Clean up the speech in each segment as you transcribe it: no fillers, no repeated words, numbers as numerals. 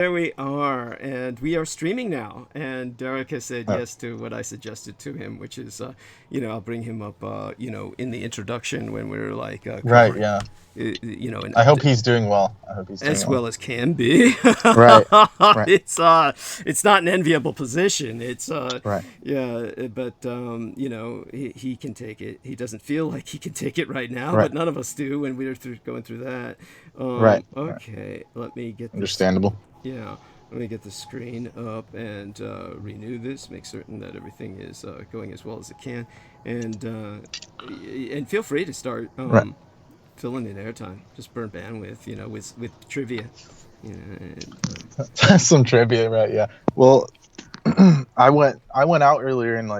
There we are, and we are streaming now. And Derek has said Oh, yes to what I suggested to him, which is, I'll bring him up, in the introduction when we're like right, covering, yeah. and I hope he's doing well. I hope he's doing as well. well as can be. Right, right, It's not an enviable position. right, Yeah, but he can take it. He doesn't feel like he can take it right now, right, but none of us do when we're going through that. right, right. Okay, let me get this. Understandable. Yeah, let me get the screen up and renew this. Make certain that everything is going as well as it can, and feel free to start Right. filling in airtime. Just burn bandwidth, with trivia. And, Some trivia, right? Yeah. Well, I went out earlier and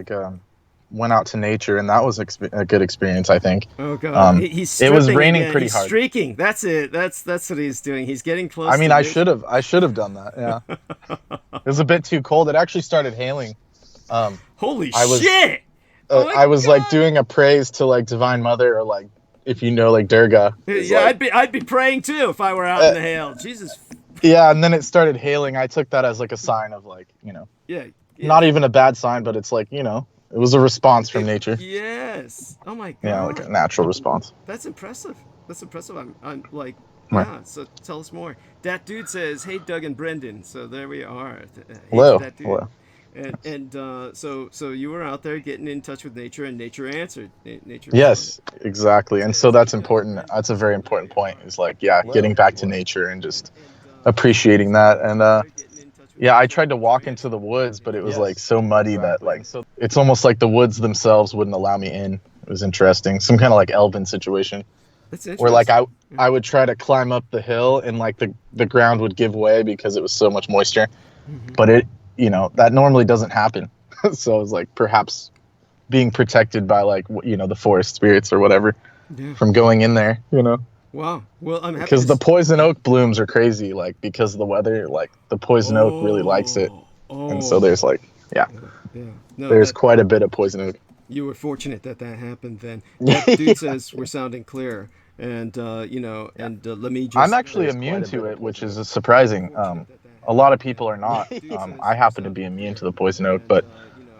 went out to nature, and that was a good experience, I think. oh God, Um, he's it was stripping raining again. pretty He's hard. streaking. That's it. That's what he's doing. He's getting I close mean, to I should have done that. Yeah. It was a bit too cold. It actually started hailing. Um, Holy I was shit! Oh my I was like God! doing a praise to like Divine Mother, or like, if you know, like Durga is Yeah, like I'd be praying too if I were out in uh, the hail. Jesus. yeah, and then it started hailing. I took that as like a sign of like, Yeah, yeah. not even a bad sign, but it's like, it was a response from nature. Yes. Oh my Yeah, like a God. natural response. That's impressive. That's impressive. I'm like, Right. yeah. So tell us more. Dat dude says, "Hey, Doug and Brendan." So there we are. Hey to Hello. that dude. Hello. So you were out there getting in touch with nature, and nature answered. Nature responded. Yes, exactly. And so that's important. That's a very important point. Is like, yeah, getting back to nature and just appreciating that. And yeah, I tried to walk into the woods, but it was like so muddy that like it's almost like the woods themselves wouldn't allow me in. It was interesting. Some kind of like elven situation That's where like interesting. I would try to climb up the hill, and like the ground would give way because it was so much moisture. Hmm. But that normally doesn't happen. So it was like perhaps being protected by like the forest spirits or whatever Yeah. from going in there, Wow. Well, I'm happy because to. the poison oak blooms are crazy, like because of the weather, like the poison oak really likes it. Oh. And so there's Oh. like, yeah, Yeah. Yeah. No, there's that quite a bit of poison oak. you were fortunate that happened. Then that dude says we're sounding clear, and let me I'm just. actually immune to it, which is surprising. A lot of people are not. I happen to be immune to the poison oak, but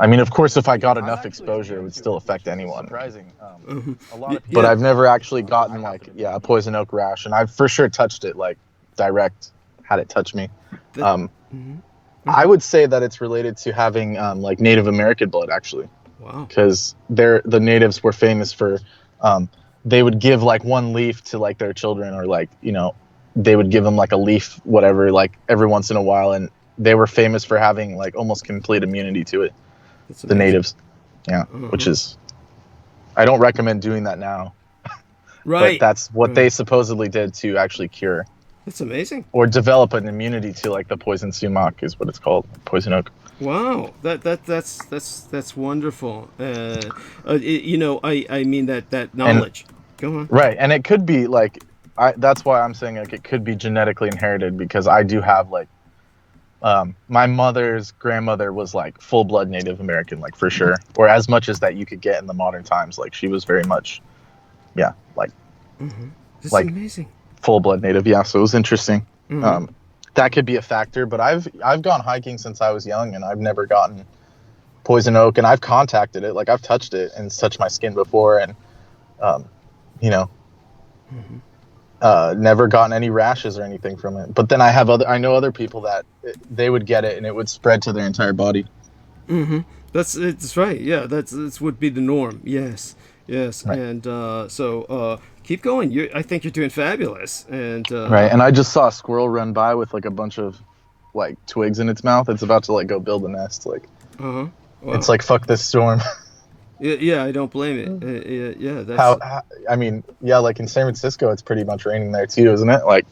I mean, of course, if I got enough exposure, it would still affect anyone. Mhm. But Yeah. I've never actually gotten like, yeah, a poison oak rash, and I've for sure touched it like direct, had it touch me. That. Um, Mhm. I would say that it's related to having like Native American blood, actually, Wow. because the natives were famous for, they would give like one leaf to like their children, or like they would give them like a leaf, whatever, like every once in a while, and they were famous for having like almost complete immunity to it. That's The amazing. natives, yeah, which Uh-huh. is, I don't recommend doing that now, but Right. that's what they Right. supposedly did to actually cure That's amazing. or develop an immunity to like the poison sumac, is what it's called, poison oak. Wow, that's wonderful. I mean that And knowledge. Go on. right, and it could be like, that's why I'm saying like it could be genetically inherited, because I do have like, my mother's grandmother was like full blood Native American, like for sure, or as much as that you could get in the modern times. Like she was very much, yeah, Hmm. This is like amazing. full blood Native. Yeah, so it was interesting. Hmm. Um, that could be a factor, but I've gone hiking since I was young, and I've never gotten poison oak, and I've contacted it, like I've touched it and it's touched my skin before, and um, you know, Hmm. never gotten any rashes or anything from it. But then I know other people that they would get it and it would spread to their entire body. Hmm. It's right. Yeah, that's would be the norm. Yes, yes. Right. And keep going. I think you're doing fabulous. And Right. And I just saw a squirrel run by with like a bunch of like twigs in its mouth. It's about to like go build a nest. Like uh-huh. it's Wow. like, fuck this storm. Yeah, yeah. I don't blame it. Yeah. how I mean, yeah, like in San Francisco, it's pretty much raining there too, isn't it? Like,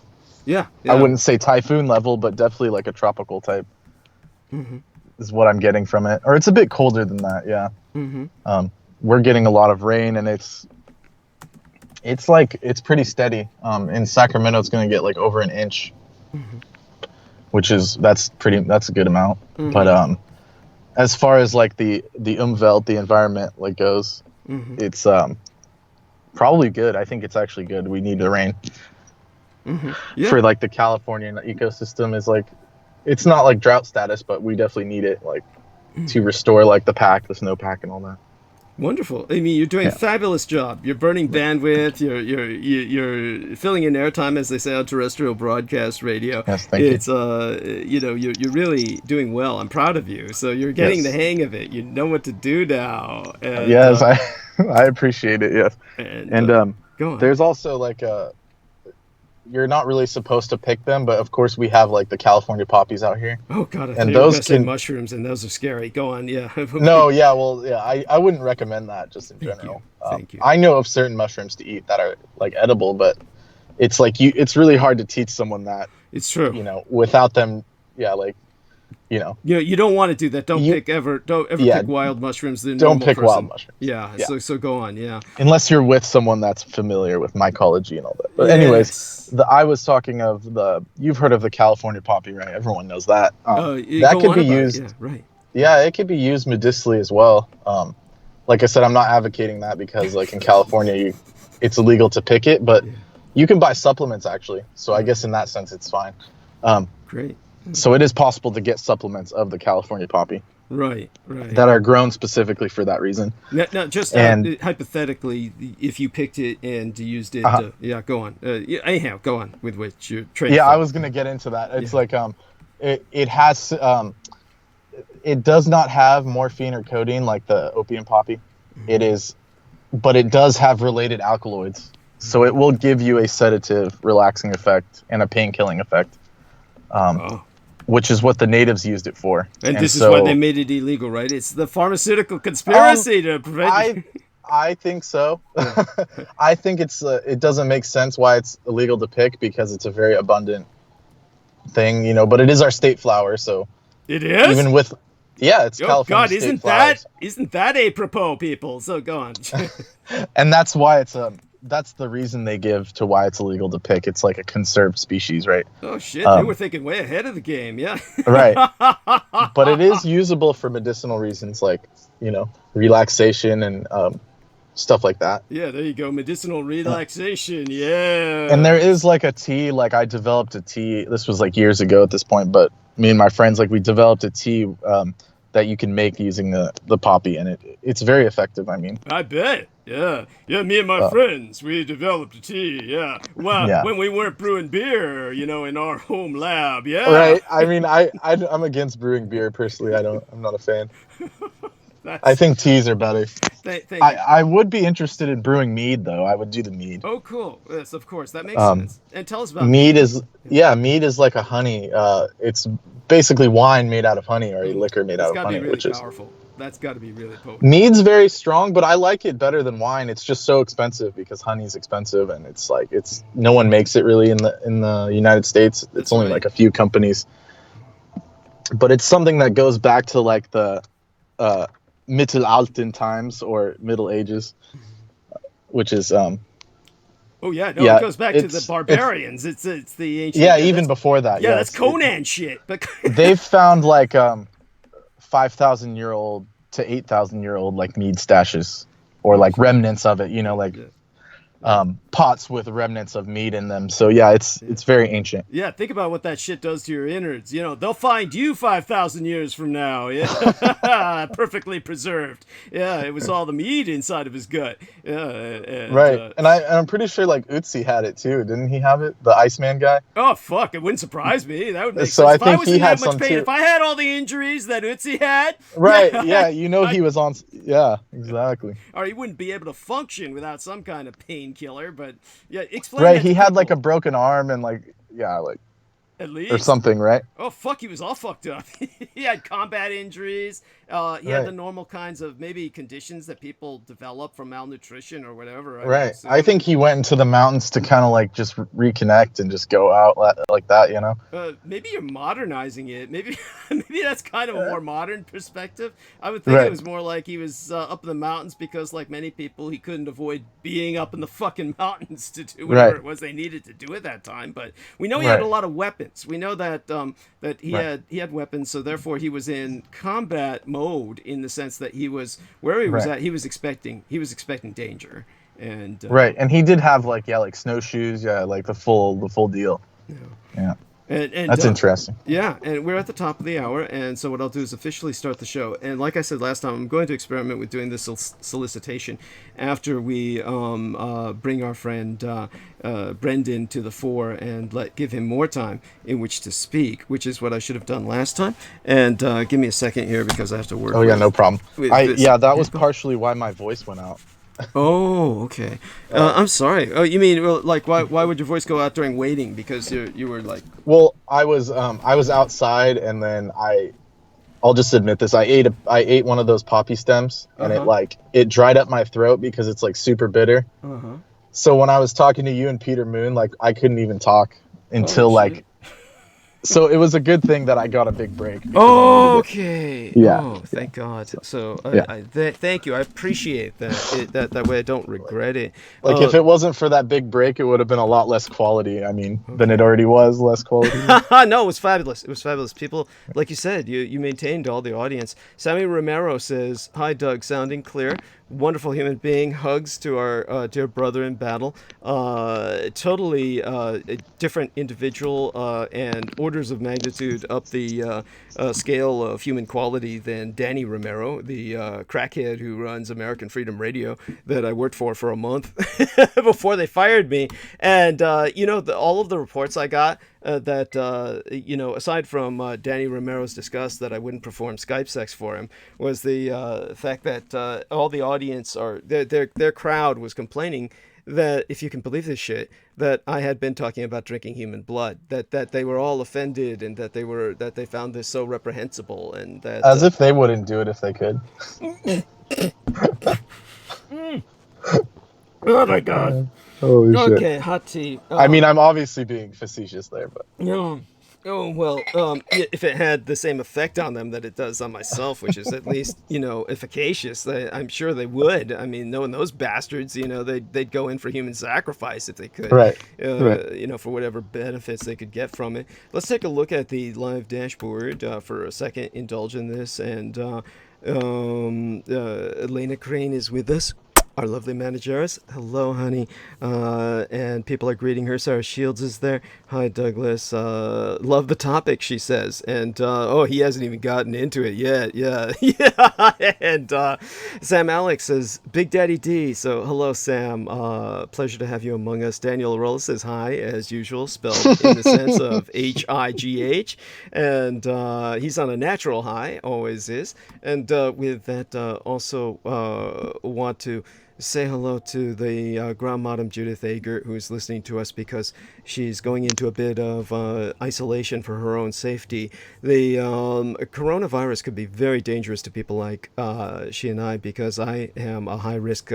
Yeah, I yeah. wouldn't say typhoon level, but definitely like a tropical type Hmm. is what I'm getting from it. Or it's a bit colder than that. Yeah. Hmm. We're getting a lot of rain, and it's pretty steady. In Sacramento, it's going to get like over an inch, Hmm. that's a good amount. But Hmm. as far as like the umwelt, the environment, like goes, Hmm. it's probably good. I think it's actually good. We need the rain Hmm. Yeah. for like the Californian ecosystem is like it's not like drought status, but we definitely need it like to restore like the snowpack and all that. Wonderful. I mean, you're doing a fabulous job. You're burning bandwidth. You're filling in airtime, as they say on terrestrial broadcast radio. Yes, thank it's you. you know, you're really doing well. I'm proud of you. So you're getting the hang of it. You know what to do now. And, yes, I appreciate it. Yes, and go on. There's also like you're not really supposed to pick them, but of course we have like the California poppies out here. Oh God, I and thought you were gonna say mushrooms, and those are scary. Go on, yeah. No, yeah, well, yeah, I wouldn't recommend that just in general. Thank you. I know of certain mushrooms to eat that are like edible, but it's like it's really hard to teach someone that. It's true. You know, without them, yeah, like, you know. You don't want to do that. Don't ever pick wild mushrooms. Don't pick wild mushrooms. Yeah. So go on. Yeah. Unless you're with someone that's familiar with mycology and all that. But anyways, I was talking of you've heard of the California poppy, right? Everyone knows that. That could be used. Yeah, right. Yeah, it could be used medicinally as well. Like I said, I'm not advocating that because like in California, it's illegal to pick it, but you can buy supplements actually. So I guess in that sense, it's fine. Great. So it is possible to get supplements of the California poppy. Right. That are grown specifically for that reason. Now just hypothetically, if you picked it and used it, go on. Anyhow, go on with which you're trading. Yeah, I was gonna get into that. It's like it has it does not have morphine or codeine like the opium poppy. But it does have related alkaloids. So it will give you a sedative, relaxing effect and a pain-killing effect. Which is what the natives used it for. And this is why they made it illegal, right? It's the pharmaceutical conspiracy to prevent... I think so. I think it doesn't make sense why it's illegal to pick because it's a very abundant thing, you know, but it is our state flower, so... It is? Even with... Yeah, it's California state flowers. Isn't that apropos, people? So go on. And that's why that's the reason they give to why it's illegal to pick. It's like a conserved species, right? Oh shit, they were thinking way ahead of the game, yeah. Right. But it is usable for medicinal reasons like, you know, relaxation and stuff like that. Yeah, there you go, medicinal relaxation, yeah. And there is like a tea, like I developed a tea, this was like years ago at this point, but me and my friends, like we developed a tea that you can make using the poppy, and it's very effective, I mean. I bet. Yeah, me and my friends, we developed a tea, yeah. Well, when we weren't brewing beer, you know, in our home lab, yeah. Right, I mean, I'm against brewing beer, personally, I'm not a fan. I think teas are better. Thank you. I would be interested in brewing mead, though. I would do the mead. Oh, cool. Yes, of course, that makes sense. And tell us about mead. Mead is like a honey. It's basically wine made out of honey or a liquor made out of honey. That's got to be really powerful. That's got to be really potent. Mead's very strong, but I like it better than wine. It's just so expensive because honey's expensive, and it's like no one makes it really in the United States. It's only like a few companies. But it's something that goes back to like the Mittelalten times or Middle Ages, which is it goes back to the barbarians. It's the ancient. Yeah, even before that. Yeah, that's Conan shit. But they've found like 5,000-year-old to 8,000-year-old like mead stashes or like remnants of it, you know, like pots with remnants of mead in them. So yeah, it's very ancient. Yeah, think about what that shit does to your innards. You know, they'll find you 5,000 years from now. Yeah, perfectly preserved. Yeah, it was all the mead inside of his gut. Yeah, right. And I'm pretty sure like Ötzi had it too. Didn't he have it? The Iceman guy. Oh fuck! It wouldn't surprise me. That would make so sense. I think he had some too. If I had all the injuries that Ötzi had. Right. Yeah. You know he was on. Yeah. Exactly. Or he wouldn't be able to function without some kind of painkiller. But yeah, explain. Right. He had like a broken arm and like at least or something, right? Oh fuck, he was all fucked up. He had combat injuries. He had the normal kinds of maybe conditions that people develop from malnutrition or whatever. Right. I think he went into the mountains to kind of like just reconnect and just go out like that, you know? Maybe you're modernizing it. Maybe that's kind of a more modern perspective. I would think it was more like he was up in the mountains because, like many people, he couldn't avoid being up in the fucking mountains to do whatever it was they needed to do at that time. But we know he had a lot of weapons. We know that that he had weapons, so therefore he was in combat mode in the sense that he was where he was at. He was expecting danger, and and he did have like snowshoes, like the full deal. Yeah. And That's interesting. Yeah, and we're at the top of the hour, and so what I'll do is officially start the show. And like I said last time, I'm going to experiment with doing this solicitation after we bring our friend Brendan to the fore and give him more time in which to speak, which is what I should have done last time. And give me a second here because I have to work. Oh yeah, no problem. That was partially why my voice went out. Oh, okay. I'm sorry. Oh, you mean like why would your voice go out during waiting? Because you were like. Well, I was outside, and then I'll just admit this. I ate one of those poppy stems, and it dried up my throat because it's like super bitter. So when I was talking to you and Peter Moon, like I couldn't even talk until So it was a good thing that I got a big break. Okay. Yeah. Oh, thank God. So thank you. I appreciate that. That way I don't regret it. Like if it wasn't for that big break, it would have been a lot less quality. I mean, than it already was, less quality. No, it was fabulous. It was fabulous. People, like you said, you maintained all the audience. Sammy Romero says, "Hi, Doug. Sounding clear. Wonderful human being. Hugs to our dear brother in battle. Totally a different individual and orders of magnitude up the scale of human quality than Danny Romero, the crackhead who runs American Freedom Radio that I worked for a month before they fired me. And all of the reports I got that aside from Danny Romero's disgust that I wouldn't perform Skype sex for him, was the fact that all the audience their crowd was complaining that, if you can believe this shit, that I had been talking about drinking human blood, that they were all offended, and that they found this so reprehensible, and that as if they wouldn't do it if they could. Oh my God. Holy shit. Okay, hot tea. I mean, I'm obviously being facetious there, but. No. Oh, well, if it had the same effect on them that it does on myself, which is at least, efficacious, I'm sure they would. I mean, knowing those bastards, they'd go in for human sacrifice if they could, right. For whatever benefits they could get from it. Let's take a look at the live dashboard for a second, indulge in this, and Elena Crane is with us. Our lovely manageress. Hello, honey. And people are greeting her. Sarah Shields is there. Hi, Douglas. Love the topic, she says. And, he hasn't even gotten into it yet. Yeah. Yeah. And Sam Alex says, Big Daddy D. So, hello, Sam. Pleasure to have you among us. Daniel Arola says hi, as usual, spelled in the sense of H-I-G-H. And he's on a natural high, always is. And with that, also want to say hello to the Grand Madame Judith Ager, who's listening to us because she's going into a bit of isolation for her own safety. The coronavirus could be very dangerous to people like she and I, because I am a high-risk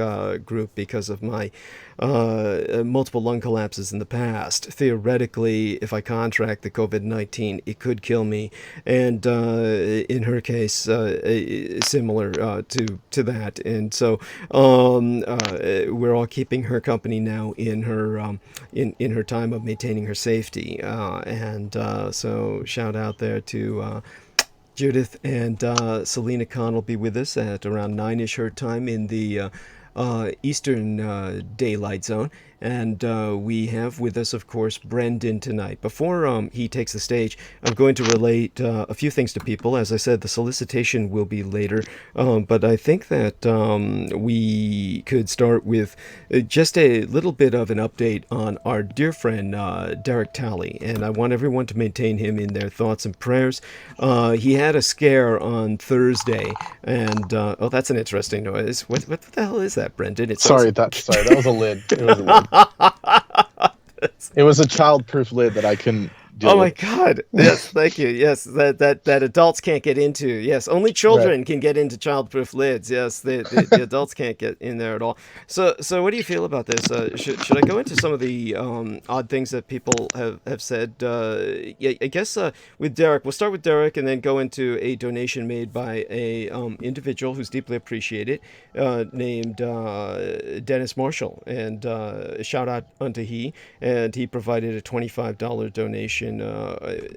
group because of my multiple lung collapses in the past. Theoretically, if I contract the COVID-19, it could kill me, and in her case, similar to that. And so we're all keeping her company now in her in her time of maintaining her safety, and so shout out there to Judith. And Selena Khan will be with us at around 9ish her time in the Eastern Daylight Zone. And we have with us, of course, Brendan tonight. Before he takes the stage, I'm going to relate a few things to people. As I said, the solicitation will be later, but I think that we could start with just a little bit of an update on our dear friend Derek Talley, and I want everyone to maintain him in their thoughts and prayers. He had a scare on Thursday, and that's an interesting noise. What the hell is that, Brendan? Sorry, that was a lid. It was a lid. It was a child-proof lid that I couldn't deal with. My God! Yes, thank you. Yes, that adults can't get into. Yes, only children can get into child-proof lids. Yes, the adults can't get in there at all. So what do you feel about this? Should I go into some of the odd things that people have said? I guess with Derek, we'll start with Derek and then go into a donation made by a individual who's deeply appreciated, named Dennis Marshall, and shout out unto he, and he provided a $25 donation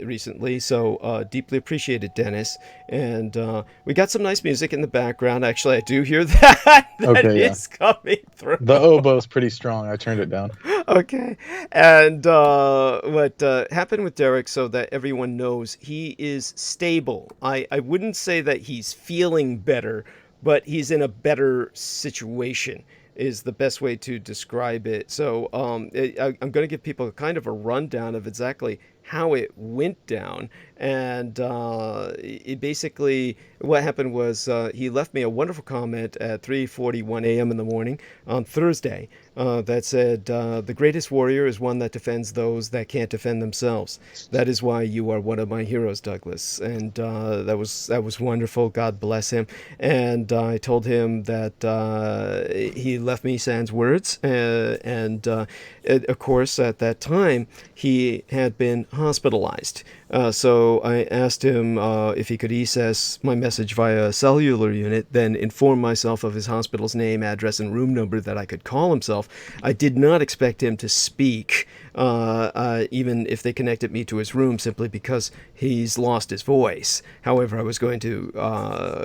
recently, so deeply appreciated, Dennis. And we got some nice music in the background. Actually, I do hear that is coming through. The oboe's pretty strong. I turned it down. Okay. And what happened with Derek, so that everyone knows, he is stable. I wouldn't say that he's feeling better, but he's in a better situation is the best way to describe it. So I'm going to give people kind of a rundown of exactly how it went down. And it basically, what happened was he left me a wonderful comment at 3:41 a.m. in the morning on Thursday that said, "The greatest warrior is one that defends those that can't defend themselves. That is why you are one of my heroes, Douglas." And that was wonderful. God bless him. And I told him that he left me sans words. Of course, at that time, he had been hospitalized. So I asked him if he could access my message via a cellular unit, then inform myself of his hospital's name, address, and room number that I could call himself. I did not expect him to speak, even if they connected me to his room, simply because he's lost his voice. However, I was going to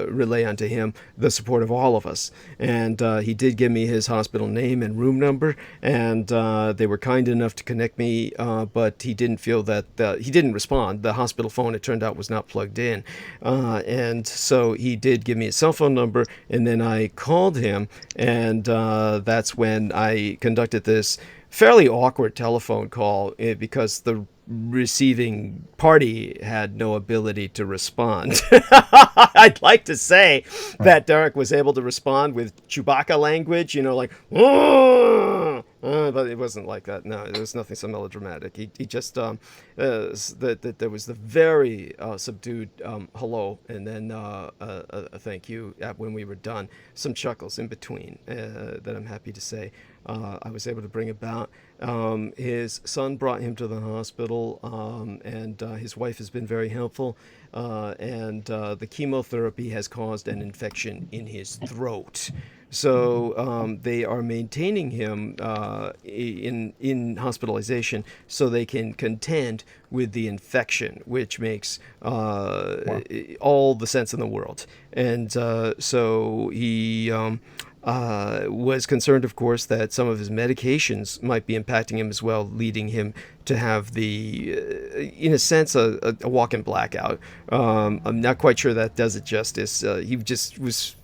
relay unto him the support of all of us. And he did give me his hospital name and room number, and they were kind enough to connect me, but he didn't feel that, he didn't respond. The hospital phone, it turned out, was not plugged in. And so he did give me his cell phone number, and then I called him, and that's when I conducted this fairly awkward telephone call because the receiving party had no ability to respond. I'd like to say that Derek was able to respond with Chewbacca language, like, but it wasn't like that. No, it was nothing so melodramatic. He just, that there was the very subdued hello, and then a thank you when we were done. Some chuckles in between that I'm happy to say I was able to bring about. His son brought him to the hospital, and his wife has been very helpful. And the chemotherapy has caused an infection in his throat. So they are maintaining him in hospitalization so they can contend with the infection, which makes all the sense in the world. And so he was concerned, of course, that some of his medications might be impacting him as well, leading him to have in a sense, a walk-in blackout. I'm not quite sure that does it justice. He just was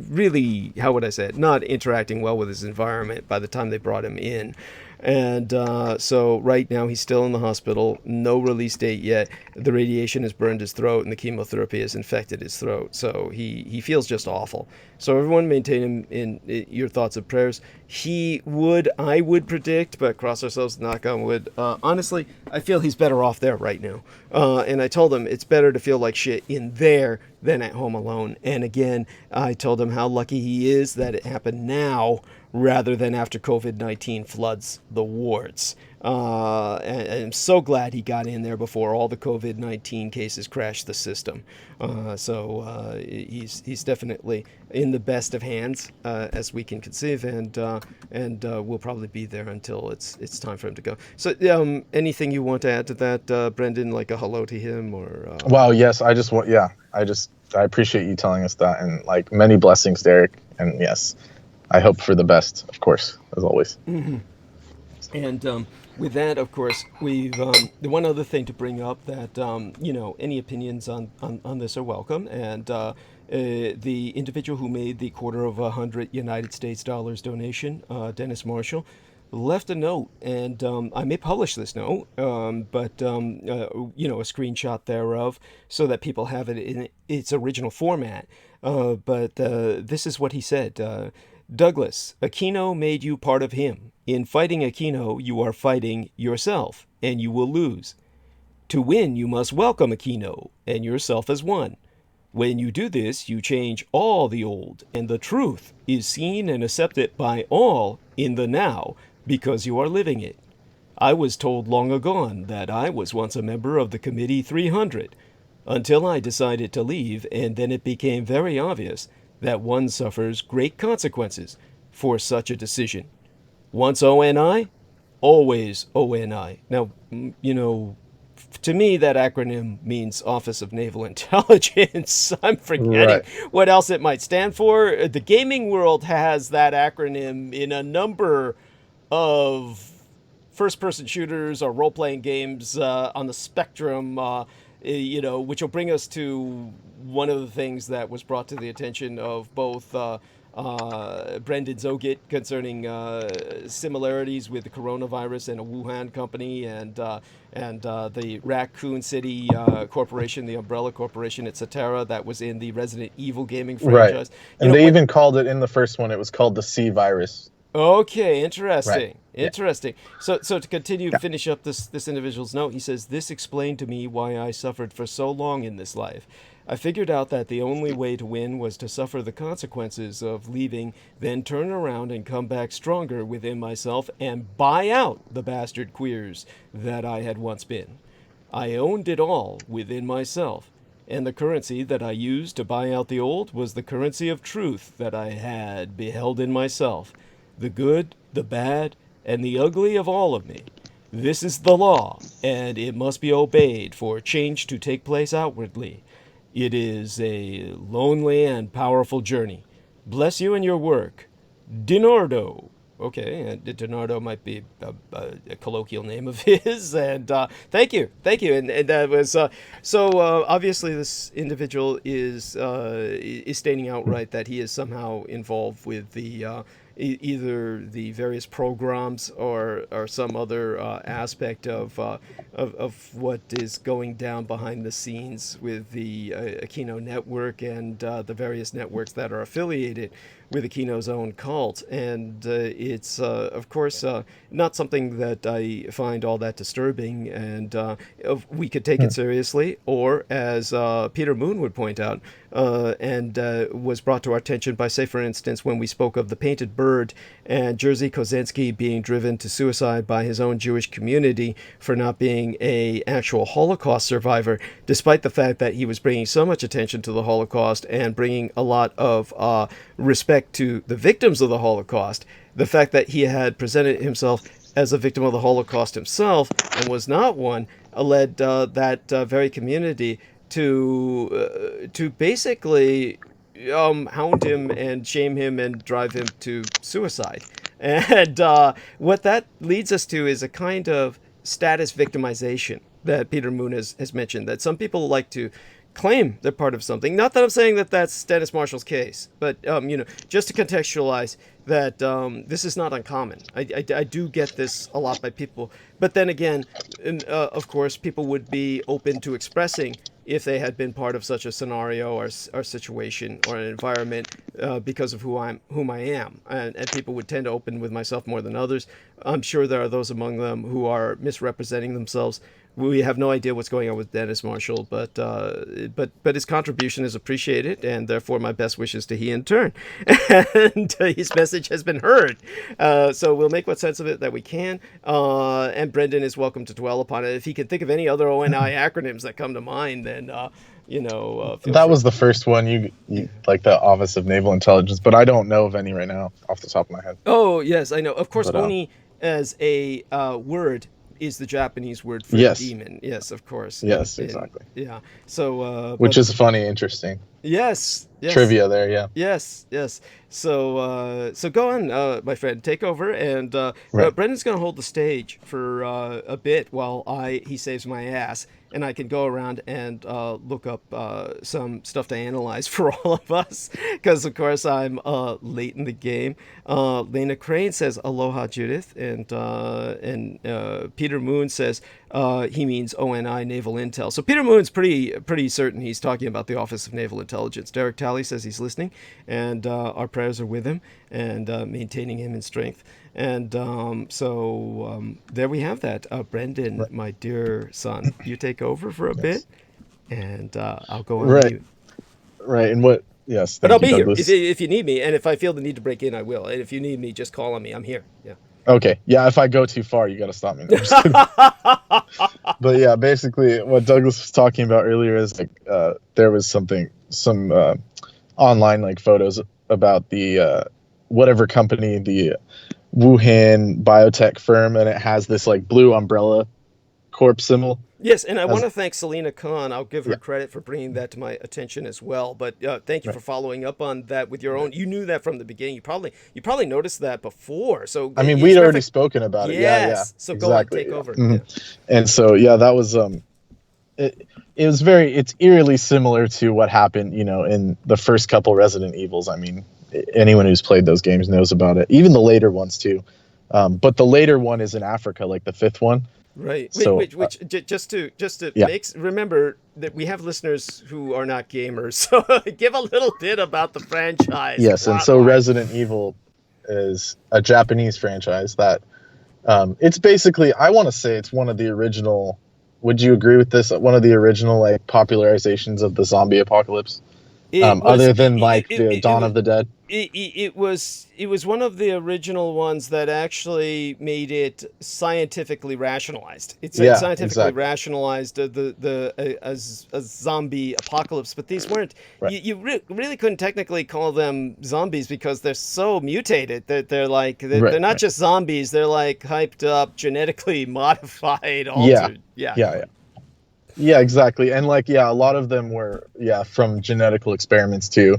really, how would I say it, not interacting well with his environment by the time they brought him in. And so right now he's still in the hospital, no release date yet. The radiation has burned his throat and the chemotherapy has infected his throat. So he feels just awful. So everyone maintain him in your thoughts and prayers. I would predict, but cross ourselves, knock on wood. Honestly, I feel he's better off there right now. And I told him it's better to feel like shit in there than at home alone. And again, I told him how lucky he is that it happened now rather than after COVID-19 floods the wards. And I'm so glad he got in there before all the COVID-19 cases crashed the system. So he's definitely in the best of hands as we can conceive, and we'll probably be there until it's time for him to go. So anything you want to add to that, Brendan, like a hello to him or? Well, yes, I appreciate you telling us that, and like many blessings, Derek, and yes, I hope for the best, of course, as always. Mm-hmm. And with that, of course, we've the one other thing to bring up that any opinions on this are welcome. And the individual who made the $250 United States donation, Dennis Marshall, left a note, and I may publish this note, but a screenshot thereof, so that people have it in its original format. But this is what he said. Douglas, Aquino made you part of him. In fighting Aquino, you are fighting yourself, and you will lose. To win, you must welcome Aquino, and yourself as one. When you do this, you change all the old, and the truth is seen and accepted by all in the now, because you are living it. I was told long agone that I was once a member of the Committee 300, until I decided to leave, and then it became very obvious that one suffers great consequences for such a decision. Once ONI, always ONI. Now, to me, that acronym means Office of Naval Intelligence. I'm forgetting what else it might stand for. The gaming world has that acronym in a number of first-person shooters or role-playing games on the spectrum, which will bring us to one of the things that was brought to the attention of both Brendan Zogit concerning similarities with the coronavirus and a Wuhan company, and the Raccoon City Corporation, the umbrella corporation at Cetera that was in the Resident Evil gaming franchise. And they even called it in the first one, it was called the C virus. Okay, interesting. Right. Interesting. So to continue, finish up this individual's note, he says, "This explained to me why I suffered for so long in this life. I figured out that the only way to win was to suffer the consequences of leaving, then turn around and come back stronger within myself and buy out the bastard queers that I had once been. I owned it all within myself, and the currency that I used to buy out the old was the currency of truth that I had beheld in myself. The good, the bad, and the ugly of all of me. This is the law, and it must be obeyed for change to take place outwardly. It is a lonely and powerful journey. Bless you in your work. Dinardo." Okay, and Dinardo might be a colloquial name of his, and thank you, and that was obviously this individual is stating outright that he is somehow involved with the either the various programs or some other aspect of what is going down behind the scenes with the Aquino network and the various networks that are affiliated with Aquino's own cult. And it's, of course, not something that I find all that disturbing, and we could take it seriously, or as Peter Moon would point out, and was brought to our attention by, say, for instance, when we spoke of the Painted Bird and Jerzy Kosinski being driven to suicide by his own Jewish community for not being a actual Holocaust survivor, despite the fact that he was bringing so much attention to the Holocaust and bringing a lot of respect to the victims of the Holocaust. The fact that he had presented himself as a victim of the Holocaust himself and was not one led that very community to basically hound him and shame him and drive him to suicide. And what that leads us to is a kind of status victimization that Peter Moon has mentioned, that some people like to claim they're part of something. Not that I'm saying that that's Dennis Marshall's case, but just to contextualize that this is not uncommon. I do get this a lot by people, but then again, of course, people would be open to expressing if they had been part of such a scenario or situation or an environment because of whom I am, and people would tend to open with myself more than others. I'm sure there are those among them who are misrepresenting themselves. We have no idea what's going on with Dennis Marshall, but his contribution is appreciated, and therefore my best wishes to he in turn. And his message has been heard. So we'll make what sense of it that we can. And Brendan is welcome to dwell upon it. If he can think of any other ONI acronyms that come to mind, then that was the first one, you like the Office of Naval Intelligence, but I don't know of any right now off the top of my head. Oh yes, I know. Of course, ONI as a word is the Japanese word for demon. Yes, of course. Yes, exactly. Yeah. So which is funny, interesting. Yes. Trivia there, yeah. Yes. So go on, my friend, take over, and Brendan's going to hold the stage for a bit while he saves my ass, and I can go around and look up some stuff to analyze for all of us, because of course I'm late in the game. Lena Crane says aloha, Judith, and Peter Moon says he means ONI Naval Intel. So Peter Moon's pretty certain he's talking about the Office of Naval Intelligence. Derek Talley says he's listening, and our prayers are with him and maintaining him in strength. And there we have that. Brendan, my dear son, you take over for a bit, and I'll go on mute. Right, and what? Yes, but I'll be here if you need me, and if I feel the need to break in, I will. And if you need me, just call on me. I'm here. Yeah. Okay. Yeah, if I go too far, you got to stop me. No, I'm just kidding. But yeah, basically what Douglas was talking about earlier is like there was some online like photos about the whatever company, the Wuhan biotech firm, and it has this like blue umbrella corp symbol. Yes, and I want to thank Selena Khan. I'll give her credit for bringing that to my attention as well. But thank you for following up on that with your own. You knew that from the beginning. You probably noticed that before. So I mean, we'd already spoken about it. Yes. Yeah. So exactly. Go on, take over. Yeah. And so that was it was it's eerily similar to what happened, in the first couple Resident Evils. I mean, anyone who's played those games knows about it. Even the later ones too. But the later one is in Africa, like the 5th one. Right. So, which just to remember that we have listeners who are not gamers. So give a little bit about the franchise. Yes, and so Resident Evil is a Japanese franchise that it's basically, I want to say it's one of the original. Would you agree with this? One of the original popularizations of the zombie apocalypse, other than the Dawn of the Dead. It was one of the original ones that actually made it scientifically rationalized. It's scientifically rationalized a zombie apocalypse, but these weren't. Right. You really couldn't technically call them zombies because they're so mutated that they're they're not just zombies. They're hyped up, genetically modified, altered. Yeah, exactly. And a lot of them were from genetical experiments too.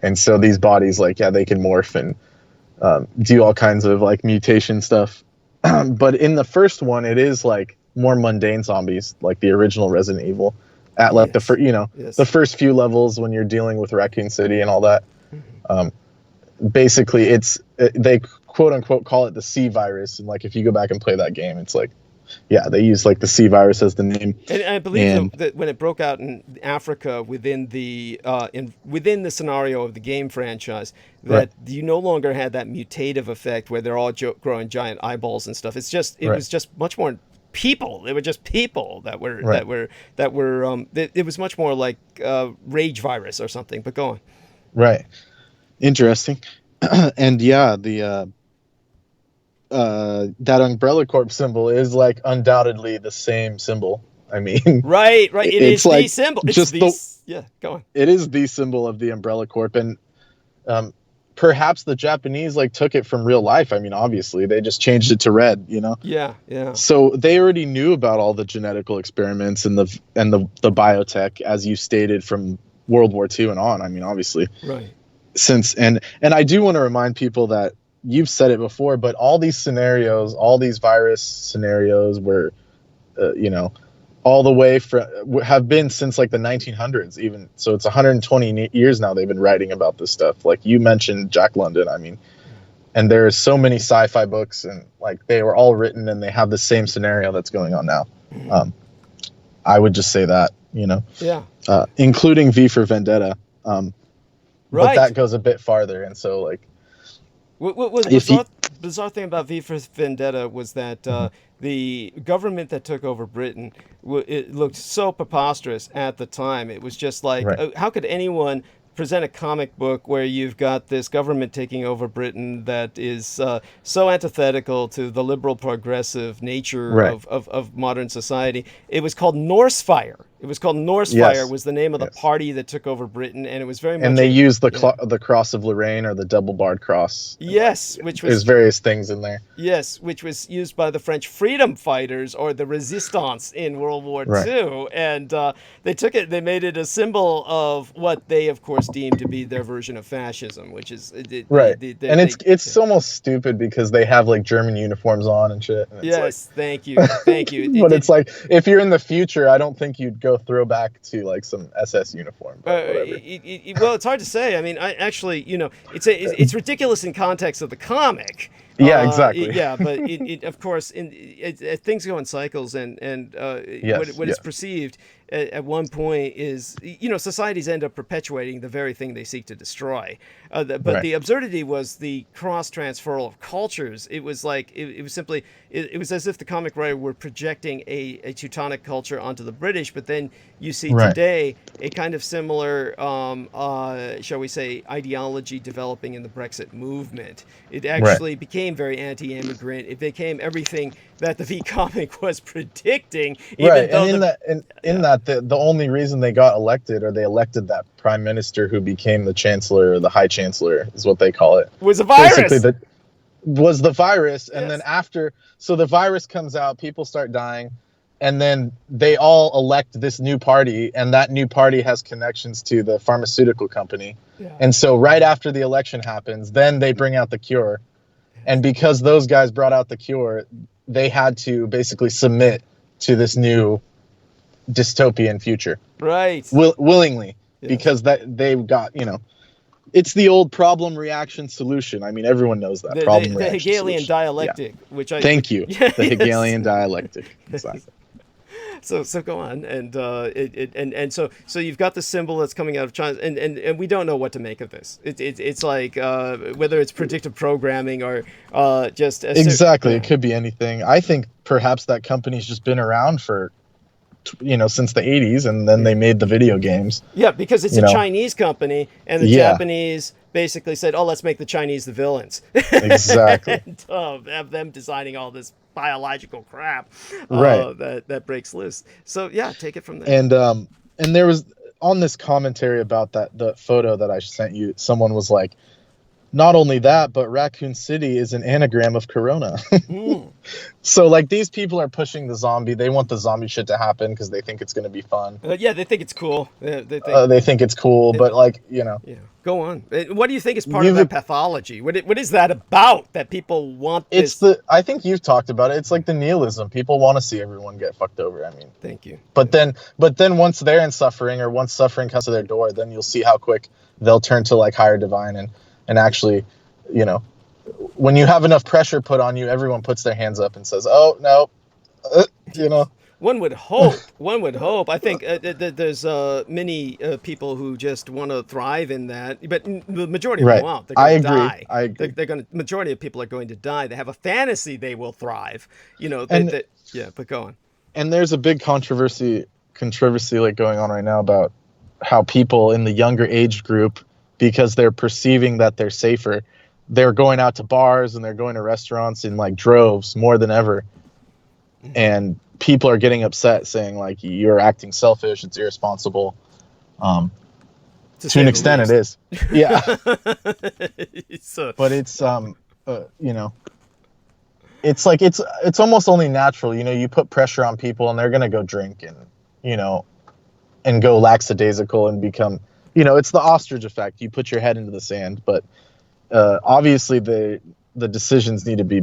And so these bodies, they can morph and do all kinds of mutation stuff. But in the first one, it is more mundane zombies, like the original Resident Evil. At the first few levels when you're dealing with Raccoon City and all that. Basically, they quote unquote call it the C virus, and if you go back and play that game, it's they use the C virus as the name. And I believe that when it broke out in Africa within the scenario of the game franchise, that you no longer had that mutative effect where they're all growing giant eyeballs and stuff. It's just it was just much more people. They were just people that were it was much more like rage virus or something. But go on. Right. Interesting. And that Umbrella Corp symbol is undoubtedly the same symbol. I mean, right. It is the symbol. Go on. It is the symbol of the Umbrella Corp, and perhaps the Japanese took it from real life. I mean, obviously they just changed it to red. Yeah. So they already knew about all the genetical experiments and the biotech, as you stated, from World War II and on. I mean, obviously, right. And I do want to remind people that. You've said it before, but all these scenarios, all these virus scenarios were, all the way have been since the 1900s even. So it's 120 years now they've been writing about this stuff. You mentioned Jack London, I mean, and there's so many sci-fi books and they were all written and they have the same scenario that's going on now. I would just say that, including V for Vendetta. But that goes a bit farther. And so What was the bizarre thing about V for Vendetta was that the government that took over Britain, it looked so preposterous at the time. It was just how could anyone present a comic book where you've got this government taking over Britain that is so antithetical to the liberal progressive nature of modern society? It was called Norsefire. It was called Norsefire was the name of the party that took over Britain, and it was very much. And they used the Cross of Lorraine or the double-barred cross. Yes, which was. There's various things in there. Yes, which was used by the French freedom fighters or the Resistance in World War II, and they took it. They made it a symbol of what they, of course, deemed to be their version of fascism, which is it's almost stupid because they have German uniforms on and shit. And it's thank you. But it's if you're in the future, I don't think you'd go throwback to some SS uniform. Well, it's hard to say. I mean, it's ridiculous in context of the comic. Yeah, exactly. But it of course, things go in cycles, and what is perceived at one point is, societies end up perpetuating the very thing they seek to destroy. But the absurdity was the cross-transferal of cultures. It was it was simply, it was as if the comic writer were projecting a Teutonic culture onto the British, but then you see today a kind of similar, shall we say, ideology developing in the Brexit movement. It actually became very anti-immigrant. It became everything that the V comic was predicting. Even though the only reason they got elected, or they elected that prime minister who became the chancellor, or the high chancellor is what they call it, was a virus. Was the virus. And then after, so the virus comes out, people start dying. and then they all elect this new party, and that new party has connections to the pharmaceutical company. Yeah. And so right after the election happens, then they bring out the cure. And because those guys brought out the cure, they had to basically submit to this new dystopian future. Right. Willingly. Yes. Because they've got, you know, it's the old problem, reaction, solution. I mean, everyone knows that. Problem, the reaction, Hegelian solution. dialectic, Yeah. which I... Thank you. Yeah, the Hegelian dialectic. Exactly. So go on, and so you've got the symbol that's coming out of China, and we don't know what to make of this. It's like whether it's predictive programming or just exactly. Yeah. It could be anything. I think perhaps that company's just been around for, you know, since the 80s, and then they made the video games. Yeah, because it's a Chinese company, and the Japanese basically said, "Oh, let's make the Chinese the villains." Exactly. And have them designing all this biological crap that breaks loose. So yeah, take it from there. And there was, on this commentary about the photo that I sent you, someone was like, not only that, but Raccoon City is an anagram of Corona. So like, these people are pushing the zombie. They want the zombie shit to happen because they think it's going to be fun. Yeah, they think it's cool. They think it's cool, but like, you know. Yeah. Go on. What do you think is part of that pathology? What is that about that people want this? I think you've talked about it. It's like the nihilism. People want to see everyone get fucked over. I mean. Thank you. But then once they're in suffering, or once suffering comes to their door, then you'll see how quick they'll turn to like higher divine and actually, you know, when you have enough pressure put on you, everyone puts their hands up and says, "Oh no," you know. One would hope. I think there's many people who just want to thrive in that, but the majority of them won't. They're going to die. I agree. Majority of people are going to die. They have a fantasy they will thrive. You know. Yeah, but go on. And there's a big controversy like going on right now about how people in the younger age group, because they're perceiving that they're safer, they're going out to bars and they're going to restaurants in like droves more than ever. And people are getting upset, saying like, you're acting selfish, it's irresponsible. To an extent it is. Yeah. But it's you know, it's like it's almost only natural. You know, you put pressure on people and they're gonna go drink and, you know, and go lackadaisical and become, you know, it's the ostrich effect. You put your head into the sand. But obviously the decisions need to be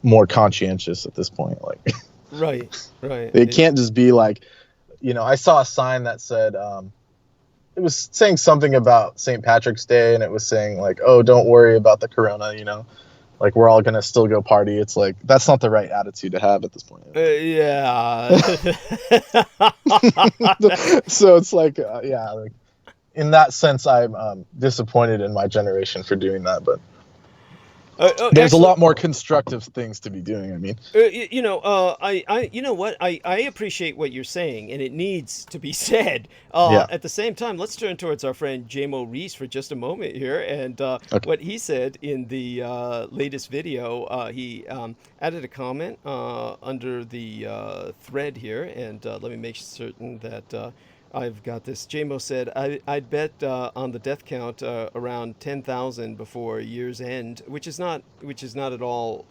more conscientious at this point. Like, right. It can't just be like, you know, I saw a sign that said, it was saying something about St. Patrick's Day, and it was saying like, "Oh, don't worry about the corona, you know, like we're all gonna still go party." It's like, that's not the right attitude to have at this point. Yeah. So it's like, yeah, like in that sense, I'm disappointed in my generation for doing that, but. There's a lot more constructive things to be doing. I mean, you know, you know what? I appreciate what you're saying, and it needs to be said. At the same time, let's turn towards our friend JMO Reese for just a moment here, and what he said in the latest video. He added a comment under the thread here, and let me make certain that. I've got this. JMO said, I'd bet on the death count around 10,000 before year's end, which is not at all,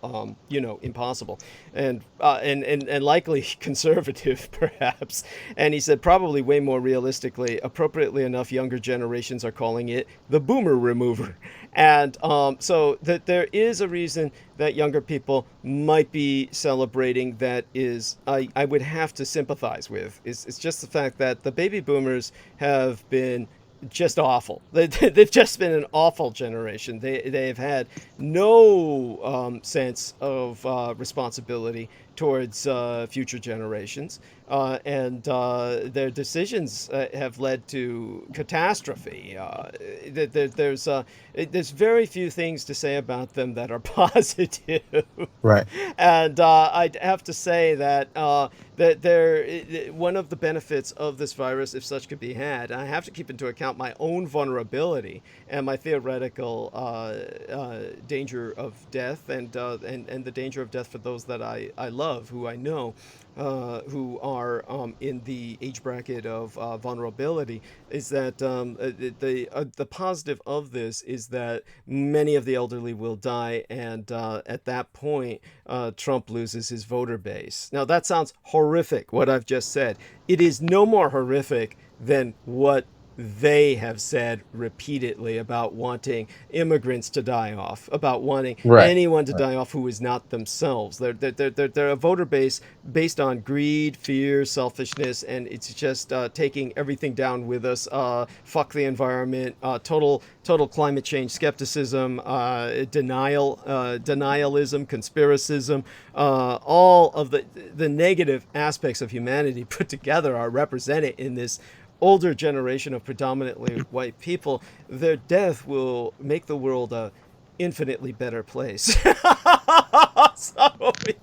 you know, impossible, and likely conservative, perhaps. And he said, probably way more realistically, appropriately enough, younger generations are calling it the boomer remover. And so that there is a reason that younger people might be celebrating that is, I would have to sympathize with. It's just the fact that the baby boomers have been just awful. They've just been an awful generation. They've had no sense of responsibility towards future generations, and their decisions have led to catastrophe. There's very few things to say about them that are positive. Right. And I'd have to say that one of the benefits of this virus, if such could be had, I have to keep into account my own vulnerability and my theoretical danger of death, and the danger of death for those that I love. love, who I know, who are in the age bracket of vulnerability, is that the positive of this is that many of the elderly will die, and at that point, Trump loses his voter base. Now, that sounds horrific, what I've just said. It is no more horrific than what they have said repeatedly about wanting immigrants to die off, about wanting anyone to die off who is not themselves. They're a voter base based on greed, fear, selfishness, and it's just taking everything down with us. Fuck the environment, total climate change skepticism, denialism, conspiracism, all of the negative aspects of humanity put together are represented in this older generation of predominantly white people. Their death will make the world a infinitely better place. So it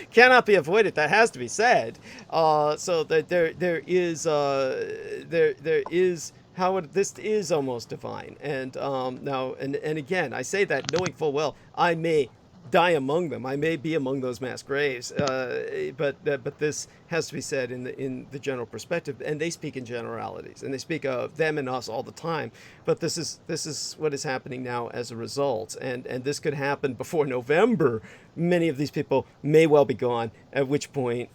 cannot be avoided. That has to be said. So that there is how this is almost divine. And now and again, I say that knowing full well I may die among them. I may be among those mass graves, but this has to be said in the general perspective. And they speak in generalities, and they speak of them and us all the time. But this is what is happening now as a result, and this could happen before November. Many of these people may well be gone, at which point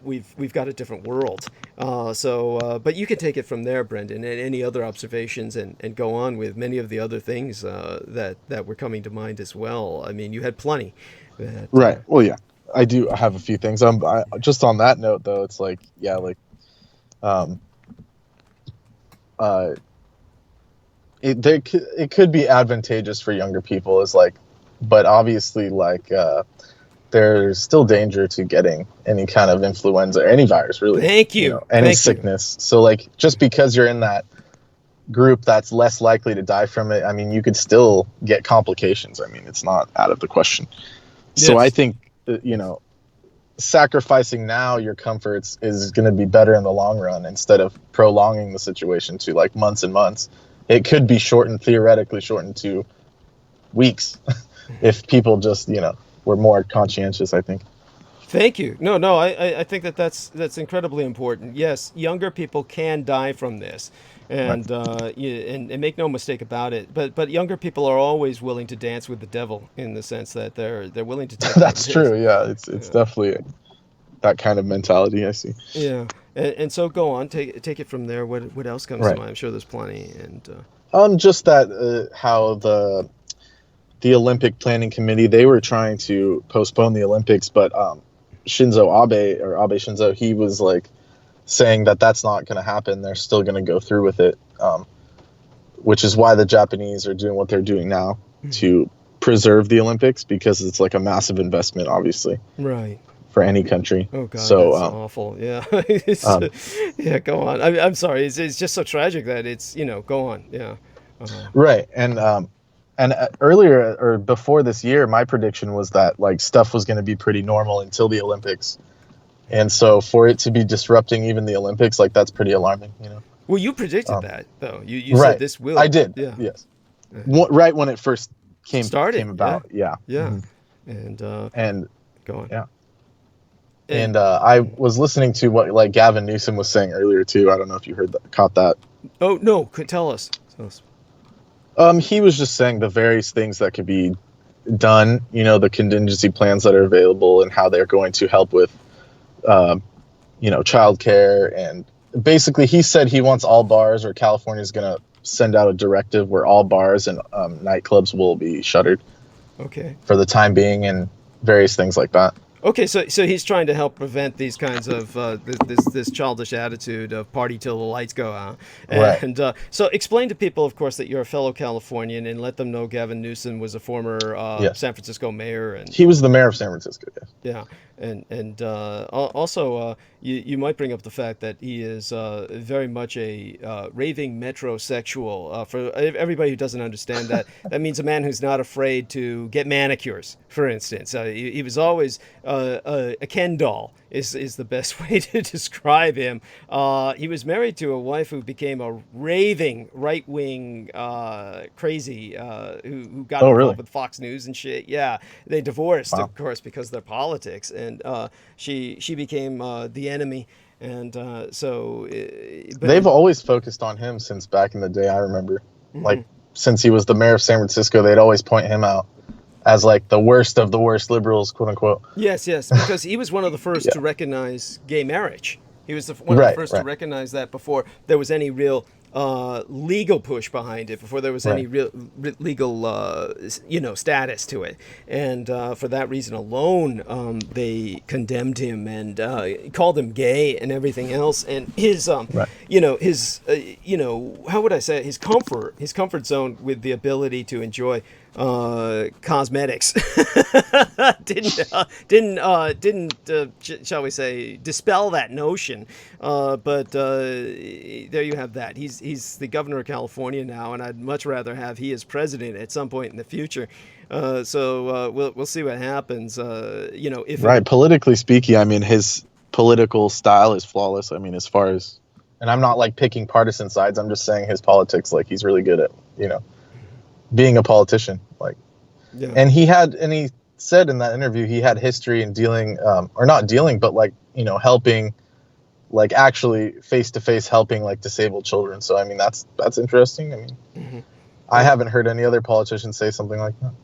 we've got a different world. But you can take it from there, Brendan, and any other observations, and go on with many of the other things that were coming to mind as well. I mean, you had plenty. Right. Well, yeah, I do have a few things. Just on that note, though, it's like, yeah, like, it could be advantageous for younger people, is like, but obviously, like, there's still danger to getting any kind of influenza or any virus, really. Thank you. Any sickness. So, like, just because you're in that group that's less likely to die from it, I mean, you could still get complications. I mean, it's not out of the question. So I think, sacrificing now your comforts is going to be better in the long run, instead of prolonging the situation to like months and months. It could be theoretically shortened to weeks if people just, were more conscientious, I think. Thank you. No, I think that's incredibly important. Yes, younger people can die from this, and and make no mistake about it. But younger people are always willing to dance with the devil, in the sense that they're willing to take. That's true. Yeah, it's definitely that kind of mentality, I see. Yeah, and so go on, take it from there. What else comes to mind? I'm sure there's plenty. And just that how the Olympic Planning Committee, they were trying to postpone the Olympics, but Shinzo Abe, he was like saying that that's not going to happen. They're still going to go through with it, which is why the Japanese are doing what they're doing now to preserve the Olympics, because it's like a massive investment, obviously. Right. For any country. Oh God, so, that's awful. Yeah. Yeah, go on. I'm sorry. It's just so tragic that it's, go on. Yeah. Right. And earlier, or before this year, my prediction was that like stuff was going to be pretty normal until the Olympics. And so for it to be disrupting even the Olympics, like, that's pretty alarming, Well, you predicted that, though. You said this will. I did. Yeah. Yes. Right when it first came about. Yeah. Yeah. Mm-hmm. And go on. Yeah. And I was listening to what like Gavin Newsom was saying earlier too. I don't know if you caught that. Oh no! Tell us. He was just saying the various things that could be done. The contingency plans that are available, and how they're going to help with, childcare. And basically, he said he wants all bars, or California's going to send out a directive where all bars and nightclubs will be shuttered. Okay. For the time being, and various things like that. Okay, so he's trying to help prevent these kinds of this childish attitude of party till the lights go out. And so explain to people, of course, that you're a fellow Californian, and let them know Gavin Newsom was a former San Francisco mayor. And he was the mayor of San Francisco. Yeah, and also you might bring up the fact that he is very much a raving metrosexual. For everybody who doesn't understand that, that means a man who's not afraid to get manicures, for instance. He was always a Ken doll is the best way to describe him. He was married to a wife who became a raving right-wing crazy who got involved with Fox News and shit. Yeah, they divorced, of course, because of their politics. And and she became the enemy. And they've always focused on him since back in the day. I remember, like, since he was the mayor of San Francisco, they'd always point him out as like the worst of the worst liberals, quote unquote. Yes, because he was one of the first to recognize gay marriage. He was one of the first to recognize that before there was any real legal push behind it, before there was any real legal status to it. And for that reason alone, they condemned him and called him gay and everything else. And his how would I say it? His comfort zone with the ability to enjoy cosmetics didn't shall we say, dispel that notion. But there you have that. He's the governor of California now, and I'd much rather have he as president at some point in the future. So we'll see what happens. If politically speaking, I mean, his political style is flawless. I mean, as far as, and I'm not like picking partisan sides. I'm just saying his politics, like, he's really good at being a politician, like, and he said in that interview he had history in dealing, or not dealing, but like, helping, like, actually face to face helping like disabled children. So I mean, that's interesting. I mean, I haven't heard any other politician say something like that.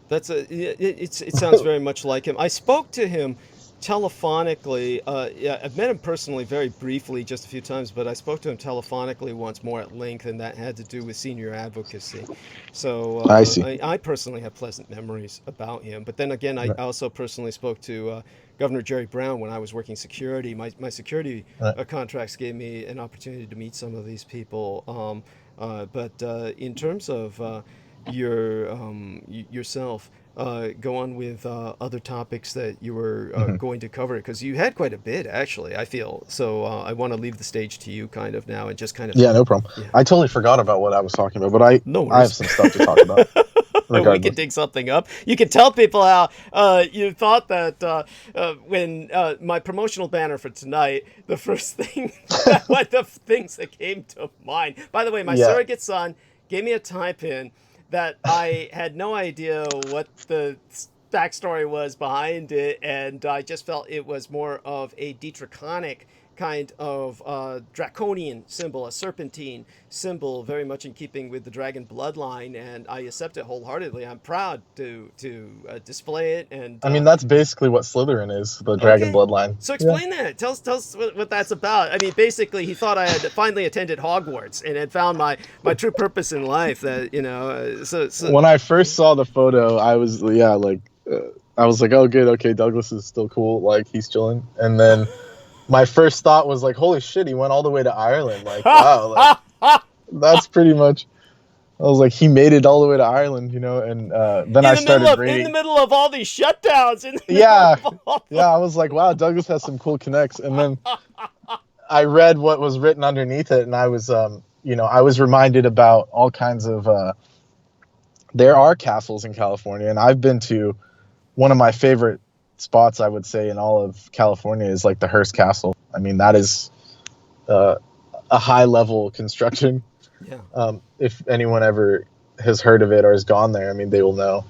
It sounds very much like him. I spoke to him telephonically. I've met him personally very briefly, just a few times, but I spoke to him telephonically once more at length, and that had to do with senior advocacy. So I see. I personally have pleasant memories about him. But then again, I also personally spoke to Governor Jerry Brown when I was working security. My security contracts gave me an opportunity to meet some of these people. But in terms of yourself, go on with other topics that you were going to cover, because you had quite a bit, actually, I feel. So I want to leave the stage to you kind of now and just kind of... Yeah, no problem. Yeah. I totally forgot about what I was talking about, but I have some stuff to talk about. We can dig something up. You can tell people how you thought that when my promotional banner for tonight, the first thing, what the things that came to mind. By the way, my surrogate son gave me a tie pin that I had no idea what the backstory was behind it, and I just felt it was more of a Dietrichonic kind of draconian symbol, a serpentine symbol, very much in keeping with the dragon bloodline, and I accept it wholeheartedly. I'm proud to display it. And I mean, that's basically what Slytherin is, the dragon bloodline. So explain that. Tell us what that's about. I mean, basically, he thought I had finally attended Hogwarts and had found my true purpose in life. That So when I first saw the photo, I was like, oh, good, okay, Douglas is still cool, like, he's chilling, and then. My first thought was like, holy shit, he went all the way to Ireland. Like, wow, like, that's pretty much. I was like, he made it all the way to Ireland, and then I started reading. In the middle of all these shutdowns. I was like, wow, Douglas has some cool connects. And then I read what was written underneath it, and I was, I was reminded about all kinds of. There are castles in California, and I've been to one of my favorite spots, I would say, in all of California is like the Hearst Castle. I mean, that is a high level construction. If anyone ever has heard of it or has gone there, I mean, they will know.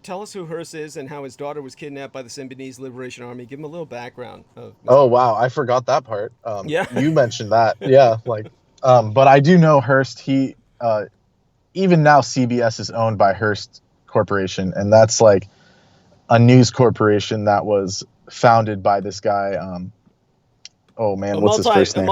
Tell us who Hearst is and how his daughter was kidnapped by the Symbionese Liberation Army. Give him a little background. Oh wow, I forgot that part. You mentioned that. But I do know Hearst. He even now CBS is owned by Hearst Corporation, and that's like a news corporation that was founded by this guy. What's his first name?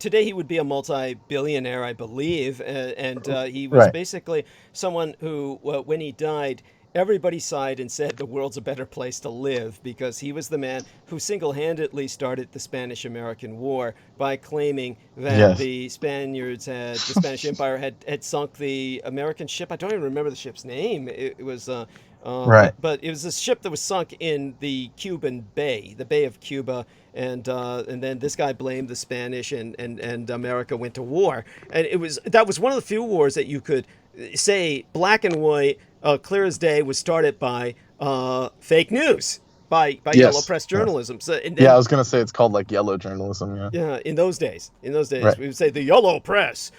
Today he would be a multi-billionaire, I believe, and he was basically someone who, when he died, everybody sighed and said the world's a better place to live, because he was the man who single-handedly started the Spanish-American War by claiming that the Spaniards the Spanish Empire had sunk the American ship. I don't even remember the ship's name. It was... But it was a ship that was sunk in the Cuban Bay, the Bay of Cuba, and then this guy blamed the Spanish, and America went to war. And that was one of the few wars that you could say black and white, clear as day, was started by fake news. by Yes. yellow press journalism. So I was gonna say it's called like yellow journalism. Yeah. Yeah, in those days, Right. we would say the yellow press,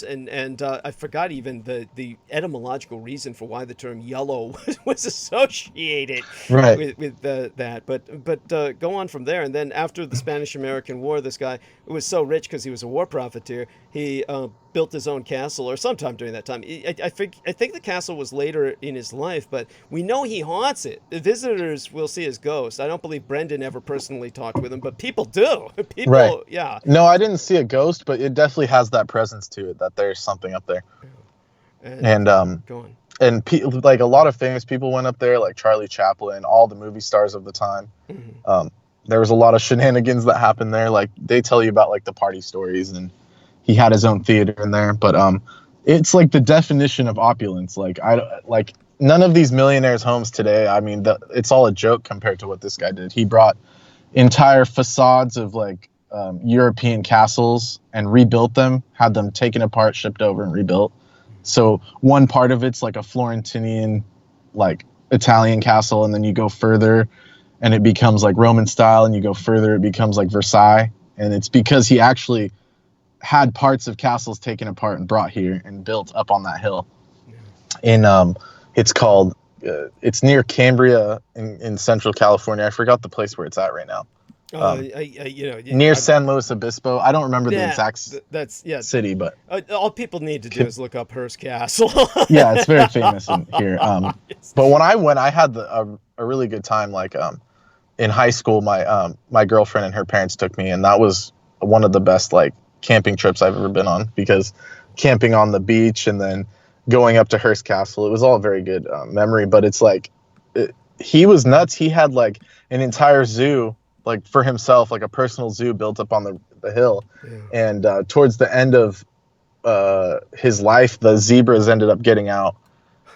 and I forgot even the etymological reason for why the term yellow was associated Right. with that. But go on from there, and then after the Spanish-American War, this guy was so rich because he was a war profiteer. He built his own castle, or sometime during that time. I think the castle was later in his life, but we know he haunts it. The visitors will see his ghost. I don't believe Brendan ever personally talked with him, but people do. People, Right. yeah. No, I didn't see a ghost, but it definitely has that presence to it that there's something up there. And Go on. And like a lot of famous people went up there, like Charlie Chaplin, all the movie stars of the time. Mm-hmm. There was a lot of shenanigans that happened there. Like they tell you about like the party stories, and he had his own theater in there. But it's like the definition of opulence. Like none of these millionaires' homes today. I mean, it's all a joke compared to what this guy did. He brought entire facades of like European castles and rebuilt them, had them taken apart, shipped over, and rebuilt. So one part of it's like a Florentinian, like Italian castle, and then you go further and it becomes like Roman style, and you go further, it becomes like Versailles. And it's because he actually had parts of castles taken apart and brought here and built up on that hill. It's called it's near Cambria in Central California. I forgot the place where it's at right now. Near San Luis Obispo. I don't remember the exact city, but all people need to do is look up Hearst Castle. Yeah, it's very famous in here. But when I went, I had a really good time. Like in high school, my girlfriend and her parents took me, and that was one of the best like camping trips I've ever been on, because camping on the beach and then going up to Hearst Castle, it was all a very good memory. But it's like he was nuts. He had like an entire zoo, like for himself, like a personal zoo built up on the hill. Yeah. And towards the end of his life, the zebras ended up getting out.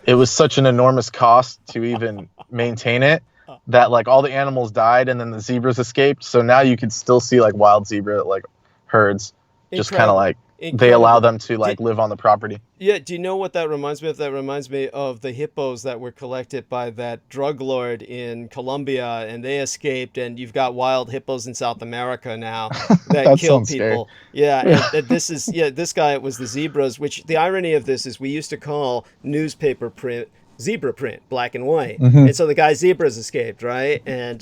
It was such an enormous cost to even maintain it that like all the animals died and then the zebras escaped. So now you could still see like wild zebra like herds. Just kind of like they allow them to like live on the property. Yeah. Do you know what that reminds me of? That reminds me of the hippos that were collected by that drug lord in Colombia, and they escaped. And you've got wild hippos in South America now that kill people. Scary. Yeah. And this guy, it was the zebras, which the irony of this is we used to call newspaper print zebra print, black and white. Mm-hmm. And so the guy zebras escaped, right? And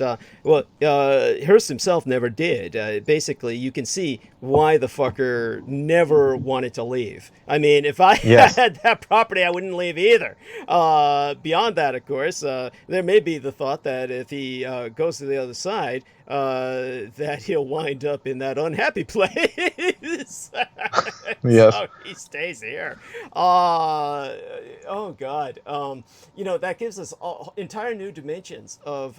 Hearst himself never did. Basically, you can see why the fucker never wanted to leave. I mean, if I had that property, I wouldn't leave either. Beyond that, of course, there may be the thought that if he goes to the other side, that he'll wind up in that unhappy place. Yes. So he stays here. Oh God. That gives us entire new dimensions of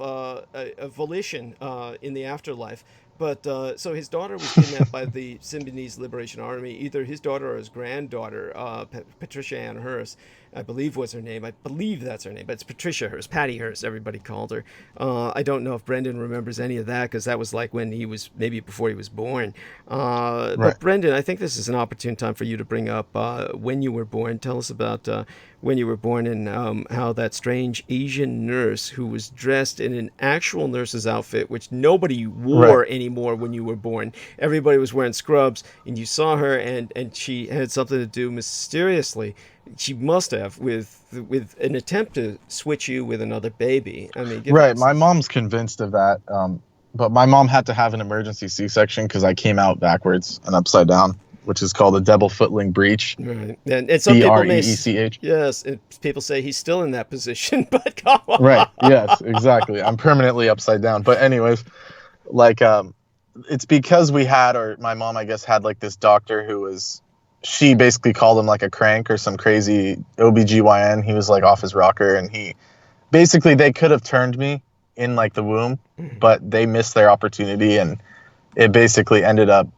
volition in the afterlife. But so his daughter was kidnapped by the Symbionese Liberation Army. Either his daughter or his granddaughter, Patricia Ann Hearst, I believe was her name. I believe that's her name, but it's Patricia Hearst, Patty Hearst, everybody called her. I don't know if Brendan remembers any of that, because that was like when he was, maybe before he was born. Right. But Brendan, I think this is an opportune time for you to bring up when you were born. Tell us about when you were born, and how that strange Asian nurse who was dressed in an actual nurse's outfit, which nobody wore anymore when you were born. Everybody was wearing scrubs, and you saw her, and she had something to do mysteriously. She must have with an attempt to switch you with another baby. I mean, my mom's convinced of that, but my mom had to have an emergency C-section because I came out backwards and upside down, which is called a double footling breech. Right, and some people may BREECH. Yes, and people say he's still in that position, but come on. Right. Yes, exactly. I'm permanently upside down. But anyways, like it's because my mom, I guess, had like this doctor who was. She basically called him like a crank or some crazy OBGYN. He was like off his rocker, and they could have turned me in like the womb, but they missed their opportunity, and it basically ended up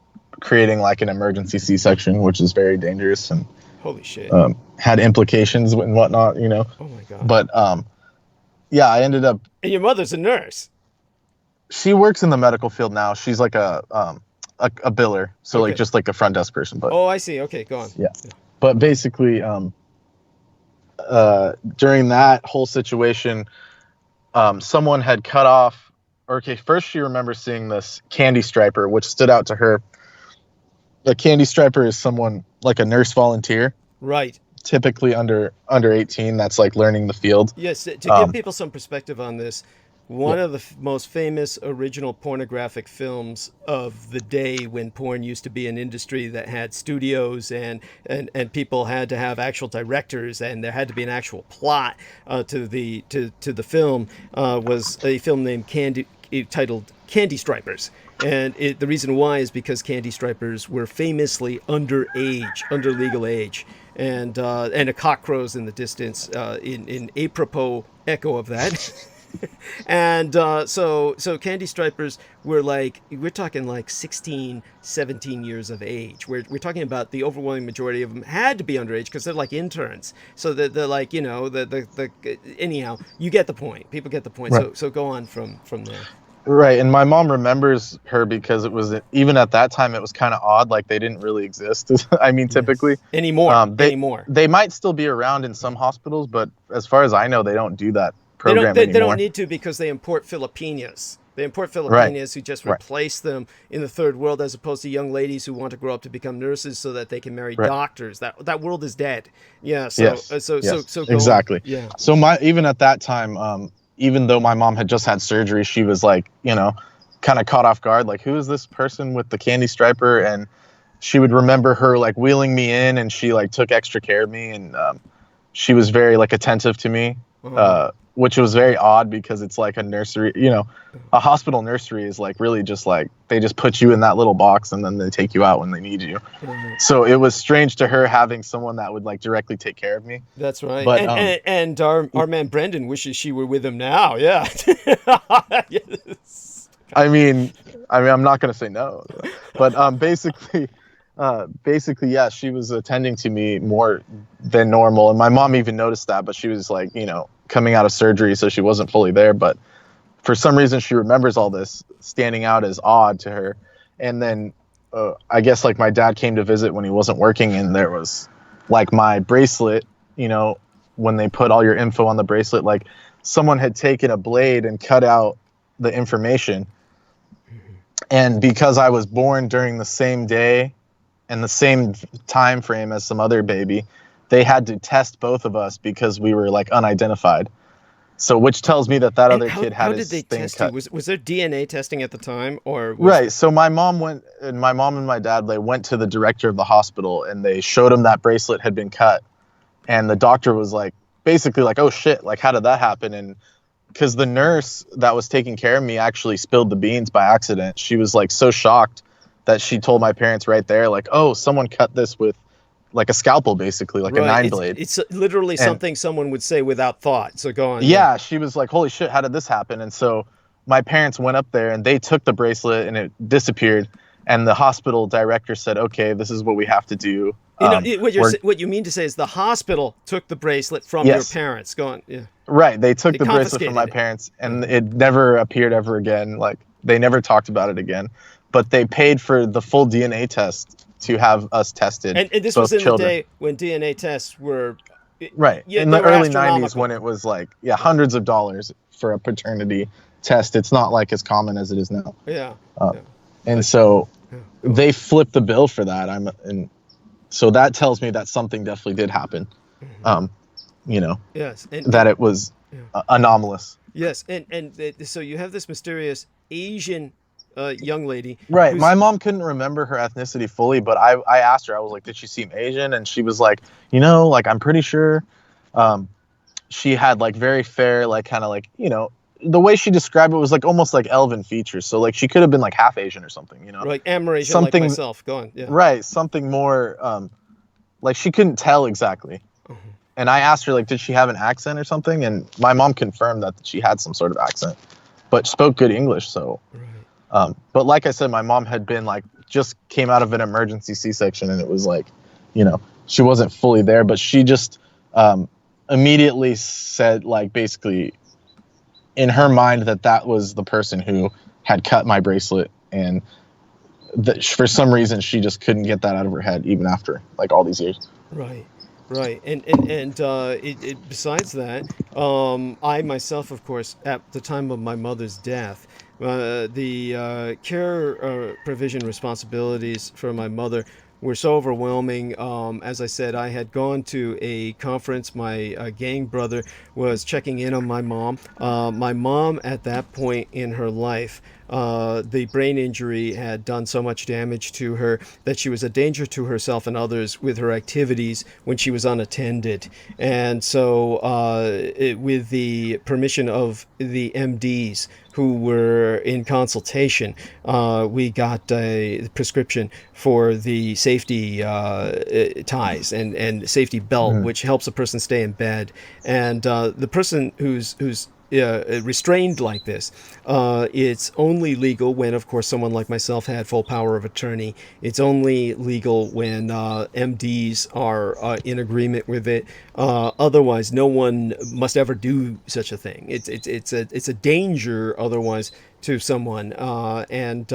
creating like an emergency C-section, which is very dangerous and holy shit, had implications and whatnot, Oh my God. But I ended up. And your mother's a nurse. She works in the medical field now. She's like a biller, so like just like a front desk person. But I see. Okay, go on. Yeah, but basically, during that whole situation, someone had cut off. Okay, first she remembers seeing this candy striper, which stood out to her. A candy striper is someone like a nurse volunteer, right? Typically under 18. That's like learning the field. Yes, to give people some perspective on this, one of the most famous original pornographic films of the day, when porn used to be an industry that had studios and people had to have actual directors and there had to be an actual plot to the film, was a film named titled Candy Stripers. And the reason why is because candy stripers were famously underage, under legal age. And a cock crows in the distance in apropos echo of that. And so candy stripers were like, we're talking like 16, 17 years of age. We're talking about the overwhelming majority of them had to be underage because they're like interns. So they're like, you know, anyhow, you get the point. People get the point. Right. So go on from there. Right, and my mom remembers her because it was, even at that time, it was kind of odd, like they didn't really exist. I mean, typically. Yes. Anymore. They might still be around in some hospitals, but as far as I know, they don't do that program anymore. They don't need to, because they import Filipinas. They import Filipinas who just replace them in the third world, as opposed to young ladies who want to grow up to become nurses so that they can marry doctors. That world is dead. Yeah. So exactly. Yeah. So even at that time, even though my mom had just had surgery, she was like, you know, kind of caught off guard. Like, who is this person with the candy striper? And she would remember her like wheeling me in, and she like took extra care of me, and she was very like attentive to me. Which was very odd because it's like a nursery, you know, a hospital nursery is like really just like, they just put you in that little box and then they take you out when they need you. So it was strange to her having someone that would like directly take care of me. That's right. But, and our man Brendan wishes she were with him now. Yeah. Yes. I mean, I'm not going to say no, but basically, yeah, she was attending to me more than normal. And my mom even noticed that, but she was like, you know, coming out of surgery, so she wasn't fully there. But for some reason, she remembers all this standing out as odd to her. And then I guess like my dad came to visit when he wasn't working, and there was like my bracelet, you know, when they put all your info on the bracelet, like someone had taken a blade and cut out the information. And because I was born during the same day and the same time frame as some other baby, they had to test both of us because we were like unidentified. So, which tells me that other kid had his thing cut. How did they test you? Was there DNA testing at the time, or right? So my mom and my dad, they went to the director of the hospital and they showed him that bracelet had been cut, and the doctor was like, basically like, oh shit, like how did that happen? And because the nurse that was taking care of me actually spilled the beans by accident, she was like so shocked that she told my parents right there, like, oh, someone cut this with like a scalpel, basically, like a 9-blade. It's literally something someone would say without thought. So go on. Yeah, she was like, holy shit, how did this happen? And so my parents went up there and they took the bracelet and it disappeared. And the hospital director said, okay, this is what we have to do. What you mean to say is the hospital took the bracelet from your parents. Go on. Yeah. Right. They took the bracelet from my parents, and it never appeared ever again. Like, they never talked about it again. But they paid for the full DNA test to have us tested. And this was in the day when DNA tests were... Right. In the early 90s, when it was like, hundreds of dollars for a paternity test. It's not like as common as it is now. Yeah. And so they flipped the bill for that. And so that tells me that something definitely did happen. You know, that it was anomalous. Yes. And so you have this mysterious Asian young lady. Right. My mom couldn't remember her ethnicity fully, but I asked her, I was like, did she seem Asian? And she was like, you know, like, I'm pretty sure she had like very fair, like kind of like, you know, the way she described it was like almost like elven features. So like she could have been like half Asian or something, you know, like Amerasian, something like myself. Go on. Yeah. Right. Something more like she couldn't tell exactly. And I asked her, like, did she have an accent or something? And my mom confirmed that she had some sort of accent, but spoke good English. So, but like I said, my mom had been like, just came out of an emergency C-section, and it was like, you know, she wasn't fully there, but she just immediately said, like, basically in her mind that was the person who had cut my bracelet, and that for some reason she just couldn't get that out of her head even after like all these years. Right. Right, and besides that, I myself, of course, at the time of my mother's death, the care provision responsibilities for my mother were so overwhelming. As I said, I had gone to a conference. My gang brother was checking in on my mom. My mom, at that point in her life, the brain injury had done so much damage to her that she was a danger to herself and others with her activities when she was unattended. And so, with the permission of the MDs who were in consultation, we got a prescription for the safety ties and safety belt, which helps a person stay in bed. And the person who's restrained like this, it's only legal when, of course, someone like myself had full power of attorney. It's only legal when MDs are in agreement with it. Otherwise, no one must ever do such a thing. It's a danger otherwise to someone, and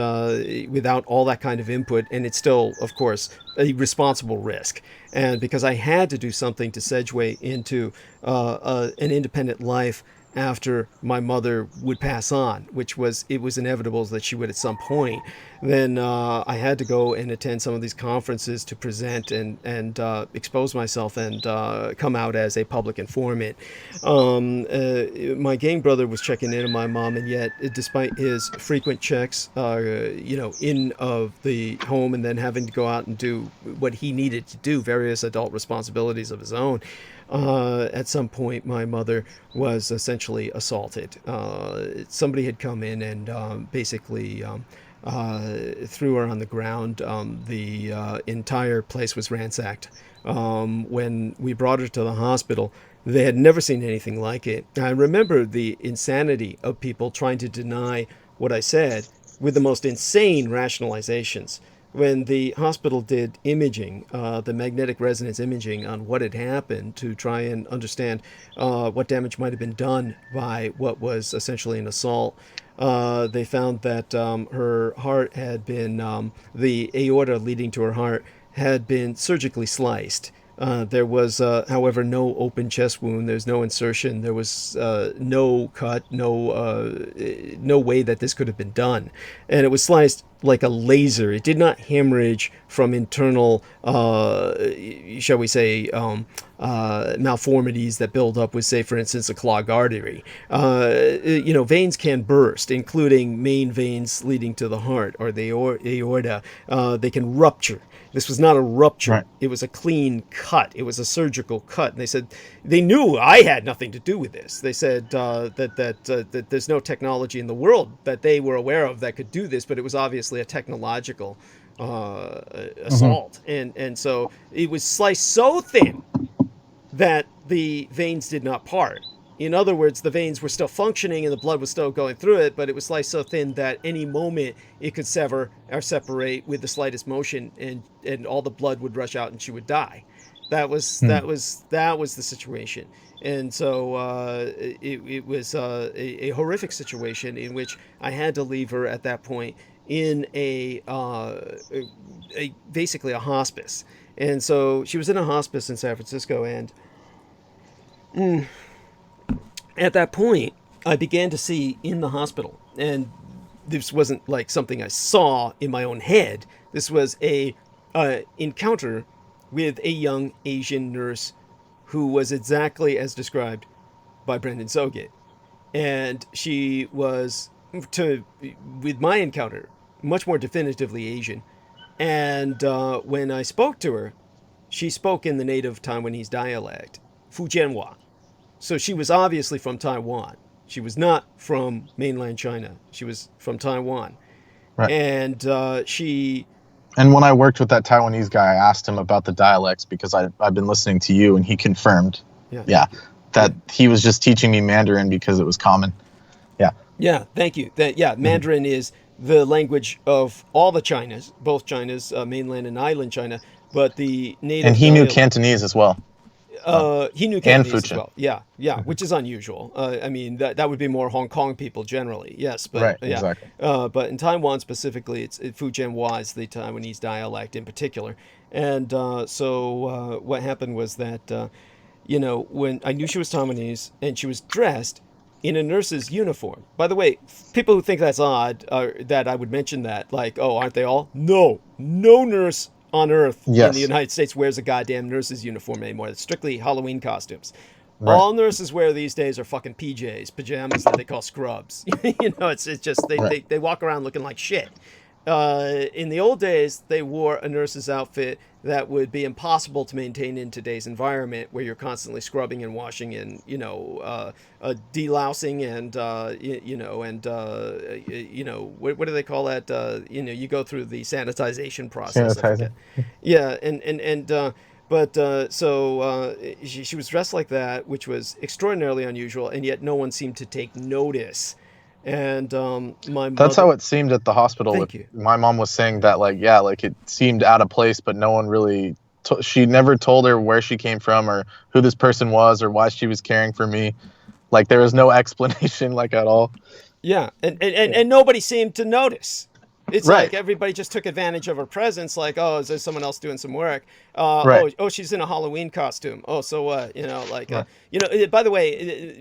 without all that kind of input, and it's still, of course, a responsible risk. And because I had to do something to segue into an independent life after my mother would pass on, which was inevitable that she would at some point, then I had to go and attend some of these conferences to present and expose myself and come out as a public informant. My gang brother was checking in on my mom, and yet, despite his frequent checks, in of the home, and then having to go out and do what he needed to do, various adult responsibilities of his own, at some point, my mother was essentially assaulted. Somebody had come in and basically threw her on the ground. The entire place was ransacked. When we brought her to the hospital, they had never seen anything like it. I remember the insanity of people trying to deny what I said with the most insane rationalizations. When the hospital did imaging, the magnetic resonance imaging on what had happened to try and understand what damage might have been done by what was essentially an assault, they found that her heart had been, the aorta leading to her heart had been surgically sliced. There was, however, no open chest wound. There's no insertion. There was no cut, no way that this could have been done. And it was sliced like a laser. It did not hemorrhage from internal, shall we say, malformities that build up with, say, for instance, a clogged artery. Veins can burst, including main veins leading to the heart or the aorta. They can rupture. This was not a rupture. Right. It was a clean cut. It was a surgical cut. And they said they knew I had nothing to do with this. They said that there's no technology in the world that they were aware of that could do this, but it was obviously a technological assault. And so it was sliced so thin that the veins did not part. In other words, the veins were still functioning and the blood was still going through it, but it was sliced so thin that any moment it could sever or separate with the slightest motion, and all the blood would rush out and she would die. That was the situation. And so it was a horrific situation in which I had to leave her at that point in basically a hospice. And so she was in a hospice in San Francisco, and at that point, I began to see in the hospital, and this wasn't like something I saw in my own head. This was a encounter with a young Asian nurse who was exactly as described by Brendan Sogit. And she was, with my encounter, much more definitively Asian. And when I spoke to her, she spoke in the native Taiwanese dialect, Fujianhua. So she was obviously from Taiwan. She was not from mainland China. She was from Taiwan. Right. And And when I worked with that Taiwanese guy, I asked him about the dialects because I've been listening to you, and he confirmed, that he was just teaching me Mandarin because it was common. Yeah. Yeah, thank you. Mandarin is the language of all the Chinas, both Chinas, mainland and island China, but the native. And he knew Cantonese as well. He knew And Cantonese as Fujian. well. Yeah, yeah, which is unusual. I mean, that would be more Hong Kong people generally. Yes, but Right, yeah. exactly. But in Taiwan specifically, it's Fujianhua is the Taiwanese dialect in particular. And so what happened was that when I knew she was Taiwanese and she was dressed in a nurse's uniform. By the way, people who think that's odd, that I would mention that, like, oh, aren't they all? No, no nurse on earth in the Yes. United States wears a goddamn nurse's uniform anymore. It's strictly Halloween costumes. Right. All nurses wear these days are fucking PJs, pajamas that they call scrubs. It's just Right. they walk around looking like shit. In the old days, they wore a nurse's outfit that would be impossible to maintain in today's environment, where you're constantly scrubbing and washing and delousing and what do they call that? You go through the sanitization process. I Sanitizing. forget. Yeah, so she was dressed like that, which was extraordinarily unusual, and yet no one seemed to take notice. And my That's mother. how it seemed at the hospital. Thank you. My mom was saying that, like, yeah, like it seemed out of place, but no one really. She never told her where she came from or who this person was or why she was caring for me. Like there was no explanation, like at all. Yeah, and nobody seemed to notice. It's Right. like everybody just took advantage of her presence. Like, oh, is there someone else doing some work? Right. Oh, she's in a Halloween costume. Oh, so what? Right. By the way,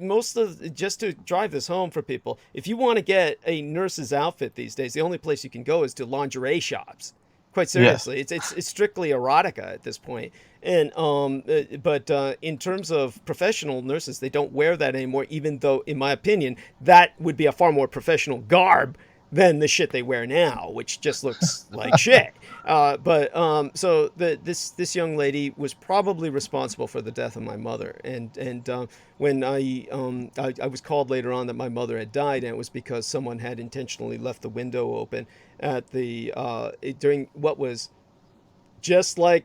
just to drive this home for people, if you want to get a nurse's outfit these days, the only place you can go is to lingerie shops. Quite Yes. seriously, it's strictly erotica at this point. And but in terms of professional nurses, they don't wear that anymore. Even though, in my opinion, that would be a far more professional garb than the shit they wear now, which just looks like shit. So this young lady was probably responsible for the death of my mother. And when I was called later on that my mother had died, and it was because someone had intentionally left the window open at the during what was just like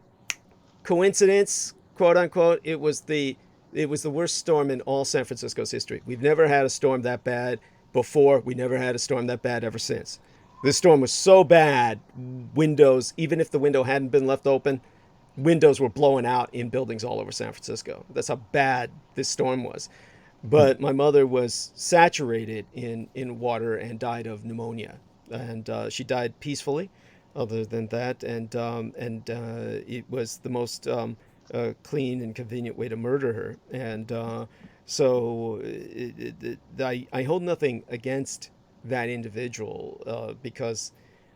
coincidence, quote unquote. It was the worst storm in all San Francisco's history. We've never had a storm that bad before. We never had a storm that bad ever since. This storm was so bad, windows, even if the window hadn't been left open, windows were blowing out in buildings all over San Francisco. That's how bad this storm was. But my mother was saturated in water and died of pneumonia. And she died peacefully, other than that. And it was the most clean and convenient way to murder her. And so I hold nothing against that individual because,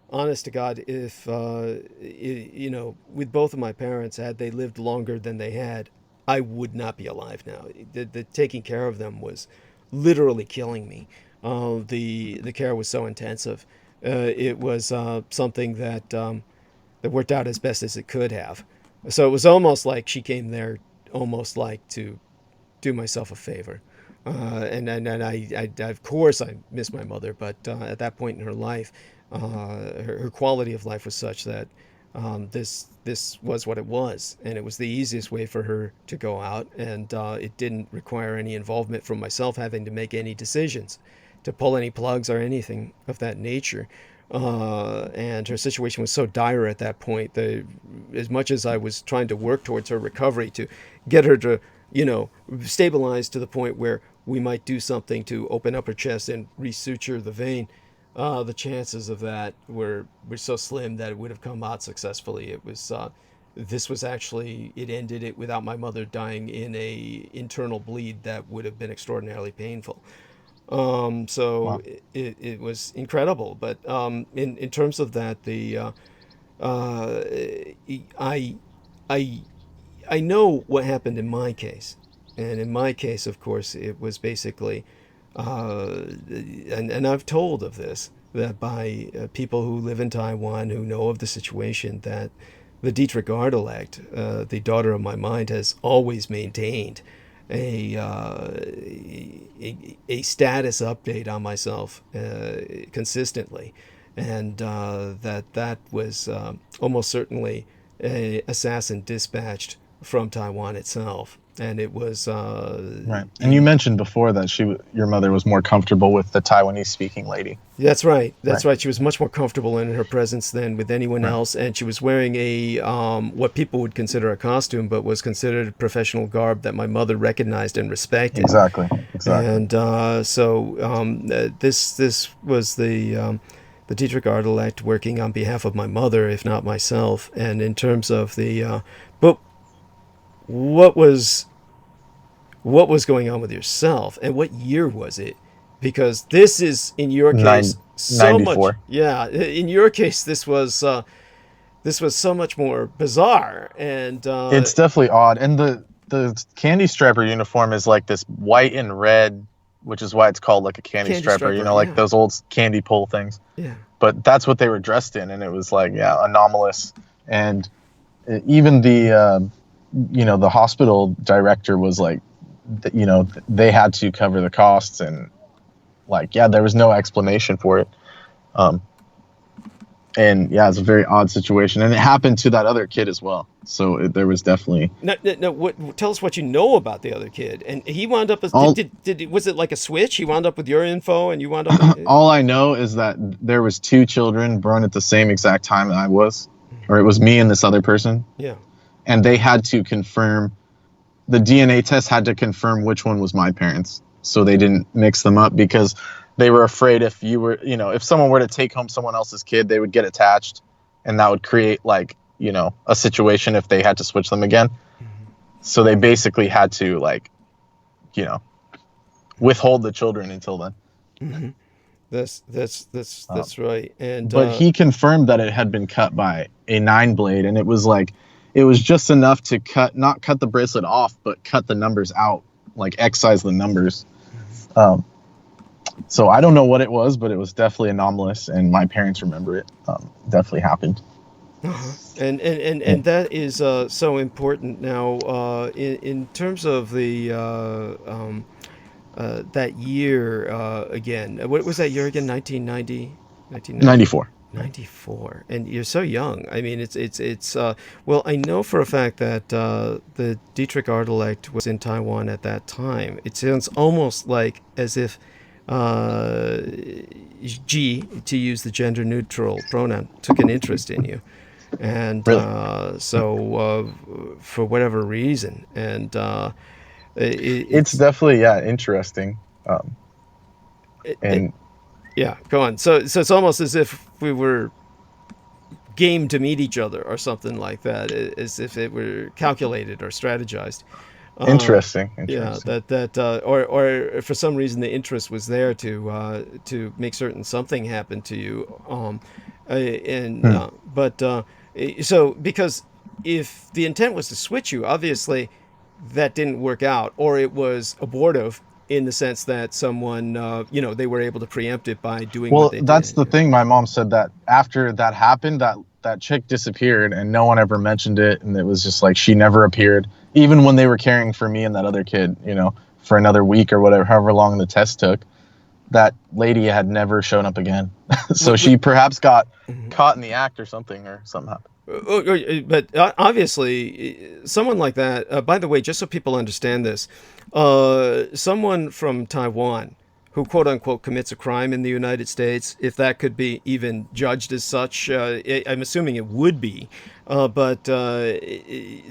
honest to God, if with both of my parents, had they lived longer than they had, I would not be alive now. The taking care of them was literally killing me. The care was so intensive. It was something that worked out as best as it could have. So it was almost like she came there, almost like to do myself a favor. And I of course I miss my mother, but at that point in her life, her quality of life was such that this was what it was, and it was the easiest way for her to go out, and it didn't require any involvement from myself having to make any decisions, to pull any plugs or anything of that nature. And her situation was so dire at that point that as much as I was trying to work towards her recovery to get her to, stabilize to the point where we might do something to open up her chest and resuture the vein, the chances of that were so slim that it would have come out successfully. This was actually, it ended it without my mother dying in a internal bleed that would have been extraordinarily painful. So Wow. it was incredible. But in terms of that, I know what happened in my case, and in my case, of course, it was basically, and I've told of this, that by people who live in Taiwan who know of the situation, that the Dietrich the daughter of my mind, has always maintained a status update on myself consistently, and that was almost certainly a assassin dispatched from Taiwan itself. And it was right. And you mentioned before that your mother was more comfortable with the Taiwanese speaking lady. That's right. That's Right. right. She was much more comfortable in her presence than with anyone Right. else, and she was wearing a what people would consider a costume, but was considered professional garb that my mother recognized and respected. Exactly. Exactly. And this was the Dietrich Artelect working on behalf of my mother, if not myself. And in terms of but what was going on with yourself, and what year was it? Because this is, in your case, so much. 94. Yeah, in your case, this was so much more bizarre, and It's definitely odd. And the candy striper uniform is like this white and red, which is why it's called like a candy striper. You know, like yeah. those old candy pull things. Yeah. But that's what they were dressed in, and it was like, yeah, anomalous. And even the the hospital director was like, they had to cover the costs, and like, yeah, there was no explanation for it. And yeah, it's a very odd situation, and it happened to that other kid as well. So there was definitely no. Tell us what you know about the other kid. And he wound up as was it like a switch? He wound up with your info, and you wound up. All I know is that there was 2 children born at the same exact time that I was, or it was me and this other person. Yeah. And they had to confirm. The DNA test had to confirm which one was my parents, so they didn't mix them up, because they were afraid if if someone were to take home someone else's kid, they would get attached, and that would create like, a situation if they had to switch them again. Mm-hmm. So they basically had to withhold the children until then. Mm-hmm. That's right. And but he confirmed that it had been cut by a 9-blade, and it was just enough to not cut the bracelet off, but cut the numbers out, like excise the numbers. Mm-hmm. So I don't know what it was, but it was definitely anomalous, and my parents remember it. Definitely happened. Uh-huh. And that is so important now in terms of the that year again. What was that year again? 1990? 1994. 94. And you're so young. I mean, it's well, I know for a fact that the Dietrich Artelect was in Taiwan at that time. It sounds almost like as if G, to use the gender neutral pronoun, took an interest in you. And really? For whatever reason. And it's definitely, interesting. Yeah, go on. So it's almost as if we were game to meet each other or something like that, as if it were calculated or strategized. Interesting. Yeah, or for some reason the interest was there to make certain something happened to you. So because if the intent was to switch you, obviously that didn't work out, or it was abortive in the sense that someone, they were able to preempt it by doing what they did. Well, that's the thing. My mom said that after that happened, that chick disappeared, and no one ever mentioned it, and it was just like she never appeared, even when they were caring for me and that other kid, for another week or whatever, however long the test took. That lady had never shown up again. So she perhaps got caught in the act or something happened. But obviously, someone like that, by the way, just so people understand this, someone from Taiwan who quote unquote commits a crime in the United States, if that could be even judged as such, I'm assuming it would be, but they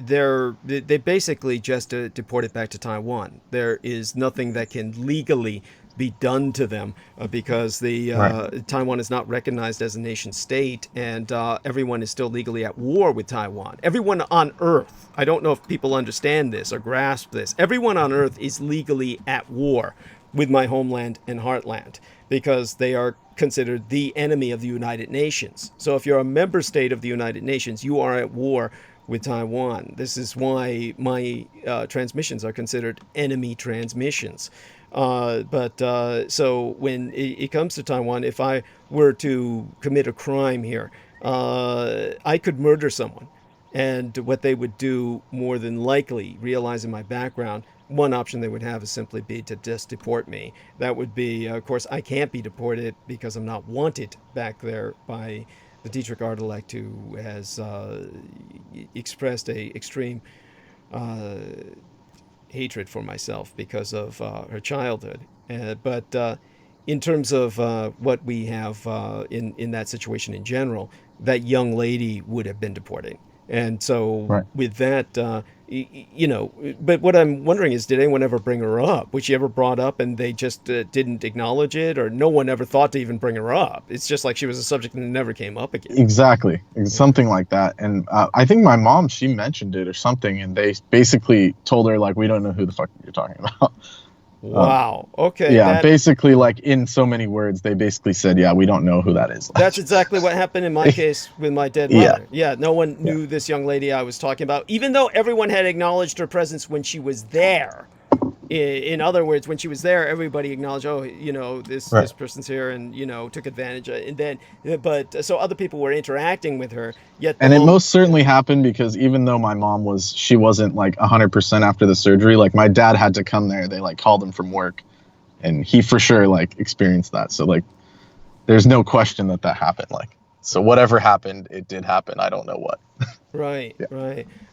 basically just deport it back to Taiwan. There is nothing that can legally be done to them because Taiwan is not recognized as a nation state, and everyone is still legally at war with Taiwan. Everyone on Earth, I don't know if people understand this or grasp this, everyone on Earth is legally at war with my homeland and heartland because they are considered the enemy of the United Nations. So if you're a member state of the United Nations, you are at war with Taiwan. This is why my transmissions are considered enemy transmissions. So when it comes to Taiwan, if I were to commit a crime here, I could murder someone. And what they would do, more than likely, realizing my background, one option they would have is simply be to just deport me. That would be, of course, I can't be deported because I'm not wanted back there by the Dietrich Artelect, who has expressed a extreme hatred for myself because of her childhood. But in terms of what we have in that situation in general, that young lady would have been deported. And so with that, but what I'm wondering is, did anyone ever bring her up? Was she ever brought up and they just didn't acknowledge it, or no one ever thought to even bring her up? It's just like she was a subject and never came up again. Exactly. Something like that. And I think my mom, she mentioned it or something, and they basically told her, like, we don't know who the fuck you're talking about. Wow. Okay. Yeah, basically, like, in so many words, they basically said, yeah, we don't know who that is. That's exactly what happened in my case with my dead mother. Yeah, no one knew this young lady I was talking about, even though everyone had acknowledged her presence when she was there. In other words, when she was there, everybody acknowledged, oh, this person's here, and took advantage of it. And then, but so other people were interacting with her. Yet, and it most certainly happened because even though my mom she wasn't like 100% after the surgery, like my dad had to come there. They like called him from work, and he for sure like experienced that. So like, there's no question that happened. Like, so whatever happened, it did happen. I don't know what. Right.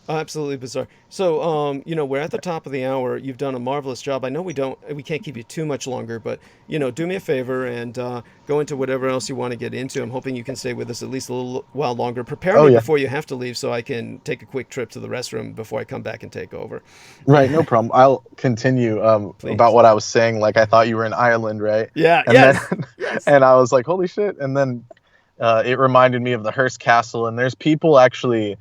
Absolutely bizarre. So, we're at the top of the hour. You've done a marvelous job. I know we can't keep you too much longer, but, do me a favor and go into whatever else you want to get into. I'm hoping you can stay with us at least a little while longer. Prepare me before you have to leave so I can take a quick trip to the restroom before I come back and take over. Right, no problem. I'll continue about what I was saying. Like, I thought you were in Ireland, right? Yeah, and then, and I was like, holy shit. And then it reminded me of the Hearst Castle, and there's people actually...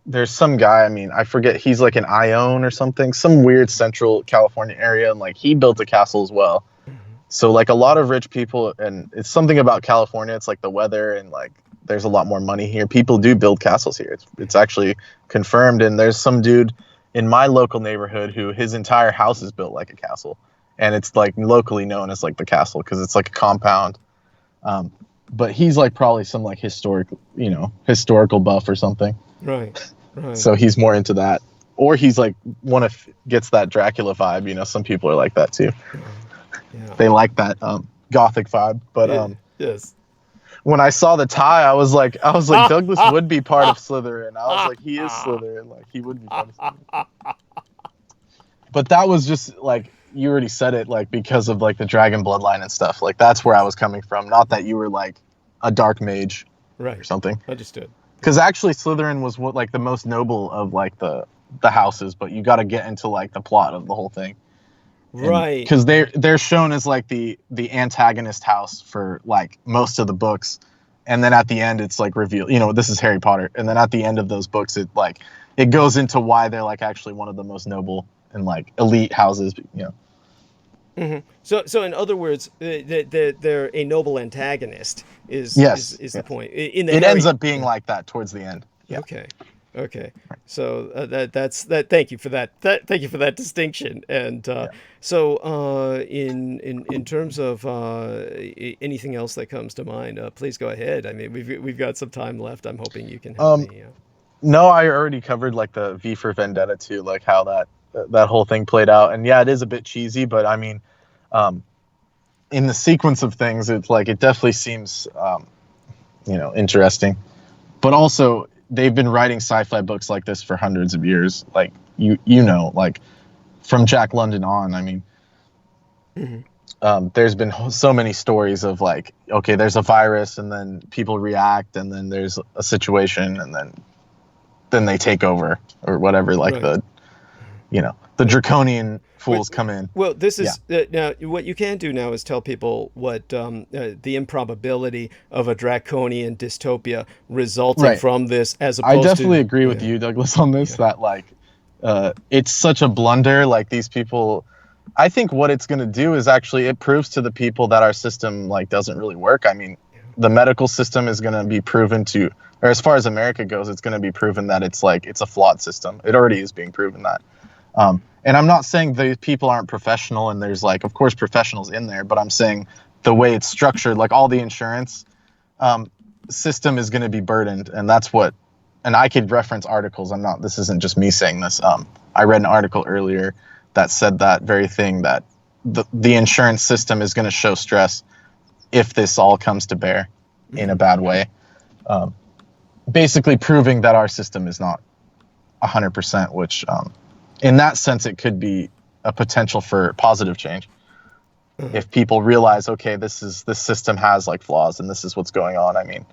there's some guy, I mean, I forget, he's like an Ione or something, some weird Central California area, and like he built a castle as well. So like a lot of rich people, and it's something about California, it's like the weather, and like there's a lot more money here. People do build castles here. It's actually confirmed. And there's some dude in my local neighborhood who his entire house is built like a castle, and it's like locally known as like the castle because it's like a compound. But he's like probably some like historical buff or something. Right. So he's more into that, or he's like gets that Dracula vibe. Some people are like that too. Yeah. They like that gothic vibe. But yes. When I saw the tie, I was like Douglas would be part of Slytherin. I was like, he is Slytherin. Like he would be part of Slytherin. But that was just like, you already said it, like because of like the dragon bloodline and stuff. Like that's where I was coming from. Not that you were like a dark mage or something. Understood. Because actually Slytherin was the most noble of like the houses, but you got to get into like the plot of the whole thing. Right. Because they're shown as like the antagonist house for like most of the books. And then at the end it's like revealed, this is Harry Potter. And then at the end of those books, it goes into why they're like actually one of the most noble and like elite houses, Mm-hmm. So in other words, they're a noble antagonist is the point. It ends up being like that towards the end. Yeah. Okay. So that's that. Thank you for that. Thank you for that distinction. And so in terms of anything else that comes to mind, please go ahead. I mean, we've got some time left. I'm hoping you can help me. No, I already covered like the V for Vendetta too, like how that whole thing played out. And yeah, it is a bit cheesy, but I mean, in the sequence of things, it's like, it definitely seems, interesting. But also, they've been writing sci-fi books like this for hundreds of years. Like, like from Jack London on, I mean, there's been so many stories of like, okay, there's a virus and then people react and then there's a situation and then they take over or whatever, like the draconian fools come in. Well, this is now what you can do now is tell people what the improbability of a draconian dystopia resulting from this, as opposed to... I definitely agree with you, Douglas, on this, that like it's such a blunder. Like these people, I think what it's going to do is actually it proves to the people that our system like doesn't really work. I mean, the medical system is going to be proven to, or as far as America goes, it's going to be proven that it's a flawed system. It already is being proven that. And I'm not saying the people aren't professional and there's like, of course, professionals in there, but I'm saying the way it's structured, like all the insurance system is going to be burdened. And that's what, and I could reference articles. This isn't just me saying this. I read an article earlier that said that very thing, that the insurance system is going to show stress if this all comes to bear in a bad way. Basically proving that our system is not 100%, which, in that sense, it could be a potential for positive change. If people realize, okay, this system has like flaws and this is what's going on. I mean,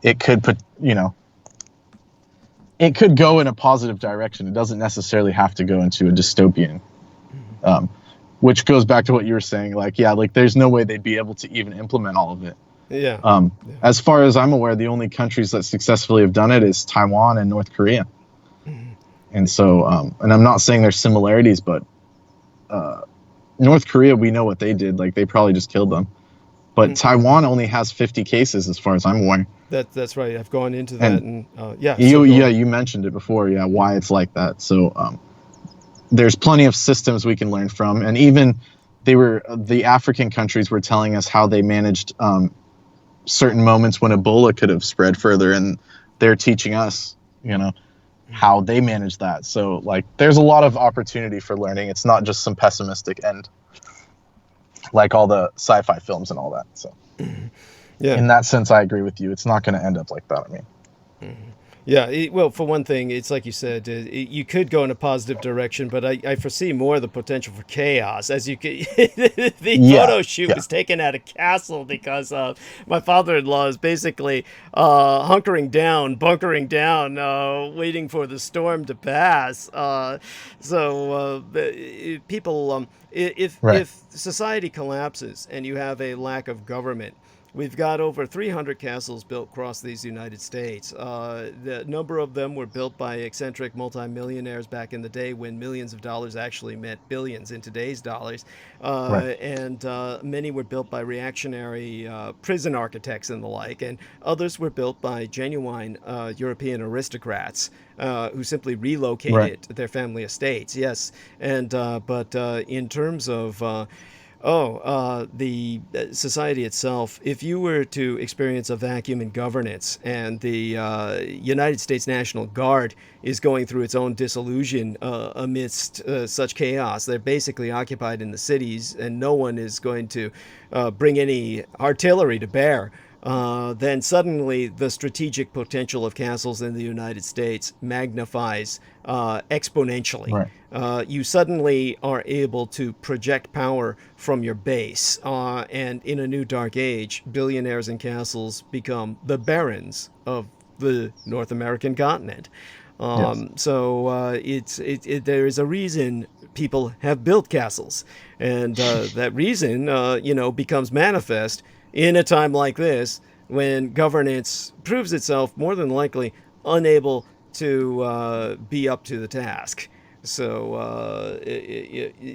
it could put, it could go in a positive direction. It doesn't necessarily have to go into a dystopian, which goes back to what you were saying. Like, yeah, like there's no way they'd be able to even implement all of it. Yeah. As far as I'm aware, the only countries that successfully have done it is Taiwan and North Korea. And so, and I'm not saying there's similarities, but North Korea, we know what they did. Like, they probably just killed them. But Taiwan only has 50 cases, as far as I'm aware. That's right. I've gone into that, and you mentioned it before. Yeah, why it's like that. So there's plenty of systems we can learn from, and even the African countries were telling us how they managed certain moments when Ebola could have spread further, and they're teaching us, how they manage that. So like there's a lot of opportunity for learning. It's not just some pessimistic end like all the sci-fi films and all that. So in that sense, I agree with you. It's not going to end up like that. I mean, yeah, well, for one thing, it's like you said, you could go in a positive direction, but I foresee more the potential for chaos. As you could, the photo shoot was taken at a castle because my father-in-law is basically bunkering down, waiting for the storm to pass. People, if society collapses and you have a lack of government, we've got over 300 castles built across these United States. The number of them were built by eccentric multimillionaires back in the day when millions of dollars actually meant billions in today's dollars. And many were built by reactionary prison architects and the like. And others were built by genuine European aristocrats who simply relocated their family estates. Yes. And but in terms of the society itself, if you were to experience a vacuum in governance and the United States National Guard is going through its own dissolution amidst such chaos, they're basically occupied in the cities and no one is going to bring any artillery to bear. Then suddenly the strategic potential of castles in the United States magnifies exponentially. You suddenly are able to project power from your base. And in a new dark age, billionaires and castles become the barons of the North American continent. So there is a reason people have built castles. And that reason, becomes manifest in a time like this, when governance proves itself more than likely unable to be up to the task. So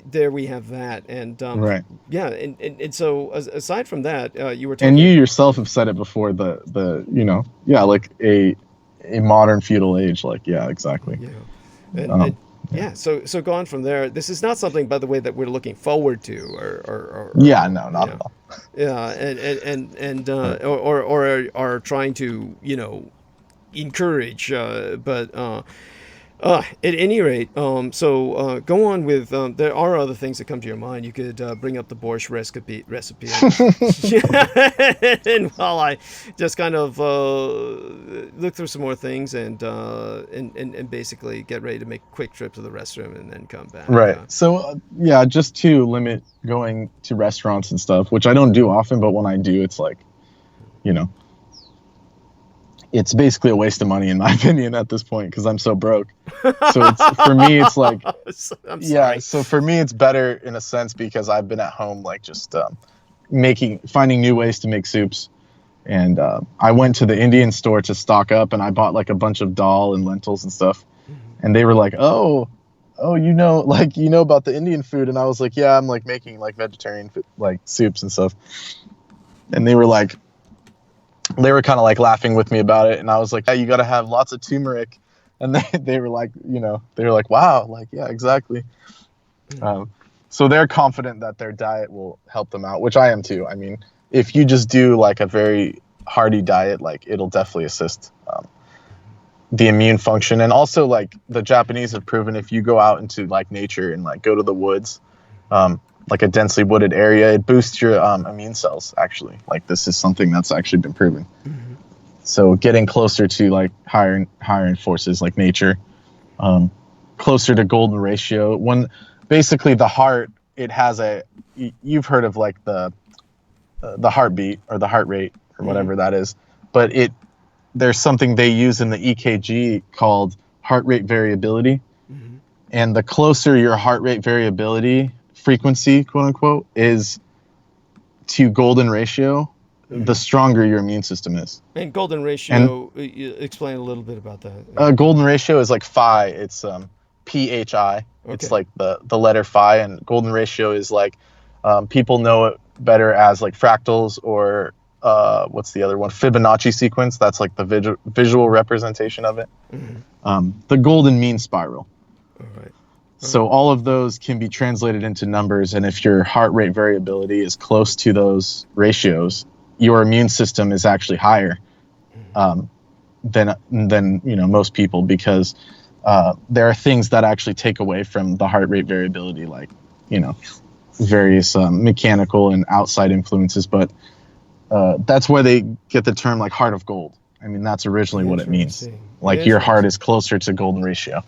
there we have that, and and so aside from that, you were talking. And you yourself have said it before. Like a modern feudal age. Like exactly. So go on from there. This is not something, by the way, that we're looking forward to, or not at all. Yeah, and are trying to encourage, but at any rate, so go on with. There are other things that come to your mind. You could bring up the borscht recipe, and while I just kind of look through some more things and basically get ready to make a quick trip to the restroom and then come back. So just to limit going to restaurants and stuff, which I don't do often, but when I do, it's like, it's basically a waste of money in my opinion at this point because I'm so broke. So for me, it's like, so for me, it's better in a sense because I've been at home, like just finding new ways to make soups. And I went to the Indian store to stock up and I bought like a bunch of dal and lentils and stuff. And they were like, oh, about the Indian food. And I was like, yeah, I'm like making like vegetarian like soups and stuff. And they were kind of like laughing with me about it. And I was like, yeah, you got to have lots of turmeric. And they were like, wow, like, yeah, exactly. So they're confident that their diet will help them out, which I am too. I mean, if you just do like a very hearty diet, like it'll definitely assist the immune function. And also like the Japanese have proven if you go out into like nature and like go to the woods, like a densely wooded area, it boosts your immune cells actually. Like this is something that's actually been proven. So getting closer to like higher forces like nature closer to golden ratio. When basically the heart, it has you've heard of like the heartbeat or the heart rate or whatever that is, but there's something they use in the EKG called heart rate variability. And the closer your heart rate variability frequency, quote unquote, is to golden ratio, the stronger your immune system is. And golden ratio, explain a little bit about that. Golden ratio is like phi. It's PHI. Okay. It's like the letter phi, and golden ratio is like people know it better as like fractals or what's the other one? Fibonacci sequence. That's like the visual representation of it. The golden mean spiral. All right. So all of those can be translated into numbers, and if your heart rate variability is close to those ratios, your immune system is actually higher than most people, because there are things that actually take away from the heart rate variability, like various mechanical and outside influences. But that's where they get the term like heart of gold. I mean, that's originally what it means. Like your heart is closer to golden ratio.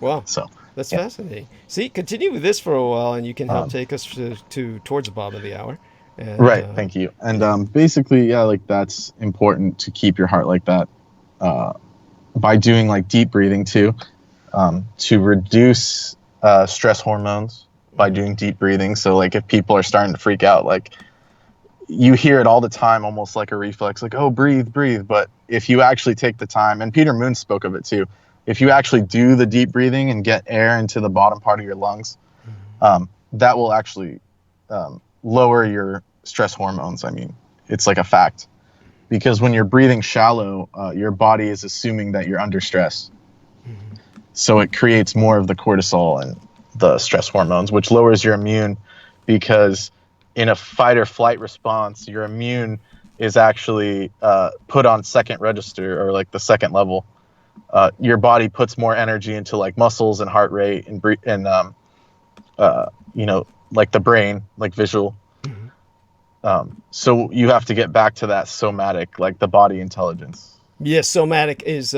Wow. So that's fascinating. See, continue with this for a while, and you can help take us towards the bottom of the hour. And, right. Thank you. And basically, like that's important to keep your heart like that by doing like deep breathing too, to reduce stress hormones by doing deep breathing. So like if people are starting to freak out, like you hear it all the time, almost like a reflex, like, oh, breathe. But if you actually take the time, and Peter Moon spoke of it too, if you actually do the deep breathing and get air into the bottom part of your lungs, that will actually lower your stress hormones. I mean, it's like a fact, because when you're breathing shallow, your body is assuming that you're under stress. So it creates more of the cortisol and the stress hormones, which lowers your immune, because in a fight or flight response, your immune is actually put on second register, or like the second level. Your body puts more energy into like muscles and heart rate and like the brain, like visual. So you have to get back to that somatic, like the body intelligence. Yes, somatic is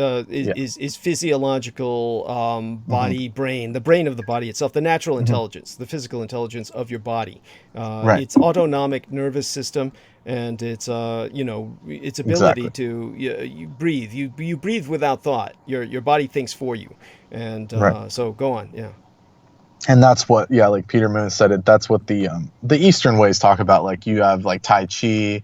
physiological body, brain, the brain of the body itself, the natural intelligence, the physical intelligence of your body. It's autonomic nervous system, and it's its ability to you breathe. You breathe without thought. Your body thinks for you, and so go on, And that's what, like Peter Moon said it. That's what the Eastern ways talk about. Like you have like Tai Chi,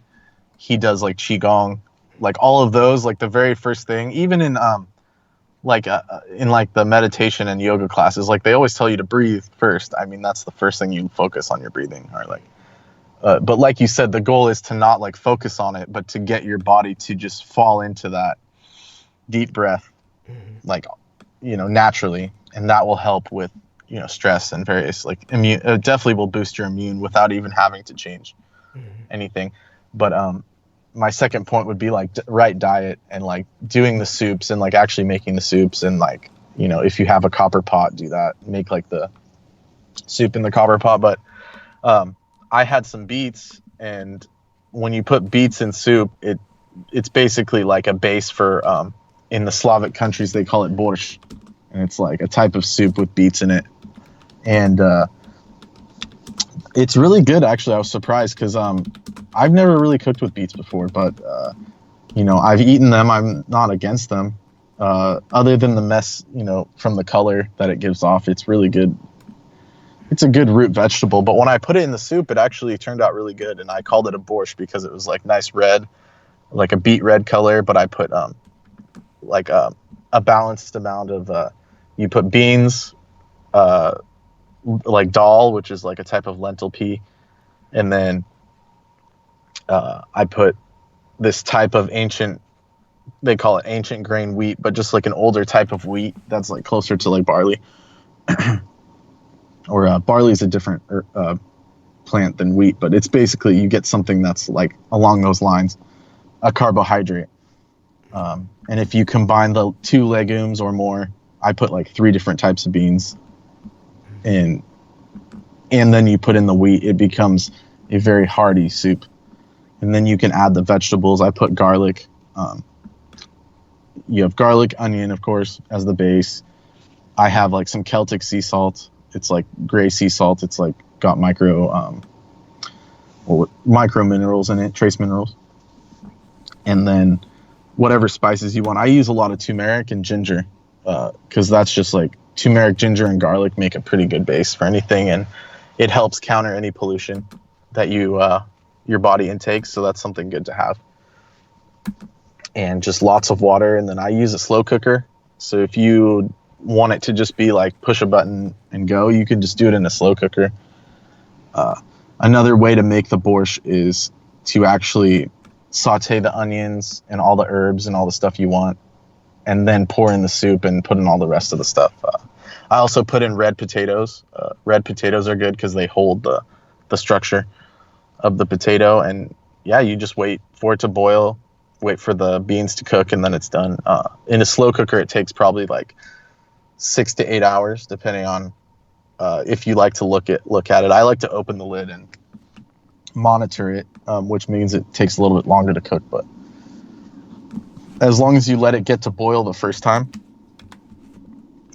he does like Qigong. Like all of those, like the very first thing, even in the meditation and yoga classes, like they always tell you to breathe first. I mean, that's the first thing you focus on, your breathing, or like, but like you said, the goal is to not like focus on it, but to get your body to just fall into that deep breath, like, naturally. And that will help with, stress and various like immune, definitely will boost your immune without even having to change anything. But, my second point would be like right diet, and like doing the soups, and like actually making the soups, and like, if you have a copper pot, do that, make like the soup in the copper pot. But I had some beets, and when you put beets in soup, it's basically like a base for in the Slavic countries they call it borscht, and it's like a type of soup with beets in it. And it's really good, actually. I was surprised, because I've never really cooked with beets before, but I've eaten them. I'm not against them, other than the mess, from the color that it gives off. It's really good. It's a good root vegetable, but when I put it in the soup, it actually turned out really good, and I called it a borscht because it was like nice red, like a beet red color. But I put like a balanced amount of you put beans, like dal, which is like a type of lentil pea, and then I put this type of they call it ancient grain wheat, but just like an older type of wheat that's like closer to like barley. Or barley is a different plant than wheat, but it's basically, you get something that's like along those lines, a carbohydrate. And if you combine the two legumes or more, I put like 3 different types of beans, and then you put in the wheat, it becomes a very hearty soup. And then you can add the vegetables. I put garlic. You have garlic, onion, of course, as the base. I have like some Celtic sea salt. It's like gray sea salt. It's like got micro minerals in it, trace minerals. And then whatever spices you want. I use a lot of turmeric and ginger, because that's just like turmeric, ginger, and garlic make a pretty good base for anything, and it helps counter any pollution that your body intakes. So that's something good to have. And just lots of water. And then I use a slow cooker. So if you want it to just be like push a button and go, you can just do it in a slow cooker. Another way to make the borscht is to actually saute the onions and all the herbs and all the stuff you want, and then pour in the soup and put in all the rest of the stuff. I also put in red potatoes. Red potatoes are good because they hold the structure of the potato. And yeah, you just wait for it to boil, wait for the beans to cook, and then it's done. In a slow cooker, it takes probably like 6 to 8 hours, depending on if you like to look at it. I like to open the lid and monitor it, which means it takes a little bit longer to cook. But as long as you let it get to boil the first time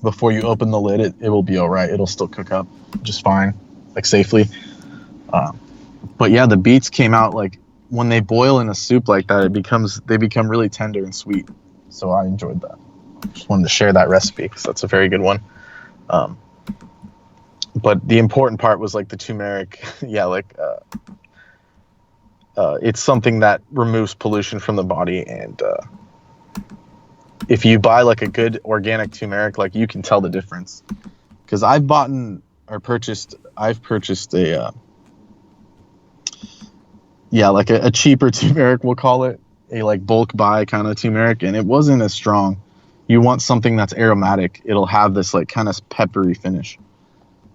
before you open the lid, it will be all right. It'll still cook up just fine, like safely. But yeah, the beets came out like when they boil in a soup like that, they become really tender and sweet. So I enjoyed that. Just wanted to share that recipe because that's a very good one. But the important part was like the turmeric. Yeah, like it's something that removes pollution from the body. And if you buy like a good organic turmeric, like you can tell the difference. Because I've purchased a like a cheaper turmeric, we'll call it, a like bulk buy kind of turmeric, and it wasn't as strong. You want something that's aromatic. It'll have this like kind of peppery finish.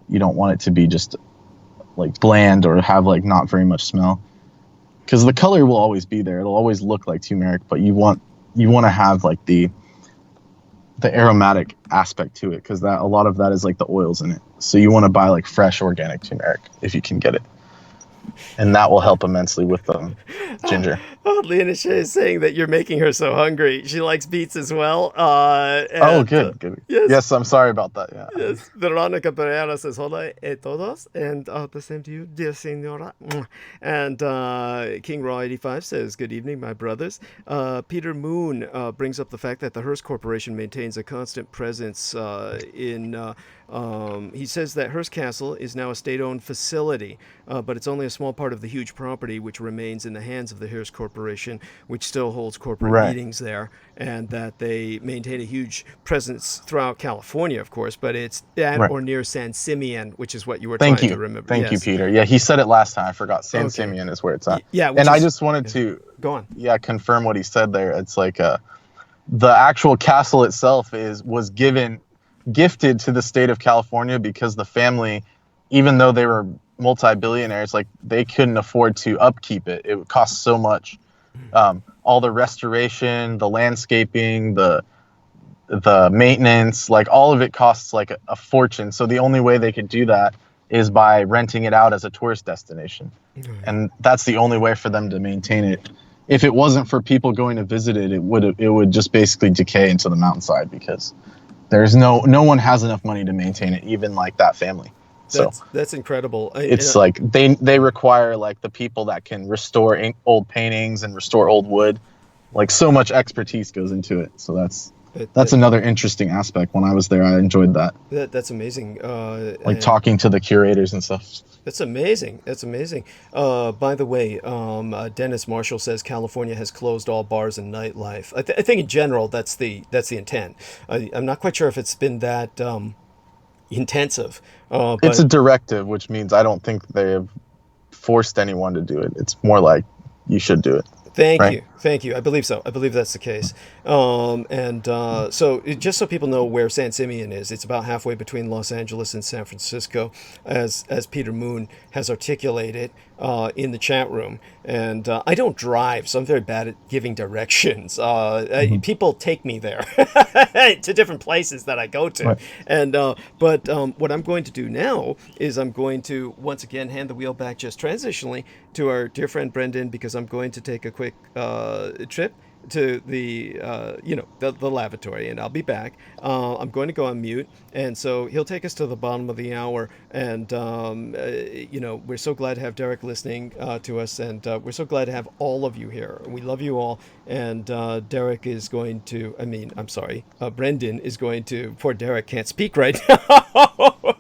You don't want it to be just like bland or have like not very much smell, because the color will always be there. It'll always look like turmeric, but you want to have like the aromatic aspect to it, because that a lot of that is like the oils in it. So you want to buy like fresh organic turmeric if you can get it, and that will help immensely with the ginger. Oh, Lena Shea is saying that you're making her so hungry. She likes beets as well. Good. Yes, I'm sorry about that. Yeah. Yes, Veronica Pereira says hola todos, and the same to you, dear Senora. And King Raw 85 says good evening, my brothers. Peter Moon brings up the fact that the Hearst Corporation maintains a constant presence in. He says that Hearst Castle is now a state-owned facility, but it's only a small part of the huge property which remains in the hands of the Hearst Corporation, which still holds corporate meetings there, and that they maintain a huge presence throughout California, of course, but it's at or near San Simeon, which is what you were trying to remember. Thank you, Peter. Yeah, he said it last time. I forgot. San Simeon is where it's at. Yeah, and I just wanted to go on. Yeah, confirm what he said there. It's like the actual castle itself was gifted to the state of California because the family, even though they were multi-billionaires, like they couldn't afford to upkeep it. It would cost so much. All the restoration, the landscaping, the maintenance, like all of it costs like a fortune. So the only way they could do that is by renting it out as a tourist destination. And that's the only way for them to maintain it. If it wasn't for people going to visit it, it would just basically decay into the mountainside, because there's no one has enough money to maintain it, even like that family. That's incredible. It's like they require like the people that can restore old paintings and restore old wood. Like so much expertise goes into it. So that's another interesting aspect. When I was there, I enjoyed that. That's amazing. Like talking to the curators and stuff. That's amazing. That's amazing. By the way, Dennis Marshall says California has closed all bars and nightlife. I think in general that's the intent. I'm not quite sure if it's been that intensive. It's a directive, which means I don't think they have forced anyone to do it. It's more like you should do it. Thank you. I believe so. I believe that's the case. So just so people know where San Simeon is, it's about halfway between Los Angeles and San Francisco, as Peter Moon has articulated in the chat room. And I don't drive, so I'm very bad at giving directions. People take me there to different places that I go to. Right. And but what I'm going to do now is I'm going to once again hand the wheel back just transitionally to our dear friend Brendan, because I'm going to take a quick trip to the the lavatory, and I'll be back. I'm going to go on mute, and so he'll take us to the bottom of the hour. And we're so glad to have Derek listening to us, and we're so glad to have all of you here. We love you all. And Derek is going to. I'm sorry. Brendan is going to. Poor Derek can't speak right now.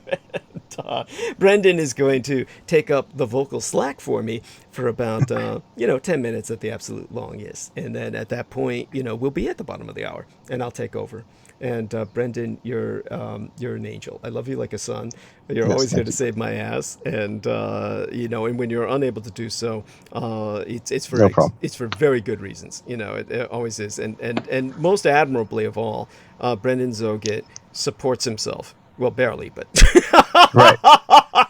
Brendan is going to take up the vocal slack for me for about 10 minutes at the absolute longest, and then at that point we'll be at the bottom of the hour and I'll take over. And Brendan, you're an angel. I love you like a son. You're always here to save my ass, and and when you're unable to do so, it's for it's for very good reasons. It always is, and most admirably of all, Brendan Zogit supports himself. Well, barely, but right.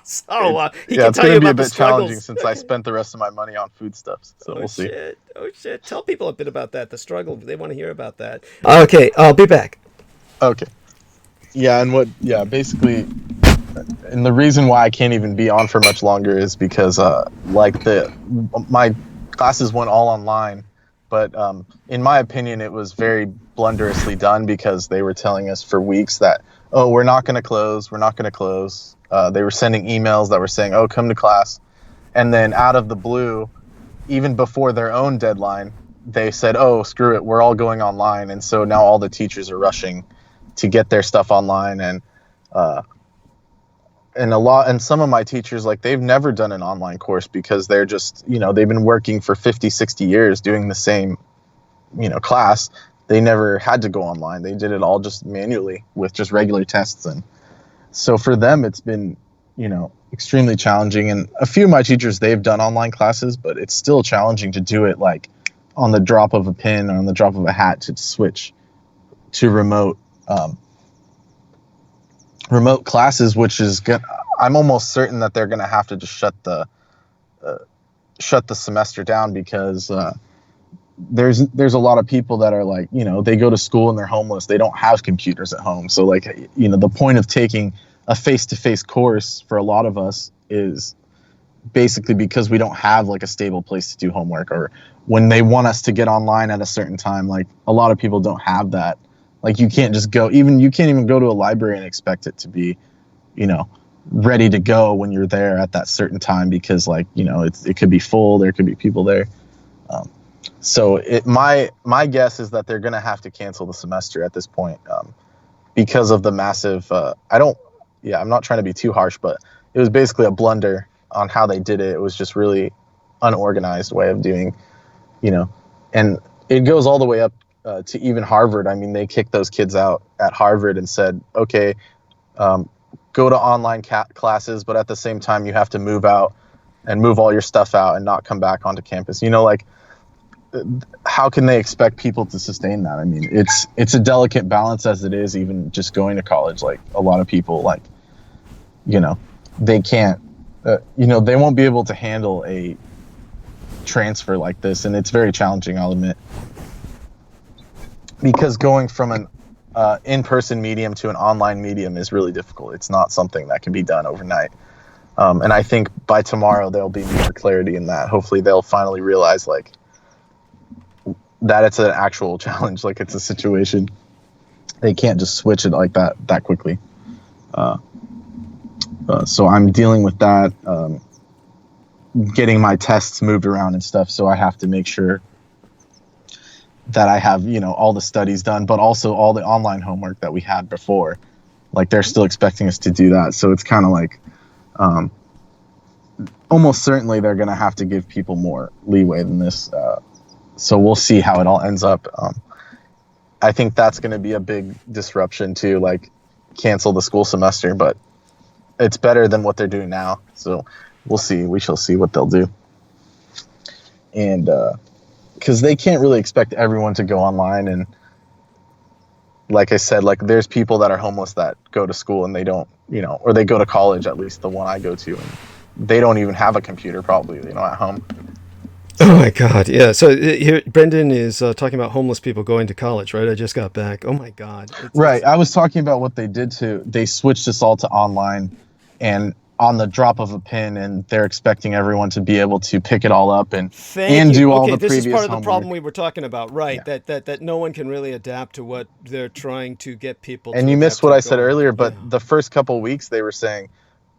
So it's going to be a bit challenging since I spent the rest of my money on foodstuffs. So we'll see. Oh shit! Tell people a bit about that. The struggle. They want to hear about that. Okay, I'll be back. Okay. Yeah, and basically, and the reason why I can't even be on for much longer is because my classes went all online, but in my opinion, it was very blunderously done because they were telling us for weeks that, oh, we're not going to close. They were sending emails that were saying, oh, come to class. And then out of the blue, even before their own deadline, they said, oh, screw it, we're all going online. And so now all the teachers are rushing to get their stuff online. And some of my teachers, they've never done an online course because they're just, they've been working for 50, 60 years doing the same, class. They never had to go online. They did it all just manually with just regular tests. And so for them, it's been, extremely challenging. And a few of my teachers, they've done online classes, but it's still challenging to do it on the drop of a pin or on the drop of a hat to switch to remote classes, which is good. I'm almost certain that they're going to have to just shut the semester down because there's a lot of people that are they go to school and they're homeless. They don't have computers at home. So the point of taking a face-to-face course for a lot of us is basically because we don't have a stable place to do homework, or when they want us to get online at a certain time, a lot of people don't have that. You can't just go, you can't even go to a library and expect it to be, ready to go when you're there at that certain time because it could be full, there could be people there. So my guess is that they're going to have to cancel the semester at this point because of the massive, I'm not trying to be too harsh, but it was basically a blunder on how they did it. It was just really unorganized way of doing, and it goes all the way up to even Harvard. I mean, they kicked those kids out at Harvard and said, okay, go to online classes, but at the same time, you have to move out and move all your stuff out and not come back onto campus. How can they expect people to sustain that? I mean, it's a delicate balance as it is, even just going to college. A lot of people, they can't, they won't be able to handle a transfer like this. And it's very challenging, I'll admit, because going from an in-person medium to an online medium is really difficult. It's not something that can be done overnight. And I think by tomorrow, there'll be more clarity in that. Hopefully they'll finally realize that it's an actual challenge, it's a situation. They can't just switch it like that quickly. So I'm dealing with that, getting my tests moved around and stuff. So I have to make sure that I have, all the studies done, but also all the online homework that we had before. They're still expecting us to do that. So it's kind of almost certainly they're going to have to give people more leeway than this. So we'll see how it all ends up. I think that's going to be a big disruption to cancel the school semester, but it's better than what they're doing now. So we'll see. We shall see what they'll do. And because they can't really expect everyone to go online. And like I said, there's people that are homeless that go to school and they don't, or they go to college, at least the one I go to, and they don't even have a computer probably, at home. Oh my God, yeah. So here, Brendan is talking about homeless people going to college, right? I just got back. Oh my God. Right. I was talking about what they did they switched us all to online, and on the drop of a pin, and they're expecting everyone to be able to pick it all up and Thank do you. all Okay, the this previous is part of the homework. problem we were talking about, right? Yeah. That no one can really adapt to what they're trying to get people to And you adapt missed what to I said going. earlier, but Yeah. the first couple of weeks they were saying,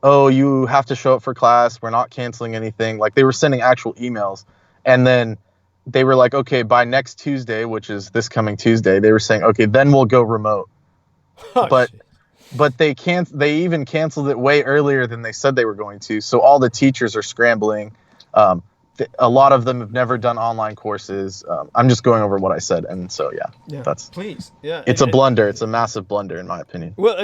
oh, you have to show up for class. We're not canceling anything. Like, they were sending actual emails. And then they were like, okay, by next Tuesday, which is this coming Tuesday, they were saying, okay, then we'll go remote. Oh, But shit. they even canceled it way earlier than they said they were going to. So all the teachers are scrambling. A lot of them have never done online courses. I'm just going over what I said. And so, Yeah. that's, Please. Yeah. it's a blunder. It's a massive blunder, in my opinion. Well,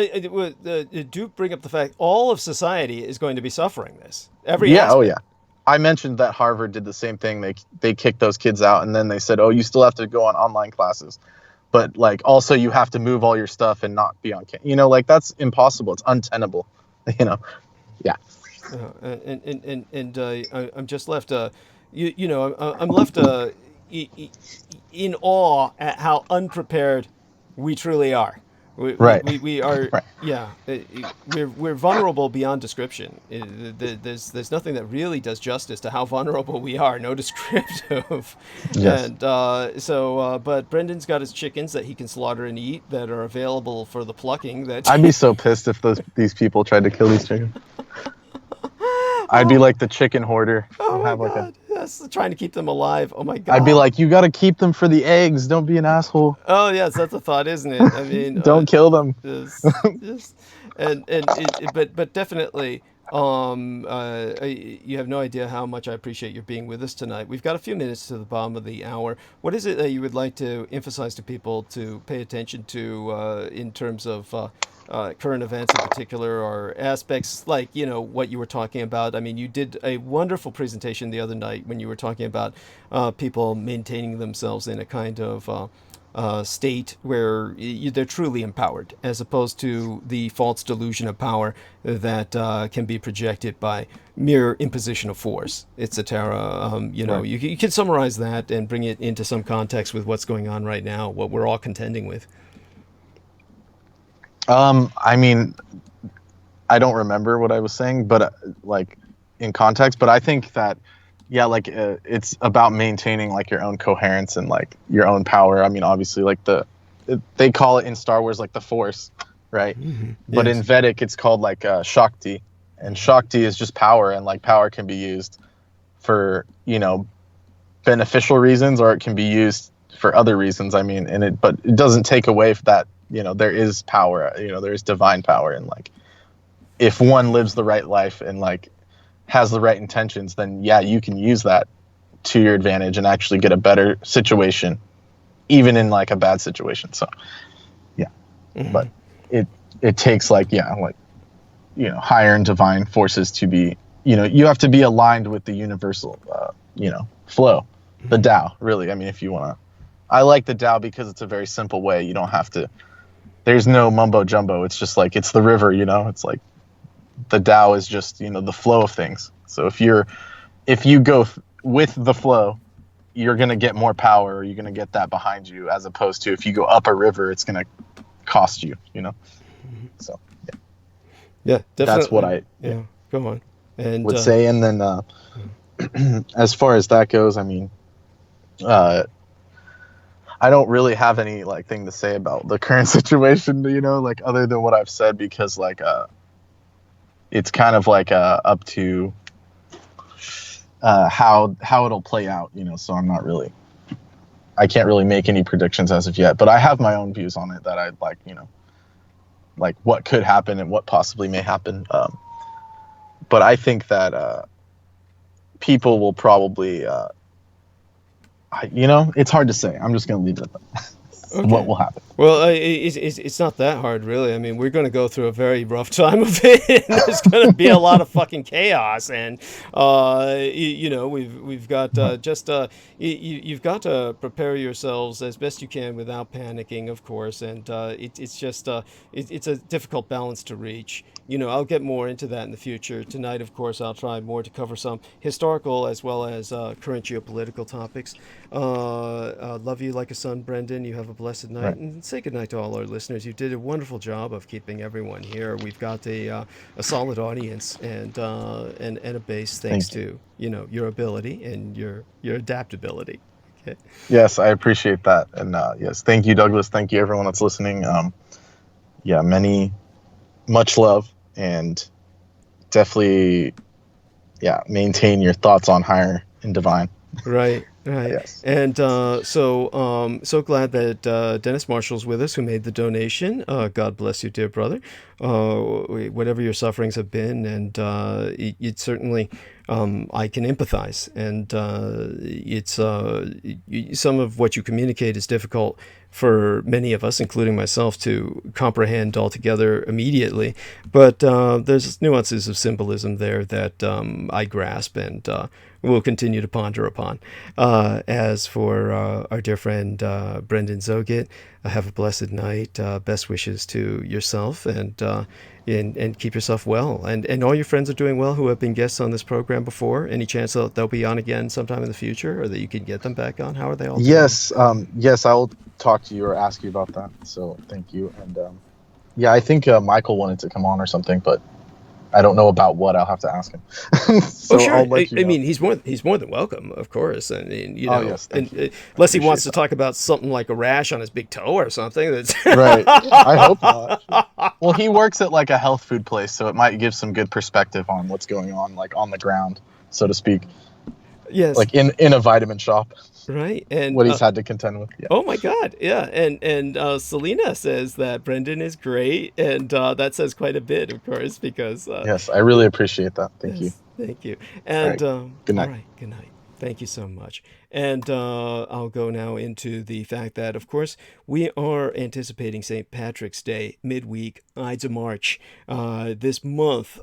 do bring up the fact all of society is going to be suffering this. Every Yeah. aspect. Oh, yeah. I mentioned that Harvard did the same thing. They kicked those kids out, and then they said, oh, you still have to go on online classes. But, like, also you have to move all your stuff and not be on campus. You know, like, that's impossible. It's untenable. You know, yeah. I'm just left. I'm left in awe at how unprepared we truly are. Right. We are. Right. Yeah, we're vulnerable beyond description. There's nothing that really does justice to how vulnerable we are. No descriptive. Yes. And but Brendan's got his chickens that he can slaughter and eat that are available for the plucking. That I'd be so pissed if these people tried to kill these chickens. I'd be like the chicken hoarder. Oh my have like god! Yes, trying to keep them alive. Oh my god! I'd be like, you got to keep them for the eggs. Don't be an asshole. oh yes, that's a thought, isn't it? I mean, Don't kill them. just but definitely, you have no idea how much I appreciate your being with us tonight. We've got a few minutes to the bottom of the hour. What is it that you would like to emphasize to people to pay attention to in terms of current events in particular, or aspects like, what you were talking about? I mean, you did a wonderful presentation the other night when you were talking about people maintaining themselves in a kind of state where they're truly empowered, as opposed to the false delusion of power that can be projected by mere imposition of force, etc. Right. You can summarize that and bring it into some context with what's going on right now, what we're all contending with. I mean, I don't remember what I was saying, but like in context, but I think that, yeah, like it's about maintaining like your own coherence and like your own power. I mean, obviously, like they call it in Star Wars like the Force, right? Mm-hmm. But yes. In Vedic, it's called like Shakti, and Shakti is just power, and like power can be used for beneficial reasons, or it can be used for other reasons. I mean, but it doesn't take away that there is power. There is divine power, and like if one lives the right life and like has the right intentions, then yeah, you can use that to your advantage and actually get a better situation, even in like a bad situation. So yeah, mm-hmm. But it takes like higher and divine forces to be, you have to be aligned with the universal flow, the Tao, really. I mean, if you want to, I like the Tao because it's a very simple way. You don't have to, there's no mumbo jumbo. It's just like, it's the river, it's like, the Tao is just, the flow of things. So if you go with the flow, you're going to get more power, or you're going to get that behind you, as opposed to if you go up a river, it's going to cost you, So, yeah. Yeah, definitely. That's what I go on. And would say. And then as far as that goes, I mean, I don't really have any like thing to say about the current situation, like other than what I've said, because like, it's kind of like up to how it'll play out, so I can't really make any predictions as of yet, but I have my own views on it that I'd like, like what could happen and what possibly may happen. But I think that people will probably, it's hard to say. I'm just going to leave it at that. Okay. What will happen? Well, it's not that hard, really. I mean, we're going to go through a very rough time of it, and there's going to be a lot of fucking chaos, and we've got you've got to prepare yourselves as best you can without panicking, of course, and it's a difficult balance to reach. I'll get more into that in the future. Tonight, of course, I'll try more to cover some historical as well as current geopolitical topics. Love you like a son, Brendan. You have a blessed night, right. And say goodnight to all our listeners. You did a wonderful job of keeping everyone here. We've got a solid audience and a base thanks to your ability and your adaptability. Okay. Yes, I appreciate that, and yes, thank you, Douglas. Thank you, everyone that's listening. Much love, and definitely, maintain your thoughts on higher and divine. Right. Yes. And so glad that Dennis Marshall's with us, who made the donation. God bless you, dear brother. Whatever your sufferings have been, and it certainly, I can empathize. And it's some of what you communicate is difficult for many of us, including myself, to comprehend altogether immediately. But there's nuances of symbolism there that I grasp and we'll continue to ponder upon. As for our dear friend Brendan Zogit, have a blessed night. Best wishes to yourself, and keep yourself well. And all your friends are doing well who have been guests on this program before. Any chance that they'll be on again sometime in the future, or that you can get them back on? How are they all doing? Yes, yes, I will talk to you or ask you about that. So thank you. And I think Michael wanted to come on or something, but I don't know about what. I'll have to ask him. So sure. I'll let you know. I mean, he's more than welcome, of course. I mean, yes, thank you. Unless he wants to talk about something like a rash on his big toe or something. That's right. I hope not. Well, he works at like a health food place, so it might give some good perspective on what's going on, like on the ground, so to speak. Yes. Like in a vitamin shop. Right. And what he's had to contend with. Yeah. Oh my God. Yeah. And Selena says that Brendan is great. And that says quite a bit, of course, because yes, I really appreciate that. Thank you. Thank you. And good night. All right. Good night. Thank you so much. And I'll go now into the fact that, of course, we are anticipating St. Patrick's Day midweek, Ides of March. This month,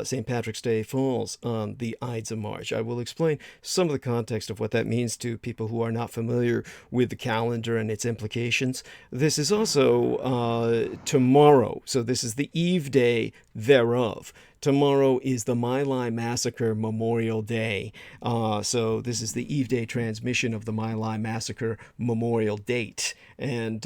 St. Patrick's Day falls on the Ides of March. I will explain some of the context of what that means to people who are not familiar with the calendar and its implications. This is also tomorrow, so this is the Eveday thereof. Tomorrow is the My-Lai Massacre Memorial Day. So this is the Eveday transmission of the My-Lai Massacre memorial date, and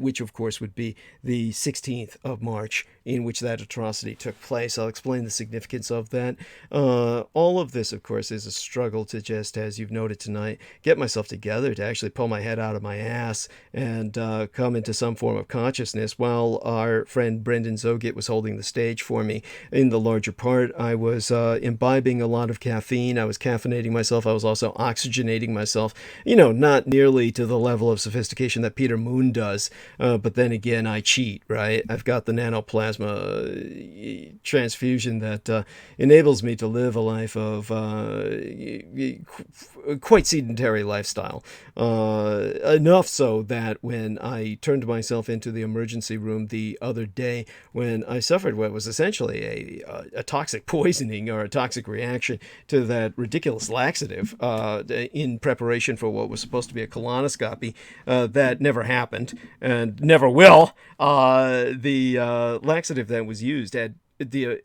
which, of course, would be the 16th of March, in which that atrocity took place. I'll explain the significance of that. All of this, of course, is a struggle to just, as you've noted tonight, get myself together to actually pull my head out of my ass and come into some form of consciousness, while our friend Brendan Zogit was holding the stage for me. In the larger part, I was imbibing a lot of caffeine. I was caffeinating myself. I was also oxygenating myself, not nearly to the level of sophistication that Peter Moon does. But then again, I cheat, right? I've got the nanoplasma transfusion that enables me to live a life of quite sedentary lifestyle. Enough so that when I turned myself into the emergency room the other day, when I suffered what was essentially a toxic poisoning or a toxic reaction to that ridiculous laxative in preparation for what was supposed to be a colonoscopy, that never happened and never will. The laxative that was used had the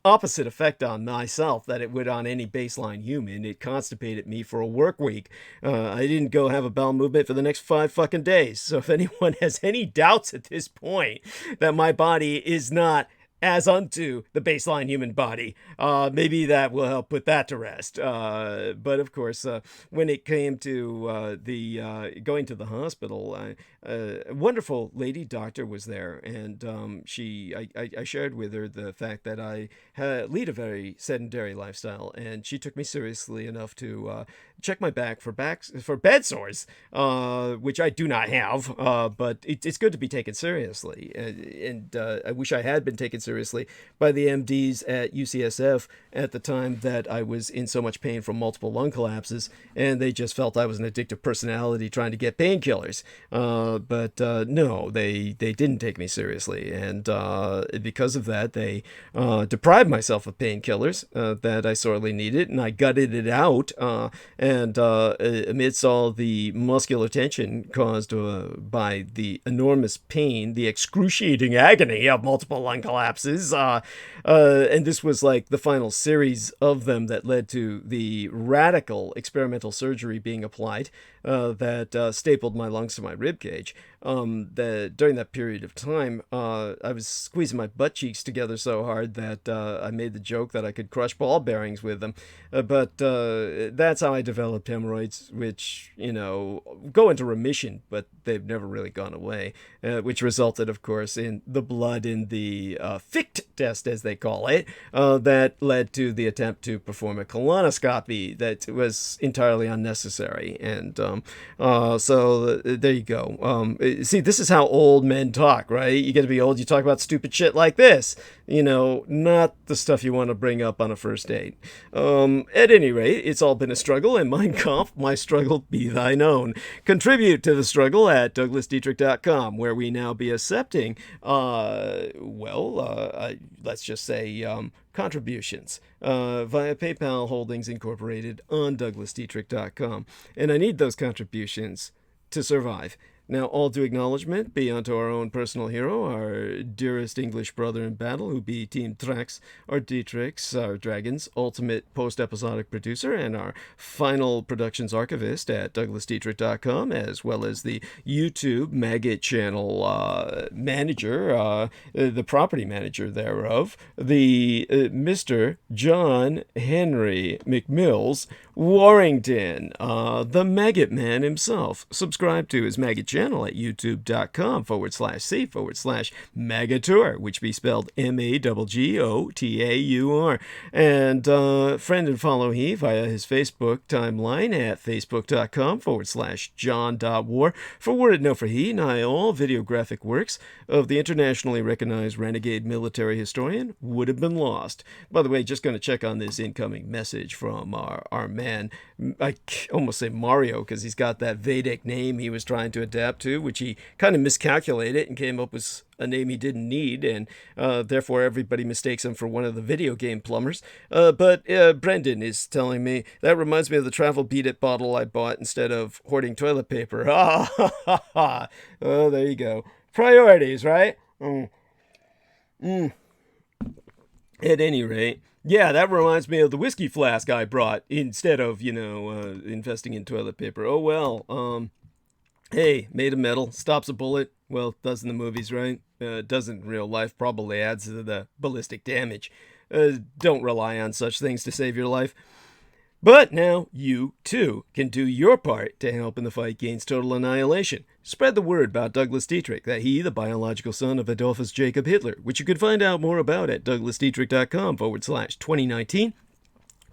opposite effect on myself that it would on any baseline human. It constipated me for a work week. I didn't go have a bowel movement for the next 5 fucking days. So if anyone has any doubts at this point that my body is not as unto the baseline human body, maybe that will help put that to rest. But of course, when it came to the going to the hospital, a wonderful lady doctor was there, and I shared with her the fact that I lead a very sedentary lifestyle, and she took me seriously enough to check my back for bed sores, which I do not have, but it's good to be taken seriously, and I wish I had been taken seriously by the MDs at UCSF at the time that I was in so much pain from multiple lung collapses, and they just felt I was an addictive personality trying to get painkillers. But no, they didn't take me seriously, and because of that, they deprived myself of painkillers that I sorely needed, and I gutted it out, and amidst all the muscular tension caused by the enormous pain, the excruciating agony of multiple lung collapses, and this was like the final series of them that led to the radical experimental surgery being applied, that stapled my lungs to my rib cage. During that period of time, I was squeezing my butt cheeks together so hard that I made the joke that I could crush ball bearings with them. But that's how I developed hemorrhoids, which, go into remission, but they've never really gone away, which resulted, of course, in the blood in the Ficht test, as they call it, that led to the attempt to perform a colonoscopy that was entirely unnecessary. And so there you go. See, this is how old men talk, right? You get to be old, you talk about stupid shit like this. Not the stuff you want to bring up on a first date. At any rate, it's all been a struggle, and Mein Kampf, my struggle be thine own. Contribute to the struggle at DouglasDietrich.com, where we now be accepting, let's just say, contributions via PayPal Holdings Incorporated on DouglasDietrich.com. And I need those contributions to survive. Now, all due acknowledgement be unto our own personal hero, our dearest English brother in battle, who be Team Trex, our Dietrichs, our Dragon's ultimate post-episodic producer, and our final productions archivist at DouglasDietrich.com, as well as the YouTube Maggot channel manager, the property manager thereof, the Mr. John Henry McMills Warrington, the Maggot Man himself. Subscribe to his Maggot channel at youtube.com/c/Magateur, which be spelled MAGGOTAUR. And friend and follow he via his Facebook timeline at facebook.com/John.War. For word no for he, nigh all videographic works of the internationally recognized renegade military historian would have been lost. By the way, just going to check on this incoming message from our man. I almost say Mario, because he's got that Vedic name he was trying to adapt to, which he kind of miscalculated and came up with a name he didn't need, and therefore everybody mistakes him for one of the video game plumbers. But Brendan is telling me, that reminds me of the travel beat it bottle I bought instead of hoarding toilet paper. Oh, there you go. Priorities, right? At any rate, yeah, that reminds me of the whiskey flask I brought instead of, investing in toilet paper. Oh, well. Hey, made of metal, stops a bullet. Well, does in the movies, right? Doesn't in real life, probably adds to the ballistic damage. Don't rely on such things to save your life. But now you, too, can do your part to help in the fight against total annihilation. Spread the word about Douglas Dietrich, that he, the biological son of Adolphus Jacob Hitler, which you can find out more about at douglasdietrich.com/2019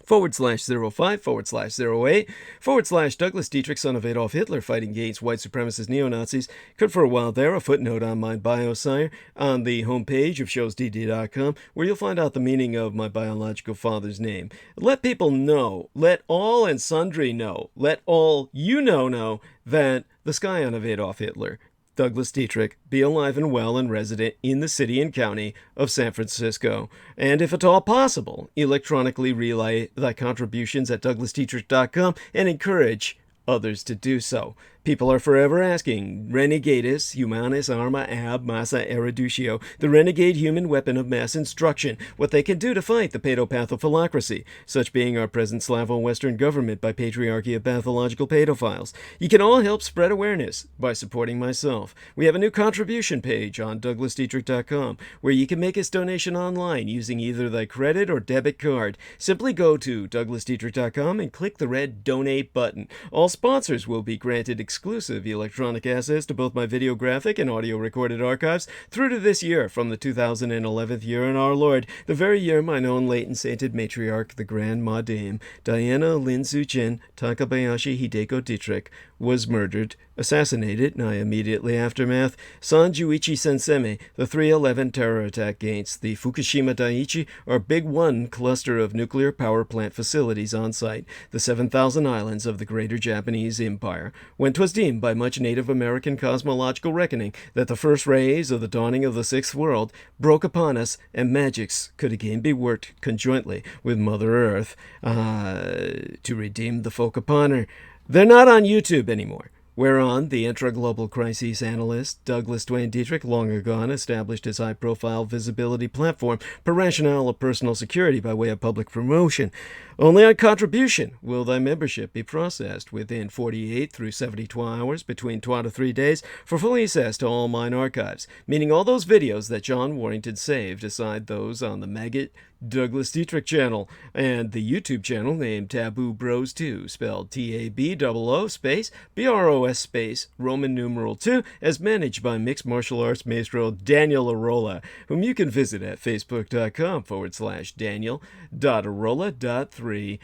/05/08 /Douglas Dietrich, son of Adolf Hitler, fighting against white supremacist neo-Nazis. Could for a while there, a footnote on my bio, sire, on the homepage of showsdd.com, where you'll find out the meaning of my biological father's name. Let people know, let all and sundry know, let all you know that the scion of Adolf Hitler, Douglas Dietrich, be alive and well and resident in the city and county of San Francisco. And if at all possible, electronically relay thy contributions at douglasdietrich.com and encourage others to do so. People are forever asking, Renegadus Humanis Arma Ab Massa Erudicio, the renegade human weapon of mass instruction, what they can do to fight the paedopathophyllocracy, such being our present Slavo-Western government by patriarchy of pathological pedophiles. You can all help spread awareness by supporting myself. We have a new contribution page on douglasdietrich.com, where you can make a donation online using either thy credit or debit card. Simply go to douglasdietrich.com and click the red donate button. All sponsors will be granted exclusive electronic access to both my videographic and audio recorded archives through to this year, from the 2011th year in our Lord, the very year mine own late and sainted matriarch, the Grand Ma Dame, Diana Lin Tsuchin Takabayashi Hideko Dietrich, was murdered, assassinated, nigh immediately aftermath, Sanjuichi Senseme, the 3/11 terror attack against the Fukushima Daiichi, or Big One cluster of nuclear power plant facilities on site, the 7,000 islands of the Greater Japanese Empire, when 'twas deemed by much Native American cosmological reckoning that the first rays of the dawning of the sixth world broke upon us, and magics could again be worked conjointly with Mother Earth to redeem the folk upon her. They're not on YouTube anymore. whereon the intra-global crises analyst Douglas Duane Dietrich, long ago established his high-profile visibility platform per rationale of personal security by way of public promotion. Only on contribution will thy membership be processed within 48 through 72 hours between 2 to 3 days for full access to all mine archives, meaning all those videos that John Warrington saved, aside those on the maggot Douglas Dietrich channel and the YouTube channel named Taboo Bros 2, spelled TABOO space BROS space Roman numeral 2, as managed by mixed martial arts maestro Daniel Arola, whom you can visit at facebook.com/Daniel.Arola.3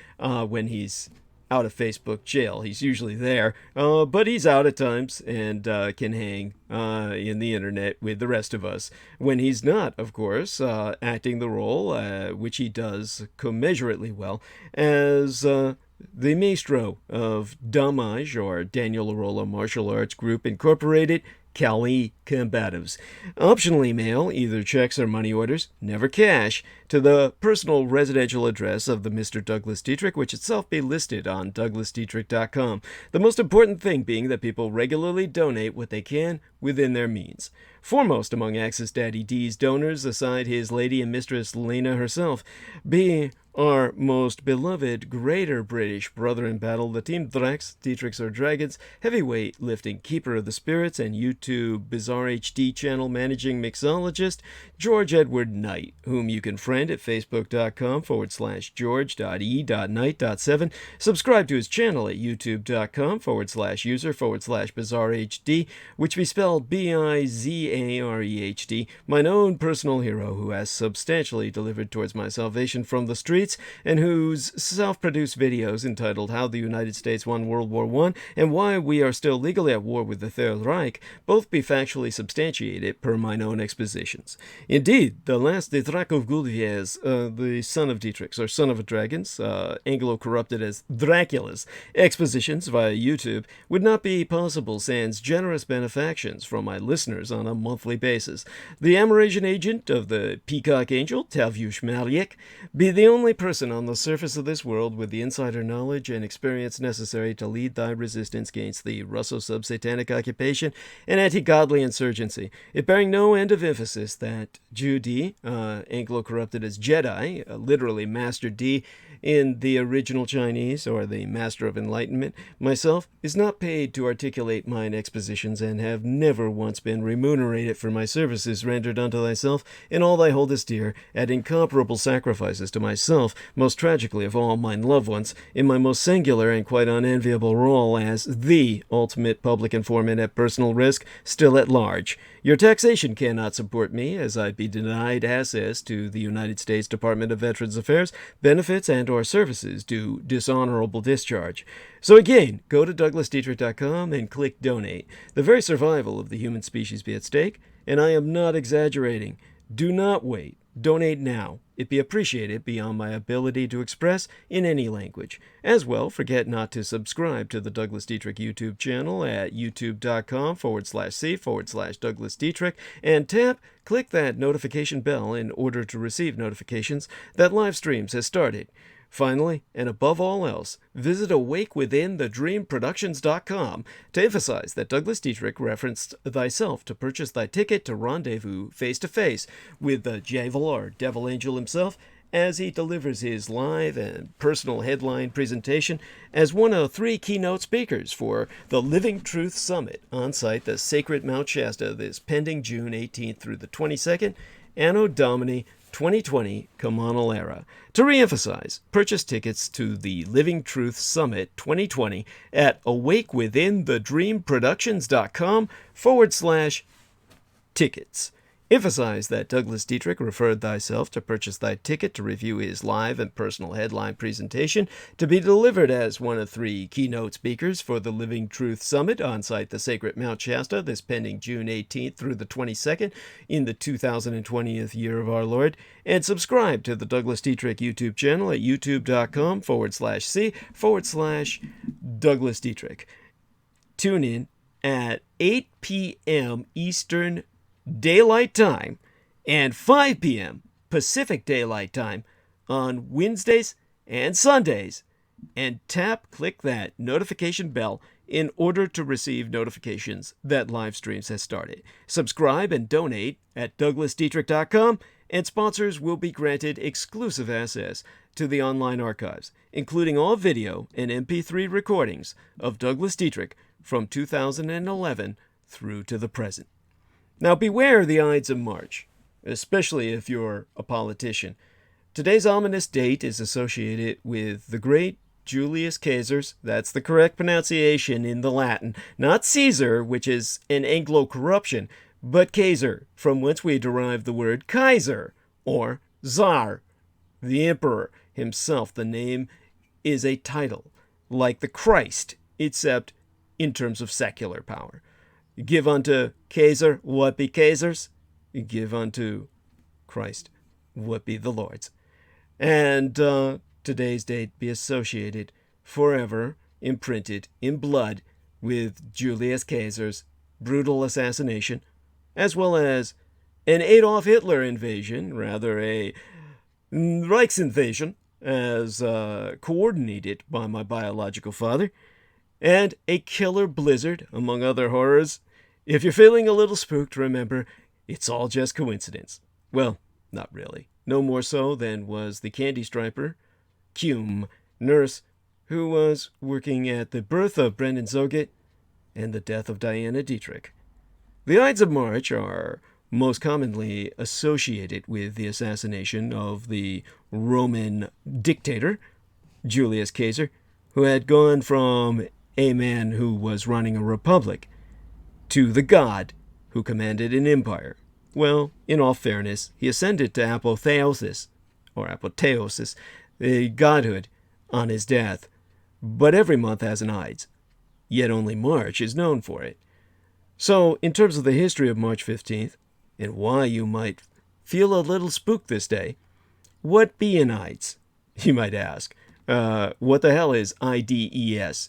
when he's out of Facebook jail. He's usually there, but he's out at times and can hang in the internet with the rest of us. When he's not, of course, acting the role, which he does commensurately well, as the maestro of Damage, or Daniel Arola Martial Arts Group Incorporated, Cali Combatives. Optionally mail either checks or money orders, never cash, to the personal residential address of the Mr. Douglas Dietrich, which itself be listed on douglasdietrich.com. The most important thing being that people regularly donate what they can within their means. Foremost among Axis Daddy D's donors, aside his lady and mistress Lena herself, be our most beloved greater British brother in battle, the Team Drax, Dietrichs or Dragons, heavyweight lifting keeper of the spirits and YouTube Bizarre HD channel managing mixologist, George Edward Knight, whom you can friend at facebook.com/george.e.knight.7, subscribe to his channel at youtube.com/user/bizarrehd, which be spelled BIZAREHD, mine own personal hero who has substantially delivered towards my salvation from the streets, and whose self-produced videos entitled How the United States Won World War I and Why We Are Still Legally at War with the Third Reich both be factually substantiated per mine own expositions. Indeed, the last Dietrich of Gulliver's, the son of Dietrich's, or son of dragons, Anglo-corrupted as Dracula's, expositions via YouTube would not be possible sans generous benefactions from my listeners on a monthly basis. The Amerasian agent of the Peacock Angel, Taviush Mariek, be the only person on the surface of this world with the insider knowledge and experience necessary to lead thy resistance against the Russo-sub-satanic occupation and anti-godly insurgency, it bearing no end of emphasis that Judy, Anglo-corrupted as Jedi, literally Master D in the original Chinese, or the Master of Enlightenment, myself, is not paid to articulate mine expositions, and have never once been remunerated for my services rendered unto thyself in all thy holdest dear, at incomparable sacrifices to myself, most tragically of all mine loved ones, in my most singular and quite unenviable role as the ultimate public informant at personal risk, still at large. Your taxation cannot support me, as I be denied access to the United States Department of Veterans Affairs, benefits and or services due dishonorable discharge. So again, go to douglasdietrich.com and click donate. The very survival of the human species be at stake, and I am not exaggerating. Do not wait. Donate now. It be appreciated beyond my ability to express in any language. As well, forget not to subscribe to the Douglas Dietrich YouTube channel at youtube.com/c/Douglas Dietrich and click that notification bell in order to receive notifications that live streams has started. Finally, and above all else, visit awakewithinthedreamproductions.com to emphasize that Douglas Dietrich referenced thyself to purchase thy ticket to rendezvous face-to-face with the Javel or Devil Angel himself as he delivers his live and personal headline presentation as one of 3 keynote speakers for the Living Truth Summit on site the Sacred Mount Shasta this pending June 18th through the 22nd, Anno Domini 2020 Comunal Era. To reemphasize, purchase tickets to the Living Truth Summit 2020 at awakewithinthedreamproductions.com/tickets. Emphasize that Douglas Dietrich referred thyself to purchase thy ticket to review his live and personal headline presentation to be delivered as one of 3 keynote speakers for the Living Truth Summit on site the Sacred Mount Shasta this pending June 18th through the 22nd in the 2020th year of our Lord, and subscribe to the Douglas Dietrich YouTube channel at youtube.com/c/Douglas Dietrich. Tune in at 8 p.m. Eastern Daylight Time and 5 p.m. Pacific Daylight Time on Wednesdays and Sundays, and click that notification bell in order to receive notifications that live streams has started. Subscribe and donate at DouglasDietrich.com, and sponsors will be granted exclusive access to the online archives, including all video and MP3 recordings of Douglas Dietrich from 2011 through to the present. Now beware the Ides of March, especially if you're a politician. Today's ominous date is associated with the great Julius Caesar's, that's the correct pronunciation in the Latin, not Caesar, which is an Anglo-corruption, but Kaiser, from whence we derive the word Kaiser, or Tsar, the emperor himself. The name is a title, like the Christ, except in terms of secular power. Give unto Caesar what be Caesar's, give unto Christ what be the Lord's. And today's date be associated forever, imprinted in blood, with Julius Caesar's brutal assassination, as well as an Adolf Hitler invasion, rather a Reichsinvasion, as coordinated by my biological father, and a killer blizzard, among other horrors. If you're feeling a little spooked, remember, it's all just coincidence. Well, not really. No more so than was the candy striper, Cume, nurse, who was working at the birth of Brendan Zoget and the death of Diana Dietrich. The Ides of March are most commonly associated with the assassination of the Roman dictator, Julius Caesar, who had gone from a man who was running a republic to the god who commanded an empire. Well, in all fairness, he ascended to apotheosis, the godhood, on his death. But every month has an Ides, yet only March is known for it. So, in terms of the history of March 15th, and why you might feel a little spooked this day, what be an Ides, you might ask? What the hell is IDES?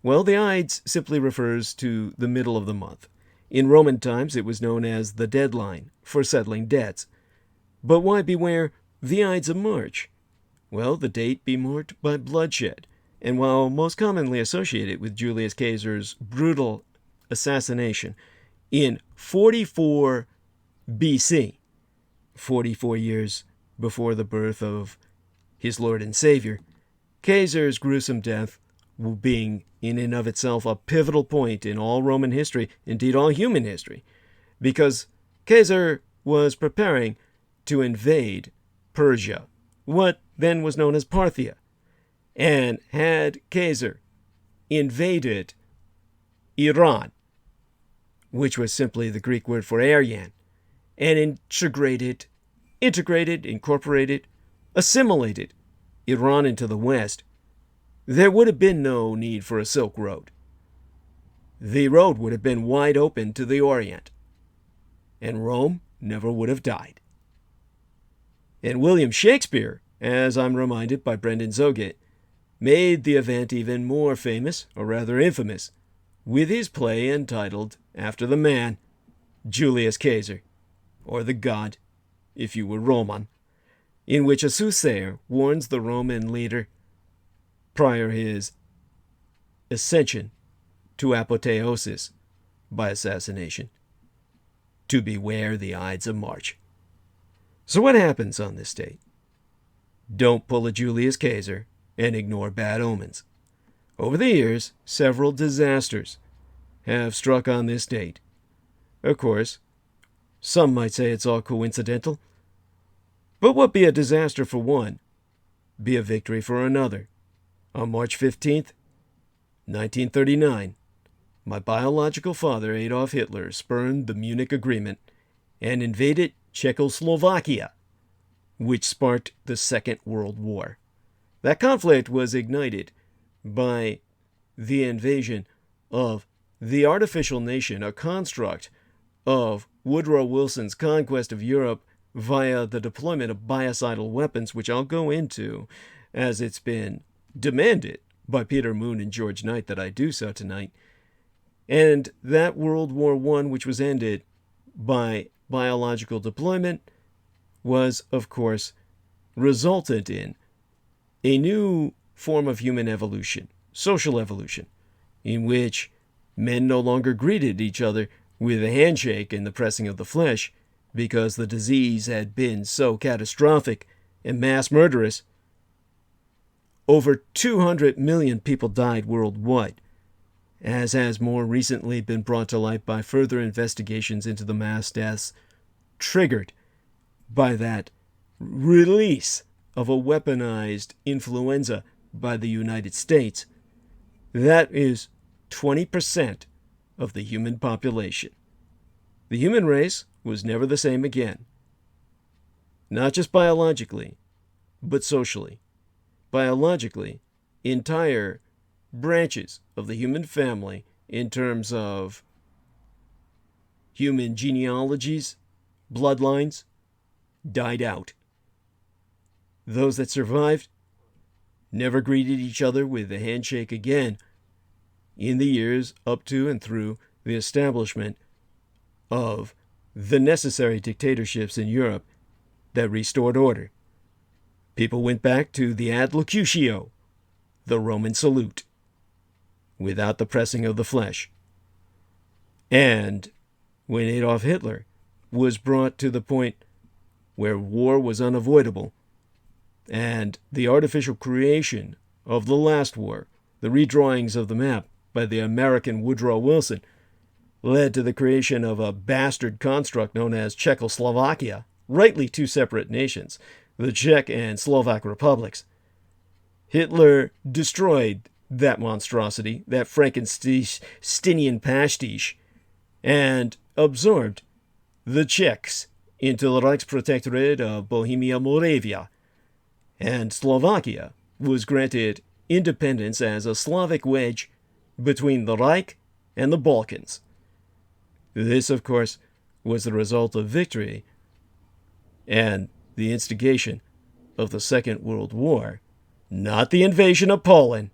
Well, the Ides simply refers to the middle of the month. In Roman times, it was known as the deadline for settling debts. But why beware the Ides of March? Well, the date be marked by bloodshed, and while most commonly associated with Julius Caesar's brutal assassination in 44 BC, 44 years before the birth of his Lord and Savior, Caesar's gruesome death being in and of itself a pivotal point in all Roman history, indeed all human history, because Caesar was preparing to invade Persia, what then was known as Parthia. And had Caesar invaded Iran, which was simply the Greek word for Aryan, and incorporated, assimilated Iran into the West, there would have been no need for a Silk Road. The road would have been wide open to the Orient, and Rome never would have died. And William Shakespeare, as I'm reminded by Brendan Zoget, made the event even more famous, or rather infamous, with his play entitled, after the man, Julius Caesar, or the god, if you were Roman, in which a soothsayer warns the Roman leader prior his ascension to apotheosis by assassination to beware the Ides of March. So what happens on this date? Don't pull a Julius Caesar and ignore bad omens. Over the years, several disasters have struck on this date. Of course, some might say it's all coincidental, but what be a disaster for one, be a victory for another. On March 15th, 1939, my biological father, Adolf Hitler, spurned the Munich Agreement and invaded Czechoslovakia, which sparked the Second World War. That conflict was ignited by the invasion of the artificial nation, a construct of Woodrow Wilson's conquest of Europe via the deployment of biocidal weapons, which I'll go into as it's been demanded by Peter Moon and George Knight that I do so tonight. And that World War I, which was ended by biological deployment, was, of course, resulted in a new form of human evolution, social evolution, in which men no longer greeted each other with a handshake and the pressing of the flesh, because the disease had been so catastrophic and mass murderous. Over 200 million people died worldwide, as has more recently been brought to light by further investigations into the mass deaths triggered by that release of a weaponized influenza by the United States. That is 20% of the human population. The human race was never the same again. Not just biologically, but socially. Biologically, entire branches of the human family in terms of human genealogies, bloodlines, died out. Those that survived never greeted each other with a handshake again in the years up to and through the establishment of the necessary dictatorships in Europe that restored order. People went back to the ad locutio, the Roman salute, without the pressing of the flesh. And when Adolf Hitler was brought to the point where war was unavoidable, and the artificial creation of the last war, the redrawings of the map by the American Woodrow Wilson, led to the creation of a bastard construct known as Czechoslovakia, rightly two separate nations, the Czech and Slovak republics. Hitler destroyed that monstrosity, that Frankensteinian pastiche, and absorbed the Czechs into the Reichsprotectorate of Bohemia-Moravia, and Slovakia was granted independence as a Slavic wedge between the Reich and the Balkans. This, of course, was the result of victory and the instigation of the Second World War, not the invasion of Poland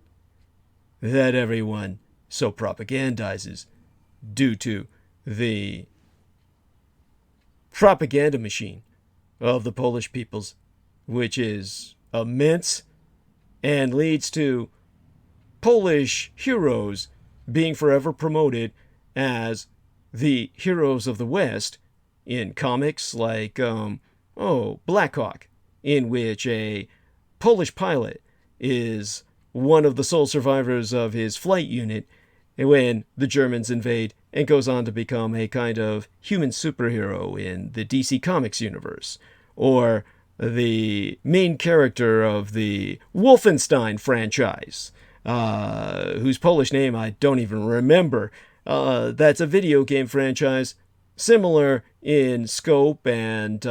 that everyone so propagandizes due to the propaganda machine of the Polish peoples, which is immense and leads to Polish heroes being forever promoted as the heroes of the West in comics like, Black Hawk, in which a Polish pilot is one of the sole survivors of his flight unit when the Germans invade and goes on to become a kind of human superhero in the DC Comics universe. Or the main character of the Wolfenstein franchise, whose Polish name I don't even remember. That's a video game franchise similar in scope and,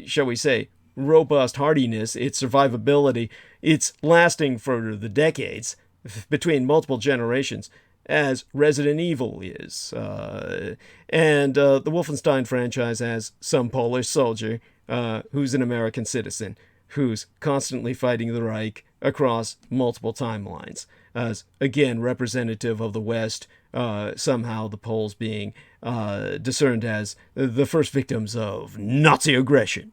shall we say, robust hardiness, its survivability, its lasting for the decades between multiple generations, as Resident Evil is. And the Wolfenstein franchise has some Polish soldier who's an American citizen, who's constantly fighting the Reich across multiple timelines, as, again, representative of the West, somehow the Poles being discerned as the first victims of Nazi aggression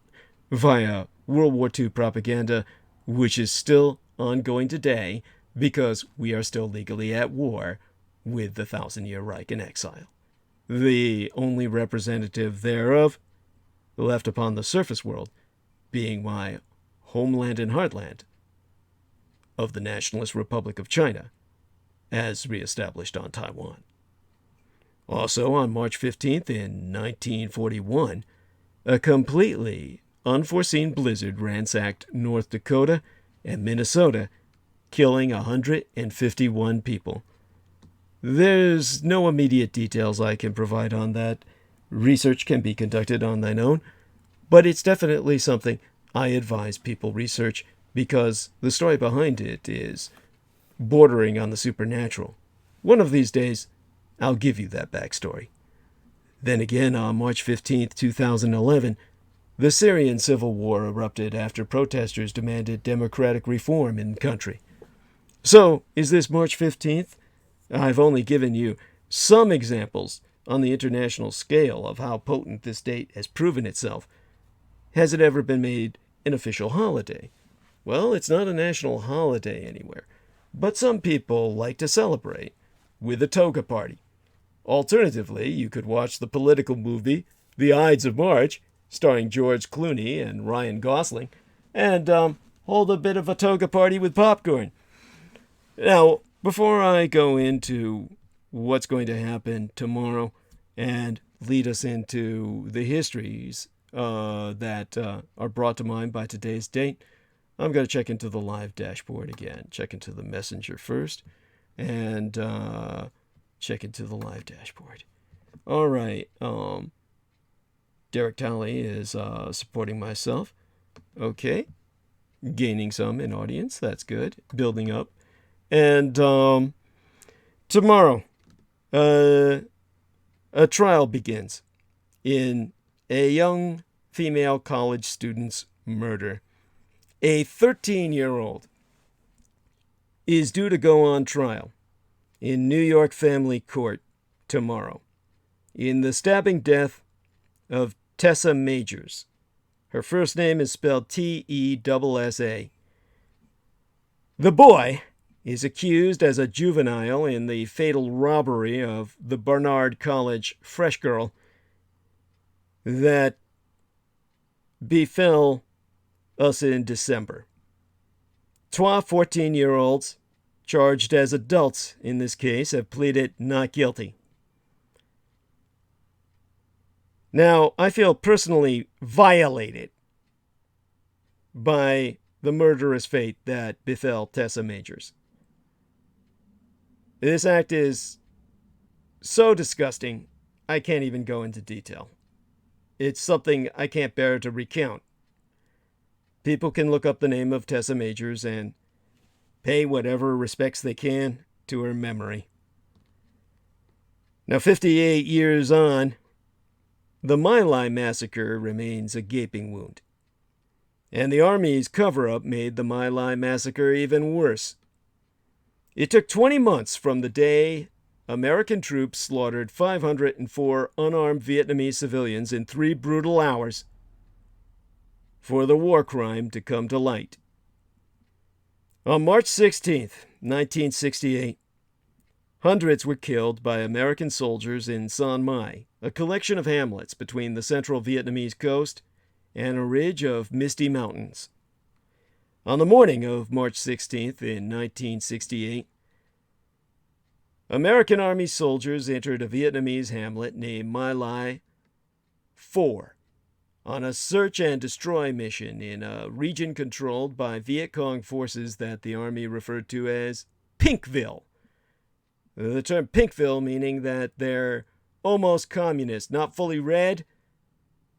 via World War II propaganda, which is still ongoing today because we are still legally at war with the Thousand-Year Reich in exile. The only representative thereof left upon the surface world being my homeland and heartland of the Nationalist Republic of China, as reestablished on Taiwan. Also, on March 15th in 1941, a completely unforeseen blizzard ransacked North Dakota and Minnesota, killing 151 people. There's no immediate details I can provide on that. Research can be conducted on thine own, but it's definitely something I advise people research because the story behind it is bordering on the supernatural. One of these days, I'll give you that backstory. Then again, on March 15th, 2011, the Syrian civil war erupted after protesters demanded democratic reform in the country. So, is this March 15th? I've only given you some examples on the international scale of how potent this date has proven itself. Has it ever been made an official holiday? Well, it's not a national holiday anywhere. But some people like to celebrate with a toga party. Alternatively, you could watch the political movie The Ides of March, starring George Clooney and Ryan Gosling, and hold a bit of a toga party with popcorn. Now, before I go into what's going to happen tomorrow and lead us into the histories that are brought to mind by today's date, I'm going to check into the live dashboard again. Check into the messenger first, and check into the live dashboard. All right. Derek Talley is supporting myself. Okay. Gaining some in audience. That's good. Building up. And tomorrow, a trial begins in a young female college student's murder. A 13-year-old is due to go on trial in New York Family Court tomorrow in the stabbing death of Tessa Majors. Her first name is spelled Tessa. The boy is accused as a juvenile in the fatal robbery of the Barnard College fresh girl that befell us in December. 12 14-year-olds charged as adults in this case have pleaded not guilty. Now, I feel personally violated by the murderous fate that befell Tessa Majors. This act is so disgusting, I can't even go into detail. It's something I can't bear to recount. People can look up the name of Tessa Majors and pay whatever respects they can to her memory. Now, 58 years on, the My-Lai massacre remains a gaping wound. And the Army's cover-up made the My-Lai massacre even worse. It took 20 months from the day American troops slaughtered 504 unarmed Vietnamese civilians in 3 brutal hours for the war crime to come to light. On March 16th, 1968, hundreds were killed by American soldiers in Son Mai, a collection of hamlets between the central Vietnamese coast and a ridge of misty mountains. On the morning of March 16th in 1968, American Army soldiers entered a Vietnamese hamlet named My-Lai 4 on a search and destroy mission in a region controlled by Viet Cong forces that the Army referred to as Pinkville. The term Pinkville meaning that they're almost communist, not fully red.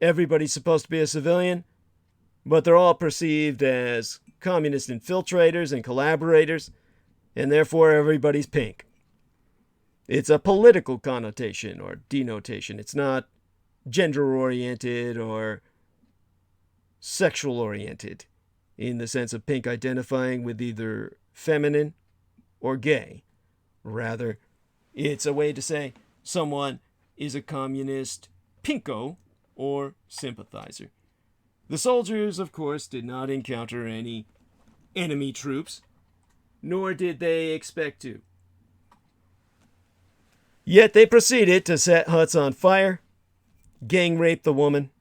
Everybody's supposed to be a civilian, but they're all perceived as communist infiltrators and collaborators, and therefore everybody's pink. It's a political connotation or denotation. It's not gender-oriented or sexual-oriented in the sense of pink identifying with either feminine or gay. Rather, it's a way to say someone is a communist pinko or sympathizer. The soldiers, of course, did not encounter any enemy troops, nor did they expect to. Yet they proceeded to set huts on fire, gang rape the woman,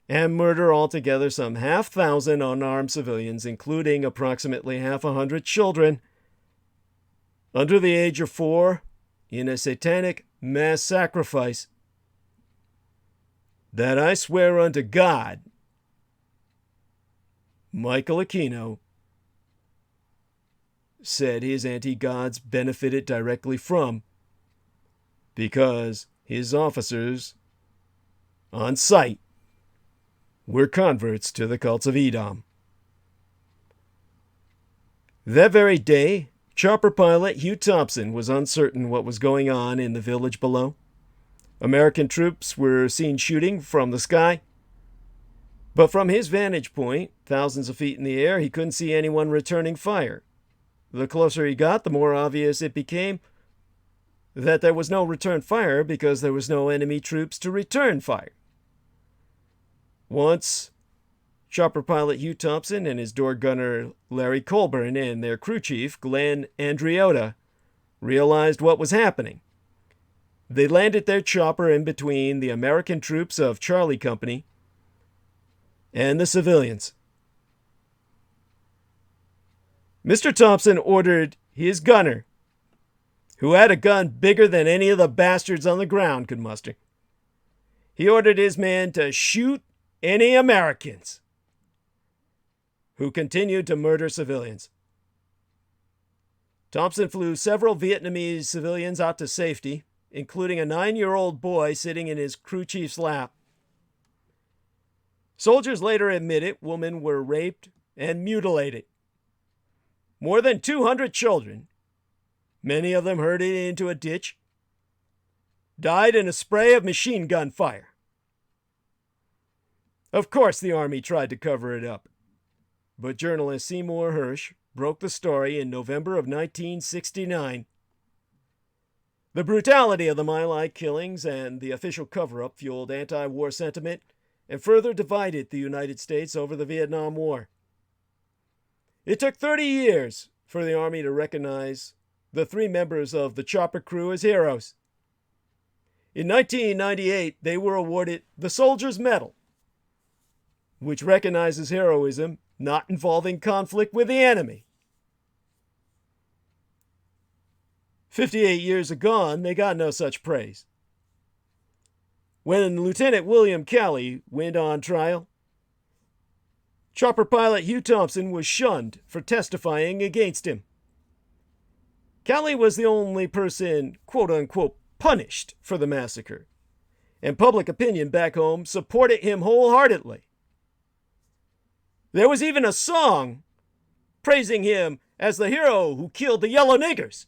and murder altogether some 500 unarmed civilians, including approximately 100 children under the age of 4 in a satanic mass sacrifice that I swear unto God, Michael Aquino said his anti-gods benefited directly from, because his officers on site were converts to the cults of Edom. That very day, chopper pilot Hugh Thompson was uncertain what was going on in the village below. American troops were seen shooting from the sky, but from his vantage point, thousands of feet in the air, he couldn't see anyone returning fire. The closer he got, the more obvious it became that there was no return fire because there was no enemy troops to return fire. Once Chopper pilot Hugh Thompson and his door gunner Larry Colburn and their crew chief Glenn Andreotta realized what was happening. They landed their chopper in between the American troops of Charlie Company and the civilians. Mr. Thompson ordered his gunner, who had a gun bigger than any of the bastards on the ground could muster. He ordered his man to shoot any Americans who continued to murder civilians. Thompson flew several Vietnamese civilians out to safety, including a 9-year-old boy sitting in his crew chief's lap. Soldiers later admitted women were raped and mutilated. More than 200 children, many of them herded into a ditch, died in a spray of machine gun fire. Of course, the Army tried to cover it up, but journalist Seymour Hersh broke the story in November of 1969. The brutality of the My-Lai killings and the official cover-up fueled anti-war sentiment and further divided the United States over the Vietnam War. It took 30 years for the Army to recognize the 3 members of the chopper crew as heroes. In 1998, they were awarded the Soldier's Medal, which recognizes heroism not involving conflict with the enemy. 58 years agone, they got no such praise. When Lieutenant William Calley went on trial, chopper pilot Hugh Thompson was shunned for testifying against him. Calley was the only person, quote-unquote, punished for the massacre, and public opinion back home supported him wholeheartedly. There was even a song praising him as the hero who killed the yellow niggers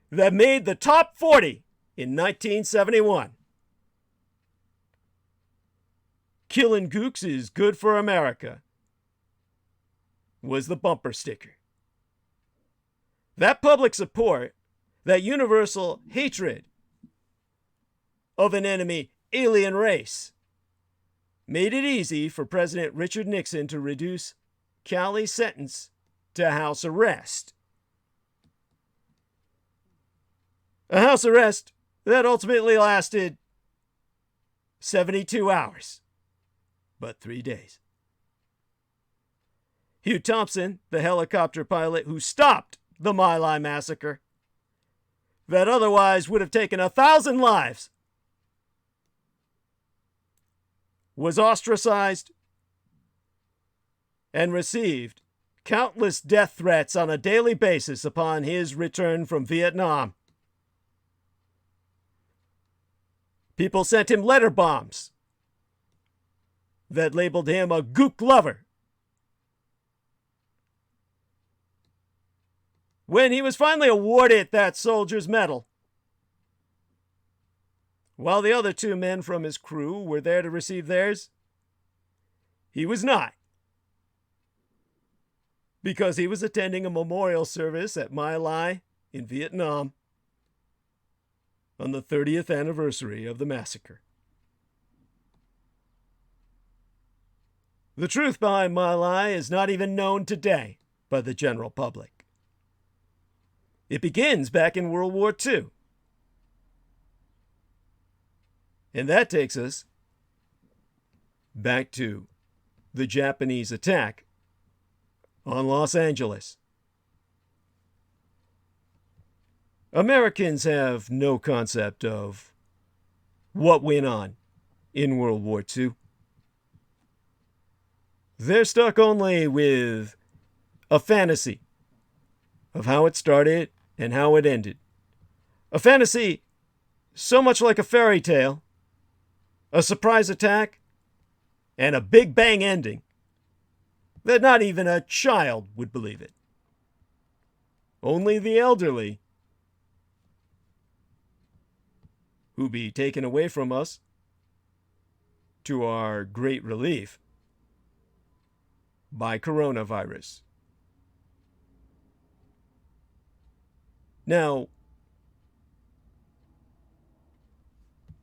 that made the top 40 in 1971. "Killing gooks is good for America" was the bumper sticker. That public support, that universal hatred of an enemy alien race, made it easy for President Richard Nixon to reduce Calley's sentence to house arrest. A house arrest that ultimately lasted 72 hours, but 3 days. Hugh Thompson, the helicopter pilot who stopped the My-Lai massacre, that otherwise would have taken 1,000 lives, was ostracized and received countless death threats on a daily basis upon his return from Vietnam. People sent him letter bombs that labeled him a gook lover. When he was finally awarded that soldier's medal, while the other 2 men from his crew were there to receive theirs, he was not, because he was attending a memorial service at My-Lai in Vietnam on the 30th anniversary of the massacre. The truth behind My-Lai is not even known today by the general public. It begins back in World War II. And that takes us back to the Japanese attack on Los Angeles. Americans have no concept of what went on in World War II. They're stuck only with a fantasy of how it started and how it ended. A fantasy so much like a fairy tale, a surprise attack, and a big bang ending that not even a child would believe it. Only the elderly, who be taken away from us, to our great relief, by coronavirus. Now,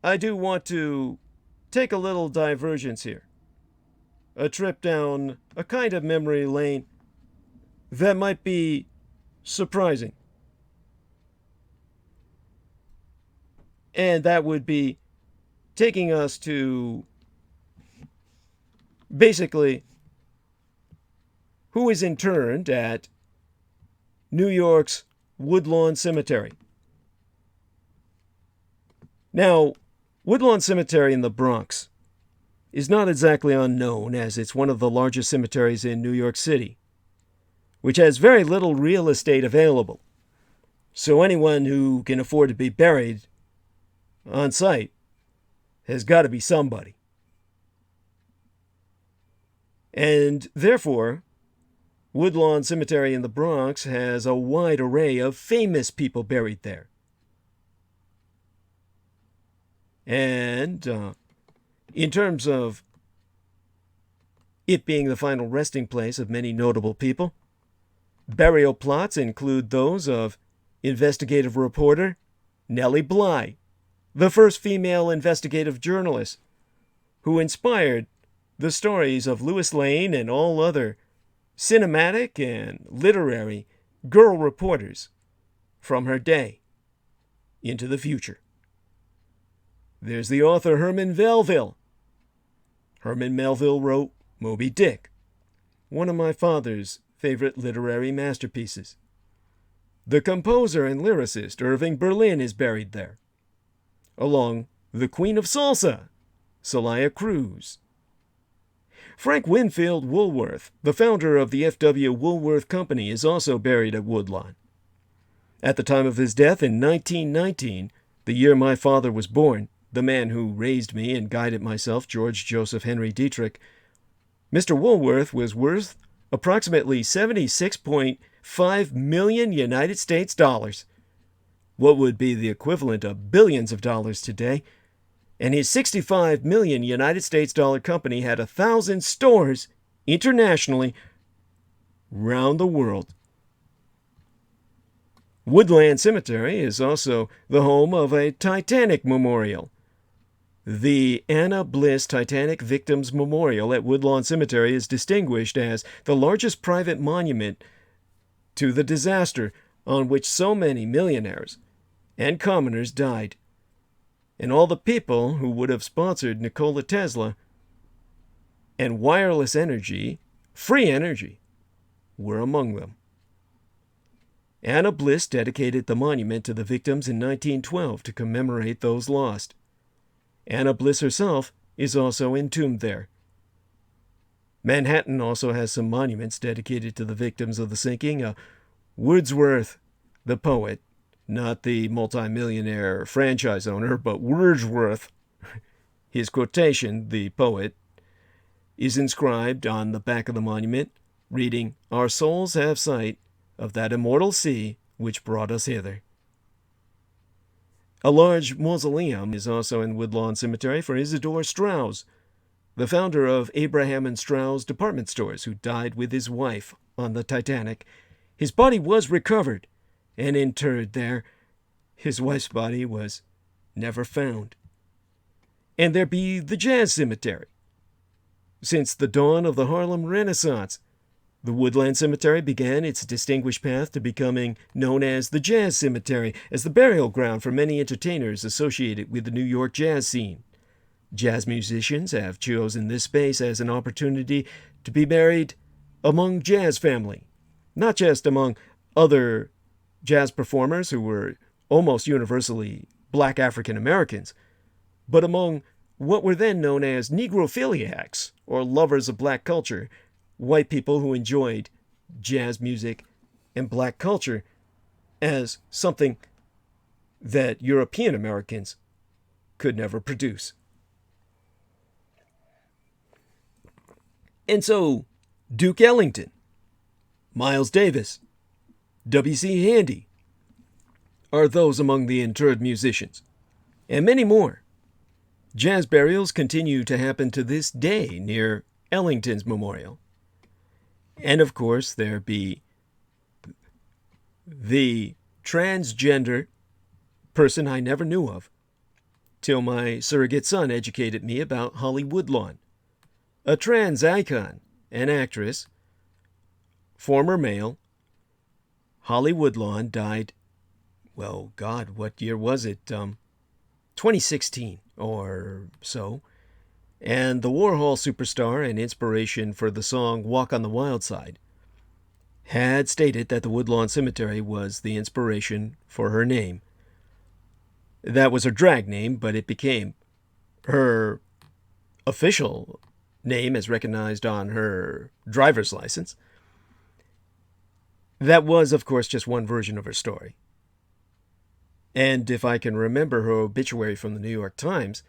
I do want to take a little divergence here. a trip down a kind of memory lane that might be surprising. And that would be taking us to basically who is interned at New York's Woodlawn Cemetery. Now, Woodlawn Cemetery in the Bronx is not exactly unknown, as it's one of the largest cemeteries in New York City, which has very little real estate available. So anyone who can afford to be buried on site has got to be somebody. And therefore, Woodlawn Cemetery in the Bronx has a wide array of famous people buried there. And in terms of it being the final resting place of many notable people, burial plots include those of investigative reporter Nellie Bly, the first female investigative journalist who inspired the stories of Lois Lane and all other cinematic and literary girl reporters from her day into the future. There's the author Herman Melville. Herman Melville wrote Moby Dick, one of my father's favorite literary masterpieces. The composer and lyricist Irving Berlin is buried there, along the Queen of Salsa, Celia Cruz. Frank Winfield Woolworth, the founder of the F.W. Woolworth Company, is also buried at Woodlawn. At the time of his death in 1919, the year my father was born, the man who raised me and guided myself, George Joseph Henry Dietrich, Mr. Woolworth was worth approximately $76.5 million United States dollars, what would be the equivalent of billions of dollars today, and his $65 million United States dollar company had 1,000 stores internationally round the world. Woodland Cemetery is also the home of a Titanic memorial. The Anna Bliss Titanic Victims Memorial at Woodlawn Cemetery is distinguished as the largest private monument to the disaster on which so many millionaires and commoners died, and all the people who would have sponsored Nikola Tesla and wireless energy, free energy, were among them. Anna Bliss dedicated the monument to the victims in 1912 to commemorate those lost. Anna Bliss herself is also entombed there. Manhattan also has some monuments dedicated to the victims of the sinking. Wordsworth, the poet, not the multimillionaire franchise owner, but Wordsworth, his quotation, the poet, is inscribed on the back of the monument, reading, "Our souls have sight of that immortal sea which brought us hither." A large mausoleum is also in Woodlawn Cemetery for Isidor Straus, the founder of Abraham and Straus department stores, who died with his wife on the Titanic. His body was recovered and interred there. His wife's body was never found. And there be the Jazz Cemetery. Since the dawn of the Harlem Renaissance, the Woodland Cemetery began its distinguished path to becoming known as the Jazz Cemetery, as the burial ground for many entertainers associated with the New York jazz scene. Jazz musicians have chosen this space as an opportunity to be buried among jazz family, not just among other jazz performers who were almost universally black African Americans, but among what were then known as Negrophiliacs, or lovers of black culture, white people who enjoyed jazz music and black culture as something that European Americans could never produce. And so, Duke Ellington, Miles Davis, W.C. Handy are those among the interred musicians, and many more. Jazz burials continue to happen to this day near Ellington's memorial. And of course, there be the transgender person I never knew of till my surrogate son educated me about Holly Woodlawn. a trans icon and actress, former male, Holly Woodlawn, died, well, God, what year was it? 2016 or so. And the Warhol superstar and inspiration for the song Walk on the Wild Side had stated that the Woodlawn Cemetery was the inspiration for her name. That was her drag name, but it became her official name as recognized on her driver's license. That was, of course, just one version of her story. And if I can remember her obituary from the New York Times,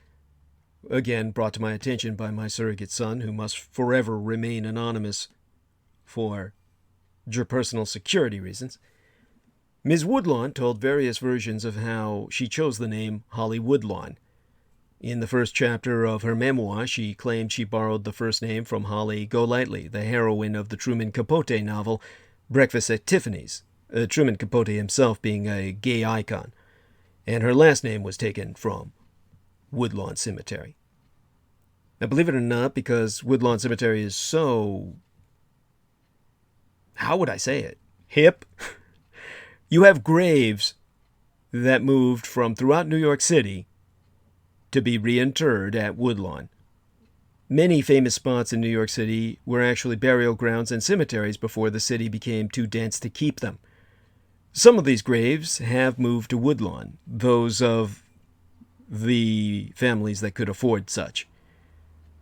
again brought to my attention by my surrogate son, who must forever remain anonymous for personal security reasons, Ms. Woodlawn told various versions of how she chose the name Holly Woodlawn. In the first chapter of her memoir, she claimed she borrowed the first name from Holly Golightly, the heroine of the Truman Capote novel Breakfast at Tiffany's, Truman Capote himself being a gay icon, and her last name was taken from Woodlawn Cemetery. Now, believe it or not, because Woodlawn Cemetery is so, how would I say it, hip, you have graves that moved from throughout New York City to be reinterred at Woodlawn. Many famous spots in New York City were actually burial grounds and cemeteries before the city became too dense to keep them. Some of these graves have moved to Woodlawn, those of the families that could afford such.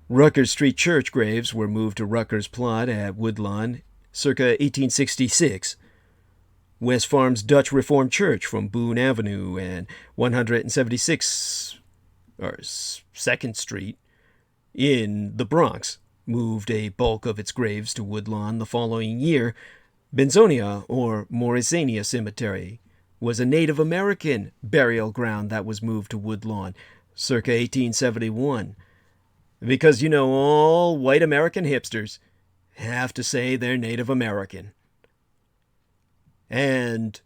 Rutgers Street Church graves were moved to Rutgers Plot at Woodlawn circa 1866. West Farms Dutch Reformed Church from Boone Avenue and 176 or 2nd Street in the Bronx moved a bulk of its graves to Woodlawn the following year. Benzonia or Morrisania Cemetery was a Native American burial ground that was moved to Woodlawn circa 1871. Because, you know, all white American hipsters have to say they're Native American. And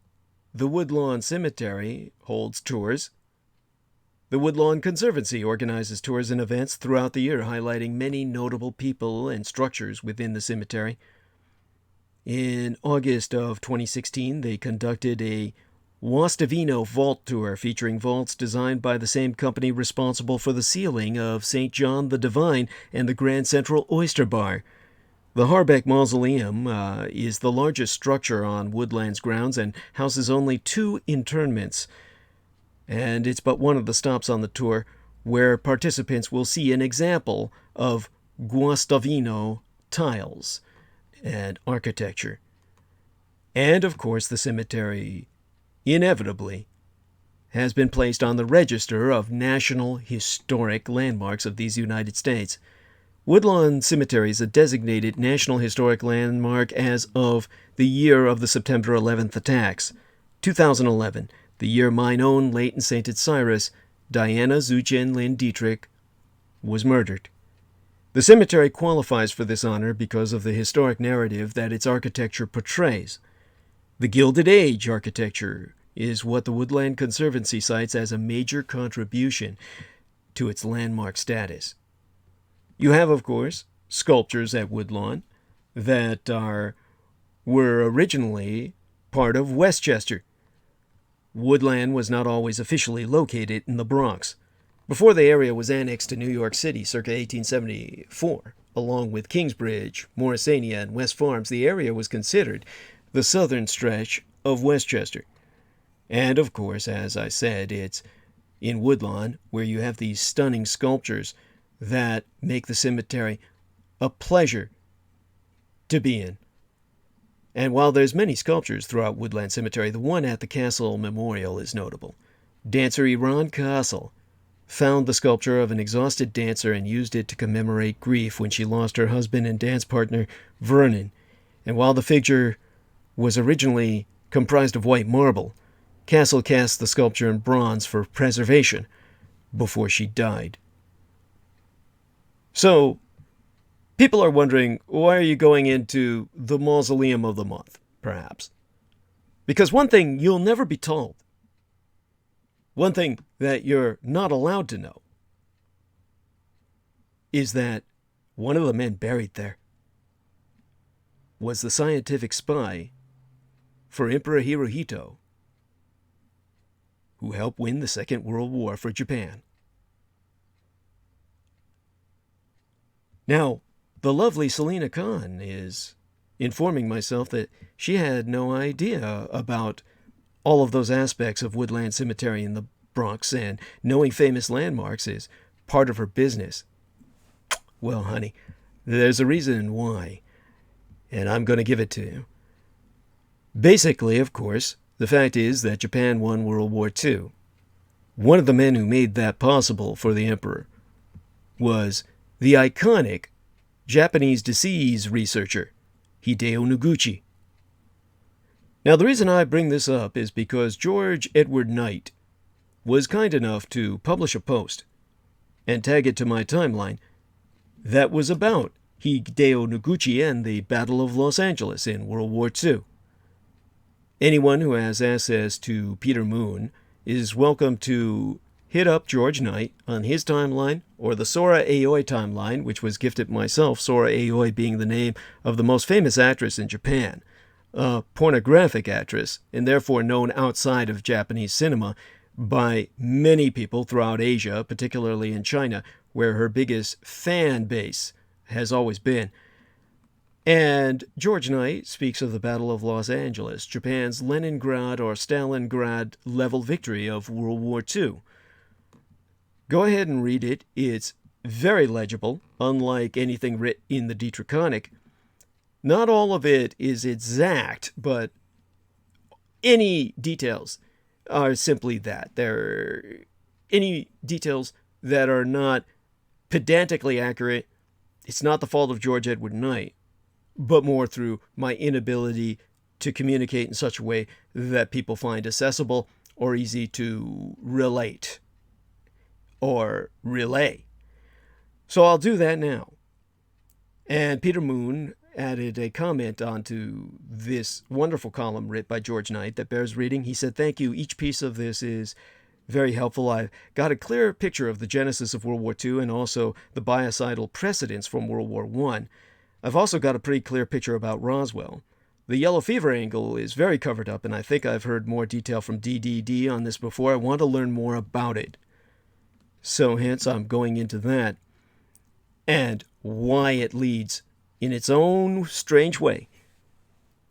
the Woodlawn Cemetery holds tours. The Woodlawn Conservancy organizes tours and events throughout the year, highlighting many notable people and structures within the cemetery. In August of 2016, they conducted a Wastavino Vault Tour featuring vaults designed by the same company responsible for the sealing of St. John the Divine and the Grand Central Oyster Bar. The Harbeck Mausoleum is the largest structure on Woodland's grounds and houses only 2 interments. And it's but one of the stops on the tour where participants will see an example of Guastavino tiles and architecture. And, of course, the cemetery, inevitably, has been placed on the register of National Historic Landmarks of these United States. Woodlawn Cemetery is a designated National Historic Landmark as of the year of the September 11th attacks, 2011, the year mine own late and sainted Cyrus, Diana Zuchen Lynn Dietrich, was murdered. The cemetery qualifies for this honor because of the historic narrative that its architecture portrays. The Gilded Age architecture is what the Woodland Conservancy cites as a major contribution to its landmark status. You have, of course, sculptures at Woodlawn that were originally part of Westchester. Woodland was not always officially located in the Bronx. Before the area was annexed to New York City circa 1874, along with Kingsbridge, Morrisania, and West Farms, the area was considered the southern stretch of Westchester. And, of course, as I said, it's in Woodlawn where you have these stunning sculptures that make the cemetery a pleasure to be in. And while there's many sculptures throughout Woodland Cemetery, the one at the Castle Memorial is notable. Dancer Yvonne Castle found the sculpture of an exhausted dancer and used it to commemorate grief when she lost her husband and dance partner, Vernon. And while the figure was originally comprised of white marble, Castle cast the sculpture in bronze for preservation before she died. So, people are wondering, why are you going into the Mausoleum of the Month, perhaps? Because one thing you'll never be told, one thing that you're not allowed to know, is that one of the men buried there was the scientific spy for Emperor Hirohito, who helped win the Second World War for Japan. Now, the lovely Selina Khan is informing myself that she had no idea about all of those aspects of Woodland Cemetery in the Bronx, and knowing famous landmarks is part of her business. Well, honey, there's a reason why, and I'm going to give it to you. Basically, of course, the fact is that Japan won World War II. One of the men who made that possible for the emperor was the iconic Japanese disease researcher, Hideyo Noguchi. Now, the reason I bring this up is because George Edward Knight was kind enough to publish a post and tag it to my timeline that was about Hideyo Noguchi and the Battle of Los Angeles in World War II. Anyone who has access to Peter Moon is welcome to hit up George Knight on his timeline or the Sora Aoi timeline, which was gifted myself, Sora Aoi being the name of the most famous actress in Japan, a pornographic actress, and therefore known outside of Japanese cinema by many people throughout Asia, particularly in China, where her biggest fan base has always been. And George Knight speaks of the Battle of Los Angeles, Japan's Leningrad or Stalingrad level victory of World War II. Go ahead and read it. It's very legible, unlike anything written in the Dietrich. Not all of it is exact, but any details are simply that. There are any details that are not pedantically accurate. It's not the fault of George Edward Knight, but more through my inability to communicate in such a way that people find accessible or easy to relate or relay. So I'll do that now. And Peter Moon added a comment onto this wonderful column written by George Knight that bears reading. He said, "Thank you. Each piece of this is very helpful. I've got a clear picture of the genesis of World War II and also the biocidal precedents from World War I. I've also got a pretty clear picture about Roswell. The yellow fever angle is very covered up, and I think I've heard more detail from DDD on this before. I want to learn more about it. So hence I'm going into that and why it leads in its own strange way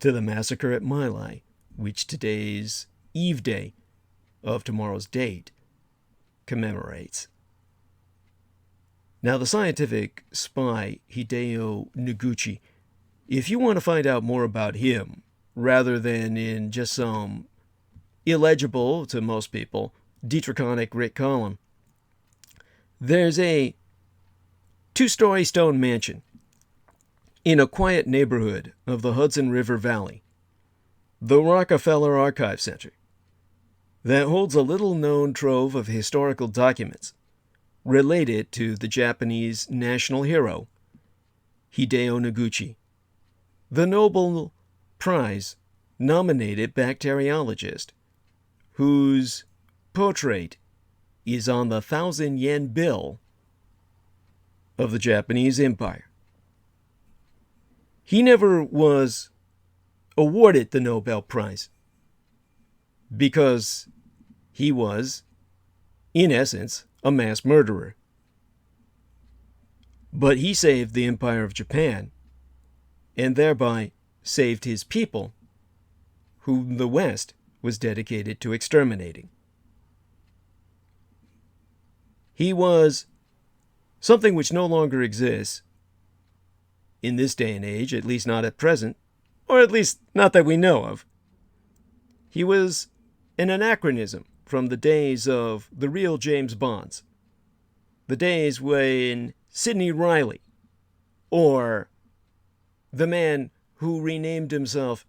to the massacre at My-Lai, which today's Eveday of tomorrow's date commemorates." Now, the scientific spy Hideyo Noguchi, if you want to find out more about him, rather than in just some illegible, to most people, Dietrich writ column, there's a 2-story stone mansion in a quiet neighborhood of the Hudson River Valley, the Rockefeller Archive Center, that holds a little-known trove of historical documents related to the Japanese national hero, Hideyo Noguchi, the Nobel Prize-nominated bacteriologist, whose portrait is on the 1,000-yen bill of the Japanese Empire. He never was awarded the Nobel Prize because he was, in essence, a mass murderer. But he saved the Empire of Japan and thereby saved his people, whom the West was dedicated to exterminating. He was something which no longer exists in this day and age, at least not at present, or at least not that we know of. He was an anachronism from the days of the real James Bonds, the days when Sidney Riley, or the man who renamed himself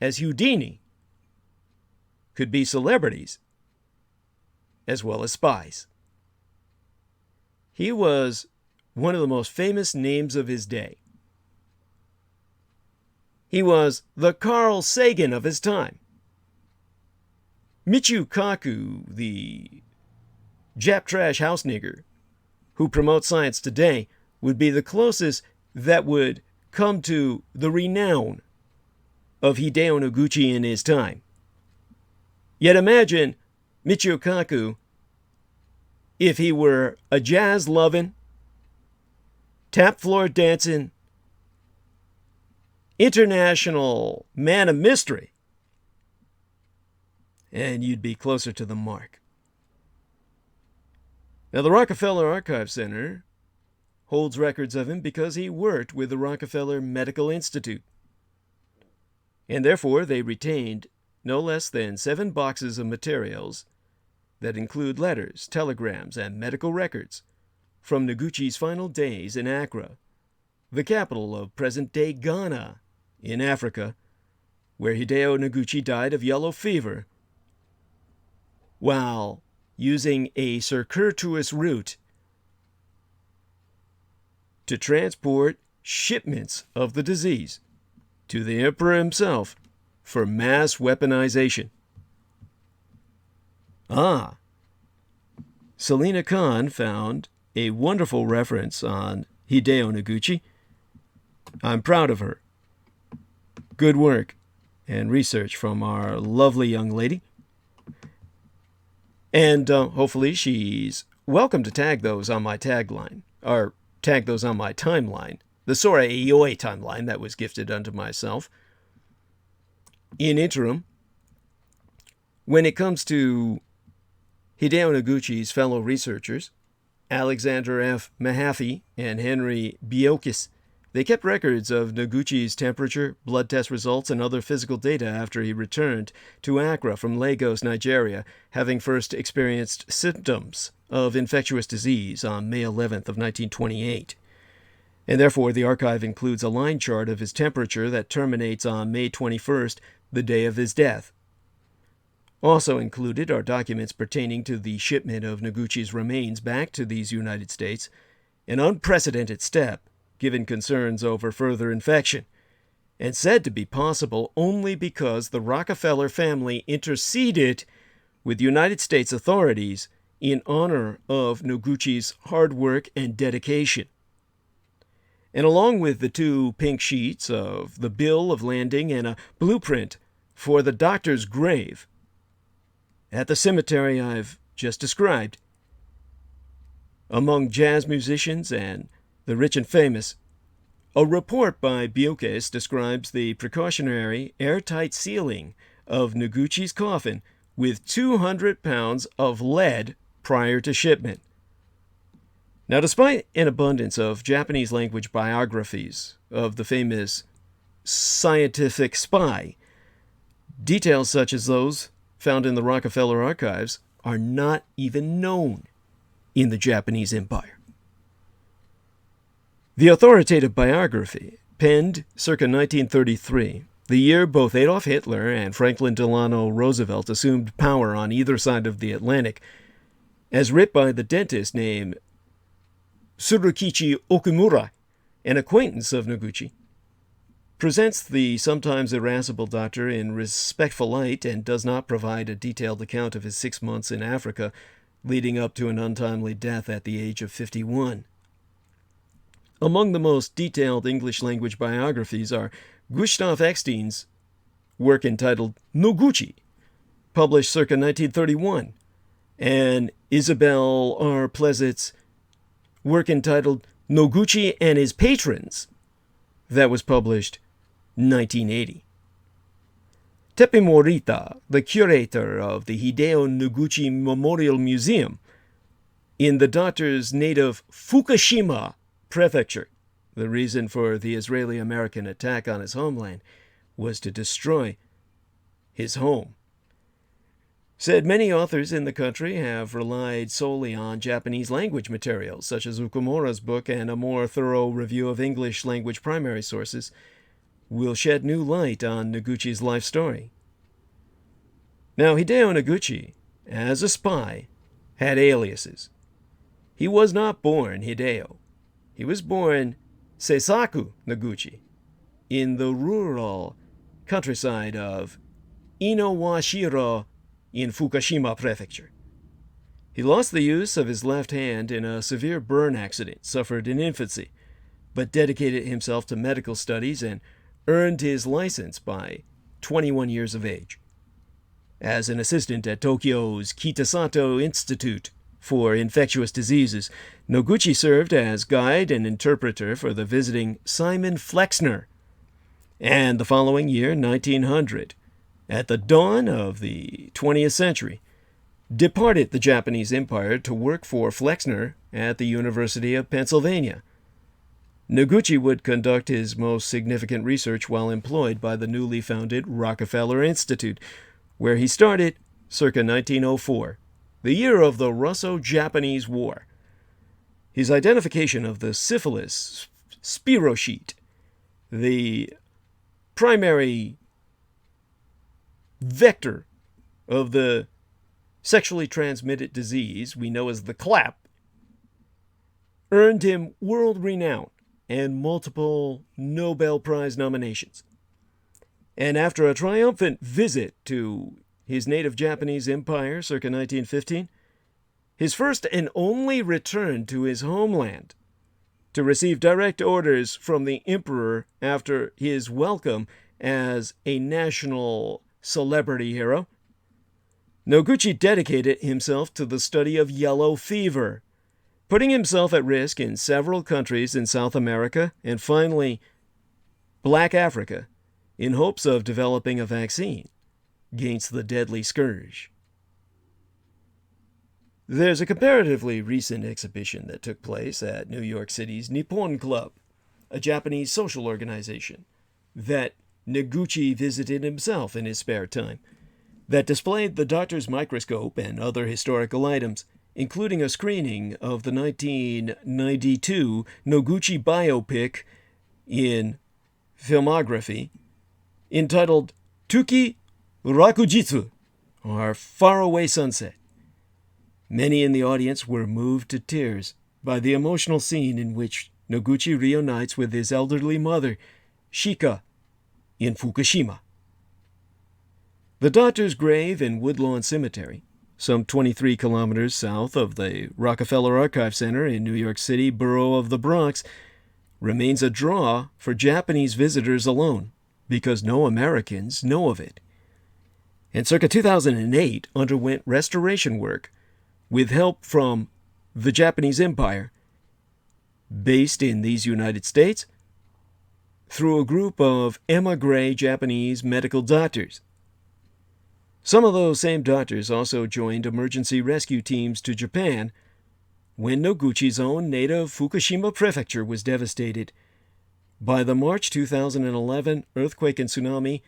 as Houdini, could be celebrities as well as spies. He was one of the most famous names of his day. He was the Carl Sagan of his time. Michio Kaku, the Jap trash house nigger who promotes science today, would be the closest that would come to the renown of Hideyo Noguchi in his time. Yet imagine Michio Kaku if he were a jazz-loving, tap-floor dancing, international man of mystery, and you'd be closer to the mark. Now, the Rockefeller Archive Center holds records of him because he worked with the Rockefeller Medical Institute, and therefore they retained no less than 7 boxes of materials that include letters, telegrams, and medical records from Noguchi's final days in Accra, the capital of present-day Ghana in Africa, where Hideyo Noguchi died of yellow fever while using a circuitous route to transport shipments of the disease to the emperor himself for mass weaponization. Selina Khan found a wonderful reference on Hideyo Noguchi. I'm proud of her. Good work and research from our lovely young lady. And hopefully she's welcome to tag those on my tagline, or tag those on my timeline, the Sora Ioi timeline that was gifted unto myself. In interim, when it comes to Hideyo Noguchi's fellow researchers, Alexander F. Mahaffey and Henry Biokis, they kept records of Noguchi's temperature, blood test results, and other physical data after he returned to Accra from Lagos, Nigeria, having first experienced symptoms of infectious disease on May 11th of 1928. And therefore, the archive includes a line chart of his temperature that terminates on May 21st, the day of his death. Also included are documents pertaining to the shipment of Noguchi's remains back to these United States, an unprecedented step given concerns over further infection, and said to be possible only because the Rockefeller family interceded with United States authorities in honor of Noguchi's hard work and dedication. And along with the 2 pink sheets of the bill of landing and a blueprint for the doctor's grave at the cemetery I've just described, among jazz musicians and the rich and famous, a report by Biokis describes the precautionary airtight sealing of Noguchi's coffin with 200 pounds of lead prior to shipment. Now, despite an abundance of Japanese language biographies of the famous scientific spy, details such as those found in the Rockefeller archives are not even known in the Japanese Empire. The authoritative biography, penned circa 1933, the year both Adolf Hitler and Franklin Delano Roosevelt assumed power on either side of the Atlantic, as writ by the dentist named Tsurukichi Okumura, an acquaintance of Noguchi, presents the sometimes irascible doctor in respectful light and does not provide a detailed account of his 6 months in Africa, leading up to an untimely death at the age of 51. Among the most detailed English-language biographies are Gustav Eckstein's work entitled Noguchi, published circa 1931, and Isabel R. Pleasant's work entitled Noguchi and His Patrons, that was published 1980. Tepe Morita, the curator of the Hideyo Noguchi Memorial Museum in the doctor's native Fukushima Prefecture, the reason for the Israeli-American attack on his homeland was to destroy his home, said many authors in the country have relied solely on Japanese language materials, such as Okumura's book, and a more thorough review of English language primary sources will shed new light on Noguchi's life story. Now, Hideyo Noguchi, as a spy, had aliases. He was not born Hideyo. He was born Seisaku Noguchi in the rural countryside of Inowashiro in Fukushima Prefecture. He lost the use of his left hand in a severe burn accident suffered in infancy, but dedicated himself to medical studies and earned his license by 21 years of age. As an assistant at Tokyo's Kitasato Institute for Infectious Diseases, Noguchi served as guide and interpreter for the visiting Simon Flexner. And the following year, 1900, at the dawn of the 20th century, departed the Japanese Empire to work for Flexner at the University of Pennsylvania. Noguchi would conduct his most significant research while employed by the newly founded Rockefeller Institute, where he started circa 1904, the year of the Russo-Japanese War. His identification of the syphilis spirochete, the primary vector of the sexually transmitted disease we know as the clap, earned him world renown and multiple Nobel Prize nominations. And after a triumphant visit to his native Japanese empire circa 1915, his first and only return to his homeland to receive direct orders from the emperor after his welcome as a national celebrity hero, Noguchi dedicated himself to the study of yellow fever, putting himself at risk in several countries in South America and finally Black Africa in hopes of developing a vaccine against the deadly scourge. There's a comparatively recent exhibition that took place at New York City's Nippon Club, a Japanese social organization that Noguchi visited himself in his spare time, that displayed the doctor's microscope and other historical items, including a screening of the 1992 Noguchi biopic in filmography entitled Tuki Rakujitsu, or Faraway Sunset. Many in the audience were moved to tears by the emotional scene in which Noguchi reunites with his elderly mother, Shika, in Fukushima. The doctor's grave in Woodlawn Cemetery, some 23 kilometers south of the Rockefeller Archive Center in New York City, borough of the Bronx, remains a draw for Japanese visitors alone, because no Americans know of it. And circa 2008 underwent restoration work with help from the Japanese Empire, based in these United States, through a group of émigré Japanese medical doctors. Some of those same doctors also joined emergency rescue teams to Japan when Noguchi's own native Fukushima prefecture was devastated by the March 2011 earthquake and tsunami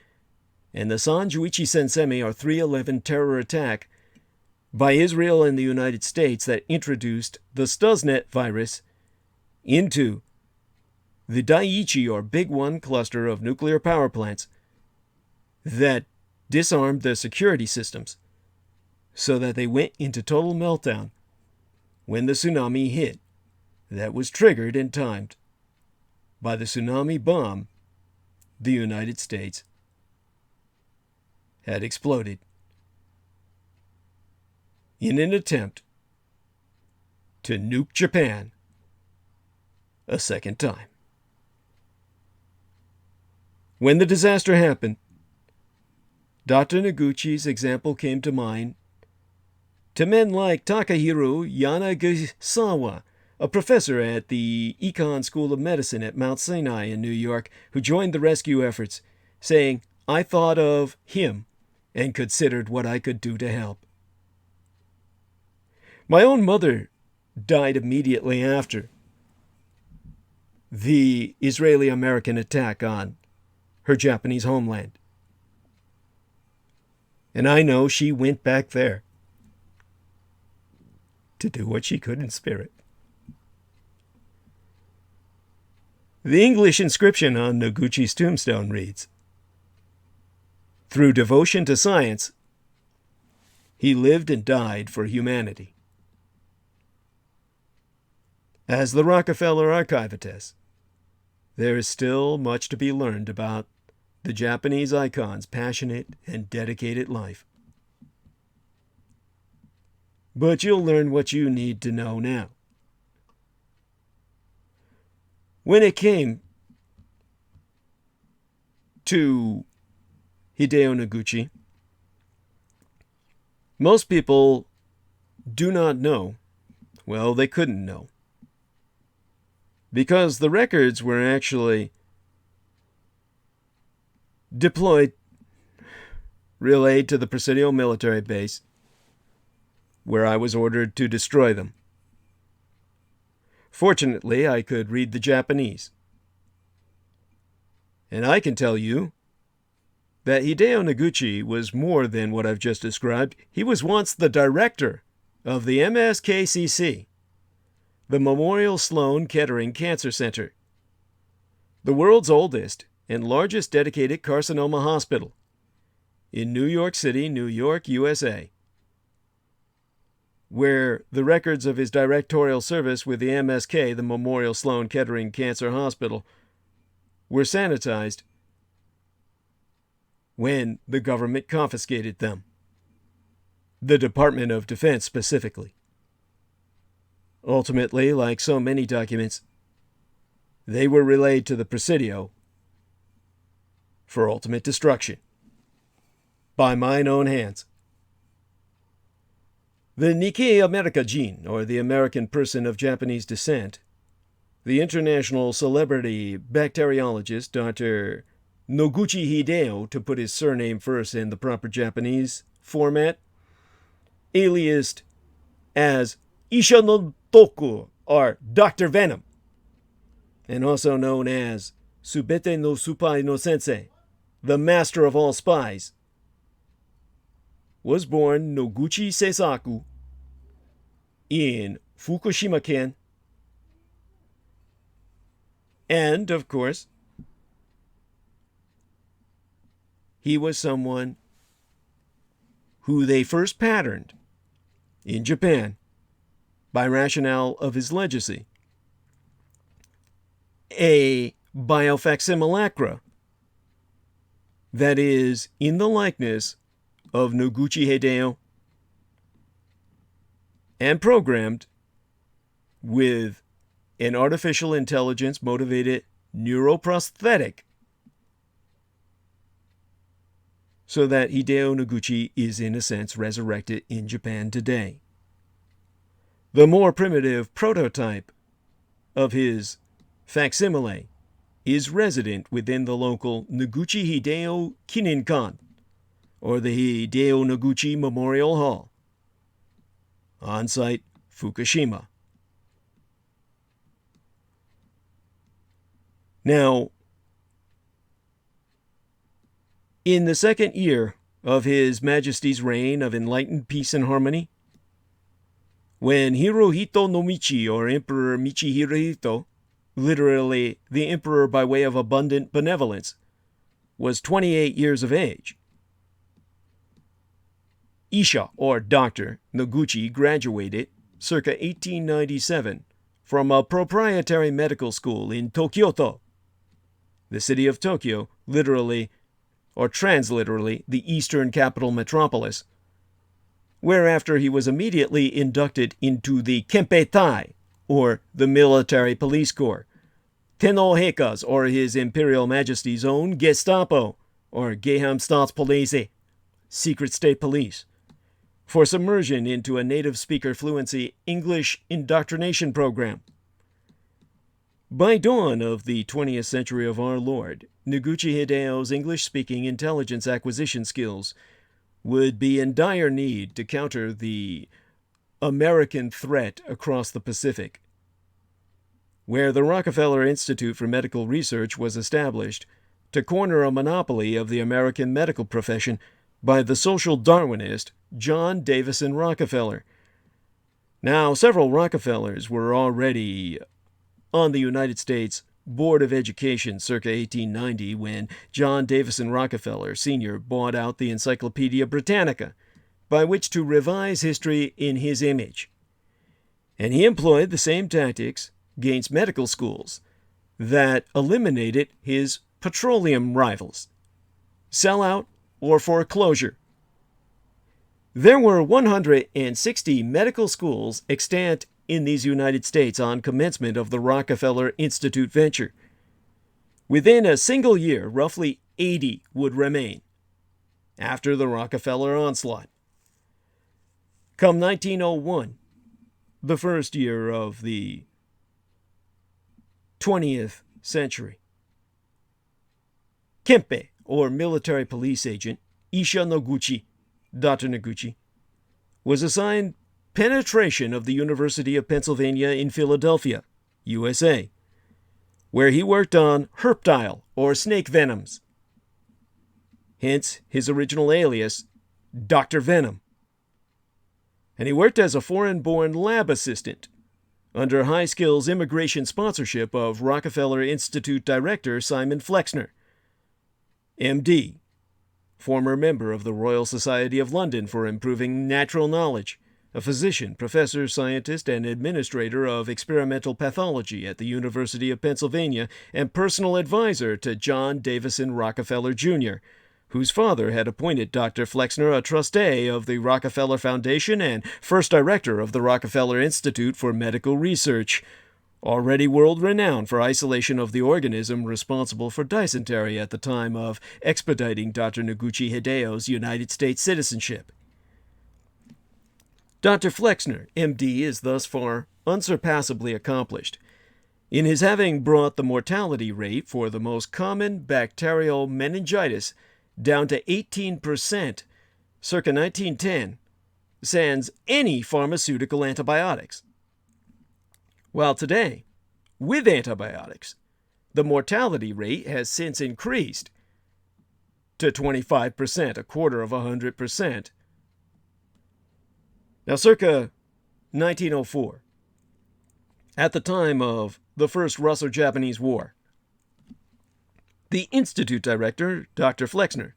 and the Sanjuichi Sensemi, or 3/11 terror attack by Israel and the United States that introduced the Stuxnet virus into the Daiichi, or Big One, cluster of nuclear power plants that disarmed their security systems so that they went into total meltdown when the tsunami hit that was triggered and timed by the tsunami bomb the United States had exploded in an attempt to nuke Japan a second time. When the disaster happened, Dr. Noguchi's example came to mind to men like Takahiro Yanagisawa, a professor at the Econ School of Medicine at Mount Sinai in New York, who joined the rescue efforts, saying, "I thought of him and considered what I could do to help." My own mother died immediately after the Israeli-American attack on her Japanese homeland. And I know she went back there to do what she could in spirit. The English inscription on Noguchi's tombstone reads, "Through devotion to science, he lived and died for humanity." As the Rockefeller archive attests, there is still much to be learned about the Japanese icon's passionate and dedicated life. but you'll learn what you need to know now. When it came to Hideyo Noguchi, most people do not know, well, they couldn't know, because the records were actually relayed to the Presidio military base, where I was ordered to destroy them. Fortunately, I could read the Japanese. And I can tell you that Hideyo Noguchi was more than what I've just described. He was once the director of the MSKCC, the Memorial Sloan Kettering Cancer Center, the world's oldest and largest dedicated carcinoma hospital in New York City, New York, USA, where the records of his directorial service with the MSK, the Memorial Sloan Kettering Cancer Hospital, were sanitized when the government confiscated them. The Department of Defense specifically. Ultimately, like so many documents, they were relayed to the Presidio for ultimate destruction by mine own hands. The Nikkei America Jin, or the American person of Japanese descent, the international celebrity bacteriologist Dr. Noguchi Hideyo, to put his surname first in the proper Japanese format, aliased as Isha no Toku, or Dr. Venom, and also known as Subete no Supai no Sensei, the master of all spies, was born Noguchi Seisaku in Fukushima-ken. And, of course, he was someone who they first patterned in Japan by rationale of his legacy. A biofacsimilacra that is in the likeness of Noguchi Hideyo and programmed with an artificial intelligence motivated neuroprosthetic so that Hideyo Noguchi is in a sense resurrected in Japan today. The more primitive prototype of his facsimile is resident within the local Noguchi Hideyo Kininkan, or the Hideyo Noguchi Memorial Hall, on site Fukushima. Now, in the second year of His Majesty's reign of enlightened peace and harmony, when Hirohito no Michi, or Emperor Michi Hirohito, literally the emperor by way of abundant benevolence, was 28 years of age, Isha, or Dr. Noguchi, graduated circa 1897 from a proprietary medical school in Tokyoto, the city of Tokyo, literally, or transliterally, the eastern capital metropolis, whereafter he was immediately inducted into the Kempeitai, or the military police corps, Tenno Heika's, or His Imperial Majesty's own Gestapo, or Geheimstaatspolizei, secret state police, for submersion into a native speaker fluency English indoctrination program. By dawn of the 20th century of our Lord, Noguchi Hideyo's English-speaking intelligence acquisition skills would be in dire need to counter the American threat across the Pacific, where the Rockefeller Institute for Medical Research was established to corner a monopoly of the American medical profession by the social Darwinist John Davison Rockefeller. Now, several Rockefellers were already on the United States Board of Education circa 1890 when John Davison Rockefeller Sr. bought out the Encyclopedia Britannica, by which to revise history in his image. And he employed the same tactics against medical schools that eliminated his petroleum rivals: sellout or foreclosure. There were 160 medical schools extant in these United States on commencement of the Rockefeller Institute venture. Within a single year, roughly 80 would remain after the Rockefeller onslaught. Come 1901, the first year of the 20th century, Kempe, or military police agent, Isha Noguchi, Dr. Noguchi, was assigned penetration of the University of Pennsylvania in Philadelphia, USA, where he worked on herptile, or snake venoms. Hence his original alias, Dr. Venom. And he worked as a foreign-born lab assistant under high-skills immigration sponsorship of Rockefeller Institute director Simon Flexner, M.D., former member of the Royal Society of London for Improving Natural Knowledge, a physician, professor, scientist, and administrator of experimental pathology at the University of Pennsylvania, and personal advisor to John Davison Rockefeller, Jr., whose father had appointed Dr. Flexner a trustee of the Rockefeller Foundation and first director of the Rockefeller Institute for Medical Research, already world-renowned for isolation of the organism responsible for dysentery at the time of expediting Dr. Noguchi Hideyo's United States citizenship. Dr. Flexner, M.D., is thus far unsurpassably accomplished in his having brought the mortality rate for the most common bacterial meningitis down to 18% circa 1910, sans any pharmaceutical antibiotics. While today, with antibiotics, the mortality rate has since increased to 25%, a quarter of 100%. Now, circa 1904, at the time of the First Russo-Japanese War, the Institute director, Dr. Flexner,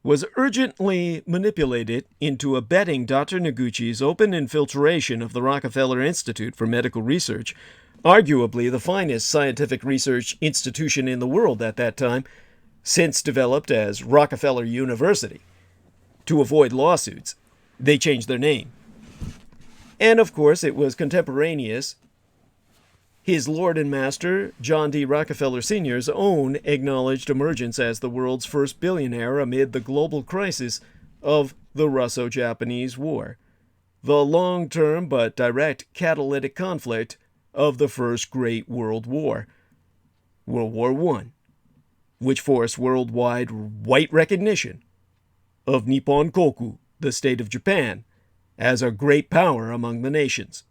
was urgently manipulated into abetting Dr. Noguchi's open infiltration of the Rockefeller Institute for Medical Research, arguably the finest scientific research institution in the world at that time, since developed as Rockefeller University. To avoid lawsuits, they changed their name. And of course, it was contemporaneous. His lord and master, John D. Rockefeller Sr.'s own acknowledged emergence as the world's first billionaire amid the global crisis of the Russo-Japanese War, the long-term but direct catalytic conflict of the First Great World War, World War I, which forced worldwide white recognition of Nippon Koku, the state of Japan, as a great power among the nations.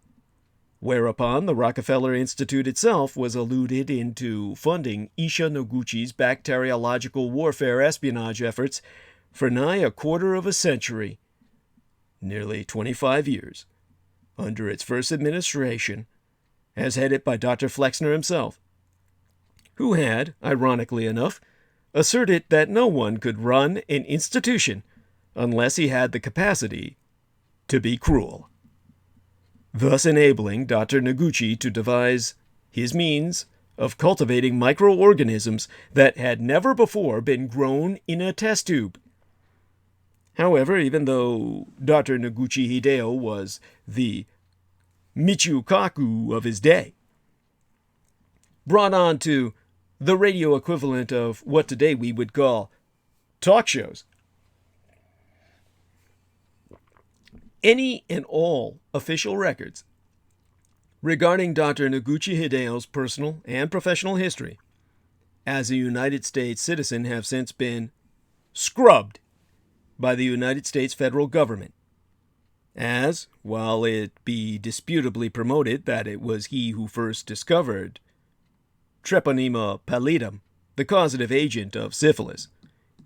Whereupon the Rockefeller Institute itself was eluded into funding Isha Noguchi's bacteriological warfare espionage efforts for nigh a quarter of a century, nearly 25 years, under its first administration, as headed by Dr. Flexner himself, who had, ironically enough, asserted that no one could run an institution unless he had the capacity to be cruel, thus enabling Dr. Noguchi to devise his means of cultivating microorganisms that had never before been grown in a test tube. However, even though Dr. Noguchi Hideyo was the Michikaku of his day, brought on to the radio equivalent of what today we would call talk shows, any and all official records regarding Dr. Noguchi Hideyo's personal and professional history as a United States citizen have since been scrubbed by the United States federal government, as, while it be disputably promoted that it was he who first discovered Treponema pallidum, the causative agent of syphilis,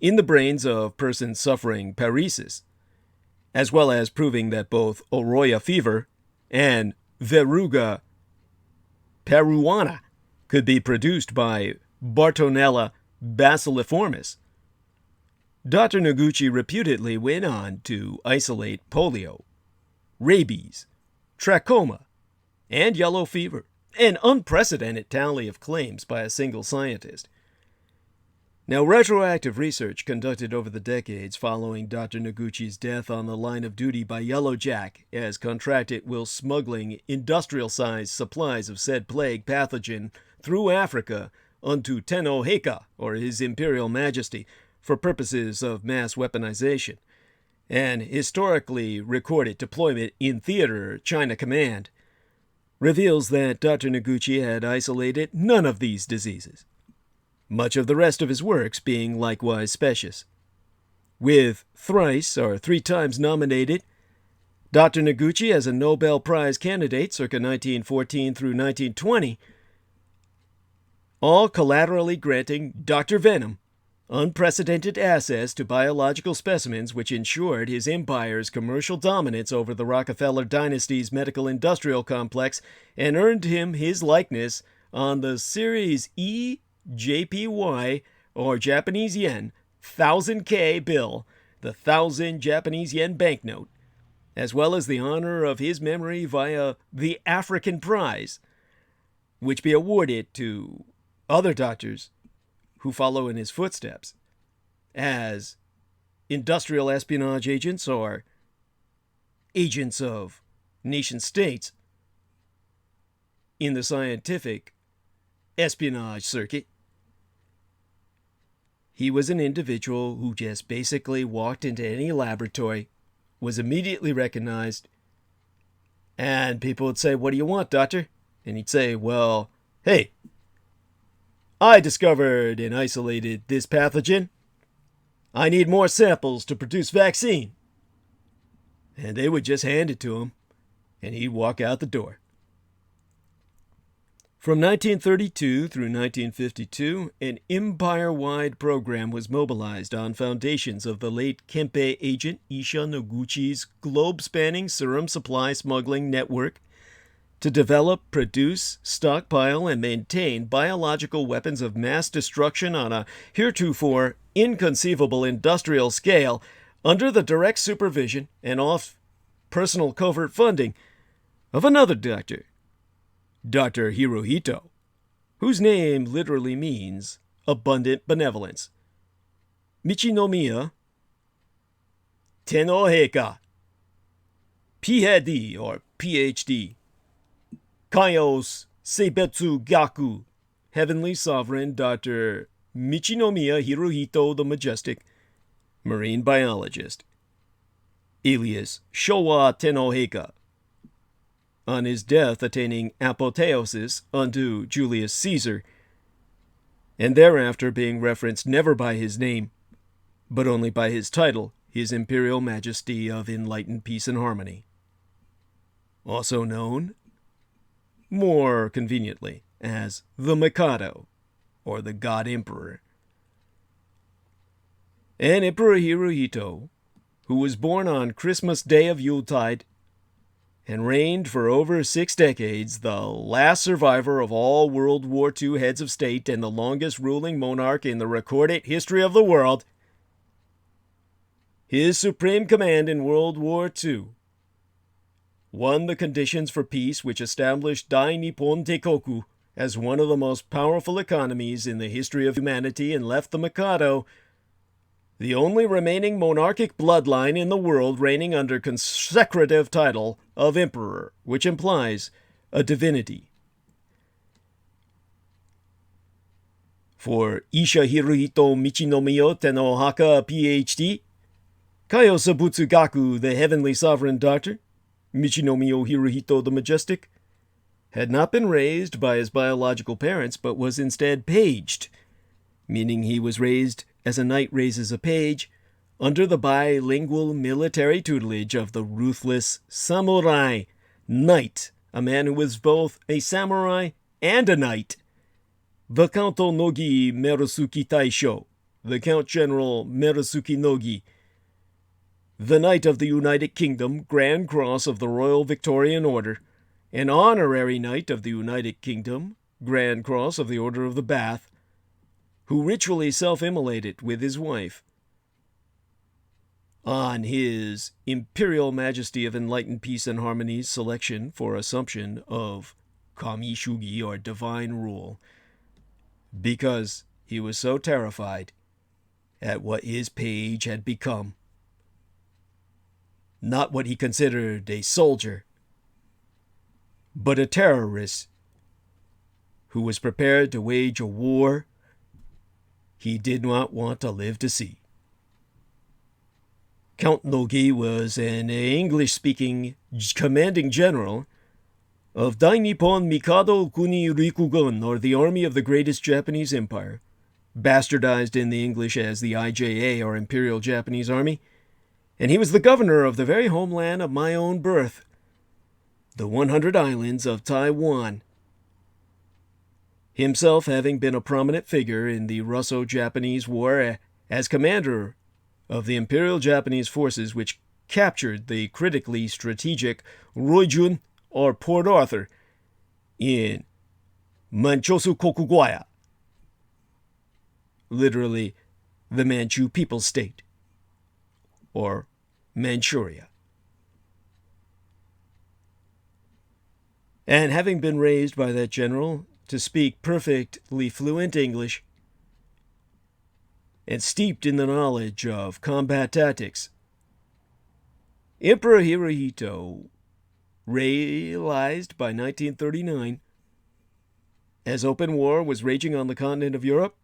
in the brains of persons suffering paresis, as well as proving that both Oroya fever and Verruga peruana could be produced by Bartonella bacilliformis. Dr. Noguchi reputedly went on to isolate polio, rabies, trachoma, and yellow fever, an unprecedented tally of claims by a single scientist. Now, retroactive research conducted over the decades following Dr. Noguchi's death on the line of duty by Yellow Jack, as contracted while smuggling industrial-sized supplies of said plague pathogen through Africa unto Tenno Heika, or His Imperial Majesty, for purposes of mass weaponization, and historically recorded deployment in theater China Command, reveals that Dr. Noguchi had isolated none of these diseases, much of the rest of his works being likewise specious. With thrice or 3 times nominated, Dr. Noguchi as a Nobel Prize candidate circa 1914 through 1920, all collaterally granting Dr. Venom unprecedented access to biological specimens which ensured his empire's commercial dominance over the Rockefeller dynasty's medical-industrial complex and earned him his likeness on the Series E JPY, or Japanese yen, 1000K bill, the 1000 Japanese yen banknote, as well as the honor of his memory via the African Prize, which be awarded to other doctors who follow in his footsteps as industrial espionage agents or agents of nation states in the scientific espionage circuit. He was an individual who just basically walked into any laboratory, was immediately recognized, and people would say, "What do you want, doctor?" And he'd say, "Well, hey, I discovered and isolated this pathogen. I need more samples to produce vaccine." And they would just hand it to him, and he'd walk out the door. From 1932 through 1952, an empire-wide program was mobilized on foundations of the late Kempe agent Issha Noguchi's globe-spanning serum supply smuggling network to develop, produce, stockpile, and maintain biological weapons of mass destruction on a heretofore inconceivable industrial scale under the direct supervision and off-personal covert funding of another doctor, Dr. Hirohito, whose name literally means abundant benevolence. Michinomiya Tenno Heika, PhD or PhD, Kaios Seibetsu Gaku, Heavenly Sovereign Dr. Michinomiya Hirohito the Majestic, marine biologist, alias Showa Tenno Heika, on his death attaining apotheosis unto Julius Caesar, and thereafter being referenced never by his name, but only by his title, His Imperial Majesty of Enlightened Peace and Harmony, also known, more conveniently, as the Mikado, or the God Emperor. And Emperor Hirohito, who was born on Christmas Day of Yuletide, and reigned for over 6 decades, the last survivor of all World War II heads of state and the longest ruling monarch in the recorded history of the world. His supreme command in World War II won the conditions for peace which established Dai Nippon Teikoku as one of the most powerful economies in the history of humanity and left the Mikado, the only remaining monarchic bloodline in the world, reigning under consecutive title of Emperor, which implies a divinity. For Issha Hirohito Michinomiya Tenno Heika, Ph.D., Kaios Butsu Gaku, the Heavenly Sovereign Doctor, Michinomiya Hirohito the Majestic, had not been raised by his biological parents, but was instead paged, meaning he was raised as a knight raises a page, under the bilingual military tutelage of the ruthless samurai knight, a man who was both a samurai and a knight, the Kanto Nogi Murasuki Taisho, the Count General Murasuki Nogi, the Knight of the United Kingdom, Grand Cross of the Royal Victorian Order, an honorary Knight of the United Kingdom, Grand Cross of the Order of the Bath, who ritually self-immolated with his wife on his Imperial Majesty of Enlightened Peace and Harmony's selection for assumption of Kami Shugi, or divine rule, because he was so terrified at what his page had become. Not what he considered a soldier, but a terrorist who was prepared to wage a war he did not want to live to see. Count Nogi was an English-speaking commanding general of Dainippon Mikado Kuni Rikugun, or the Army of the Greatest Japanese Empire, bastardized in the English as the IJA, or Imperial Japanese Army, and he was the governor of the very homeland of my own birth, the 100 Islands of Taiwan. Himself having been a prominent figure in the Russo-Japanese War as commander of the Imperial Japanese forces which captured the critically strategic Roijun, or Port Arthur, in Manchosu Kokugwaya, literally the Manchu People's State, or Manchuria. And having been raised by that general to speak perfectly fluent English, and steeped in the knowledge of combat tactics, Emperor Hirohito realized by 1939, as open war was raging on the continent of Europe,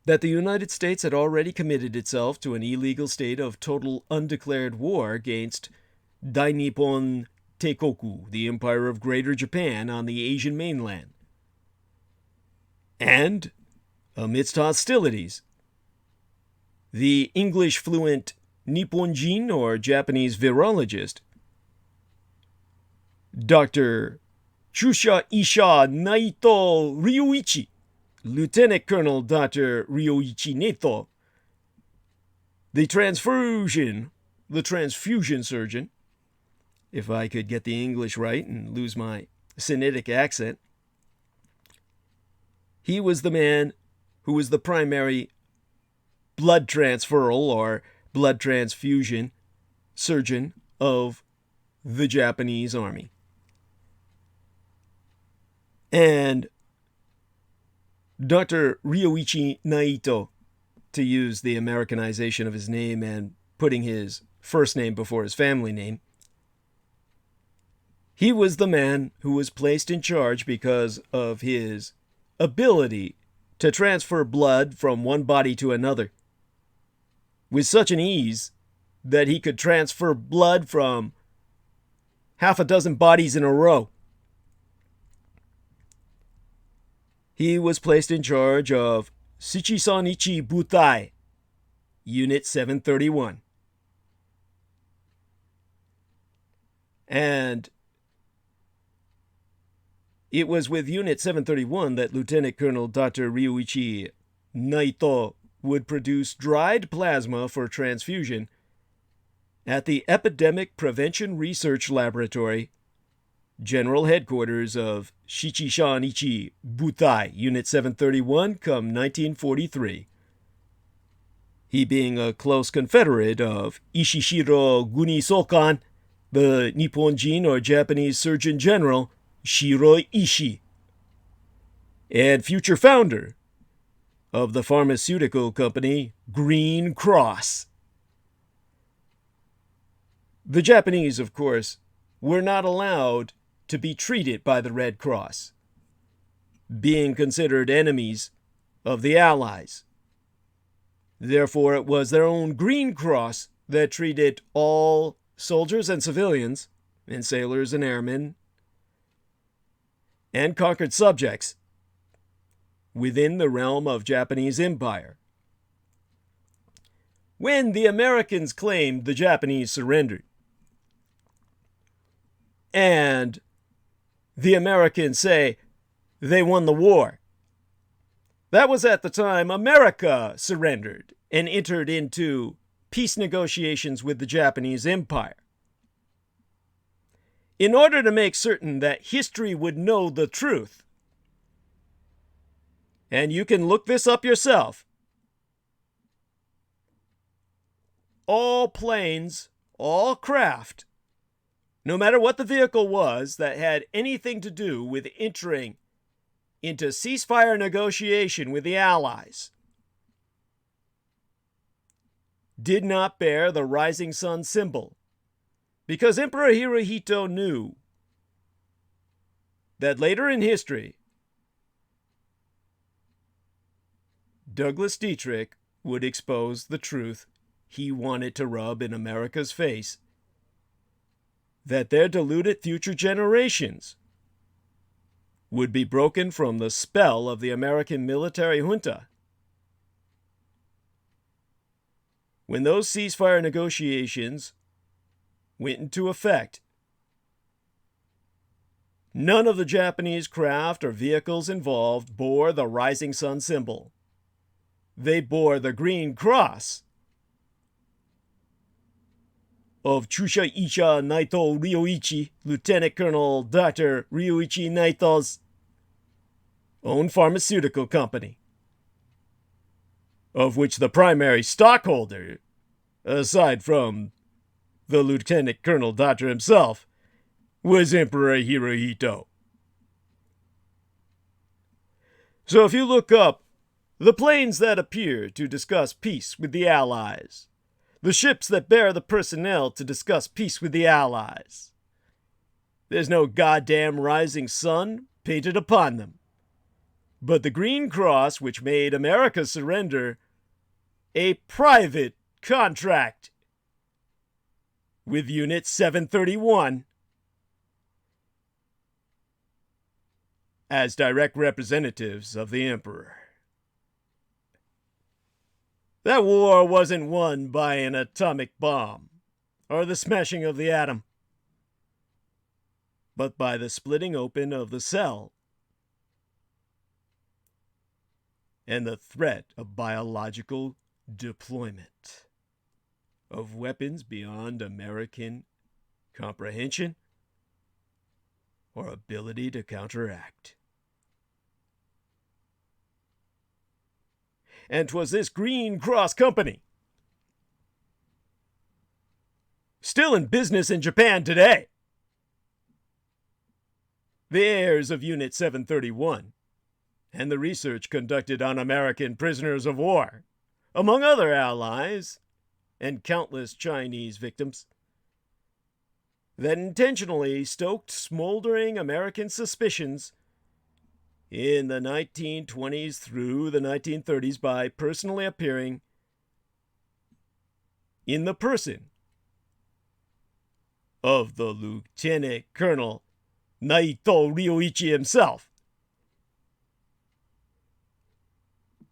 that the United States had already committed itself to an illegal state of total undeclared war against Dainippon Teikoku, the Empire of Greater Japan on the Asian mainland. And, amidst hostilities, the English-fluent Nipponjin, or Japanese virologist, Dr. Chusha Isha Naito Ryuichi, Lieutenant Colonel Dr. Ryuichi Naito, the transfusion surgeon, if I could get the English right and lose my Sinitic accent, he was the man who was the primary blood transferal or blood transfusion surgeon of the Japanese Army. And Dr. Ryuichi Naito, to use the Americanization of his name and putting his first name before his family name, he was the man who was placed in charge because of his ability to transfer blood from one body to another with such an ease that he could transfer blood from half a dozen bodies in a row. He was placed in charge of Shichisonichi Butai, Unit 731. And it was with Unit 731 that Lieutenant Colonel Dr. Ryuichi Naito would produce dried plasma for transfusion at the Epidemic Prevention Research Laboratory, General Headquarters of Shichisonichi Butai, Unit 731, come 1943. He being a close confederate of Ishishiro Gunisokan, the Nipponjin or Japanese Surgeon General Shiro Ishii, and future founder of the pharmaceutical company Green Cross. The Japanese, of course, were not allowed to be treated by the Red Cross, being considered enemies of the Allies. Therefore, it was their own Green Cross that treated all soldiers and civilians, and sailors and airmen, and conquered subjects within the realm of Japanese Empire. When the Americans claimed the Japanese surrendered, and the Americans say they won the war, that was at the time America surrendered and entered into peace negotiations with the Japanese Empire. In order to make certain that history would know the truth, and you can look this up yourself, all planes, all craft, no matter what the vehicle was that had anything to do with entering into ceasefire negotiation with the Allies, did not bear the rising sun symbol, because Emperor Hirohito knew that later in history, Douglas Dietrich would expose the truth he wanted to rub in America's face, that their deluded future generations would be broken from the spell of the American military junta. When those ceasefire negotiations went into effect, none of the Japanese craft or vehicles involved bore the rising sun symbol. They bore the green cross of Chusha Isha Naito Ryoichi, Lieutenant Colonel Dr. Ryoichi Naito's own pharmaceutical company, of which the primary stockholder, aside from the Lieutenant Colonel Doctor himself, was Emperor Hirohito. So if you look up the planes that appear to discuss peace with the Allies, the ships that bear the personnel to discuss peace with the Allies, there's no goddamn rising sun painted upon them, but the green cross which made America surrender a private contract with Unit 731 as direct representatives of the Emperor. That war wasn't won by an atomic bomb or the smashing of the atom, but by the splitting open of the cell and the threat of biological deployment of weapons beyond American comprehension or ability to counteract. And 'twas this Green Cross Company, still in business in Japan today, the heirs of Unit 731, and the research conducted on American prisoners of war, among other allies and countless Chinese victims, that intentionally stoked smoldering American suspicions in the 1920s through the 1930s by personally appearing in the person of the Lieutenant Colonel Naito Ryoichi himself.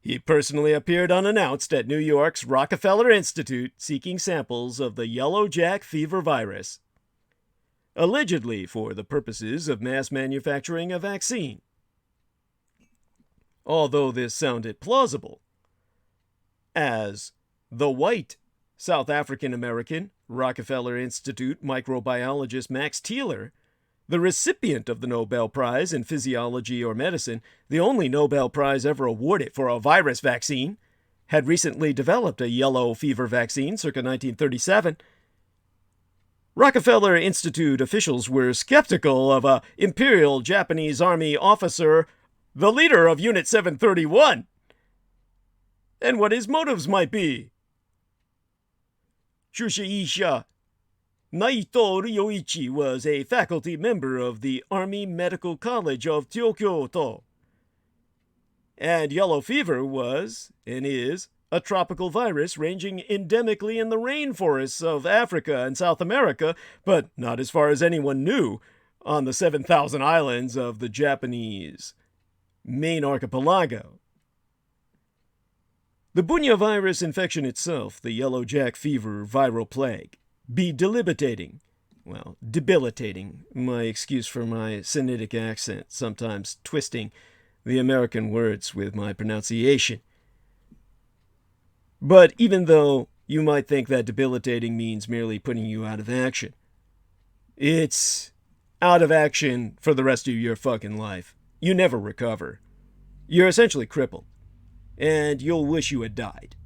He personally appeared unannounced at New York's Rockefeller Institute seeking samples of the yellow jack fever virus, allegedly for the purposes of mass manufacturing a vaccine. Although this sounded plausible, as the white South African American Rockefeller Institute microbiologist Max Thiele, the recipient of the Nobel Prize in Physiology or Medicine, the only Nobel Prize ever awarded for a virus vaccine, had recently developed a yellow fever vaccine circa 1937. Rockefeller Institute officials were skeptical of an Imperial Japanese Army officer, the leader of Unit 731, and what his motives might be. Shushiisha Naito Ryoichi was a faculty member of the Army Medical College of Tokyo, and yellow fever was, and is, a tropical virus ranging endemically in the rainforests of Africa and South America, but not as far as anyone knew, on the 7,000 islands of the Japanese main archipelago. The Bunya virus infection itself, the yellow jack fever viral plague, be debilitating, my excuse for my Sinitic accent, sometimes twisting the American words with my pronunciation. But even though you might think that debilitating means merely putting you out of action, it's out of action for the rest of your fucking life. You never recover. You're essentially crippled, and you'll wish you had died.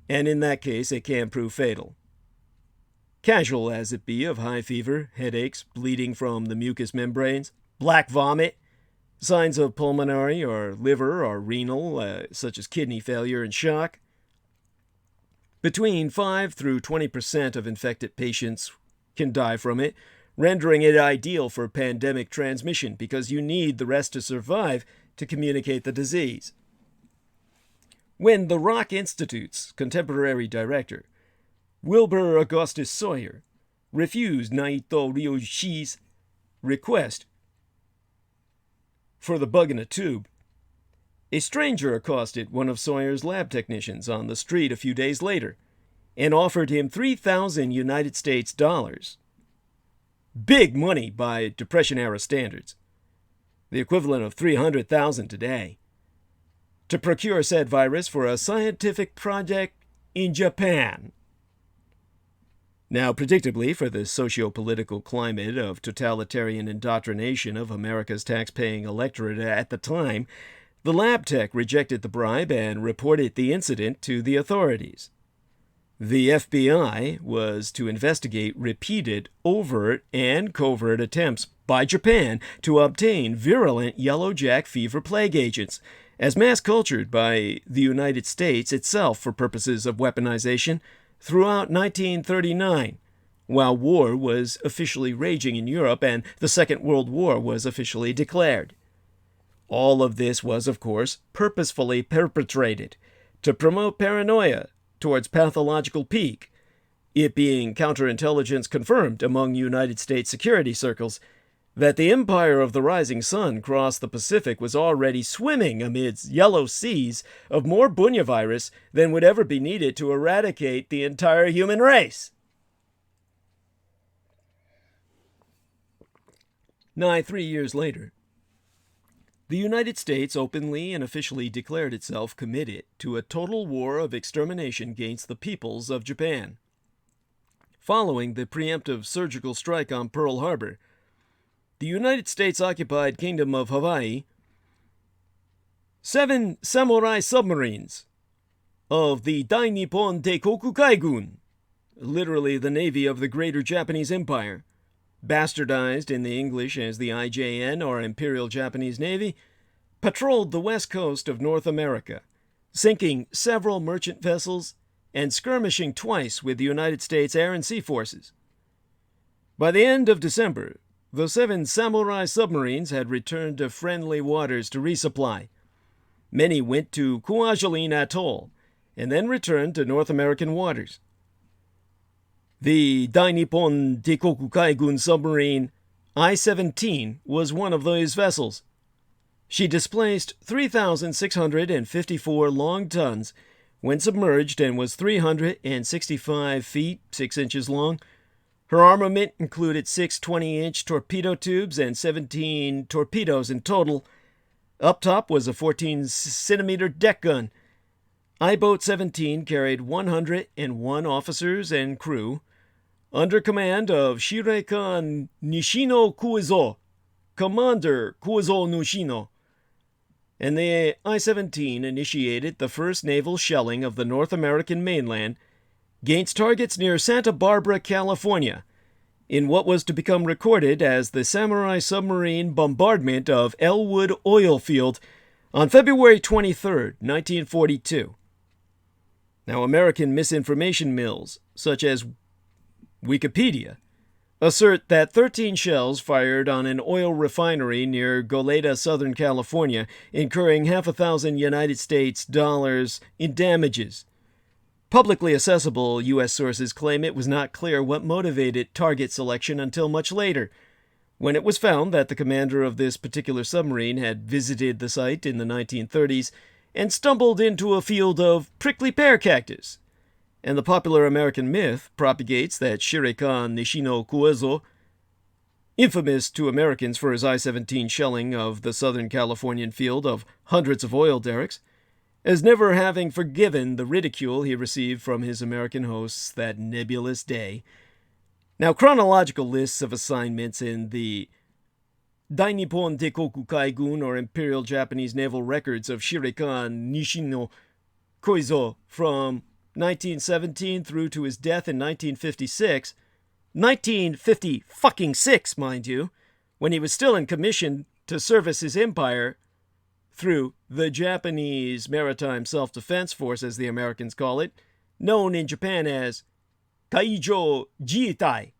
And in that case, it can prove fatal. Casual as it be of high fever, headaches, bleeding from the mucous membranes, black vomit, signs of pulmonary or liver or renal, such as kidney failure and shock, Between 5 through 20% of infected patients can die from it, rendering it ideal for pandemic transmission because you need the rest to survive to communicate the disease. When the Rock Institute's contemporary director, Wilbur Augustus Sawyer, refused Naito Ryoshi's request for the bug in a tube, a stranger accosted one of Sawyer's lab technicians on the street a few days later and offered him 3,000 United States dollars. Big money by Depression-era standards, the equivalent of 300,000 today, to procure said virus for a scientific project in Japan. Now, predictably, for the socio-political climate of totalitarian indoctrination of America's tax-paying electorate at the time, the lab tech rejected the bribe and reported the incident to the authorities. The FBI was to investigate repeated overt and covert attempts by Japan to obtain virulent yellow jack fever plague agents, as mass-cultured by the United States itself for purposes of weaponization throughout 1939, while war was officially raging in Europe and the Second World War was officially declared. All of this was, of course, purposefully perpetrated to promote paranoia towards pathological peak, it being counterintelligence confirmed among United States security circles that the empire of the rising sun across the Pacific was already swimming amidst yellow seas of more Bunya virus than would ever be needed to eradicate the entire human race. Nigh 3 years later, the United States openly and officially declared itself committed to a total war of extermination against the peoples of Japan. Following the preemptive surgical strike on Pearl Harbor, the United States-occupied Kingdom of Hawaii, 7 samurai submarines of the Dai Nippon Teikoku Kaigun, literally the Navy of the Greater Japanese Empire, bastardized in the English as the IJN or Imperial Japanese Navy, patrolled the west coast of North America, sinking several merchant vessels and skirmishing twice with the United States Air and Sea Forces. By the end of December, the 7 samurai submarines had returned to friendly waters to resupply. Many went to Kwajalein Atoll and then returned to North American waters. The Dai Nippon Teikoku Kaigun submarine I-17 was one of those vessels. She displaced 3,654 long tons when submerged and was 365 feet 6 inches long. Her armament included 6 20-inch torpedo tubes and 17 torpedoes in total. Up top was a 14-centimeter deck gun. I-Boat 17 carried 101 officers and crew, under command of Shireka Nishino Kuizo, Commander Kuizo Nishino. And the I-17 initiated the first naval shelling of the North American mainland against targets near Santa Barbara, California, in what was to become recorded as the samurai submarine bombardment of Elwood oil field on February 23, 1942. Now, American misinformation mills, such as Wikipedia, assert that 13 shells fired on an oil refinery near Goleta, Southern California, incurring $500,000 United States dollars in damages. Publicly accessible U.S. sources claim it was not clear what motivated target selection until much later, when it was found that the commander of this particular submarine had visited the site in the 1930s and stumbled into a field of prickly pear cactus. And the popular American myth propagates that Shireka Nishino Kuizo, infamous to Americans for his I-17 shelling of the Southern Californian field of hundreds of oil derricks, as never having forgiven the ridicule he received from his American hosts that nebulous day. Now, chronological lists of assignments in the Dai Nippon Teikoku Kaigun or Imperial Japanese Naval Records of Shireka Nishino Kuizo from 1917 through to his death in 1956, 1956, mind you, when he was still in commission to service his empire through the Japanese Maritime Self-Defense Force, as the Americans call it, known in Japan as Kaijo Jiitai.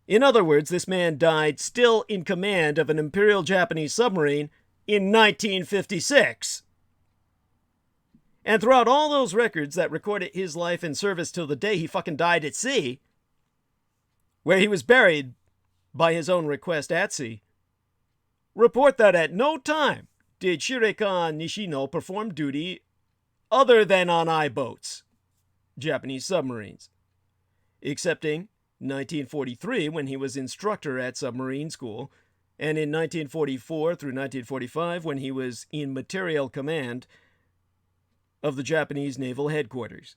In other words, this man died still in command of an Imperial Japanese submarine in 1956. And throughout all those records that recorded his life and service till the day he fucking died at sea, where he was buried by his own request at sea, report that at no time did Shireka Nishino perform duty other than on I-boats, Japanese submarines, excepting 1943 when he was instructor at submarine school, and in 1944 through 1945 when he was in material command of the Japanese Naval Headquarters.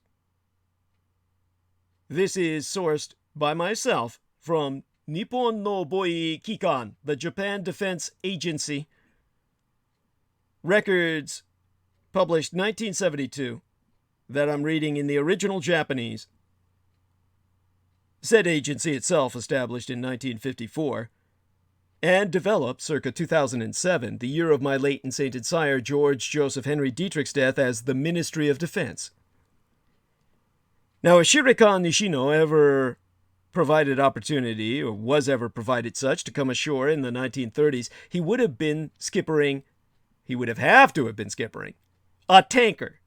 This is sourced by myself from Nippon no Boi Kikan, the Japan Defense Agency, records published 1972 that I'm reading in the original Japanese. Said agency itself established in 1954 and developed circa 2007, the year of my late and sainted sire George Joseph Henry Dietrich's death, as the Ministry of Defense. Now, if Shireka Nishino ever provided opportunity, or was ever provided such, to come ashore in the 1930s, he would have to have been skippering a tanker,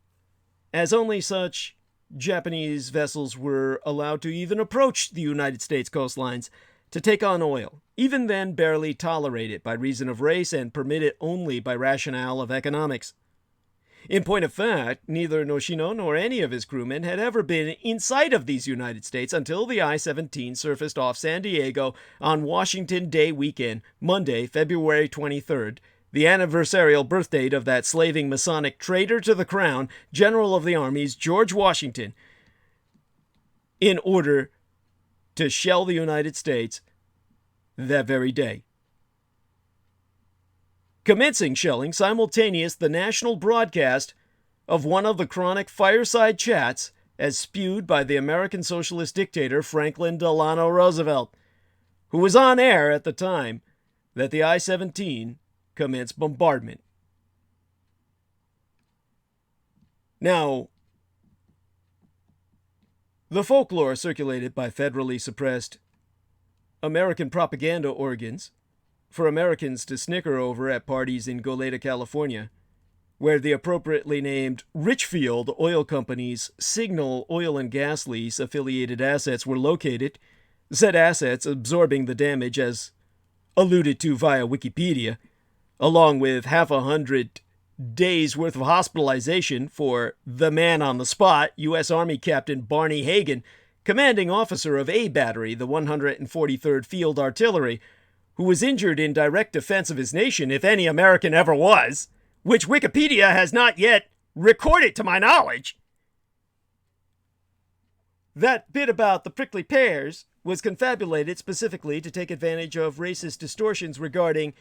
as only such Japanese vessels were allowed to even approach the United States coastlines to take on oil, even then barely tolerated by reason of race and permitted only by rationale of economics. In point of fact, neither Noshino nor any of his crewmen had ever been in sight of these United States until the I-17 surfaced off San Diego on Washington Day weekend, Monday, February 23rd, the anniversarial birth date of that slaving Masonic traitor to the crown, General of the Armies, George Washington, in order to shell the United States that very day. Commencing shelling simultaneous the national broadcast of one of the chronic fireside chats as spewed by the American socialist dictator Franklin Delano Roosevelt, who was on air at the time that the I-17 commenced bombardment. Now, the folklore circulated by federally suppressed American propaganda organs for Americans to snicker over at parties in Goleta, California, where the appropriately named Richfield Oil Company's Signal Oil and Gas Lease affiliated assets were located, said assets absorbing the damage as alluded to via Wikipedia, along with 100 days worth of hospitalization for the man on the spot, U.S. Army Captain Barney Hagan, commanding officer of A Battery, the 143rd Field Artillery, who was injured in direct defense of his nation, if any American ever was, which Wikipedia has not yet recorded to my knowledge. That bit about the prickly pears was confabulated specifically to take advantage of racist distortions regarding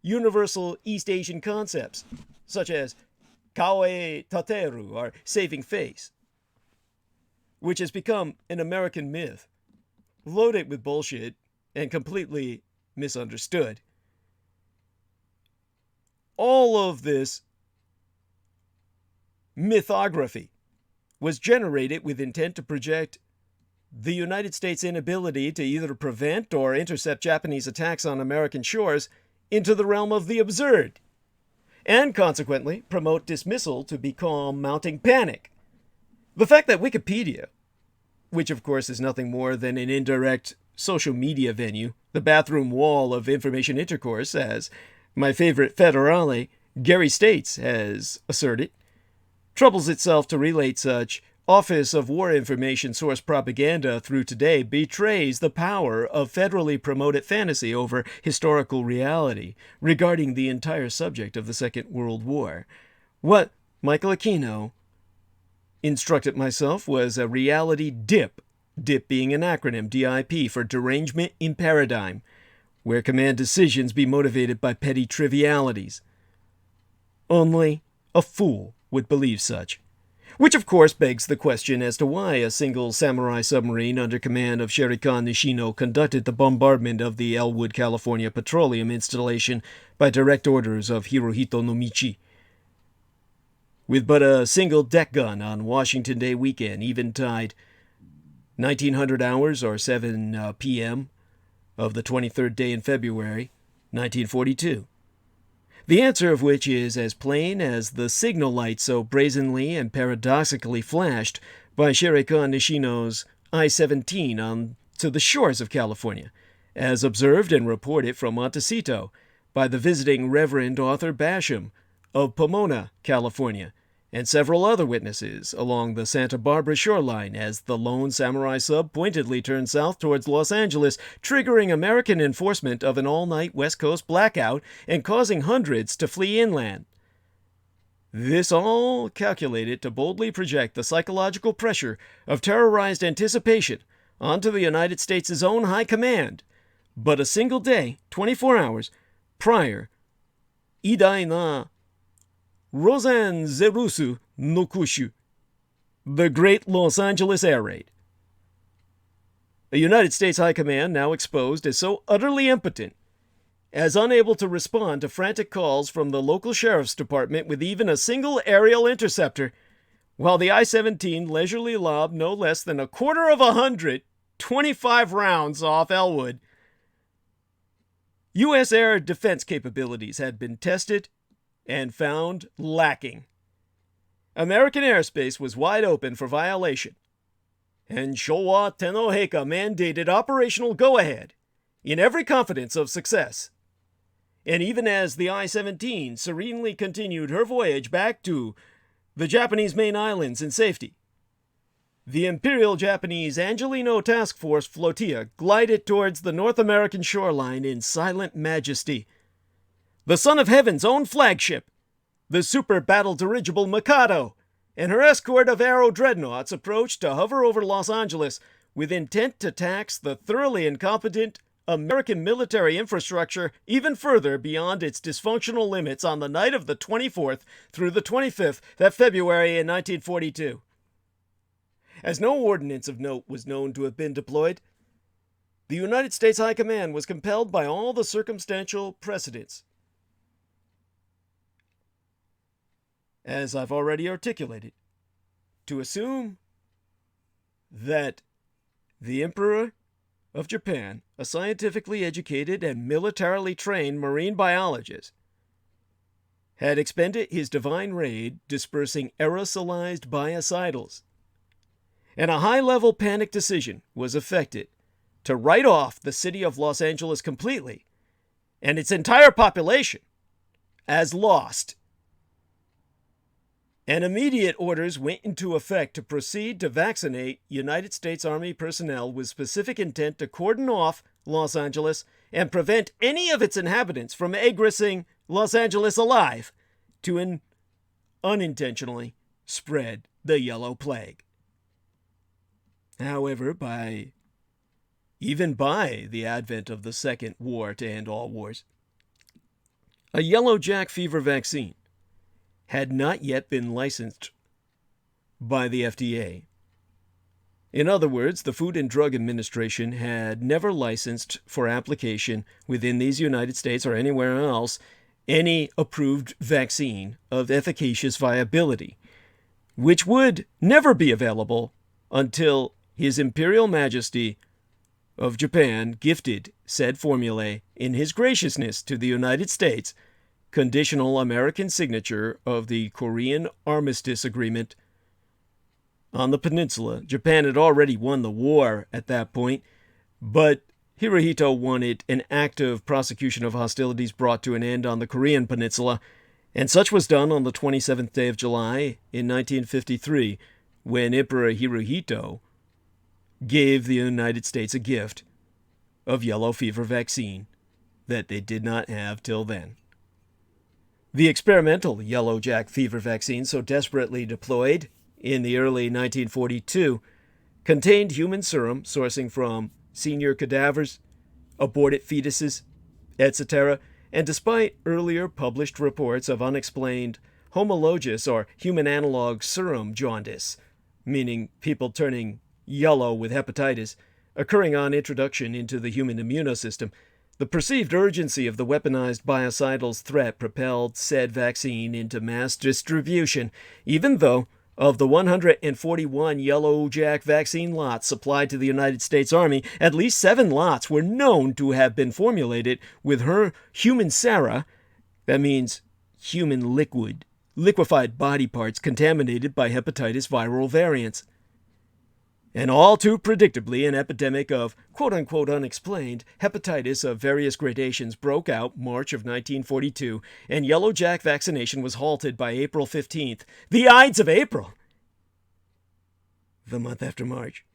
universal East Asian concepts, such as kawaii tateru, or saving face, which has become an American myth, loaded with bullshit and completely misunderstood. All of this mythography was generated with intent to project the United States' inability to either prevent or intercept Japanese attacks on American shores into the realm of the absurd, and consequently promote dismissal to become mounting panic. The fact that Wikipedia, which of course is nothing more than an indirect social media venue, the bathroom wall of information intercourse, as my favorite federale, Gary States, has asserted, troubles itself to relate such Office of War Information source propaganda through today betrays the power of federally promoted fantasy over historical reality regarding the entire subject of the Second World War. What Michael Aquino instructed myself was a reality dip, DIP being an acronym, DIP, for Derangement in Paradigm, where command decisions be motivated by petty trivialities. Only a fool would believe such. Which of course begs the question as to why a single samurai submarine under command of Shireka Nishino conducted the bombardment of the Elwood, California petroleum installation by direct orders of Hirohito Nomichi. with but a single deck gun on Washington Day weekend, eventide 1900 hours or 7 p.m. of the 23rd day in February, 1942. The answer of which is as plain as the signal light so brazenly and paradoxically flashed by Shiraikan Nishino's I-17 on to the shores of California, as observed and reported from Montecito by the visiting Reverend Arthur Basham of Pomona, California, and several other witnesses along the Santa Barbara shoreline as the lone samurai sub pointedly turned south towards Los Angeles, triggering American enforcement of an all-night West Coast blackout and causing hundreds to flee inland. This all calculated to boldly project the psychological pressure of terrorized anticipation onto the United States' own high command, but a single day, 24 hours, prior, Eveday na Rosan Zerusu no Kushu, the Great Los Angeles Air Raid. A United States High Command now exposed as so utterly impotent, as unable to respond to frantic calls from the local sheriff's department with even a single aerial interceptor, while the I-17 leisurely lobbed no less than 225 rounds off Elwood. U.S. air defense capabilities had been tested and found lacking. American airspace was wide open for violation, and Showa Tenoheika mandated operational go-ahead in every confidence of success. And even as the I-17 serenely continued her voyage back to the Japanese main islands in safety, the Imperial Japanese Angelino Task Force flotilla glided towards the North American shoreline in silent majesty. The Son of Heaven's own flagship, the super battle dirigible Mikado, and her escort of Aero dreadnoughts approached to hover over Los Angeles with intent to tax the thoroughly incompetent American military infrastructure even further beyond its dysfunctional limits on the night of the 24th through the 25th of February in 1942. As no ordnance of note was known to have been deployed, the United States High Command was compelled by all the circumstantial precedents, as I've already articulated, to assume that the Emperor of Japan, a scientifically educated and militarily trained marine biologist, had expended his divine raid dispersing aerosolized biocidals, and a high-level panic decision was effected to write off the city of Los Angeles completely and its entire population as lost. And immediate orders went into effect to proceed to vaccinate United States Army personnel with specific intent to cordon off Los Angeles and prevent any of its inhabitants from egressing Los Angeles alive to unintentionally spread the yellow plague. However, even by the advent of the second war to end all wars, a yellow jack fever vaccine had not yet been licensed by the FDA. In other words, the Food and Drug Administration had never licensed for application within these United States or anywhere else any approved vaccine of efficacious viability, which would never be available until His Imperial Majesty of Japan gifted said formulae in his graciousness to the United States, conditional American signature of the Korean Armistice Agreement. On the peninsula, Japan had already won the war at that point, but Hirohito wanted an active prosecution of hostilities brought to an end on the Korean peninsula, and such was done on the 27th day of July in 1953, when Emperor Hirohito gave the United States a gift of yellow fever vaccine that they did not have till then. The experimental yellow jack fever vaccine, so desperately deployed in the early 1942, contained human serum sourcing from senior cadavers, aborted fetuses, etc., and despite earlier published reports of unexplained homologous or human analog serum jaundice, meaning people turning yellow with hepatitis, occurring on introduction into the human immunosystem, The perceived urgency of the weaponized biocidals threat propelled said vaccine into mass distribution, even though of the 141 Yellow Jack vaccine lots supplied to the United States Army, at least 7 lots were known to have been formulated with her human sera, that means human liquefied body parts contaminated by hepatitis viral variants. And all too predictably, an epidemic of quote-unquote unexplained hepatitis of various gradations broke out March of 1942, and Yellow Jack vaccination was halted by April 15th, the Ides of April, the month after March,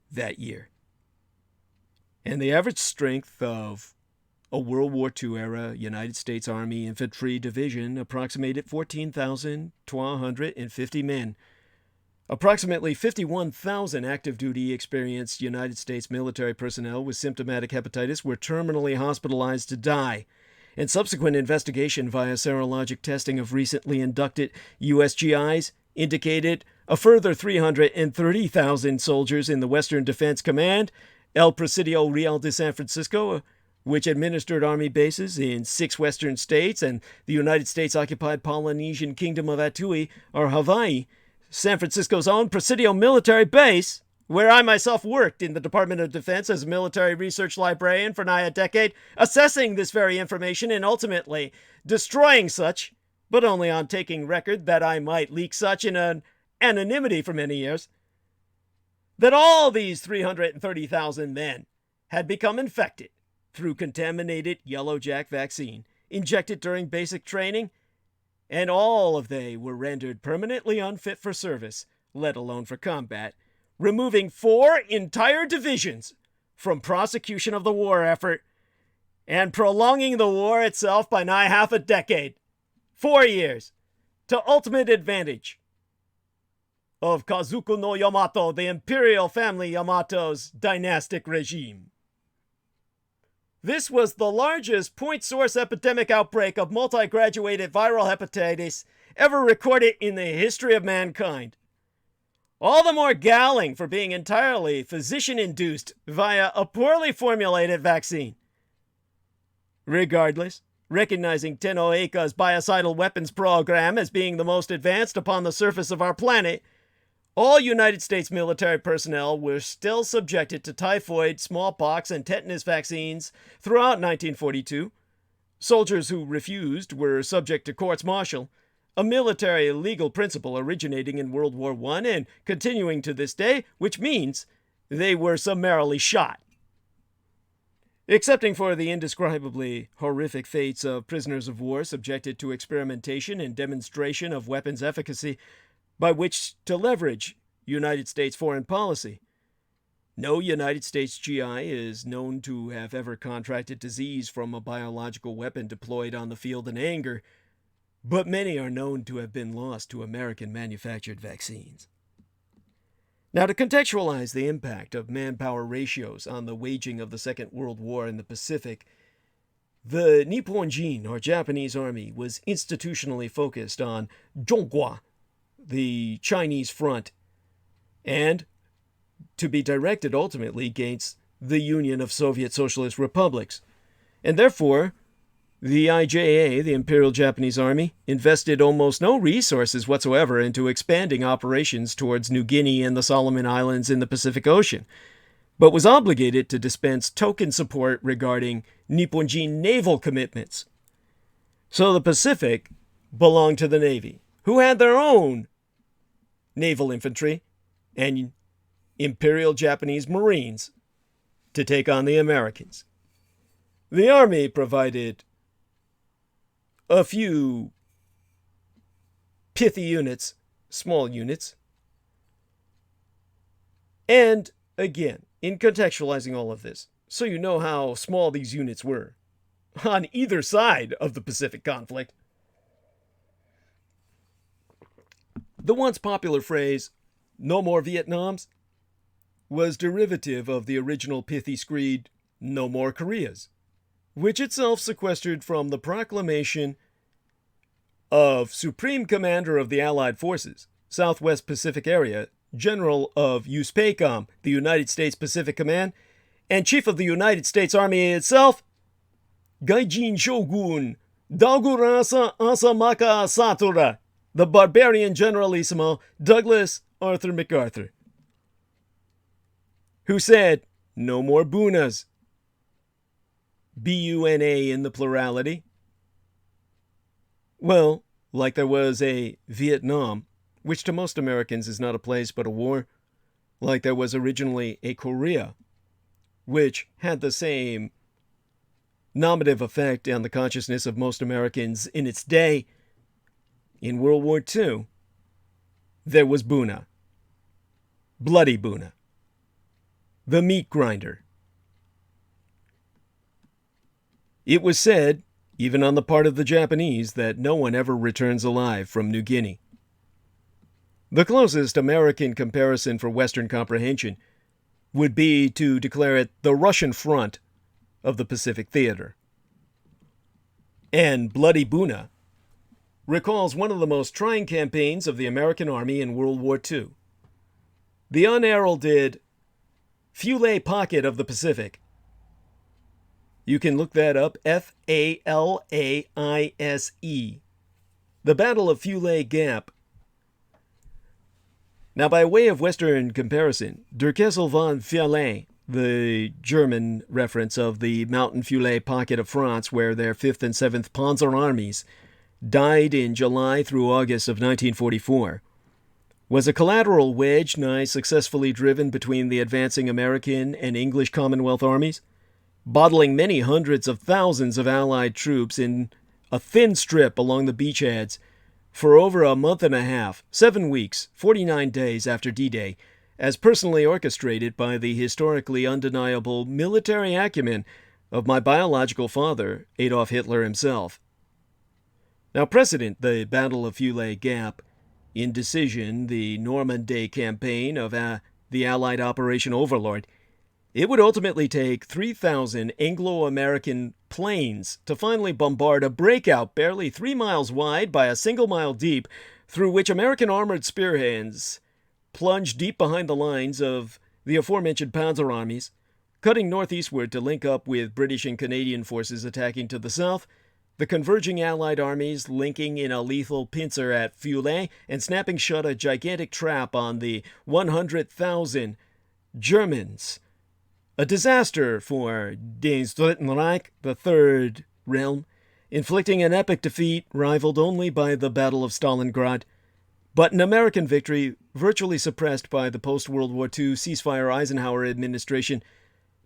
that year. And the average strength of a World War II-era United States Army Infantry Division approximated 14,250 men. Approximately 51,000 active-duty experienced United States military personnel with symptomatic hepatitis were terminally hospitalized to die, and subsequent investigation via serologic testing of recently inducted USGIs indicated a further 330,000 soldiers in the Western Defense Command, El Presidio Real de San Francisco, which administered Army bases in 6 western states, and the United States-occupied Polynesian Kingdom of Atui, or Hawaii, San Francisco's own Presidio military base, where I myself worked in the Department of Defense as a military research librarian for nigh a decade, assessing this very information and ultimately destroying such, but only on taking record that I might leak such in an anonymity for many years, that all these 330,000 men had become infected through contaminated Yellow Jack vaccine, injected during basic training, and all of they were rendered permanently unfit for service, let alone for combat, removing 4 entire divisions from prosecution of the war effort, and prolonging the war itself by nigh half a decade, 4 years, to ultimate advantage of Kazuku no Yamato, the imperial family Yamato's dynastic regime. This was the largest point-source epidemic outbreak of multi-graduated viral hepatitis ever recorded in the history of mankind. All the more galling for being entirely physician-induced via a poorly formulated vaccine. Regardless, recognizing Tenno Eika's biocidal weapons program as being the most advanced upon the surface of our planet, all United States military personnel were still subjected to typhoid, smallpox, and tetanus vaccines throughout 1942. Soldiers who refused were subject to courts-martial, a military legal principle originating in World War I and continuing to this day, which means they were summarily shot. Excepting for the indescribably horrific fates of prisoners of war subjected to experimentation and demonstration of weapons efficacy, by which to leverage United States foreign policy. No United States GI is known to have ever contracted disease from a biological weapon deployed on the field in anger, but many are known to have been lost to American-manufactured vaccines. Now, to contextualize the impact of manpower ratios on the waging of the Second World War in the Pacific, the Nipponjin, or Japanese Army, was institutionally focused on Zhonghua, the Chinese front, and to be directed ultimately against the Union of Soviet Socialist Republics. And therefore, the IJA, the Imperial Japanese Army, invested almost no resources whatsoever into expanding operations towards New Guinea and the Solomon Islands in the Pacific Ocean, but was obligated to dispense token support regarding Nipponjin naval commitments. So the Pacific belonged to the Navy, who had their own naval infantry and Imperial Japanese Marines to take on the Americans. The Army provided a few pithy units, small units, and again, in contextualizing all of this, so you know how small these units were on either side of the Pacific conflict, the once popular phrase, "no more Vietnams," was derivative of the original pithy screed, "no more Koreas," which itself sequestered from the proclamation of Supreme Commander of the Allied Forces, Southwest Pacific Area, General of USPACOM, the United States Pacific Command, and chief of the United States Army itself, Gaijin Shogun Daugurasa Asamaka Satora, the barbarian generalissimo Douglas Arthur MacArthur, who said, "No more Bunas." B-U-N-A in the plurality. Well, like there was a Vietnam, which to most Americans is not a place but a war, like there was originally a Korea, which had the same nominative effect on the consciousness of most Americans in its day. In World War II, there was Buna. Bloody Buna. The meat grinder. It was said, even on the part of the Japanese, that no one ever returns alive from New Guinea. The closest American comparison for Western comprehension would be to declare it the Russian front of the Pacific Theater. And Bloody Buna recalls one of the most trying campaigns of the American Army in World War II. The unheralded Fulae Pocket of the Pacific. You can look that up, F-A-L-A-I-S-E. The Battle of Fulae Gap. Now, by way of Western comparison, Der Kessel von Fulae, the German reference of the Mountain Fulae Pocket of France, where their 5th and 7th Panzer Armies died in July through August of 1944, was a collateral wedge nigh successfully driven between the advancing American and English Commonwealth armies, bottling many hundreds of thousands of Allied troops in a thin strip along the beachheads for over a month and a half, 7 weeks, 49 days after D-Day, as personally orchestrated by the historically undeniable military acumen of my biological father, Adolf Hitler himself. Now, precedent the Battle of Fulae Gap, in decision the Normandy campaign of the Allied Operation Overlord, it would ultimately take 3,000 Anglo-American planes to finally bombard a breakout barely 3 miles wide by a single mile deep, through which American armored spearheads plunged deep behind the lines of the aforementioned Panzer armies, cutting northeastward to link up with British and Canadian forces attacking to the south, the converging Allied armies linking in a lethal pincer at Fulae and snapping shut a gigantic trap on the 100,000 Germans. A disaster for Des Dritten Reich, the Third Realm, inflicting an epic defeat rivaled only by the Battle of Stalingrad, but an American victory virtually suppressed by the post-World War II ceasefire Eisenhower administration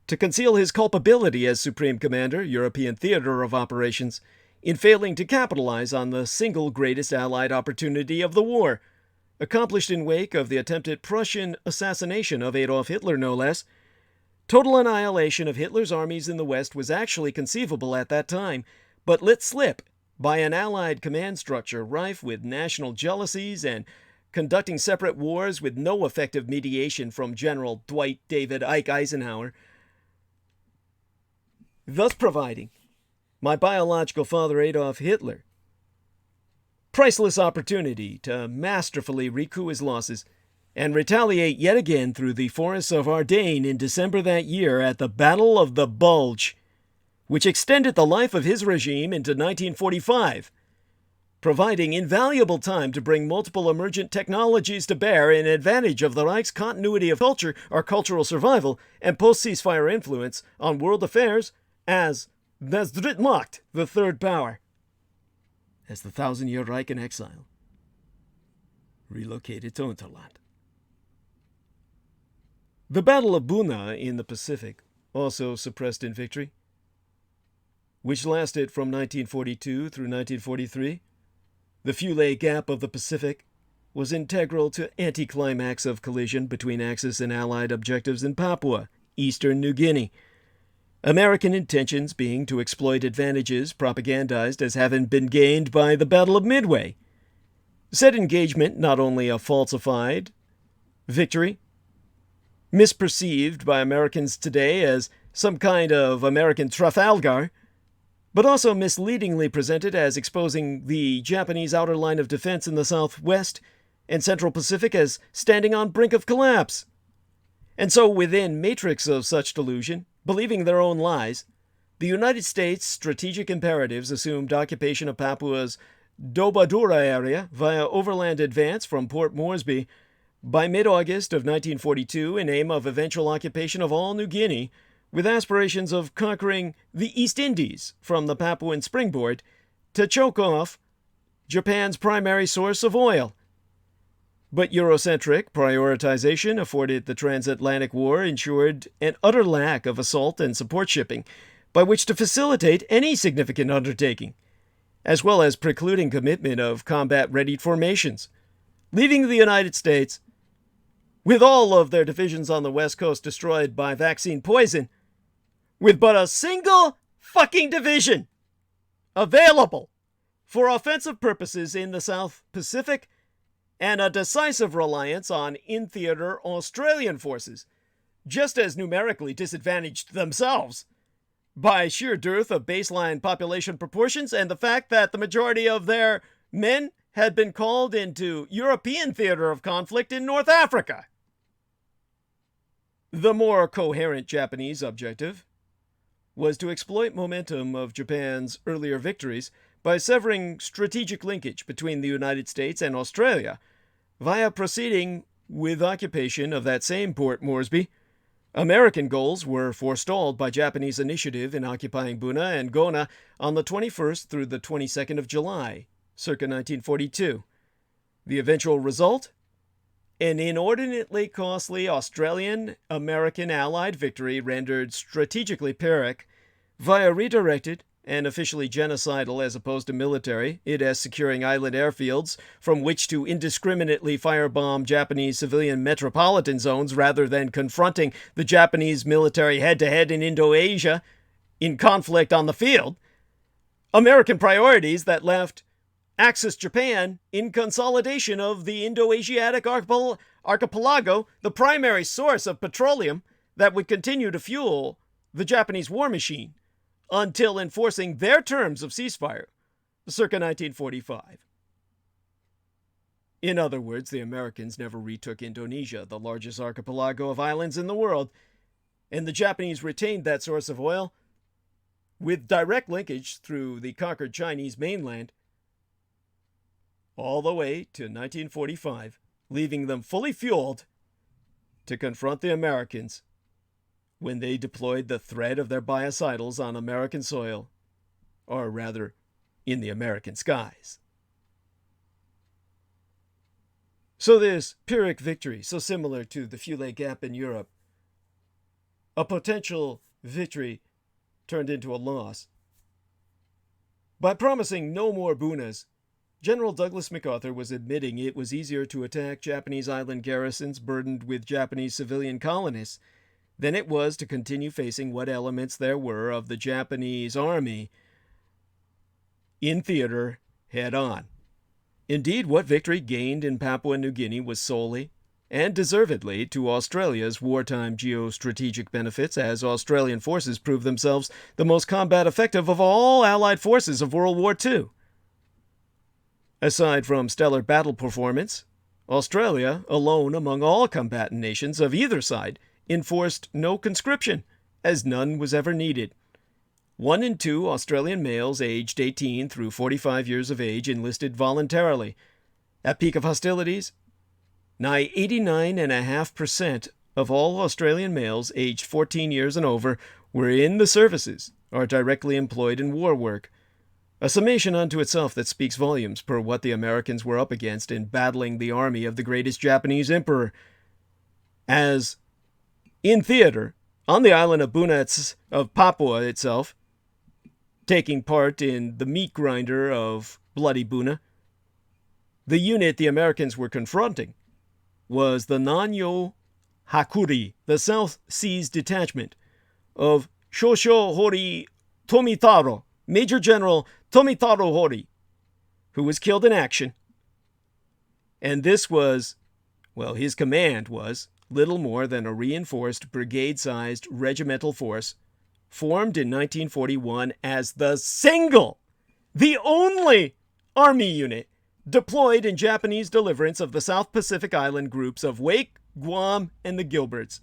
to conceal his culpability as Supreme Commander, European Theater of Operations, in failing to capitalize on the single greatest Allied opportunity of the war, accomplished in wake of the attempted Prussian assassination of Adolf Hitler, no less. Total annihilation of Hitler's armies in the West was actually conceivable at that time, but let slip by an Allied command structure rife with national jealousies and conducting separate wars with no effective mediation from General Dwight David Ike Eisenhower, thus providing my biological father Adolf Hitler priceless opportunity to masterfully recoup his losses and retaliate yet again through the forests of Ardennes in December that year at the Battle of the Bulge, which extended the life of his regime into 1945, providing invaluable time to bring multiple emergent technologies to bear in advantage of the Reich's continuity of culture or cultural survival and post-ceasefire influence on world affairs as das Drittmacht, the third power, as the 1,000-year Reich in exile relocated to Unterland. The Battle of Buna in the Pacific, also suppressed in victory, which lasted from 1942 through 1943, the Fulae Gap of the Pacific, was integral to anticlimax of collision between Axis and Allied objectives in Papua, eastern New Guinea, American intentions being to exploit advantages propagandized as having been gained by the Battle of Midway. Said engagement not only a falsified victory, misperceived by Americans today as some kind of American Trafalgar, but also misleadingly presented as exposing the Japanese outer line of defense in the Southwest and Central Pacific as standing on brink of collapse. And so within matrix of such delusion, Believing their own lies, the United States' strategic imperatives assumed occupation of Papua's Dobadura area via overland advance from Port Moresby by mid-August of 1942 in aim of eventual occupation of all New Guinea, with aspirations of conquering the East Indies from the Papuan springboard to choke off Japan's primary source of oil. But Eurocentric prioritization afforded the transatlantic war ensured an utter lack of assault and support shipping by which to facilitate any significant undertaking, as well as precluding commitment of combat-readied formations, leaving the United States, with all of their divisions on the West Coast destroyed by vaccine poison, with but a single fucking division available for offensive purposes in the South Pacific and a decisive reliance on in-theater Australian forces, just as numerically disadvantaged themselves by sheer dearth of baseline population proportions and the fact that the majority of their men had been called into European theater of conflict in North Africa. The more coherent Japanese objective was to exploit momentum of Japan's earlier victories by severing strategic linkage between the United States and Australia via proceeding with occupation of that same Port Moresby. American goals were forestalled by Japanese initiative in occupying Buna and Gona on the 21st through the 22nd of July, circa 1942. The eventual result? An inordinately costly Australian-American Allied victory rendered strategically Pyrrhic via redirected and officially genocidal as opposed to military, it securing island airfields from which to indiscriminately firebomb Japanese civilian metropolitan zones rather than confronting the Japanese military head-to-head in Indo-Asia in conflict on the field. American priorities that left Axis Japan in consolidation of the Indo-Asiatic archipelago, the primary source of petroleum that would continue to fuel the Japanese war machine until enforcing their terms of ceasefire, circa 1945. In other words, the Americans never retook Indonesia, the largest archipelago of islands in the world, and the Japanese retained that source of oil with direct linkage through the conquered Chinese mainland all the way to 1945, leaving them fully fueled to confront the Americans when they deployed the threat of their biocidals on American soil, or rather, in the American skies. So this Pyrrhic victory, so similar to the Fule Gap in Europe, a potential victory turned into a loss. By promising no more Bunas, General Douglas MacArthur was admitting it was easier to attack Japanese island garrisons burdened with Japanese civilian colonists than it was to continue facing what elements there were of the Japanese army in theater head-on. Indeed, what victory gained in Papua New Guinea was solely, and deservedly, to Australia's wartime geostrategic benefits, as Australian forces proved themselves the most combat effective of all Allied forces of World War II. Aside from stellar battle performance, Australia, alone among all combatant nations of either side, enforced no conscription, as none was ever needed. 1 in 2 Australian males aged 18 through 45 years of age enlisted voluntarily. At peak of hostilities, nigh 89.5% of all Australian males aged 14 years and over were in the services or directly employed in war work. A summation unto itself that speaks volumes per what the Americans were up against in battling the army of the greatest Japanese emperor. As in theater, on the island of Buna of Papua itself, taking part in the meat grinder of Bloody Buna, the unit the Americans were confronting was the Nanyo Hakuri, the South Seas Detachment of Shosho Hori Tomitaro, Major General Tomitaro Hori, who was killed in action. And this was, well, his command was little more than a reinforced brigade-sized regimental force formed in 1941 as the only army unit deployed in Japanese deliverance of the South Pacific Island groups of Wake, Guam, and the Gilberts.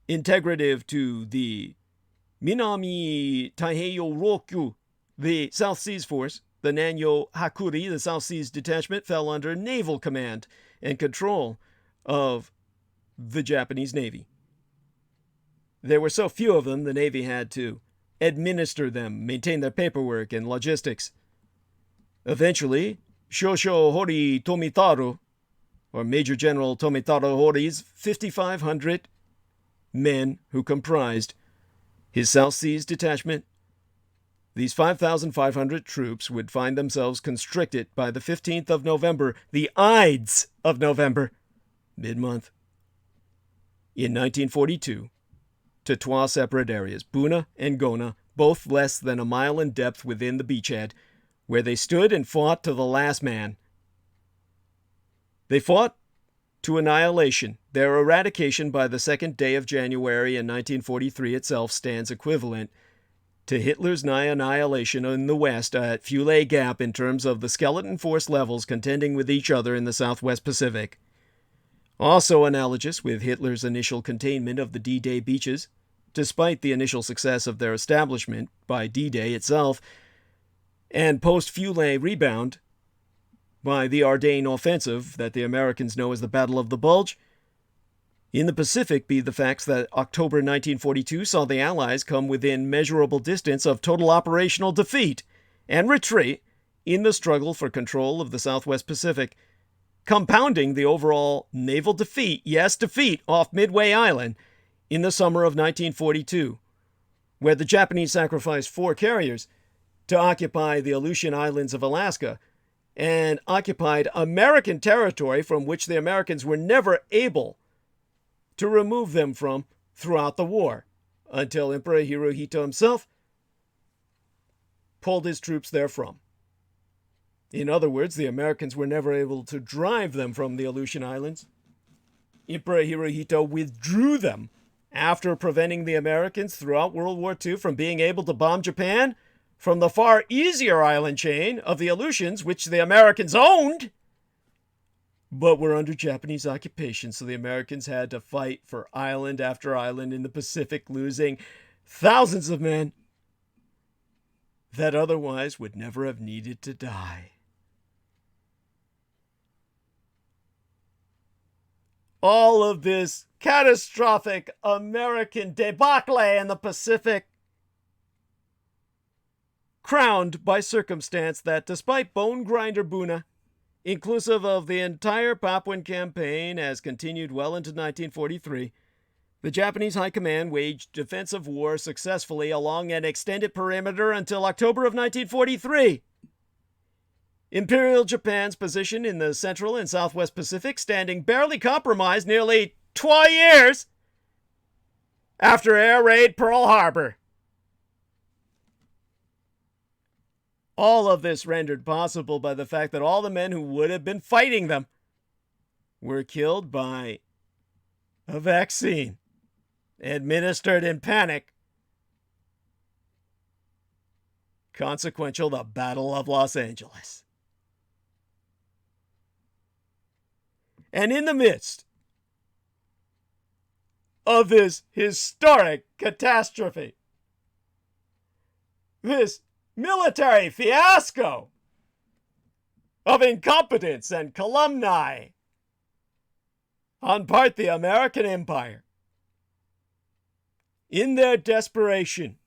integrative to the Minami Taiheyo Rokyu, the South Seas Force. The Nanyo Hakuri, the South Seas Detachment, fell under naval command and control of the Japanese Navy. There were so few of them, the Navy had to administer them, maintain their paperwork and logistics. Eventually, Shosho Hori Tomitaro, or Major General Tomitaro Hori's 5,500 men who comprised his South Seas Detachment. These 5,500 troops would find themselves constricted by the 15th of November, the Ides of November, mid-month, in 1942, to trois separate areas, Buna and Gona, both less than a mile in depth within the beachhead, where they stood and fought to the last man. They fought to annihilation. Their eradication by the 2nd day of January in 1943 itself stands equivalent to Hitler's nigh annihilation in the West at Fulay Gap in terms of the skeleton force levels contending with each other in the Southwest Pacific. Also analogous with Hitler's initial containment of the D-Day beaches, despite the initial success of their establishment by D-Day itself, and post-Fulay rebound by the Ardennes offensive that the Americans know as the Battle of the Bulge. In the Pacific be the facts that October 1942 saw the Allies come within measurable distance of total operational defeat and retreat in the struggle for control of the Southwest Pacific, compounding the overall naval defeat, yes, defeat, off Midway Island in the summer of 1942, where the Japanese sacrificed 4 carriers to occupy the Aleutian Islands of Alaska and occupied American territory from which the Americans were never able to remove them from throughout the war, until Emperor Hirohito himself pulled his troops therefrom. In other words, the Americans were never able to drive them from the Aleutian Islands. Emperor Hirohito withdrew them after preventing the Americans throughout World War II from being able to bomb Japan from the far easier island chain of the Aleutians, which the Americans owned, but were under Japanese occupation, so the Americans had to fight for island after island in the Pacific, losing thousands of men that otherwise would never have needed to die. All of this catastrophic American debacle in the Pacific, crowned by circumstance that despite bone grinder Buna, inclusive of the entire Papuan campaign as continued well into 1943, the Japanese High Command waged defensive war successfully along an extended perimeter until October of 1943. Imperial Japan's position in the Central and Southwest Pacific standing barely compromised nearly 2 years after air raid Pearl Harbor. All of this rendered possible by the fact that all the men who would have been fighting them were killed by a vaccine administered in panic. Consequential, the Battle of Los Angeles. And in the midst of this historic catastrophe, this military fiasco of incompetence and calumny on part the American Empire, in their desperation,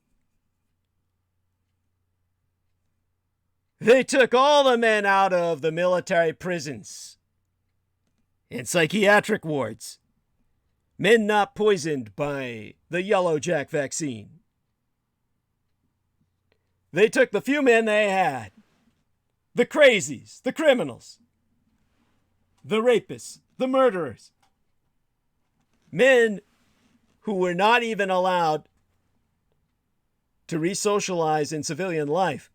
they took all the men out of the military prisons and psychiatric wards, men not poisoned by the Yellow Jack vaccine. They took the few men they had, the crazies, the criminals, the rapists, the murderers, men who were not even allowed to re-socialize in civilian life,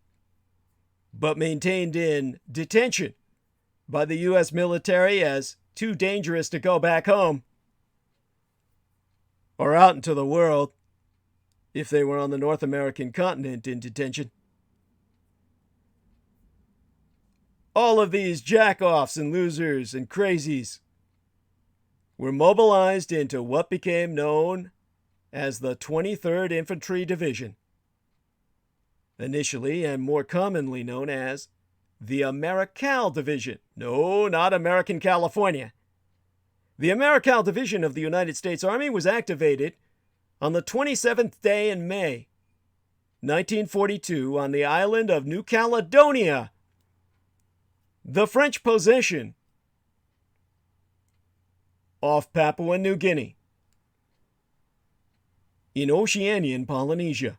but maintained in detention by the U.S. military as too dangerous to go back home or out into the world if they were on the North American continent in detention. All of these jack-offs and losers and crazies were mobilized into what became known as the 23rd Infantry Division, initially and more commonly known as the AmeriCal Division. No, not American California. The AmeriCal Division of the United States Army was activated on the 27th day in May, 1942, on the island of New Caledonia, the French possession off Papua New Guinea, in Oceanian Polynesia.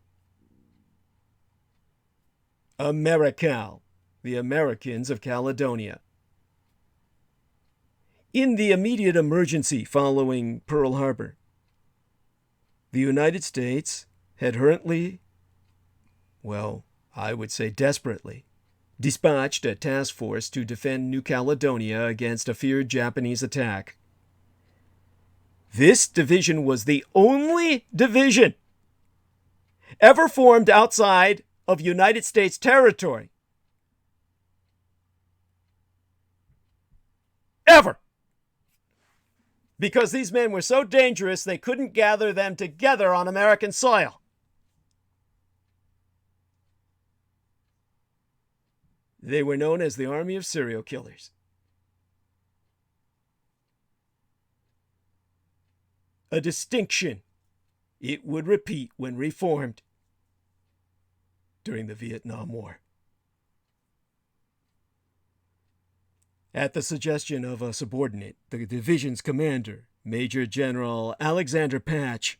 AmeriCal, the Americans of Caledonia. In the immediate emergency following Pearl Harbor, the United States had hurriedly, well, I would say desperately, dispatched a task force to defend New Caledonia against a feared Japanese attack. This division was the only division ever formed outside of United States territory. Ever! Because these men were so dangerous they couldn't gather them together on American soil. They were known as the Army of Serial Killers. A distinction it would repeat when reformed during the Vietnam War. At the suggestion of a subordinate, the division's commander, Major General Alexander Patch,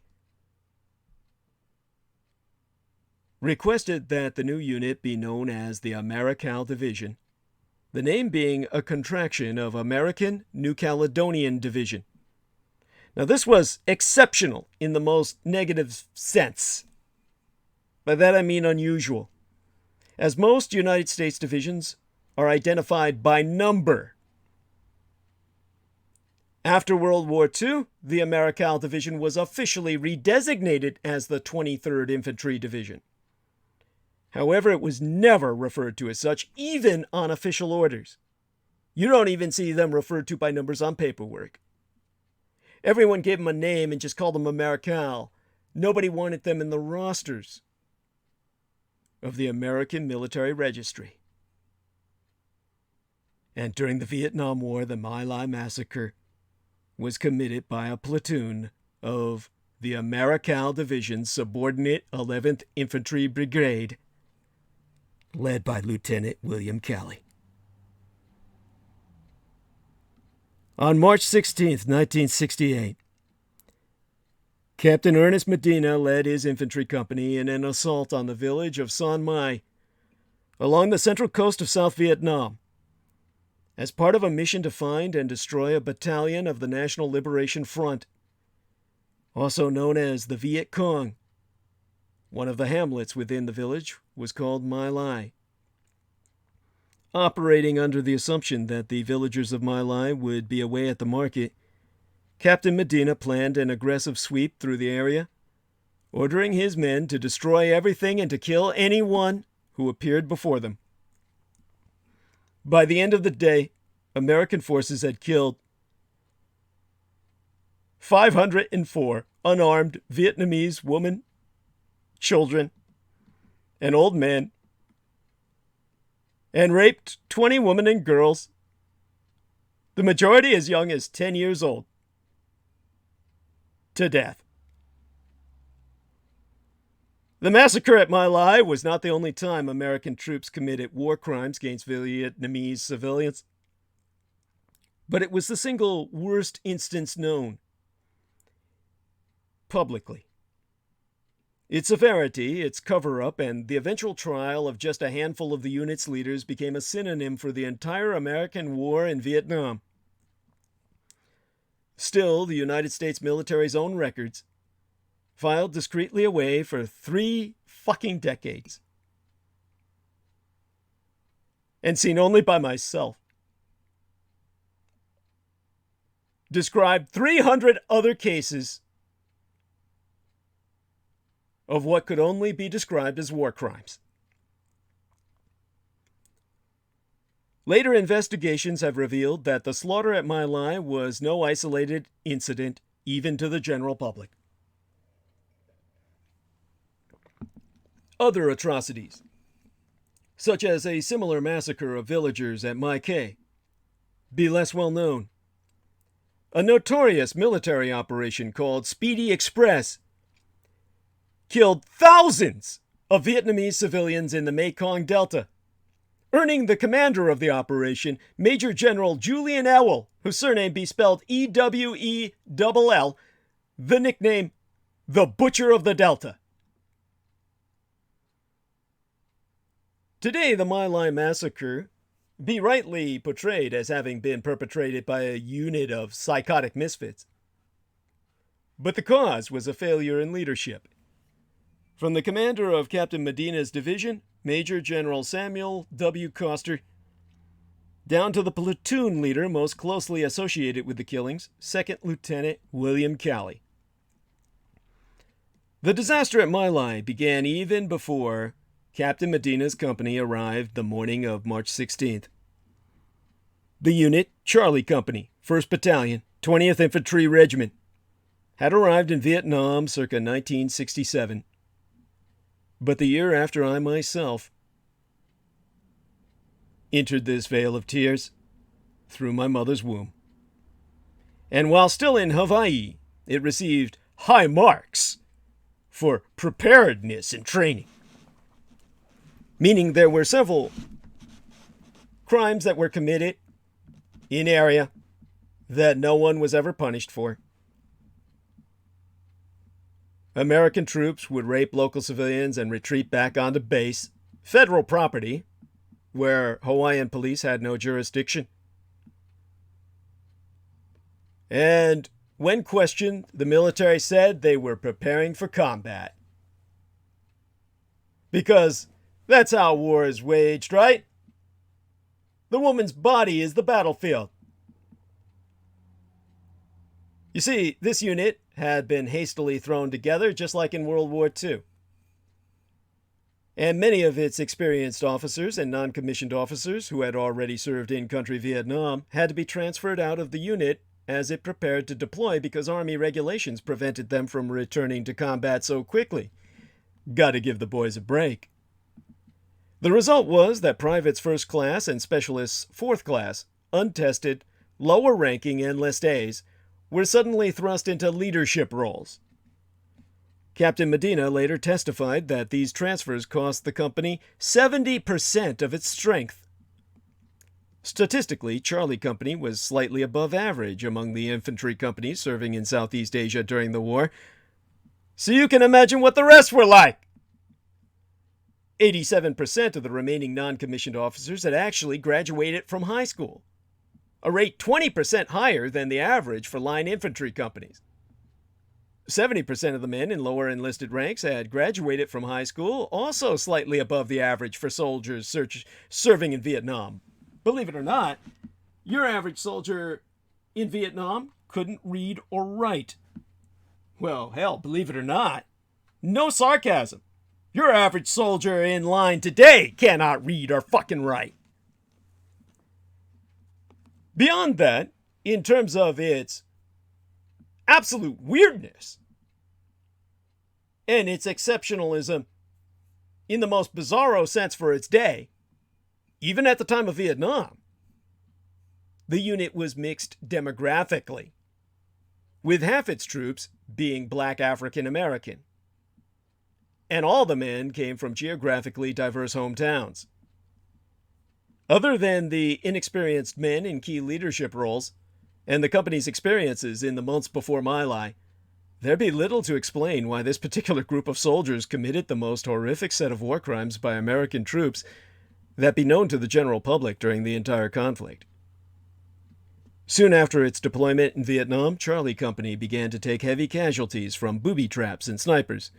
requested that the new unit be known as the AmeriCal Division, the name being a contraction of American New Caledonian Division. Now, this was exceptional in the most negative sense. By that I mean unusual, as most United States divisions are identified by number. After World War II, the AmeriCal Division was officially redesignated as the 23rd Infantry Division. However, it was never referred to as such, even on official orders. You don't even see them referred to by numbers on paperwork. Everyone gave them a name and just called them AmeriCal. Nobody wanted them in the rosters of the American Military Registry. And during the Vietnam War, the My-Lai Massacre was committed by a platoon of the AmeriCal Division's subordinate 11th Infantry Brigade, led by Lieutenant William Calley. On March 16, 1968, Captain Ernest Medina led his infantry company in an assault on the village of Son Mai along the central coast of South Vietnam as part of a mission to find and destroy a battalion of the National Liberation Front, also known as the Viet Cong. One of the hamlets within the village was called My-Lai. Operating under the assumption that the villagers of My-Lai would be away at the market, Captain Medina planned an aggressive sweep through the area, ordering his men to destroy everything and to kill anyone who appeared before them. By the end of the day, American forces had killed 504 unarmed Vietnamese women, children, and old men, and raped 20 women and girls, the majority as young as 10 years old, to death. The massacre at My-Lai was not the only time American troops committed war crimes against Vietnamese civilians, but it was the single worst instance known publicly. Its severity, its cover-up, and the eventual trial of just a handful of the unit's leaders became a synonym for the entire American war in Vietnam. Still, the United States military's own records, filed discreetly away for 3 fucking decades, and seen only by myself, described 300 other cases of what could only be described as war crimes. Later investigations have revealed that the slaughter at My-Lai was no isolated incident, even to the general public. Other atrocities, such as a similar massacre of villagers at Mai Khe, be less well known. A notorious military operation called Speedy Express killed thousands of Vietnamese civilians in the Mekong Delta, earning the commander of the operation, Major General Julian Ewell, whose surname be spelled Ewell, the nickname the Butcher of the Delta. Today, the My-Lai massacre be rightly portrayed as having been perpetrated by a unit of psychotic misfits. But the cause was a failure in leadership. From the commander of Captain Medina's division, Major General Samuel W. Coster, down to the platoon leader most closely associated with the killings, 2nd Lieutenant William Calley. The disaster at My-Lai began even before Captain Medina's company arrived the morning of March 16th. The unit, Charlie Company, 1st Battalion, 20th Infantry Regiment, had arrived in Vietnam circa 1967. But the year after I myself entered this vale of tears through my mother's womb. And while still in Hawaii, it received high marks for preparedness and training. Meaning there were several crimes that were committed in area that no one was ever punished for. American troops would rape local civilians and retreat back onto base, federal property, where Hawaiian police had no jurisdiction. And when questioned, the military said they were preparing for combat. Because that's how war is waged, right? The woman's body is the battlefield. You see, this unit had been hastily thrown together just like in World War II. And many of its experienced officers and non-commissioned officers who had already served in-country Vietnam had to be transferred out of the unit as it prepared to deploy because Army regulations prevented them from returning to combat so quickly. Gotta give the boys a break. The result was that privates first class and specialists fourth class, untested, lower ranking enlist A's, were suddenly thrust into leadership roles. Captain Medina later testified that these transfers cost the company 70% of its strength. Statistically, Charlie Company was slightly above average among the infantry companies serving in Southeast Asia during the war, so you can imagine what the rest were like. 87% of the remaining non-commissioned officers had actually graduated from high school, a rate 20% higher than the average for line infantry companies. 70% of the men in lower enlisted ranks had graduated from high school, also slightly above the average for soldiers serving in Vietnam. Believe it or not, your average soldier in Vietnam couldn't read or write. Well, hell, believe it or not, no sarcasm. Your average soldier in line today cannot read or fucking write. Beyond that, in terms of its absolute weirdness and its exceptionalism in the most bizarro sense for its day, even at the time of Vietnam, the unit was mixed demographically, with half its troops being black African American. And all the men came from geographically diverse hometowns. Other than the inexperienced men in key leadership roles and the company's experiences in the months before My-Lai, there'd be little to explain why this particular group of soldiers committed the most horrific set of war crimes by American troops that be known to the general public during the entire conflict. Soon after its deployment in Vietnam, Charlie Company began to take heavy casualties from booby traps and snipers.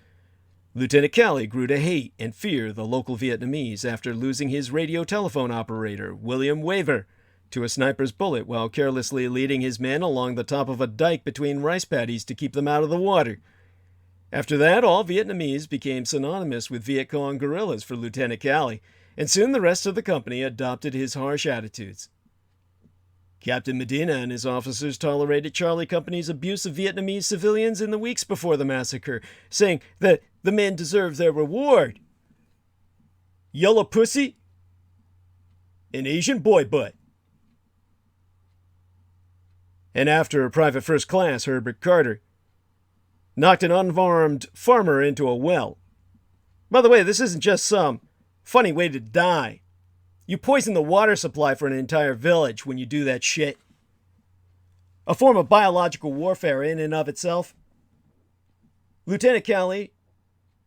Lieutenant Calley grew to hate and fear the local Vietnamese after losing his radio telephone operator, William Waver, to a sniper's bullet while carelessly leading his men along the top of a dike between rice paddies to keep them out of the water. After that, all Vietnamese became synonymous with Viet Cong guerrillas for Lieutenant Calley, and soon the rest of the company adopted his harsh attitudes. Captain Medina and his officers tolerated Charlie Company's abuse of Vietnamese civilians in the weeks before the massacre, saying that the men deserved their reward. yellow pussy, and Asian boy butt. And after Private First Class Herbert Carter knocked an unarmed farmer into a well. By the way, this isn't just some funny way to die. You poison the water supply for an entire village when you do that shit. A form of biological warfare in and of itself. Lieutenant Cowley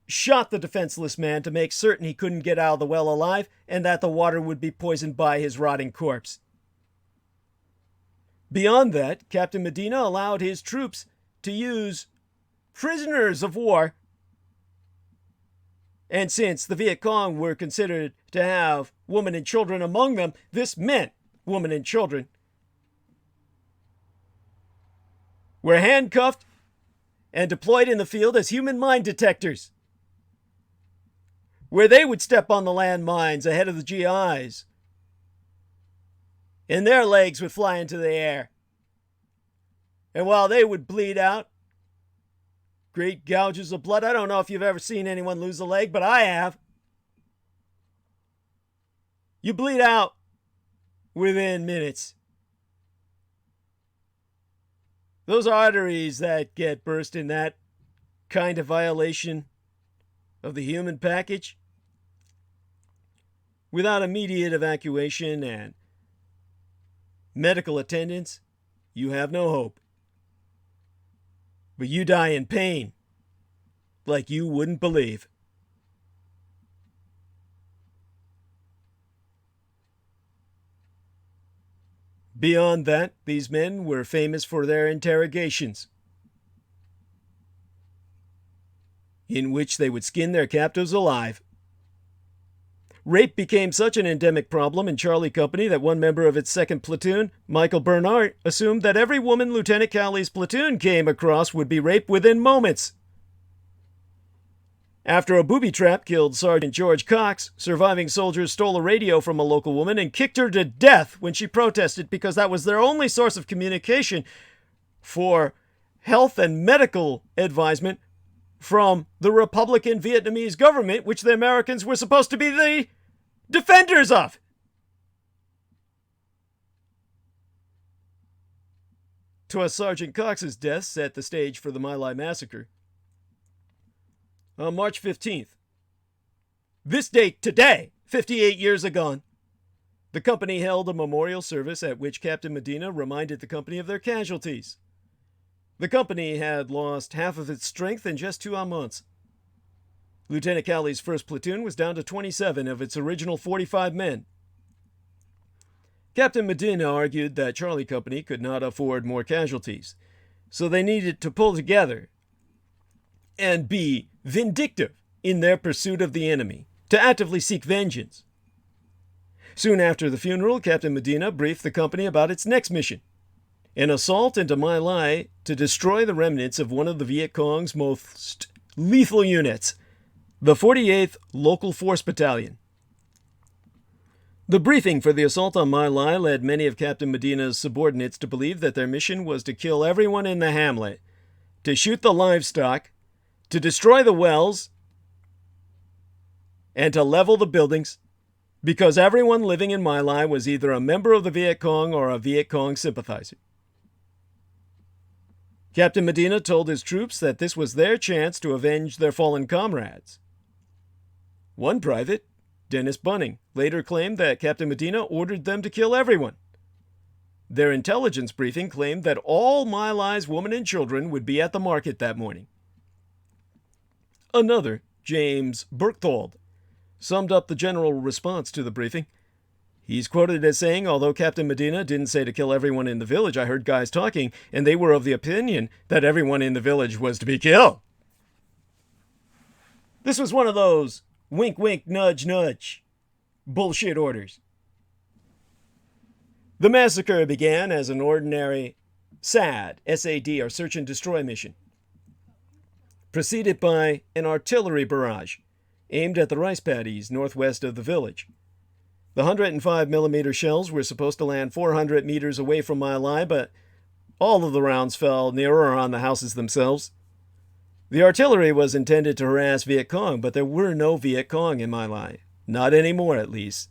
shot the defenseless man to make certain he couldn't get out of the well alive and that the water would be poisoned by his rotting corpse. Beyond that, Captain Medina allowed his troops to use prisoners of war. And since the Viet Cong were considered to have women and children among them, this meant women and children were handcuffed and deployed in the field as human mine detectors, where they would step on the landmines ahead of the GIs, and their legs would fly into the air. And while they would bleed out great gouges of blood, I don't know if you've ever seen anyone lose a leg, but I have. You bleed out within minutes. Those arteries that get burst in that kind of violation of the human package, without immediate evacuation and medical attendance, you have no hope. But you die in pain like you wouldn't believe. Beyond that, these men were famous for their interrogations, in which they would skin their captives alive. Rape became such an endemic problem in Charlie Company that one member of its 2nd platoon, Michael Bernhardt, assumed that every woman Lieutenant Cowley's platoon came across would be raped within moments. After a booby trap killed Sergeant George Cox, surviving soldiers stole a radio from a local woman and kicked her to death when she protested because that was their only source of communication for health and medical advisement from the Republican Vietnamese government, which the Americans were supposed to be the defenders of. Twas Sergeant Cox's death set the stage for the My-Lai massacre. On March 15th, this date today, 58 years agone, the company held a memorial service at which Captain Medina reminded the company of their casualties. The company had lost half of its strength in just 2 months. Lieutenant Cowley's 1st platoon was down to 27 of its original 45 men. Captain Medina argued that Charlie Company could not afford more casualties, so they needed to pull together and be vindictive in their pursuit of the enemy, to actively seek vengeance. Soon after the funeral, Captain Medina briefed the company about its next mission, an assault into My-Lai to destroy the remnants of one of the Viet Cong's most lethal units, the 48th Local Force Battalion. The briefing for the assault on My-Lai led many of Captain Medina's subordinates to believe that their mission was to kill everyone in the hamlet, to shoot the livestock, to destroy the wells, and to level the buildings, because everyone living in My-Lai was either a member of the Viet Cong or a Viet Cong sympathizer. Captain Medina told his troops that this was their chance to avenge their fallen comrades. One private, Dennis Bunning, later claimed that Captain Medina ordered them to kill everyone. Their intelligence briefing claimed that all My-Lai's women and children would be at the market that morning. Another, James Berchthold, summed up the general response to the briefing. He's quoted as saying, although Captain Medina didn't say to kill everyone in the village, I heard guys talking, and they were of the opinion that everyone in the village was to be killed. This was one of those wink, wink, nudge, nudge bullshit orders. The massacre began as an ordinary SAD, S-A-D, or search and destroy mission, preceded by an artillery barrage aimed at the rice paddies northwest of the village. The 105mm shells were supposed to land 400 meters away from My-Lai, but all of the rounds fell nearer on the houses themselves. The artillery was intended to harass Viet Cong, but there were no Viet Cong in My-Lai. Not anymore, at least.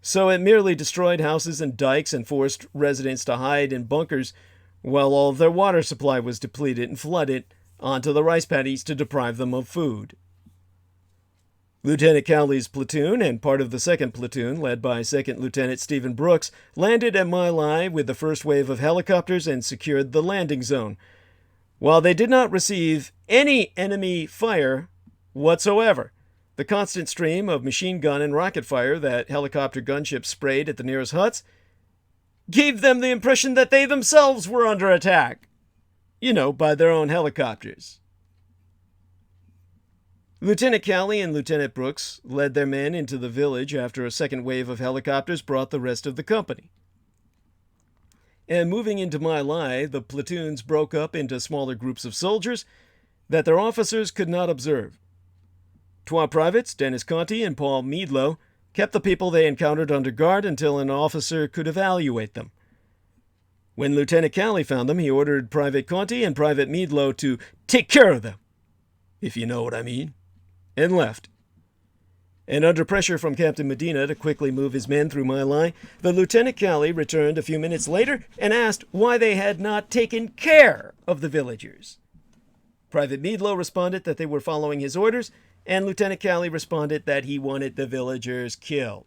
So it merely destroyed houses and dikes and forced residents to hide in bunkers while all of their water supply was depleted and flooded onto the rice paddies to deprive them of food. Lieutenant Cowley's platoon and part of the 2nd Platoon, led by 2nd Lieutenant Stephen Brooks, landed at My-Lai with the first wave of helicopters and secured the landing zone. While they did not receive any enemy fire whatsoever, the constant stream of machine gun and rocket fire that helicopter gunships sprayed at the nearest huts gave them the impression that they themselves were under attack. By their own helicopters. Lieutenant Cowley and Lieutenant Brooks led their men into the village after a second wave of helicopters brought the rest of the company. And moving into My-Lai, the platoons broke up into smaller groups of soldiers that their officers could not observe. 2 privates, Dennis Conti and Paul Meadlow, kept the people they encountered under guard until an officer could evaluate them. When Lieutenant Cowley found them, he ordered Private Conti and Private Meadlow to take care of them, if you know what I mean, and left. And under pressure from Captain Medina to quickly move his men through My-Lai, the Lieutenant Cowley returned a few minutes later and asked why they had not taken care of the villagers. Private Meadlow responded that they were following his orders, and Lieutenant Cowley responded that he wanted the villagers killed.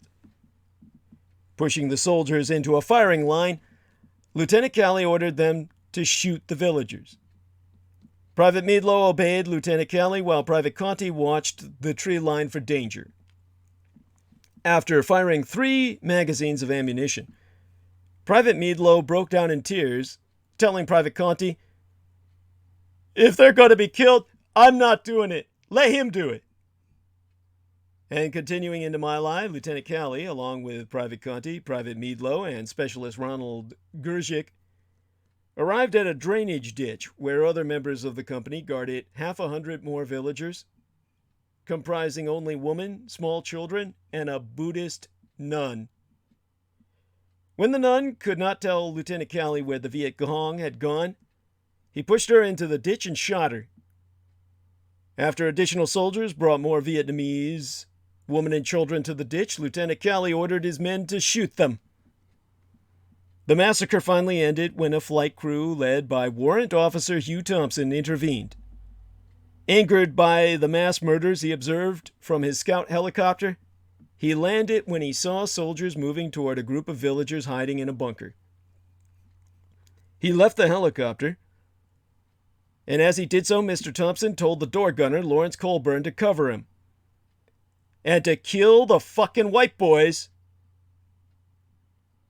Pushing the soldiers into a firing line, Lieutenant Cowley ordered them to shoot the villagers. Private Meadlow obeyed Lieutenant Cowley while Private Conti watched the tree line for danger. After firing 3 magazines of ammunition, Private Meadlow broke down in tears, telling Private Conti, "If they're going to be killed, I'm not doing it. Let him do it." And continuing into My-Lai, Lieutenant Cowley, along with Private Conti, Private Meadlow, and Specialist Ronald Gurzik, arrived at a drainage ditch where other members of the company guarded 100 more villagers, comprising only women, small children, and a Buddhist nun. When the nun could not tell Lieutenant Cowley where the Viet Cong had gone, he pushed her into the ditch and shot her. After additional soldiers brought more Vietnamese women and children to the ditch, Lieutenant Cowley ordered his men to shoot them. The massacre finally ended when a flight crew led by Warrant Officer Hugh Thompson intervened. Angered by the mass murders he observed from his scout helicopter, he landed when he saw soldiers moving toward a group of villagers hiding in a bunker. He left the helicopter, and as he did so, Mr. Thompson told the door gunner, Lawrence Colburn, to cover him and to kill the fucking white boys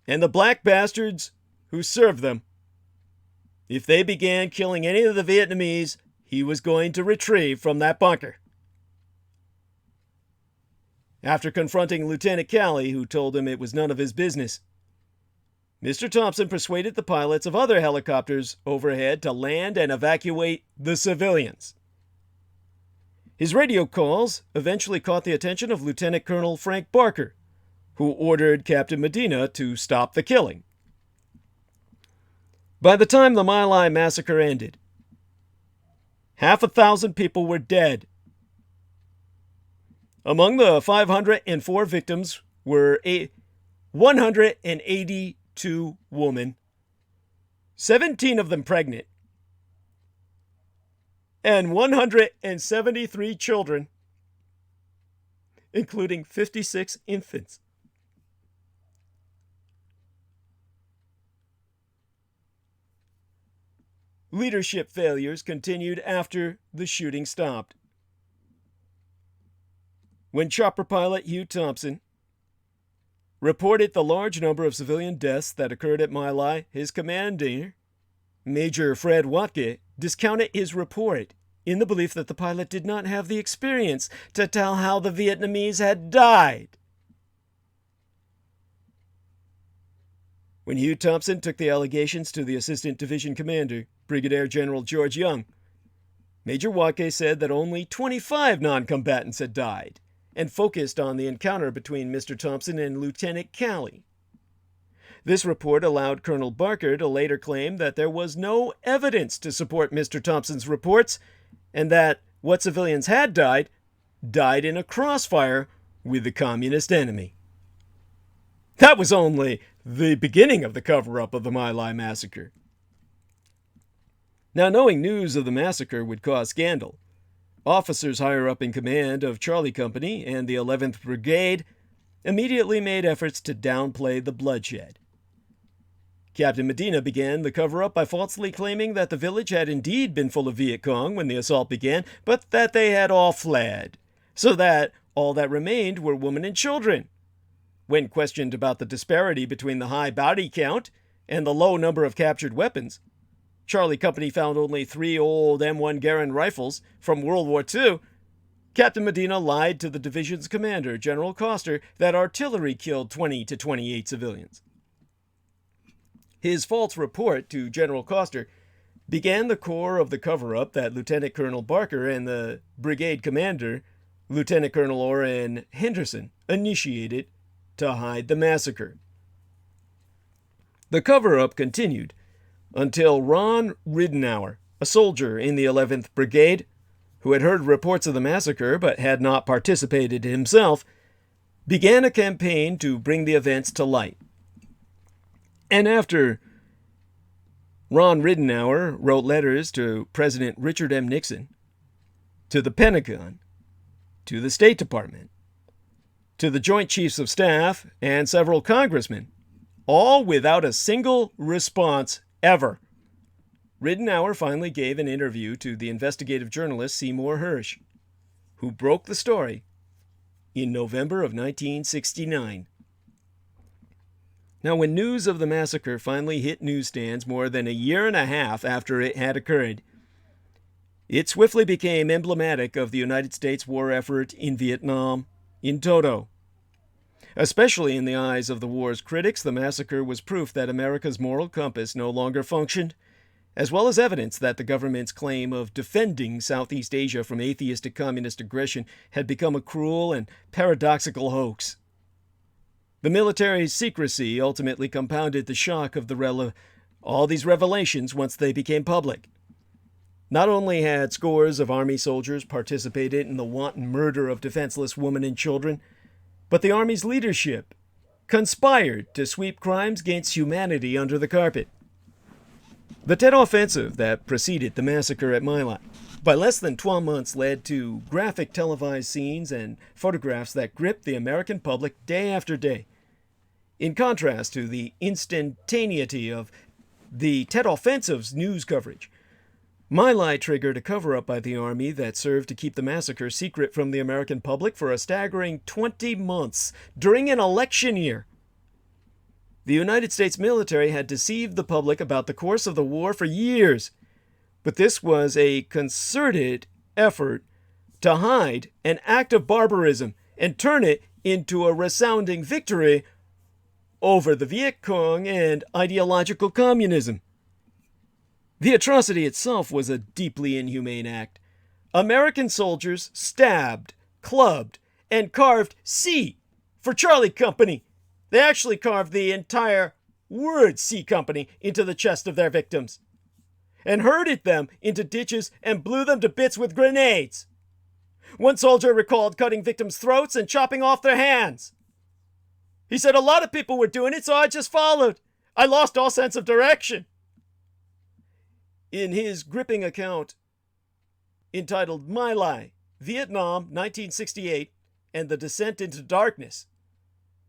and the black bastards who served them. If they began killing any of the Vietnamese, he was going to retrieve from that bunker. After confronting Lieutenant Cowley, who told him it was none of his business, Mr. Thompson persuaded the pilots of other helicopters overhead to land and evacuate the civilians. His radio calls eventually caught the attention of Lieutenant Colonel Frank Barker, who ordered Captain Medina to stop the killing. By the time the My-Lai massacre ended, 1,000 people were dead. Among the 504 victims were 182 women, 17 of them pregnant, and 173 children, including 56 infants. Leadership failures continued after the shooting stopped. When chopper pilot Hugh Thompson reported the large number of civilian deaths that occurred at My-Lai, his commander, Major Fred Watke, discounted his report in the belief that the pilot did not have the experience to tell how the Vietnamese had died. When Hugh Thompson took the allegations to the Assistant Division Commander, Brigadier General George Young, Major Watke said that only 25 non-combatants had died, and focused on the encounter between Mr. Thompson and Lieutenant Cowley. This report allowed Colonel Barker to later claim that there was no evidence to support Mr. Thompson's reports, and that what civilians had died in a crossfire with the communist enemy. That was only the beginning of the cover-up of the My-Lai massacre. Now, knowing news of the massacre would cause scandal, officers higher up in command of Charlie Company and the 11th Brigade immediately made efforts to downplay the bloodshed. Captain Medina began the cover-up by falsely claiming that the village had indeed been full of Viet Cong when the assault began, but that they had all fled, so that all that remained were women and children. When questioned about the disparity between the high body count and the low number of captured weapons, Charlie Company found only 3 old M1 Garand rifles from World War II. Captain Medina lied to the division's commander, General Coster, that artillery killed 20 to 28 civilians. His false report to General Coster began the core of the cover-up that Lieutenant Colonel Barker and the brigade commander, Lieutenant Colonel Orrin Henderson, initiated to hide the massacre. The cover-up continued until Ron Ridenour, a soldier in the 11th Brigade, who had heard reports of the massacre but had not participated himself, began a campaign to bring the events to light. And after Ron Ridenour wrote letters to President Richard M. Nixon, to the Pentagon, to the State Department, to the Joint Chiefs of Staff, and several congressmen, all without a single response ever, Ridenour finally gave an interview to the investigative journalist Seymour Hersh, who broke the story in November of 1969. Now, when news of the massacre finally hit newsstands more than a year and a half after it had occurred, it swiftly became emblematic of the United States war effort in Vietnam in toto. Especially in the eyes of the war's critics, the massacre was proof that America's moral compass no longer functioned, as well as evidence that the government's claim of defending Southeast Asia from atheistic communist aggression had become a cruel and paradoxical hoax. The military's secrecy ultimately compounded the shock of all these revelations once they became public. Not only had scores of Army soldiers participated in the wanton murder of defenseless women and children, but the Army's leadership conspired to sweep crimes against humanity under the carpet. The Tet Offensive that preceded the massacre at My-Lai by less than 12 months led to graphic televised scenes and photographs that gripped the American public day after day. In contrast to the instantaneity of the Tet Offensive's news coverage, My-Lai triggered a cover-up by the Army that served to keep the massacre secret from the American public for a staggering 20 months during an election year. The United States military had deceived the public about the course of the war for years, but this was a concerted effort to hide an act of barbarism and turn it into a resounding victory over the Viet Cong and ideological communism. The atrocity itself was a deeply inhumane act. American soldiers stabbed, clubbed, and carved C for Charlie Company. They actually carved the entire word C Company into the chest of their victims and herded them into ditches and blew them to bits with grenades. One soldier recalled cutting victims' throats and chopping off their hands. He said, "A lot of people were doing it, so I just followed. I lost all sense of direction." In his gripping account entitled My-Lai, Vietnam, 1968, and the Descent into Darkness,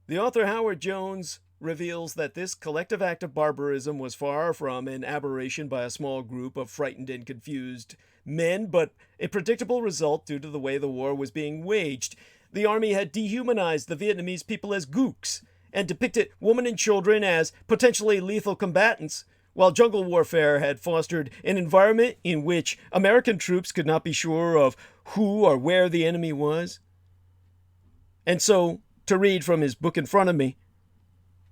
the author Howard Jones reveals that this collective act of barbarism was far from an aberration by a small group of frightened and confused men, but a predictable result due to the way the war was being waged. The Army had dehumanized the Vietnamese people as gooks and depicted women and children as potentially lethal combatants, while jungle warfare had fostered an environment in which American troops could not be sure of who or where the enemy was. And so, to read from his book in front of me,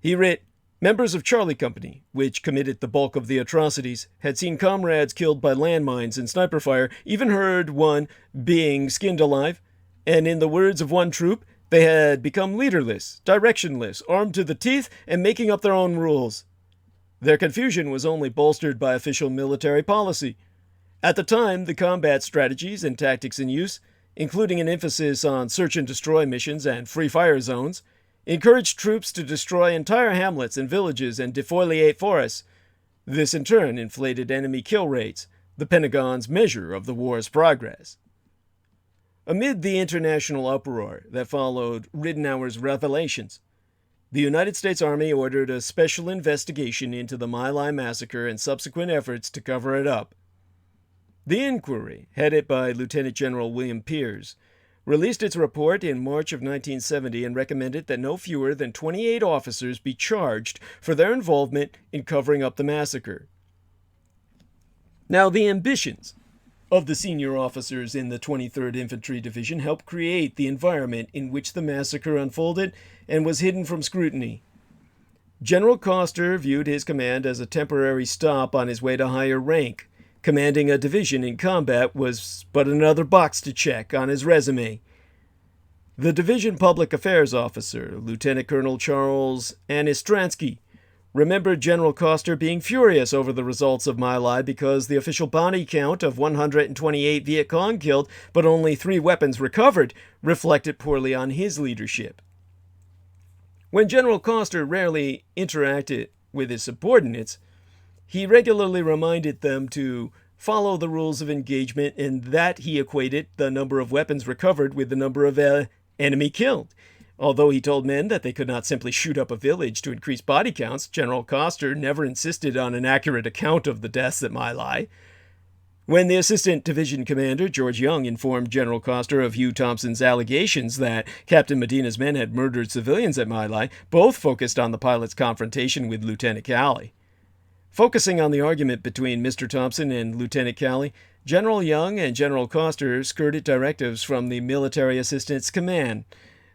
he writ, "Members of Charlie Company, which committed the bulk of the atrocities, had seen comrades killed by landmines and sniper fire, even heard one being skinned alive, and in the words of one troop, they had become leaderless, directionless, armed to the teeth, and making up their own rules. Their confusion was only bolstered by official military policy. At the time, the combat strategies and tactics in use including an emphasis on search and destroy missions and free fire zones, encouraged troops to destroy entire hamlets and villages and defoliate forests. This in turn inflated enemy kill rates, the Pentagon's measure of the war's progress. Amid the international uproar that followed Ridenour's revelations, the United States Army ordered a special investigation into the My-Lai massacre and subsequent efforts to cover it up. The inquiry, headed by Lieutenant General William Pearse, released its report in March of 1970 and recommended that no fewer than 28 officers be charged for their involvement in covering up the massacre. Now, the ambitions of the senior officers in the 23rd Infantry Division helped create the environment in which the massacre unfolded and was hidden from scrutiny. General Coster viewed his command as a temporary stop on his way to higher rank. Commanding a division in combat was but another box to check on his resume. The division public affairs officer, Lieutenant Colonel Charles Anistransky, remembered General Coster being furious over the results of My-Lai because the official body count of 128 Viet Cong killed but only 3 weapons recovered reflected poorly on his leadership. When General Coster rarely interacted with his subordinates, he regularly reminded them to follow the rules of engagement, and that he equated the number of weapons recovered with the number of enemy killed. Although he told men that they could not simply shoot up a village to increase body counts, General Coster never insisted on an accurate account of the deaths at My-Lai. When the Assistant Division Commander, George Young, informed General Coster of Hugh Thompson's allegations that Captain Medina's men had murdered civilians at My-Lai, both focused on the pilot's confrontation with Lieutenant Calley. Focusing on the argument between Mr. Thompson and Lieutenant Calley, General Young and General Coster skirted directives from the Military Assistance Command,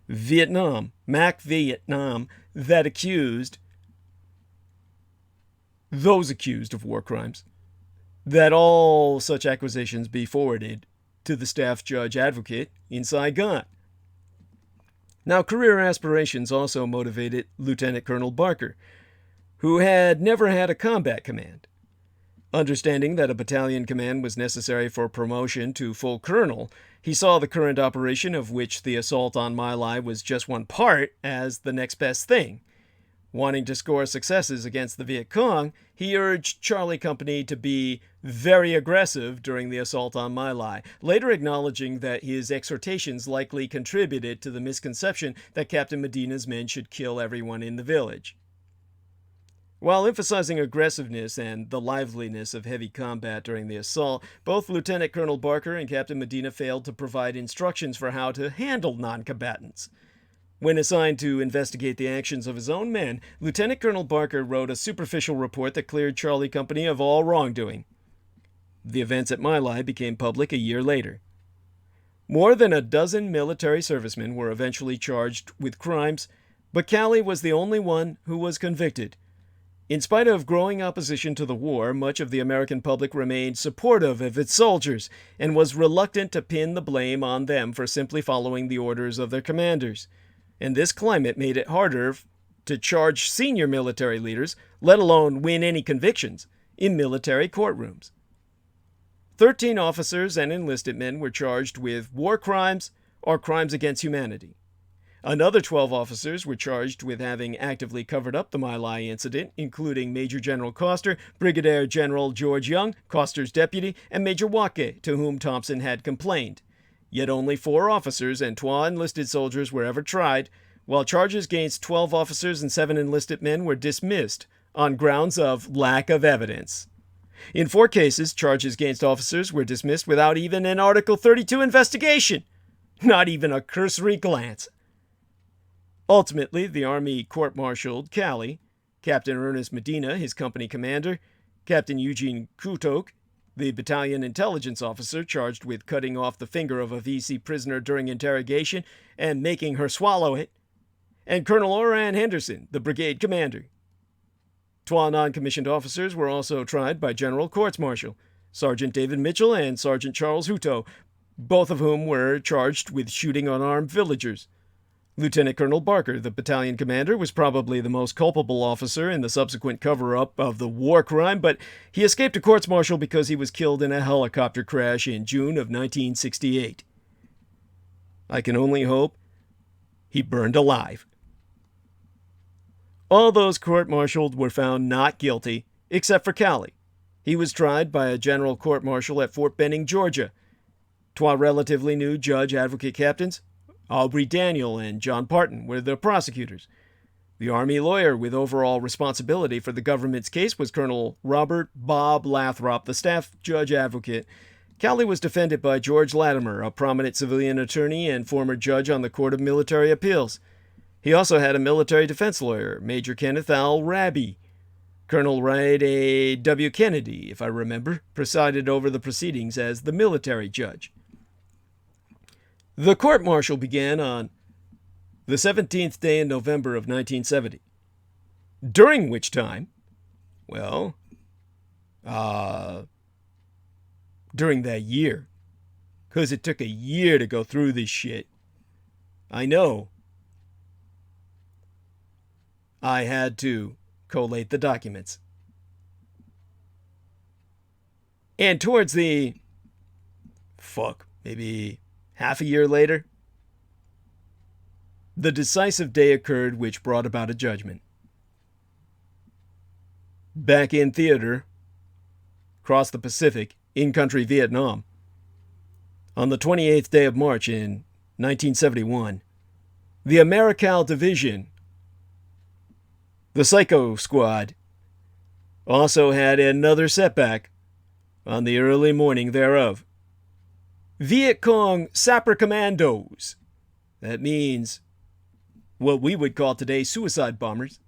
Vietnam, MAC Vietnam, that accused those accused of war crimes, that all such accusations be forwarded to the Staff Judge Advocate in Saigon. Now, career aspirations also motivated Lieutenant Colonel Barker, who had never had a combat command. Understanding that a battalion command was necessary for promotion to full colonel, he saw the current operation, of which the assault on My-Lai was just one part, as the next best thing. Wanting to score successes against the Viet Cong, he urged Charlie Company to be very aggressive during the assault on My-Lai, later acknowledging that his exhortations likely contributed to the misconception that Captain Medina's men should kill everyone in the village. While emphasizing aggressiveness and the liveliness of heavy combat during the assault, both Lieutenant Colonel Barker and Captain Medina failed to provide instructions for how to handle non-combatants. When assigned to investigate the actions of his own men, Lieutenant Colonel Barker wrote a superficial report that cleared Charlie Company of all wrongdoing. The events at My-Lai became public a year later. More than a dozen military servicemen were eventually charged with crimes, but Calley was the only one who was convicted. In spite of growing opposition to the war, much of the American public remained supportive of its soldiers and was reluctant to pin the blame on them for simply following the orders of their commanders. And this climate made it harder to charge senior military leaders, let alone win any convictions, in military courtrooms. 13 officers and enlisted men were charged with war crimes or crimes against humanity. Another 12 officers were charged with having actively covered up the My-Lai incident, including Major General Coster, Brigadier General George Young, Coster's deputy, and Major Wake, to whom Thompson had complained. Yet only 4 officers and 12 enlisted soldiers were ever tried, while charges against 12 officers and 7 enlisted men were dismissed on grounds of lack of evidence. In 4 cases, charges against officers were dismissed without even an Article 32 investigation, not even a cursory glance. Ultimately, the Army court-martialed Calley, Captain Ernest Medina, his company commander, Captain Eugene Kutok, the battalion intelligence officer charged with cutting off the finger of a VC prisoner during interrogation and making her swallow it, and Colonel Oran Henderson, the brigade commander. 12 non-commissioned officers were also tried by general courts-martial, Sergeant David Mitchell and Sergeant Charles Hutto, both of whom were charged with shooting unarmed villagers. Lieutenant Colonel Barker, the battalion commander, was probably the most culpable officer in the subsequent cover-up of the war crime, but he escaped a courts-martial because he was killed in a helicopter crash in June of 1968. I can only hope he burned alive. All those court-martialed were found not guilty, except for Calley. He was tried by a general court-martial at Fort Benning, Georgia. Twa relatively new judge-advocate captains, Aubrey Daniel and John Parton, were the prosecutors. The Army lawyer with overall responsibility for the government's case was Colonel Robert Bob Lathrop, the staff judge-advocate. Calley was defended by George Latimer, a prominent civilian attorney and former judge on the Court of Military Appeals. He also had a military defense lawyer, Major Kenneth L. Raby. Colonel Wright A. W. Kennedy, if I remember, presided over the proceedings as the military judge. The court-martial began on the 17th day in November of 1970, during which time, during that year, because it took a year to go through this shit. I know. I had to collate the documents. And towards maybe half a year later, the decisive day occurred which brought about a judgment. Back in theater, across the Pacific, in-country Vietnam, on the 28th day of March in 1971, the Americal Division, the Psycho Squad, also had another setback on the early morning thereof. Viet Cong Sapper Commandos, that means what we would call today suicide bombers,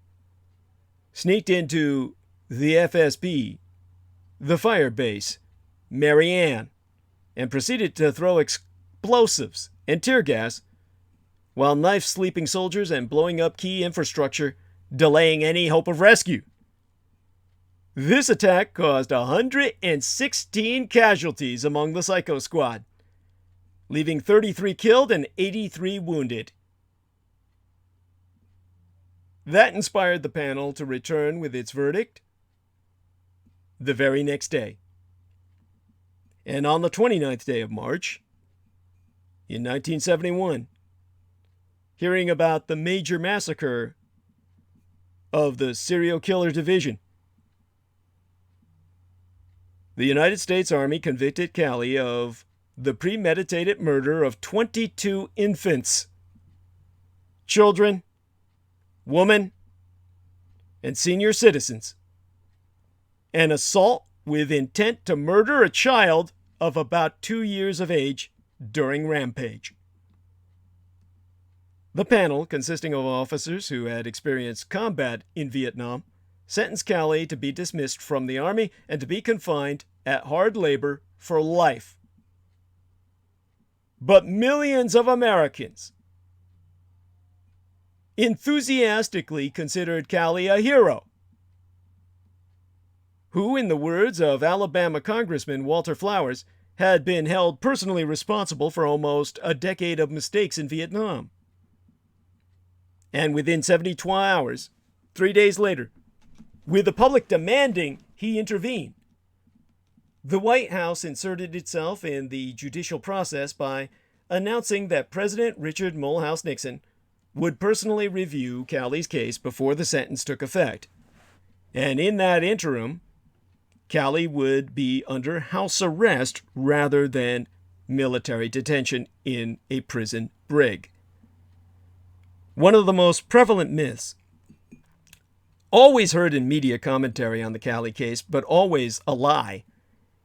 sneaked into the FSB, the fire base, Marianne, and proceeded to throw explosives and tear gas while knife-sleeping soldiers and blowing up key infrastructure, delaying any hope of rescue. This attack caused 116 casualties among the Psycho Squad, leaving 33 killed and 83 wounded. That inspired the panel to return with its verdict the very next day. And on the 29th day of March, in 1971, hearing about the major massacre of the serial killer division, the United States Army convicted Calley of the premeditated murder of 22 infants, children, women, and senior citizens, and assault with intent to murder a child of about 2 years of age during Rampage. The panel, consisting of officers who had experienced combat in Vietnam, sentenced Calley to be dismissed from the Army and to be confined at hard labor for life. But millions of Americans enthusiastically considered Calley a hero, who, in the words of Alabama Congressman Walter Flowers, had been held personally responsible for almost a decade of mistakes in Vietnam. And within 72 hours, 3 days later, with the public demanding he intervene, the White House inserted itself in the judicial process by announcing that President Richard Mulhouse Nixon would personally review Calley's case before the sentence took effect. And in that interim, Calley would be under house arrest rather than military detention in a prison brig. One of the most prevalent myths, always heard in media commentary on the Calley case, but always a lie,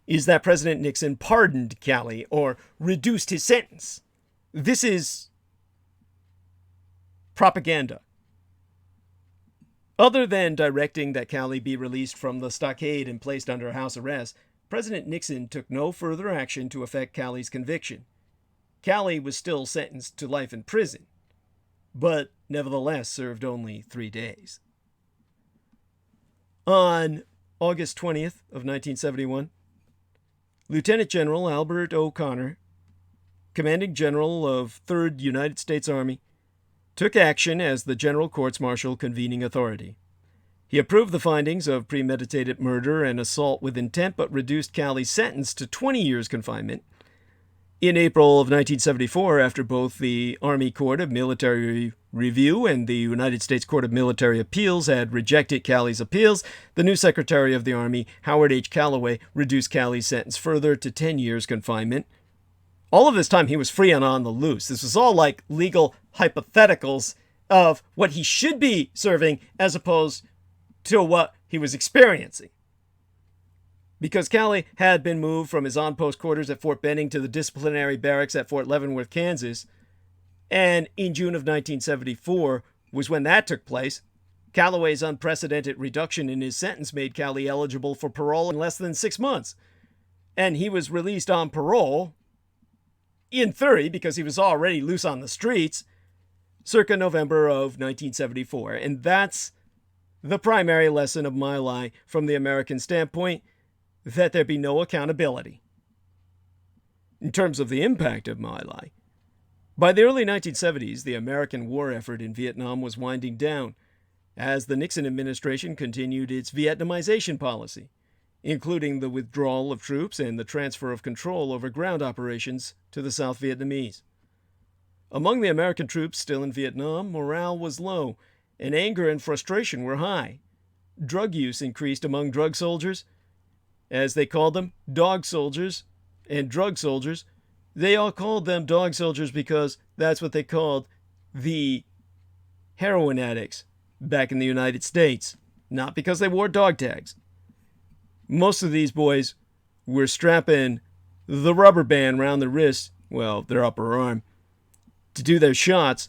is that President Nixon pardoned Calley or reduced his sentence. This is propaganda. Other than directing that Calley be released from the stockade and placed under house arrest, President Nixon took no further action to effect Calley's conviction. Calley was still sentenced to life in prison, but nevertheless served only 3 days. On August 20th of 1971, Lieutenant General Albert O'Connor, Commanding General of 3rd United States Army, took action as the General Courts-Martial convening authority. He approved the findings of premeditated murder and assault with intent, but reduced Calley's sentence to 20 years confinement In April of 1974, after both the Army Court of Military Review and the United States Court of Military Appeals had rejected Calley's appeals, the new Secretary of the Army, Howard H. Callaway, reduced Calley's sentence further to 10 years confinement. All of this time, he was free and on the loose. This was all like legal hypotheticals of what he should be serving as opposed to what he was experiencing. Because Calley had been moved from his on-post quarters at Fort Benning to the disciplinary barracks at Fort Leavenworth, Kansas, and in June of 1974 was when that took place. Callaway's unprecedented reduction in his sentence made Calley eligible for parole in less than 6 months. And he was released on parole, in theory, because he was already loose on the streets, circa November of 1974. And that's the primary lesson of My-Lai from the American standpoint, that there be no accountability. In terms of the impact of My-Lai, by the early 1970s, the American war effort in Vietnam was winding down as the Nixon administration continued its Vietnamization policy, including the withdrawal of troops and the transfer of control over ground operations to the South Vietnamese. Among the American troops still in Vietnam, morale was low, and anger and frustration were high. Drug use increased among drug soldiers, as they called them, dog soldiers and drug soldiers. They all called them dog soldiers because that's what they called the heroin addicts back in the United States, not because they wore dog tags. Most of these boys were strapping the rubber band around their wrist, well, their upper arm, to do their shots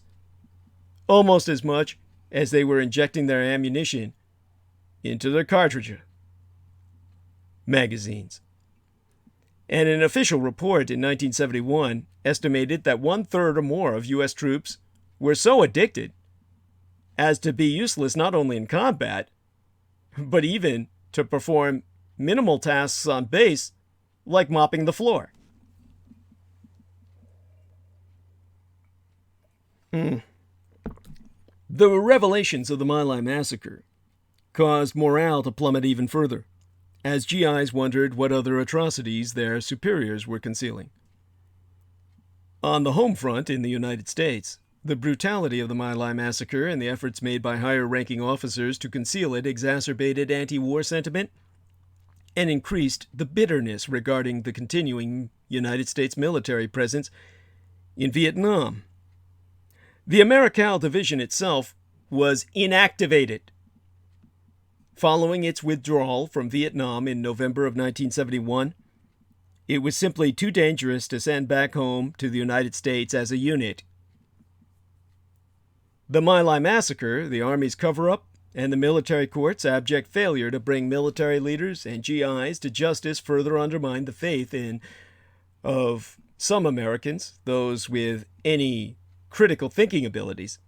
almost as much as they were injecting their ammunition into their cartridge magazines. And an official report in 1971 estimated that 1/3 or more of U.S. troops were so addicted as to be useless not only in combat, but even to perform minimal tasks on base, like mopping the floor. The revelations of the My-Lai massacre caused morale to plummet even further, as GIs wondered what other atrocities their superiors were concealing. On the home front in the United States, the brutality of the My-Lai massacre and the efforts made by higher-ranking officers to conceal it exacerbated anti-war sentiment and increased the bitterness regarding the continuing United States military presence in Vietnam. The Americal Division itself was inactivated. Following its withdrawal from Vietnam in November of 1971, it was simply too dangerous to send back home to the United States as a unit. The My-Lai massacre, the Army's cover-up, and the military court's abject failure to bring military leaders and GIs to justice further undermined the faith of some Americans, those with any critical thinking abilities,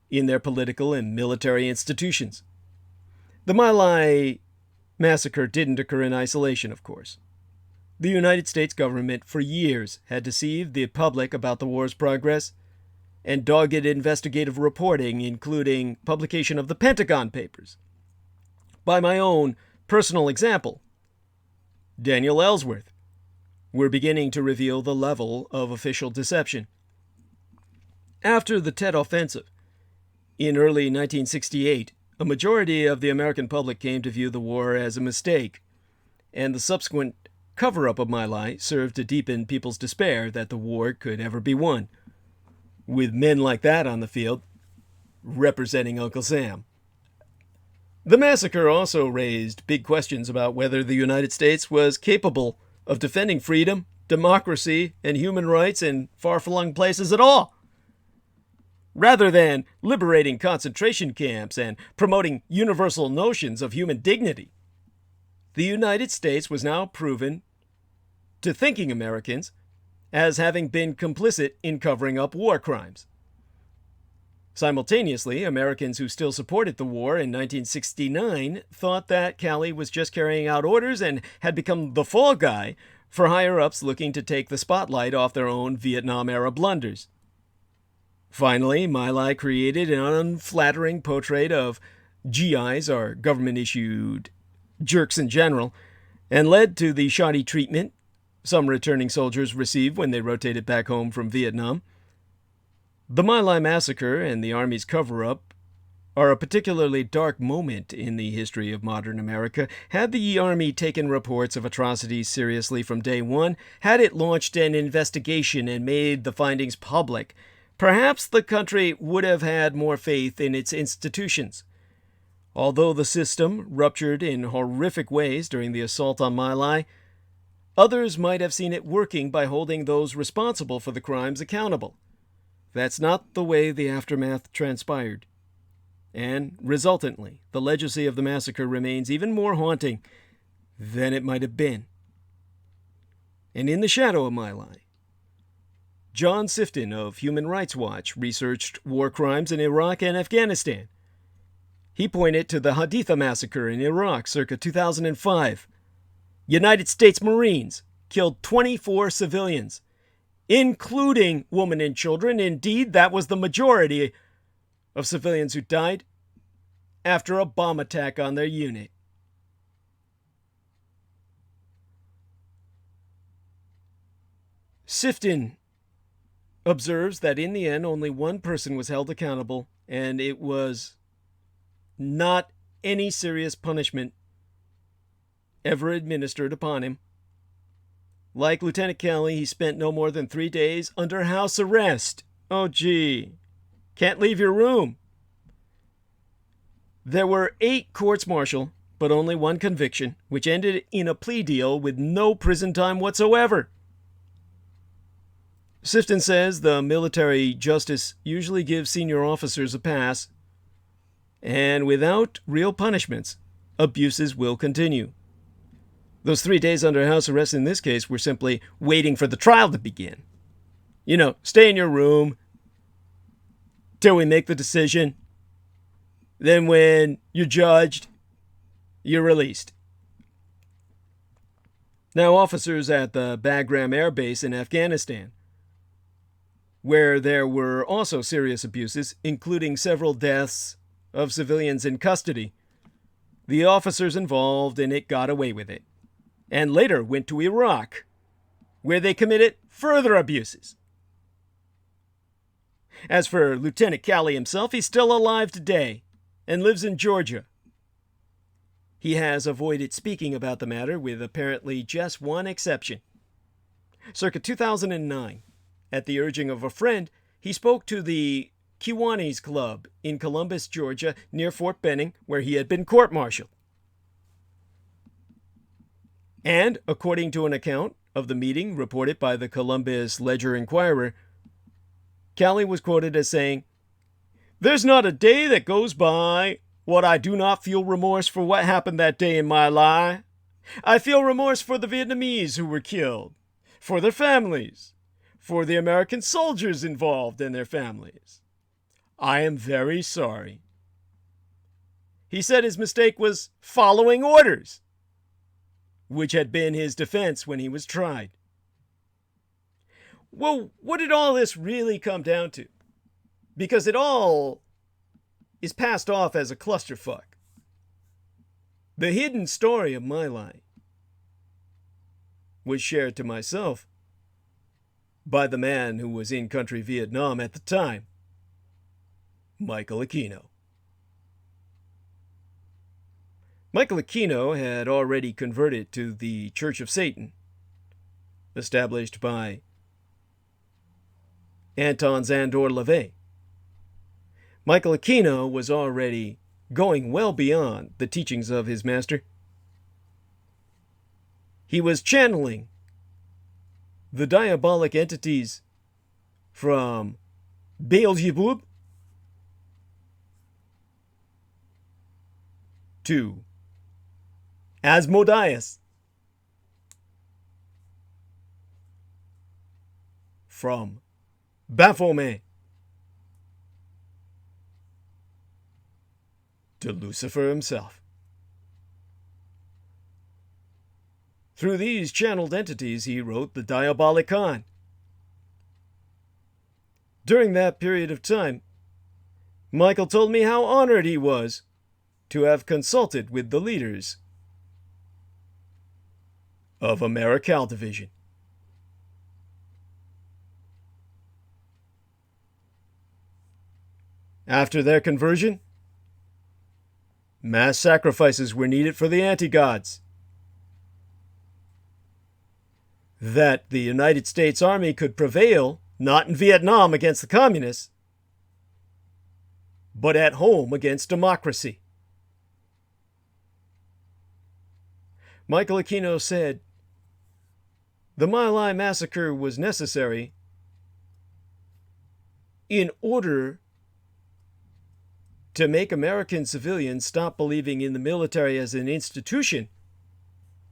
in their political and military institutions. The My-Lai massacre didn't occur in isolation, of course. The United States government for years had deceived the public about the war's progress, and dogged investigative reporting, including publication of the Pentagon Papers. By my own personal example, Daniel Ellsworth, were beginning to reveal the level of official deception. After the Tet Offensive, in early 1968, a majority of the American public came to view the war as a mistake, and the subsequent cover-up of My-Lai served to deepen people's despair that the war could ever be won, with men like that on the field representing Uncle Sam. The massacre also raised big questions about whether the United States was capable of defending freedom, democracy, and human rights in far-flung places at all. Rather than liberating concentration camps and promoting universal notions of human dignity, the United States was now proven to thinking Americans as having been complicit in covering up war crimes. Simultaneously, Americans who still supported the war in 1969 thought that Calley was just carrying out orders and had become the fall guy for higher-ups looking to take the spotlight off their own Vietnam-era blunders. Finally, My-Lai created an unflattering portrait of GIs, or government-issued jerks in general, and led to the shoddy treatment, some returning soldiers received when they rotated back home from Vietnam. The My-Lai massacre and the Army's cover-up are a particularly dark moment in the history of modern America. Had the Army taken reports of atrocities seriously from day one, had it launched an investigation and made the findings public, perhaps the country would have had more faith in its institutions. Although the system ruptured in horrific ways during the assault on My-Lai, others might have seen it working by holding those responsible for the crimes accountable. That's not the way the aftermath transpired. And, resultantly, the legacy of the massacre remains even more haunting than it might have been. And in the shadow of My-Lai, John Sifton of Human Rights Watch researched war crimes in Iraq and Afghanistan. He pointed to the Haditha massacre in Iraq circa 2005. United States Marines killed 24 civilians, including women and children. Indeed, that was the majority of civilians who died after a bomb attack on their unit. Sifton observes that in the end, only one person was held accountable, and it was not any serious punishment ever administered upon him. Like Lieutenant Kelly, he spent no more than 3 days under house arrest. Oh, gee. Can't leave your room. There were 8 courts-martial, but only 1 conviction, which ended in a plea deal with no prison time whatsoever. Sifton says the military justice usually gives senior officers a pass, and without real punishments, abuses will continue. Those 3 days under house arrest in this case were simply waiting for the trial to begin. You know, stay in your room till we make the decision. Then when you're judged, you're released. Now, officers at the Bagram Air Base in Afghanistan, where there were also serious abuses, including several deaths of civilians in custody, the officers involved in it got away with it, and later went to Iraq, where they committed further abuses. As for Lieutenant Calley himself, he's still alive today and lives in Georgia. He has avoided speaking about the matter with apparently just one exception. Circa 2009, at the urging of a friend, he spoke to the Kiwanis Club in Columbus, Georgia, near Fort Benning, where he had been court-martialed. And, according to an account of the meeting reported by the Columbus Ledger-Inquirer, Calley was quoted as saying, "There's not a day that goes by what I do not feel remorse for what happened that day in My-Lai. I feel remorse for the Vietnamese who were killed, for their families, for the American soldiers involved and their families. I am very sorry." He said his mistake was following orders, which had been his defense when he was tried. Well, what did all this really come down to? Because it all is passed off as a clusterfuck. The hidden story of My-Lai was shared to myself by the man who was in country Vietnam at the time, Michael Aquino. Michael Aquino had already converted to the Church of Satan, established by Anton Szandor LaVey. Michael Aquino was already going well beyond the teachings of his master. He was channeling the diabolic entities from Beelzebub to Asmodeus, from Baphomet to Lucifer himself. Through these channeled entities, he wrote the Diabolicon. During that period of time, Michael told me how honored he was to have consulted with the leaders of Americal Division. After their conversion, mass sacrifices were needed for the anti-gods. That the United States Army could prevail, not in Vietnam against the communists, but at home against democracy. Michael Aquino said, the My-Lai massacre was necessary in order to make American civilians stop believing in the military as an institution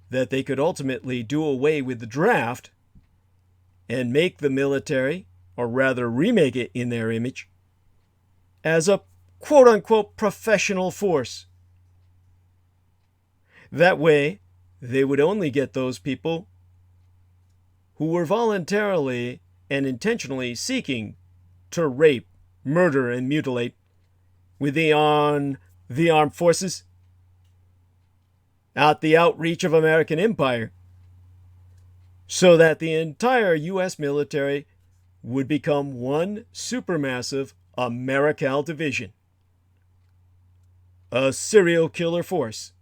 that they could ultimately do away with the draft and make the military, or rather remake it in their image, as a quote-unquote professional force. That way, they would only get those people who were voluntarily and intentionally seeking to rape, murder, and mutilate within the armed forces, out the outreach of American empire, so that the entire U.S. military would become one supermassive Americal division, a serial killer force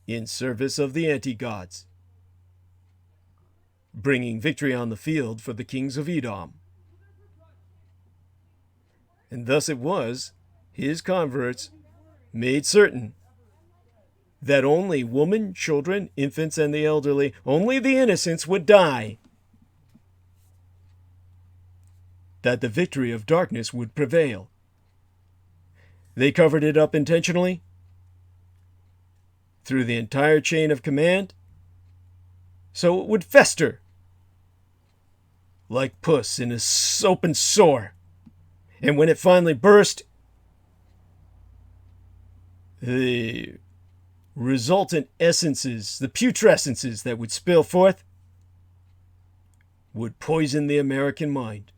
in service of the anti-gods, bringing victory on the field for the kings of Edom. And thus it was, his converts made certain that only women, children, infants, and the elderly, only the innocents would die. That the victory of darkness would prevail. They covered it up intentionally through the entire chain of command, so it would fester like puss in an open sore. And when it finally burst, the resultant essences, the putrescences that would spill forth, would poison the American mind.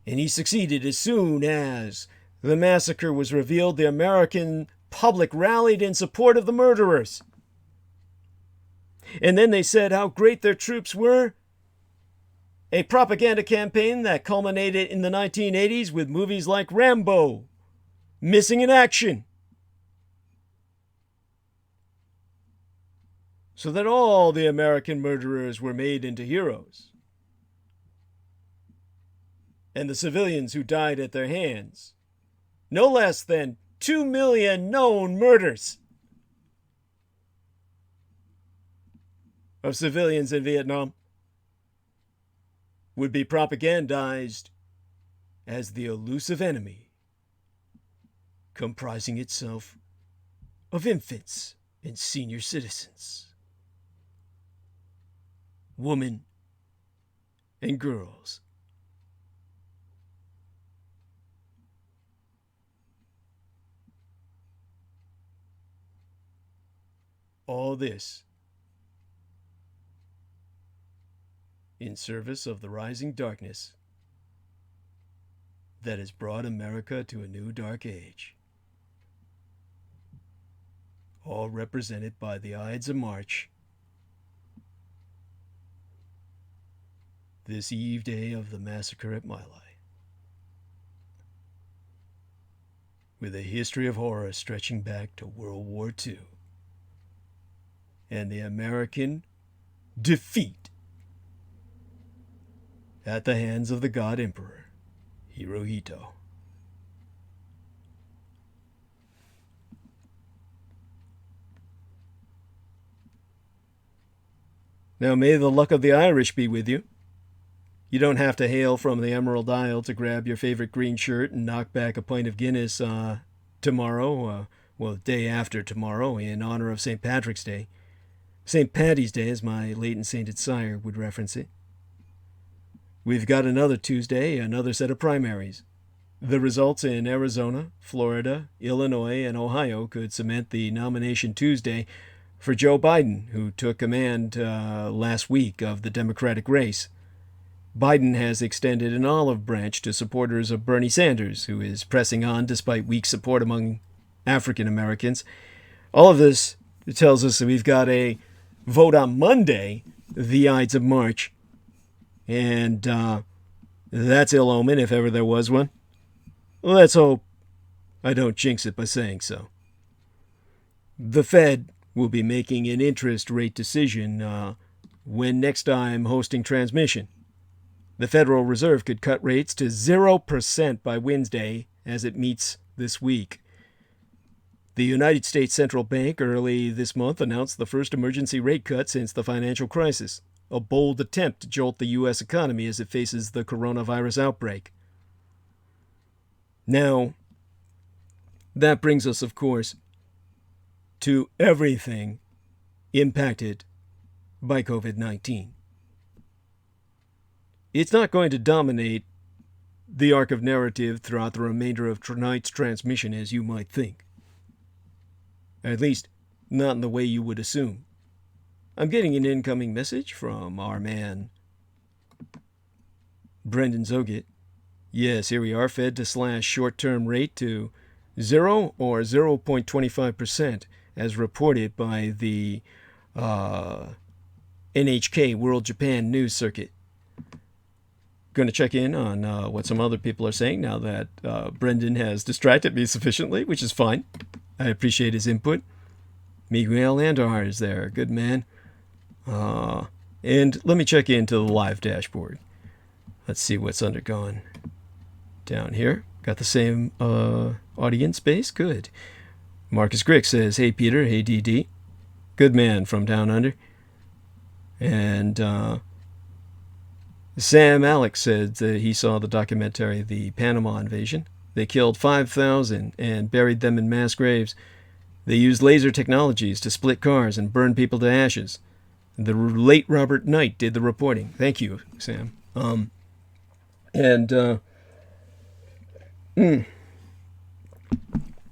And he succeeded. As soon as the massacre was revealed, the American public rallied in support of the murderers. And then they said how great their troops were. A propaganda campaign that culminated in the 1980s with movies like Rambo, Missing in Action. So that all the American murderers were made into heroes. And the civilians who died at their hands, no less than 2 million known murders of civilians in Vietnam, would be propagandized as the elusive enemy, comprising itself of infants and senior citizens, women and girls. All this in service of the rising darkness that has brought America to a new dark age. All represented by the Ides of March, this Eveday of the massacre at My-Lai, with a history of horror stretching back to World War II, and the American defeat at the hands of the God Emperor, Hirohito. Now may the luck of the Irish be with you. You don't have to hail from the Emerald Isle to grab your favorite green shirt and knock back a pint of Guinness tomorrow, day after tomorrow, in honor of St. Patrick's Day. St. Paddy's Day, as my late and sainted sire would reference it. We've got another Tuesday, another set of primaries. The results in Arizona, Florida, Illinois, and Ohio could cement the nomination Tuesday for Joe Biden, who took command last week of the Democratic race. Biden has extended an olive branch to supporters of Bernie Sanders, who is pressing on despite weak support among African Americans. All of this tells us that we've got a vote on Monday, the Ides of March. And That's ill omen if ever there was one. Let's hope I don't jinx it by saying so. The Fed will be making an interest rate decision when next time hosting transmission. The Federal Reserve could cut rates to 0% by Wednesday as it meets this week. The United States Central Bank early this month announced the first emergency rate cut since the financial crisis, a bold attempt to jolt the U.S. economy as it faces the coronavirus outbreak. Now, that brings us, of course, to everything impacted by COVID-19. It's not going to dominate the arc of narrative throughout the remainder of tonight's transmission as you might think. At least, not in the way you would assume. I'm getting an incoming message from our man, Brendan Zogit. Yes, here we are, Fed to slash short-term rate to 0 or 0.25%, as reported by the NHK World Japan News Circuit. Going to check in on what some other people are saying now that Brendan has distracted me sufficiently, which is fine. I appreciate his input. Miguel Andar is there. Good man. And let me check into the live dashboard. Let's see what's undergone down here. Got the same audience base. Good. Marcus Grick says, hey, Peter. Hey, DD. Good man from down under. And Sam Alex said that he saw the documentary The Panama Invasion. They killed 5,000 and buried them in mass graves. They used laser technologies to split cars and burn people to ashes. The late Robert Knight did the reporting. Thank you, Sam.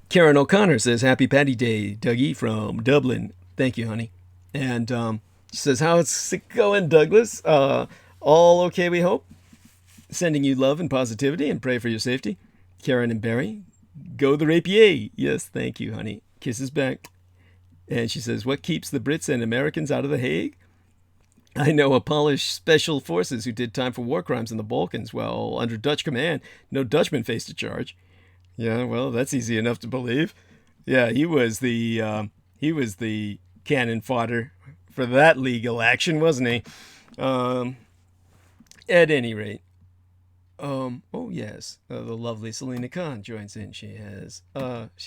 Karen O'Connor says, happy Paddy Day, Dougie from Dublin. Thank you, honey. And she says, how's it going, Douglas? All okay, we hope? Sending you love and positivity and pray for your safety. Karen and Barry, go the RAPIÈR. Yes, thank you, honey. Kisses back. And she says, what keeps the Brits and Americans out of The Hague? I know a Polish special forces who did time for war crimes in the Balkans. Well, under Dutch command, no Dutchman faced a charge. Yeah, well, that's easy enough to believe. Yeah, he was the cannon fodder for that legal action, wasn't he? At any rate, oh yes, the lovely Selena Khan joins in. She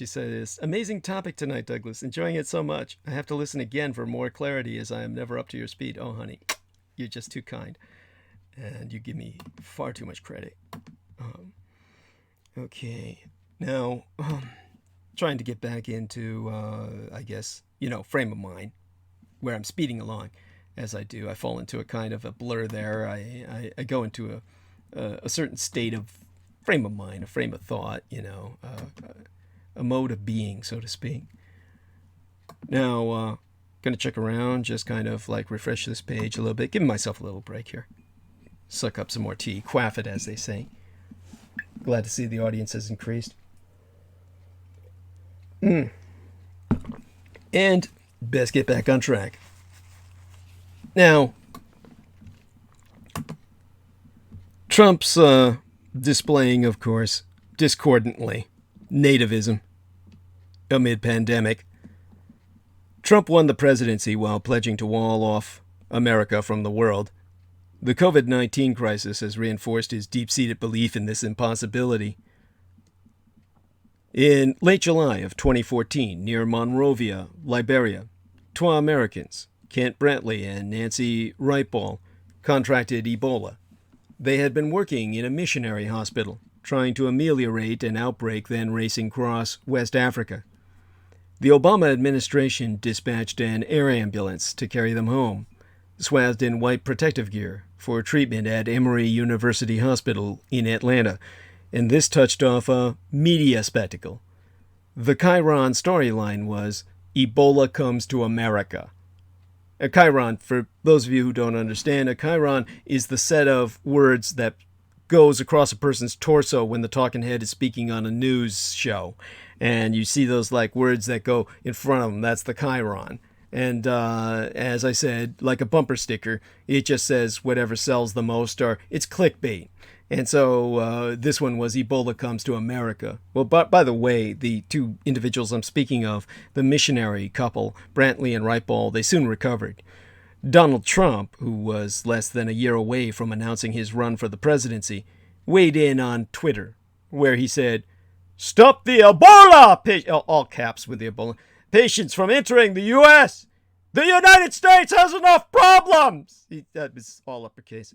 says, amazing topic tonight, Douglas. Enjoying it so much. I have to listen again for more clarity as I am never up to your speed. Oh, honey, you're just too kind, and you give me far too much credit. Okay, now trying to get back into, I guess, frame of mind, where I'm speeding along. As I do, I fall into a kind of a blur there. I go into a certain state of frame of mind, a frame of thought, a mode of being, so to speak. Now, going to check around, just kind of like refresh this page a little bit, give myself a little break here. Suck up some more tea, quaff it, as they say. Glad to see the audience has increased. And best get back on track. Now, Trump's displaying, of course, discordantly, nativism amid pandemic. Trump won the presidency while pledging to wall off America from the world. The COVID-19 crisis has reinforced his deep-seated belief in this impossibility. In late July of 2014, near Monrovia, Liberia, 2 Americans, Kent Brantley and Nancy Wrightball, contracted Ebola. They had been working in a missionary hospital, trying to ameliorate an outbreak then racing across West Africa. The Obama administration dispatched an air ambulance to carry them home, swathed in white protective gear, for treatment at Emory University Hospital in Atlanta, and this touched off a media spectacle. The Chiron storyline was, Ebola comes to America. A Chiron, for those of you who don't understand, a Chiron is the set of words that goes across a person's torso when the talking head is speaking on a news show. And you see those like words that go in front of them. That's the Chiron. And as I said, like a bumper sticker, it just says whatever sells the most, or it's clickbait. And so this one was Ebola comes to America. Well, by the way, the two individuals I'm speaking of, the missionary couple, Brantley and Wrightball, they soon recovered. Donald Trump, who was less than a year away from announcing his run for the presidency, weighed in on Twitter, where he said, "Stop the Ebola!" All caps with the Ebola. "Patients from entering the U.S. The United States has enough problems!" That was all uppercase.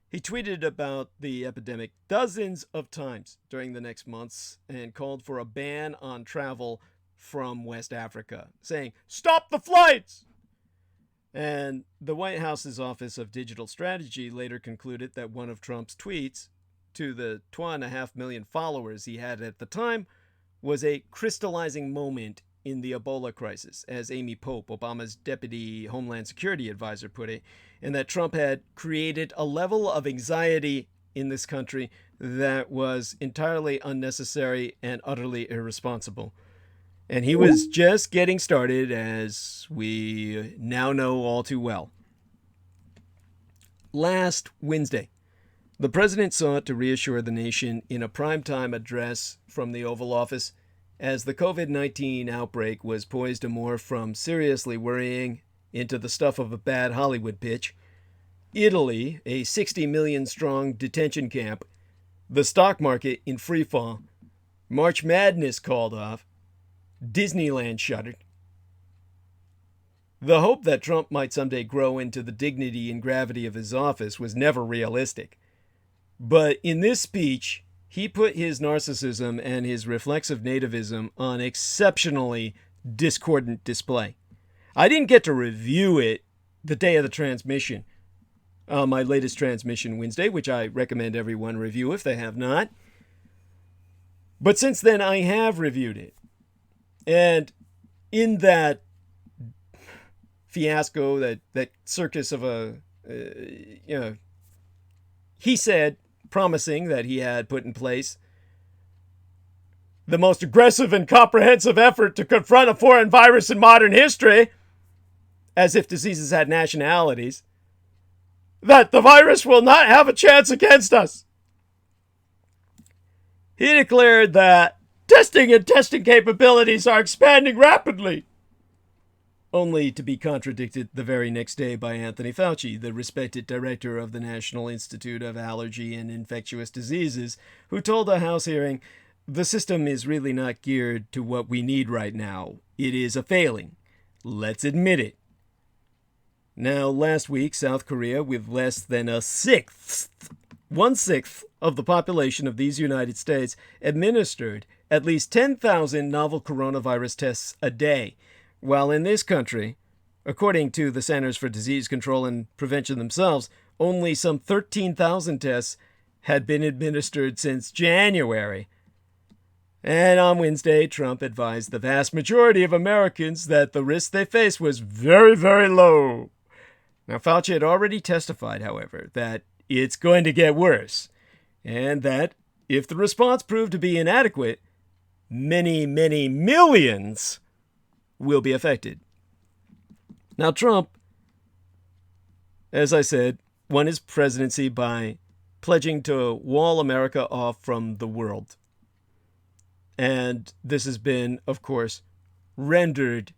He tweeted about the epidemic dozens of times during the next months and called for a ban on travel from West Africa, saying, "Stop the flights!" And the White House's Office of Digital Strategy later concluded that one of Trump's tweets to the 2.5 million followers he had at the time was a crystallizing moment in the Ebola crisis, as Amy Pope, Obama's deputy Homeland Security advisor, put it, and that Trump had created a level of anxiety in this country that was entirely unnecessary and utterly irresponsible. And he was just getting started, as we now know all too well. Last Wednesday, the president sought to reassure the nation in a primetime address from the Oval Office as the COVID-19 outbreak was poised to morph from seriously worrying into the stuff of a bad Hollywood pitch. Italy, a 60 million strong detention camp, the stock market in freefall, March Madness called off, Disneyland shuttered. The hope that Trump might someday grow into the dignity and gravity of his office was never realistic. But in this speech, he put his narcissism and his reflexive nativism on exceptionally discordant display. I didn't get to review it the day of the transmission, my latest transmission Wednesday, which I recommend everyone review if they have not. But since then, I have reviewed it. And in that fiasco, that circus of he said, promising that he had put in place the most aggressive and comprehensive effort to confront a foreign virus in modern history, as if diseases had nationalities, that the virus will not have a chance against us. He declared that testing and testing capabilities are expanding rapidly, only to be contradicted the very next day by Anthony Fauci, the respected director of the National Institute of Allergy and Infectious Diseases, who told a House hearing, "The system is really not geared to what we need right now. It is a failing. Let's admit it." Now, last week, South Korea, with less than one-sixth of the population of these United States, administered at least 10,000 novel coronavirus tests a day, while in this country, according to the Centers for Disease Control and Prevention themselves, only some 13,000 tests had been administered since January. And on Wednesday, Trump advised the vast majority of Americans that the risk they faced was very, very low. Now, Fauci had already testified, however, that it's going to get worse, and that if the response proved to be inadequate, many, many millions will be affected. Now, Trump, as I said, won his presidency by pledging to wall America off from the world. And this has been, of course, rendered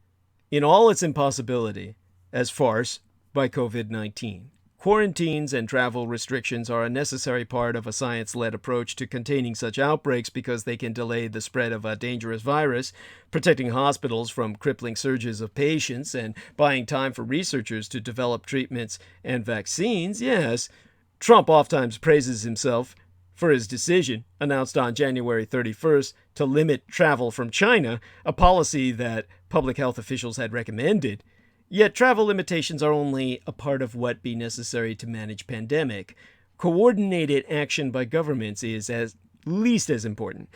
in all its impossibility as farce by COVID-19. Quarantines and travel restrictions are a necessary part of a science-led approach to containing such outbreaks because they can delay the spread of a dangerous virus, protecting hospitals from crippling surges of patients, and buying time for researchers to develop treatments and vaccines. Yes, Trump oftentimes praises himself for his decision, announced on January 31st, to limit travel from China, a policy that public health officials had recommended. Yet travel limitations are only a part of what be necessary to manage pandemic. Coordinated action by governments is at least as important.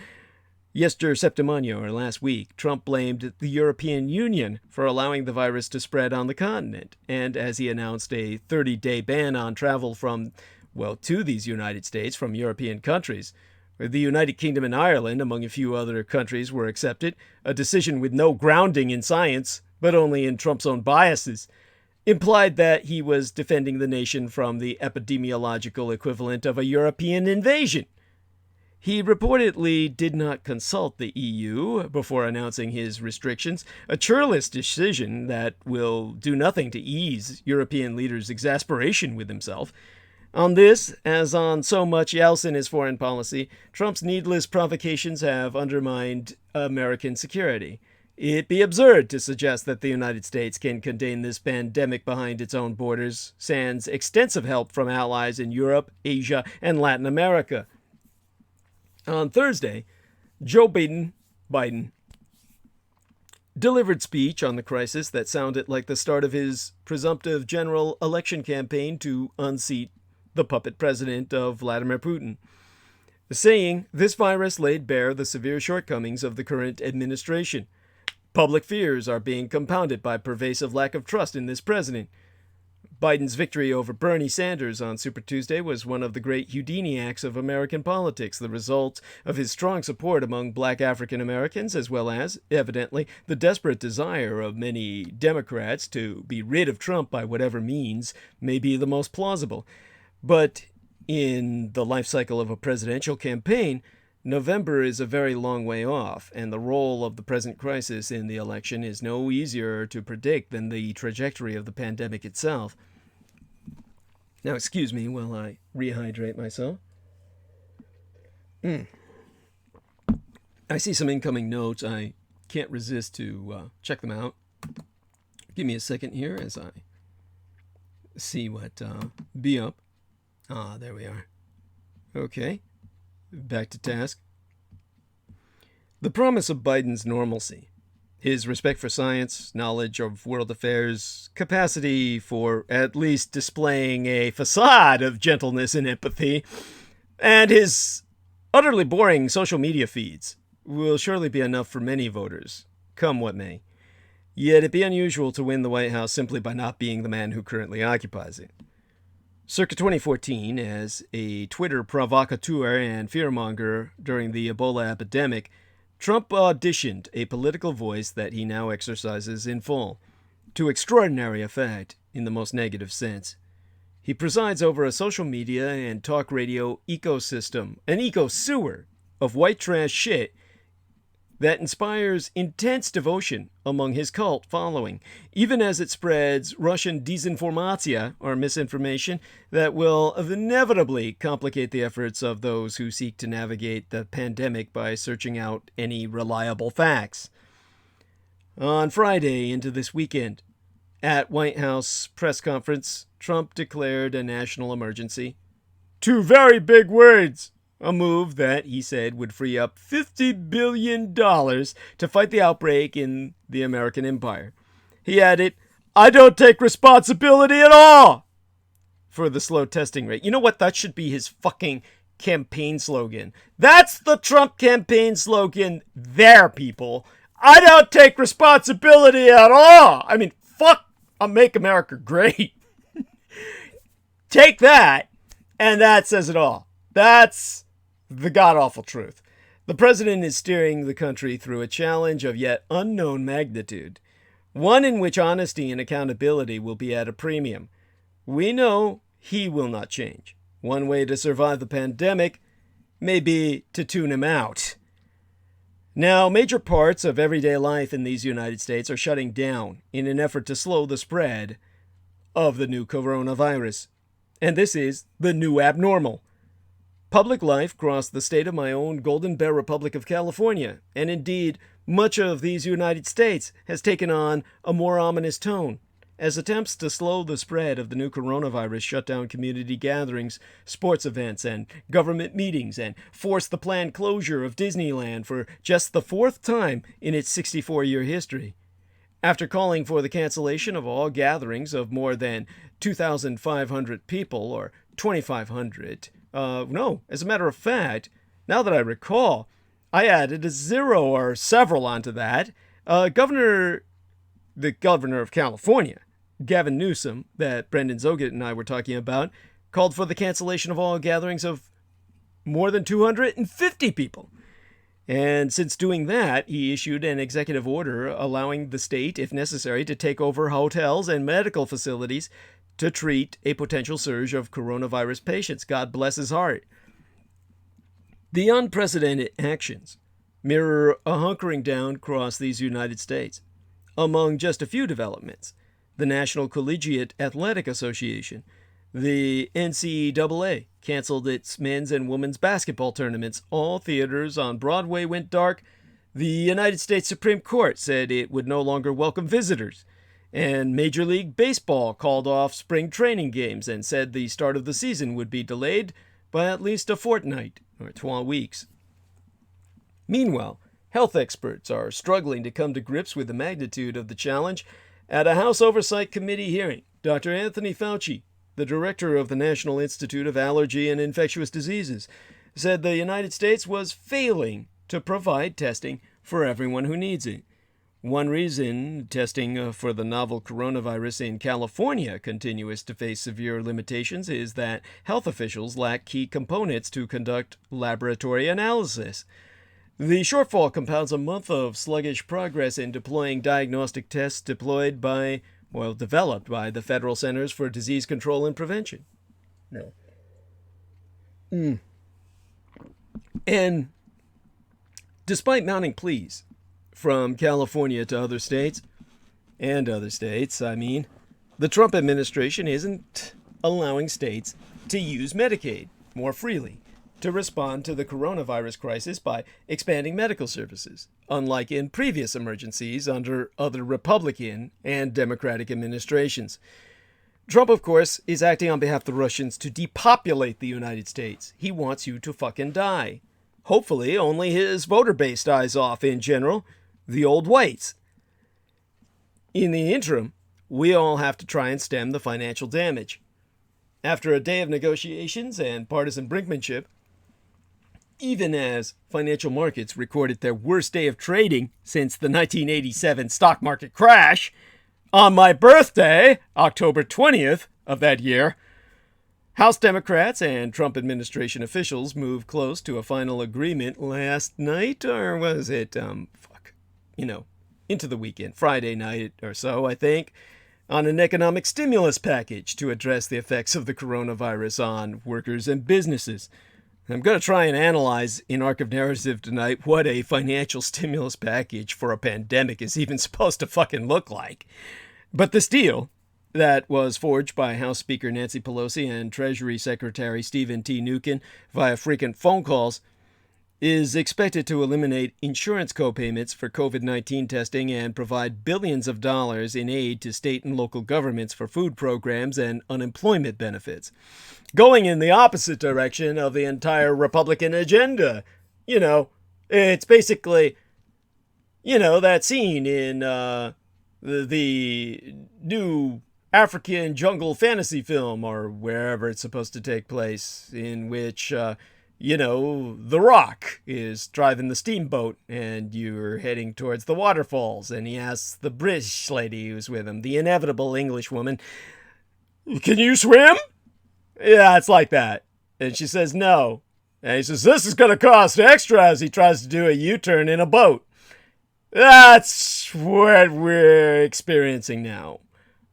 Yester Septimania, or last week, Trump blamed the European Union for allowing the virus to spread on the continent. And as he announced a 30-day ban on travel to these United States from European countries, the United Kingdom and Ireland, among a few other countries, were accepted, a decision with no grounding in science, but only in Trump's own biases, implied that he was defending the nation from the epidemiological equivalent of a European invasion. He reportedly did not consult the EU before announcing his restrictions, a churlish decision that will do nothing to ease European leaders' exasperation with himself. On this, as on so much else in his foreign policy, Trump's needless provocations have undermined American security. It'd be absurd to suggest that the United States can contain this pandemic behind its own borders, sans extensive help from allies in Europe, Asia, and Latin America. On Thursday, Joe Biden delivered speech on the crisis that sounded like the start of his presumptive general election campaign to unseat the puppet president of Vladimir Putin, saying this virus laid bare the severe shortcomings of the current administration. Public fears are being compounded by pervasive lack of trust in this president. Biden's victory over Bernie Sanders on Super Tuesday was one of the great Houdini acts of American politics, the result of his strong support among black African Americans, as well as, evidently, the desperate desire of many Democrats to be rid of Trump by whatever means may be the most plausible. But in the life cycle of a presidential campaign, November is a very long way off, and the role of the present crisis in the election is no easier to predict than the trajectory of the pandemic itself. Now, excuse me while I rehydrate myself. I see some incoming notes. I can't resist to check them out. Give me a second here as I see what be up. There we are. Okay. Back to task. The promise of Biden's normalcy, his respect for science, knowledge of world affairs, capacity for at least displaying a facade of gentleness and empathy, and his utterly boring social media feeds will surely be enough for many voters, come what may. Yet it be unusual to win the White House simply by not being the man who currently occupies it. Circa 2014, as a Twitter provocateur and fearmonger during the Ebola epidemic, Trump auditioned a political voice that he now exercises in full, to extraordinary effect in the most negative sense. He presides over a social media and talk radio ecosystem, an eco-sewer of white trash shit that inspires intense devotion among his cult following, even as it spreads Russian disinformatia, or misinformation, that will inevitably complicate the efforts of those who seek to navigate the pandemic by searching out any reliable facts. On Friday into this weekend, at White House press conference, Trump declared a national emergency. Two very big words. A move that, he said, would free up $50 billion to fight the outbreak in the American empire. He added, "I don't take responsibility at all," for the slow testing rate. You know what? That should be his fucking campaign slogan. That's the Trump campaign slogan there, people. I don't take responsibility at all. I mean, fuck, I'll make America great. Take that, and that says it all. That's the god-awful truth. The president is steering the country through a challenge of yet unknown magnitude, one in which honesty and accountability will be at a premium. We know he will not change. One way to survive the pandemic may be to tune him out. Now, major parts of everyday life in these United States are shutting down in an effort to slow the spread of the new coronavirus. And this is the new abnormal. Public life across the state of my own Golden Bear Republic of California, and indeed much of these United States, has taken on a more ominous tone, as attempts to slow the spread of the new coronavirus shut down community gatherings, sports events, and government meetings, and force the planned closure of Disneyland for just the fourth time in its 64-year history. After calling for the cancellation of all gatherings of more than 2,500 people, or 2,500, as a matter of fact, now that I recall, I added a zero or several onto that. The governor of California, Gavin Newsom, that Brendan Zoget and I were talking about, called for the cancellation of all gatherings of more than 250 people. And since doing that, he issued an executive order allowing the state, if necessary, to take over hotels and medical facilities to treat a potential surge of coronavirus patients. God bless his heart. The unprecedented actions mirror a hunkering down across these United States. Among just a few developments, the National Collegiate Athletic Association, the NCAA, canceled its men's and women's basketball tournaments. All theaters on Broadway went dark. The United States Supreme Court said it would no longer welcome visitors. And Major League Baseball called off spring training games and said the start of the season would be delayed by at least a fortnight, or 12 weeks. Meanwhile, health experts are struggling to come to grips with the magnitude of the challenge. At a House Oversight Committee hearing, Dr. Anthony Fauci, the director of the National Institute of Allergy and Infectious Diseases, said the United States was failing to provide testing for everyone who needs it. One reason testing for the novel coronavirus in California continues to face severe limitations is that health officials lack key components to conduct laboratory analysis. The shortfall compounds a month of sluggish progress in deploying diagnostic tests developed by the Federal Centers for Disease Control and Prevention. No. And despite mounting pleas from California to other states, the Trump administration isn't allowing states to use Medicaid more freely to respond to the coronavirus crisis by expanding medical services, unlike in previous emergencies under other Republican and Democratic administrations. Trump, of course, is acting on behalf of the Russians to depopulate the United States. He wants you to fucking die. Hopefully, only his voter base dies off in general, the old whites. In the interim, we all have to try and stem the financial damage. After a day of negotiations and partisan brinkmanship, even as financial markets recorded their worst day of trading since the 1987 stock market crash, on my birthday, October 20th of that year, House Democrats and Trump administration officials moved close to a final agreement last night, or was it, into the weekend, Friday night or so, I think, on an economic stimulus package to address the effects of the coronavirus on workers and businesses. I'm going to try and analyze in Arc of Narrative tonight what a financial stimulus package for a pandemic is even supposed to fucking look like. But this deal that was forged by House Speaker Nancy Pelosi and Treasury Secretary Stephen T. Mnuchin via frequent phone calls is expected to eliminate insurance co-payments for COVID-19 testing and provide billions of dollars in aid to state and local governments for food programs and unemployment benefits, going in the opposite direction of the entire Republican agenda. It's basically, that scene in the new African jungle fantasy film, or wherever it's supposed to take place, in which The Rock is driving the steamboat and you're heading towards the waterfalls, and he asks the British lady who's with him, the inevitable English woman, "Can you swim?" Yeah, it's like that. And she says no. And he says, "This is going to cost extra," as he tries to do a U-turn in a boat. That's what we're experiencing now.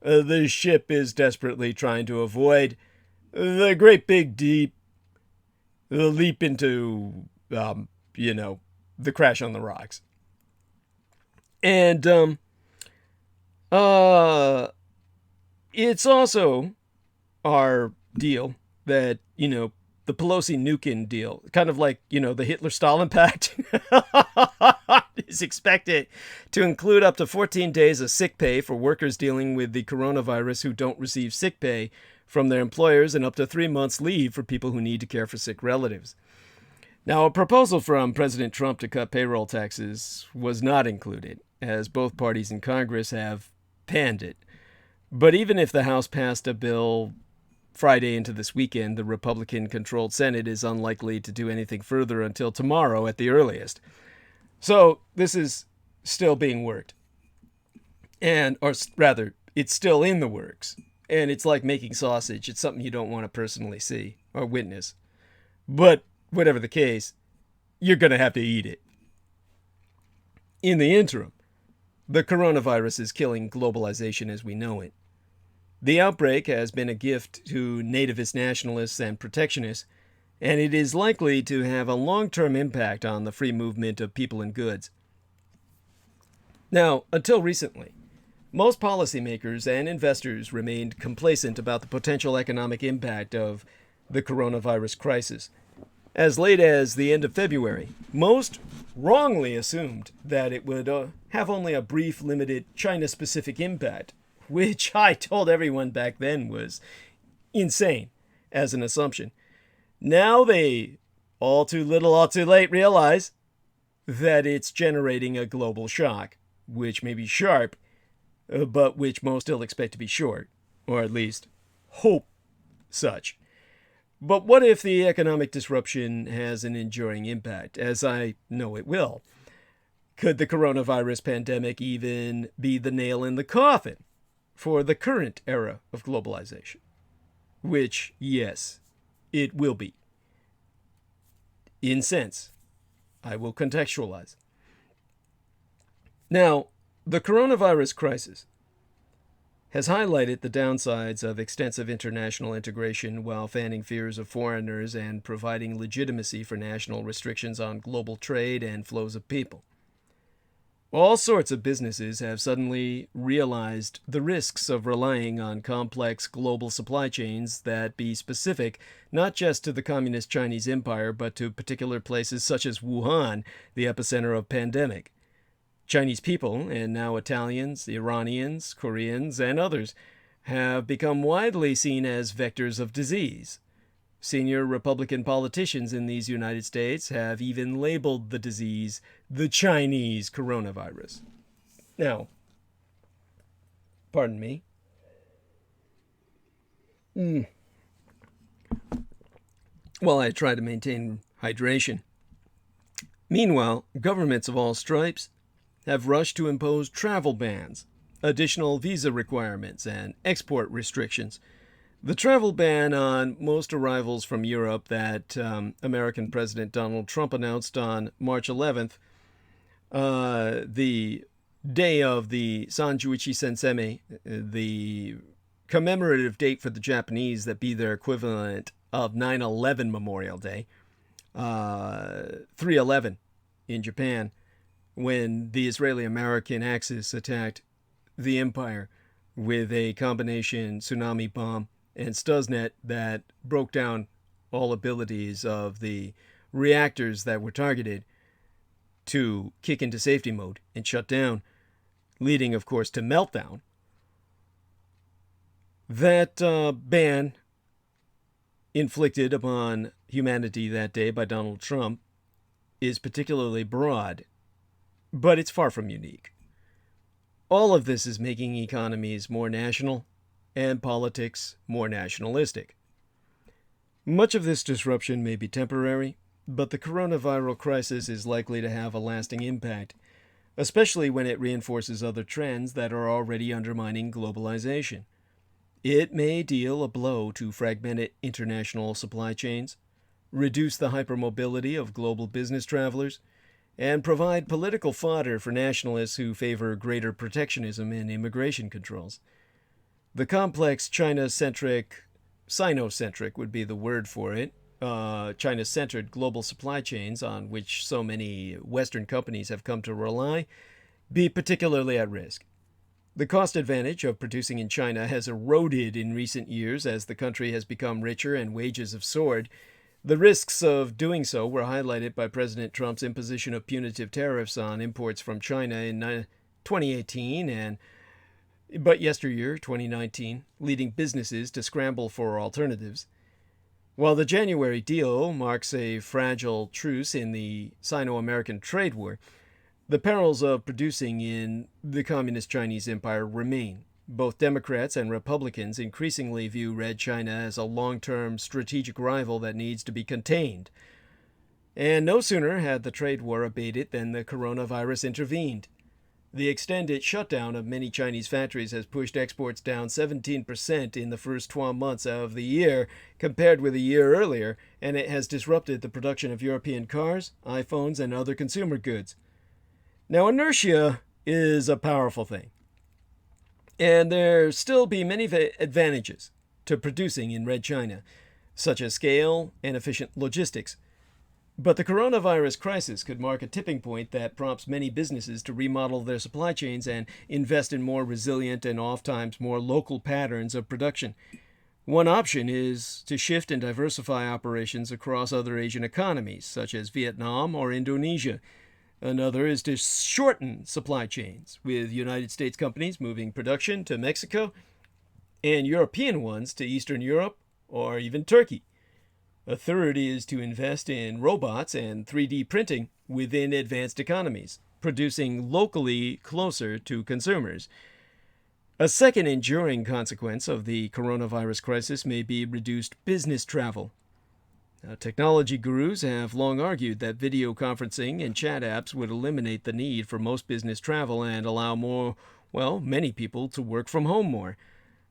The ship is desperately trying to avoid the great big deep, the leap into, the crash on the rocks. And it's also our deal that, the Pelosi-Mnuchin deal, kind of like, the Hitler-Stalin Pact, is expected to include up to 14 days of sick pay for workers dealing with the coronavirus who don't receive sick pay from their employers, and up to 3 months leave for people who need to care for sick relatives. Now, a proposal from President Trump to cut payroll taxes was not included, as both parties in Congress have panned it. But even if the House passed a bill Friday into this weekend, the Republican-controlled Senate is unlikely to do anything further until tomorrow at the earliest. So this is still being worked. Or rather, it's still in the works. And it's like making sausage. It's something you don't want to personally see or witness. But whatever the case, you're going to have to eat it. In the interim, the coronavirus is killing globalization as we know it. The outbreak has been a gift to nativist nationalists and protectionists, and it is likely to have a long-term impact on the free movement of people and goods. Now, until recently, most policymakers and investors remained complacent about the potential economic impact of the coronavirus crisis. As late as the end of February, most wrongly assumed that it would have only a brief, limited, China-specific impact, which I told everyone back then was insane as an assumption. Now they, all too little, all too late, realize that it's generating a global shock, which may be sharp, but which most still expect to be short, or at least hope such. But what if the economic disruption has an enduring impact, as I know it will? Could the coronavirus pandemic even be the nail in the coffin for the current era of globalization? Which, yes, it will be. In sense, I will contextualize. Now, the coronavirus crisis has highlighted the downsides of extensive international integration while fanning fears of foreigners and providing legitimacy for national restrictions on global trade and flows of people. All sorts of businesses have suddenly realized the risks of relying on complex global supply chains that be specific not just to the Communist Chinese Empire, but to particular places such as Wuhan, the epicenter of pandemic. Chinese people, and now Italians, Iranians, Koreans, and others, have become widely seen as vectors of disease. Senior Republican politicians in these United States have even labeled the disease the Chinese coronavirus. Now, pardon me. While I try to maintain hydration. Meanwhile, governments of all stripes have rushed to impose travel bans, additional visa requirements, and export restrictions. The travel ban on most arrivals from Europe that American President Donald Trump announced on March 11th, the day of the Sanjuichi Senseme, the commemorative date for the Japanese that be their equivalent of 9/11 Memorial Day, 3/11 in Japan, when the Israeli-American Axis attacked the empire with a combination tsunami bomb and Stuxnet that broke down all abilities of the reactors that were targeted to kick into safety mode and shut down, leading, of course, to meltdown. That ban inflicted upon humanity that day by Donald Trump is particularly broad, but it's far from unique. All of this is making economies more national and politics more nationalistic. Much of this disruption may be temporary, but the coronavirus crisis is likely to have a lasting impact, especially when it reinforces other trends that are already undermining globalization. It may deal a blow to fragmented international supply chains, reduce the hypermobility of global business travelers, and provide political fodder for nationalists who favor greater protectionism and immigration controls. The complex China-centric, Sino-centric would be the word for it, China-centered global supply chains on which so many Western companies have come to rely, be particularly at risk. The cost advantage of producing in China has eroded in recent years as the country has become richer and wages have soared. The risks of doing so were highlighted by President Trump's imposition of punitive tariffs on imports from China in 2018 but yesteryear, 2019, leading businesses to scramble for alternatives. While the January deal marks a fragile truce in the Sino-American trade war, the perils of producing in the Communist Chinese Empire remain. Both Democrats and Republicans increasingly view Red China as a long-term strategic rival that needs to be contained. And no sooner had the trade war abated than the coronavirus intervened. The extended shutdown of many Chinese factories has pushed exports down 17% in the first 12 months of the year compared with a year earlier, and it has disrupted the production of European cars, iPhones, and other consumer goods. Now, inertia is a powerful thing, and there still be many advantages to producing in Red China, such as scale and efficient logistics. But the coronavirus crisis could mark a tipping point that prompts many businesses to remodel their supply chains and invest in more resilient and oftentimes more local patterns of production. One option is to shift and diversify operations across other Asian economies, such as Vietnam or Indonesia. Another is to shorten supply chains, with United States companies moving production to Mexico and European ones to Eastern Europe or even Turkey. A third is to invest in robots and 3D printing within advanced economies, producing locally closer to consumers. A second enduring consequence of the coronavirus crisis may be reduced business travel. Now, technology gurus have long argued that video conferencing and chat apps would eliminate the need for most business travel and allow many people to work from home more.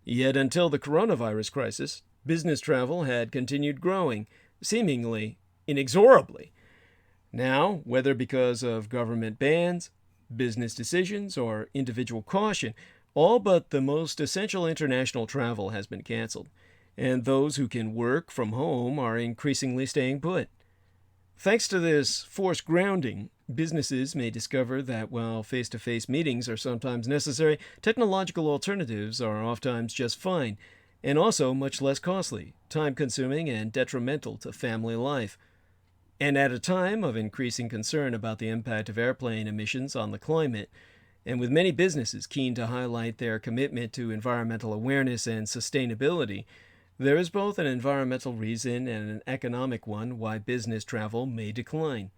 Yet until the coronavirus crisis, business travel had continued growing, seemingly inexorably. Now, whether because of government bans, business decisions, or individual caution, all but the most essential international travel has been canceled, and those who can work from home are increasingly staying put. Thanks to this forced grounding, businesses may discover that while face-to-face meetings are sometimes necessary, technological alternatives are oftentimes just fine, and also much less costly, time-consuming, and detrimental to family life. And at a time of increasing concern about the impact of airplane emissions on the climate, and with many businesses keen to highlight their commitment to environmental awareness and sustainability, there is both an environmental reason and an economic one why business travel may decline.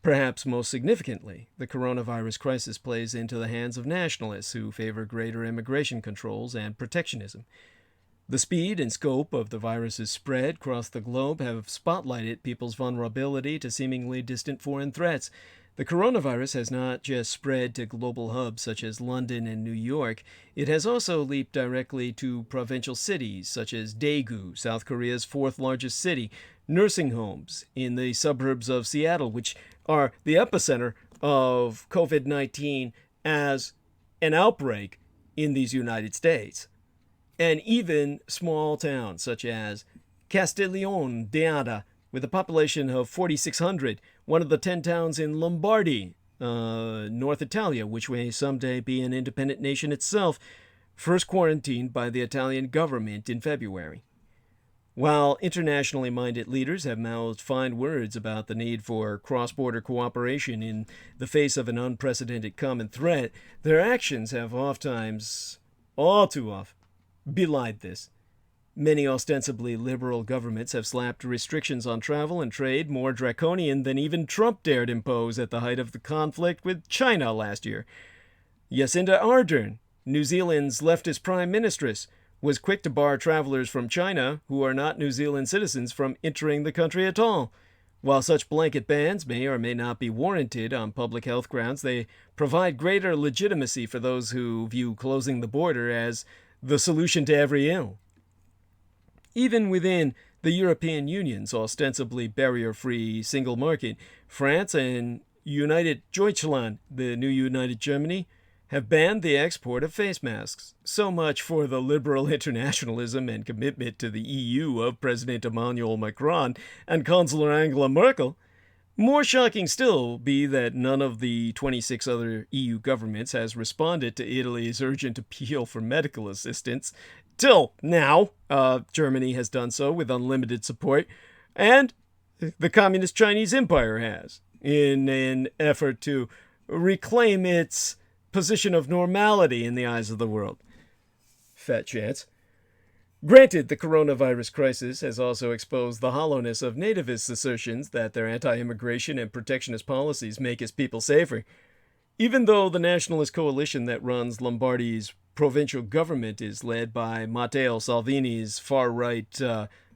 Perhaps most significantly, the coronavirus crisis plays into the hands of nationalists who favor greater immigration controls and protectionism. The speed and scope of the virus's spread across the globe have spotlighted people's vulnerability to seemingly distant foreign threats. The coronavirus has not just spread to global hubs such as London and New York, it has also leaped directly to provincial cities such as Daegu, South Korea's fourth largest city, nursing homes in the suburbs of Seattle, which are the epicenter of COVID-19 as an outbreak in these United States. And even small towns such as Castiglione d'Adda, with a population of 4,600, one of the 10 towns in Lombardy, North Italia, which may someday be an independent nation itself, first quarantined by the Italian government in February. While internationally minded leaders have mouthed fine words about the need for cross-border cooperation in the face of an unprecedented common threat, their actions have oftentimes, all too often, belied this. Many ostensibly liberal governments have slapped restrictions on travel and trade more draconian than even Trump dared impose at the height of the conflict with China last year. Jacinda Ardern, New Zealand's leftist prime ministress, was quick to bar travelers from China who are not New Zealand citizens from entering the country at all. While such blanket bans may or may not be warranted on public health grounds, they provide greater legitimacy for those who view closing the border as the solution to every ill. Even within the European Union's ostensibly barrier-free single market, France and United Deutschland, the new United Germany, have banned the export of face masks. So much for the liberal internationalism and commitment to the EU of President Emmanuel Macron and Chancellor Angela Merkel. More shocking still be that none of the 26 other EU governments has responded to Italy's urgent appeal for medical assistance. Till now, Germany has done so with unlimited support, and the Communist Chinese Empire has, in an effort to reclaim its position of normality in the eyes of the world. Fat chance. Granted, the coronavirus crisis has also exposed the hollowness of nativists' assertions that their anti-immigration and protectionist policies make its people safer. Even though the nationalist coalition that runs Lombardy's provincial government is led by Matteo Salvini's far-right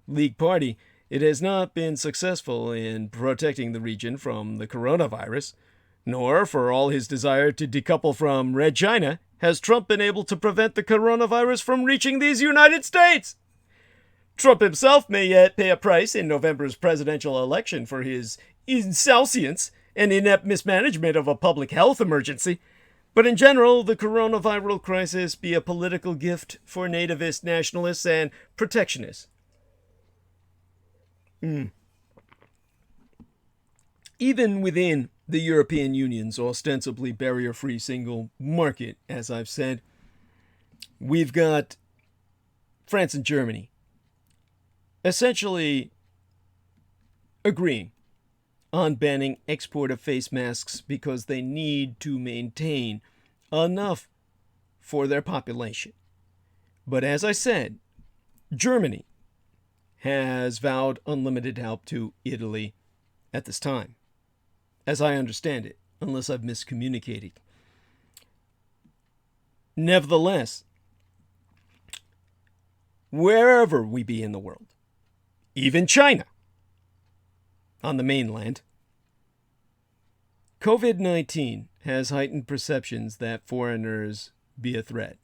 League Party, it has not been successful in protecting the region from the coronavirus. Nor, for all his desire to decouple from Red China, has Trump been able to prevent the coronavirus from reaching these United States. Trump himself may yet pay a price in November's presidential election for his insouciance and inept mismanagement of a public health emergency. But in general, the coronavirus crisis be a political gift for nativist nationalists and protectionists. Even within the European Union's ostensibly barrier-free single market, as I've said, we've got France and Germany essentially agreeing on banning export of face masks because they need to maintain enough for their population. But as I said, Germany has vowed unlimited help to Italy at this time, as I understand it, unless I've miscommunicated. Nevertheless, wherever we be in the world, even China, on the mainland, COVID-19 has heightened perceptions that foreigners be a threat.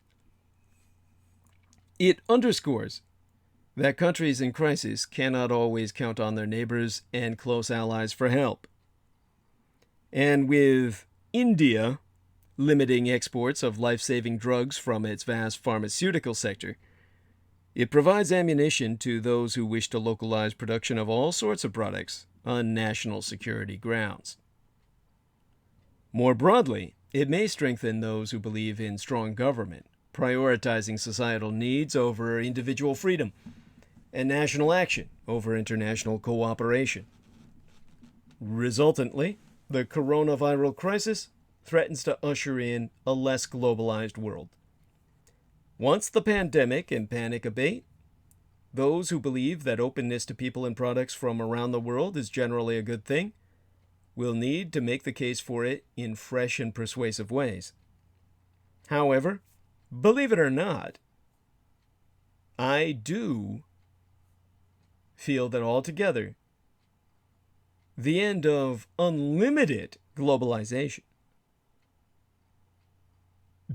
It underscores that countries in crisis cannot always count on their neighbors and close allies for help. And with India limiting exports of life-saving drugs from its vast pharmaceutical sector, it provides ammunition to those who wish to localize production of all sorts of products on national security grounds. More broadly, it may strengthen those who believe in strong government, prioritizing societal needs over individual freedom, and national action over international cooperation. Resultantly, the coronavirus crisis threatens to usher in a less globalized world. Once the pandemic and panic abate, those who believe that openness to people and products from around the world is generally a good thing will need to make the case for it in fresh and persuasive ways. However, believe it or not, I do feel that altogether, the end of unlimited globalization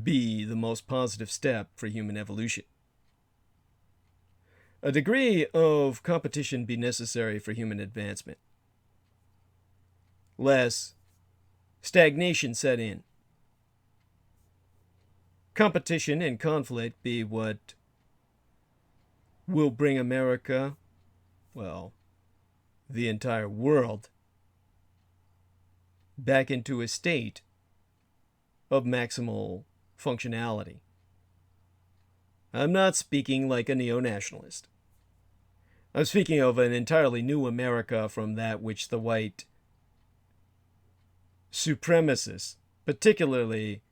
be the most positive step for human evolution. A degree of competition be necessary for human advancement. Less stagnation set in. Competition and conflict be what will bring America, well, the entire world, back into a state of maximal functionality. I'm not speaking like a neo-nationalist. I'm speaking of an entirely new America from that which the white supremacists, particularly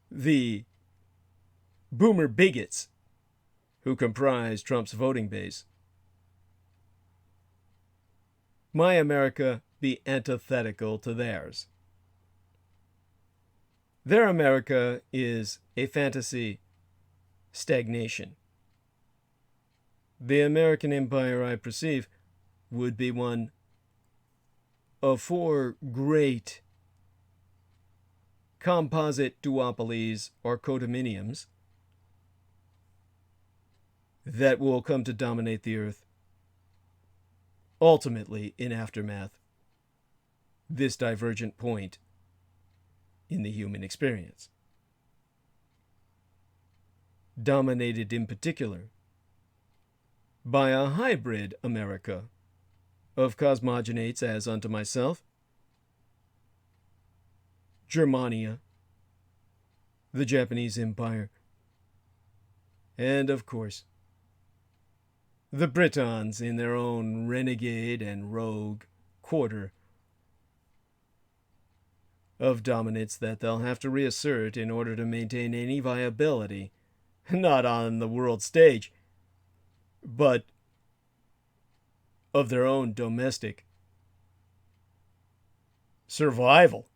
the boomer bigots who comprise Trump's voting base, my America be antithetical to theirs. Their America is a fantasy stagnation. The American empire I perceive would be one of four great composite duopolies or codominiums that will come to dominate the earth, ultimately in aftermath, this divergent point in the human experience. Dominated in particular by a hybrid America of cosmogenates as unto myself, Germania, the Japanese Empire, and of course, the Britons in their own renegade and rogue quarter of dominance that they'll have to reassert in order to maintain any viability, not on the world stage, but of their own domestic survival.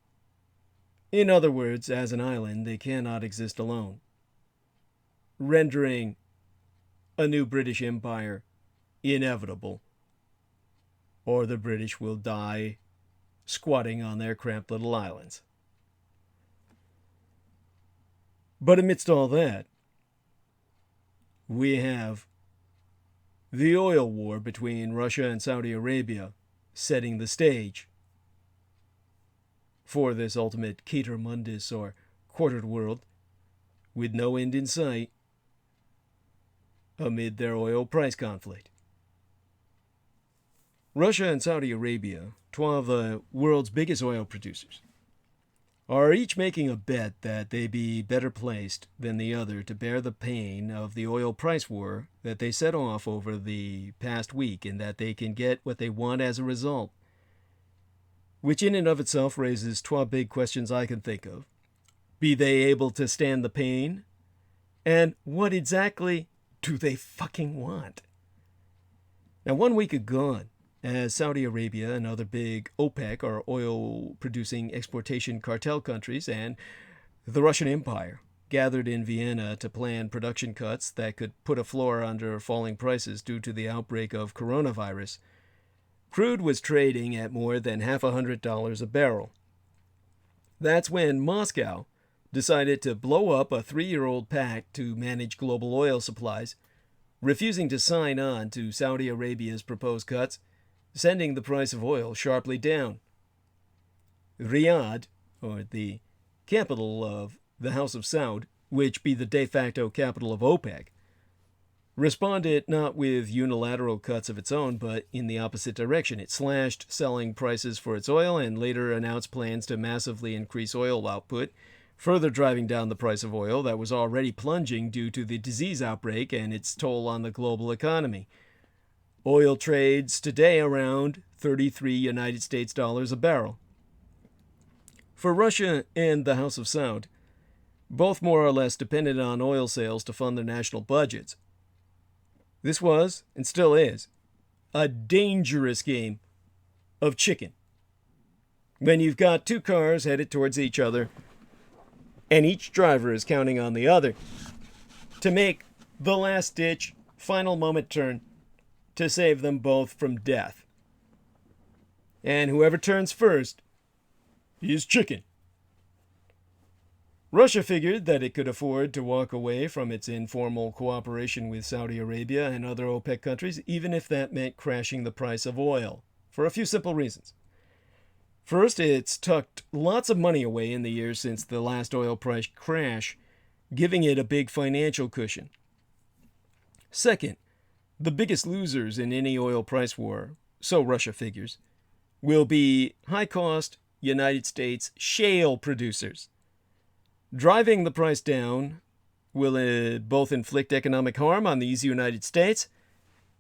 In other words, as an island, they cannot exist alone, rendering a new British Empire inevitable, or the British will die squatting on their cramped little islands. But amidst all that, we have the oil war between Russia and Saudi Arabia setting the stage for this ultimate cater mundus or quartered world, with no end in sight, amid their oil price conflict. Russia and Saudi Arabia, two of the world's biggest oil producers, are each making a bet that they be better placed than the other to bear the pain of the oil price war that they set off over the past week, and that they can get what they want as a result. Which in and of itself raises 12 big questions I can think of. Be they able to stand the pain? And what exactly do they fucking want? Now, 1 week ago, as Saudi Arabia and other big OPEC, or oil-producing exportation cartel countries, and the Russian Empire gathered in Vienna to plan production cuts that could put a floor under falling prices due to the outbreak of coronavirus, crude was trading at more than $100 a barrel. That's when Moscow decided to blow up a 3-year-old pact to manage global oil supplies, refusing to sign on to Saudi Arabia's proposed cuts, sending the price of oil sharply down. Riyadh, or the capital of the House of Saud, which be the de facto capital of OPEC, responded not with unilateral cuts of its own, but in the opposite direction. It slashed selling prices for its oil and later announced plans to massively increase oil output, further driving down the price of oil that was already plunging due to the disease outbreak and its toll on the global economy. Oil trades today around 33 United States dollars a barrel. For Russia and the House of Saud, both more or less depended on oil sales to fund their national budgets, this was, and still is, a dangerous game of chicken. When you've got two cars headed towards each other, and each driver is counting on the other to make the last-ditch, final moment turn to save them both from death. And whoever turns first is chicken. Russia figured that it could afford to walk away from its informal cooperation with Saudi Arabia and other OPEC countries, even if that meant crashing the price of oil, for a few simple reasons. First, it's tucked lots of money away in the years since the last oil price crash, giving it a big financial cushion. Second, the biggest losers in any oil price war, so Russia figures, will be high-cost United States shale producers. Driving the price down will both inflict economic harm on these United States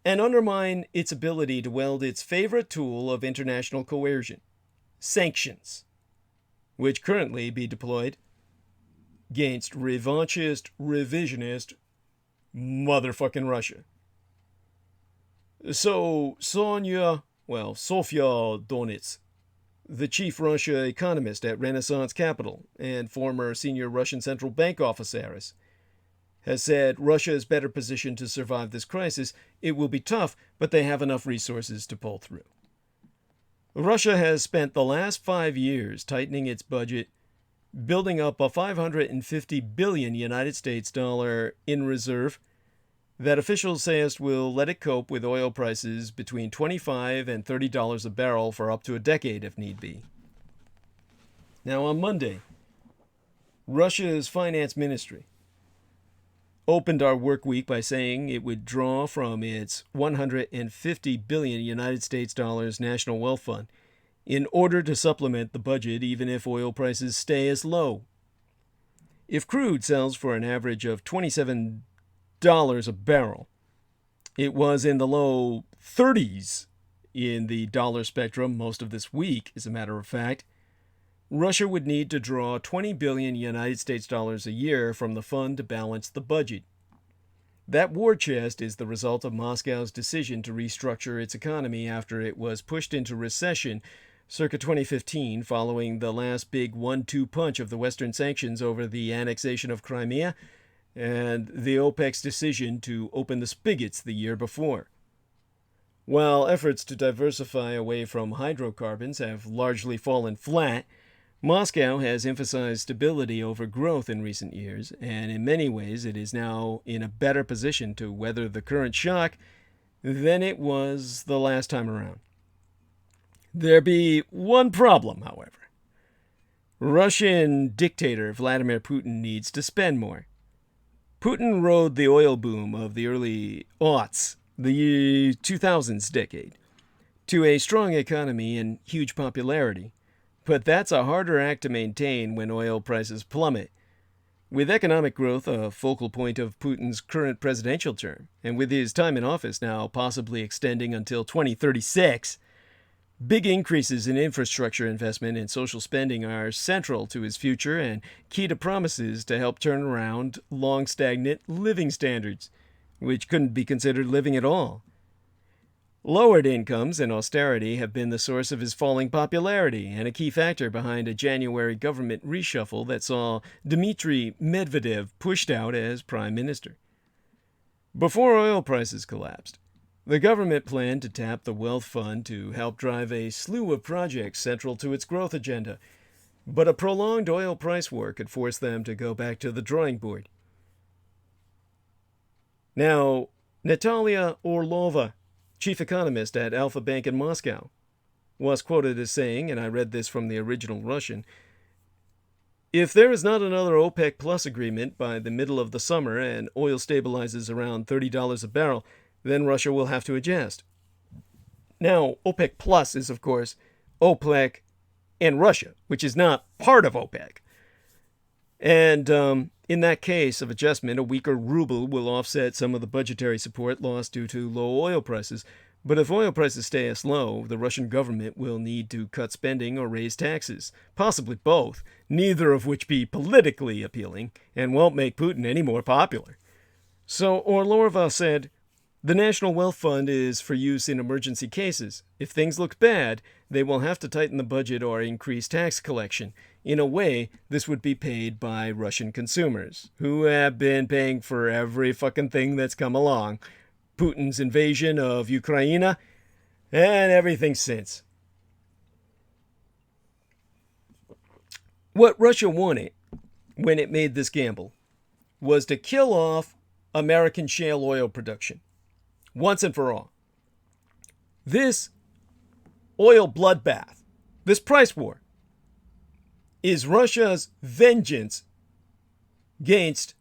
and undermine its ability to wield its favorite tool of international coercion, sanctions, which currently be deployed against revanchist, revisionist motherfucking Russia. So Sofia Donitz, the chief Russia economist at Renaissance Capital and former senior Russian central bank officeress, has said Russia is better positioned to survive this crisis. It will be tough, but they have enough resources to pull through. Russia has spent the last 5 years tightening its budget, building up a 550 billion United States dollar in reserve that officials say will let it cope with oil prices between $25 and $30 a barrel for up to a decade if need be. Now on Monday, Russia's finance ministry opened our work week by saying it would draw from its 150 billion United States dollars National Wealth Fund in order to supplement the budget even if oil prices stay as low. If crude sells for an average of $27 a barrel, it was in the low 30s in the dollar spectrum most of this week, as a matter of fact, Russia would need to draw 20 billion United States dollars a year from the fund to balance the budget. That war chest is the result of Moscow's decision to restructure its economy after it was pushed into recession circa 2015 following the last big 1-2 punch of the Western sanctions over the annexation of Crimea and the OPEC's decision to open the spigots the year before. While efforts to diversify away from hydrocarbons have largely fallen flat, Moscow has emphasized stability over growth in recent years, and in many ways it is now in a better position to weather the current shock than it was the last time around. There be one problem, however. Russian dictator Vladimir Putin needs to spend more. Putin rode the oil boom of the early aughts, the 2000s decade, to a strong economy and huge popularity. But that's a harder act to maintain when oil prices plummet. With economic growth a focal point of Putin's current presidential term, and with his time in office now possibly extending until 2036, big increases in infrastructure investment and social spending are central to his future and key to promises to help turn around long stagnant living standards, which couldn't be considered living at all. Lowered incomes and austerity have been the source of his falling popularity and a key factor behind a January government reshuffle that saw Dmitry Medvedev pushed out as prime minister. Before oil prices collapsed, the government planned to tap the wealth fund to help drive a slew of projects central to its growth agenda, but a prolonged oil price war could force them to go back to the drawing board. Now, Natalia Orlova, chief economist at Alfa Bank in Moscow, was quoted as saying, and I read this from the original Russian, "If there is not another OPEC Plus agreement by the middle of the summer and oil stabilizes around $30 a barrel, then Russia will have to adjust." Now, OPEC Plus is, of course, OPEC and Russia, which is not part of OPEC. And in that case of adjustment, a weaker ruble will offset some of the budgetary support lost due to low oil prices. But if oil prices stay as low, the Russian government will need to cut spending or raise taxes, possibly both, neither of which be politically appealing and won't make Putin any more popular. So Orlova said, "The National Wealth Fund is for use in emergency cases. If things look bad, they will have to tighten the budget or increase tax collection. In a way, this would be paid by Russian consumers, who have been paying for every fucking thing that's come along. Putin's invasion of Ukraine, and everything since." What Russia wanted when it made this gamble was to kill off American shale oil production once and for all. This oil bloodbath, this price war, is Russia's vengeance against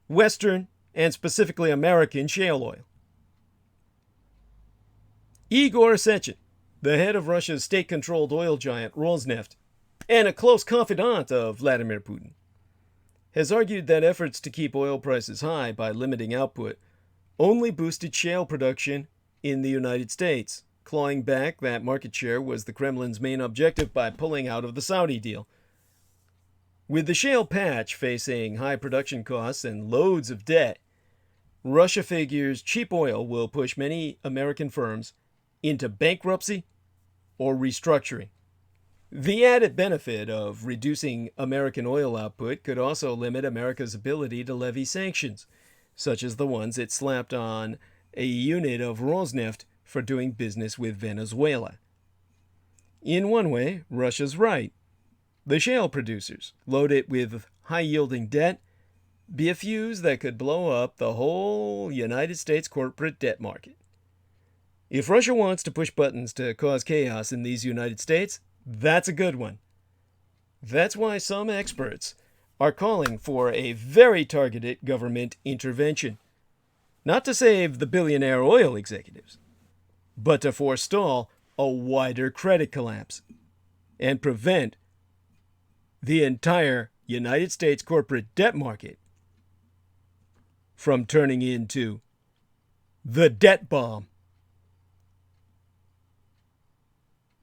Western and specifically American shale oil. Igor Sechin, the head of Russia's state-controlled oil giant Rosneft, and a close confidant of Vladimir Putin, has argued that efforts to keep oil prices high by limiting output only boosted shale production in the United States. Clawing back that market share was the Kremlin's main objective by pulling out of the Saudi deal. With the shale patch facing high production costs and loads of debt, Russia figures cheap oil will push many American firms into bankruptcy or restructuring. The added benefit of reducing American oil output could also limit America's ability to levy sanctions, such as the ones it slapped on a unit of Rosneft for doing business with Venezuela. In one way, Russia's right. The shale producers, loaded with high-yielding debt, be a fuse that could blow up the whole United States corporate debt market. If Russia wants to push buttons to cause chaos in these United States, that's a good one. That's why some experts are calling for a very targeted government intervention. Not to save the billionaire oil executives, but to forestall a wider credit collapse and prevent the entire United States corporate debt market from turning into the debt bomb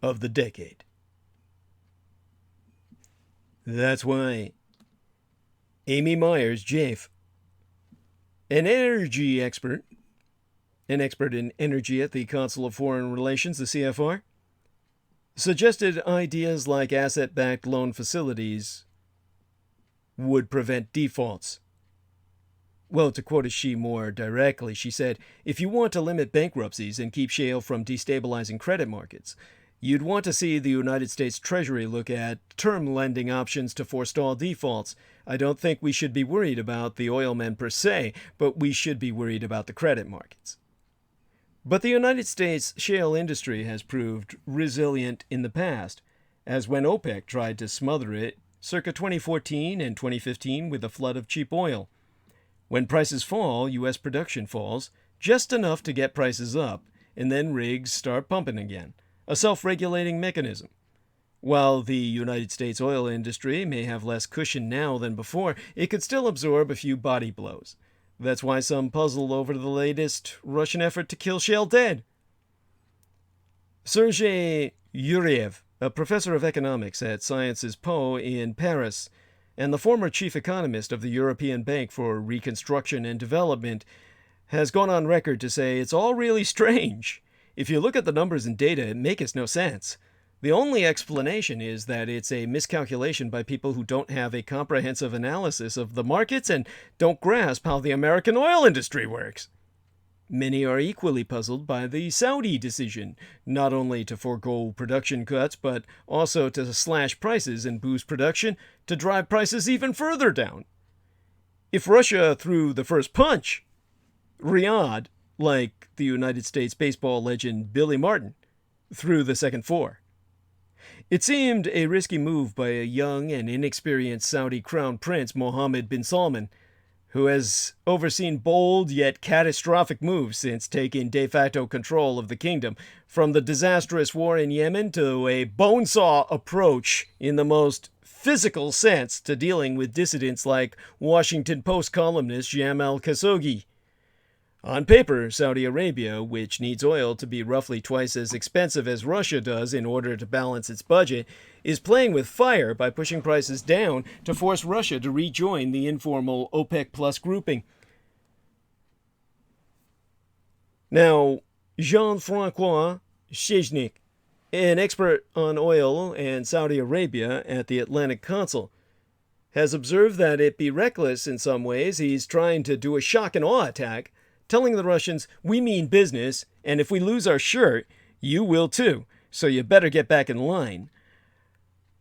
of the decade. That's why Amy Myers Jafe, an energy expert, an expert in energy at the Council of Foreign Relations, the CFR, suggested ideas like asset-backed loan facilities would prevent defaults. Well, to quote she more directly, she said, "If you want to limit bankruptcies and keep shale from destabilizing credit markets, you'd want to see the United States Treasury look at term lending options to forestall defaults. I don't think we should be worried about the oilmen per se, but we should be worried about the credit markets." But the United States shale industry has proved resilient in the past, as when OPEC tried to smother it circa 2014 and 2015 with a flood of cheap oil. When prices fall, U.S. production falls, just enough to get prices up, and then rigs start pumping again, a self-regulating mechanism. While the United States oil industry may have less cushion now than before, it could still absorb a few body blows. That's why some puzzle over the latest Russian effort to kill shale dead. Sergei Yuriev, a professor of economics at Sciences Po in Paris, and the former chief economist of the European Bank for Reconstruction and Development, has gone on record to say it's all really strange. If you look at the numbers and data, it makes no sense. The only explanation is that it's a miscalculation by people who don't have a comprehensive analysis of the markets and don't grasp how the American oil industry works. Many are equally puzzled by the Saudi decision, not only to forego production cuts, but also to slash prices and boost production to drive prices even further down. If Russia threw the first punch, Riyadh, like the United States baseball legend Billy Martin, threw the second four. It seemed a risky move by a young and inexperienced Saudi crown prince Mohammed bin Salman, who has overseen bold yet catastrophic moves since taking de facto control of the kingdom, from the disastrous war in Yemen to a bonesaw approach in the most physical sense to dealing with dissidents like Washington Post columnist Jamal Khashoggi. On paper, Saudi Arabia, which needs oil to be roughly twice as expensive as Russia does in order to balance its budget, is playing with fire by pushing prices down to force Russia to rejoin the informal OPEC Plus grouping. Now, Jean-François Chechnik, an expert on oil and Saudi Arabia at the Atlantic Council, has observed that it'd be reckless in some ways. He's trying to do a shock and awe attack, telling the Russians, we mean business, and if we lose our shirt, you will too, so you better get back in line.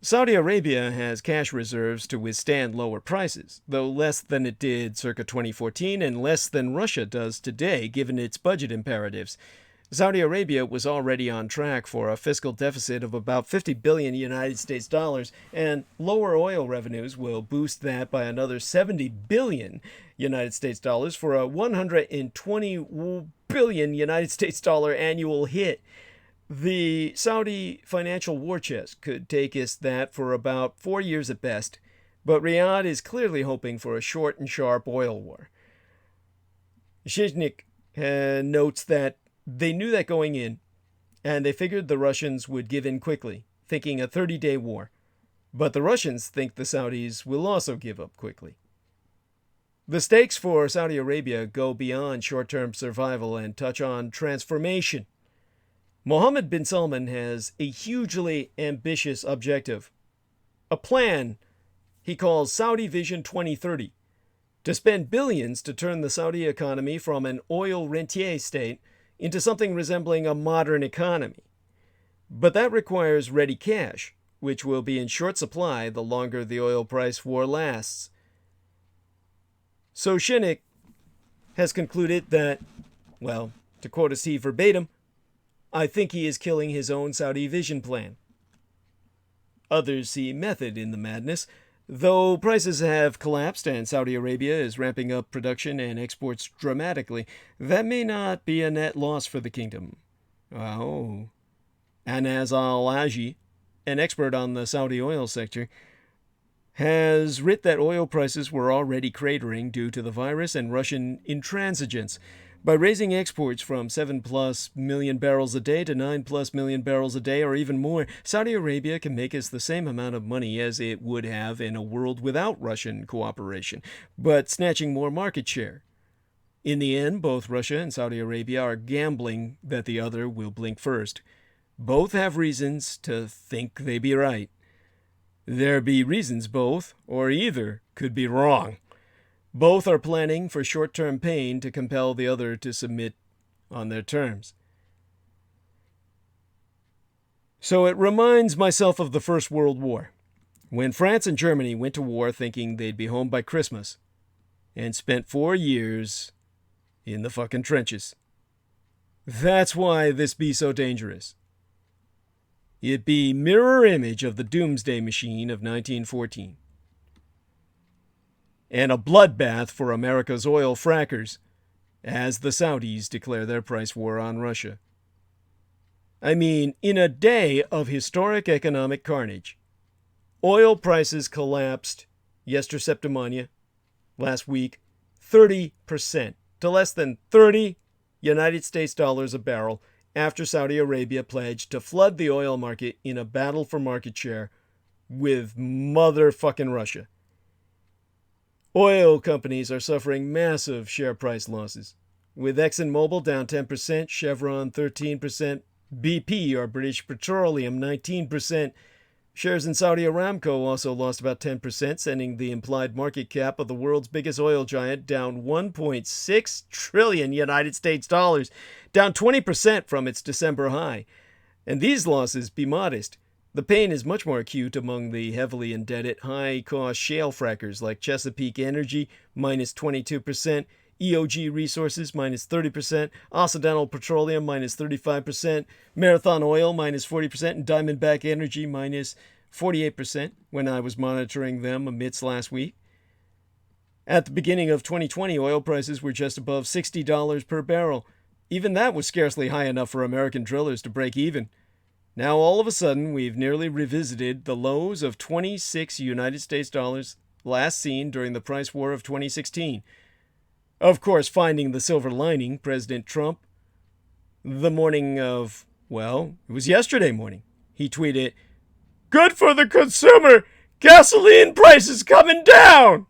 Saudi Arabia has cash reserves to withstand lower prices, though less than it did circa 2014 and less than Russia does today, given its budget imperatives. Saudi Arabia was already on track for a fiscal deficit of about 50 billion United States dollars, and lower oil revenues will boost that by another 70 billion United States dollars for a 120 billion United States dollar annual hit. The Saudi financial war chest could take us that for about 4 years at best, but Riyadh is clearly hoping for a short and sharp oil war. Shiznik notes that they knew that going in, and they figured the Russians would give in quickly, thinking a 30-day war. But the Russians think the Saudis will also give up quickly. The stakes for Saudi Arabia go beyond short-term survival and touch on transformation. Mohammed bin Salman has a hugely ambitious objective, a plan he calls Saudi Vision 2030, to spend billions to turn the Saudi economy from an oil rentier state into something resembling a modern economy. But that requires ready cash, which will be in short supply the longer the oil price war lasts. So Shechnik has concluded that, well, to quote a Steve verbatim, I think he is killing his own Saudi vision plan. Others see method in the madness. Though prices have collapsed and Saudi Arabia is ramping up production and exports dramatically, that may not be a net loss for the kingdom. Oh. Anas al-Aji, an expert on the Saudi oil sector, has writ that oil prices were already cratering due to the virus and Russian intransigence. By raising exports from 7+ million barrels a day to 9+ million barrels a day or even more, Saudi Arabia can make us the same amount of money as it would have in a world without Russian cooperation, but snatching more market share. In the end, both Russia and Saudi Arabia are gambling that the other will blink first. Both have reasons to think they be right. There be reasons both, or either, could be wrong. Both are planning for short-term pain to compel the other to submit on their terms. So it reminds myself of the First World War, when France and Germany went to war thinking they'd be home by Christmas, and spent 4 years in the fucking trenches. That's why this be so dangerous. It be mirror image of the doomsday machine of 1914. And a bloodbath for America's oil frackers, as the Saudis declare their price war on Russia. I mean, in a day of historic economic carnage, oil prices collapsed yesterday, last week, 30% to less than 30 United States dollars a barrel after Saudi Arabia pledged to flood the oil market in a battle for market share with motherfucking Russia. Oil companies are suffering massive share price losses, with ExxonMobil down 10%, Chevron 13%, BP, or British Petroleum, 19%. Shares in Saudi Aramco also lost about 10%, sending the implied market cap of the world's biggest oil giant down 1.6 trillion United States dollars, down 20% from its December high. And these losses be modest. The pain is much more acute among the heavily indebted, high-cost shale frackers like Chesapeake Energy, minus 22%, EOG Resources, minus 30%, Occidental Petroleum, minus 35%, Marathon Oil, minus 40%, and Diamondback Energy, minus 48% when I was monitoring them amidst last week. At the beginning of 2020, oil prices were just above $60 per barrel. Even that was scarcely high enough for American drillers to break even. Now, all of a sudden, we've nearly revisited the lows of 26 United States dollars last seen during the price war of 2016. Of course, finding the silver lining, President Trump, the morning of, well, it was yesterday morning, he tweeted, "Good for the consumer! Gasoline prices coming down!"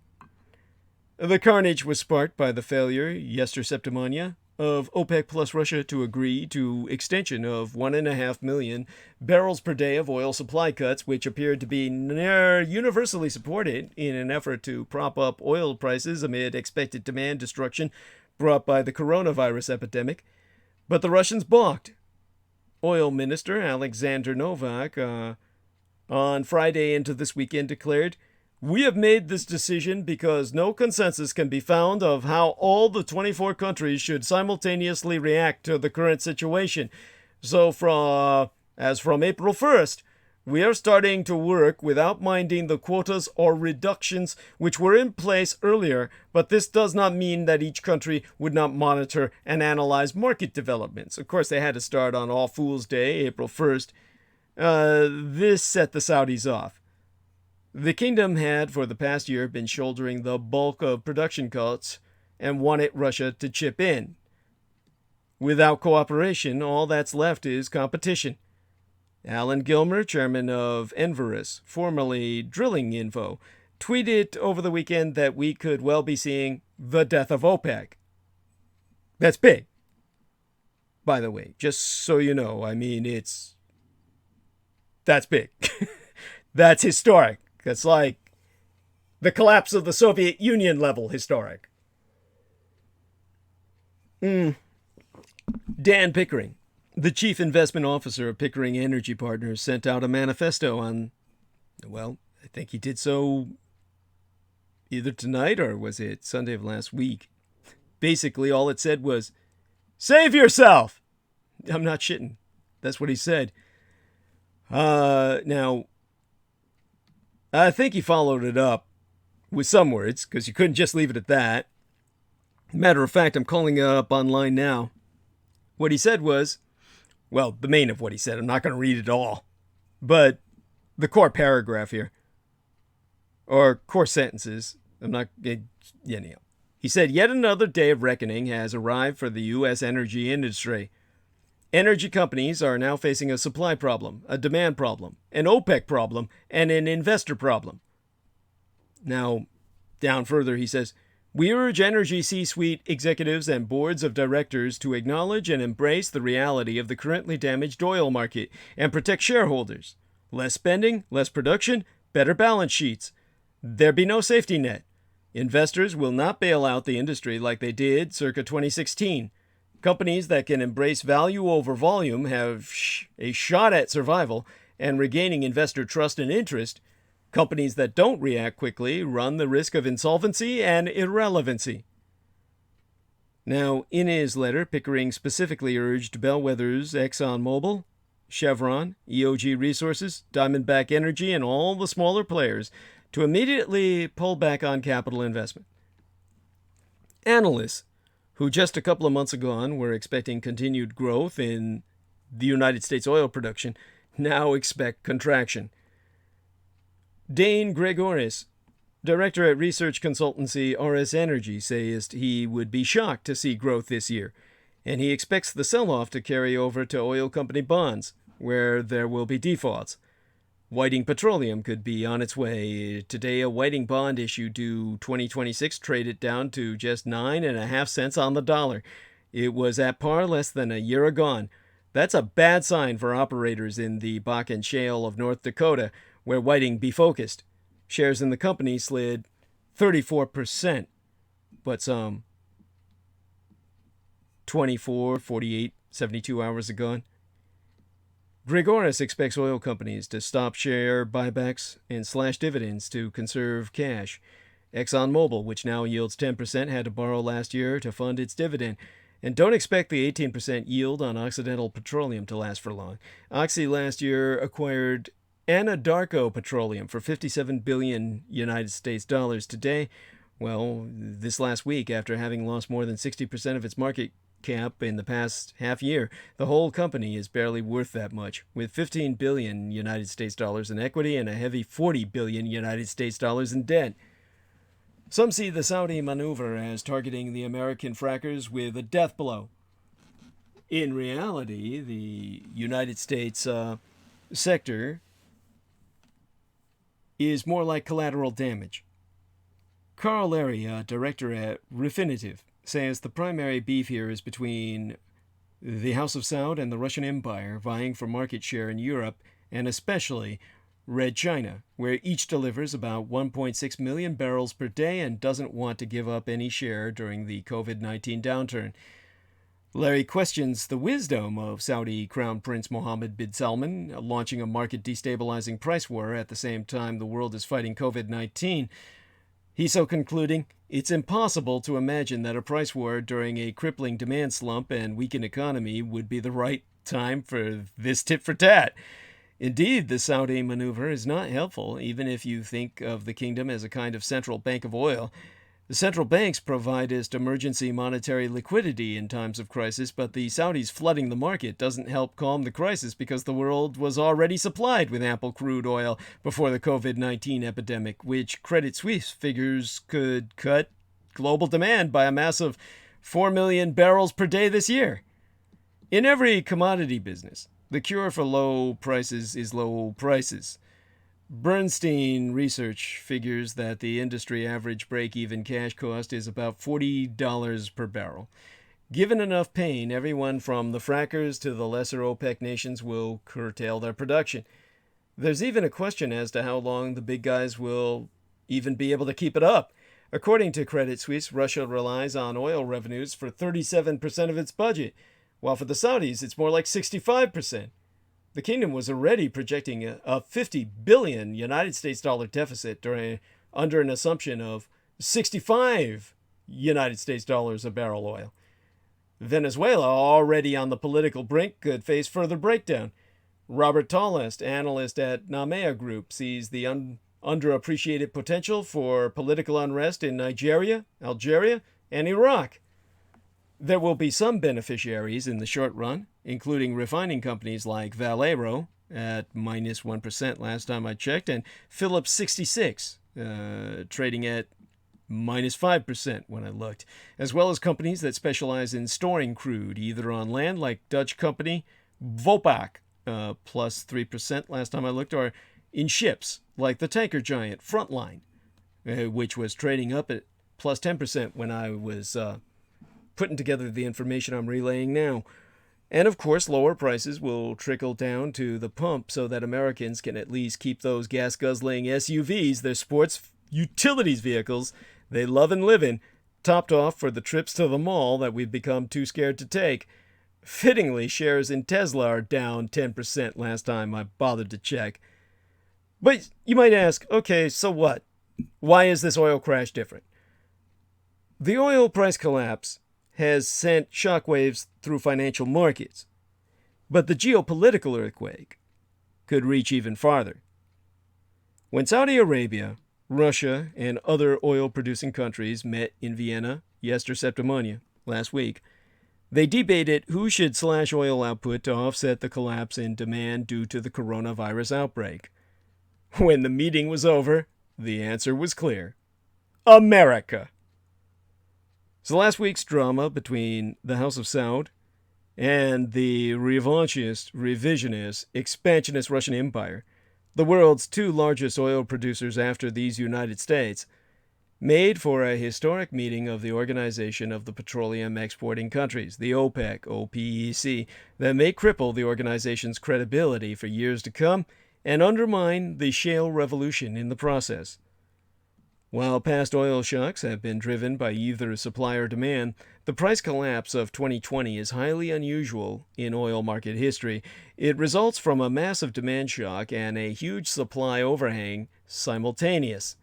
The carnage was sparked by the failure, yesterday, of OPEC plus Russia to agree to extension of 1.5 million barrels per day of oil supply cuts, which appeared to be near universally supported in an effort to prop up oil prices amid expected demand destruction brought by the coronavirus epidemic. But the Russians balked. Oil Minister Alexander Novak on Friday into this weekend declared, "We have made this decision because no consensus can be found of how all the 24 countries should simultaneously react to the current situation. So as from April 1st, we are starting to work without minding the quotas or reductions which were in place earlier, but this does not mean that each country would not monitor and analyze market developments." Of course, they had to start on All Fool's Day, April 1st. This set the Saudis off. The kingdom had, for the past year, been shouldering the bulk of production cuts and wanted Russia to chip in. Without cooperation, all that's left is competition. Alan Gilmer, chairman of Enverus, formerly Drilling Info, tweeted over the weekend that we could well be seeing the death of OPEC. That's big. By the way, just so you know, I mean, that's big. That's historic. That's like the collapse of the Soviet Union level historic. Dan Pickering, the chief investment officer of Pickering Energy Partners, sent out a manifesto on, well, I think he did so either tonight or was it Sunday of last week. Basically, all it said was, "Save yourself!" I'm not shitting. That's what he said. Now, I think he followed it up with some words, because you couldn't just leave it at that. Matter of fact, I'm calling it up online now. What he said was, well, the main of what he said, I'm not going to read it all, but the core paragraph here, or core sentences, He said, "Yet another day of reckoning has arrived for the U.S. energy industry. Energy companies are now facing a supply problem, a demand problem, an OPEC problem, and an investor problem." Now, down further, he says, "We urge energy C-suite executives and boards of directors to acknowledge and embrace the reality of the currently damaged oil market and protect shareholders. Less spending, less production, better balance sheets. There be no safety net. Investors will not bail out the industry like they did circa 2016. Companies that can embrace value over volume have a shot at survival and regaining investor trust and interest. Companies that don't react quickly run the risk of insolvency and irrelevancy." Now, in his letter, Pickering specifically urged bellwethers ExxonMobil, Chevron, EOG Resources, Diamondback Energy, and all the smaller players to immediately pull back on capital investment. Analysts, who just a couple of months ago were expecting continued growth in the United States oil production, now expect contraction. Dane Gregoris, director at research consultancy RS Energy, says he would be shocked to see growth this year, and he expects the sell-off to carry over to oil company bonds, where there will be defaults. Whiting Petroleum could be on its way. Today, a Whiting bond issue due 2026 traded down to just 9.5 cents on the dollar. It was at par less than a year ago. That's a bad sign for operators in the Bakken Shale of North Dakota, where Whiting be focused. Shares in the company slid 34%, but some 24, 48, 72 hours ago. Gregoris expects oil companies to stop share buybacks and slash dividends to conserve cash. ExxonMobil, which now yields 10%, had to borrow last year to fund its dividend. And don't expect the 18% yield on Occidental Petroleum to last for long. Oxy last year acquired Anadarko Petroleum for $57 billion United States dollars. Today, well, this last week, after having lost more than 60% of its market cap in the past half year, the whole company is barely worth that much, with 15 billion United States dollars in equity and a heavy 40 billion United States dollars in debt. Some see the Saudi maneuver as targeting the American frackers with a death blow. In reality, the United States sector is more like collateral damage. Carl Larry, director at Refinitiv, says the primary beef here is between the House of Saud and the Russian Empire vying for market share in Europe, and especially Red China, where each delivers about 1.6 million barrels per day and doesn't want to give up any share during the COVID-19 downturn. Larry questions the wisdom of Saudi Crown Prince Mohammed bin Salman launching a market-destabilizing price war at the same time the world is fighting COVID-19. He's so concluding, it's impossible to imagine that a price war during a crippling demand slump and weakened economy would be the right time for this tit for tat. Indeed, the Saudi maneuver is not helpful, even if you think of the kingdom as a kind of central bank of oil. The central banks provide us emergency monetary liquidity in times of crisis, but the Saudis flooding the market doesn't help calm the crisis because the world was already supplied with ample crude oil before the COVID-19 epidemic, which Credit Suisse figures could cut global demand by a massive 4 million barrels per day this year. In every commodity business, the cure for low prices is low prices. Bernstein Research figures that the industry average break-even cash cost is about $40 per barrel. Given enough pain, everyone from the frackers to the lesser OPEC nations will curtail their production. There's even a question as to how long the big guys will even be able to keep it up. According to Credit Suisse, Russia relies on oil revenues for 37% of its budget, while for the Saudis it's more like 65%. The kingdom was already projecting a 50 billion United States dollar deficit under an assumption of 65 United States dollars a barrel oil. Venezuela, already on the political brink, could face further breakdown. Robert Tallest, analyst at Namea Group, sees the underappreciated potential for political unrest in Nigeria, Algeria, and Iraq. There will be some beneficiaries in the short run, including refining companies like Valero at minus 1% last time I checked, and Phillips 66 trading at minus 5% when I looked, as well as companies that specialize in storing crude, either on land like Dutch company Vopak, plus 3% last time I looked, or in ships like the tanker giant Frontline, which was trading up at plus 10% when I was putting together the information I'm relaying now. And of course, lower prices will trickle down to the pump so that Americans can at least keep those gas-guzzling SUVs, their sports utilities vehicles they love and live in, topped off for the trips to the mall that we've become too scared to take. Fittingly, shares in Tesla are down 10% last time I bothered to check. But you might ask, okay, so what? Why is this oil crash different? The oil price collapse has sent shockwaves through financial markets. But the geopolitical earthquake could reach even farther. When Saudi Arabia, Russia, and other oil-producing countries met in Vienna yesterday, last week, they debated who should slash oil output to offset the collapse in demand due to the coronavirus outbreak. When the meeting was over, the answer was clear. America! So last week's drama between the House of Saud and the revanchist, revisionist, expansionist Russian Empire, the world's two largest oil producers after these United States, made for a historic meeting of the Organization of the Petroleum Exporting Countries, the OPEC, OPEC, that may cripple the organization's credibility for years to come and undermine the shale revolution in the process. While past oil shocks have been driven by either supply or demand, the price collapse of 2020 is highly unusual in oil market history. It results from a massive demand shock and a huge supply overhang simultaneous.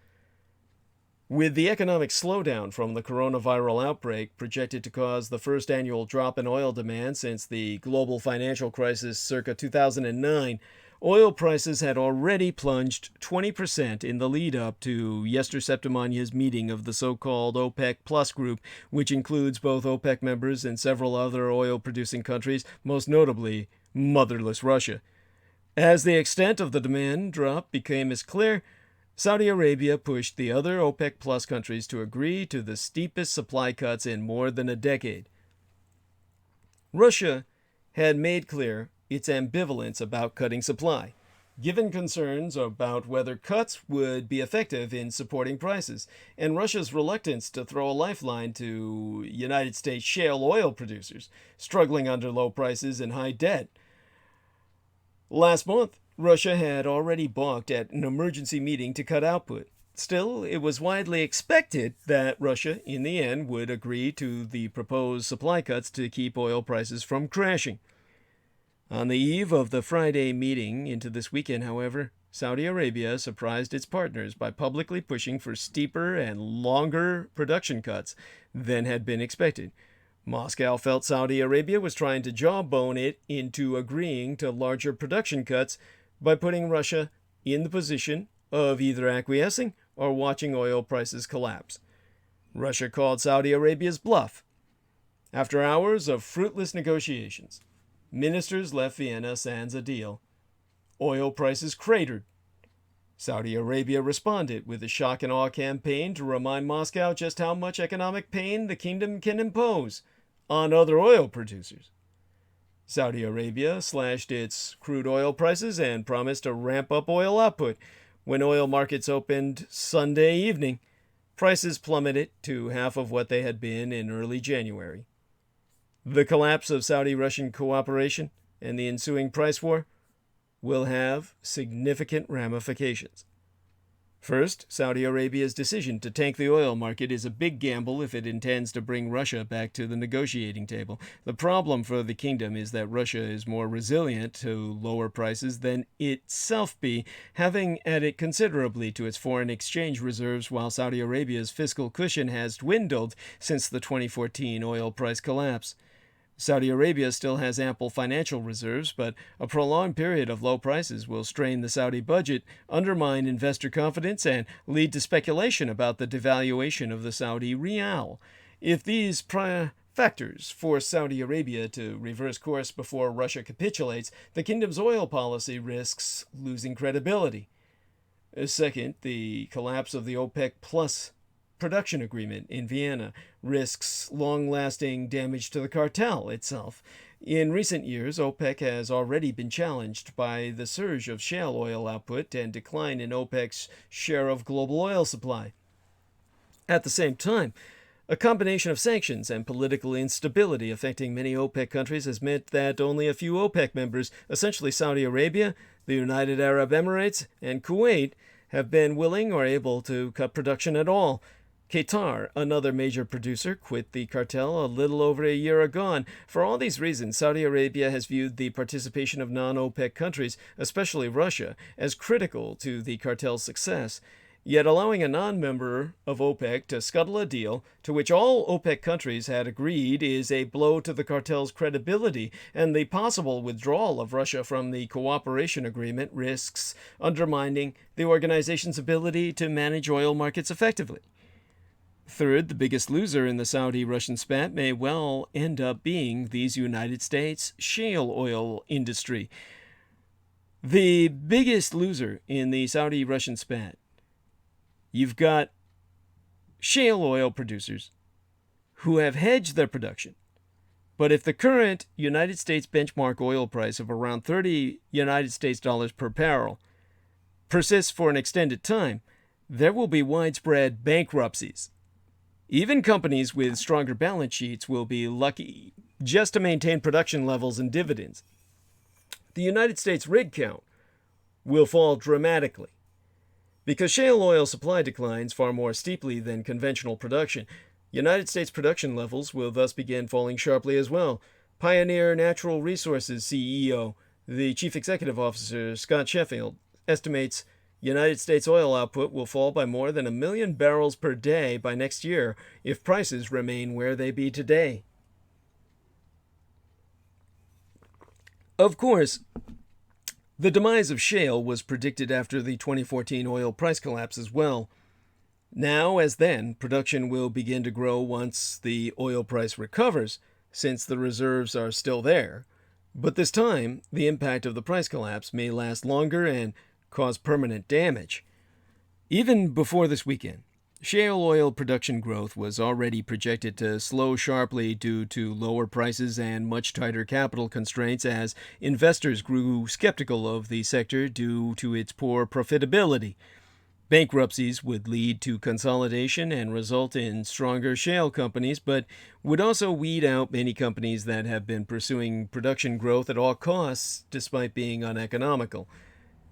With the economic slowdown from the coronavirus outbreak projected to cause the first annual drop in oil demand since the global financial crisis circa 2009, oil prices had already plunged 20% in the lead-up to yesterday's meeting of the so-called OPEC Plus group, which includes both OPEC members and several other oil-producing countries, most notably motherless Russia. As the extent of the demand drop became as clear, Saudi Arabia pushed the other OPEC Plus countries to agree to the steepest supply cuts in more than a decade. Russia had made clear its ambivalence about cutting supply, given concerns about whether cuts would be effective in supporting prices, and Russia's reluctance to throw a lifeline to United States shale oil producers struggling under low prices and high debt. Last month, Russia had already balked at an emergency meeting to cut output. Still, it was widely expected that Russia, in the end, would agree to the proposed supply cuts to keep oil prices from crashing. On the eve of the Friday meeting into this weekend, however, Saudi Arabia surprised its partners by publicly pushing for steeper and longer production cuts than had been expected. Moscow felt Saudi Arabia was trying to jawbone it into agreeing to larger production cuts by putting Russia in the position of either acquiescing or watching oil prices collapse. Russia called Saudi Arabia's bluff. After hours of fruitless negotiations, ministers left Vienna sans a deal. Oil prices cratered. Saudi Arabia responded with a shock and awe campaign to remind Moscow just how much economic pain the kingdom can impose on other oil producers. Saudi Arabia slashed its crude oil prices and promised to ramp up oil output. When oil markets opened Sunday evening, prices plummeted to half of what they had been in early January. The collapse of Saudi-Russian cooperation and the ensuing price war will have significant ramifications. First, Saudi Arabia's decision to tank the oil market is a big gamble if it intends to bring Russia back to the negotiating table. The problem for the kingdom is that Russia is more resilient to lower prices than itself be, having added considerably to its foreign exchange reserves, while Saudi Arabia's fiscal cushion has dwindled since the 2014 oil price collapse. Saudi Arabia still has ample financial reserves, but a prolonged period of low prices will strain the Saudi budget, undermine investor confidence, and lead to speculation about the devaluation of the Saudi rial. If these factors force Saudi Arabia to reverse course before Russia capitulates, the kingdom's oil policy risks losing credibility. Second, the collapse of the OPEC Plus production agreement in Vienna risks long-lasting damage to the cartel itself. In recent years, OPEC has already been challenged by the surge of shale oil output and decline in OPEC's share of global oil supply. At the same time, a combination of sanctions and political instability affecting many OPEC countries has meant that only a few OPEC members, essentially Saudi Arabia, the United Arab Emirates, and Kuwait, have been willing or able to cut production at all. Qatar, another major producer, quit the cartel a little over a year ago. For all these reasons, Saudi Arabia has viewed the participation of non-OPEC countries, especially Russia, as critical to the cartel's success. yet allowing a non-member of OPEC to scuttle a deal to which all OPEC countries had agreed is a blow to the cartel's credibility, and the possible withdrawal of Russia from the cooperation agreement risks undermining the organization's ability to manage oil markets effectively. Third, the biggest loser in the Saudi-Russian spat may well end up being the United States shale oil industry. The biggest loser in the Saudi-Russian spat. You've got shale oil producers who have hedged their production. But if the current United States benchmark oil price of around 30 United States dollars per barrel persists for an extended time, there will be widespread bankruptcies. Even companies with stronger balance sheets will be lucky just to maintain production levels and dividends. The United States rig count will fall dramatically. Because shale oil supply declines far more steeply than conventional production, United States production levels will thus begin falling sharply as well. Pioneer Natural Resources CEO, the Chief Executive Officer, Scott Sheffield, estimates United States oil output will fall by more than 1 million barrels per day by next year if prices remain where they be today. Of course, the demise of shale was predicted after the 2014 oil price collapse as well. Now, as then, production will begin to grow once the oil price recovers, since the reserves are still there. But this time, the impact of the price collapse may last longer and cause permanent damage. Even before this weekend, shale oil production growth was already projected to slow sharply due to lower prices and much tighter capital constraints as investors grew skeptical of the sector due to its poor profitability. Bankruptcies would lead to consolidation and result in stronger shale companies, but would also weed out many companies that have been pursuing production growth at all costs despite being uneconomical.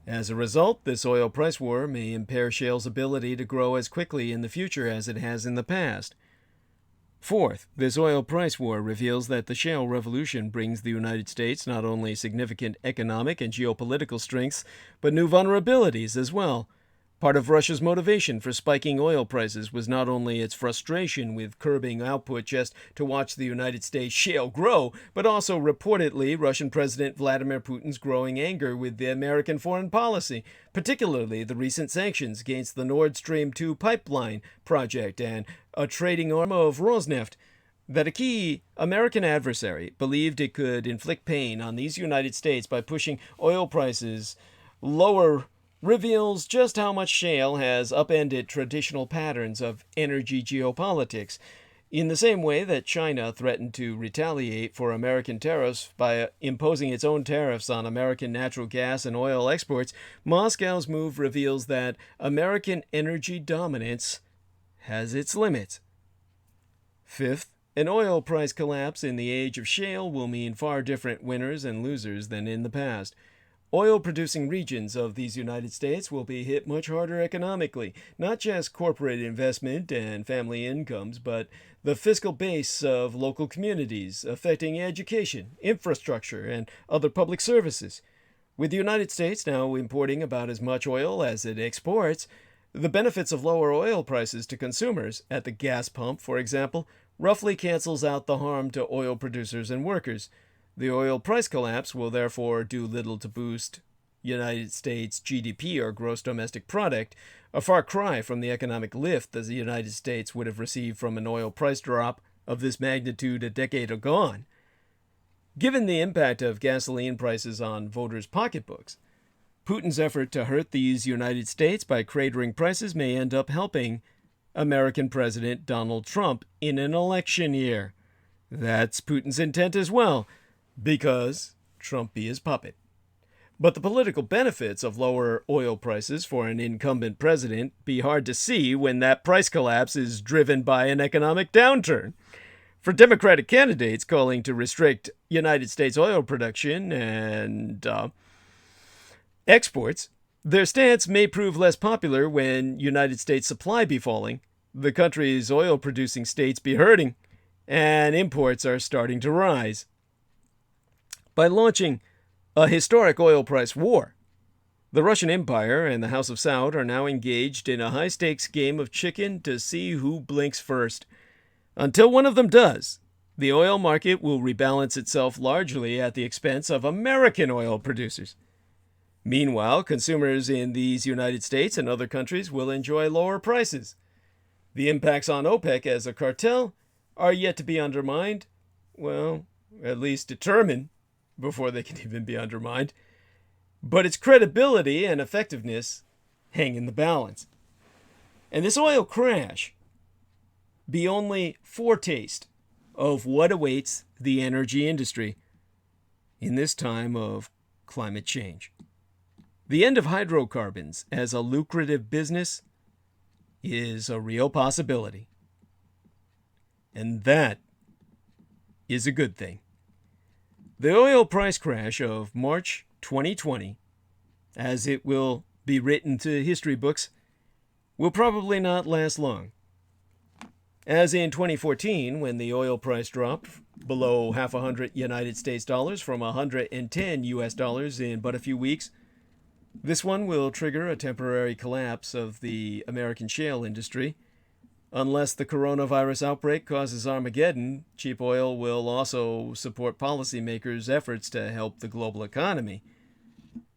As a result, this oil price war may impair shale's ability to grow as quickly in the future as it has in the past. Fourth, this oil price war reveals that the shale revolution brings the United States not only significant economic and geopolitical strengths, but new vulnerabilities as well. Part of Russia's motivation for spiking oil prices was not only its frustration with curbing output just to watch the United States shale grow, but also reportedly Russian President Vladimir Putin's growing anger with the American foreign policy, particularly the recent sanctions against the Nord Stream 2 pipeline project and a trading arm of Rosneft. That a key American adversary believed it could inflict pain on these United States by pushing oil prices lower reveals just how much shale has upended traditional patterns of energy geopolitics. In the same way that China threatened to retaliate for American tariffs by imposing its own tariffs on American natural gas and oil exports, Moscow's move reveals that American energy dominance has its limits. Fifth, an oil price collapse in the age of shale will mean far different winners and losers than in the past. Oil-producing regions of these United States will be hit much harder economically, not just corporate investment and family incomes, but the fiscal base of local communities, affecting education, infrastructure, and other public services. With the United States now importing about as much oil as it exports, the benefits of lower oil prices to consumers, at the gas pump, for example, roughly cancels out the harm to oil producers and workers. The oil price collapse will therefore do little to boost United States GDP or gross domestic product, a far cry from the economic lift that the United States would have received from an oil price drop of this magnitude a decade agone. Given the impact of gasoline prices on voters' pocketbooks, Putin's effort to hurt these United States by cratering prices may end up helping American President Donald Trump in an election year. That's Putin's intent as well, because Trump be his puppet. But the political benefits of lower oil prices for an incumbent president be hard to see when that price collapse is driven by an economic downturn. For Democratic candidates calling to restrict United States oil production and exports, their stance may prove less popular when United States supply be falling, the country's oil-producing states be hurting, and imports are starting to rise. By launching a historic oil price war, The Russian Empire and the House of Saud are now engaged in a high-stakes game of chicken to see who blinks first. Until one of them does, the oil market will rebalance itself largely at the expense of American oil producers. Meanwhile, consumers in these United States and other countries will enjoy lower prices. The impacts on OPEC as a cartel are yet to be undermined, well, at least determined, before they can even be undermined. But its credibility and effectiveness hang in the balance. And this oil crash be only foretaste of what awaits the energy industry in this time of climate change. The end of hydrocarbons as a lucrative business is a real possibility. And that is a good thing. The oil price crash of March 2020, as it will be written to history books, will probably not last long. As in 2014, when the oil price dropped below half $100 United States dollars from 110 US dollars in but a few weeks, this one will trigger a temporary collapse of the American shale industry. Unless the coronavirus outbreak causes Armageddon, cheap oil will also support policymakers' efforts to help the global economy.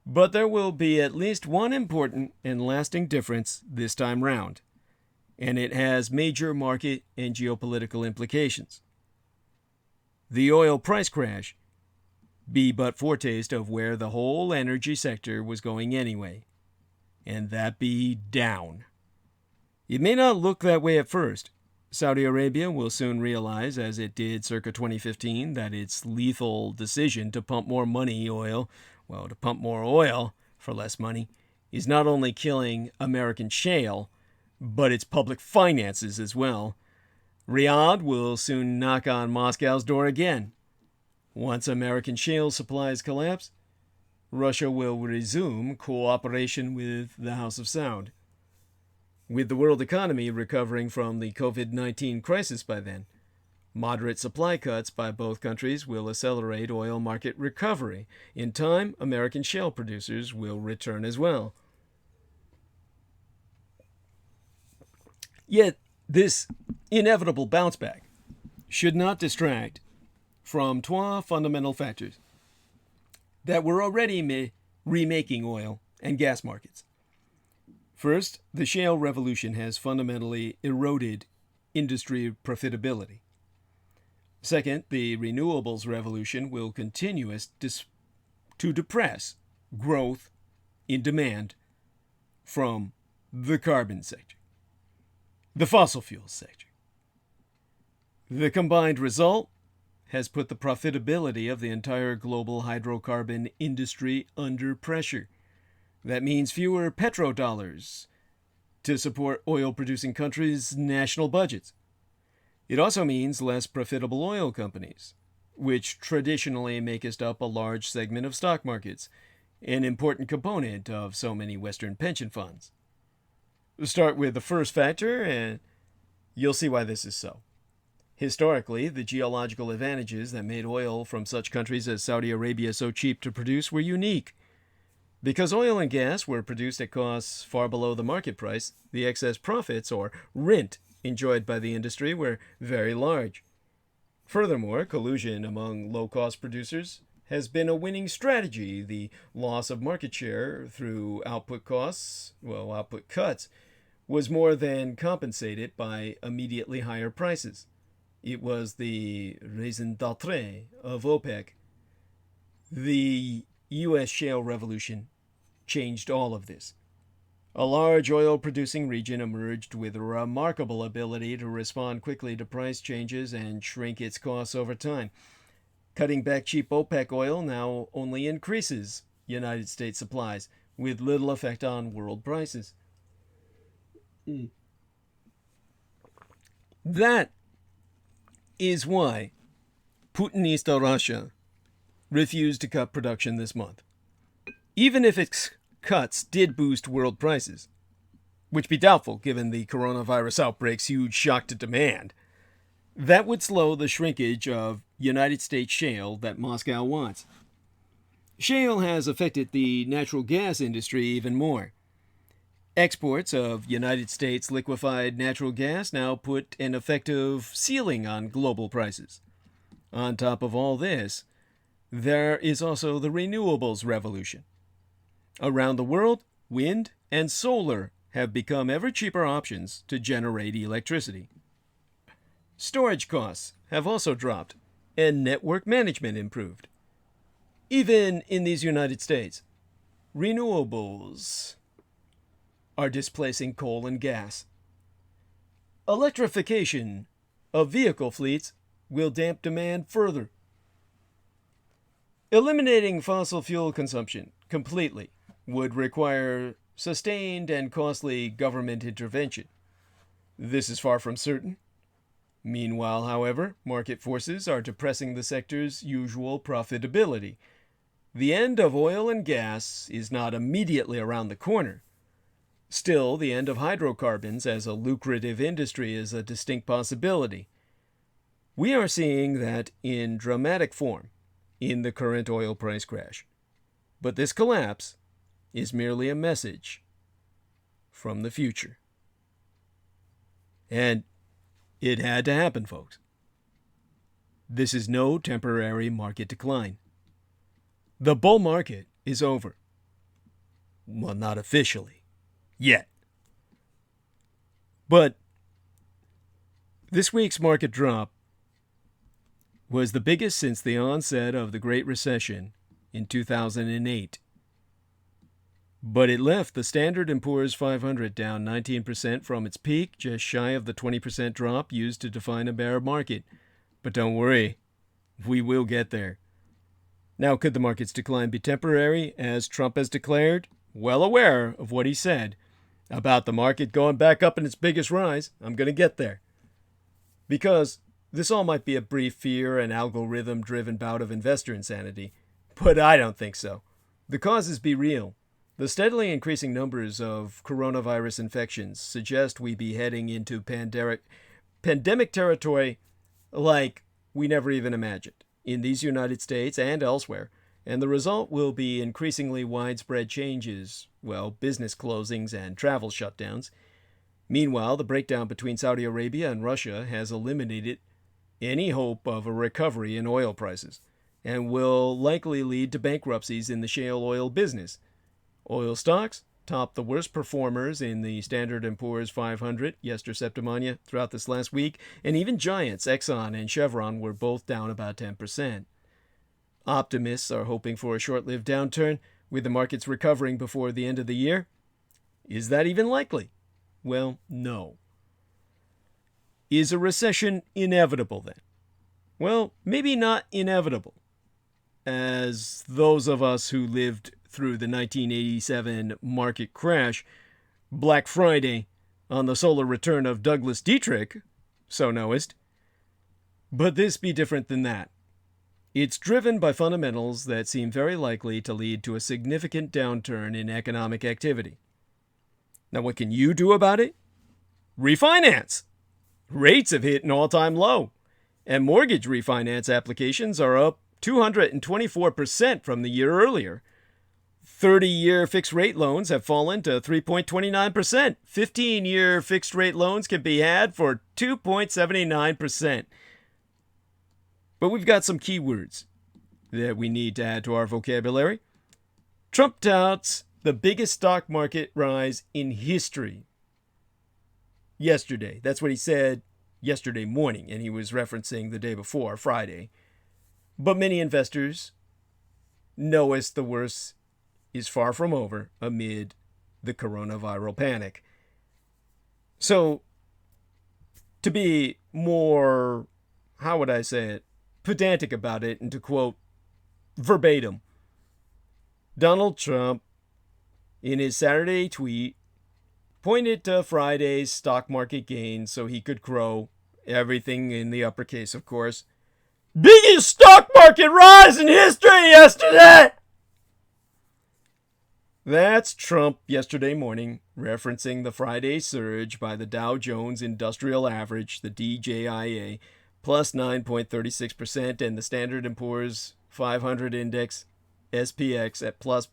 But there will be at least one important and lasting difference this time round, and it has major market and geopolitical implications. The oil price crash be but foretaste of where the whole energy sector was going anyway, and that be down. It may not look that way at first. Saudi Arabia will soon realize, as it did circa 2015, that its lethal decision to pump more oil for less money, is not only killing American shale, but its public finances as well. Riyadh will soon knock on Moscow's door again. Once American shale supplies collapse, Russia will resume cooperation with the House of Saud. With the world economy recovering from the COVID-19 crisis by then, moderate supply cuts by both countries will accelerate oil market recovery. In time, American shale producers will return as well. Yet, this inevitable bounce back should not distract from two fundamental factors that were already remaking oil and gas markets. First, the shale revolution has fundamentally eroded industry profitability. Second, the renewables revolution will continue to depress growth in demand from the carbon sector, the fossil fuels sector. The combined result has put the profitability of the entire global hydrocarbon industry under pressure. That means fewer petrodollars to support oil-producing countries' national budgets. It also means less profitable oil companies, which traditionally make up a large segment of stock markets, an important component of so many Western pension funds. We'll start with the first factor, and you'll see why this is so. Historically, the geological advantages that made oil from such countries as Saudi Arabia so cheap to produce were unique. Because oil and gas were produced at costs far below the market price, the excess profits, or rent, enjoyed by the industry were very large. Furthermore, collusion among low-cost producers has been a winning strategy. The loss of market share through output cuts, was more than compensated by immediately higher prices. It was the raison d'être of OPEC. The U.S. shale revolution changed all of this. A large oil-producing region emerged with a remarkable ability to respond quickly to price changes and shrink its costs over time. Cutting back cheap OPEC oil now only increases United States supplies, with little effect on world prices. That is why Putinista Russia refused to cut production this month. Even if its cuts did boost world prices, which be doubtful given the coronavirus outbreak's huge shock to demand, that would slow the shrinkage of United States shale that Moscow wants. Shale has affected the natural gas industry even more. Exports of United States liquefied natural gas now put an effective ceiling on global prices. On top of all this, there is also the renewables revolution. Around the world, wind and solar have become ever cheaper options to generate electricity. Storage costs have also dropped, and network management improved. Even in these United States, renewables are displacing coal and gas. Electrification of vehicle fleets will damp demand further. Eliminating fossil fuel consumption completely would require sustained and costly government intervention. This is far from certain. Meanwhile, however, market forces are depressing the sector's usual profitability. The end of oil and gas is not immediately around the corner. Still, the end of hydrocarbons as a lucrative industry is a distinct possibility. We are seeing that in dramatic form in the current oil price crash. But this collapse is merely a message from the future. And it had to happen, folks. This is no temporary market decline. The bull market is over. Well, not officially. Yet. But this week's market drop was the biggest since the onset of the Great Recession in 2008. But it left the Standard & Poor's 500 down 19% from its peak, just shy of the 20% drop used to define a bear market. But don't worry, we will get there. Now, could the market's decline be temporary, as Trump has declared? Well aware of what he said about the market going back up in its biggest rise. I'm going to get there. Because this all might be a brief fear and algorithm-driven bout of investor insanity, but I don't think so. The causes be real. The steadily increasing numbers of coronavirus infections suggest we be heading into pandemic territory like we never even imagined in these United States and elsewhere, and the result will be increasingly widespread changes, business closings and travel shutdowns. Meanwhile, the breakdown between Saudi Arabia and Russia has eliminated any hope of a recovery in oil prices and will likely lead to bankruptcies in the shale oil business. Oil stocks topped the worst performers in the Standard & Poor's 500 yesterday throughout this last week, and even giants Exxon and Chevron were both down about 10%. Optimists are hoping for a short-lived downturn, with the markets recovering before the end of the year. Is that even likely? Well, no. Is a recession inevitable then? Well, maybe not inevitable, as those of us who lived through the 1987 market crash, Black Friday, on the solar return of Douglas Dietrich, so knowest. But this be different than that. It's driven by fundamentals that seem very likely to lead to a significant downturn in economic activity. Now, what can you do about it? Refinance! Rates have hit an all-time low, and mortgage refinance applications are up 224% from the year earlier. 30-year fixed-rate loans have fallen to 3.29%. 15-year fixed-rate loans can be had for 2.79%. But we've got some keywords that we need to add to our vocabulary. Trump touts the biggest stock market rise in history. Yesterday. That's what he said yesterday morning, and he was referencing the day before, Friday. But many investors knowest the worst is far from over amid the coronavirus panic. So, to be more, how would I say it, pedantic about it, and to quote verbatim, Donald Trump, in his Saturday tweet, pointed to Friday's stock market gains so he could crow, everything in the uppercase, of course, biggest stock market rise in history yesterday! That's Trump yesterday morning, referencing the Friday surge by the Dow Jones Industrial Average, the DJIA, plus 9.36%, and the Standard & Poor's 500 index SPX at plus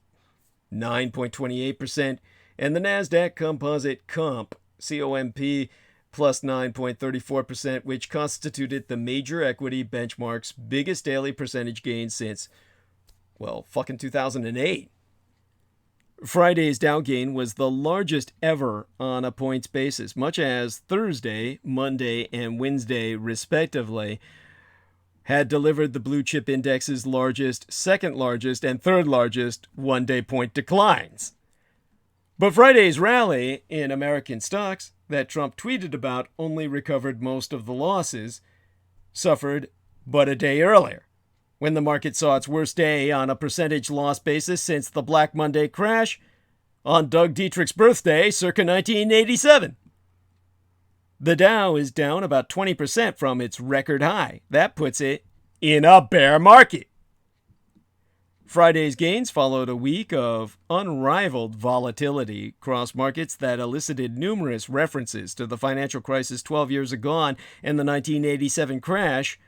9.28%, and the NASDAQ Composite Comp, COMP, plus 9.34%, which constituted the major equity benchmark's biggest daily percentage gain since, well, fucking 2008. Friday's Dow gain was the largest ever on a points basis, much as Thursday, Monday, and Wednesday, respectively, had delivered the blue chip index's largest, second largest, and third largest one-day point declines. But Friday's rally in American stocks that Trump tweeted about only recovered most of the losses suffered but a day earlier, when the market saw its worst day on a percentage loss basis since the Black Monday crash on Doug Dietrich's birthday circa 1987. The Dow is down about 20% from its record high. That puts it in a bear market. Friday's gains followed a week of unrivaled volatility across markets that elicited numerous references to the financial crisis 12 years agone and the 1987 crash,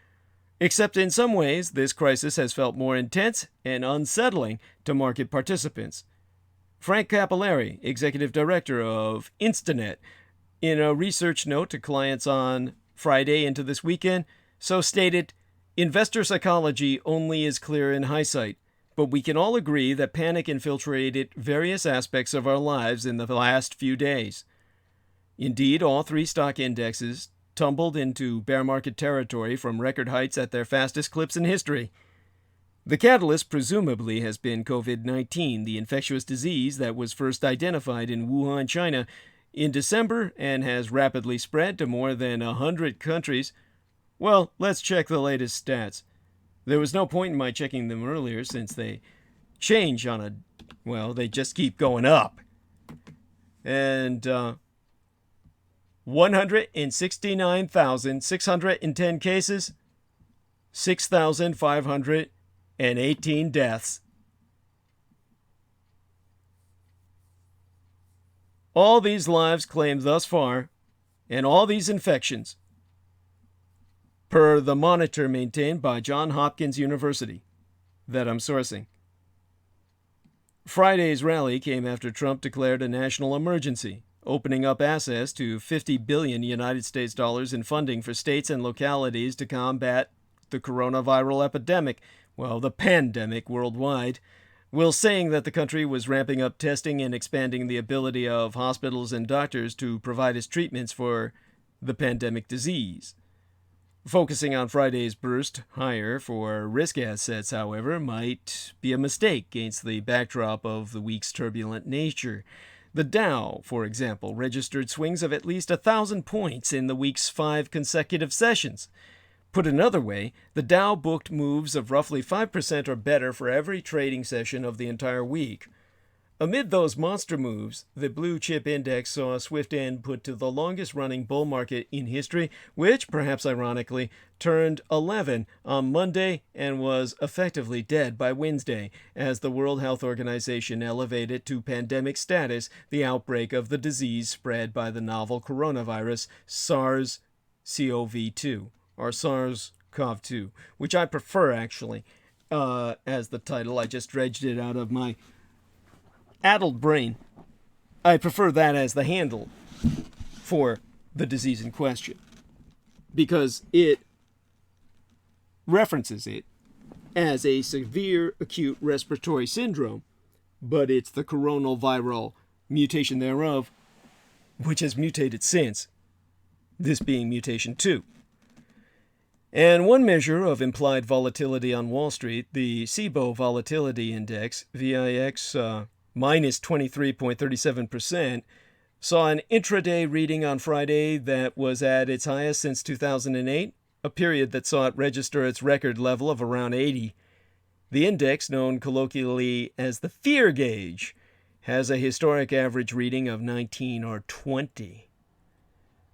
except in some ways this crisis has felt more intense and unsettling to market participants. Frank Capillari, executive director of Instanet, in a research note to clients on Friday into this weekend, so stated, "Investor psychology only is clear in hindsight, but we can all agree that panic infiltrated various aspects of our lives in the last few days. Indeed, all three stock indexes tumbled into bear market territory from record heights at their fastest clips in history. The catalyst presumably has been COVID-19, the infectious disease that was first identified in Wuhan, China, in December and has rapidly spread to more than 100 countries. Well, let's check the latest stats. There was no point in my checking them earlier since they change on a... well, they just keep going up. And 169,610 cases, 6,518 deaths. All these lives claimed thus far, and all these infections, per the monitor maintained by Johns Hopkins University, that I'm sourcing. Friday's rally came after Trump declared a national emergency, opening up access to $50 billion United States dollars in funding for states and localities to combat the coronavirus epidemic, well, the pandemic worldwide, while saying that the country was ramping up testing and expanding the ability of hospitals and doctors to provide its treatments for the pandemic disease. Focusing on Friday's burst higher for risk assets, however, might be a mistake against the backdrop of the week's turbulent nature. The Dow, for example, registered swings of at least 1,000 points in the week's 5 consecutive sessions. Put another way, the Dow booked moves of roughly 5% or better for every trading session of the entire week. Amid those monster moves, the blue chip index saw a swift end put to the longest-running bull market in history, which, perhaps ironically, turned 11 on Monday and was effectively dead by Wednesday, as the World Health Organization elevated to pandemic status the outbreak of the disease spread by the novel coronavirus SARS-CoV-2, or SARS-CoV-2, which I prefer, actually, as the title. I just dredged it out of my addled brain. I prefer that as the handle for the disease in question, because it references it as a severe acute respiratory syndrome, but it's the coronavirus mutation thereof, which has mutated since, this being mutation 2. And one measure of implied volatility on Wall Street, the SIBO Volatility Index, VIX, minus 23.37%, saw an intraday reading on Friday that was at its highest since 2008, a period that saw it register its record level of around 80. The index, known colloquially as the fear gauge, has a historic average reading of 19 or 20.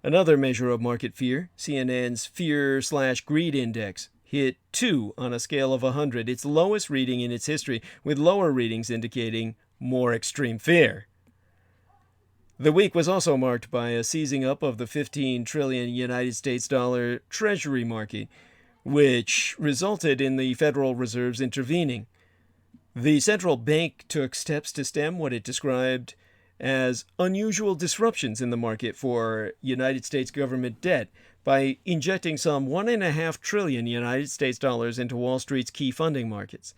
Another measure of market fear, CNN's Fear/Greed Index, hit 2 on a scale of 100, its lowest reading in its history, with lower readings indicating more extreme fear. The week was also marked by a seizing up of the 15 trillion United States dollar Treasury market, which resulted in the Federal Reserve's intervening. The central bank took steps to stem what it described as unusual disruptions in the market for United States government debt by injecting some $1.5 trillion United States dollars into Wall Street's key funding markets.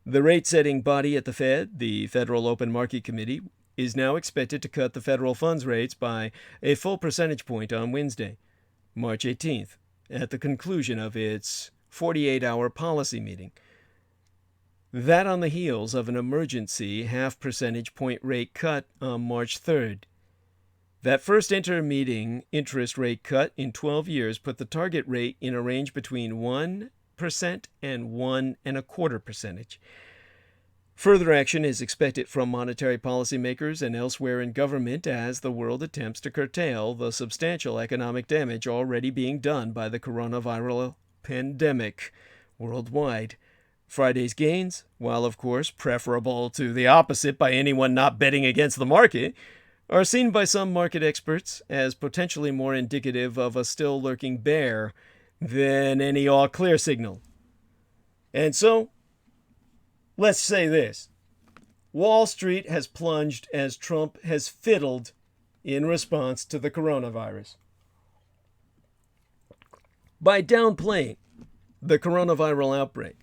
The rate-setting body at the Fed, the Federal Open Market Committee, is now expected to cut the federal funds rates by a full percentage point on Wednesday, March 18th, at the conclusion of its 48-hour policy meeting. That on the heels of an emergency half percentage point rate cut on March 3rd. That first inter-meeting interest rate cut in 12 years put the target rate in a range between 1% and 1.25%. Further action is expected from monetary policymakers and elsewhere in government as the world attempts to curtail the substantial economic damage already being done by the coronavirus pandemic worldwide. Friday's gains, while of course preferable to the opposite by anyone not betting against the market, are seen by some market experts as potentially more indicative of a still lurking bear than any all-clear signal. And so, let's say this. Wall Street has plunged as Trump has fiddled in response to the coronavirus. By downplaying the coronavirus outbreak,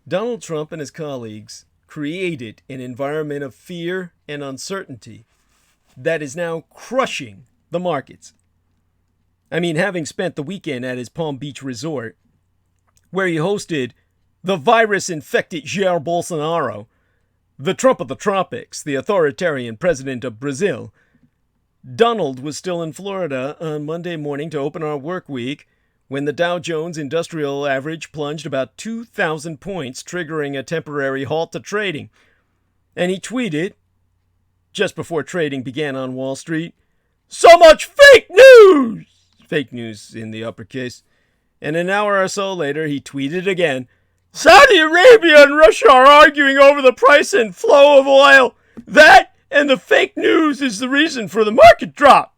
Donald Trump and his colleagues created an environment of fear and uncertainty that is now crushing the markets. I mean, having spent the weekend at his Palm Beach resort, where he hosted the virus-infected Jair Bolsonaro, the Trump of the tropics, the authoritarian president of Brazil, Donald was still in Florida on Monday morning to open our work week when the Dow Jones Industrial Average plunged about 2,000 points, triggering a temporary halt to trading. And he tweeted, just before trading began on Wall Street, "So much fake news!" Fake news in the uppercase. And an hour or so later, he tweeted again, "Saudi Arabia and Russia are arguing over the price and flow of oil. That and the fake news is the reason for the market drop."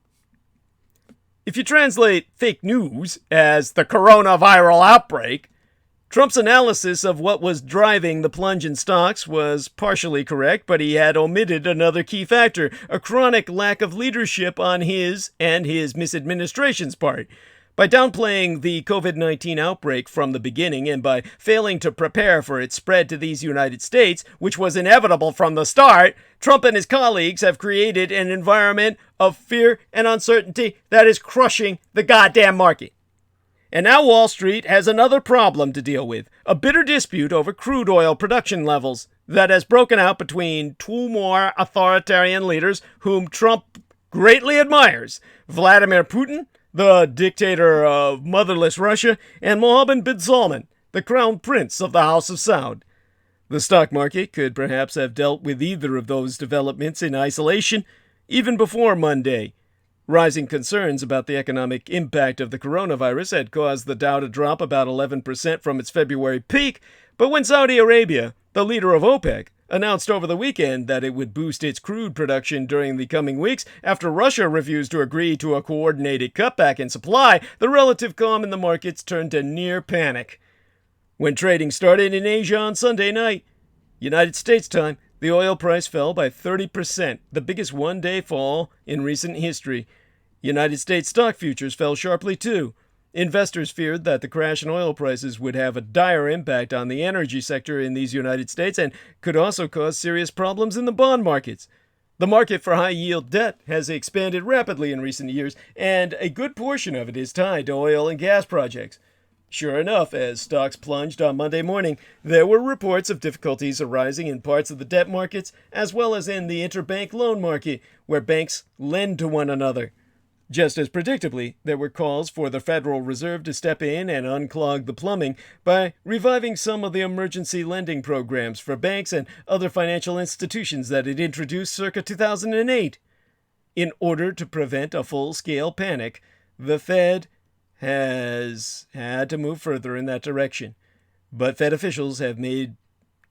If you translate fake news as the coronavirus outbreak, Trump's analysis of what was driving the plunge in stocks was partially correct, but he had omitted another key factor, a chronic lack of leadership on his and his misadministration's part. By downplaying the COVID-19 outbreak from the beginning and by failing to prepare for its spread to these United States, which was inevitable from the start, Trump and his colleagues have created an environment of fear and uncertainty that is crushing the goddamn market. And now Wall Street has another problem to deal with, a bitter dispute over crude oil production levels that has broken out between two more authoritarian leaders whom Trump greatly admires, Vladimir Putin, the dictator of motherless Russia, and Mohammed bin Salman, the crown prince of the House of Saud. The stock market could perhaps have dealt with either of those developments in isolation, even before Monday. Rising concerns about the economic impact of the coronavirus had caused the Dow to drop about 11% from its February peak, but when Saudi Arabia, the leader of OPEC, announced over the weekend that it would boost its crude production during the coming weeks after Russia refused to agree to a coordinated cutback in supply, the relative calm in the markets turned to near panic. When trading started in Asia on Sunday night, United States time, the oil price fell by 30%, the biggest one-day fall in recent history. United States stock futures fell sharply too. Investors feared that the crash in oil prices would have a dire impact on the energy sector in these United States and could also cause serious problems in the bond markets. The market for high-yield debt has expanded rapidly in recent years, and a good portion of it is tied to oil and gas projects. Sure enough, as stocks plunged on Monday morning, there were reports of difficulties arising in parts of the debt markets as well as in the interbank loan market, where banks lend to one another. Just as predictably, there were calls for the Federal Reserve to step in and unclog the plumbing by reviving some of the emergency lending programs for banks and other financial institutions that it introduced circa 2008. In order to prevent a full-scale panic, the Fed has had to move further in that direction. But Fed officials have made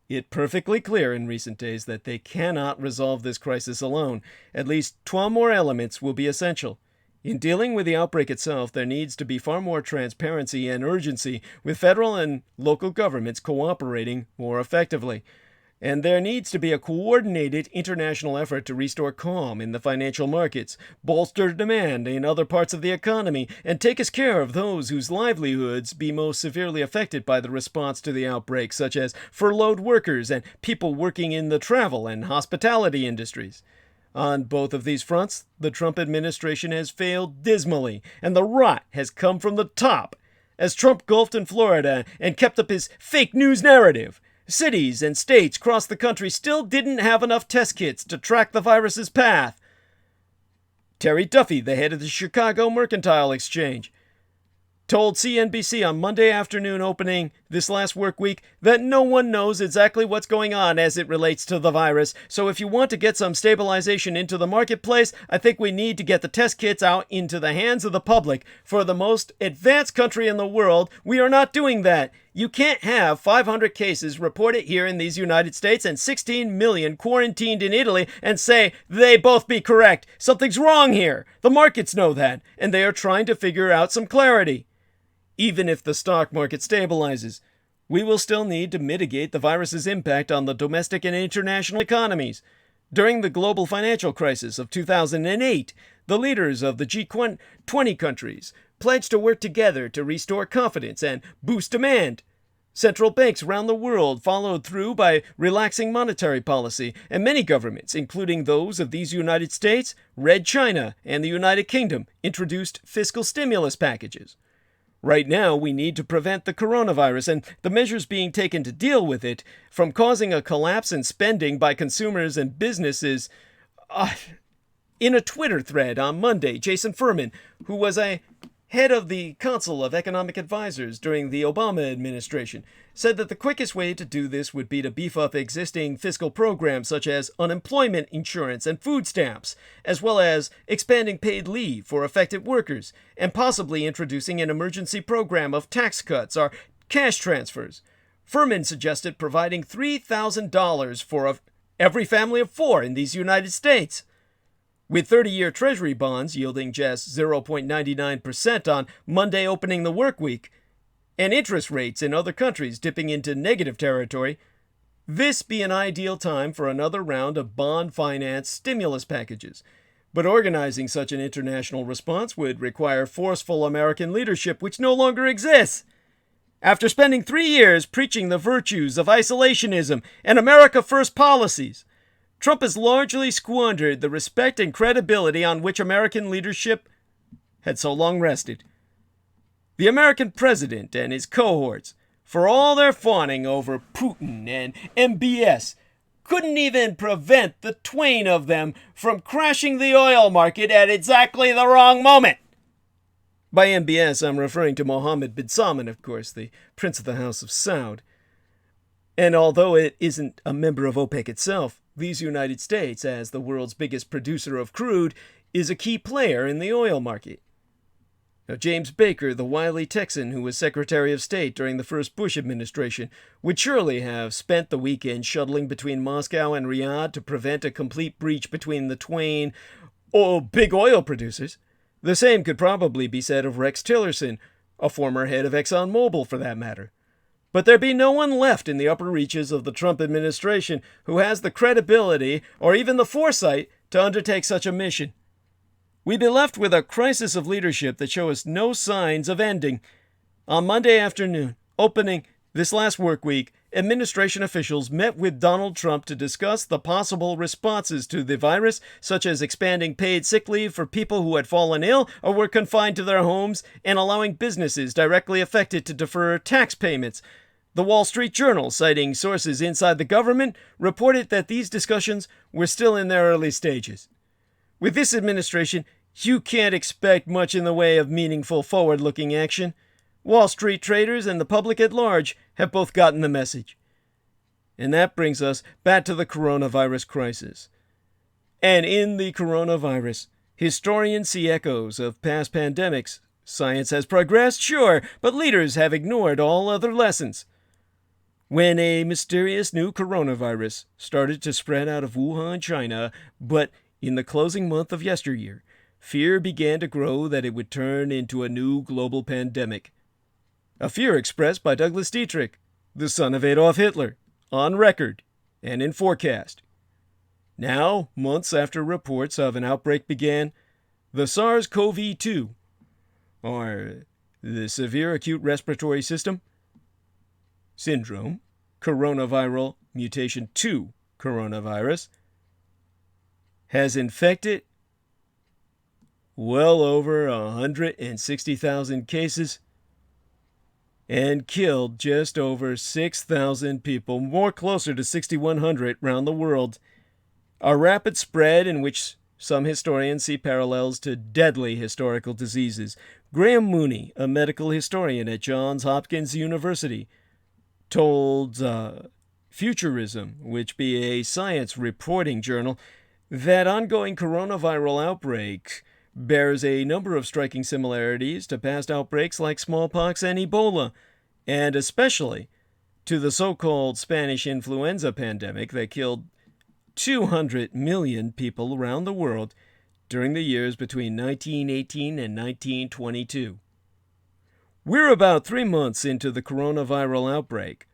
it perfectly clear in recent days that they cannot resolve this crisis alone. At least 12 more elements will be essential. In dealing with the outbreak itself, there needs to be far more transparency and urgency, with federal and local governments cooperating more effectively. And there needs to be a coordinated international effort to restore calm in the financial markets, bolster demand in other parts of the economy, and take us care of those whose livelihoods be most severely affected by the response to the outbreak, such as furloughed workers and people working in the travel and hospitality industries. On both of these fronts, the Trump administration has failed dismally, and the rot has come from the top. As Trump golfed in Florida and kept up his fake news narrative, cities and states across the country still didn't have enough test kits to track the virus's path. Terry Duffy, the head of the Chicago Mercantile Exchange, told CNBC on Monday afternoon opening this last work week that no one knows exactly what's going on as it relates to the virus. So if you want to get some stabilization into the marketplace, I think we need to get the test kits out into the hands of the public. For the most advanced country in the world, we are not doing that. You can't have 500 cases reported here in these United States and 16 million quarantined in Italy and say they both be correct. Something's wrong here. The markets know that, and they are trying to figure out some clarity. Even if the stock market stabilizes, we will still need to mitigate the virus's impact on the domestic and international economies. During the global financial crisis of 2008, the leaders of the G20 countries pledged to work together to restore confidence and boost demand. Central banks around the world followed through by relaxing monetary policy, and many governments, including those of these United States, Red China, and the United Kingdom, introduced fiscal stimulus packages. Right now, we need to prevent the coronavirus and the measures being taken to deal with it from causing a collapse in spending by consumers and businesses. In a Twitter thread on Monday, Jason Furman, who was a head of the Council of Economic Advisors during the Obama administration, said that the quickest way to do this would be to beef up existing fiscal programs such as unemployment insurance and food stamps, as well as expanding paid leave for affected workers, and possibly introducing an emergency program of tax cuts or cash transfers. Furman suggested providing $3,000 for every family of 4 in these United States. With 30-year Treasury bonds yielding just 0.99% on Monday opening the work week, and interest rates in other countries dipping into negative territory, this be an ideal time for another round of bond finance stimulus packages. But organizing such an international response would require forceful American leadership, which no longer exists. After spending 3 years preaching the virtues of isolationism and America First policies, Trump has largely squandered the respect and credibility on which American leadership had so long rested. The American president and his cohorts, for all their fawning over Putin and MBS, couldn't even prevent the twain of them from crashing the oil market at exactly the wrong moment. By MBS, I'm referring to Mohammed bin Salman, of course, the Prince of the House of Saud. And although it isn't a member of OPEC itself, these United States, as the world's biggest producer of crude, is a key player in the oil market. Now, James Baker, the wily Texan who was Secretary of State during the first Bush administration, would surely have spent the weekend shuttling between Moscow and Riyadh to prevent a complete breach between the twain big oil producers. The same could probably be said of Rex Tillerson, a former head of ExxonMobil for that matter. But there be no one left in the upper reaches of the Trump administration who has the credibility or even the foresight to undertake such a mission. We'd be left with a crisis of leadership that shows no signs of ending. On Monday afternoon, opening this last work week, administration officials met with Donald Trump to discuss the possible responses to the virus, such as expanding paid sick leave for people who had fallen ill or were confined to their homes, and allowing businesses directly affected to defer tax payments. The Wall Street Journal, citing sources inside the government, reported that these discussions were still in their early stages. With this administration, you can't expect much in the way of meaningful forward-looking action. Wall Street traders and the public at large have both gotten the message. And that brings us back to the coronavirus crisis. And in the coronavirus, historians see echoes of past pandemics. Science has progressed, sure, but leaders have ignored all other lessons. When a mysterious new coronavirus started to spread out of Wuhan, China, but in the closing month of yesteryear, fear began to grow that it would turn into a new global pandemic. A fear expressed by Douglas Dietrich, the son of Adolf Hitler, on record and in forecast. Now, months after reports of an outbreak began, the SARS-CoV-2, or the Severe Acute Respiratory System Syndrome, Coronaviral Mutation 2 coronavirus, has infected well over 160,000 cases and killed just over 6,000 people, more closer to 6,100 around the world. A rapid spread in which some historians see parallels to deadly historical diseases. Graham Mooney, a medical historian at Johns Hopkins University, told Futurism, which be a science reporting journal, that ongoing coronaviral outbreak bears a number of striking similarities to past outbreaks like smallpox and Ebola, and especially to the so-called Spanish influenza pandemic that killed 200 million people around the world during the years between 1918 and 1922. We're about 3 months into the coronaviral outbreak,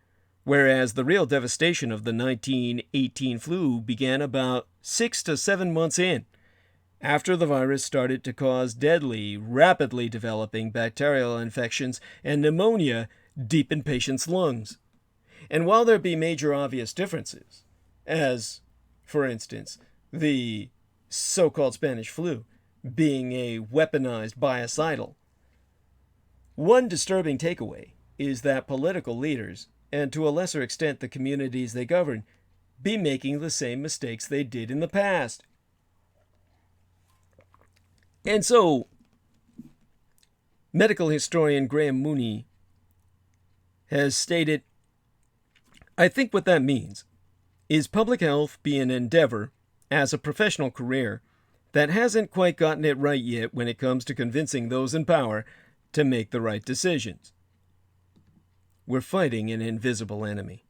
whereas the real devastation of the 1918 flu began about 6 to 7 months in, after the virus started to cause deadly, rapidly developing bacterial infections and pneumonia deep in patients' lungs. And while there be major obvious differences, as, for instance, the so-called Spanish flu being a weaponized biocidal, one disturbing takeaway is that political leaders, and to a lesser extent the communities they govern, be making the same mistakes they did in the past. And so, medical historian Graham Mooney has stated, I think what that means is public health be an endeavor as a professional career that hasn't quite gotten it right yet when it comes to convincing those in power to make the right decisions. We're fighting an invisible enemy.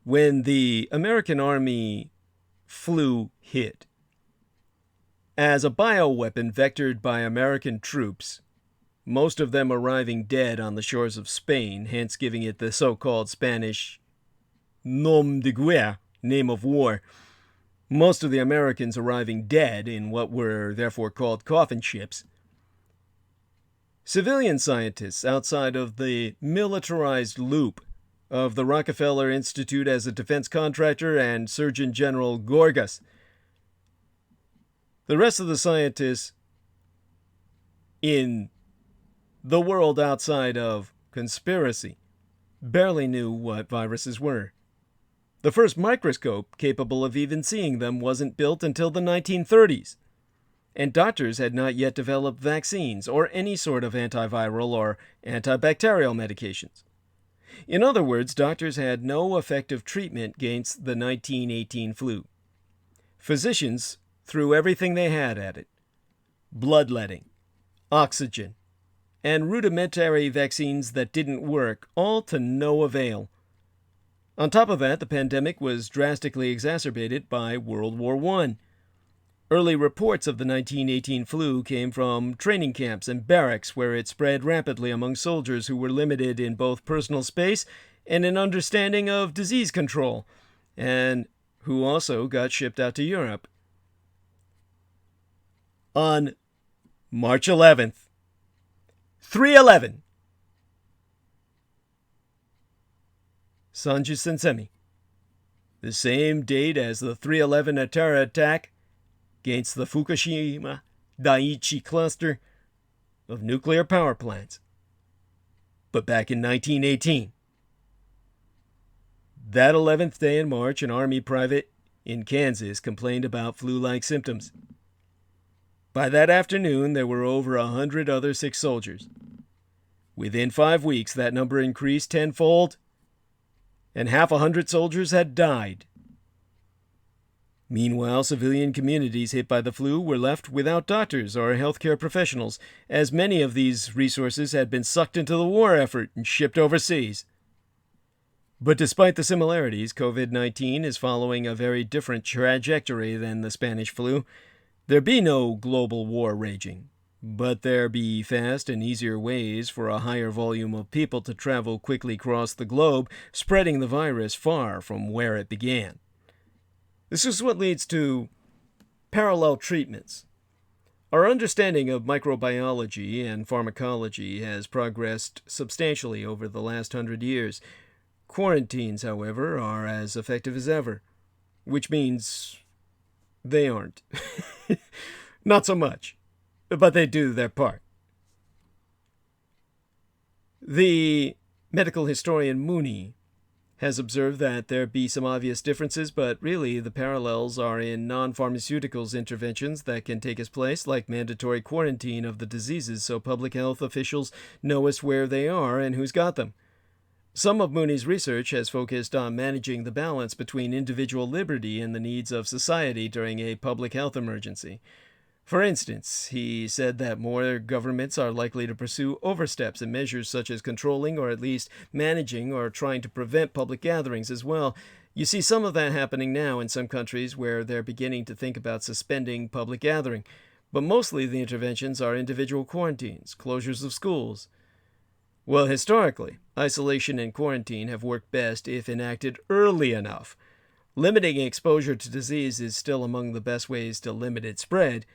When the American Army flu hit, as a bioweapon vectored by American troops, most of them arriving dead on the shores of Spain, hence giving it the so-called Spanish nom de guerre, name of war, most of the Americans arriving dead in what were therefore called coffin ships. Civilian scientists outside of the militarized loop of the Rockefeller Institute as a defense contractor and Surgeon General Gorgas, the rest of the scientists in the world outside of conspiracy barely knew what viruses were. The first microscope capable of even seeing them wasn't built until the 1930s, and doctors had not yet developed vaccines or any sort of antiviral or antibacterial medications. In other words, doctors had no effective treatment against the 1918 flu. Physicians threw everything they had at it: bloodletting, oxygen, and rudimentary vaccines that didn't work, all to no avail. On top of that, the pandemic was drastically exacerbated by World War I. Early reports of the 1918 flu came from training camps and barracks where it spread rapidly among soldiers who were limited in both personal space and in understanding of disease control, and who also got shipped out to Europe. On March 11th, 3/11, Sanju Sensemi, the same date as the 3/11 terror attack against the Fukushima Daiichi cluster of nuclear power plants. But back in 1918, that 11th day in March, an Army private in Kansas complained about flu-like symptoms. By that afternoon, there were over 100 other sick soldiers. Within 5 weeks, that number increased tenfold, and 100 soldiers had died. Meanwhile, civilian communities hit by the flu were left without doctors or healthcare professionals, as many of these resources had been sucked into the war effort and shipped overseas. But despite the similarities, COVID-19 is following a very different trajectory than the Spanish flu. There be no global war raging. But there be fast and easier ways for a higher volume of people to travel quickly across the globe, spreading the virus far from where it began. This is what leads to parallel treatments. Our understanding of microbiology and pharmacology has progressed substantially over the last 100 years. Quarantines, however, are as effective as ever, which means they aren't. Not so much, but they do their part. The medical historian Mooney has observed that there be some obvious differences, but really the parallels are in non-pharmaceuticals interventions that can take its place, like mandatory quarantine of the diseases so public health officials know us where they are and who's got them. Some of Mooney's research has focused on managing the balance between individual liberty and the needs of society during a public health emergency. For instance, he said that more governments are likely to pursue oversteps in measures such as controlling or at least managing or trying to prevent public gatherings as well. You see some of that happening now in some countries where they're beginning to think about suspending public gathering, but mostly the interventions are individual quarantines, closures of schools. Well, historically, isolation and quarantine have worked best if enacted early enough. Limiting exposure to disease is still among the best ways to limit its spread.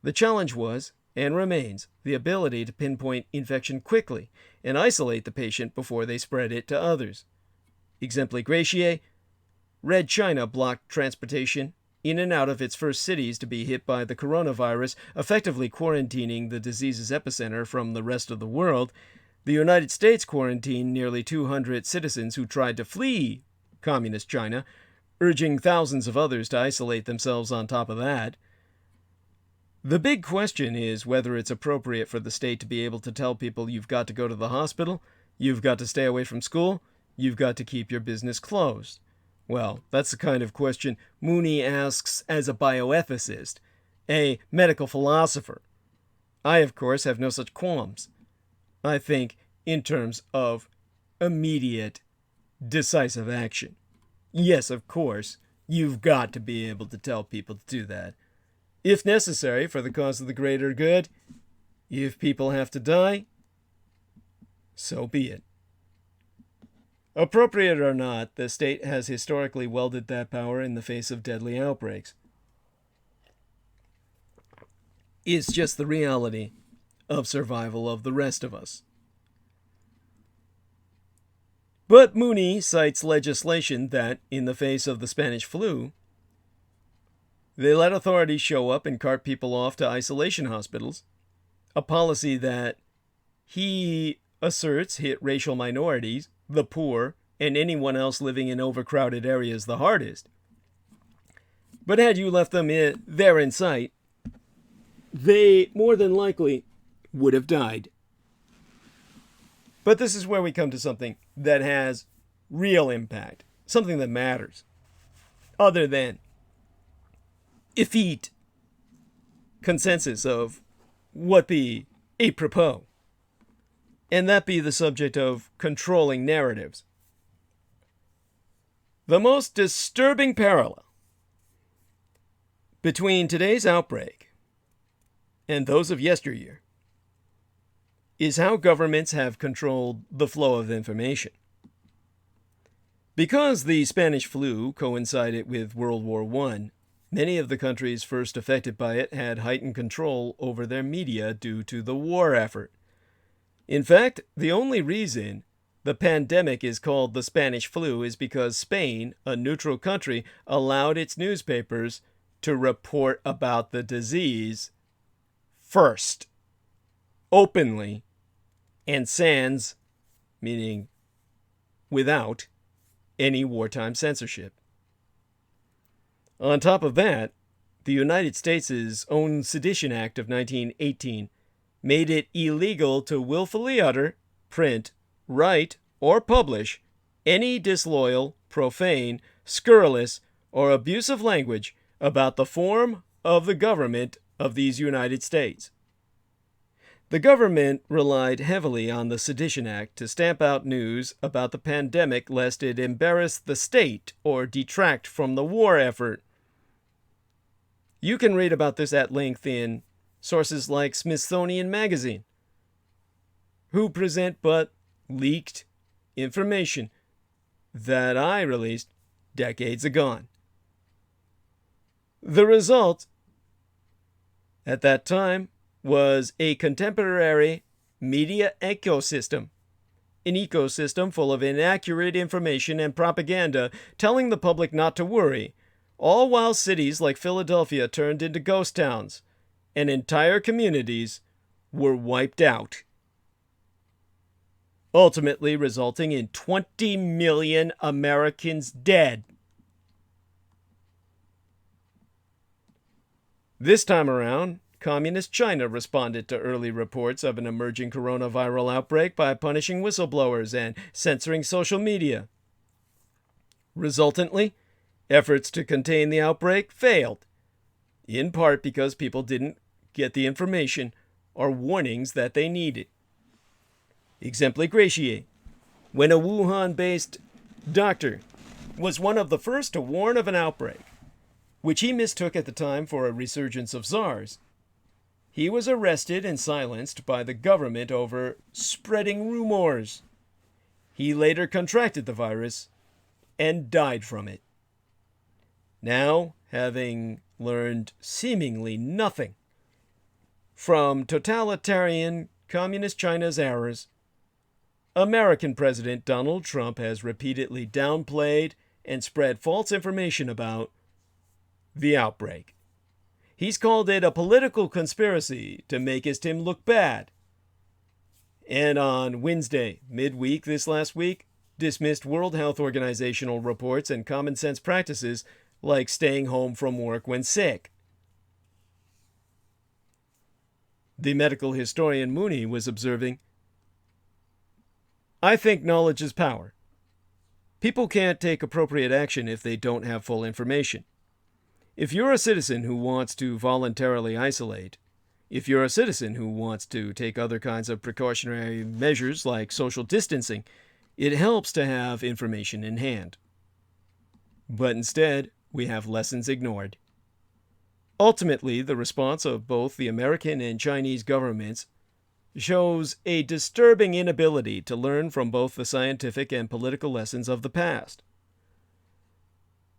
The challenge was, and remains, the ability to pinpoint infection quickly and isolate the patient before they spread it to others. Exempli gratiae, Red China blocked transportation in and out of its first cities to be hit by the coronavirus, effectively quarantining the disease's epicenter from the rest of the world. The United States quarantined nearly 200 citizens who tried to flee Communist China, urging thousands of others to isolate themselves on top of that. The big question is whether it's appropriate for the state to be able to tell people you've got to go to the hospital, you've got to stay away from school, you've got to keep your business closed. Well, that's the kind of question Mooney asks as a bioethicist, a medical philosopher. I, of course, have no such qualms. I think in terms of immediate, decisive action. Yes, of course, you've got to be able to tell people to do that. If necessary, for the cause of the greater good, if people have to die, so be it. Appropriate or not, the state has historically wielded that power in the face of deadly outbreaks. It's just the reality of survival of the rest of us. But Mooney cites legislation that, in the face of the Spanish flu, they let authorities show up and cart people off to isolation hospitals, a policy that he asserts hit racial minorities, the poor, and anyone else living in overcrowded areas the hardest. But had you left them there in sight, they more than likely would have died. But this is where we come to something that has real impact, something that matters, other than effete consensus of what be apropos, and that be the subject of controlling narratives. The most disturbing parallel between today's outbreak and those of yesteryear is how governments have controlled the flow of information. Because the Spanish flu coincided with World War I, many of the countries first affected by it had heightened control over their media due to the war effort. In fact, the only reason the pandemic is called the Spanish flu is because Spain, a neutral country, allowed its newspapers to report about the disease first, openly, and sans, meaning without, any wartime censorship. On top of that, the United States' own Sedition Act of 1918 made it illegal to willfully utter, print, write, or publish any disloyal, profane, scurrilous, or abusive language about the form of the government of these United States. The government relied heavily on the Sedition Act to stamp out news about the pandemic lest it embarrass the state or detract from the war effort. You can read about this at length in sources like Smithsonian Magazine, who present but leaked information that I released decades agone. The result, at that time, was a contemporary media ecosystem, an ecosystem full of inaccurate information and propaganda telling the public not to worry, all while cities like Philadelphia turned into ghost towns and entire communities were wiped out, ultimately resulting in 20 million Americans dead. This time around, Communist China responded to early reports of an emerging coronavirus outbreak by punishing whistleblowers and censoring social media. Resultantly, efforts to contain the outbreak failed, in part because people didn't get the information or warnings that they needed. Exemple gratiae, when a Wuhan-based doctor was one of the first to warn of an outbreak, which he mistook at the time for a resurgence of SARS, he was arrested and silenced by the government over spreading rumors. He later contracted the virus and died from it. Now, having learned seemingly nothing from totalitarian communist China's errors, American President Donald Trump has repeatedly downplayed and spread false information about the outbreak. He's called it a political conspiracy to make his team look bad. And on Wednesday, midweek this last week, dismissed World Health Organization reports and common sense practices like staying home from work when sick. The medical historian Mooney was observing, "I think knowledge is power. People can't take appropriate action if they don't have full information. If you're a citizen who wants to voluntarily isolate, if you're a citizen who wants to take other kinds of precautionary measures like social distancing, it helps to have information in hand. But instead, we have lessons ignored. Ultimately, the response of both the American and Chinese governments shows a disturbing inability to learn from both the scientific and political lessons of the past."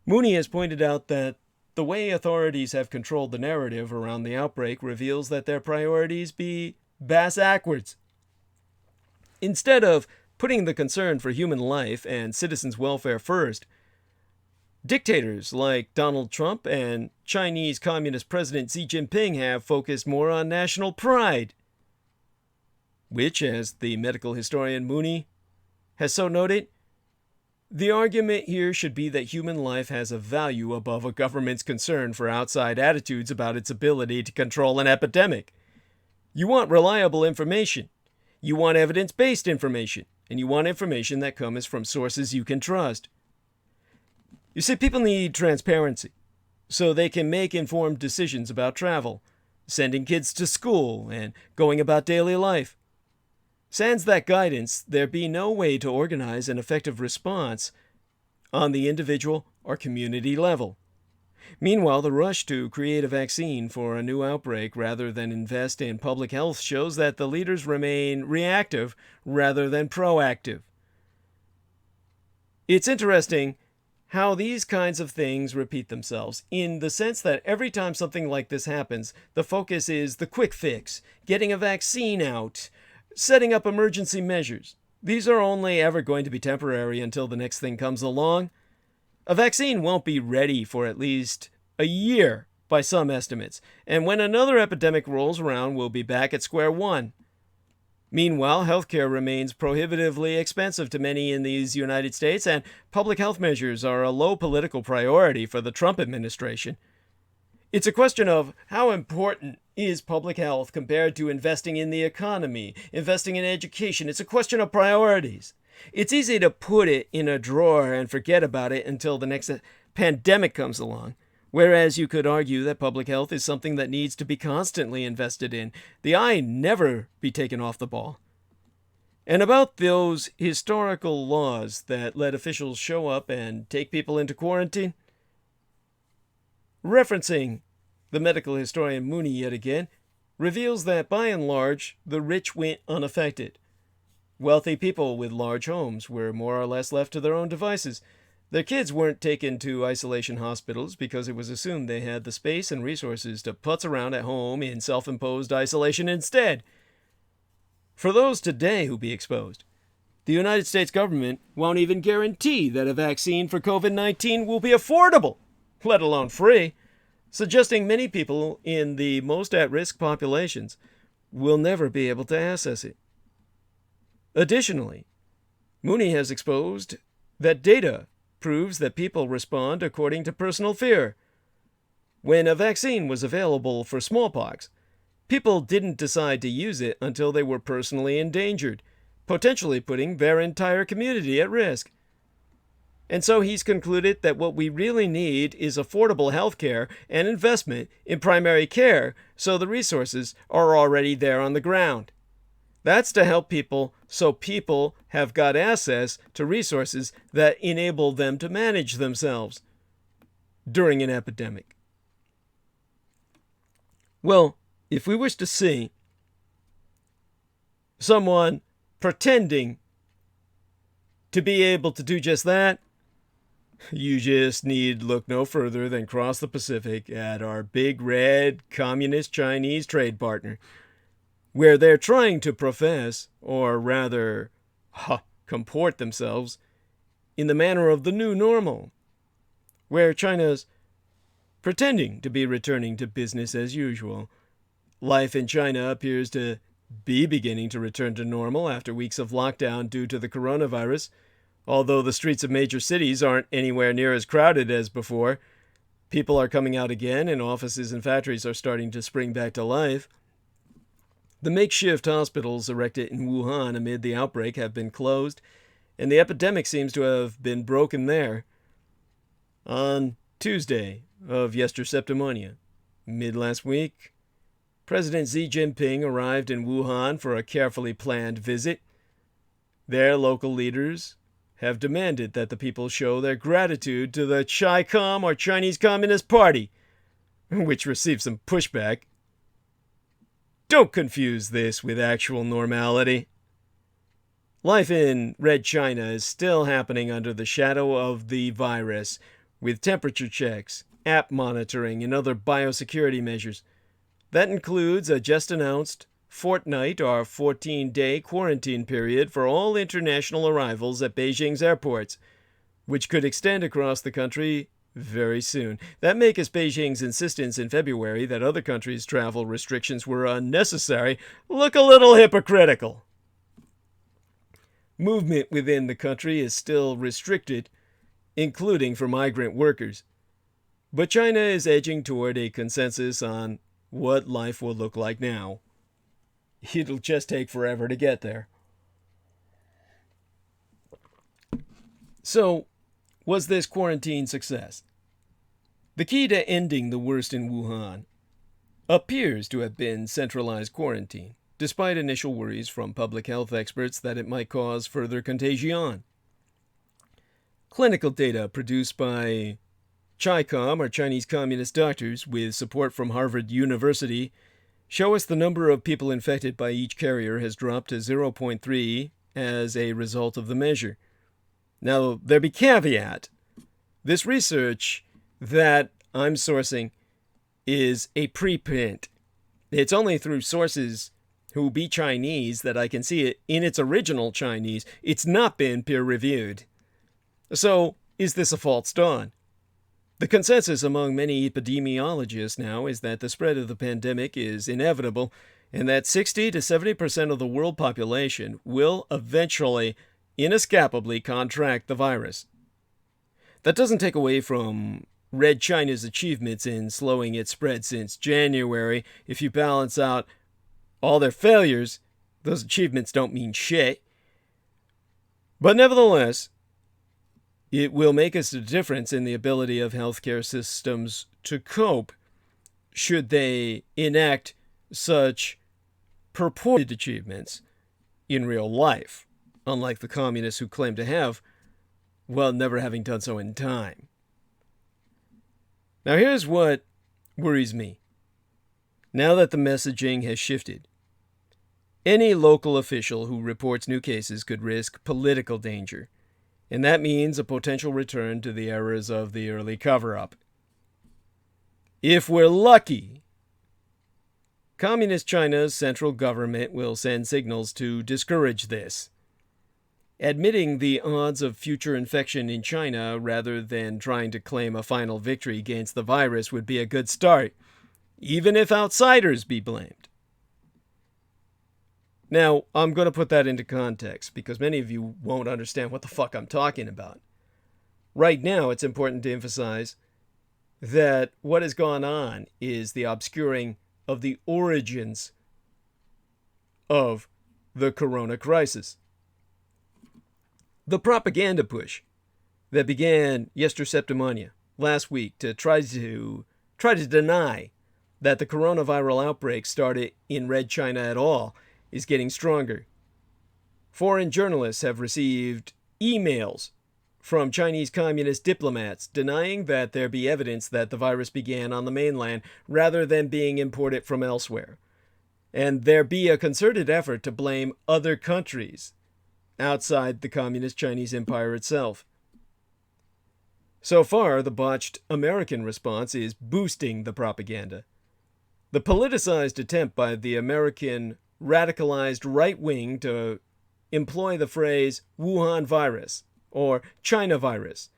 Mooney has pointed out that the way authorities have controlled the narrative around the outbreak reveals that their priorities be bass-ackwards. Instead of putting the concern for human life and citizens' welfare first, dictators like Donald Trump and Chinese Communist President Xi Jinping have focused more on national pride, which, as the medical historian Mooney has so noted, the argument here should be that human life has a value above a government's concern for outside attitudes about its ability to control an epidemic. You want reliable information. You want evidence-based information. And you want information that comes from sources you can trust. You see, people need transparency so they can make informed decisions about travel, sending kids to school, and going about daily life. Sans that guidance, there be no way to organize an effective response on the individual or community level. Meanwhile, the rush to create a vaccine for a new outbreak rather than invest in public health shows that the leaders remain reactive rather than proactive. It's interesting how these kinds of things repeat themselves, in the sense that every time something like this happens, the focus is the quick fix, getting a vaccine out, setting up emergency measures. These are only ever going to be temporary until the next thing comes along. A vaccine won't be ready for at least a year by some estimates, and when another epidemic rolls around, we'll be back at square one. Meanwhile, healthcare remains prohibitively expensive to many in these United States, and public health measures are a low political priority for the Trump administration. It's a question of how important is public health compared to investing in the economy, investing in education. It's a question of priorities. It's easy to put it in a drawer and forget about it until the next pandemic comes along, whereas you could argue that public health is something that needs to be constantly invested in. The eye never be taken off the ball. And about those historical laws that let officials show up and take people into quarantine, referencing the medical historian Mooney yet again, reveals that by and large, the rich went unaffected. Wealthy people with large homes were more or less left to their own devices. Their kids weren't taken to isolation hospitals because it was assumed they had the space and resources to putz around at home in self-imposed isolation instead. For those today who be exposed, the United States government won't even guarantee that a vaccine for COVID-19 will be affordable, let alone free, suggesting many people in the most at-risk populations will never be able to access it. Additionally, Mooney has exposed that data proves that people respond according to personal fear. When a vaccine was available for smallpox, people didn't decide to use it until they were personally endangered, potentially putting their entire community at risk. And so he's concluded that what we really need is affordable health care and investment in primary care so the resources are already there on the ground. That's to help people so people have got access to resources that enable them to manage themselves during an epidemic. Well, if we wish to see someone pretending to be able to do just that, you just need look no further than cross the Pacific at our big red communist Chinese trade partner, where they're trying to profess, or rather, comport themselves in the manner of the new normal, where China's pretending to be returning to business as usual. Life in China appears to be beginning to return to normal after weeks of lockdown due to the coronavirus. Although the streets of major cities aren't anywhere near as crowded as before, people are coming out again and offices and factories are starting to spring back to life. The makeshift hospitals erected in Wuhan amid the outbreak have been closed, and the epidemic seems to have been broken there. On Tuesday of Yester Septimonia, mid-last week, President Xi Jinping arrived in Wuhan for a carefully planned visit. Their local leaders have demanded that the people show their gratitude to the Chi-Com or Chinese Communist Party, which received some pushback. Don't confuse this with actual normality. Life in Red China is still happening under the shadow of the virus, with temperature checks, app monitoring, and other biosecurity measures. That includes a just-announced fortnight or 14-day quarantine period for all international arrivals at Beijing's airports, which could extend across the country very soon. That makes Beijing's insistence in February that other countries' travel restrictions were unnecessary look a little hypocritical. Movement within the country is still restricted, including for migrant workers. But China is edging toward a consensus on what life will look like now. It'll just take forever to get there. So, was this quarantine success? The key to ending the worst in Wuhan appears to have been centralized quarantine, despite initial worries from public health experts that it might cause further contagion. Clinical data produced by Chi-Com, or Chinese Communist doctors, with support from Harvard University, show us the number of people infected by each carrier has dropped to 0.3 as a result of the measure. Now, there be caveat. This research that I'm sourcing is a preprint. It's only through sources who be Chinese that I can see it in its original Chinese. It's not been peer-reviewed. So, is this a false dawn? The consensus among many epidemiologists now is that the spread of the pandemic is inevitable and that 60 to 70% of the world population will eventually, inescapably contract the virus. That doesn't take away from Red China's achievements in slowing its spread since January. If you balance out all their failures, those achievements don't mean shit. But nevertheless, it will make us a difference in the ability of healthcare systems to cope should they enact such purported achievements in real life, unlike the communists who claim to have, while never having done so in time. Now here's what worries me. now that the messaging has shifted. Any local official who reports new cases could risk political danger, and that means a potential return to the errors of the early cover-up. If we're lucky, Communist China's central government will send signals to discourage this. Admitting the odds of future infection in China rather than trying to claim a final victory against the virus would be a good start, even if outsiders be blamed. Now, I'm going to put that into context because many of you won't understand what the fuck I'm talking about. Right now, it's important to emphasize that what has gone on is the obscuring of the origins of the corona crisis. The propaganda push that began yesterday last week to try to deny that the coronavirus outbreak started in Red China at all is getting stronger. Foreign journalists have received emails from Chinese communist diplomats denying that there be evidence that the virus began on the mainland rather than being imported from elsewhere, and there be a concerted effort to blame other countries outside the Communist Chinese Empire itself. So far, the botched American response is boosting the propaganda. The politicized attempt by the American radicalized right wing to employ the phrase Wuhan virus or China virus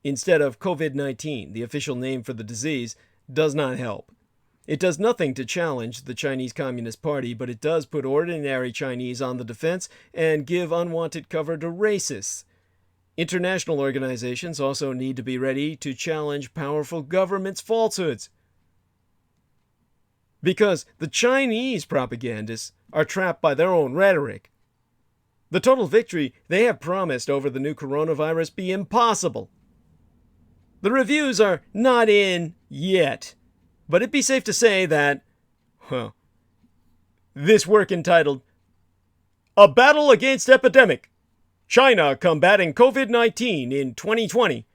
instead of COVID-19, the official name for the disease, does not help. It does nothing to challenge the Chinese Communist Party, but it does put ordinary Chinese on the defense and give unwanted cover to racists. International organizations also need to be ready to challenge powerful governments' falsehoods. Because the Chinese propagandists are trapped by their own rhetoric. The total victory they have promised over the new coronavirus be impossible. The reviews are not in yet, but it'd be safe to say that, this work entitled, A Battle Against Epidemic, China Combating COVID-19 in 2020,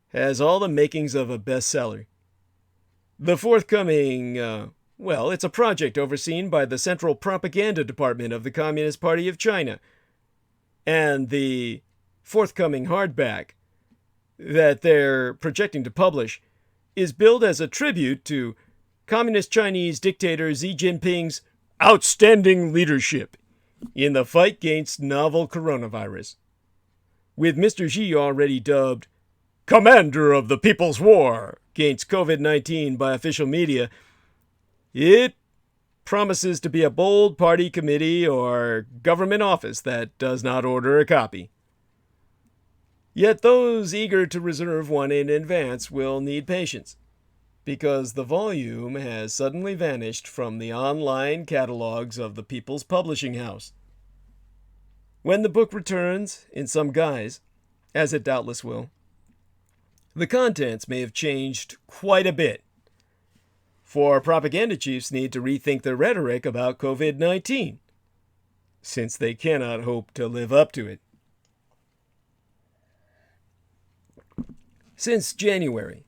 has all the makings of a bestseller. The forthcoming, it's a project overseen by the Central Propaganda Department of the Communist Party of China. And the forthcoming hardback that they're projecting to publish is billed as a tribute to Communist Chinese dictator Xi Jinping's outstanding leadership in the fight against novel coronavirus. With Mr. Xi already dubbed Commander of the People's War against COVID-19 by official media, it promises to be a bold party committee or government office that does not order a copy. Yet those eager to reserve one in advance will need patience, because the volume has suddenly vanished from the online catalogs of the People's Publishing House. When the book returns, in some guise, as it doubtless will, the contents may have changed quite a bit. For propaganda chiefs need to rethink their rhetoric about COVID-19, since they cannot hope to live up to it. Since January,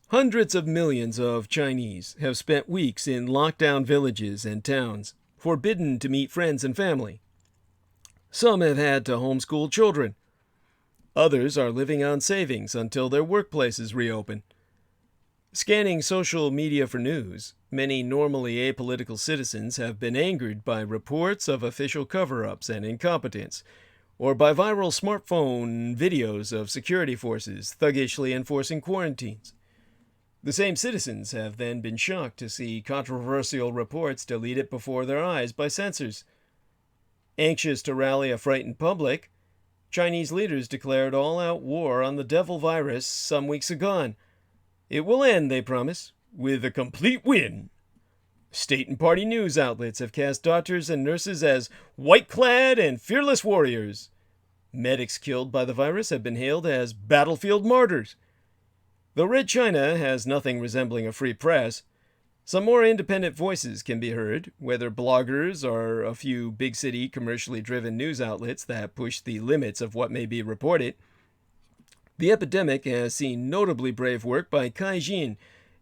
hundreds of millions of Chinese have spent weeks in lockdown villages and towns, forbidden to meet friends and family. Some have had to homeschool children. Others are living on savings until their workplaces reopen. Scanning social media for news, many normally apolitical citizens have been angered by reports of official cover-ups and incompetence, or by viral smartphone videos of security forces thuggishly enforcing quarantines. The same citizens have then been shocked to see controversial reports deleted before their eyes by censors. Anxious to rally a frightened public, Chinese leaders declared all-out war on the devil virus some weeks agone. It will end, they promise, with a complete win. State and party news outlets have cast doctors and nurses as white-clad and fearless warriors. Medics killed by the virus have been hailed as battlefield martyrs. Though Red China has nothing resembling a free press, some more independent voices can be heard, whether bloggers or a few big-city commercially driven news outlets that push the limits of what may be reported. The epidemic has seen notably brave work by Caixin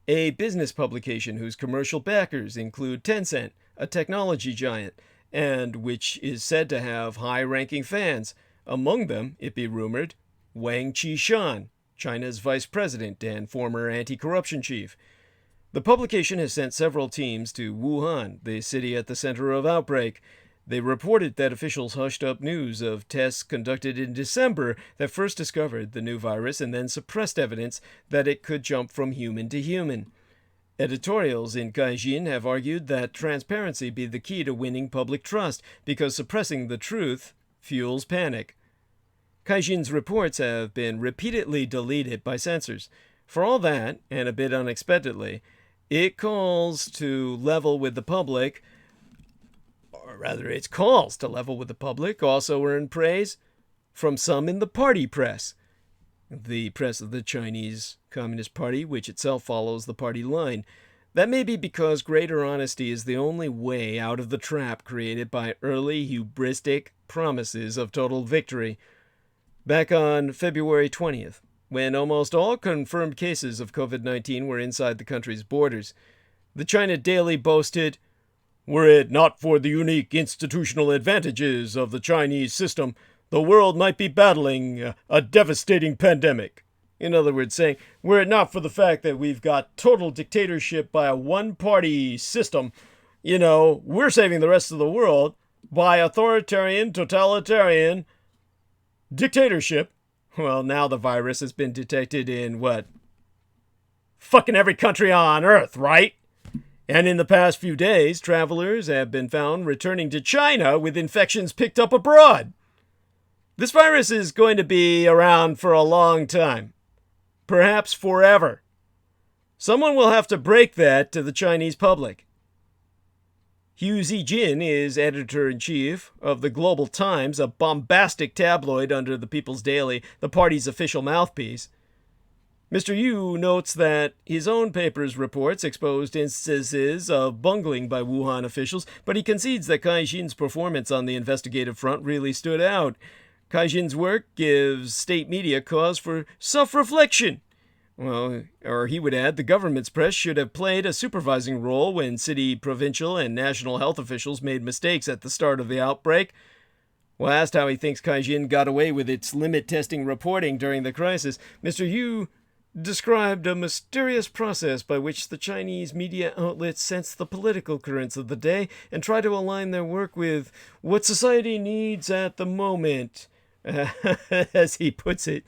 a business publication whose commercial backers include Tencent, a technology giant, and which is said to have high-ranking fans. Among them, it be rumored, Wang Qishan, China's vice president and former anti-corruption chief. The publication has sent several teams to Wuhan, the city at the center of outbreak. They reported that officials hushed up news of tests conducted in December that first discovered the new virus and then suppressed evidence that it could jump from human to human. Editorials in Gaijin have argued that transparency be the key to winning public trust because suppressing the truth fuels panic. Gaijin's reports have been repeatedly deleted by censors. For all that, and a bit unexpectedly, it calls to level with the public, or rather its calls to level with the public also earn praise from some in the party press. The press of the Chinese Communist Party, which itself follows the party line. That may be because greater honesty is the only way out of the trap created by early hubristic promises of total victory. Back on February 20th, when almost all confirmed cases of COVID-19 were inside the country's borders, the China Daily boasted, "Were it not for the unique institutional advantages of the Chinese system, the world might be battling a devastating pandemic." In other words, saying, were it not for the fact that we've got total dictatorship by a one-party system, we're saving the rest of the world by authoritarian, totalitarian dictatorship. Well, now the virus has been detected in, fucking every country on Earth, right? And in the past few days, travelers have been found returning to China with infections picked up abroad. This virus is going to be around for a long time. Perhaps forever. Someone will have to break that to the Chinese public. Hu Zijin is editor-in-chief of the Global Times, a bombastic tabloid under the People's Daily, the party's official mouthpiece. Mr. Yu notes that his own paper's reports exposed instances of bungling by Wuhan officials, but he concedes that Gaijin's performance on the investigative front really stood out. Gaijin's work gives state media cause for self-reflection. Well, or he would add, the government's press should have played a supervising role when city, provincial, and national health officials made mistakes at the start of the outbreak. Well, asked how he thinks Gaijin got away with its limit testing reporting during the crisis, Mr. Yu described a mysterious process by which the Chinese media outlets sense the political currents of the day and try to align their work with what society needs at the moment. As he puts it,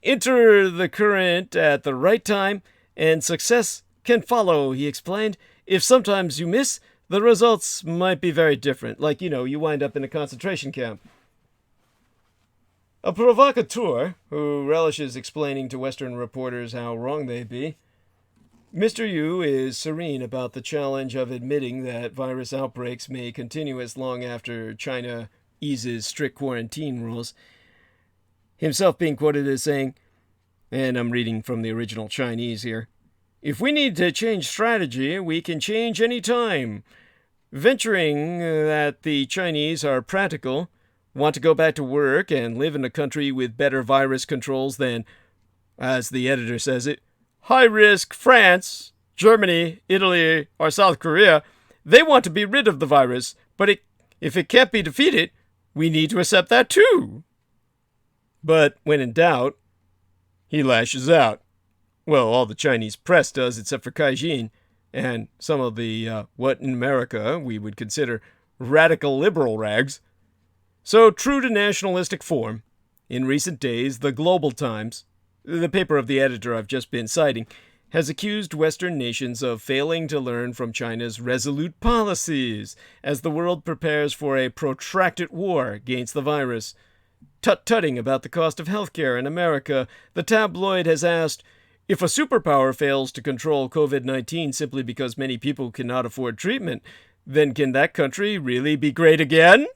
enter the current at the right time, and success can follow, he explained. If sometimes you miss, the results might be very different. Like, you wind up in a concentration camp. A provocateur who relishes explaining to Western reporters how wrong they be, Mr. Yu is serene about the challenge of admitting that virus outbreaks may continue as long after China eases strict quarantine rules. Himself being quoted as saying, and I'm reading from the original Chinese here, "If we need to change strategy, we can change any time. Venturing that the Chinese are practical, want to go back to work and live in a country with better virus controls than, as the editor says it, high-risk France, Germany, Italy, or South Korea, they want to be rid of the virus, but if it can't be defeated, we need to accept that too." But when in doubt, he lashes out. Well, all the Chinese press does except for Gaijin, and some of the, what in America we would consider radical liberal rags. So, true to nationalistic form, in recent days, the Global Times, the paper of the editor I've just been citing, has accused Western nations of failing to learn from China's resolute policies as the world prepares for a protracted war against the virus. Tut-tutting about the cost of healthcare in America, the tabloid has asked, if a superpower fails to control COVID-19 simply because many people cannot afford treatment, then can that country really be great again?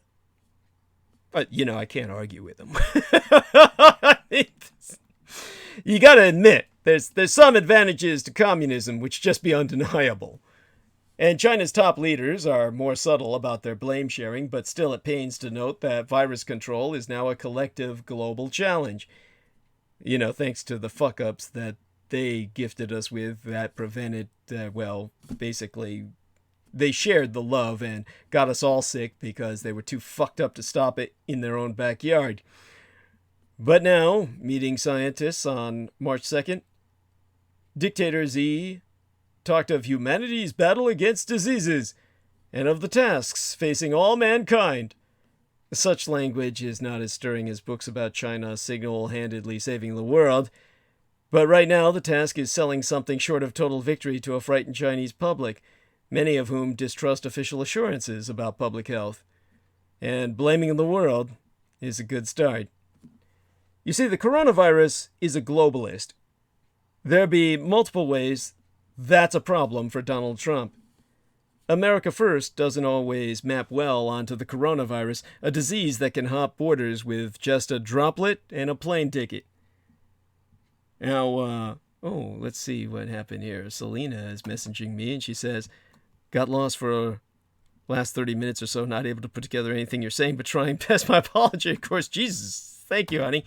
But, I can't argue with him. You gotta admit, there's some advantages to communism which just be undeniable. And China's top leaders are more subtle about their blame sharing, but still at pains to note that virus control is now a collective global challenge. Thanks to the fuck-ups that they gifted us with that prevented, basically, they shared the love and got us all sick because they were too fucked up to stop it in their own backyard. But now, meeting scientists on March 2nd, Dictator Xi talked of humanity's battle against diseases and of the tasks facing all mankind. Such language is not as stirring as books about China single-handedly saving the world, but right now the task is selling something short of total victory to a frightened Chinese public, many of whom distrust official assurances about public health. And blaming the world is a good start. You see, the coronavirus is a globalist. There be multiple ways that's a problem for Donald Trump. America First doesn't always map well onto the coronavirus, a disease that can hop borders with just a droplet and a plane ticket. Now, let's see what happened here. Selena is messaging me, and she says, got lost for last 30 minutes or so, not able to put together anything you're saying, but trying best. My apology, of course. Jesus, thank you, honey.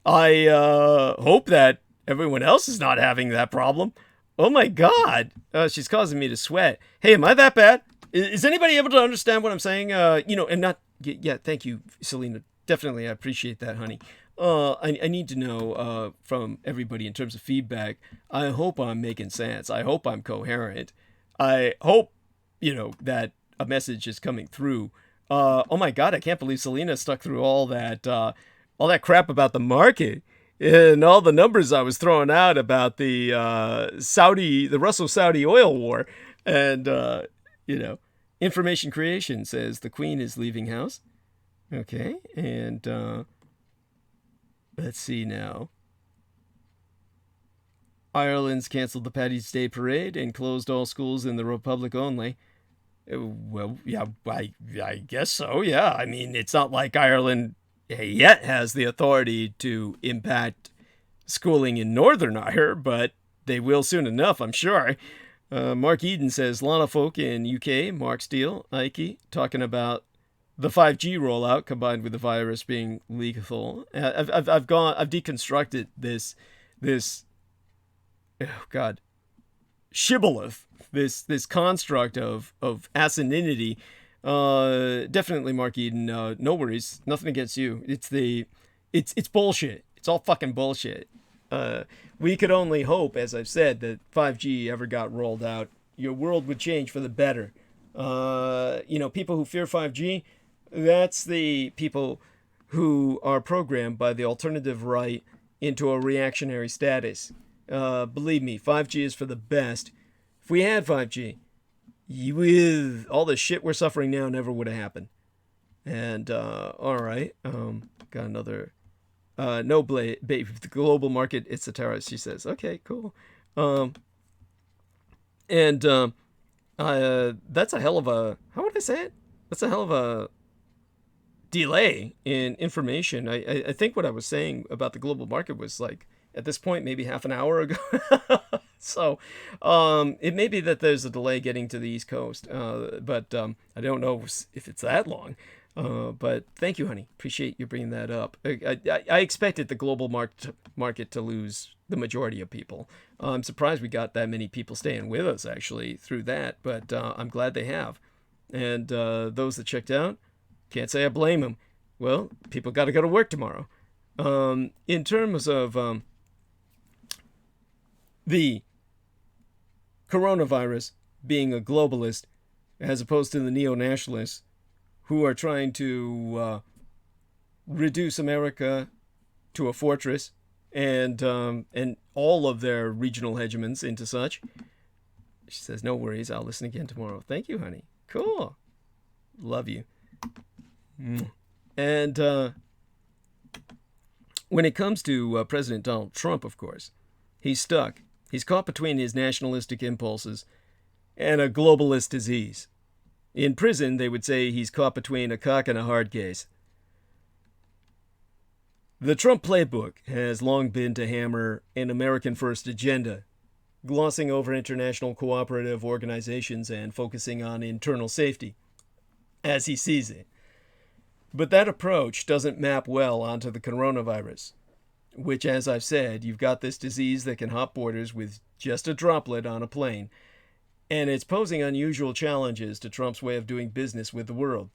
I hope that everyone else is not having that problem. Oh my God. She's causing me to sweat. Hey, am I that bad? Is anybody able to understand what I'm saying? And not, yeah, thank you, Selena. Definitely, I appreciate that, honey. I need to know from everybody in terms of feedback. I hope I'm making sense. I hope I'm coherent. I hope, that a message is coming through. Oh my God, I can't believe Selena stuck through all that crap about the market. And all the numbers I was throwing out about the Russo-Saudi oil war. And, Information Creation says the Queen is leaving house. Okay, and let's see now. Ireland's canceled the Paddy's Day parade and closed all schools in the Republic only. Well, yeah, I guess so, yeah. I mean, it's not like Ireland yet has the authority to impact schooling in Northern Ireland, but they will soon enough, I'm sure. Mark Eden says, Lana Folk in UK, Mark Steele, Ike, talking about the 5G rollout combined with the virus being lethal. I've deconstructed this, oh God, shibboleth, this construct of asininity. Definitely, Mark Eden. No worries, nothing against you. It's bullshit. It's all fucking bullshit. We could only hope, as I've said, that 5G ever got rolled out. Your world would change for the better. People who fear 5G, that's the people who are programmed by the alternative right into a reactionary status. Believe me, 5G is for the best. If we had 5G, with all the shit we're suffering now, never would have happened. And all right, got another. No, babe, the global market, it's a terrorist, she says. Okay, cool. That's a hell of a, how would I say it? That's a hell of a delay in information. I think what I was saying about the global market was like, at this point, maybe half an hour ago. So it may be that there's a delay getting to the East Coast, but I don't know if it's that long. But thank you, honey. Appreciate you bringing that up. I expected the global market to lose the majority of people. I'm surprised we got that many people staying with us, actually, through that. But I'm glad they have. And those that checked out, can't say I blame them. Well, people got to go to work tomorrow. In terms of the coronavirus being a globalist, as opposed to the neo-nationalists, who are trying to reduce America to a fortress and all of their regional hegemons into such. She says, no worries, I'll listen again tomorrow. Thank you, honey. Cool. Love you. And when it comes to President Donald Trump, of course, he's stuck. He's caught between his nationalistic impulses and a globalist disease. In prison, they would say he's caught between a cock and a hard case. The Trump playbook has long been to hammer an American first agenda, glossing over international cooperative organizations and focusing on internal safety, as he sees it. But that approach doesn't map well onto the coronavirus. which, as I've said, you've got this disease that can hop borders with just a droplet on a plane, and it's posing unusual challenges to Trump's way of doing business with the world.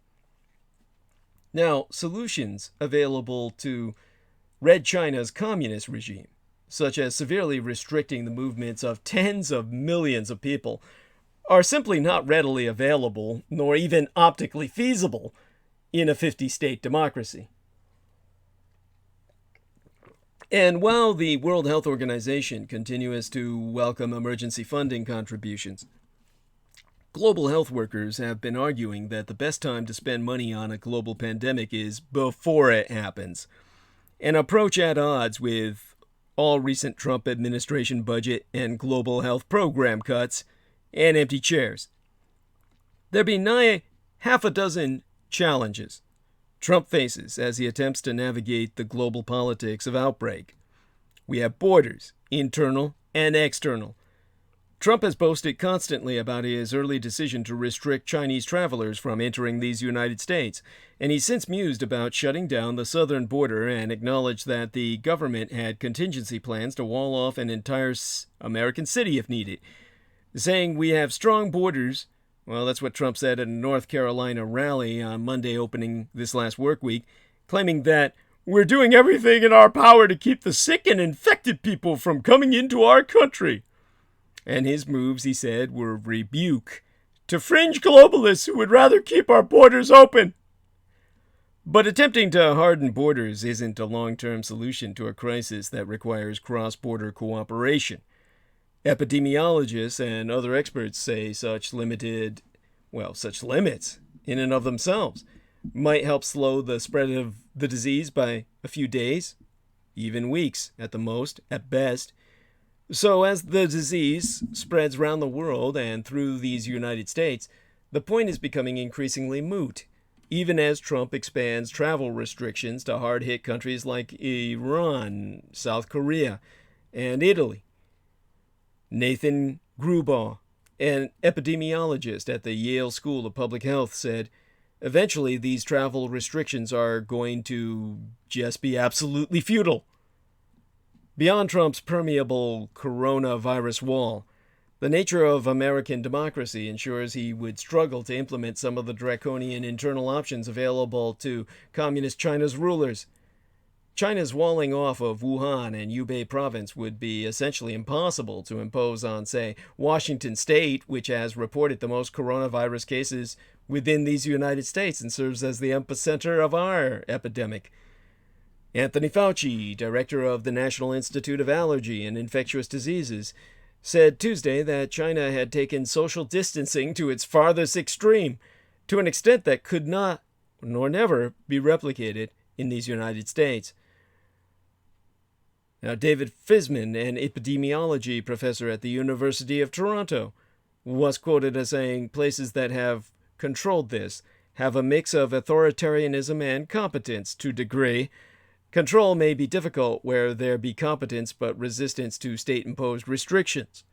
Now, solutions available to Red China's communist regime, such as severely restricting the movements of tens of millions of people, are simply not readily available, nor even optically feasible, in a 50-state democracy. And while the World Health Organization continues to welcome emergency funding contributions, global health workers have been arguing that the best time to spend money on a global pandemic is before it happens, an approach at odds with all recent Trump administration budget and global health program cuts and empty chairs. There be nigh half a dozen challenges Trump faces as he attempts to navigate the global politics of outbreak. We have borders, internal and external. Trump has boasted constantly about his early decision to restrict Chinese travelers from entering these United States, and he's since mused about shutting down the southern border and acknowledged that the government had contingency plans to wall off an entire American city if needed. Saying we have strong borders, well, that's what Trump said at a North Carolina rally on Monday opening this last work week, claiming that we're doing everything in our power to keep the sick and infected people from coming into our country. And his moves, he said, were a rebuke to fringe globalists who would rather keep our borders open. But attempting to harden borders isn't a long-term solution to a crisis that requires cross-border cooperation. Epidemiologists and other experts say such limits, in and of themselves, might help slow the spread of the disease by a few days, even weeks at the most, at best. So as the disease spreads around the world and through these United States, the point is becoming increasingly moot, even as Trump expands travel restrictions to hard-hit countries like Iran, South Korea, and Italy. Nathan Grubaugh, an epidemiologist at the Yale School of Public Health, said, eventually these travel restrictions are going to just be absolutely futile. Beyond Trump's permeable coronavirus wall, the nature of American democracy ensures he would struggle to implement some of the draconian internal options available to Communist China's rulers. China's walling off of Wuhan and Hubei province would be essentially impossible to impose on, say, Washington State, which has reported the most coronavirus cases within these United States and serves as the epicenter of our epidemic. Anthony Fauci, director of the National Institute of Allergy and Infectious Diseases, said Tuesday that China had taken social distancing to its farthest extreme, to an extent that could not, nor never, be replicated in these United States. Now, David Fisman, an epidemiology professor at the University of Toronto, was quoted as saying places that have controlled this have a mix of authoritarianism and competence to degree. Control may be difficult where there be competence but resistance to state-imposed restrictions.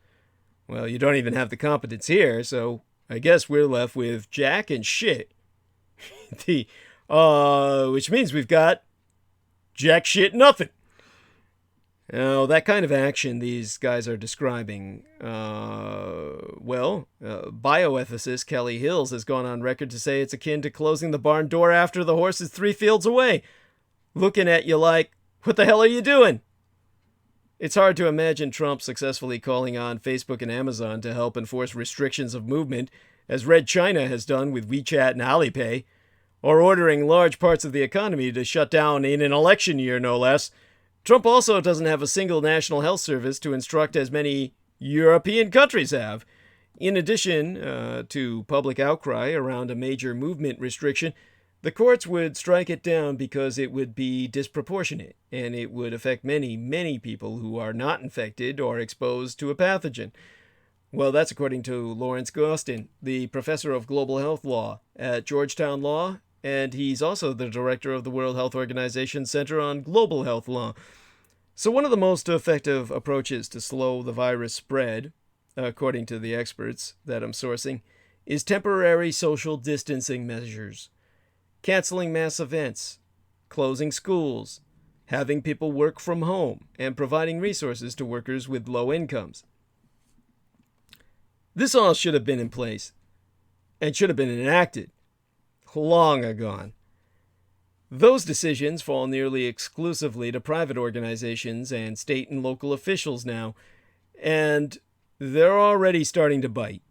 Well, you don't even have the competence here, so I guess we're left with jack and shit. Which means we've got jack shit nothing. Now, that kind of action these guys are describing, bioethicist Kelly Hills has gone on record to say it's akin to closing the barn door after the horse is 3 fields away, looking at you like, what the hell are you doing? It's hard to imagine Trump successfully calling on Facebook and Amazon to help enforce restrictions of movement, as Red China has done with WeChat and Alipay, or ordering large parts of the economy to shut down in an election year, no less. Trump also doesn't have a single national health service to instruct as many European countries have. In addition to public outcry around a major movement restriction, the courts would strike it down because it would be disproportionate, and it would affect many, many people who are not infected or exposed to a pathogen. Well, that's according to Lawrence Gostin, the professor of global health law at Georgetown Law, and he's also the director of the World Health Organization Center on Global Health Law. So one of the most effective approaches to slow the virus spread, according to the experts that I'm sourcing, is temporary social distancing measures. Canceling mass events, closing schools, having people work from home, and providing resources to workers with low incomes. This all should have been in place and should have been enacted long ago. Those decisions fall nearly exclusively to private organizations and state and local officials now, and they're already starting to bite.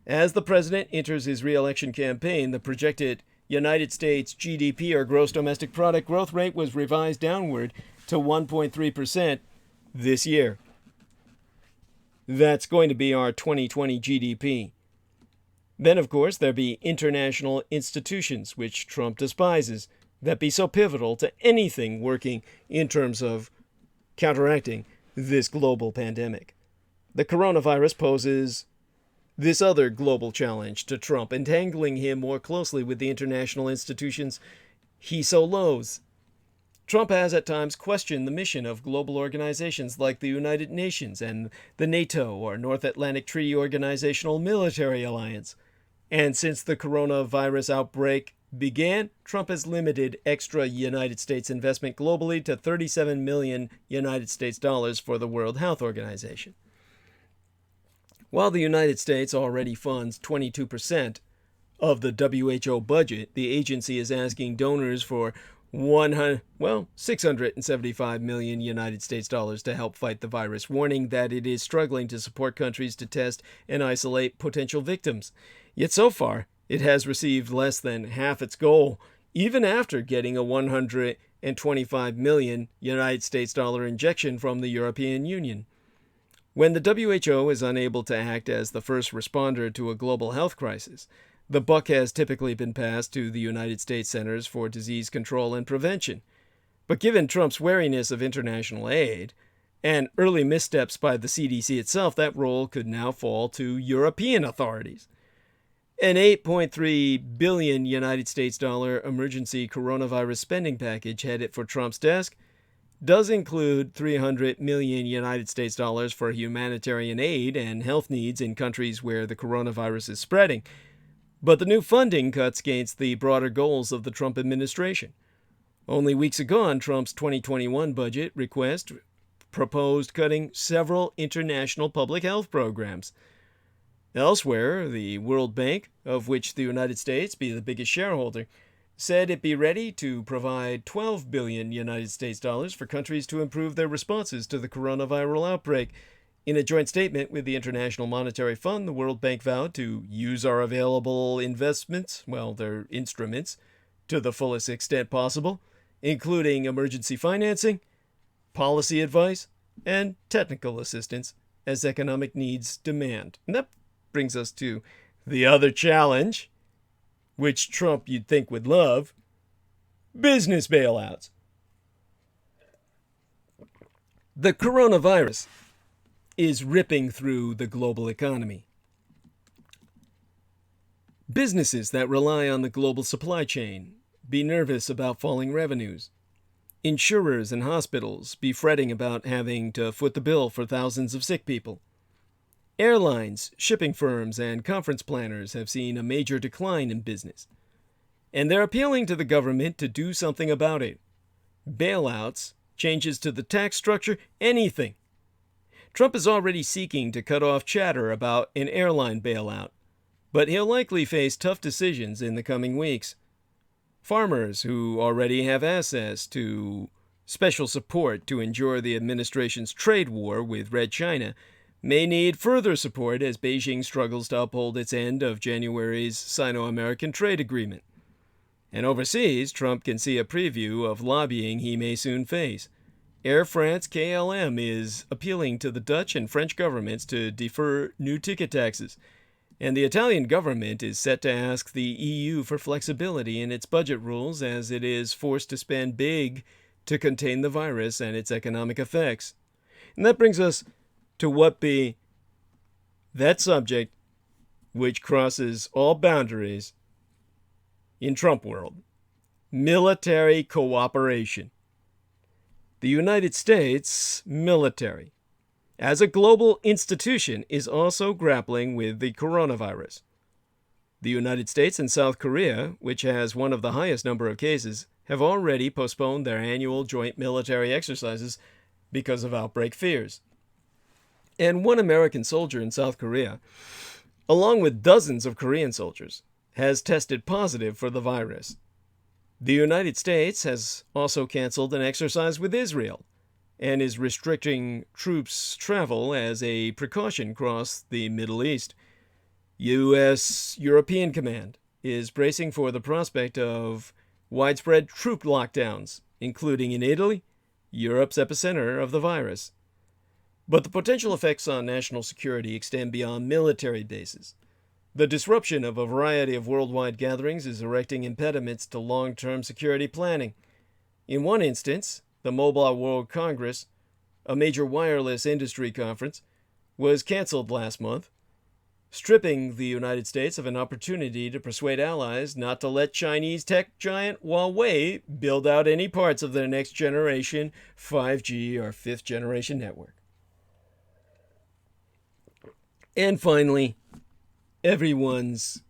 As the president enters his re-election campaign, the projected United States GDP, or gross domestic product, growth rate was revised downward to 1.3% this year. That's going to be our 2020 GDP. Then, of course, there be international institutions, which Trump despises, that be so pivotal to anything working in terms of counteracting this global pandemic. The coronavirus poses this other global challenge to Trump, entangling him more closely with the international institutions he so loathes. Trump has at times questioned the mission of global organizations like the United Nations and the NATO, or North Atlantic Treaty Organizational Military Alliance. And since the coronavirus outbreak began, Trump has limited extra United States investment globally to $37 million United States dollars for the World Health Organization. While the United States already funds 22% of the WHO budget, the agency is asking donors for $675 million United States dollars to help fight the virus, warning that it is struggling to support countries to test and isolate potential victims. Yet so far, it has received less than half its goal, even after getting a $125 million United States dollar injection from the European Union. When the WHO is unable to act as the first responder to a global health crisis, the buck has typically been passed to the United States Centers for Disease Control and Prevention. But given Trump's wariness of international aid and early missteps by the CDC itself, that role could now fall to European authorities. An $8.3 billion United States dollar emergency coronavirus spending package headed for Trump's desk does include $300 million United States dollars for humanitarian aid and health needs in countries where the coronavirus is spreading. But the new funding cuts against the broader goals of the Trump administration. Only weeks ago, Trump's 2021 budget request proposed cutting several international public health programs. Elsewhere, the World Bank, of which the United States be the biggest shareholder, said it be ready to provide $12 billion United States dollars for countries to improve their responses to the coronavirus outbreak. In a joint statement with the International Monetary Fund, the World Bank vowed to use our available investments, their instruments, to the fullest extent possible, including emergency financing, policy advice, and technical assistance as economic needs demand. And that brings us to the other challenge, which Trump you'd think would love: business bailouts. The coronavirus is ripping through the global economy. Businesses that rely on the global supply chain be nervous about falling revenues. Insurers and hospitals be fretting about having to foot the bill for thousands of sick people. Airlines, shipping firms, and conference planners have seen a major decline in business. And they're appealing to the government to do something about it. Bailouts, changes to the tax structure, anything. Trump is already seeking to cut off chatter about an airline bailout, but he'll likely face tough decisions in the coming weeks. Farmers who already have access to special support to endure the administration's trade war with Red China may need further support as Beijing struggles to uphold its end of January's Sino-American trade agreement. And overseas, Trump can see a preview of lobbying he may soon face. Air France-KLM is appealing to the Dutch and French governments to defer new ticket taxes, and the Italian government is set to ask the EU for flexibility in its budget rules as it is forced to spend big to contain the virus and its economic effects. And that brings us to what be that subject which crosses all boundaries in Trump world: military cooperation. The United States military, as a global institution, is also grappling with the coronavirus. The United States and South Korea, which has one of the highest number of cases, have already postponed their annual joint military exercises because of outbreak fears. And one American soldier in South Korea, along with dozens of Korean soldiers, has tested positive for the virus. The United States has also canceled an exercise with Israel and is restricting troops' travel as a precaution across the Middle East. U.S. European Command is bracing for the prospect of widespread troop lockdowns, including in Italy, Europe's epicenter of the virus. But the potential effects on national security extend beyond military bases. The disruption of a variety of worldwide gatherings is erecting impediments to long-term security planning. In one instance, the Mobile World Congress, a major wireless industry conference, was canceled last month, stripping the United States of an opportunity to persuade allies not to let Chinese tech giant Huawei build out any parts of their next-generation 5G or fifth-generation network. And finally, everyone's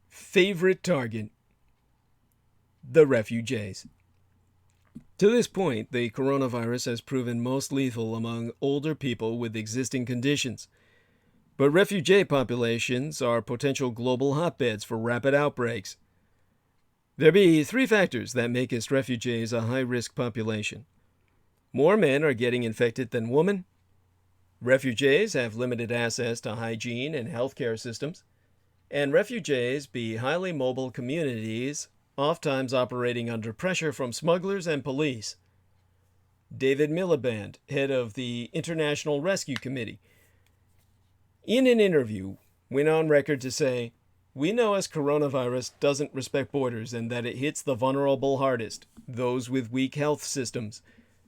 favorite target, the refugees. To this point, the coronavirus has proven most lethal among older people with existing conditions. But refugee populations are potential global hotbeds for rapid outbreaks. There be three factors that make us refugees a high-risk population. More men are getting infected than women. Refugees have limited access to hygiene and healthcare systems. And refugees be highly mobile communities, oftentimes operating under pressure from smugglers and police. David Miliband, head of the International Rescue Committee, in an interview, went on record to say, "We know as coronavirus doesn't respect borders and that it hits the vulnerable hardest, those with weak health systems,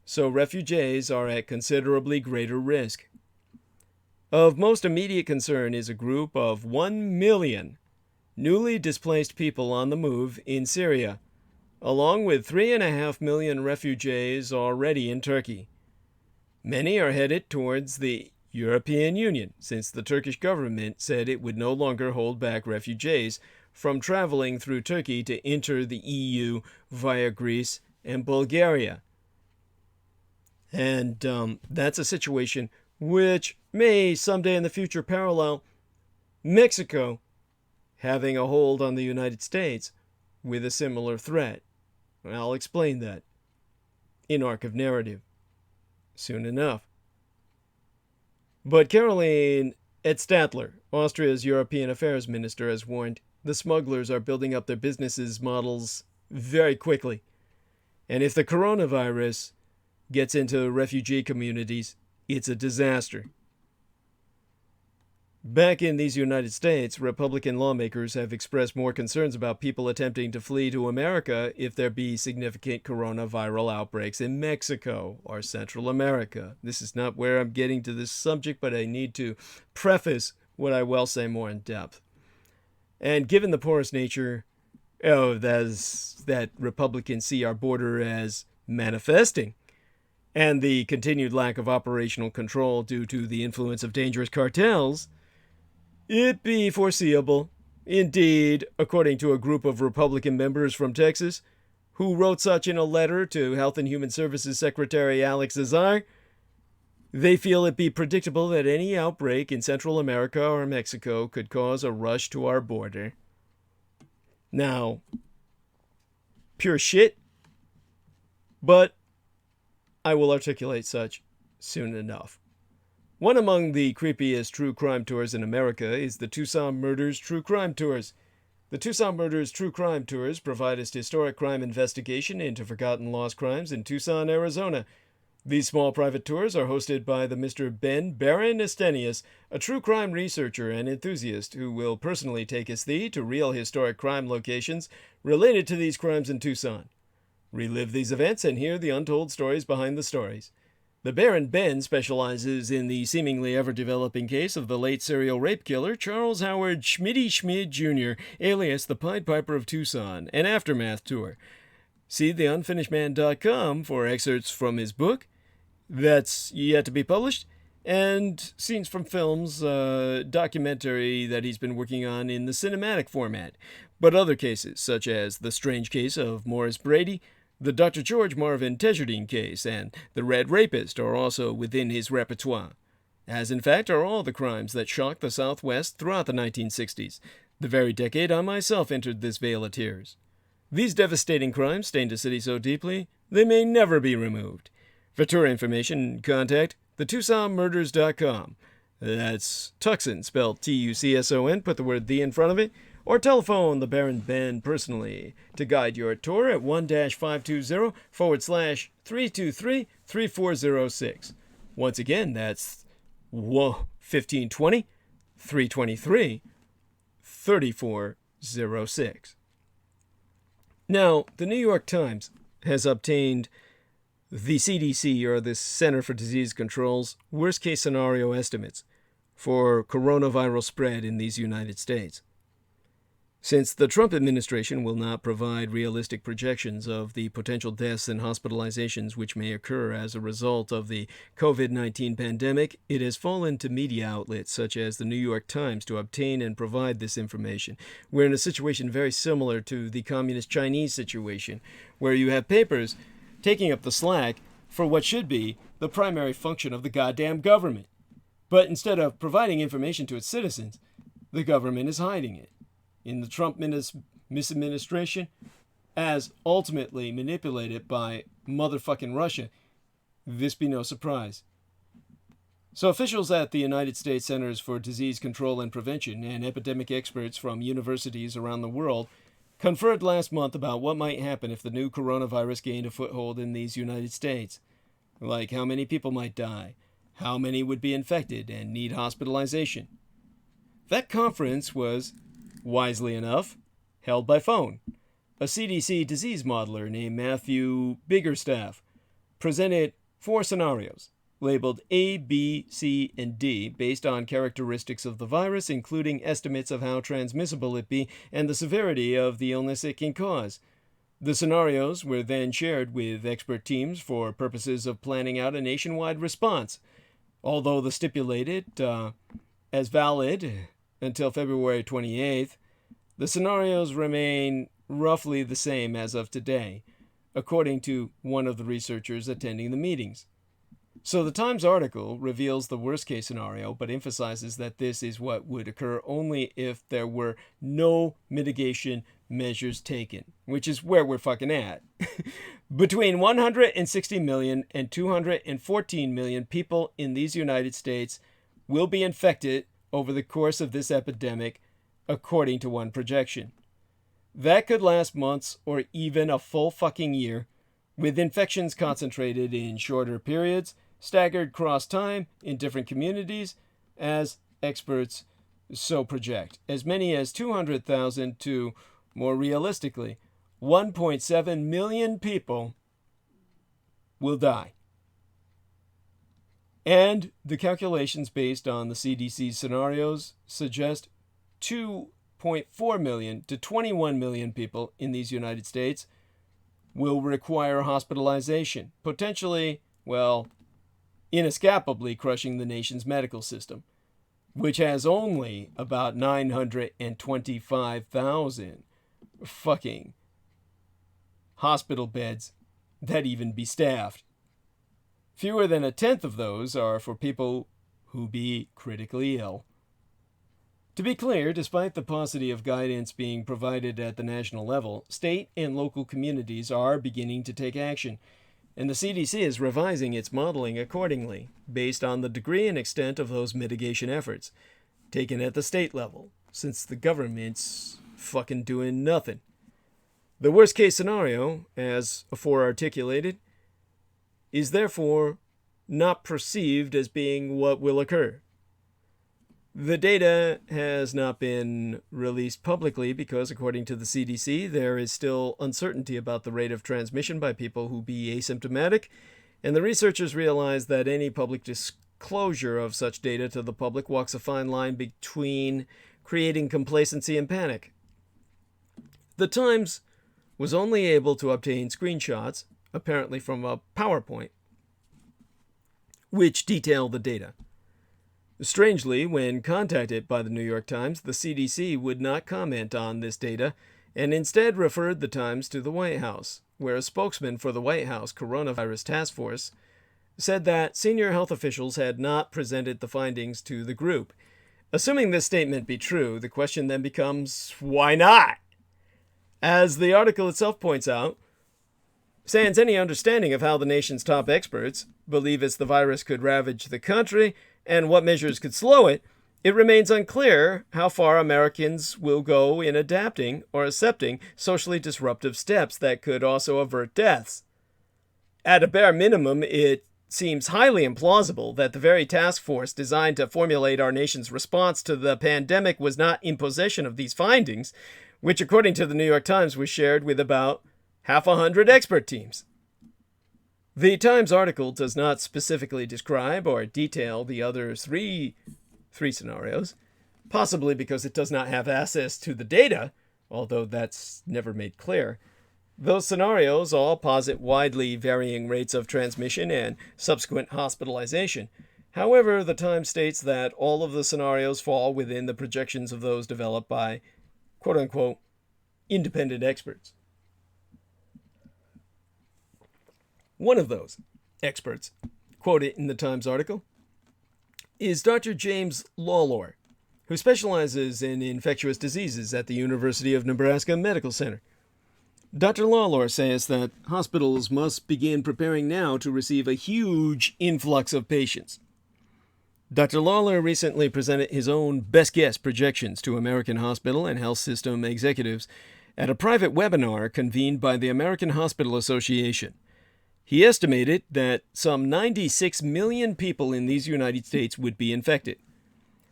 so refugees are at considerably greater risk." Of most immediate concern is a group of 1 million newly displaced people on the move in Syria, along with 3.5 million refugees already in Turkey. Many are headed towards the European Union, since the Turkish government said it would no longer hold back refugees from traveling through Turkey to enter the EU via Greece and Bulgaria. And that's a situation which may someday in the future parallel Mexico having a hold on the United States with a similar threat. I'll explain that in Arc of Narrative soon enough. But Caroline Edstadler, Austria's European Affairs Minister, has warned the smugglers are building up their businesses models very quickly. And if the coronavirus gets into refugee communities, it's a disaster. Back in these United States, Republican lawmakers have expressed more concerns about people attempting to flee to America if there be significant coronavirus outbreaks in Mexico or Central America. This is not where I'm getting to this subject, but I need to preface what I will say more in depth. And given the porous nature that Republicans see our border as manifesting, and the continued lack of operational control due to the influence of dangerous cartels, it be foreseeable, indeed, according to a group of Republican members from Texas, who wrote such in a letter to Health and Human Services Secretary Alex Azar, they feel it be predictable that any outbreak in Central America or Mexico could cause a rush to our border. Now, pure shit, but I will articulate such soon enough. One among the creepiest true crime tours in America is the Tucson Murders True Crime Tours. The Tucson Murders True Crime Tours provide us historic crime investigation into forgotten lost crimes in Tucson, Arizona. These small private tours are hosted by the Mr. Ben Baron Estenius, a true crime researcher and enthusiast who will personally take us to real historic crime locations related to these crimes in Tucson. Relive these events and hear the untold stories behind the stories. The Baron Ben specializes in the seemingly ever-developing case of the late serial rape killer Charles Howard Schmitty Schmid Jr., alias the Pied Piper of Tucson, an aftermath tour. See theunfinishedman.com for excerpts from his book that's yet to be published, and scenes from films, documentary that he's been working on in the cinematic format. But other cases, such as The Strange Case of Morris Brady, the Dr. George Marvin Tejardine case, and The Red Rapist are also within his repertoire, as in fact are all the crimes that shocked the Southwest throughout the 1960s, the very decade I myself entered this vale of tears. These devastating crimes stained a city so deeply, they may never be removed. For tour information, contact theTucsonMurders.com. That's Tucson, spelled Tucson, put the word "the" in front of it, or telephone the Baron Ben personally to guide your tour at 1-520-/323-3406. Once again, that's 1520-323-3406. Now, the New York Times has obtained the CDC, or the Center for Disease Control's, worst-case scenario estimates for coronavirus spread in these United States. Since the Trump administration will not provide realistic projections of the potential deaths and hospitalizations which may occur as a result of the COVID-19 pandemic, it has fallen to media outlets such as the New York Times to obtain and provide this information. We're in a situation very similar to the Communist Chinese situation, where you have papers taking up the slack for what should be the primary function of the goddamn government. But instead of providing information to its citizens, the government is hiding it. In the Trump misadministration, as ultimately manipulated by motherfucking Russia, this be no surprise. So officials at the United States Centers for Disease Control and Prevention and epidemic experts from universities around the world conferred last month about what might happen if the new coronavirus gained a foothold in these United States. Like how many people might die, how many would be infected and need hospitalization. That conference was, wisely enough, held by phone. A CDC disease modeler named Matthew Biggerstaff presented 4 scenarios, labeled A, B, C, and D, based on characteristics of the virus, including estimates of how transmissible it be and the severity of the illness it can cause. The scenarios were then shared with expert teams for purposes of planning out a nationwide response. Although the stipulated as valid until February 28th, the scenarios remain roughly the same as of today, according to one of the researchers attending the meetings. So the Times article reveals the worst-case scenario, but emphasizes that this is what would occur only if there were no mitigation measures taken, which is where we're fucking at. Between 160 million and 214 million people in these United States will be infected over the course of this epidemic, according to one projection. That could last months or even a full fucking year, with infections concentrated in shorter periods, staggered cross time in different communities, as experts so project. As many as 200,000 to, more realistically, 1.7 million people will die. And the calculations based on the CDC scenarios suggest 2.4 million to 21 million people in these United States will require hospitalization, potentially, well, inescapably crushing the nation's medical system, which has only about 925,000 fucking hospital beds that even be staffed. Fewer than a tenth of those are for people who be critically ill. To be clear, despite the paucity of guidance being provided at the national level, state and local communities are beginning to take action, and the CDC is revising its modeling accordingly, based on the degree and extent of those mitigation efforts taken at the state level, since the government's fucking doing nothing. The worst case scenario, as afore articulated, is therefore not perceived as being what will occur. The data has not been released publicly because, according to the CDC, there is still uncertainty about the rate of transmission by people who be asymptomatic, and the researchers realize that any public disclosure of such data to the public walks a fine line between creating complacency and panic. The Times was only able to obtain screenshots, apparently from a PowerPoint, which detail the data. Strangely, when contacted by the New York Times, the CDC would not comment on this data and instead referred the Times to the White House, where a spokesman for the White House Coronavirus Task Force said that senior health officials had not presented the findings to the group. Assuming this statement be true, the question then becomes, why not? As the article itself points out, sans any understanding of how the nation's top experts believe the virus could ravage the country and what measures could slow it, it remains unclear how far Americans will go in adapting or accepting socially disruptive steps that could also avert deaths. At a bare minimum, it seems highly implausible that the very task force designed to formulate our nation's response to the pandemic was not in possession of these findings, which, according to the New York Times, was shared with about 100 expert teams. The Times article does not specifically describe or detail the other three scenarios, possibly because it does not have access to the data, although that's never made clear. Those scenarios all posit widely varying rates of transmission and subsequent hospitalization. However, the Times states that all of the scenarios fall within the projections of those developed by, quote-unquote, independent experts. One of those experts, quoted in the Times article, is Dr. James Lawlor, who specializes in infectious diseases at the University of Nebraska Medical Center. Dr. Lawlor says that hospitals must begin preparing now to receive a huge influx of patients. Dr. Lawlor recently presented his own best guess projections to American hospital and health system executives at a private webinar convened by the American Hospital Association. He estimated that some 96 million people in these United States would be infected.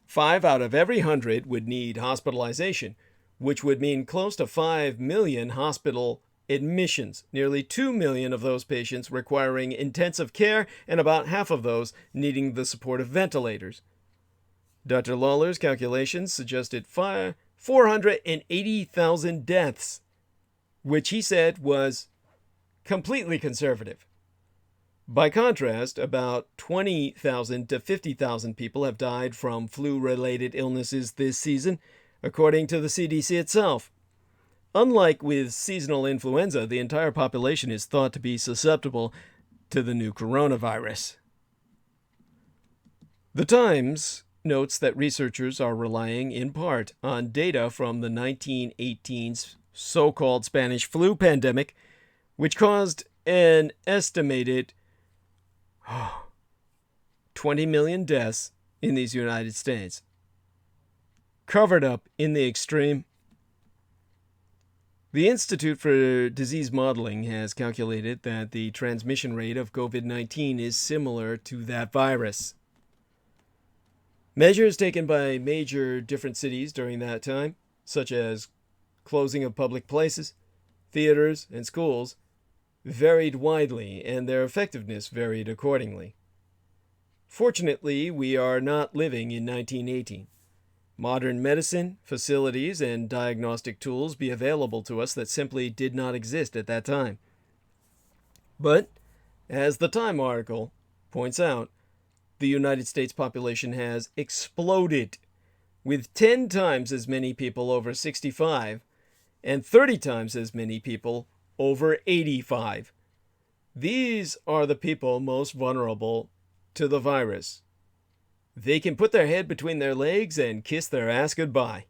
5 out of every 100 would need hospitalization, which would mean close to 5 million hospital admissions, nearly 2 million of those patients requiring intensive care, and about half of those needing the support of ventilators. Dr. Lawlor's calculations suggested 480,000 deaths, which he said was completely conservative. By contrast, about 20,000 to 50,000 people have died from flu-related illnesses this season, according to the CDC itself. Unlike with seasonal influenza, the entire population is thought to be susceptible to the new coronavirus. The Times notes that researchers are relying in part on data from the 1918's so-called Spanish flu pandemic, which caused an estimated 20 million deaths in these United States. Covered up in the extreme. The Institute for Disease Modeling has calculated that the transmission rate of COVID-19 is similar to that virus. Measures taken by major different cities during that time, such as closing of public places, theaters, and schools, varied widely, and their effectiveness varied accordingly. Fortunately, we are not living in 1918. Modern medicine, facilities, and diagnostic tools be available to us that simply did not exist at that time. But, as the Time article points out, the United States population has exploded, with 10 times as many people over 65 and 30 times as many people over 85. These are the people most vulnerable to the virus. They can put their head between their legs and kiss their ass goodbye.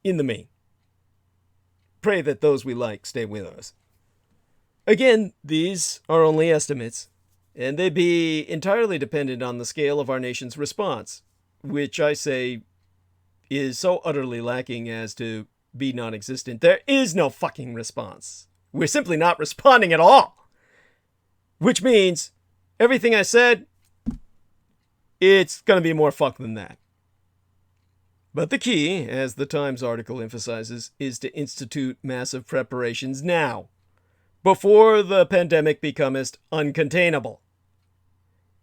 In the main. Pray that those we like stay with us. Again, these are only estimates, and they be entirely dependent on the scale of our nation's response, which I say is so utterly lacking as to be non-existent. There is no fucking response. We're simply not responding at all. Which means everything I said, it's going to be more fuck than that. But the key, as the Times article emphasizes, is to institute massive preparations now, before the pandemic becometh uncontainable.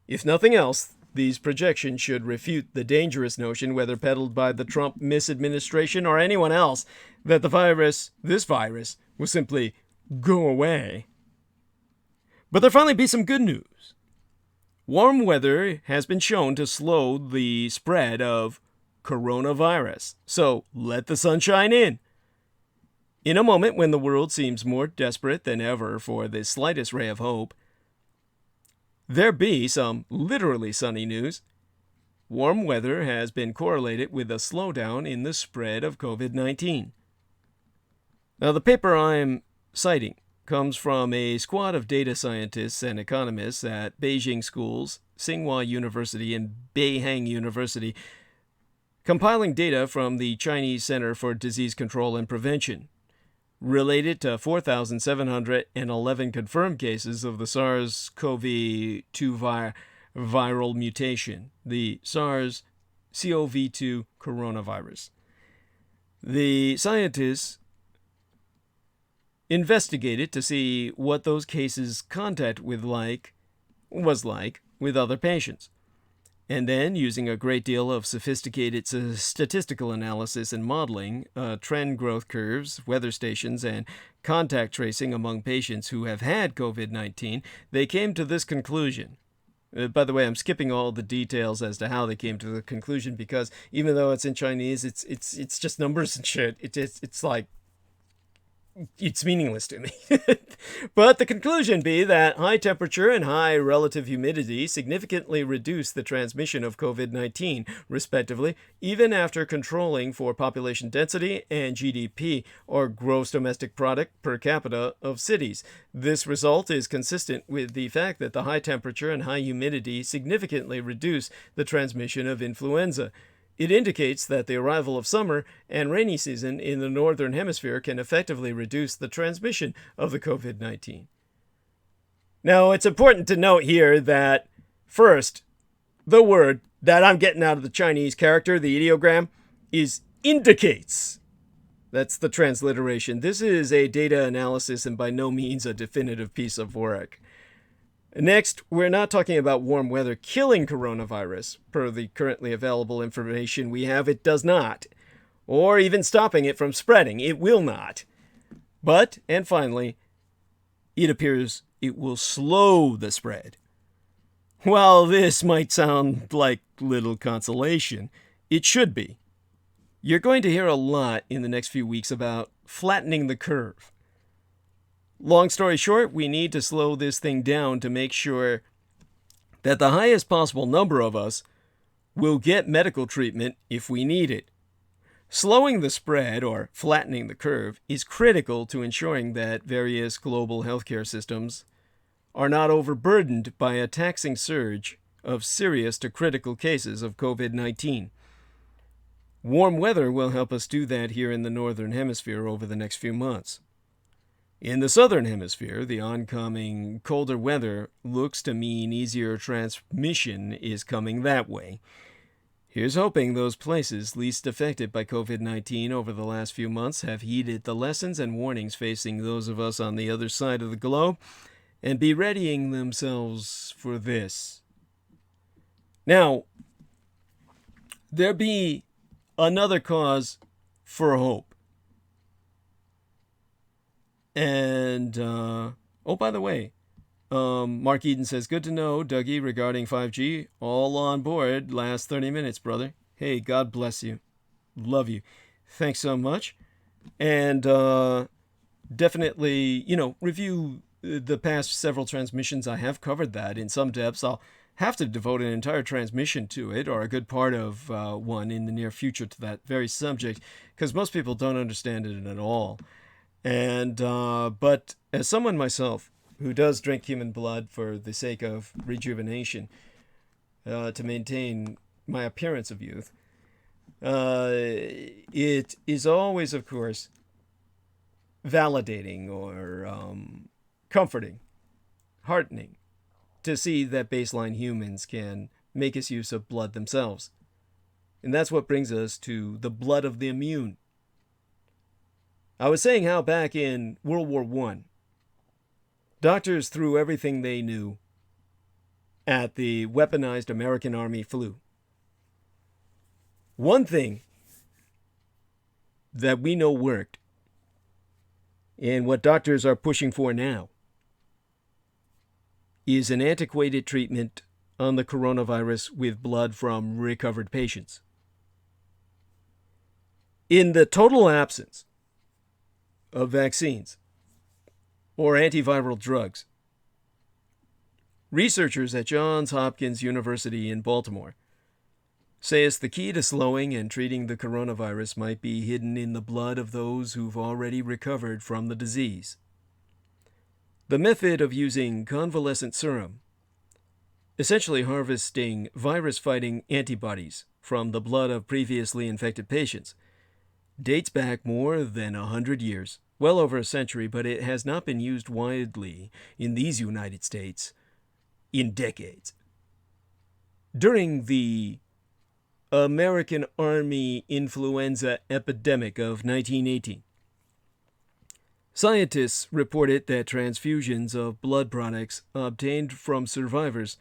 If nothing else, these projections should refute the dangerous notion, whether peddled by the Trump misadministration or anyone else, that this virus, will simply go away. But there finally be some good news. Warm weather has been shown to slow the spread of coronavirus. So let the sunshine in. In a moment when the world seems more desperate than ever for the slightest ray of hope, there be some literally sunny news. Warm weather has been correlated with a slowdown in the spread of COVID-19. Now, the paper I'm citing comes from a squad of data scientists and economists at Beijing schools, Tsinghua University, and Beihang University, compiling data from the Chinese Center for Disease Control and Prevention, related to 4,711 confirmed cases of the SARS-CoV-2 viral mutation, the SARS-CoV-2 coronavirus. The scientists investigated to see what those cases' contact was like with other patients. And then, using a great deal of sophisticated statistical analysis and modeling, trend growth curves, weather stations, and contact tracing among patients who have had COVID-19, they came to this conclusion. By the way, I'm skipping all the details as to how they came to the conclusion because even though it's in Chinese, it's just numbers and shit. It's like, it's meaningless to me. But the conclusion be that high temperature and high relative humidity significantly reduce the transmission of COVID-19, respectively, even after controlling for population density and GDP, or gross domestic product per capita, of cities. This result is consistent with the fact that the high temperature and high humidity significantly reduce the transmission of influenza. It indicates that the arrival of summer and rainy season in the northern hemisphere can effectively reduce the transmission of the COVID-19. Now, it's important to note here that, first, the word that I'm getting out of the Chinese character, the ideogram, is indicates. That's the transliteration. This is a data analysis and by no means a definitive piece of work. Next, we're not talking about warm weather killing coronavirus. Per the currently available information we have, it does not. Or even stopping it from spreading. It will not. But, and finally, it appears it will slow the spread. While this might sound like little consolation, it should be. You're going to hear a lot in the next few weeks about flattening the curve. Long story short, we need to slow this thing down to make sure that the highest possible number of us will get medical treatment if we need it. Slowing the spread, or flattening the curve, is critical to ensuring that various global healthcare systems are not overburdened by a taxing surge of serious to critical cases of COVID-19. Warm weather will help us do that here in the Northern Hemisphere over the next few months. In the Southern Hemisphere, the oncoming colder weather looks to mean easier transmission is coming that way. Here's hoping those places least affected by COVID-19 over the last few months have heeded the lessons and warnings facing those of us on the other side of the globe and be readying themselves for this. Now, there be another cause for hope. And, oh, by the way, Mark Eden says, good to know, Dougie, regarding 5G. All on board. Last 30 minutes, brother. Hey, God bless you. Love you. Thanks so much. And definitely, review the past several transmissions. I have covered that in some depths. I'll have to devote an entire transmission to it, or a good part of one in the near future to that very subject, because most people don't understand it at all. And but as someone myself who does drink human blood for the sake of rejuvenation, to maintain my appearance of youth, it is always, of course, validating or comforting, heartening to see that baseline humans can make us use of blood themselves. And that's what brings us to the blood of the immune. I was saying how back in World War I, doctors threw everything they knew at the weaponized American Army flu. One thing that we know worked, and what doctors are pushing for now, is an antiquated treatment on the coronavirus with blood from recovered patients. In the total absence of vaccines or antiviral drugs, researchers at Johns Hopkins University in Baltimore say the key to slowing and treating the coronavirus might be hidden in the blood of those who've already recovered from the disease. The method of using convalescent serum, essentially harvesting virus-fighting antibodies from the blood of previously infected patients, dates back more than 100 years, well over a century, but it has not been used widely in these United States in decades. During the American Army influenza epidemic of 1918, scientists reported that transfusions of blood products obtained from survivors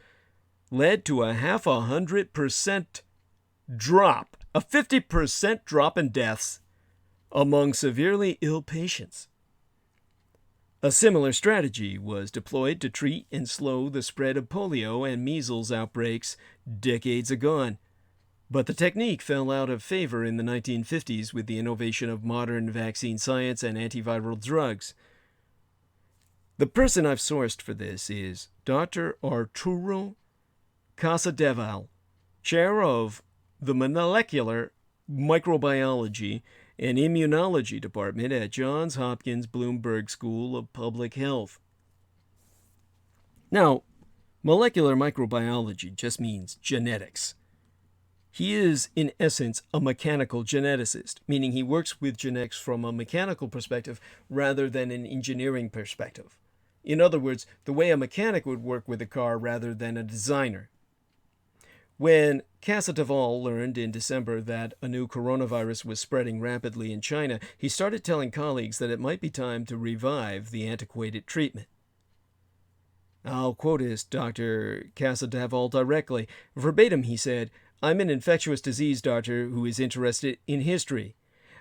led to a 50% drop, a 50% drop in deaths among severely ill patients. A similar strategy was deployed to treat and slow the spread of polio and measles outbreaks decades ago. But the technique fell out of favor in the 1950s with the innovation of modern vaccine science and antiviral drugs. The person I've sourced for this is Dr. Arturo Casadevall, chair of the Molecular Microbiology and Immunology Department at Johns Hopkins Bloomberg School of Public Health. Now, molecular microbiology just means genetics. He is, in essence, a mechanical geneticist, meaning he works with genetics from a mechanical perspective rather than an engineering perspective. In other words, the way a mechanic would work with a car rather than a designer. When Casadevall learned in December that a new coronavirus was spreading rapidly in China, he started telling colleagues that it might be time to revive the antiquated treatment. I'll quote Dr. Casadevall directly. Verbatim, he said, "I'm an infectious disease doctor who is interested in history.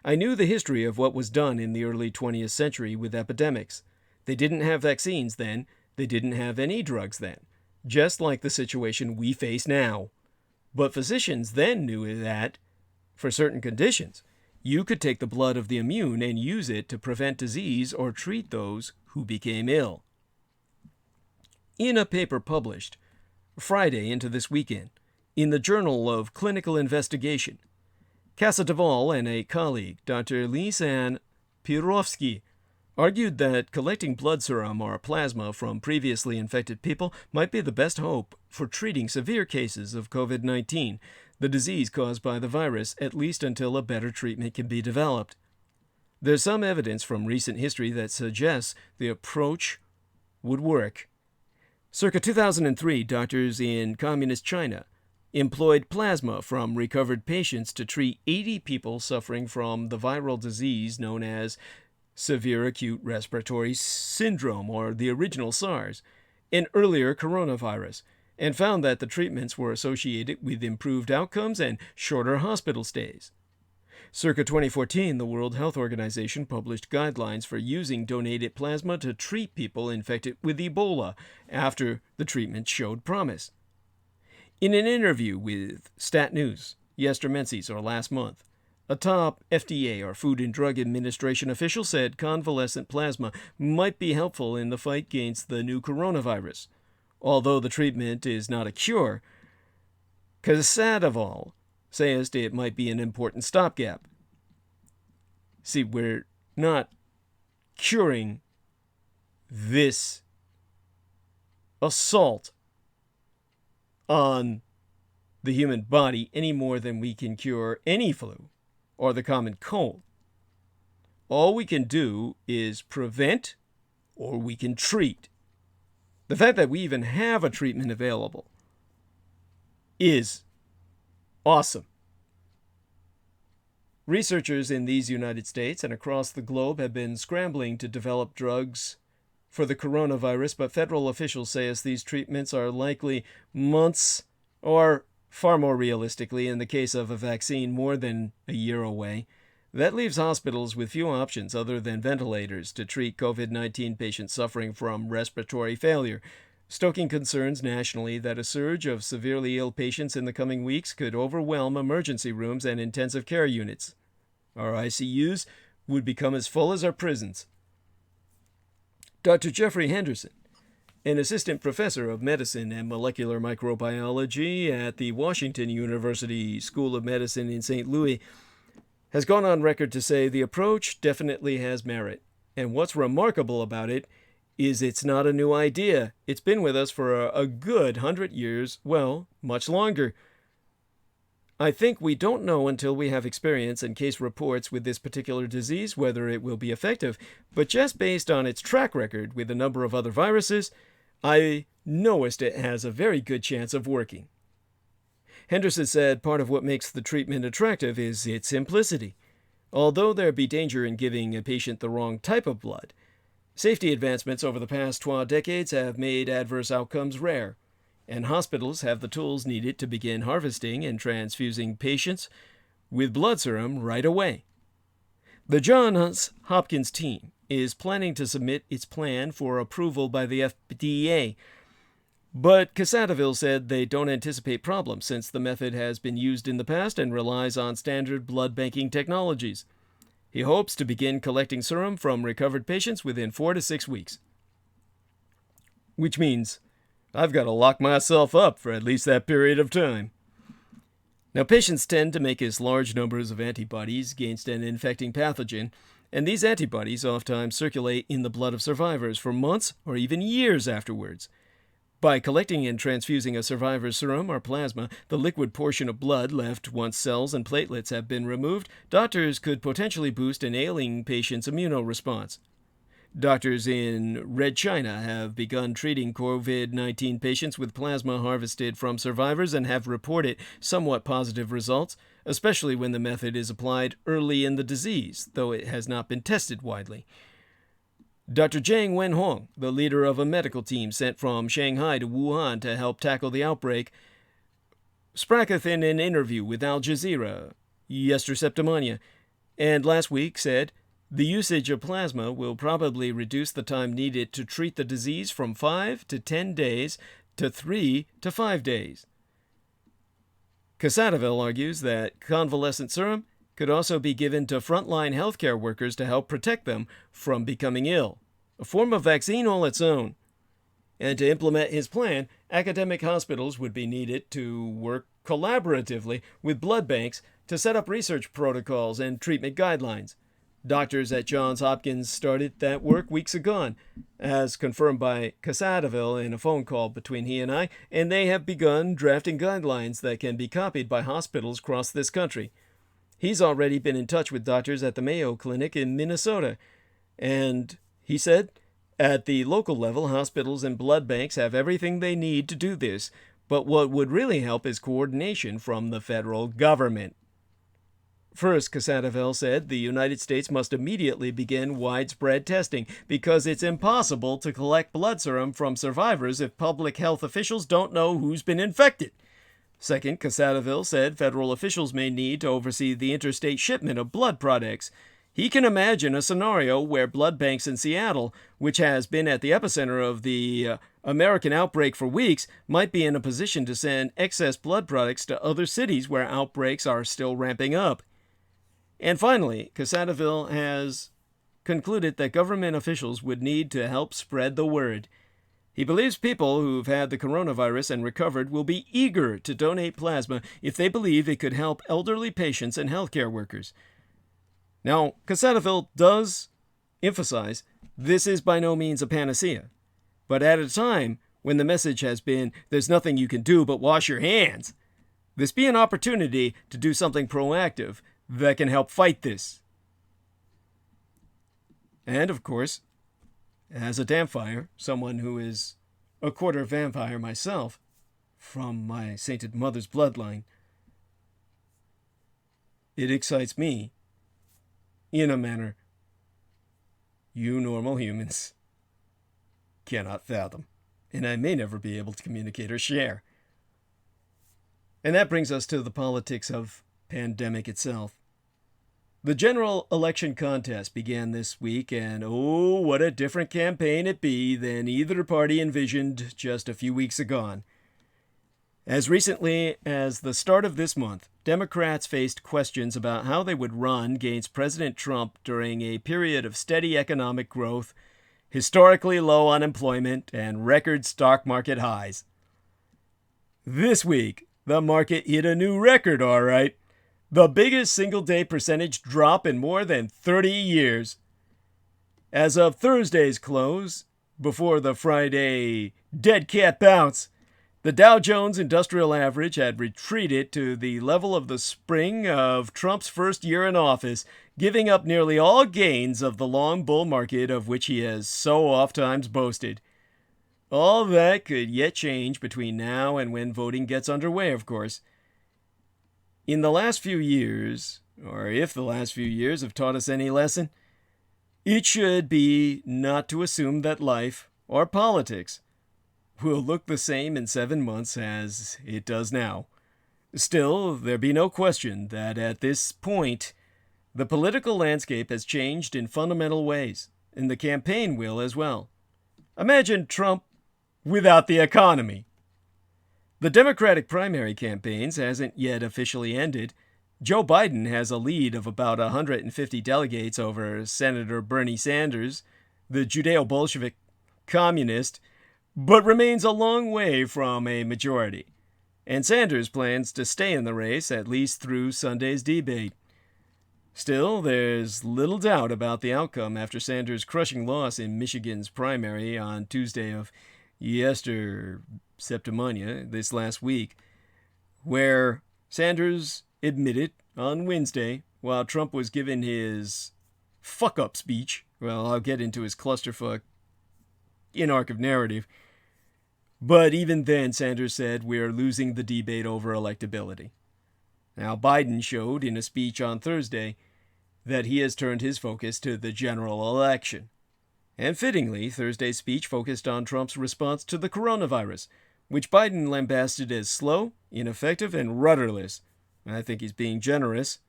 I knew the history of what was done in the early 20th century with epidemics. They didn't have vaccines then. They didn't have any drugs then. Just like the situation we face now. But physicians then knew that, for certain conditions, you could take the blood of the immune and use it to prevent disease or treat those who became ill." In a paper published Friday into this weekend in the Journal of Clinical Investigation, Casadevall and a colleague, Dr. Lisan Pirovsky, argued that collecting blood serum or plasma from previously infected people might be the best hope for treating severe cases of COVID-19, the disease caused by the virus, at least until a better treatment can be developed. There's some evidence from recent history that suggests the approach would work. Circa 2003, doctors in communist China employed plasma from recovered patients to treat 80 people suffering from the viral disease known as severe acute respiratory syndrome, or the original SARS, an earlier coronavirus, and found that the treatments were associated with improved outcomes and shorter hospital stays. Circa 2014, the World Health Organization published guidelines for using donated plasma to treat people infected with Ebola after the treatment showed promise. In an interview with Stat News, last month, a top FDA or Food and Drug Administration official said convalescent plasma might be helpful in the fight against the new coronavirus. Although the treatment is not a cure, Casadevall says it might be an important stopgap. See, we're not curing this assault on the human body any more than we can cure any flu or the common cold. All we can do is prevent or we can treat. The fact that we even have a treatment available is awesome. Researchers in these United States and across the globe have been scrambling to develop drugs for the coronavirus, but federal officials say these treatments are likely months, or far more realistically, in the case of a vaccine, more than a year away. That leaves hospitals with few options other than ventilators to treat COVID-19 patients suffering from respiratory failure. stoking concerns nationally that a surge of severely ill patients in the coming weeks could overwhelm emergency rooms and intensive care units. Our ICUs would become as full as our prisons. Dr. Jeffrey Henderson, an assistant professor of medicine and molecular microbiology at the Washington University School of Medicine in St. Louis, has gone on record to say the approach definitely has merit. And what's remarkable about it is it's not a new idea. It's been with us for a good 100 years, well, much longer. I think we don't know until we have experience and case reports with this particular disease whether it will be effective, but just based on its track record with a number of other viruses, I knowest it has a very good chance of working. Henderson said part of what makes the treatment attractive is its simplicity. Although there be danger in giving a patient the wrong type of blood, safety advancements over the past 12 decades have made adverse outcomes rare, and hospitals have the tools needed to begin harvesting and transfusing patients with blood serum right away. The Johns Hopkins team is planning to submit its plan for approval by the FDA, but Quesadeville said they don't anticipate problems since the method has been used in the past and relies on standard blood banking technologies. He hopes to begin collecting serum from recovered patients within 4 to 6 weeks. Which means I've got to lock myself up for at least that period of time. Now, patients tend to make as large numbers of antibodies against an infecting pathogen, and these antibodies oftentimes circulate in the blood of survivors for months or even years afterwards. By collecting and transfusing a survivor's serum or plasma, the liquid portion of blood left once cells and platelets have been removed, doctors could potentially boost an ailing patient's immunoresponse. Doctors in Red China have begun treating COVID-19 patients with plasma harvested from survivors and have reported somewhat positive results, especially when the method is applied early in the disease, though it has not been tested widely. Dr. Zhang Wenhong, the leader of a medical team sent from Shanghai to Wuhan to help tackle the outbreak, spraketh in an interview with Al Jazeera yesterday, and last week said, the usage of plasma will probably reduce the time needed to treat the disease from 5 to 10 days to 3 to 5 days. Quesadeville argues that convalescent serum could also be given to frontline healthcare workers to help protect them from becoming ill, a form of vaccine all its own. And to implement his plan, academic hospitals would be needed to work collaboratively with blood banks to set up research protocols and treatment guidelines. Doctors at Johns Hopkins started that work weeks ago, as confirmed by Quesadeville in a phone call between he and I, and they have begun drafting guidelines that can be copied by hospitals across this country. He's already been in touch with doctors at the Mayo Clinic in Minnesota, and he said, at the local level, hospitals and blood banks have everything they need to do this, but what would really help is coordination from the federal government. First, Quesadeville said, the United States must immediately begin widespread testing because it's impossible to collect blood serum from survivors if public health officials don't know who's been infected. Second, Quesadeville said federal officials may need to oversee the interstate shipment of blood products. He can imagine a scenario where blood banks in Seattle, which has been at the epicenter of the American outbreak for weeks, might be in a position to send excess blood products to other cities where outbreaks are still ramping up. And finally, Quesadeville has concluded that government officials would need to help spread the word. He believes people who've had the coronavirus and recovered will be eager to donate plasma if they believe it could help elderly patients and healthcare workers. Now, Quesadeville does emphasize this is by no means a panacea, but at a time when the message has been there's nothing you can do but wash your hands, this be an opportunity to do something proactive that can help fight this. And, of course, as a vampire, someone who is a quarter vampire myself, from my sainted mother's bloodline, it excites me in a manner you normal humans cannot fathom, and I may never be able to communicate or share. And that brings us to the politics of pandemic itself. The general election contest began this week, and oh, what a different campaign it be than either party envisioned just a few weeks agone. As recently as the start of this month, Democrats faced questions about how they would run against President Trump during a period of steady economic growth, historically low unemployment, and record stock market highs. This week, the market hit a new record, all right. The biggest single-day percentage drop in more than 30 years. As of Thursday's close, before the Friday dead cat bounce, the Dow Jones Industrial Average had retreated to the level of the spring of Trump's first year in office, giving up nearly all gains of the long bull market of which he has so oftentimes boasted. All that could yet change between now and when voting gets underway, of course. In the last few years, or if the last few years have taught us any lesson, it should be not to assume that life, or politics, will look the same in 7 months as it does now. Still, there be no question that at this point, the political landscape has changed in fundamental ways, and the campaign will as well. Imagine Trump without the economy. The Democratic primary campaigns hasn't yet officially ended. Joe Biden has a lead of about 150 delegates over Senator Bernie Sanders, the Judeo-Bolshevik communist, but remains a long way from a majority. And Sanders plans to stay in the race at least through Sunday's debate. Still, there's little doubt about the outcome after Sanders' crushing loss in Michigan's primary on Tuesday of Septimania, this last week, where Sanders admitted on Wednesday, while Trump was giving his fuck-up speech, well, I'll get into his clusterfuck inarchive narrative, but even then Sanders said we're losing the debate over electability. Now, Biden showed in a speech on Thursday that he has turned his focus to the general election. And fittingly, Thursday's speech focused on Trump's response to the coronavirus, which Biden lambasted as slow, ineffective, and rudderless. I think he's being generous.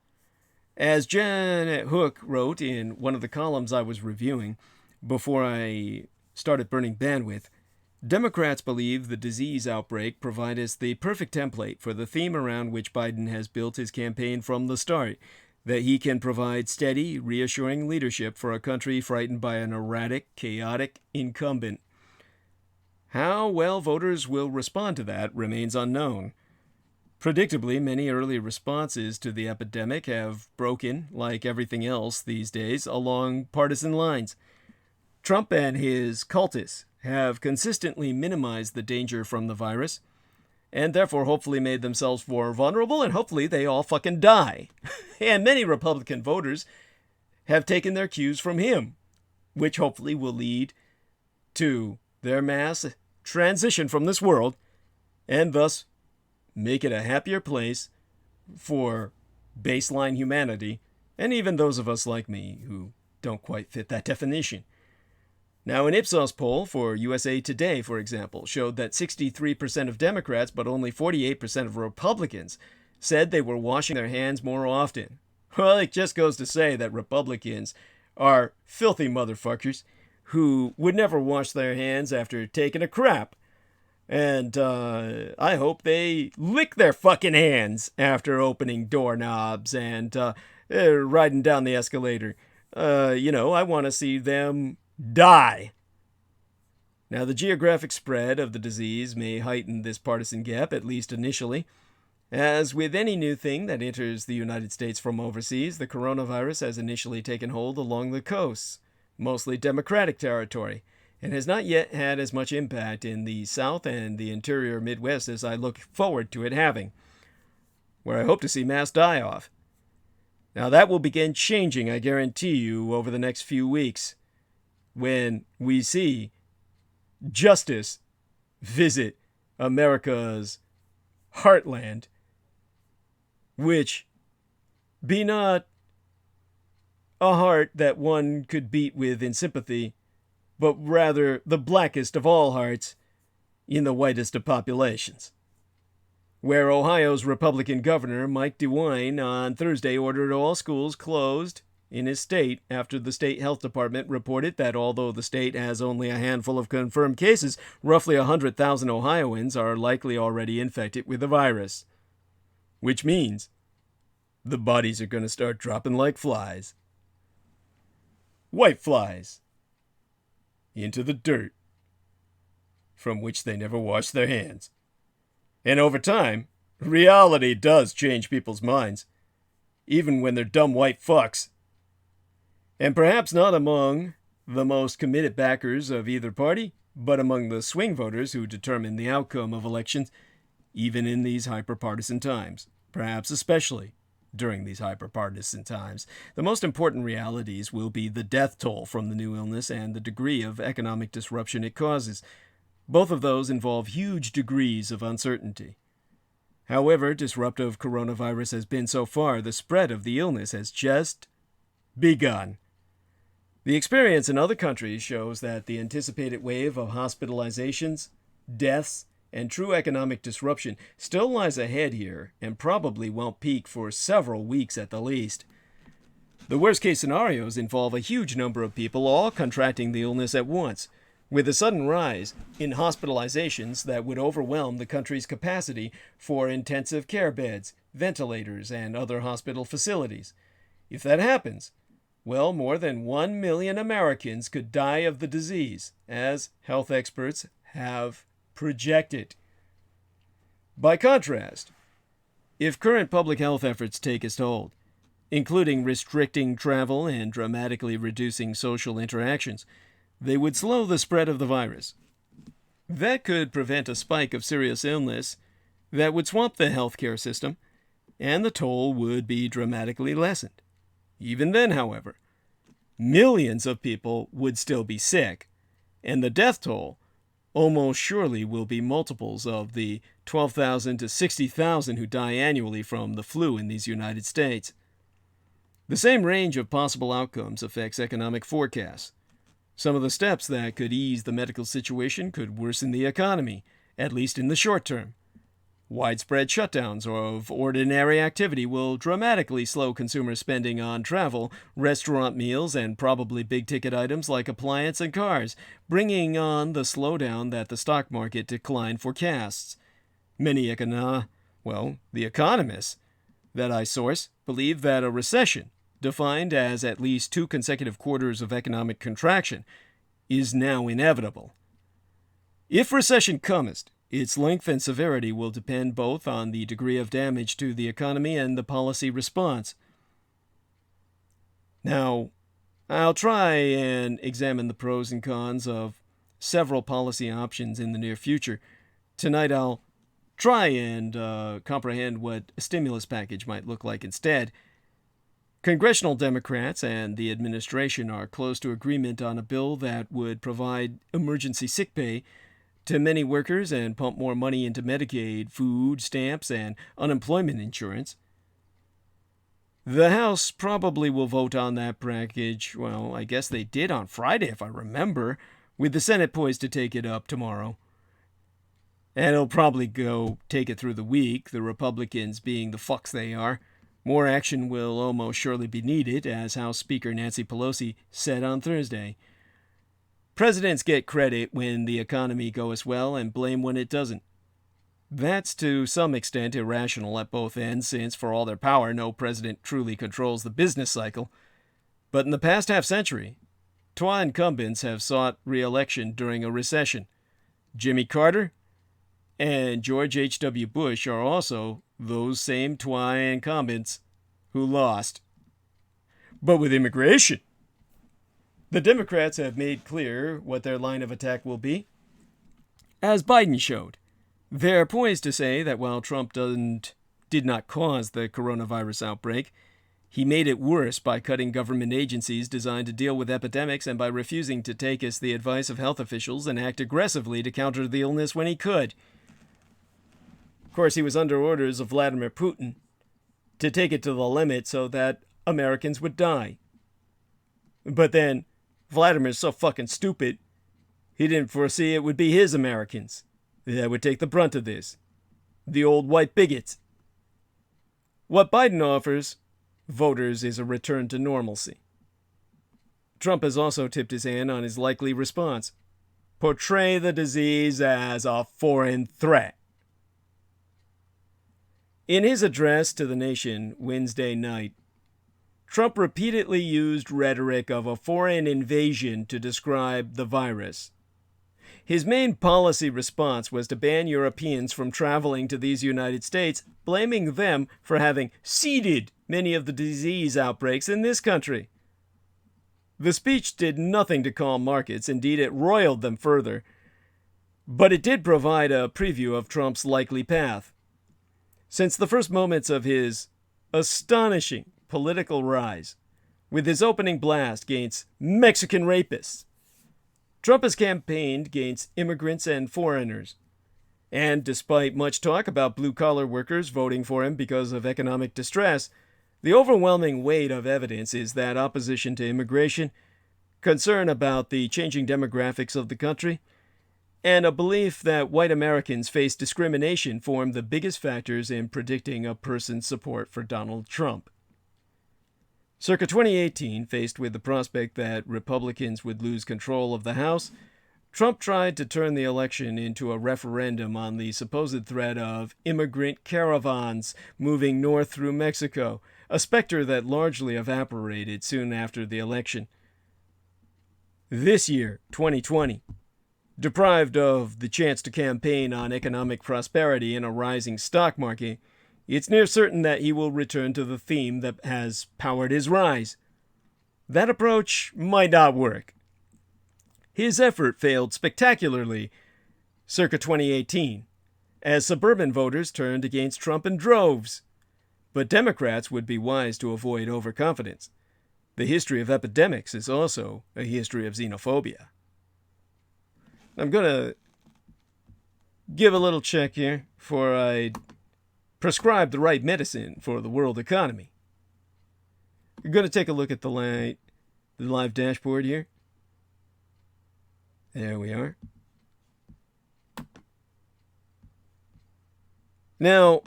As Janet Hook wrote in one of the columns I was reviewing before I started burning bandwidth, Democrats believe the disease outbreak provides us the perfect template for the theme around which Biden has built his campaign from the start, that he can provide steady, reassuring leadership for a country frightened by an erratic, chaotic incumbent. How well voters will respond to that remains unknown. Predictably, many early responses to the epidemic have broken, like everything else these days, along partisan lines. Trump and his cultists have consistently minimized the danger from the virus, and therefore hopefully made themselves more vulnerable, and hopefully they all fucking die. And many Republican voters have taken their cues from him, which hopefully will lead to their mass transition from this world, and thus make it a happier place for baseline humanity, and even those of us like me who don't quite fit that definition. Now, an Ipsos poll for USA Today, for example, showed that 63% of Democrats, but only 48% of Republicans, said they were washing their hands more often. Well, it just goes to say that Republicans are filthy motherfuckers who would never wash their hands after taking a crap. And I hope they lick their fucking hands after opening doorknobs and riding down the escalator. I want to see them die. Now, the geographic spread of the disease may heighten this partisan gap, at least initially. As with any new thing that enters the United States from overseas, the coronavirus has initially taken hold along the coasts, mostly Democratic territory, and has not yet had as much impact in the South and the interior Midwest as I look forward to it having, where I hope to see mass die-off. Now, that will begin changing, I guarantee you, over the next few weeks, when we see justice visit America's heartland, which be not a heart that one could beat with in sympathy, but rather the blackest of all hearts in the whitest of populations. where Ohio's Republican Governor Mike DeWine on Thursday ordered all schools closed in his state after the state health department reported that although the state has only a handful of confirmed cases, roughly 100,000 Ohioans are likely already infected with the virus. Which means the bodies are going to start dropping like flies. White flies. Into the dirt, from which they never wash their hands. And over time, reality does change people's minds, even when they're dumb white fucks. And perhaps not among the most committed backers of either party, but among the swing voters who determine the outcome of elections, even in these hyper-partisan times, perhaps especially during these hyper-partisan times. The most important realities will be the death toll from the new illness and the degree of economic disruption it causes. Both of those involve huge degrees of uncertainty. However disruptive coronavirus has been so far, the spread of the illness has just begun. The experience in other countries shows that the anticipated wave of hospitalizations, deaths, and true economic disruption still lies ahead here and probably won't peak for several weeks at the least. The worst-case scenarios involve a huge number of people all contracting the illness at once, with a sudden rise in hospitalizations that would overwhelm the country's capacity for intensive care beds, ventilators, and other hospital facilities. If that happens, well, more than 1 million Americans could die of the disease, as health experts have projected. By contrast, if current public health efforts take its hold, including restricting travel and dramatically reducing social interactions, they would slow the spread of the virus. That could prevent a spike of serious illness that would swamp the healthcare system, and the toll would be dramatically lessened. Even then, however, millions of people would still be sick, and the death toll almost surely will be multiples of the 12,000 to 60,000 who die annually from the flu in these United States. The same range of possible outcomes affects economic forecasts. Some of the steps that could ease the medical situation could worsen the economy, at least in the short term. Widespread shutdowns of ordinary activity will dramatically slow consumer spending on travel, restaurant meals, and probably big-ticket items like appliances and cars, bringing on the slowdown that the stock market decline forecasts. Many the economists that I source believe that a recession, defined as at least 2 consecutive quarters of economic contraction, is now inevitable. If recession cometh, its length and severity will depend both on the degree of damage to the economy and the policy response. Now, I'll try and examine the pros and cons of several policy options in the near future. Tonight I'll try and comprehend what a stimulus package might look like instead. Congressional Democrats and the administration are close to agreement on a bill that would provide emergency sick pay to many workers and pump more money into Medicaid, food stamps, and unemployment insurance. The House probably will vote on that package, well, I guess they did on Friday if I remember, with the Senate poised to take it up tomorrow. And it'll probably take it through the week, the Republicans being the fucks they are. More action will almost surely be needed, as House Speaker Nancy Pelosi said on Thursday. Presidents get credit when the economy goes well and blame when it doesn't. That's to some extent irrational at both ends, since for all their power, no president truly controls the business cycle. But in the past half-century, twa incumbents have sought re-election during a recession. Jimmy Carter and George H.W. Bush are also those same twa incumbents who lost. But with immigration, the Democrats have made clear what their line of attack will be. As Biden showed, they're poised to say that while Trump did not cause the coronavirus outbreak, he made it worse by cutting government agencies designed to deal with epidemics and by refusing to take the advice of health officials and act aggressively to counter the illness when he could. Of course, he was under orders of Vladimir Putin to take it to the limit so that Americans would die. But then, Vladimir's so fucking stupid, he didn't foresee it would be his Americans that would take the brunt of this. the old white bigots. What Biden offers voters is a return to normalcy. Trump has also tipped his hand on his likely response: portray the disease as a foreign threat. In his address to the nation Wednesday night, Trump repeatedly used rhetoric of a foreign invasion to describe the virus. His main policy response was to ban Europeans from traveling to these United States, blaming them for having seeded many of the disease outbreaks in this country. The speech did nothing to calm markets. Indeed, it roiled them further. But it did provide a preview of Trump's likely path. Since the first moments of his astonishing political rise, with his opening blast against Mexican rapists, Trump has campaigned against immigrants and foreigners. And despite much talk about blue-collar workers voting for him because of economic distress, the overwhelming weight of evidence is that opposition to immigration, concern about the changing demographics of the country, and a belief that white Americans face discrimination form the biggest factors in predicting a person's support for Donald Trump. Circa 2018, faced with the prospect that Republicans would lose control of the House, Trump tried to turn the election into a referendum on the supposed threat of immigrant caravans moving north through Mexico, a specter that largely evaporated soon after the election. This year, 2020, deprived of the chance to campaign on economic prosperity in a rising stock market, it's near certain that he will return to the theme that has powered his rise. That approach might not work. His effort failed spectacularly circa 2018, as suburban voters turned against Trump in droves. But Democrats would be wise to avoid overconfidence. The history of epidemics is also a history of xenophobia. I'm going to give a little check here before I prescribe the right medicine for the world economy. You're going to take a look at the live dashboard here. There we are. Now,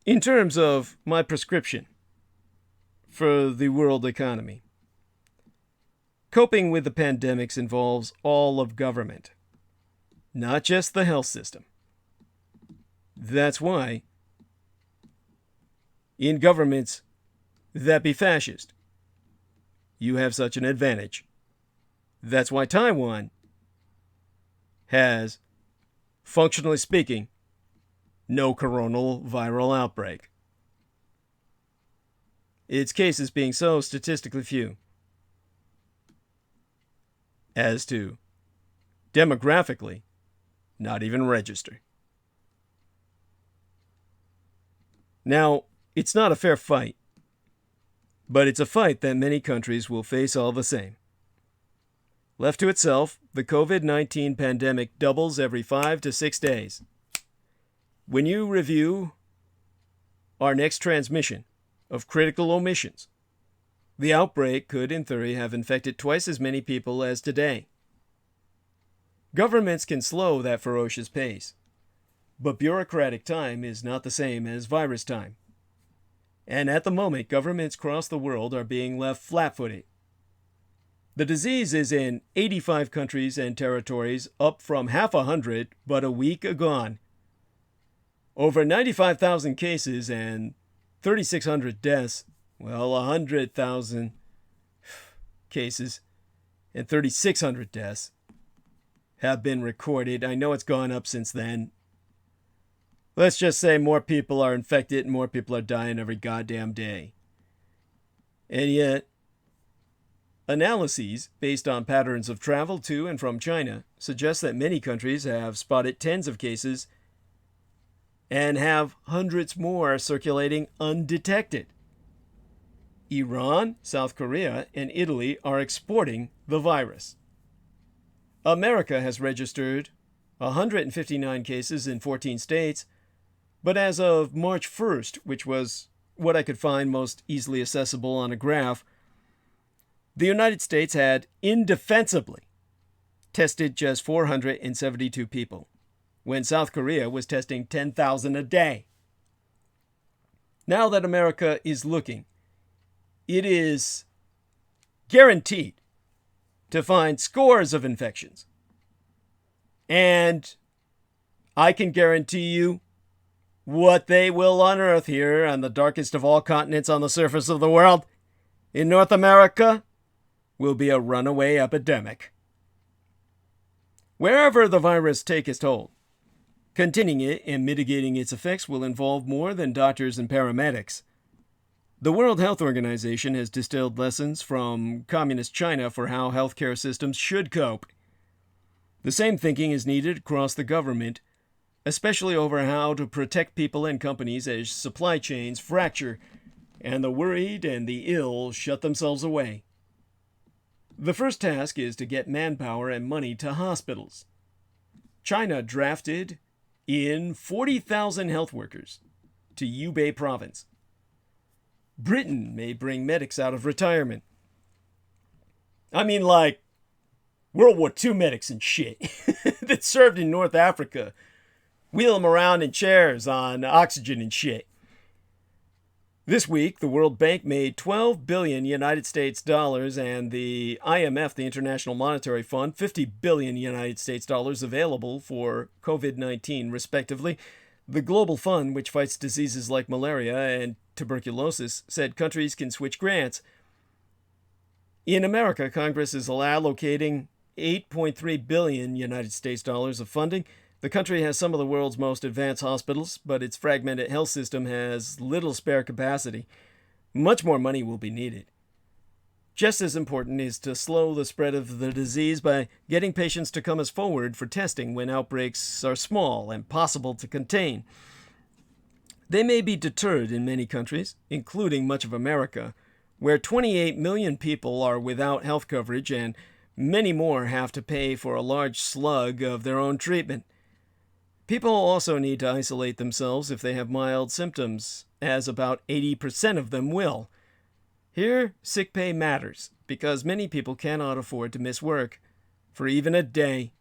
in terms of my prescription for the world economy, coping with the pandemics involves all of government, not just the health system. That's why, in governments that be fascist, you have such an advantage. That's why Taiwan has, functionally speaking, no coronal viral outbreak. Its cases being so statistically few as to, demographically, not even register. Now, it's not a fair fight, but it's a fight that many countries will face all the same. Left to itself, the COVID-19 pandemic doubles every 5 to 6 days. When you review our next transmission of critical omissions, the outbreak could, in theory, have infected twice as many people as today. Governments can slow that ferocious pace, but bureaucratic time is not the same as virus time. And at the moment, governments across the world are being left flat-footed. The disease is in 85 countries and territories, up from half a hundred but a week agone. Over 95,000 cases and 3,600 deaths. Well, 100,000 cases and 3,600 deaths have been recorded. I know it's gone up since then. Let's just say more people are infected and more people are dying every goddamn day. And yet, analyses based on patterns of travel to and from China suggest that many countries have spotted tens of cases and have hundreds more circulating undetected. Iran, South Korea, and Italy are exporting the virus. America has registered 159 cases in 14 states, but as of March 1st, which was what I could find most easily accessible on a graph, the United States had indefensibly tested just 472 people. when South Korea was testing 10,000 a day. Now that America is looking, it is guaranteed to find scores of infections. And I can guarantee you what they will unearth here on the darkest of all continents on the surface of the world, in North America, will be a runaway epidemic. Wherever the virus taketh hold, containing it and mitigating its effects will involve more than doctors and paramedics. The World Health Organization has distilled lessons from communist China for how healthcare systems should cope. The same thinking is needed across the government, especially over how to protect people and companies as supply chains fracture and the worried and the ill shut themselves away. The first task is to get manpower and money to hospitals. China drafted in 40,000 health workers to Hubei province. Britain may bring medics out of retirement. I mean, like World War II medics and shit that served in North Africa. Wheel them around in chairs on oxygen and shit. This week, the World Bank made 12 billion United States dollars and the IMF, the International Monetary Fund, 50 billion United States dollars available for COVID-19, respectively. The Global Fund, which fights diseases like malaria and tuberculosis, said countries can switch grants. In America, Congress is allocating 8.3 billion United States dollars of funding. The country has some of the world's most advanced hospitals, but its fragmented health system has little spare capacity. Much more money will be needed. Just as important is to slow the spread of the disease by getting patients to come as forward for testing when outbreaks are small and possible to contain. They may be deterred in many countries, including much of America, where 28 million people are without health coverage and many more have to pay for a large slug of their own treatment. People also need to isolate themselves if they have mild symptoms, as about 80% of them will. Here, sick pay matters, because many people cannot afford to miss work for even a day.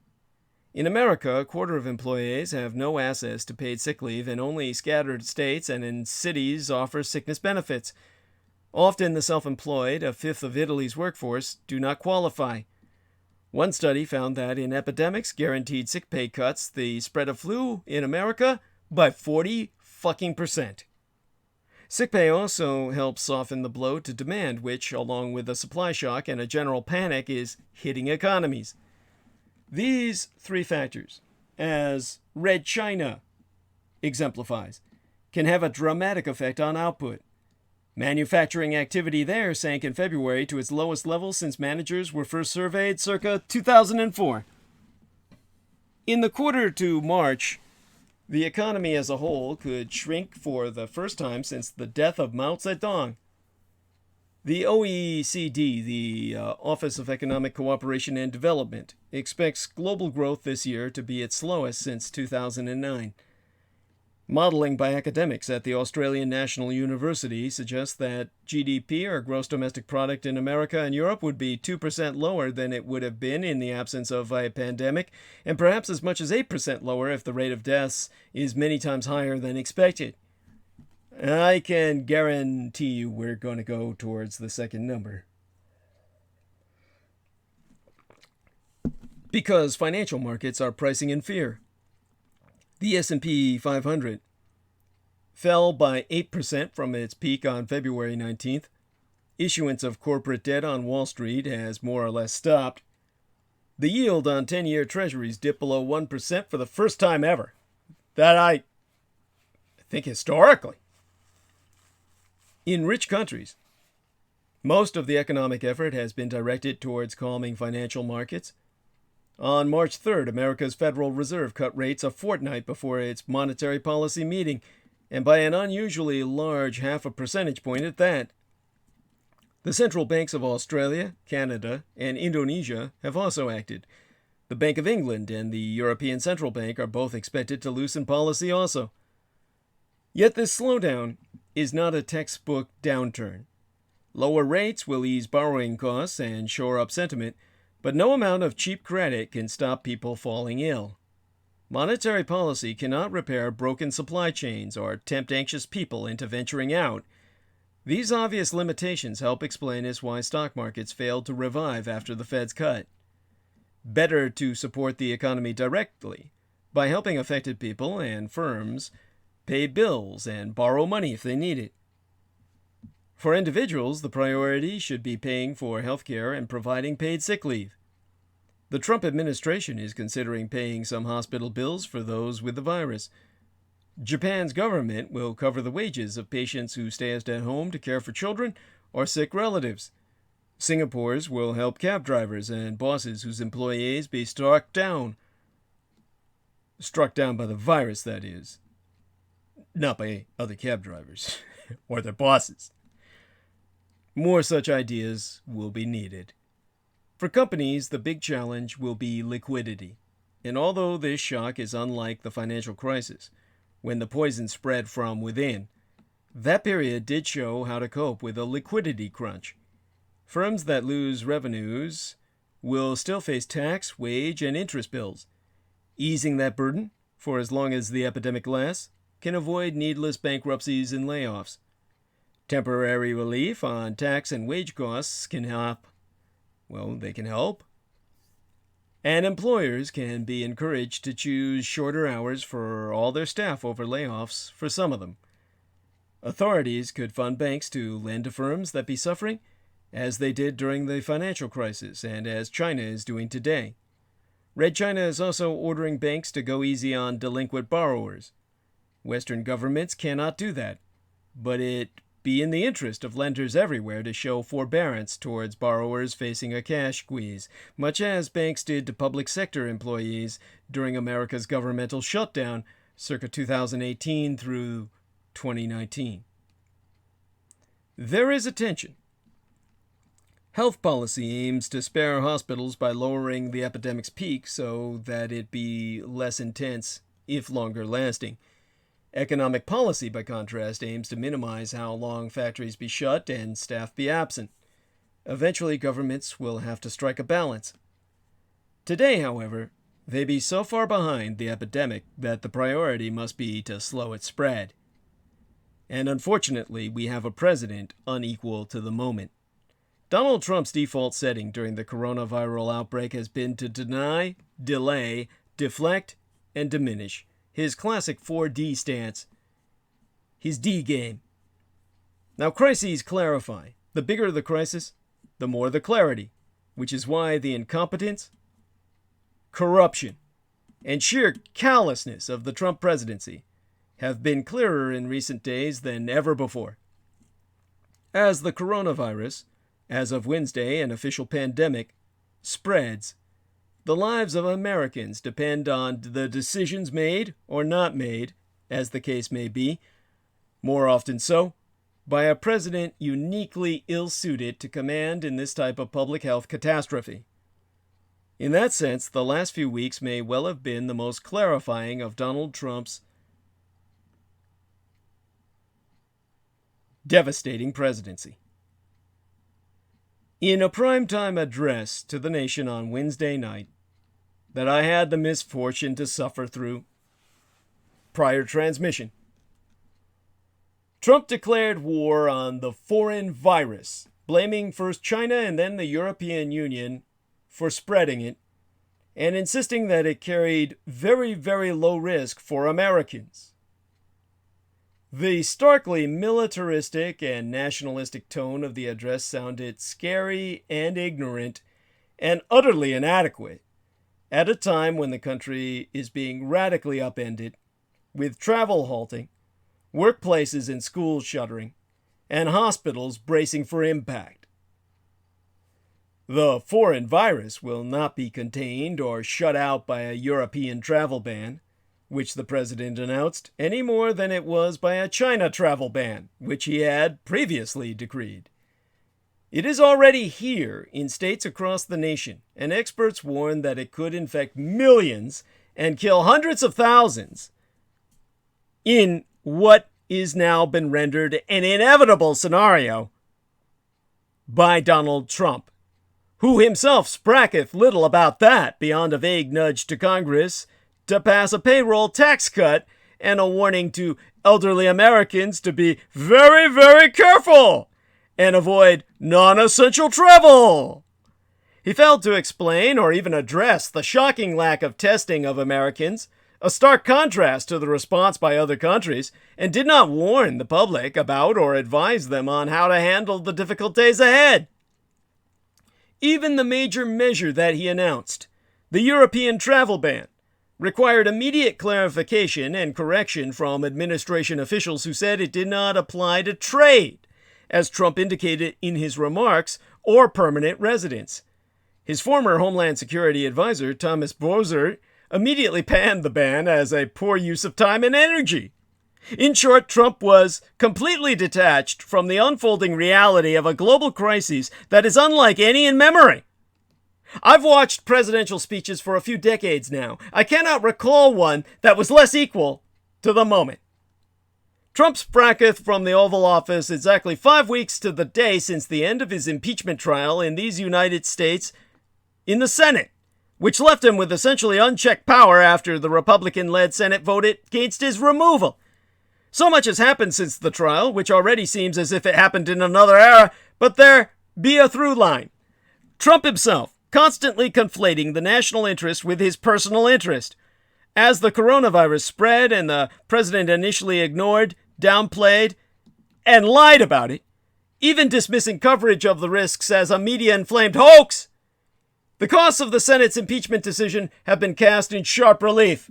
In America, a quarter of employees have no access to paid sick leave, and only scattered states and in cities offer sickness benefits. Often the self-employed, a fifth of Italy's workforce, do not qualify. One study found that in epidemics, guaranteed sick pay cuts the spread of flu in America by 40%. Sick pay also helps soften the blow to demand, which, along with a supply shock and a general panic, is hitting economies. These three factors, as Red China exemplifies, can have a dramatic effect on output. Manufacturing activity there sank in February to its lowest level since managers were first surveyed circa 2004. In the quarter to March, the economy as a whole could shrink for the first time since the death of Mao Zedong. The OECD, the Office of Economic Cooperation and Development, expects global growth this year to be its slowest since 2009. Modeling by academics at the Australian National University suggests that GDP, or gross domestic product, in America and Europe would be 2% lower than it would have been in the absence of a pandemic, and perhaps as much as 8% lower if the rate of deaths is many times higher than expected. I can guarantee you we're going to go towards the second number. Because financial markets are pricing in fear. The S&P 500 fell by 8% from its peak on February 19th. Issuance of corporate debt on Wall Street has more or less stopped. The yield on 10-year treasuries dipped below 1% for the first time ever. That I think historically. In rich countries, most of the economic effort has been directed towards calming financial markets. On March 3rd, America's Federal Reserve cut rates a fortnight before its monetary policy meeting, and by an unusually large 0.5 percentage point at that. The central banks of Australia, Canada, and Indonesia have also acted. The Bank of England and the European Central Bank are both expected to loosen policy also. Yet this slowdown is not a textbook downturn. Lower rates will ease borrowing costs and shore up sentiment, but no amount of cheap credit can stop people falling ill. Monetary policy cannot repair broken supply chains or tempt anxious people into venturing out. These obvious limitations help explain as why stock markets failed to revive after the Fed's cut. Better to support the economy directly by helping affected people and firms pay bills and borrow money if they need it. For individuals, the priority should be paying for health care and providing paid sick leave. The Trump administration is considering paying some hospital bills for those with the virus. Japan's government will cover the wages of patients who stay at home to care for children or sick relatives. Singapore's will help cab drivers and bosses whose employees be struck down. Struck down by the virus, that is. Not by other cab drivers or their bosses. More such ideas will be needed. For companies, the big challenge will be liquidity. And although this shock is unlike the financial crisis, when the poison spread from within, that period did show how to cope with a liquidity crunch. Firms that lose revenues will still face tax, wage, and interest bills. Easing that burden, for as long as the epidemic lasts, can avoid needless bankruptcies and layoffs. Temporary relief on tax and wage costs can help. Well, they can help. And employers can be encouraged to choose shorter hours for all their staff over layoffs for some of them. Authorities could fund banks to lend to firms that be suffering, as they did during the financial crisis and as China is doing today. Red China is also ordering banks to go easy on delinquent borrowers. Western governments cannot do that, but it be in the interest of lenders everywhere to show forbearance towards borrowers facing a cash squeeze, much as banks did to public sector employees during America's governmental shutdown circa 2018 through 2019. There is a tension. Health policy aims to spare hospitals by lowering the epidemic's peak so that it be less intense, if longer lasting. Economic policy, by contrast, aims to minimize how long factories be shut and staff be absent. Eventually, governments will have to strike a balance. Today, however, they be so far behind the epidemic that the priority must be to slow its spread. And unfortunately, we have a president unequal to the moment. Donald Trump's default setting during the coronavirus outbreak has been to deny, delay, deflect, and diminish. His classic 4D stance. His D game. Now, crises clarify. The bigger the crisis, the more the clarity, which is why the incompetence, corruption, and sheer callousness of the Trump presidency have been clearer in recent days than ever before. As the coronavirus, as of Wednesday, an official pandemic, spreads, the lives of Americans depend on the decisions made or not made, as the case may be, more often so, by a president uniquely ill-suited to command in this type of public health catastrophe. In that sense, the last few weeks may well have been the most clarifying of Donald Trump's devastating presidency. In a primetime address to the nation on Wednesday night that I had the misfortune to suffer through prior transmission, Trump declared war on the foreign virus, blaming first China and then the European Union for spreading it, and insisting that it carried very, very low risk for Americans. The starkly militaristic and nationalistic tone of the address sounded scary and ignorant and utterly inadequate at a time when the country is being radically upended, with travel halting, workplaces and schools shuttering, and hospitals bracing for impact. The foreign virus will not be contained or shut out by a European travel ban, which the president announced, any more than it was by a China travel ban, which he had previously decreed. It is already here in states across the nation, and experts warn that it could infect millions and kill hundreds of thousands in what is now been rendered an inevitable scenario by Donald Trump, who himself spracketh little about that beyond a vague nudge to Congress to pass a payroll tax cut and a warning to elderly Americans to be very, very careful and avoid non-essential travel. He failed to explain or even address the shocking lack of testing of Americans, a stark contrast to the response by other countries, and did not warn the public about or advise them on how to handle the difficult days ahead. Even the major measure that he announced, the European travel ban, required immediate clarification and correction from administration officials who said it did not apply to trade, as Trump indicated in his remarks, or permanent residents. His former Homeland Security advisor, Thomas Bozer, immediately panned the ban as a poor use of time and energy. In short, Trump was completely detached from the unfolding reality of a global crisis that is unlike any in memory. I've watched presidential speeches for a few decades now. I cannot recall one that was less equal to the moment. Trump spracketh from the Oval Office exactly 5 weeks to the day since the end of his impeachment trial in these United States in the Senate, which left him with essentially unchecked power after the Republican-led Senate voted against his removal. So much has happened since the trial, which already seems as if it happened in another era, but there be a through line. Trump himself, constantly conflating the national interest with his personal interest. As the coronavirus spread and the president initially ignored, downplayed, and lied about it, even dismissing coverage of the risks as a media-inflamed hoax, the costs of the Senate's impeachment decision have been cast in sharp relief.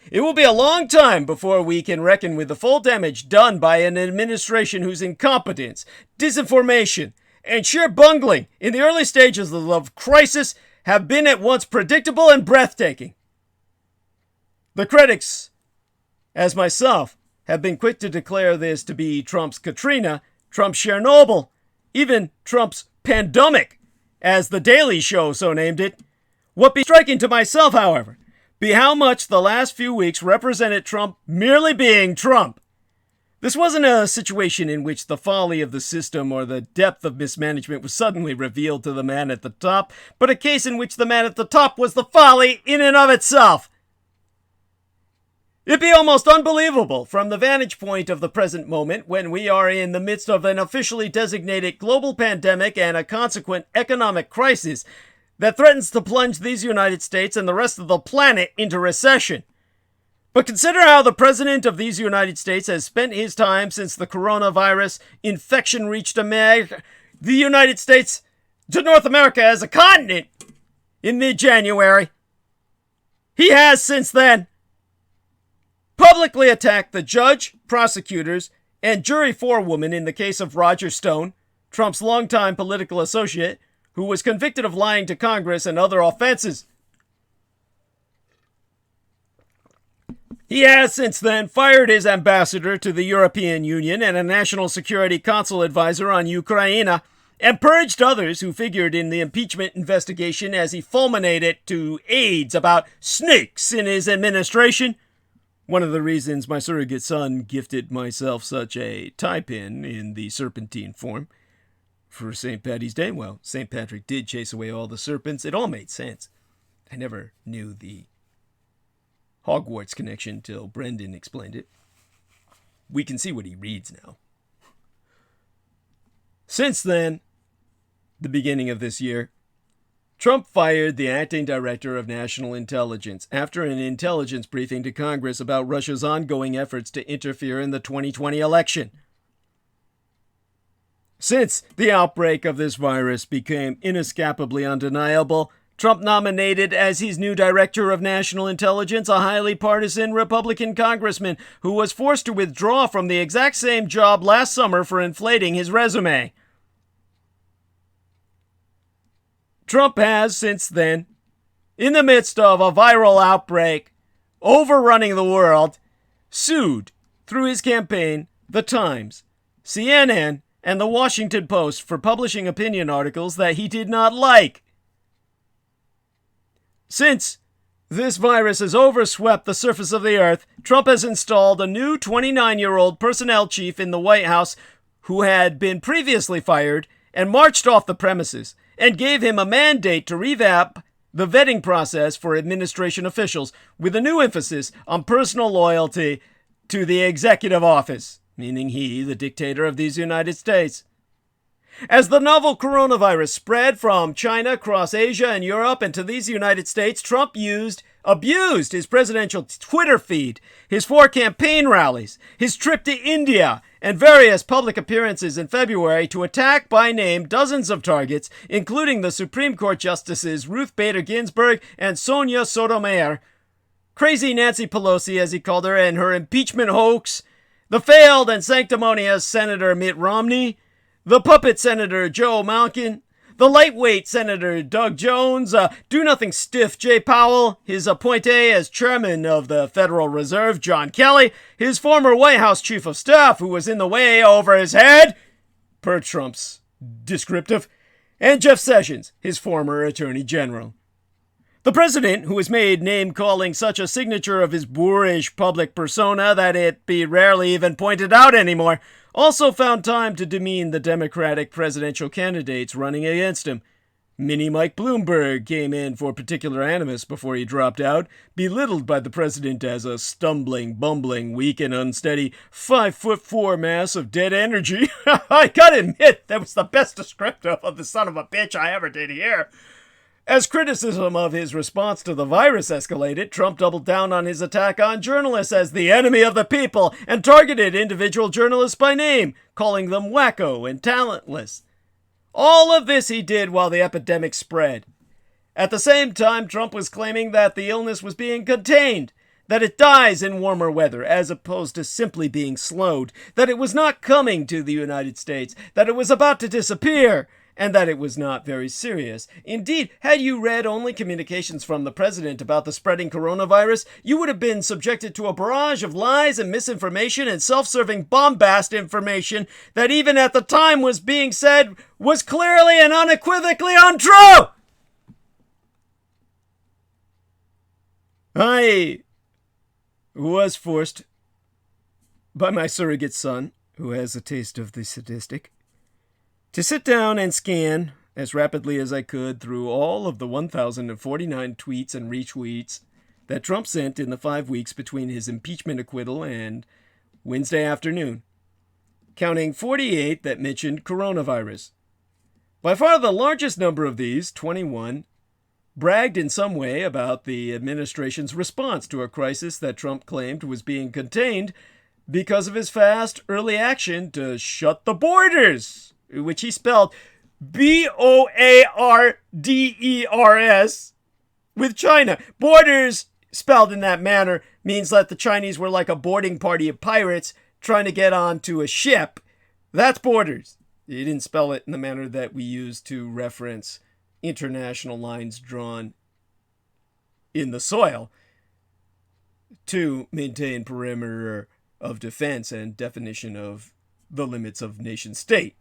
It will be a long time before we can reckon with the full damage done by an administration whose incompetence, disinformation, and sheer bungling in the early stages of the crisis have been at once predictable and breathtaking. The critics, as myself, have been quick to declare this to be Trump's Katrina, Trump's Chernobyl, even Trump's pandemic, as The Daily Show so named it. What be striking to myself, however, be how much the last few weeks represented Trump merely being Trump. This wasn't a situation in which the folly of the system or the depth of mismanagement was suddenly revealed to the man at the top, but a case in which the man at the top was the folly in and of itself. It'd be almost unbelievable from the vantage point of the present moment, when we are in the midst of an officially designated global pandemic and a consequent economic crisis that threatens to plunge these United States and the rest of the planet into recession. But consider how the president of these United States has spent his time since the coronavirus infection reached America, the United States to North America as a continent in mid-January. He has since then publicly attacked the judge, prosecutors, and jury forewoman in the case of Roger Stone, Trump's longtime political associate, who was convicted of lying to Congress and other offenses. He has since then fired his ambassador to the European Union and a national security council advisor on Ukraine, and purged others who figured in the impeachment investigation as he fulminated to aides about snakes in his administration. One of the reasons my surrogate son gifted myself such a tie pin in the serpentine form for St. Paddy's Day. Well, St. Patrick did chase away all the serpents. It all made sense. I never knew the Hogwarts connection till Brendan explained it. We can see what he reads now. Since then, the beginning of this year, Trump fired the acting director of national intelligence after an intelligence briefing to Congress about Russia's ongoing efforts to interfere in the 2020 election. Since the outbreak of this virus became inescapably undeniable, Trump nominated as his new director of national intelligence a highly partisan Republican congressman who was forced to withdraw from the exact same job last summer for inflating his resume. Trump has, since then, in the midst of a viral outbreak overrunning the world, sued, through his campaign, The Times, CNN, and The Washington Post for publishing opinion articles that he did not like. Since this virus has overswept the surface of the earth, Trump has installed a new 29-year-old personnel chief in the White House who had been previously fired and marched off the premises, and gave him a mandate to revamp the vetting process for administration officials with a new emphasis on personal loyalty to the executive office, meaning he, the dictator of these United States. As the novel coronavirus spread from China across Asia and Europe and to these United States, Trump abused his presidential Twitter feed, his 4 campaign rallies, his trip to India, and various public appearances in February to attack by name dozens of targets, including the Supreme Court Justices Ruth Bader Ginsburg and Sonia Sotomayor, Crazy Nancy Pelosi, as he called her, and her impeachment hoax, the failed and sanctimonious Senator Mitt Romney, the puppet Senator Joe Manchin, the lightweight Senator Doug Jones, do-nothing stiff Jay Powell, his appointee as chairman of the Federal Reserve, John Kelly, his former White House chief of staff who was in the way over his head, per Trump's descriptive, and Jeff Sessions, his former attorney general. The president, who has made name-calling such a signature of his boorish public persona that it be rarely even pointed out anymore, also found time to demean the Democratic presidential candidates running against him. Mini Mike Bloomberg came in for particular animus before he dropped out, belittled by the president as a stumbling, bumbling, weak and unsteady 5'4" mass of dead energy. I gotta admit, that was the best descriptive of the son of a bitch I ever did hear. As criticism of his response to the virus escalated, Trump doubled down on his attack on journalists as the enemy of the people and targeted individual journalists by name, calling them wacko and talentless. All of this he did while the epidemic spread. At the same time, Trump was claiming that the illness was being contained, that it dies in warmer weather as opposed to simply being slowed, that it was not coming to the United States, that it was about to disappear, and that it was not very serious. Indeed, had you read only communications from the president about the spreading coronavirus, you would have been subjected to a barrage of lies and misinformation and self-serving bombast information that even at the time was being said was clearly and unequivocally untrue! I was forced by my surrogate son, who has a taste of the sadistic, to sit down and scan as rapidly as I could through all of the 1,049 tweets and retweets that Trump sent in the 5 weeks between his impeachment acquittal and Wednesday afternoon, counting 48 that mentioned coronavirus. By far the largest number of these, 21, bragged in some way about the administration's response to a crisis that Trump claimed was being contained because of his fast, early action to shut the borders, which he spelled B-O-A-R-D-E-R-S, with China. Borders, spelled in that manner, means that the Chinese were like a boarding party of pirates trying to get onto a ship. That's borders. He didn't spell it in the manner that we use to reference international lines drawn in the soil to maintain perimeter of defense and definition of the limits of nation state.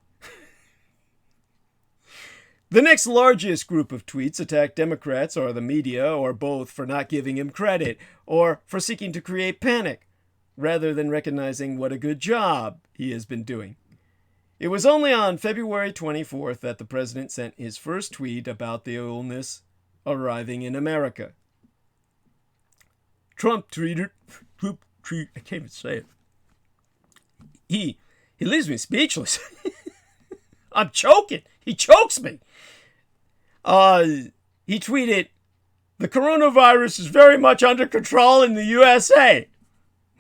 The next largest group of tweets attacked Democrats or the media or both for not giving him credit or for seeking to create panic rather than recognizing what a good job he has been doing. It was only on February 24th that the president sent his first tweet about the illness arriving in America. Trump tweeted, I can't even say it. He leaves me speechless. I'm choking. He chokes me. He tweeted, "The coronavirus is very much under control in the USA."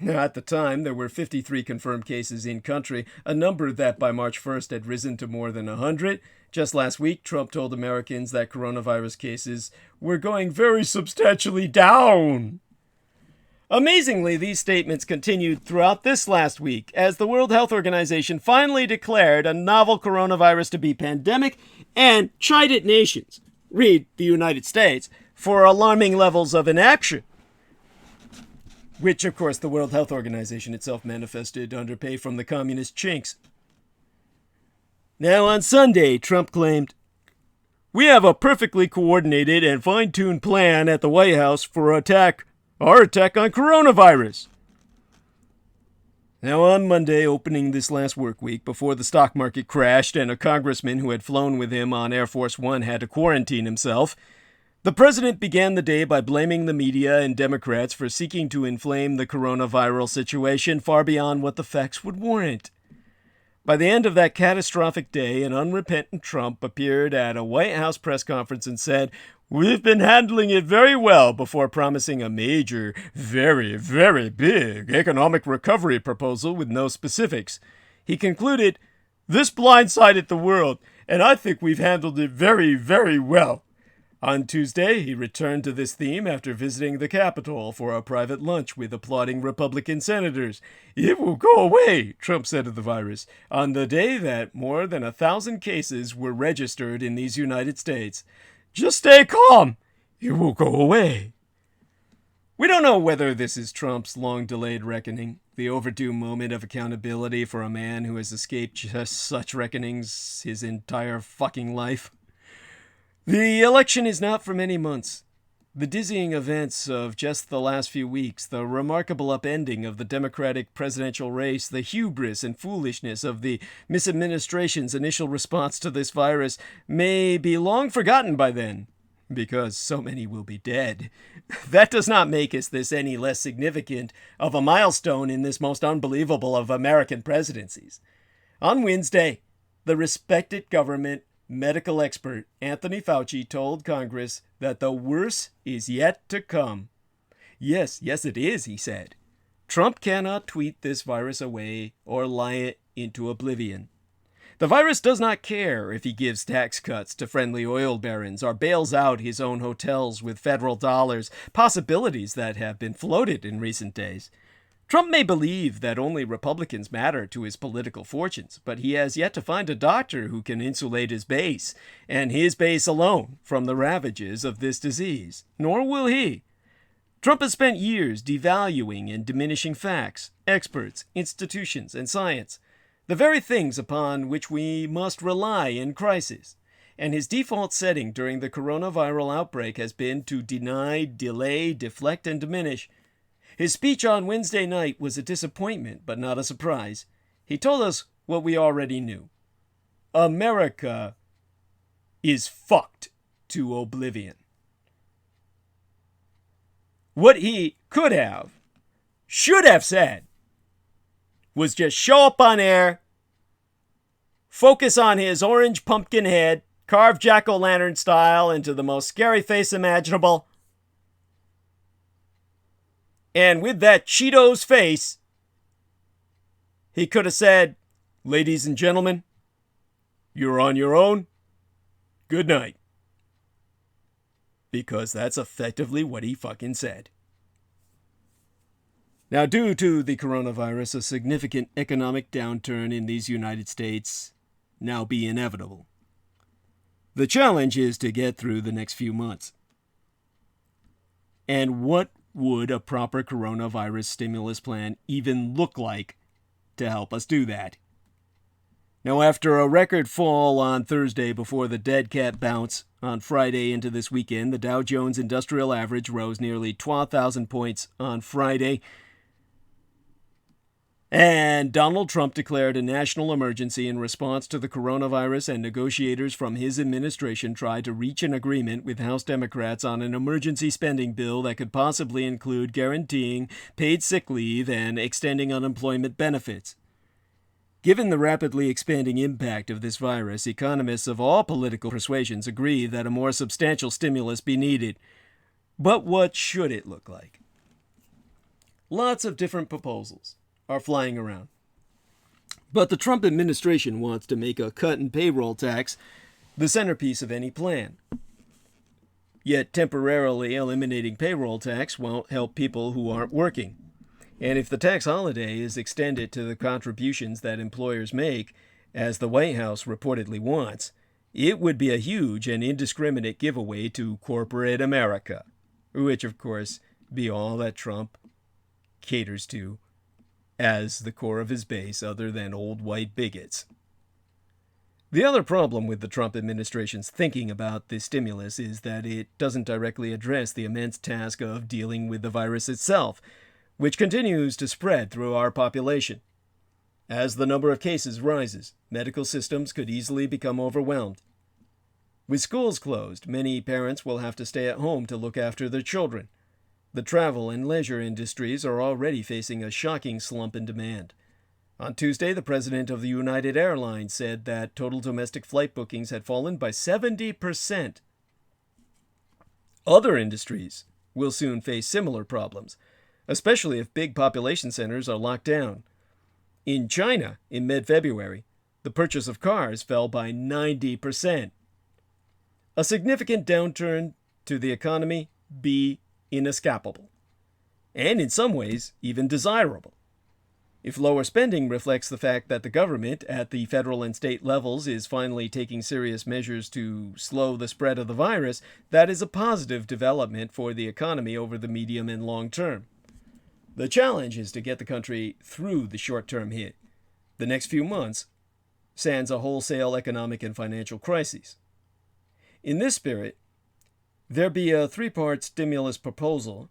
Now, at the time, there were 53 confirmed cases in country, a number that by March 1st had risen to more than 100. Just last week, Trump told Americans that coronavirus cases were going very substantially down. Amazingly, these statements continued throughout this last week as the World Health Organization finally declared a novel coronavirus to be pandemic and chided nations, read the United States, for alarming levels of inaction, which, of course, the World Health Organization itself manifested underpay from the communist chinks. Now, on Sunday, Trump claimed, "We have a perfectly coordinated and fine-tuned plan at the White House for our attack on coronavirus." Now, on Monday, opening this last work week, before the stock market crashed and a congressman who had flown with him on Air Force One had to quarantine himself, The president began the day by blaming the media and Democrats for seeking to inflame the coronavirus situation far beyond what the facts would warrant. By the end of that catastrophic day, an unrepentant Trump appeared at a White House press conference and said, "We've been handling it very well," before promising a major, very, very big economic recovery proposal with no specifics. He concluded, "This blindsided the world, and I think we've handled it very, very well." On Tuesday, he returned to this theme after visiting the Capitol for a private lunch with applauding Republican senators. "It will go away," Trump said of the virus, on the day that more than 1,000 cases were registered in these United States. "Just stay calm. It will go away." We don't know whether this is Trump's long-delayed reckoning, the overdue moment of accountability for a man who has escaped just such reckonings his entire fucking life. The election is not for many months. The dizzying events of just the last few weeks, the remarkable upending of the Democratic presidential race, the hubris and foolishness of the misadministration's initial response to this virus may be long forgotten by then, because so many will be dead. That does not make this any less significant of a milestone in this most unbelievable of American presidencies. On Wednesday, the respected government medical expert Anthony Fauci told Congress that the worst is yet to come. Yes, it is, he said. Trump cannot tweet this virus away or lie it into oblivion. The virus does not care if he gives tax cuts to friendly oil barons or bails out his own hotels with federal dollars, possibilities that have been floated in recent days. Trump may believe that only Republicans matter to his political fortunes, but he has yet to find a doctor who can insulate his base, and his base alone, from the ravages of this disease. Nor will he. Trump has spent years devaluing and diminishing facts, experts, institutions, and science, the very things upon which we must rely in crisis. And his default setting during the coronavirus outbreak has been to deny, delay, deflect, and diminish. His speech on Wednesday night was a disappointment, but not a surprise. He told us what we already knew. America is fucked to oblivion. What he could have, should have said, was just show up on air, focus on his orange pumpkin head, carved jack-o'-lantern style into the most scary face imaginable, and with that Cheetos face, he could have said, "Ladies and gentlemen, you're on your own. Good night." Because that's effectively what he fucking said. Now, due to the coronavirus, a significant economic downturn in these United States now be inevitable. The challenge is to get through the next few months. And what would a proper coronavirus stimulus plan even look like to help us do that? Now, after a record fall on Thursday before the dead cat bounce on Friday into this weekend, the Dow Jones Industrial Average rose nearly 12,000 points on Friday. And Donald Trump declared a national emergency in response to the coronavirus, and negotiators from his administration tried to reach an agreement with House Democrats on an emergency spending bill that could possibly include guaranteeing paid sick leave and extending unemployment benefits. Given the rapidly expanding impact of this virus, economists of all political persuasions agree that a more substantial stimulus be needed. But what should it look like? Lots of different proposals are flying around. But the Trump administration wants to make a cut in payroll tax the centerpiece of any plan. Yet temporarily eliminating payroll tax won't help people who aren't working. And if the tax holiday is extended to the contributions that employers make, as the White House reportedly wants, it would be a huge and indiscriminate giveaway to corporate America, which of course be all that Trump caters to as the core of his base, other than old white bigots. The other problem with the Trump administration's thinking about this stimulus is that it doesn't directly address the immense task of dealing with the virus itself, which continues to spread through our population. As the number of cases rises, medical systems could easily become overwhelmed. With schools closed, many parents will have to stay at home to look after their children. The travel and leisure industries are already facing a shocking slump in demand. On Tuesday, the president of the United Airlines said that total domestic flight bookings had fallen by 70%. Other industries will soon face similar problems, especially if big population centers are locked down. In China, in mid-February, the purchase of cars fell by 90%. A significant downturn to the economy be inescapable, and in some ways, even desirable. If lower spending reflects the fact that the government at the federal and state levels is finally taking serious measures to slow the spread of the virus, that is a positive development for the economy over the medium and long term. The challenge is to get the country through the short-term hit. The next few months sans a wholesale economic and financial crisis. In this spirit, there be a three-part stimulus proposal,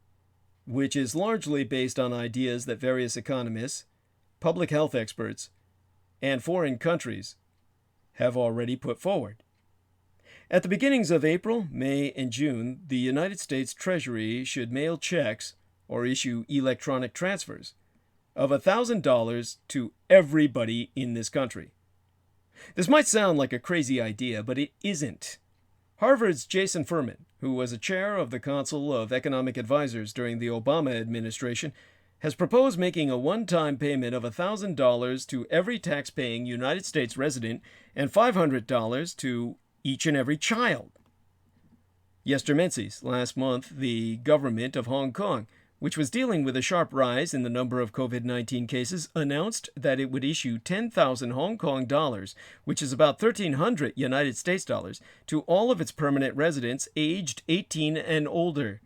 which is largely based on ideas that various economists, public health experts, and foreign countries have already put forward. At the beginnings of April, May, and June, the United States Treasury should mail checks or issue electronic transfers of $1,000 to everybody in this country. This might sound like a crazy idea, but it isn't. Harvard's Jason Furman, who was a chair of the Council of Economic Advisors during the Obama administration, has proposed making a one-time payment of $1,000 to every tax-paying United States resident and $500 to each and every child. Yestermencies, last month, the government of Hong Kong, which was dealing with a sharp rise in the number of COVID-19 cases, announced that it would issue 10,000 Hong Kong dollars, which is about 1,300 United States dollars, to all of its permanent residents aged 18 and older.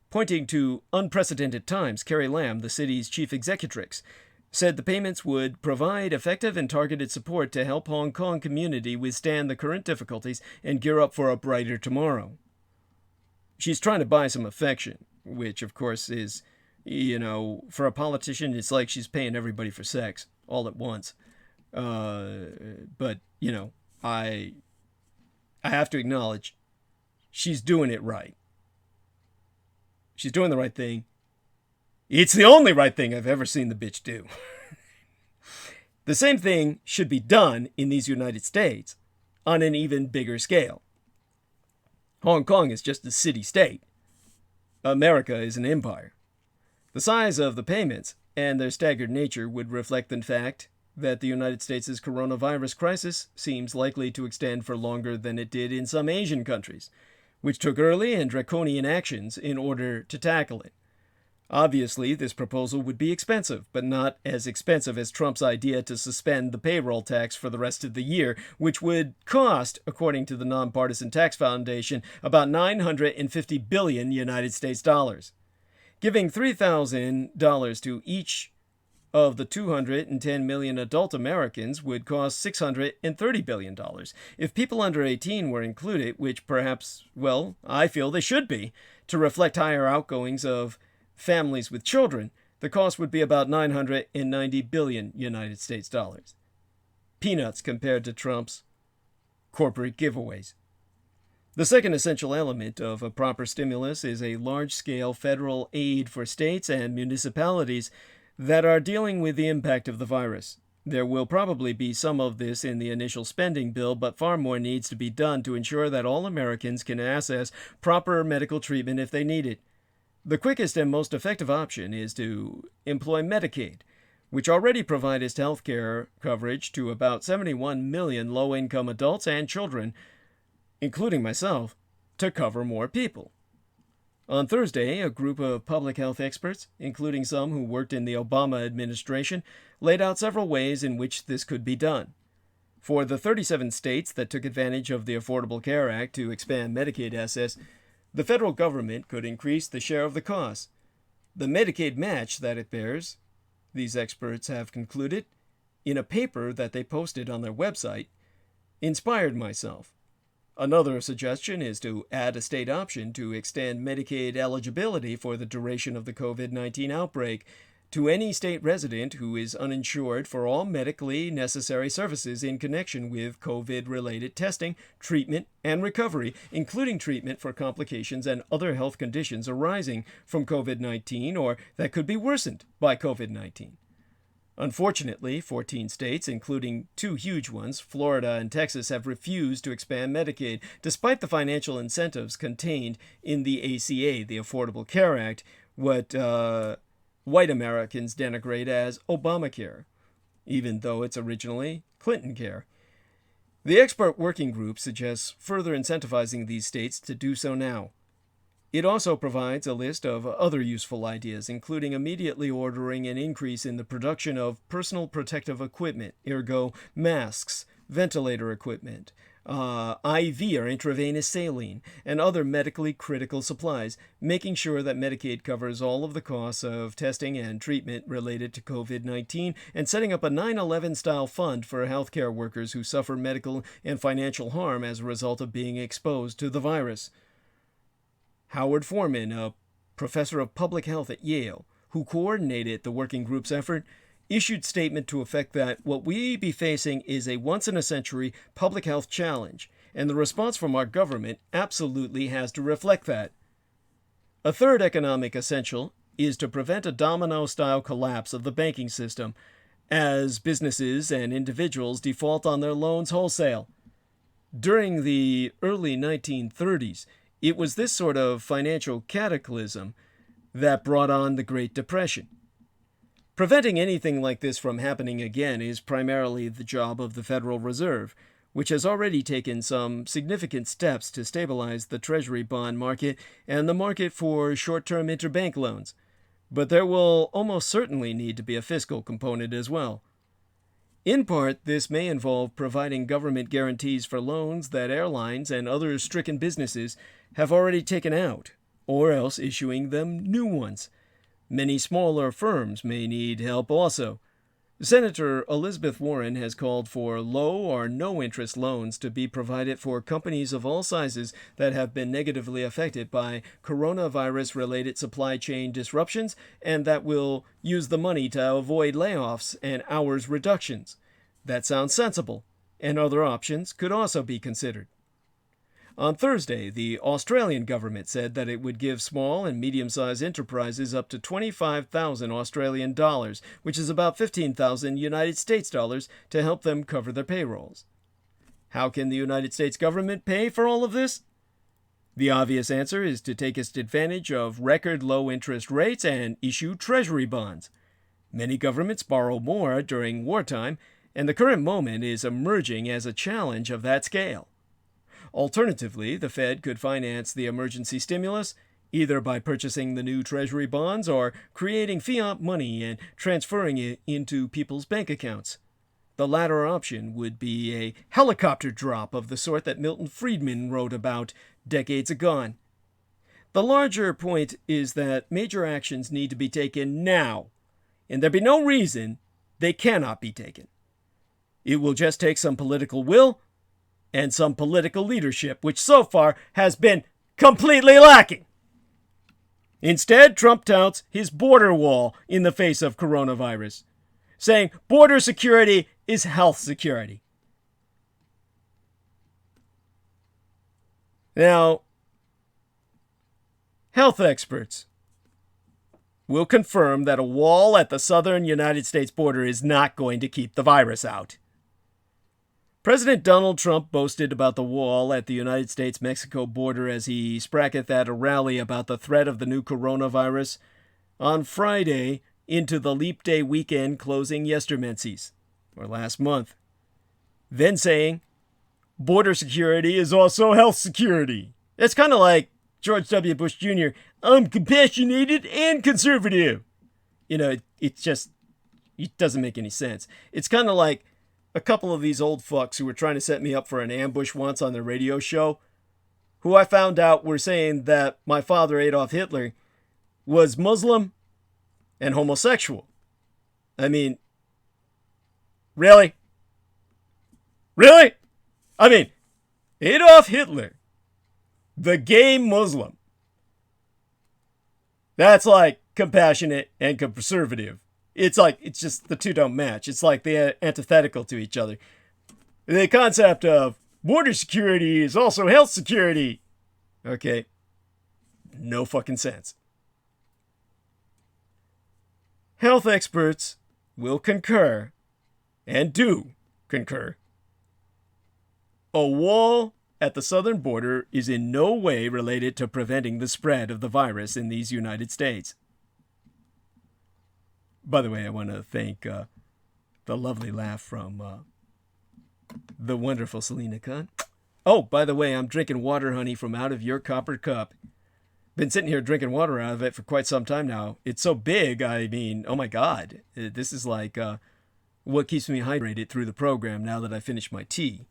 Pointing to unprecedented times, Carrie Lam, the city's chief executrix, said the payments would provide effective and targeted support to help Hong Kong community withstand the current difficulties and gear up for a brighter tomorrow. She's trying to buy some affection, which, of course, is, for a politician, it's like she's paying everybody for sex all at once. But, I have to acknowledge she's doing it right. She's doing the right thing. It's the only right thing I've ever seen the bitch do. The same thing should be done in these United States on an even bigger scale. Hong Kong is just a city-state. America is an empire. The size of the payments and their staggered nature would reflect the fact that the United States' coronavirus crisis seems likely to extend for longer than it did in some Asian countries, which took early and draconian actions in order to tackle it. Obviously, this proposal would be expensive, but not as expensive as Trump's idea to suspend the payroll tax for the rest of the year, which would cost, according to the Nonpartisan Tax Foundation, about $950 billion United States dollars. Giving $3,000 to each of the 210 million adult Americans would cost $630 billion. If people under 18 were included, which perhaps, I feel they should be, to reflect higher outgoings of families with children, the cost would be about $990 billion United States dollars. Peanuts compared to Trump's corporate giveaways. The second essential element of a proper stimulus is a large-scale federal aid for states and municipalities that are dealing with the impact of the virus. There will probably be some of this in the initial spending bill, but far more needs to be done to ensure that all Americans can access proper medical treatment if they need it. The quickest and most effective option is to employ Medicaid, which already provides health care coverage to about 71 million low-income adults and children, including myself, to cover more people. On Thursday, a group of public health experts, including some who worked in the Obama administration, laid out several ways in which this could be done. For the 37 states that took advantage of the Affordable Care Act to expand Medicaid access, the federal government could increase the share of the cost. The Medicaid match that it bears, these experts have concluded, in a paper that they posted on their website, inspired myself. Another suggestion is to add a state option to extend Medicaid eligibility for the duration of the COVID-19 outbreak to any state resident who is uninsured for all medically necessary services in connection with COVID-related testing, treatment, and recovery, including treatment for complications and other health conditions arising from COVID-19 or that could be worsened by COVID-19. Unfortunately, 14 states, including 2 huge ones, Florida and Texas, have refused to expand Medicaid, despite the financial incentives contained in the ACA, the Affordable Care Act, what white Americans denigrate as Obamacare, even though it's originally Clinton Care. The expert working group suggests further incentivizing these states to do so now. It also provides a list of other useful ideas, including immediately ordering an increase in the production of personal protective equipment, ergo masks, ventilator equipment, IV or intravenous saline, and other medically critical supplies, making sure that Medicaid covers all of the costs of testing and treatment related to COVID-19, and setting up a 9/11-style fund for healthcare workers who suffer medical and financial harm as a result of being exposed to the virus. Howard Foreman, a professor of public health at Yale, who coordinated the working group's effort, issued statement to effect that what we be facing is a once-in-a-century public health challenge, and the response from our government absolutely has to reflect that. A third economic essential is to prevent a domino-style collapse of the banking system as businesses and individuals default on their loans wholesale. During the early 1930s, it was this sort of financial cataclysm that brought on the Great Depression. Preventing anything like this from happening again is primarily the job of the Federal Reserve, which has already taken some significant steps to stabilize the Treasury bond market and the market for short-term interbank loans. But there will almost certainly need to be a fiscal component as well. In part, this may involve providing government guarantees for loans that airlines and other stricken businesses have already taken out, or else issuing them new ones. Many smaller firms may need help also. Senator Elizabeth Warren has called for low or no interest loans to be provided for companies of all sizes that have been negatively affected by coronavirus-related supply chain disruptions and that will use the money to avoid layoffs and hours reductions. That sounds sensible, and other options could also be considered. On Thursday, the Australian government said that it would give small and medium-sized enterprises up to 25,000 Australian dollars, which is about 15,000 United States dollars, to help them cover their payrolls. How can the United States government pay for all of this? The obvious answer is to take advantage of record low interest rates and issue treasury bonds. Many governments borrow more during wartime, and the current moment is emerging as a challenge of that scale. Alternatively, the Fed could finance the emergency stimulus either by purchasing the new treasury bonds or creating fiat money and transferring it into people's bank accounts. The latter option would be a helicopter drop of the sort that Milton Friedman wrote about decades agone. The larger point is that major actions need to be taken now, and there be no reason they cannot be taken. It will just take some political will and some political leadership, which so far has been completely lacking. Instead, Trump touts his border wall in the face of coronavirus, saying border security is health security. Now, health experts will confirm that a wall at the southern United States border is not going to keep the virus out. President Donald Trump boasted about the wall at the United States-Mexico border as he sprackethed at a rally about the threat of the new coronavirus on Friday into the Leap Day weekend closing yestermencies, or last month. Then saying, border security is also health security. It's kind of like George W. Bush Jr., I'm compassionated and conservative. You know, it doesn't make any sense. It's kind of like a couple of these old fucks who were trying to set me up for an ambush once on their radio show, who I found out were saying that my father, Adolf Hitler, was Muslim and homosexual. I mean, really? Really? I mean, Adolf Hitler, the gay Muslim. That's like compassionate, and conservative. It's like, it's just the two don't match. It's like they're antithetical to each other. The concept of border security is also health security. Okay. No fucking sense. Health experts will concur, and do concur. A wall at the southern border is in no way related to preventing the spread of the virus in these United States. By the way, I want to thank the lovely laugh from the wonderful Selena Khan. Oh, by the way, I'm drinking water, honey, from out of your copper cup. Been sitting here drinking water out of it for quite some time now. It's so big, I mean, oh my God. This is like what keeps me hydrated through the program now that I finished my tea.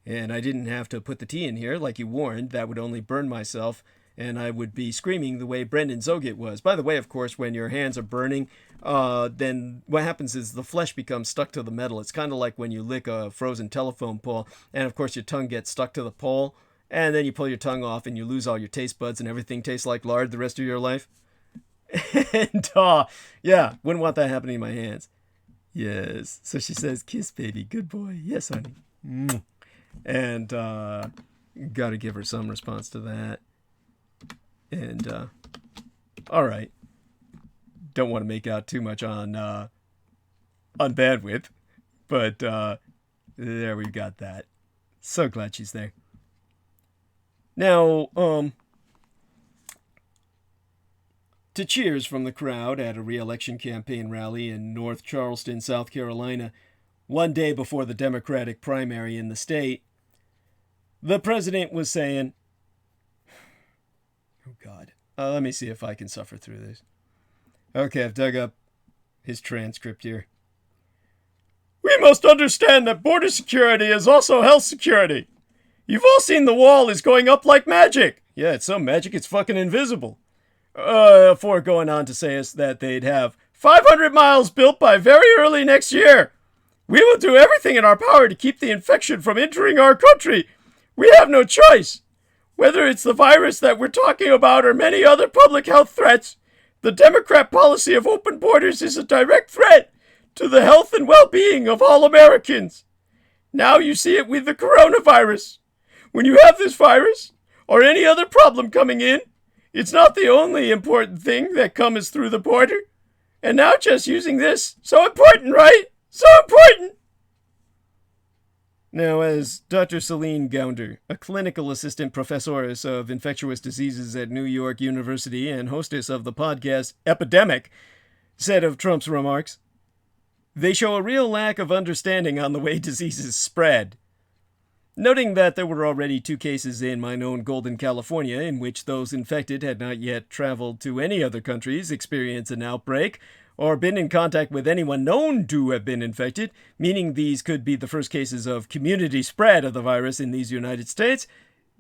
And I didn't have to put the tea in here like you warned. That would only burn myself, and I would be screaming the way Brendan Zogit was. By the way, of course, when your hands are burning, then what happens is the flesh becomes stuck to the metal. It's kind of like when you lick a frozen telephone pole, and of course your tongue gets stuck to the pole, and then you pull your tongue off and you lose all your taste buds and everything tastes like lard the rest of your life. And yeah, wouldn't want that happening in my hands. Yes. So she says, kiss baby, good boy. Yes, honey. And gotta give her some response to that. And all right. Don't want to make out too much on bandwidth, but there we've got that. So glad she's there. Now, to cheers from the crowd at a re-election campaign rally in North Charleston, South Carolina, one day before the Democratic primary in the state, the president was saying, oh God, let me see if I can suffer through this. Okay, I've dug up his transcript here. We must understand that border security is also health security. You've all seen the wall is going up like magic. Yeah, it's so magic it's fucking invisible. Before going on to say us that they'd have 500 miles built by very early next year. We will do everything in our power to keep the infection from entering our country. We have no choice. Whether it's the virus that we're talking about or many other public health threats, the Democrat policy of open borders is a direct threat to the health and well-being of all Americans. Now you see it with the coronavirus. When you have this virus or any other problem coming in, it's not the only important thing that comes through the border. And now just using this, so important, right? So important! Now, as Dr. Celine Gounder, a clinical assistant professoress of infectious diseases at New York University and hostess of the podcast Epidemic, said of Trump's remarks, they show a real lack of understanding on the way diseases spread. Noting that there were already 2 cases in my own Golden, California, in which those infected had not yet traveled to any other countries, experienced an outbreak, or been in contact with anyone known to have been infected, meaning these could be the first cases of community spread of the virus in these United States,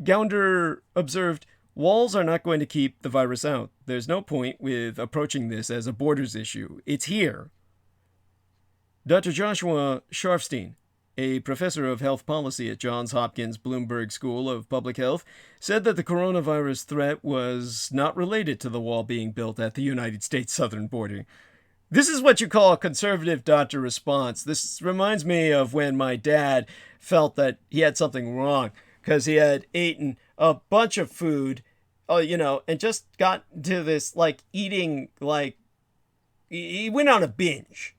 Gounder observed, walls are not going to keep the virus out. There's no point with approaching this as a borders issue. It's here. Dr. Joshua Sharfstein, a professor of health policy at Johns Hopkins Bloomberg School of Public Health, said that the coronavirus threat was not related to the wall being built at the United States southern border. This is what you call a conservative doctor response. This reminds me of when my dad felt that he had something wrong because he had eaten a bunch of food, and just got to this, eating, he went on a binge.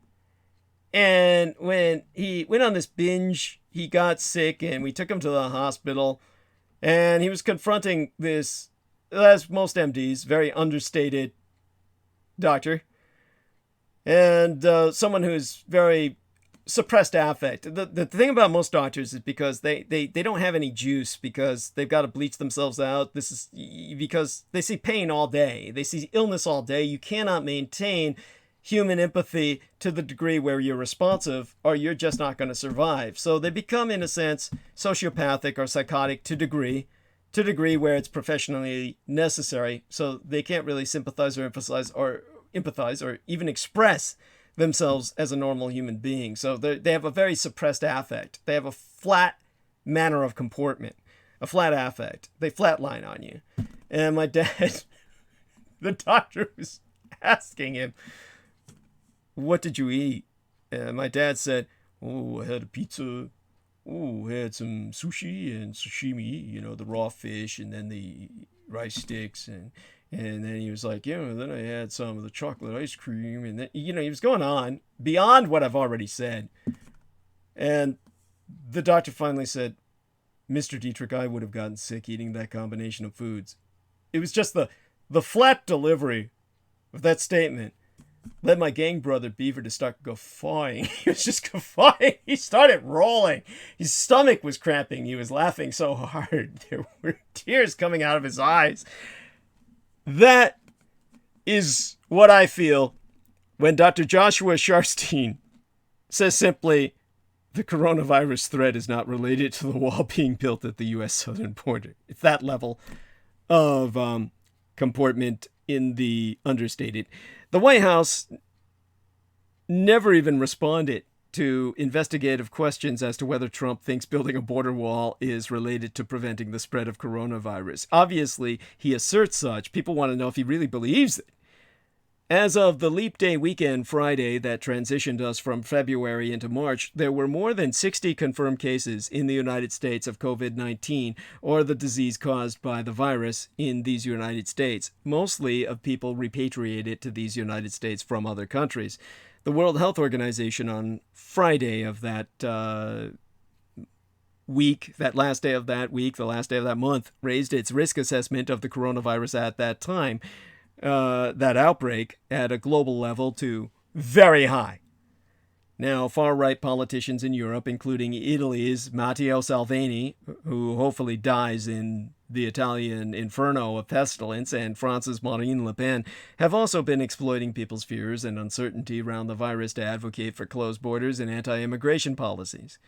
And when he went on this binge, he got sick and we took him to the hospital. And he was confronting this, as most MDs, very understated doctor. And someone who's very suppressed affect. The thing about most doctors is because they don't have any juice because they've got to bleach themselves out. This is because they see pain all day. They see illness all day. You cannot maintain human empathy to the degree where you're responsive or you're just not going to survive. So they become, in a sense, sociopathic or psychotic to degree where it's professionally necessary. So they can't really sympathize or empathize or even express themselves as a normal human being. So they have a very suppressed affect. They have a flat manner of comportment, a flat affect. They flatline on you. And my dad, the doctor was asking him, "What did you eat?" And my dad said, "Oh, I had a pizza. Oh, I had some sushi and sashimi, you know, the raw fish, and then the rice sticks, and then he was like, yeah, then I had some of the chocolate ice cream, and then, you know, he was going on beyond what I've already said." And the doctor finally said, "Mr. Dietrich, I would have gotten sick eating that combination of foods." It was just the flat delivery of that statement led my gang brother Beaver to start guffawing. He was just guffawing. He started rolling. His stomach was cramping. He was laughing so hard. There were tears coming out of his eyes. That is what I feel when Dr. Joshua Sharfstein says simply, the coronavirus threat is not related to the wall being built at the U.S. southern border. It's that level of comportment in the understated. The White House never even responded to investigative questions as to whether Trump thinks building a border wall is related to preventing the spread of coronavirus. Obviously, he asserts such. People want to know if he really believes it. As of the Leap Day weekend Friday that transitioned us from February into March, there were more than 60 confirmed cases in the United States of COVID-19, or the disease caused by the virus in these United States, mostly of people repatriated to these United States from other countries. The World Health Organization on Friday of that week, that last day of that week, the last day of that month, raised its risk assessment of the coronavirus at that time, that outbreak, at a global level to very high. Now, far-right politicians in Europe, including Italy's Matteo Salvini, who hopefully dies in the Italian inferno of pestilence, and France's Marine Le Pen, have also been exploiting people's fears and uncertainty around the virus to advocate for closed borders and anti-immigration policies.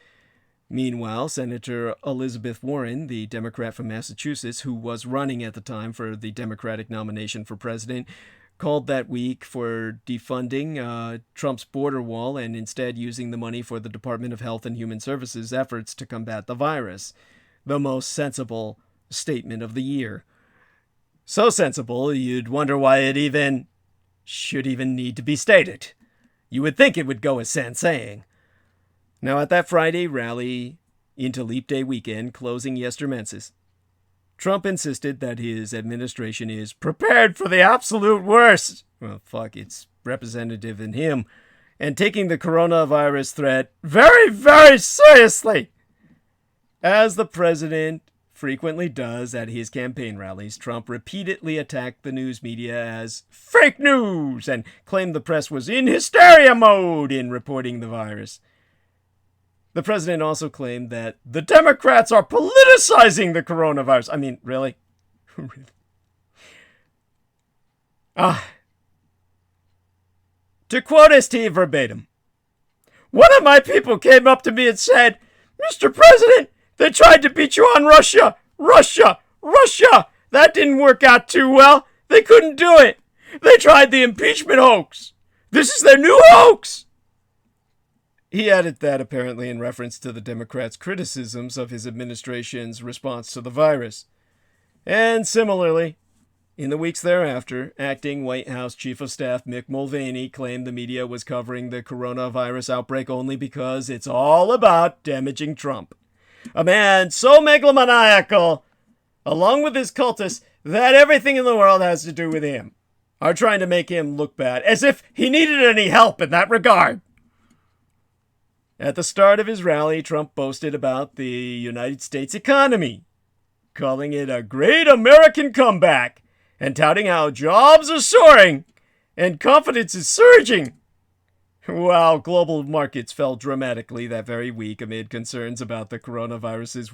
Meanwhile, Senator Elizabeth Warren, the Democrat from Massachusetts, who was running at the time for the Democratic nomination for president, called that week for defunding Trump's border wall and instead using the money for the Department of Health and Human Services efforts to combat the virus. The most sensible statement of the year. So sensible, you'd wonder why it should even need to be stated. You would think it would go as sans saying. Now, at that Friday rally into Leap Day weekend, closing yestermensis, Trump insisted that his administration is prepared for the absolute worst. Well, fuck, it's representative in him. And taking the coronavirus threat very, very seriously. As the president frequently does at his campaign rallies, Trump repeatedly attacked the news media as fake news and claimed the press was in hysteria mode in reporting the virus. The president also claimed that the Democrats are politicizing the coronavirus. I mean, really? Really? To quote Steve verbatim, one of my people came up to me and said, "Mr. President, they tried to beat you on Russia. Russia. That didn't work out too well. They couldn't do it. They tried the impeachment hoax. This is their new hoax." He added that apparently in reference to the Democrats' criticisms of his administration's response to the virus. And similarly, in the weeks thereafter, acting White House Chief of Staff Mick Mulvaney claimed the media was covering the coronavirus outbreak only because it's all about damaging Trump. A man so megalomaniacal, along with his cultists, that everything in the world has to do with him, are trying to make him look bad, as if he needed any help in that regard. At the start of his rally, Trump boasted about the United States economy, calling it a great American comeback, and touting how jobs are soaring and confidence is surging. While global markets fell dramatically that very week amid concerns about the coronavirus's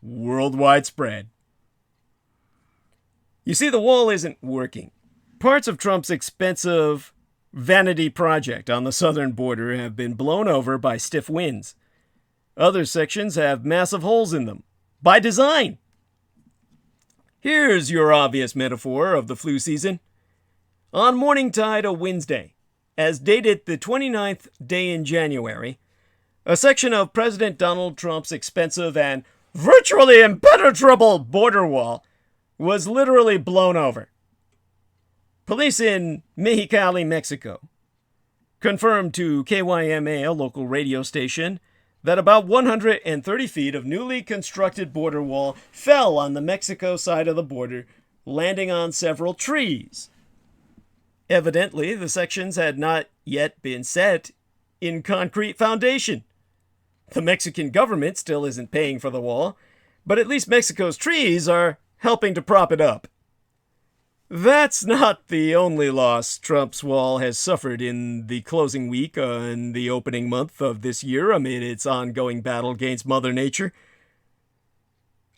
worldwide spread. You see, the wall isn't working. Parts of Trump's expensive vanity project on the southern border have been blown over by stiff winds. Other sections have massive holes in them, by design. Here's your obvious metaphor of the flu season. On morning tide of Wednesday, as dated the 29th day in January, a section of President Donald Trump's expensive and virtually impenetrable border wall was literally blown over. Police in Mexicali, Mexico, confirmed to KYMA, a local radio station, that about 130 feet of newly constructed border wall fell on the Mexico side of the border, landing on several trees. Evidently, the sections had not yet been set in concrete foundation. The Mexican government still isn't paying for the wall, but at least Mexico's trees are helping to prop it up. That's not the only loss Trump's wall has suffered in the closing week and the opening month of this year amid its ongoing battle against Mother Nature.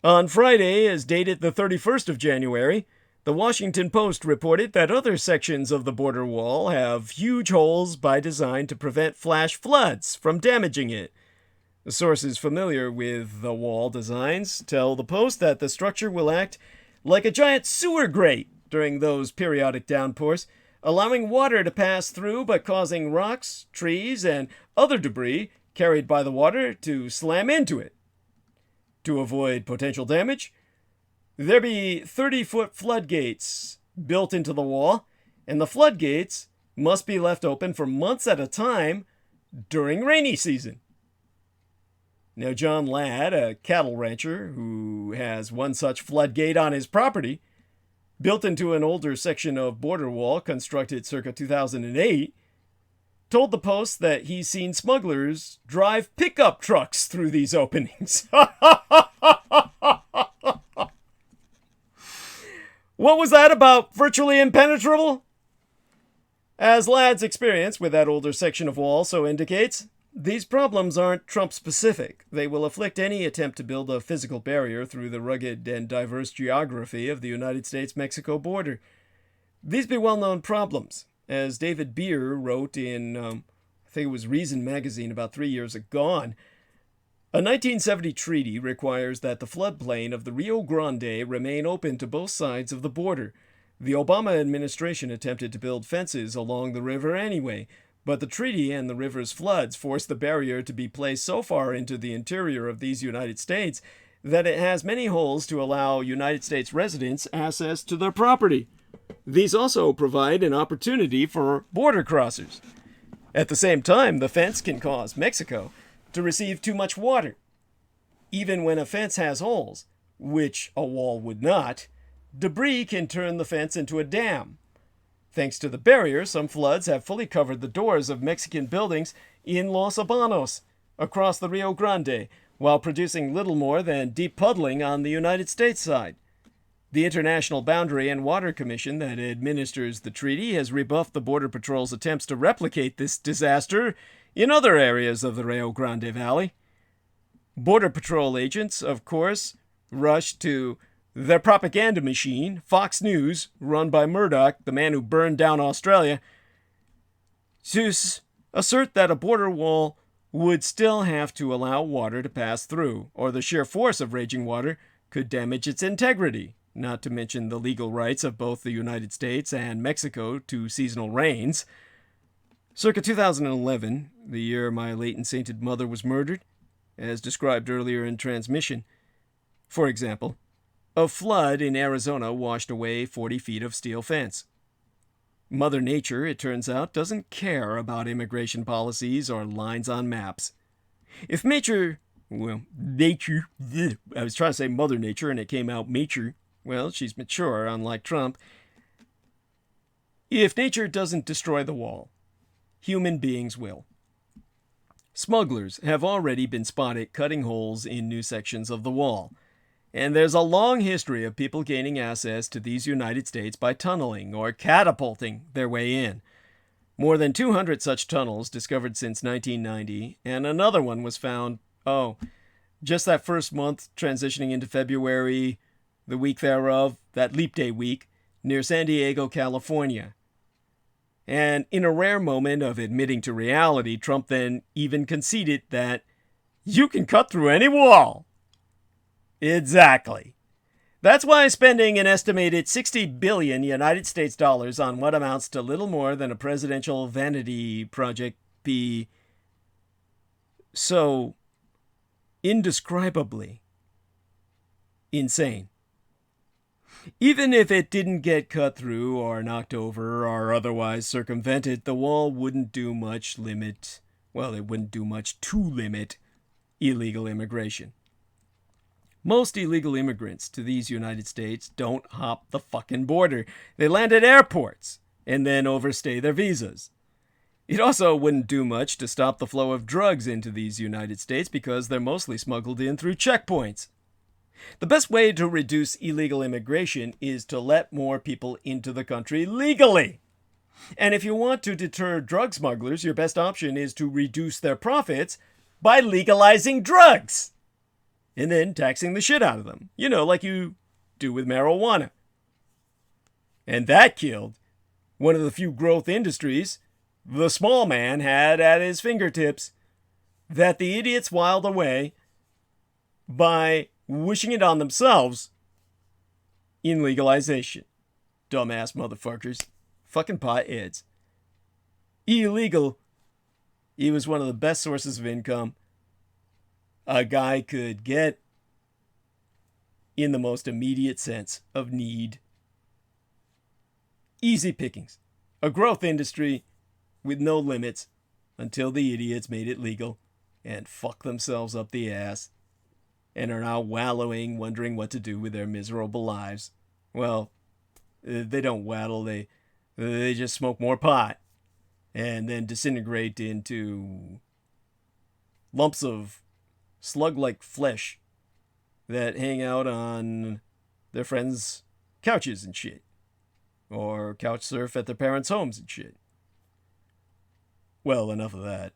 On Friday, as dated the 31st of January, the Washington Post reported that other sections of the border wall have huge holes by design to prevent flash floods from damaging it. Sources familiar with the wall designs tell the Post that the structure will act like a giant sewer grate during those periodic downpours, allowing water to pass through but causing rocks, trees, and other debris carried by the water to slam into it. To avoid potential damage, there be 30-foot floodgates built into the wall, and the floodgates must be left open for months at a time during rainy season. Now, John Ladd, a cattle rancher who has one such floodgate on his property, built into an older section of border wall constructed circa 2008, told the Post that he's seen smugglers drive pickup trucks through these openings. What was that about virtually impenetrable? As Ladd's experience with that older section of wall so indicates, these problems aren't Trump-specific. They will afflict any attempt to build a physical barrier through the rugged and diverse geography of the United States-Mexico border. These be well-known problems. As David Beer wrote in, I think it was Reason magazine about 3 years ago, a 1970 treaty requires that the floodplain of the Rio Grande remain open to both sides of the border. The Obama administration attempted to build fences along the river anyway, but the treaty and the river's floods forced the barrier to be placed so far into the interior of these United States that it has many holes to allow United States residents access to their property. These also provide an opportunity for border crossers. At the same time, the fence can cause Mexico to receive too much water. Even when a fence has holes, which a wall would not, debris can turn the fence into a dam. Thanks to the barrier, some floods have fully covered the doors of Mexican buildings in Los Albanos, across the Rio Grande, while producing little more than deep puddling on the United States side. The International Boundary and Water Commission that administers the treaty has rebuffed the Border Patrol's attempts to replicate this disaster in other areas of the Rio Grande Valley. Border Patrol agents, of course, rushed to their propaganda machine, Fox News, run by Murdoch, the man who burned down Australia, to assert that a border wall would still have to allow water to pass through, or the sheer force of raging water could damage its integrity, not to mention the legal rights of both the United States and Mexico to seasonal rains. Circa 2011, the year my late and sainted mother was murdered, as described earlier in transmission. For example, a flood in Arizona washed away 40 feet of steel fence. Mother Nature, it turns out, doesn't care about immigration policies or lines on maps. If nature, I was trying to say Mother Nature and it came out nature. Well, she's mature, unlike Trump. If nature doesn't destroy the wall, human beings will. Smugglers have already been spotted cutting holes in new sections of the wall. And there's a long history of people gaining access to these United States by tunneling or catapulting their way in. More than 200 such tunnels discovered since 1990, and another one was found, just that first month transitioning into February, the week thereof, that Leap Day week, near San Diego, California. And in a rare moment of admitting to reality, Trump then even conceded that you can cut through any wall. Exactly. That's why spending an estimated $60 billion United States dollars on what amounts to little more than a presidential vanity project be so indescribably insane. Even if it didn't get cut through or knocked over or otherwise circumvented, the wall wouldn't do much it wouldn't do much to limit illegal immigration. Most illegal immigrants to these United States don't hop the fucking border. They land at airports and then overstay their visas. It also wouldn't do much to stop the flow of drugs into these United States because they're mostly smuggled in through checkpoints. The best way to reduce illegal immigration is to let more people into the country legally. And if you want to deter drug smugglers, your best option is to reduce their profits by legalizing drugs. And then taxing the shit out of them. You know, like you do with marijuana. And that killed one of the few growth industries the small man had at his fingertips that the idiots whiled away by wishing it on themselves in legalization. Dumbass motherfuckers. Fucking pot heads. Illegal. It was one of the best sources of income a guy could get in the most immediate sense of need. Easy pickings. A growth industry with no limits until the idiots made it legal and fucked themselves up the ass and are now wallowing, wondering what to do with their miserable lives. Well, they don't waddle, they just smoke more pot and then disintegrate into lumps of slug-like flesh that hang out on their friends' couches and shit. Or couch surf at their parents' homes and shit. Well, enough of that.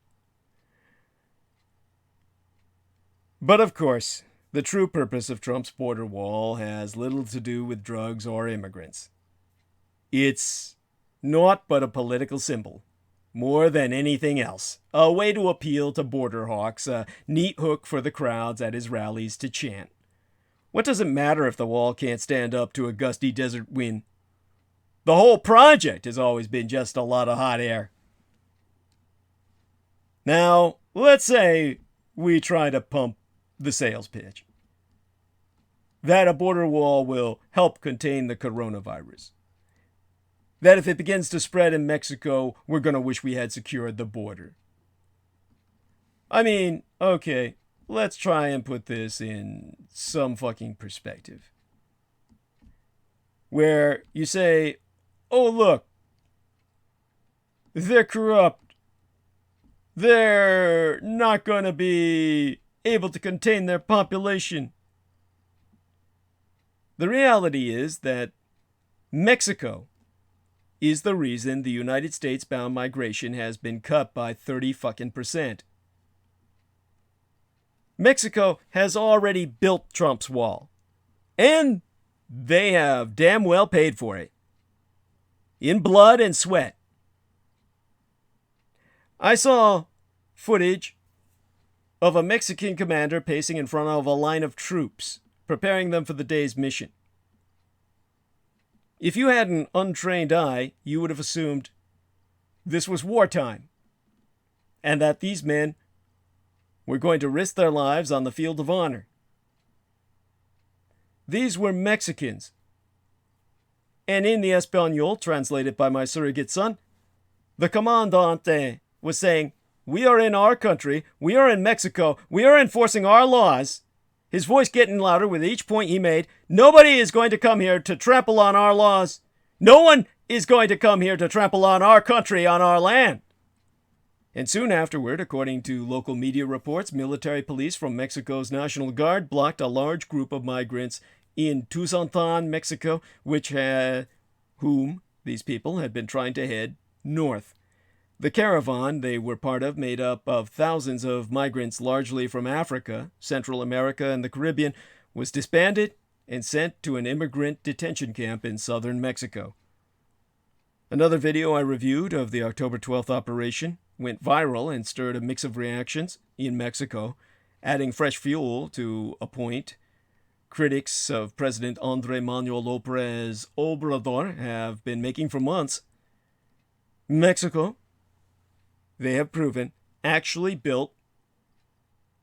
But of course, the true purpose of Trump's border wall has little to do with drugs or immigrants. It's naught but a political symbol, more than anything else. A way to appeal to border hawks, a neat hook for the crowds at his rallies to chant. What does it matter if the wall can't stand up to a gusty desert wind? The whole project has always been just a lot of hot air. Now, let's say we try to pump the sales pitch that a border wall will help contain the coronavirus. That if it begins to spread in Mexico, we're going to wish we had secured the border. I mean, okay, let's try and put this in some fucking perspective. Where you say, oh look, they're corrupt. They're not going to be able to contain their population. The reality is that Mexico is the reason the United States bound migration has been cut by 30%. Mexico has already built Trump's wall. And they have damn well paid for it. In blood and sweat. I saw footage of a Mexican commander pacing in front of a line of troops, preparing them for the day's mission. If you had an untrained eye, you would have assumed this was wartime, and that these men were going to risk their lives on the field of honor. These were Mexicans, and in the Espanol, translated by my surrogate son, the commandante was saying, we are in our country, we are in Mexico, we are enforcing our laws. His voice getting louder with each point he made. Nobody is going to come here to trample on our laws. No one is going to come here to trample on our country, on our land. And soon afterward, according to local media reports, military police from Mexico's National Guard blocked a large group of migrants in Tuzantán, Mexico, whom these people had been trying to head north. The caravan they were part of, made up of thousands of migrants largely from Africa, Central America, and the Caribbean, was disbanded and sent to an immigrant detention camp in southern Mexico. Another video I reviewed of the October 12th operation went viral and stirred a mix of reactions in Mexico, adding fresh fuel to a point critics of President Andrés Manuel López Obrador have been making for months. Mexico, they have proven, actually built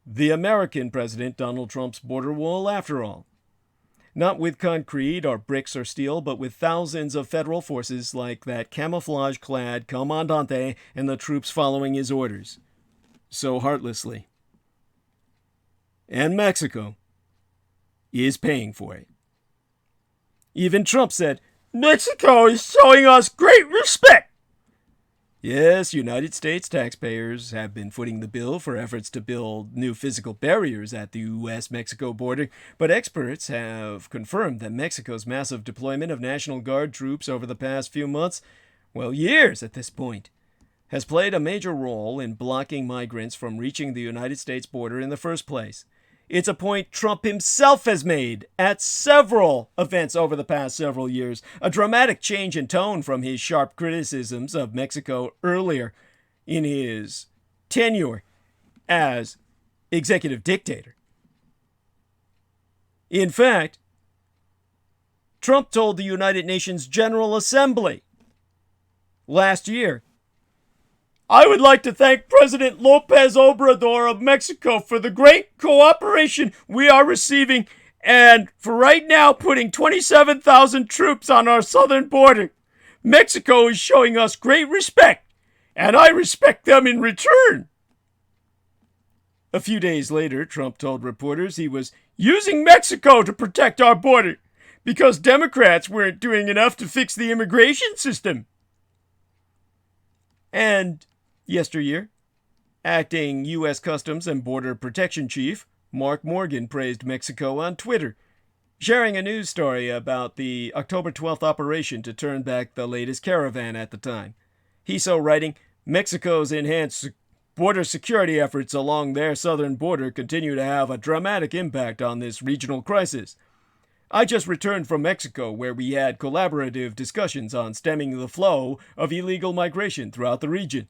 the American President Donald Trump's border wall after all. Not with concrete or bricks or steel, but with thousands of federal forces like that camouflage-clad Comandante and the troops following his orders. So heartlessly. And Mexico is paying for it. Even Trump said, Mexico is showing us great respect. Yes, United States taxpayers have been footing the bill for efforts to build new physical barriers at the U.S.-Mexico border, but experts have confirmed that Mexico's massive deployment of National Guard troops over the past few months, well, years at this point, has played a major role in blocking migrants from reaching the United States border in the first place. It's a point Trump himself has made at several events over the past several years, a dramatic change in tone from his sharp criticisms of Mexico earlier in his tenure as executive dictator. In fact, Trump told the United Nations General Assembly last year, I would like to thank President López Obrador of Mexico for the great cooperation we are receiving and for right now putting 27,000 troops on our southern border. Mexico is showing us great respect, and I respect them in return. A few days later, Trump told reporters he was using Mexico to protect our border because Democrats weren't doing enough to fix the immigration system. And yesteryear, acting U.S. Customs and Border Protection Chief Mark Morgan praised Mexico on Twitter, sharing a news story about the October 12th operation to turn back the latest caravan at the time. He so writing, Mexico's enhanced border security efforts along their southern border continue to have a dramatic impact on this regional crisis. I just returned from Mexico where we had collaborative discussions on stemming the flow of illegal migration throughout the region.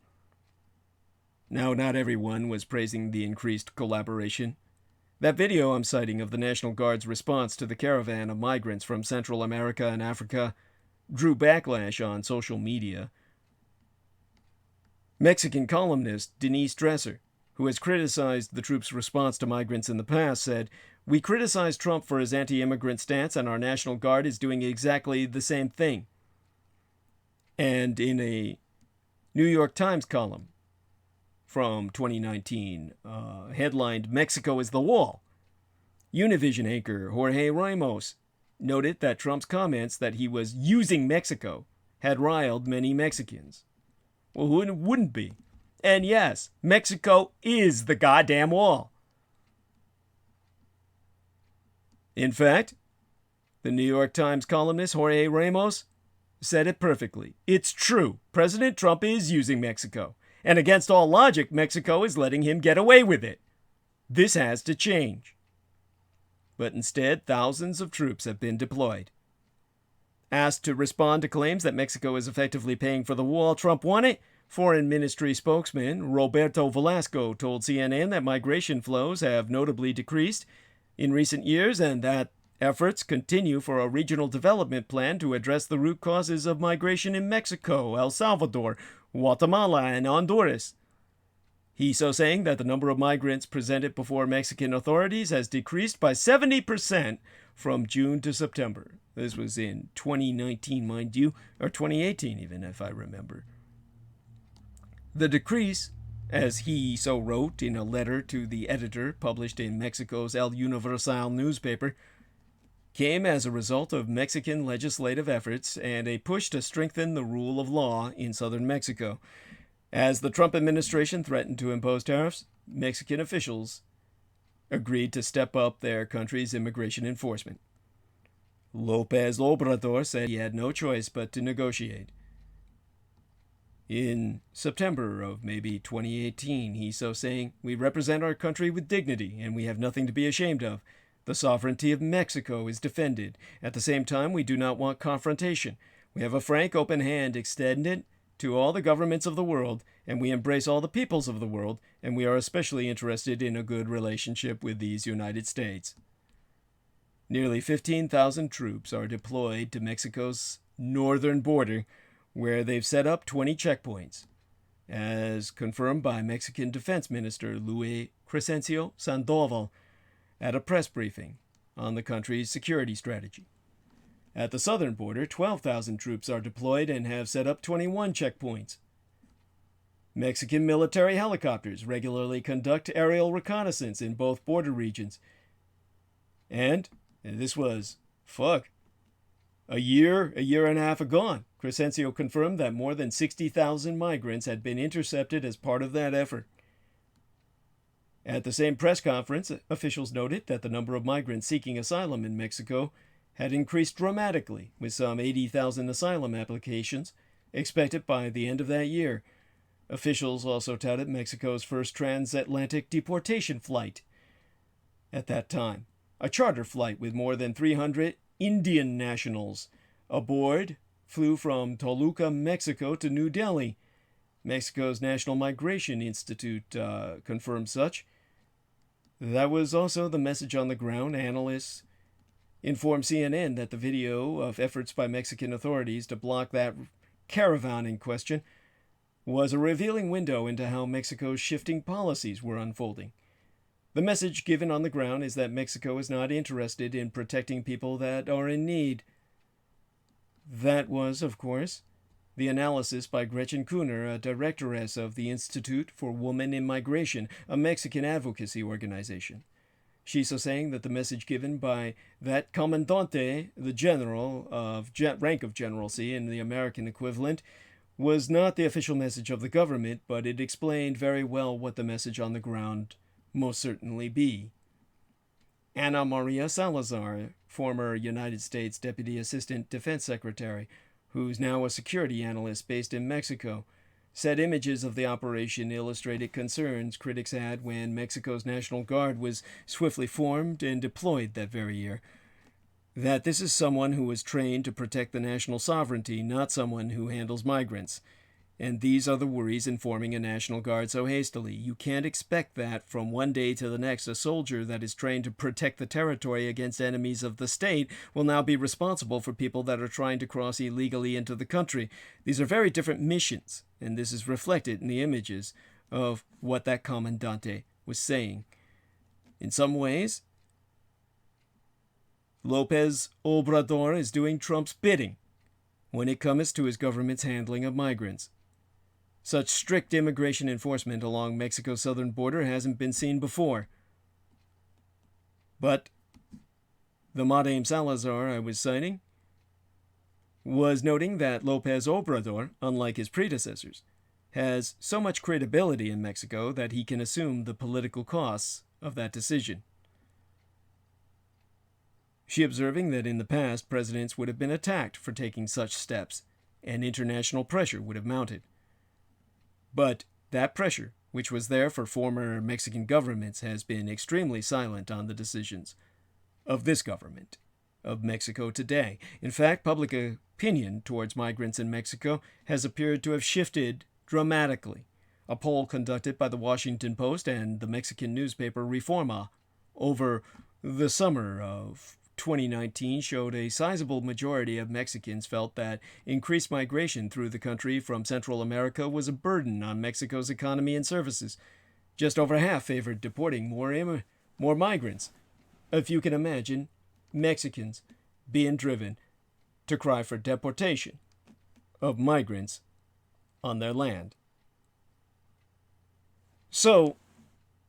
Now, not everyone was praising the increased collaboration. That video I'm citing of the National Guard's response to the caravan of migrants from Central America and Africa drew backlash on social media. Mexican columnist Denise Dresser, who has criticized the troops' response to migrants in the past, said, We criticize Trump for his anti-immigrant stance, and our National Guard is doing exactly the same thing. And in a New York Times column from 2019, headlined Mexico is the Wall, Univision anchor Jorge Ramos noted that Trump's comments that he was using Mexico had riled many Mexicans. Well, who wouldn't be? And yes, Mexico is the goddamn wall. In fact, the New York Times columnist Jorge Ramos said it perfectly. It's true. President Trump is using Mexico. And against all logic, Mexico is letting him get away with it. This has to change. But instead, thousands of troops have been deployed. Asked to respond to claims that Mexico is effectively paying for the wall Trump wanted, Foreign Ministry spokesman Roberto Velasco told CNN that migration flows have notably decreased in recent years and that efforts continue for a regional development plan to address the root causes of migration in Mexico, El Salvador, Guatemala, and Honduras. He's so saying that the number of migrants presented before Mexican authorities has decreased by 70% from June to September. This was in 2019, mind you, or 2018 even, if I remember. The decrease, as he so wrote in a letter to the editor published in Mexico's El Universal newspaper, came as a result of Mexican legislative efforts and a push to strengthen the rule of law in southern Mexico. As the Trump administration threatened to impose tariffs, Mexican officials agreed to step up their country's immigration enforcement. López Obrador said he had no choice but to negotiate. In September of maybe 2018, he's so saying, we represent our country with dignity and we have nothing to be ashamed of. The sovereignty of Mexico is defended. At the same time, we do not want confrontation. We have a frank, open hand extended to all the governments of the world, and we embrace all the peoples of the world, and we are especially interested in a good relationship with these United States. Nearly 15,000 troops are deployed to Mexico's northern border, where they've set up 20 checkpoints, as confirmed by Mexican Defense Minister Luis Crescencio Sandoval at a press briefing. on the country's security strategy. At the southern border, 12,000 troops are deployed and have set up 21 checkpoints. Mexican military helicopters regularly conduct aerial reconnaissance in both border regions. And this was, a year and a half ago, Crescencio confirmed that more than 60,000 migrants had been intercepted as part of that effort. At the same press conference, officials noted that the number of migrants seeking asylum in Mexico had increased dramatically, with some 80,000 asylum applications expected by the end of that year. Officials also touted Mexico's first transatlantic deportation flight. At that time, a charter flight with more than 300 Indian nationals aboard flew from Toluca, Mexico to New Delhi. Mexico's National Migration Institute confirmed such. That was also the message on the ground. Analysts informed CNN that the video of efforts by Mexican authorities to block that caravan in question was a revealing window into how Mexico's shifting policies were unfolding. The message given on the ground is that Mexico is not interested in protecting people that are in need. That was, of course, the analysis by Gretchen Kuhner, a directoress of the Institute for Women in Migration, a Mexican advocacy organization. She's so saying that the message given by that comandante, the general of rank of generalcy in the American equivalent, was not the official message of the government, but it explained very well what the message on the ground most certainly be. Ana Maria Salazar, former United States Deputy Assistant Defense Secretary, who's now a security analyst based in Mexico, said images of the operation illustrated concerns critics had when Mexico's National Guard was swiftly formed and deployed that very year. That this is someone who was trained to protect the national sovereignty, not someone who handles migrants. And these are the worries in forming a National Guard so hastily. You can't expect that from one day to the next a soldier that is trained to protect the territory against enemies of the state will now be responsible for people that are trying to cross illegally into the country. These are very different missions, and this is reflected in the images of what that commandante was saying. In some ways, López Obrador is doing Trump's bidding when it comes to his government's handling of migrants. Such strict immigration enforcement along Mexico's southern border hasn't been seen before. But the Madame Salazar I was citing was noting that López Obrador, unlike his predecessors, has so much credibility in Mexico that he can assume the political costs of that decision. She observing that in the past, presidents would have been attacked for taking such steps, and international pressure would have mounted. But that pressure, which was there for former Mexican governments, has been extremely silent on the decisions of this government of Mexico today. In fact, public opinion towards migrants in Mexico has appeared to have shifted dramatically. A poll conducted by the Washington Post and the Mexican newspaper Reforma over the summer of 2019 showed a sizable majority of Mexicans felt that increased migration through the country from Central America was a burden on Mexico's economy and services. Just over half favored deporting more migrants. If you can imagine, Mexicans being driven to cry for deportation of migrants on their land. So,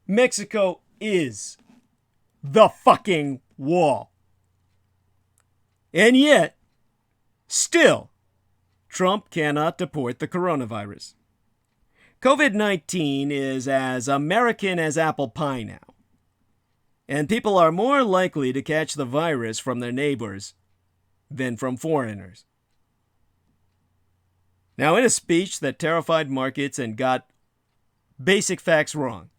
Mexico is the fucking wall. And yet, still, Trump cannot deport the coronavirus. COVID-19 is as American as apple pie now. And people are more likely to catch the virus from their neighbors than from foreigners. Now, in a speech that terrified markets and got basic facts wrong,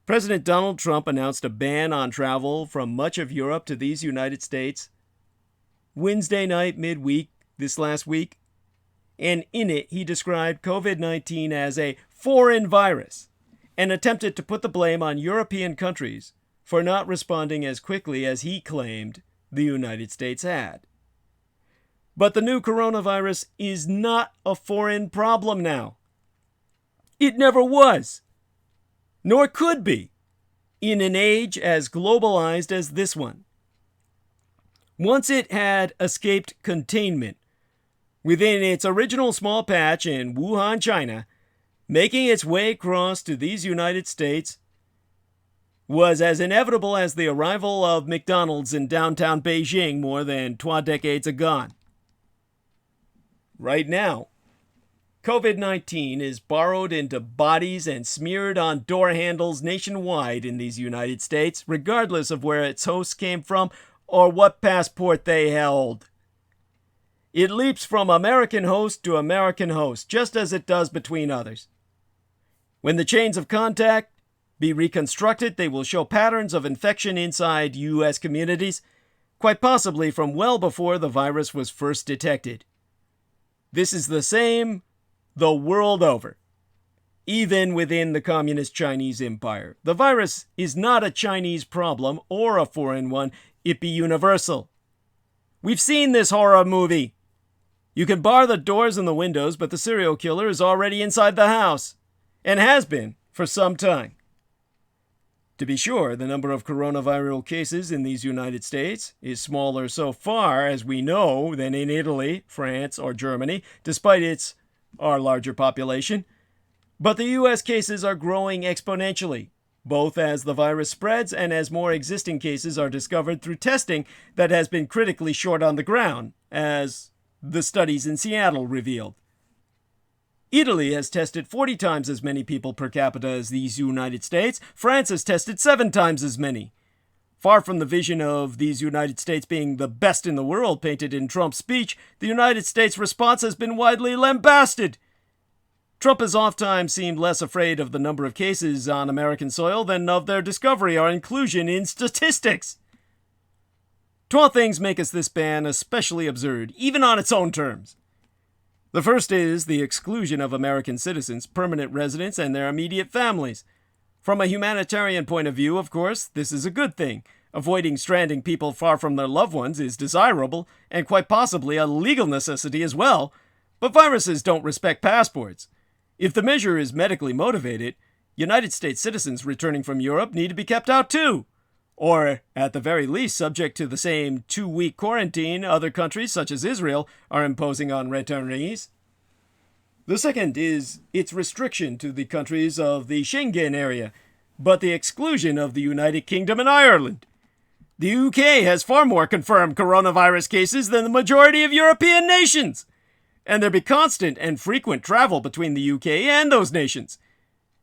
President Donald Trump announced a ban on travel from much of Europe to these United States Wednesday night midweek this last week, and in it he described COVID-19 as a foreign virus and attempted to put the blame on European countries for not responding as quickly as he claimed the United States had. But the new coronavirus is not a foreign problem now. It never was, nor could be, in an age as globalized as this one. Once it had escaped containment within its original small patch in Wuhan, China, making its way across to these United States was as inevitable as the arrival of McDonald's in downtown Beijing more than 2 decades agone. Right now, COVID-19 is borrowed into bodies and smeared on door handles nationwide in these United States, regardless of where its hosts came from or what passport they held. It leaps from American host to American host, just as it does between others. When the chains of contact be reconstructed, they will show patterns of infection inside U.S. communities, quite possibly from well before the virus was first detected. This is the same the world over, even within the Communist Chinese Empire. The virus is not a Chinese problem or a foreign one, it be universal. We've seen this horror movie. You can bar the doors and the windows, but the serial killer is already inside the house, and has been for some time. To be sure, the number of coronavirus cases in these United States is smaller so far as we know than in Italy, France, or Germany, despite our larger population. But the U.S. cases are growing exponentially, both as the virus spreads and as more existing cases are discovered through testing that has been critically short on the ground, as the studies in Seattle revealed. Italy has tested 40 times as many people per capita as these United States. France has tested 7 times as many. Far from the vision of these United States being the best in the world painted in Trump's speech, the United States response has been widely lambasted. Trump has oftentimes seemed less afraid of the number of cases on American soil than of their discovery or inclusion in statistics. 12 things make us this ban especially absurd, even on its own terms. The first is the exclusion of American citizens, permanent residents, and their immediate families. From a humanitarian point of view, of course, this is a good thing. Avoiding stranding people far from their loved ones is desirable, and quite possibly a legal necessity as well, but viruses don't respect passports. If the measure is medically motivated, United States citizens returning from Europe need to be kept out too, or at the very least subject to the same 2-week quarantine other countries such as Israel are imposing on returnees. The second is its restriction to the countries of the Schengen area, but the exclusion of the United Kingdom and Ireland. The UK has far more confirmed coronavirus cases than the majority of European nations, and there be constant and frequent travel between the UK and those nations.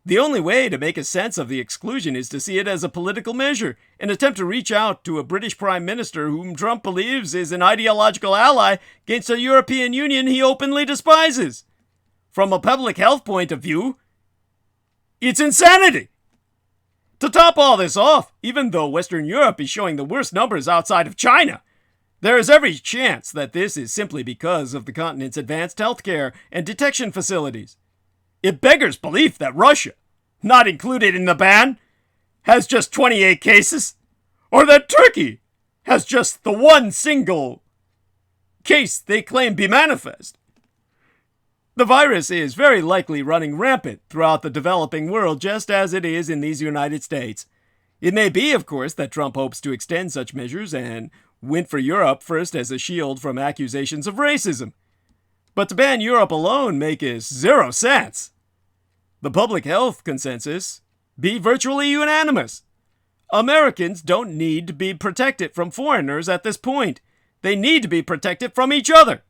The only way to make a sense of the exclusion is to see it as a political measure, an attempt to reach out to a British Prime Minister whom Trump believes is an ideological ally against a European Union he openly despises. From a public health point of view, it's insanity. To top all this off, even though Western Europe is showing the worst numbers outside of China, there is every chance that this is simply because of the continent's advanced healthcare and detection facilities. It beggars belief that Russia, not included in the ban, has just 28 cases, or that Turkey has just the one single case they claim be manifest. The virus is very likely running rampant throughout the developing world, just as it is in these United States. It may be, of course, that Trump hopes to extend such measures and went for Europe first as a shield from accusations of racism. But to ban Europe alone makes 0 sense. The public health consensus be virtually unanimous. Americans don't need to be protected from foreigners at this point. They need to be protected from each other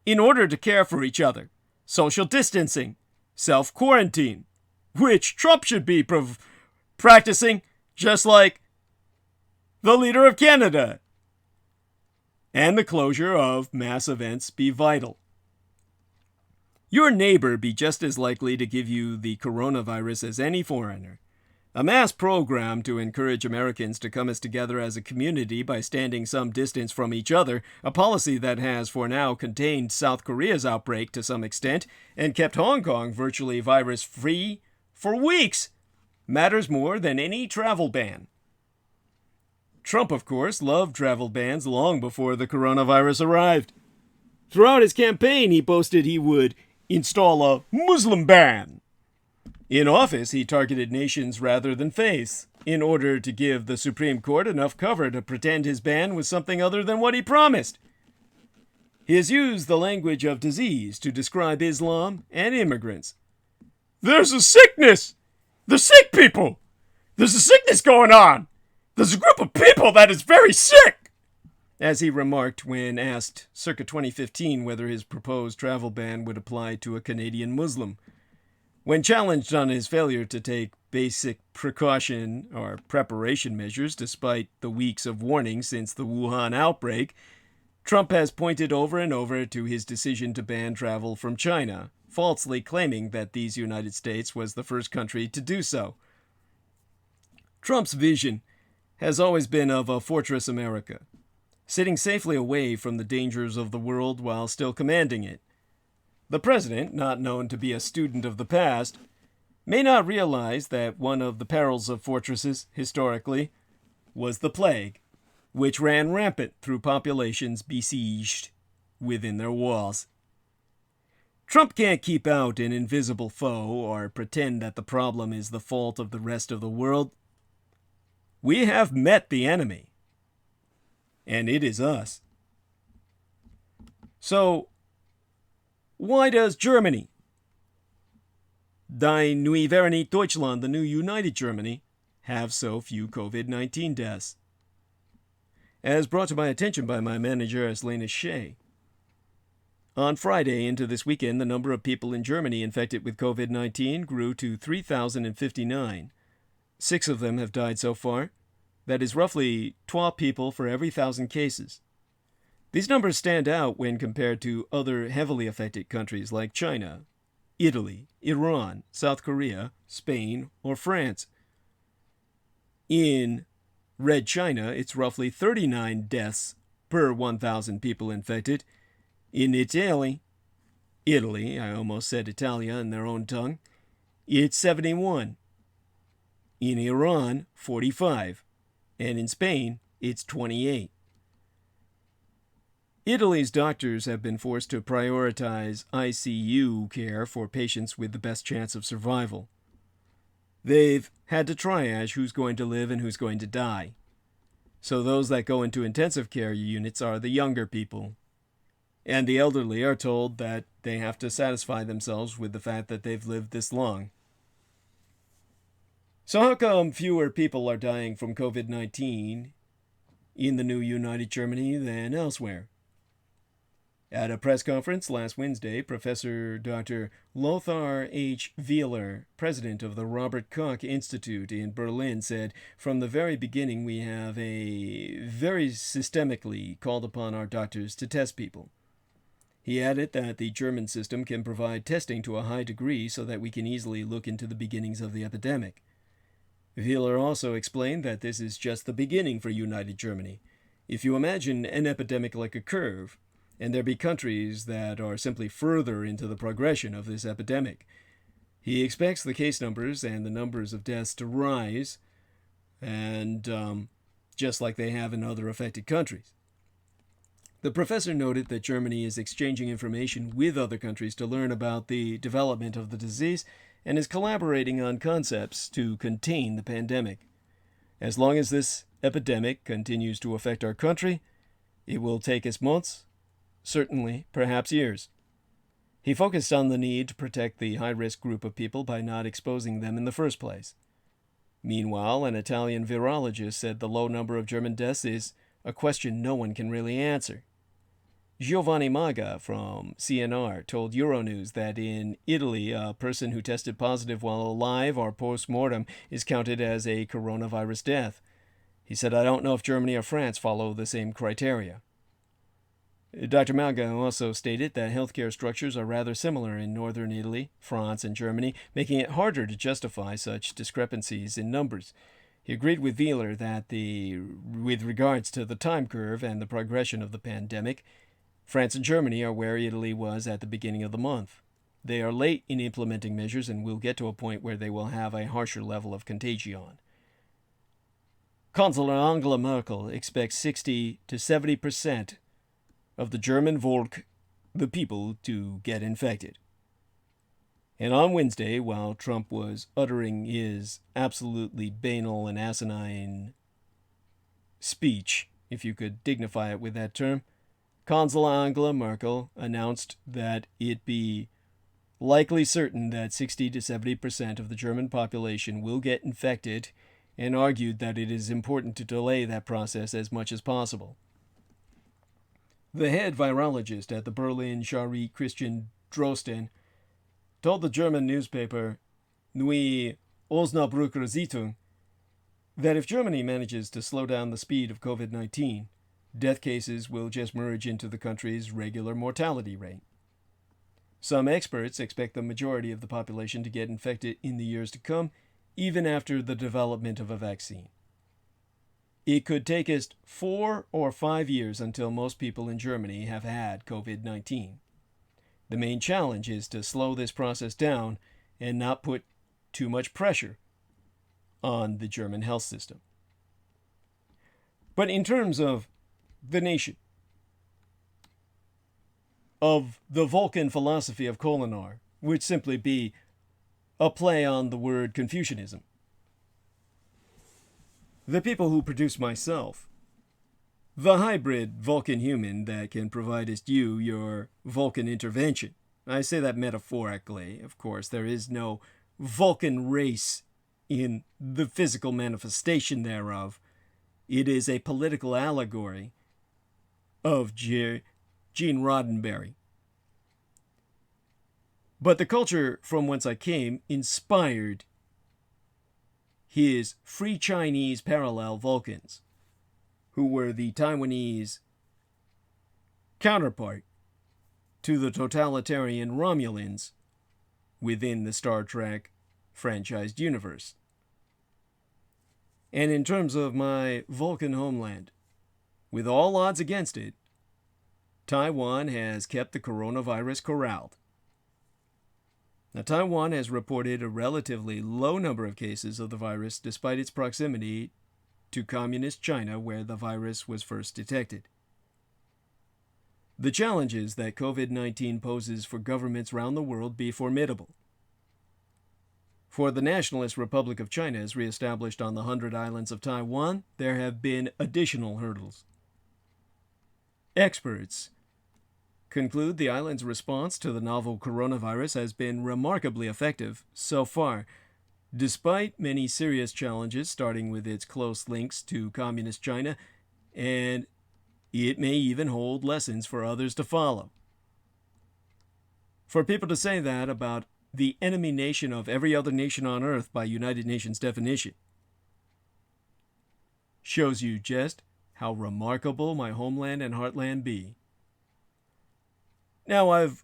in order to care for each other. Social distancing, self-quarantine, which Trump should be practicing just like the leader of Canada. And the closure of mass events be vital. Your neighbor be just as likely to give you the coronavirus as any foreigner. A mass program to encourage Americans to come together as a community by standing some distance from each other, a policy that has for now contained South Korea's outbreak to some extent and kept Hong Kong virtually virus-free for weeks, matters more than any travel ban. Trump, of course, loved travel bans long before the coronavirus arrived. Throughout his campaign, he boasted he would install a Muslim ban. In office, he targeted nations rather than faiths. in order to give the Supreme Court enough cover to pretend his ban was something other than what he promised. He has used the language of disease to describe Islam and immigrants. There's a sickness! The sick people! There's a sickness going on! There's a group of people that is very sick! As he remarked when asked circa 2015 whether his proposed travel ban would apply to a Canadian Muslim. When challenged on his failure to take basic precaution or preparation measures despite the weeks of warning since the Wuhan outbreak, Trump has pointed over and over to his decision to ban travel from China, falsely claiming that the United States was the first country to do so. Trump's vision has always been of a fortress America, sitting safely away from the dangers of the world while still commanding it. The president, not known to be a student of the past, may not realize that one of the perils of fortresses, historically, was the plague, which ran rampant through populations besieged within their walls. Trump can't keep out an invisible foe or pretend that the problem is the fault of the rest of the world. We have met the enemy, and it is us. So, why does Germany, Die Neue Vereinigte Deutschland, the new United Germany, have so few COVID-19 deaths? As brought to my attention by my manager, Lena Shea. On Friday into this weekend, the number of people in Germany infected with COVID-19 grew to 3,059. 6 of them have died so far. That is roughly 12 people for every 1,000 cases. These numbers stand out when compared to other heavily affected countries like China, Italy, Iran, South Korea, Spain, or France. In Red China, it's roughly 39 deaths per 1,000 people infected. In Italy, I almost said Italia in their own tongue, it's 71. In Iran, 45. And in Spain, it's 28. Italy's doctors have been forced to prioritize ICU care for patients with the best chance of survival. They've had to triage who's going to live and who's going to die. So those that go into intensive care units are the younger people. And the elderly are told that they have to satisfy themselves with the fact that they've lived this long. So how come fewer people are dying from COVID-19 in the new United Germany than elsewhere? At a press conference last Wednesday, Professor Dr. Lothar H. Wieler, president of the Robert Koch Institute in Berlin, said, "From the very beginning we have very systemically called upon our doctors to test people." He added that the German system can provide testing to a high degree so that we can easily look into the beginnings of the epidemic. Wieler also explained that this is just the beginning for United Germany. If you imagine an epidemic like a curve, and there be countries that are simply further into the progression of this epidemic, he expects the case numbers and the numbers of deaths to rise, and just like they have in other affected countries. The professor noted that Germany is exchanging information with other countries to learn about the development of the disease and is collaborating on concepts to contain the pandemic. As long as this epidemic continues to affect our country, it will take us months, certainly, perhaps years. He focused on the need to protect the high-risk group of people by not exposing them in the first place. Meanwhile, an Italian virologist said the low number of German deaths is a question no one can really answer. Giovanni Maga from CNR told Euronews that in Italy, a person who tested positive while alive or post-mortem is counted as a coronavirus death. He said, "I don't know if Germany or France follow the same criteria." Dr. Maga also stated that healthcare structures are rather similar in northern Italy, France, and Germany, making it harder to justify such discrepancies in numbers. He agreed with Wieler that with regards to the time curve and the progression of the pandemic, France and Germany are where Italy was at the beginning of the month. They are late in implementing measures and will get to a point where they will have a harsher level of contagion. Chancellor Angela Merkel expects 60 to 70% of the German Volk, the people, to get infected. And on Wednesday, while Trump was uttering his absolutely banal and asinine speech, if you could dignify it with that term, Chancellor Angela Merkel announced that it be likely certain that 60 to 70% of the German population will get infected, and argued that it is important to delay that process as much as possible. The head virologist at the Berlin Charité Christian Drosten told the German newspaper Neue Osnabrücker Zeitung that if Germany manages to slow down the speed of COVID-19, death cases will just merge into the country's regular mortality rate. Some experts expect the majority of the population to get infected in the years to come, even after the development of a vaccine. It could take us 4 or 5 years until most people in Germany have had COVID-19. The main challenge is to slow this process down and not put too much pressure on the German health system. But in terms of the nation, of the Vulcan philosophy of Kolinar, would simply be a play on the word Confucianism. The people who produce myself, the hybrid Vulcan human that can provide us you your Vulcan intervention. I say that metaphorically, of course. There is no Vulcan race in the physical manifestation thereof. It is a political allegory of Gene Roddenberry. But the culture from whence I came inspired his Free Chinese parallel Vulcans, who were the Taiwanese counterpart to the totalitarian Romulans within the Star Trek franchised universe. And in terms of my Vulcan homeland, with all odds against it, Taiwan has kept the coronavirus corralled. Now, Taiwan has reported a relatively low number of cases of the virus despite its proximity to communist China, where the virus was first detected. The challenges that COVID-19 poses for governments around the world be formidable. For the Nationalist Republic of China, as reestablished on the 100 islands of Taiwan, there have been additional hurdles. Experts conclude the island's response to the novel coronavirus has been remarkably effective so far, despite many serious challenges, starting with its close links to communist China, and it may even hold lessons for others to follow. For people to say that about the enemy nation of every other nation on earth by United Nations definition shows you just how remarkable my homeland and heartland be. Now, I've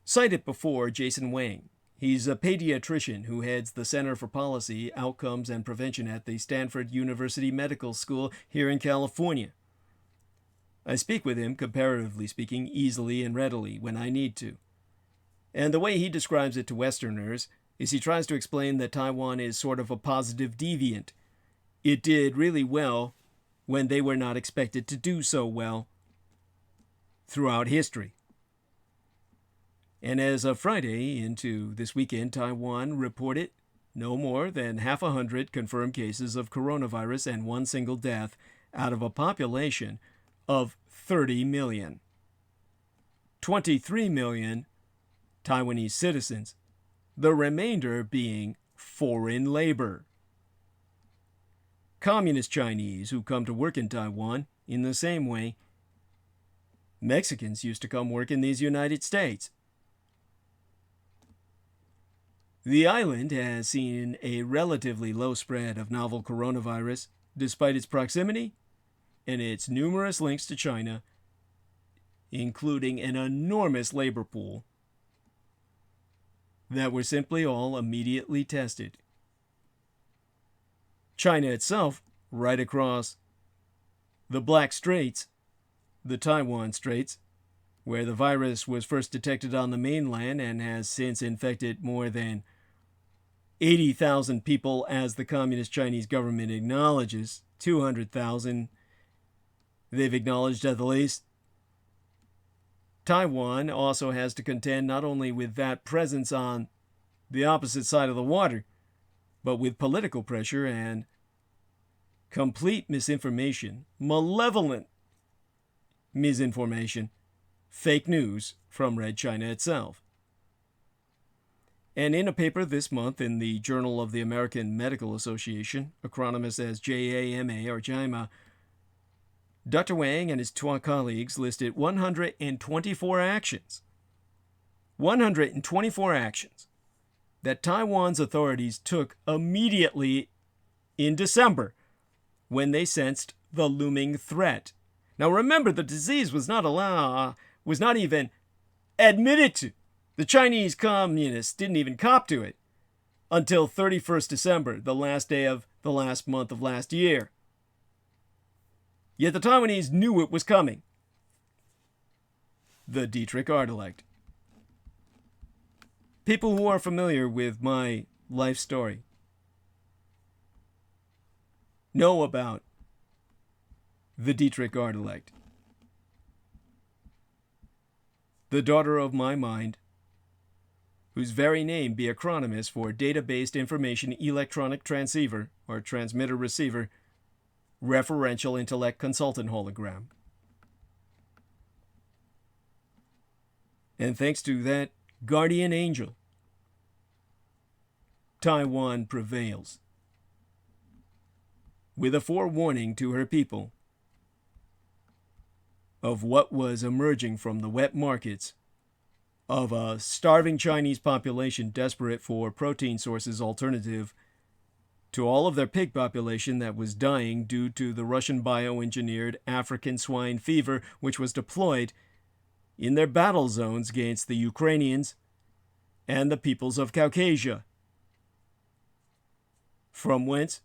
cited before Jason Wang. He's a pediatrician who heads the Center for Policy, Outcomes, and Prevention at the Stanford University Medical School here in California. I speak with him, comparatively speaking, easily and readily when I need to. And the way he describes it to Westerners is he tries to explain that Taiwan is sort of a positive deviant. It did really well when they were not expected to do so well throughout history. And as of Friday into this weekend, Taiwan reported no more than 100 confirmed cases of coronavirus and one single death out of a population of 30 million. 23 million Taiwanese citizens, the remainder being foreign labor. Communist Chinese who come to work in Taiwan in the same way Mexicans used to come work in these United States. The island has seen a relatively low spread of novel coronavirus despite its proximity and its numerous links to China, including an enormous labor pool that were simply all immediately tested. China itself, right across the Black Straits, the Taiwan Straits, where the virus was first detected on the mainland and has since infected more than 80,000 people, as the Communist Chinese government acknowledges. 200,000 they've acknowledged at the least. Taiwan also has to contend not only with that presence on the opposite side of the water, but with political pressure and complete misinformation, malevolent misinformation, fake news from Red China itself. And in a paper this month in the Journal of the American Medical Association, acronymous as JAMA or JIMA, Dr. Wang and his colleagues listed 124 actions. 124 actions that Taiwan's authorities took immediately in December when they sensed the looming threat. Now remember, the disease was not even admitted to. The Chinese communists didn't even cop to it until 31st December, the last day of the last month of last year. Yet the Taiwanese knew it was coming. The Dietrich artifact. People who are familiar with my life story know about the Dietrich artifact. The daughter of my mind, whose very name be acronymous for Data-Based Information Electronic Transceiver, or Transmitter-Receiver, Referential Intellect Consultant Hologram. And thanks to that guardian angel, Taiwan prevails, with a forewarning to her people of what was emerging from the wet markets of a starving Chinese population desperate for protein sources alternative to all of their pig population that was dying due to the Russian bioengineered African swine fever, which was deployed in their battle zones against the Ukrainians and the peoples of Caucasia, from whence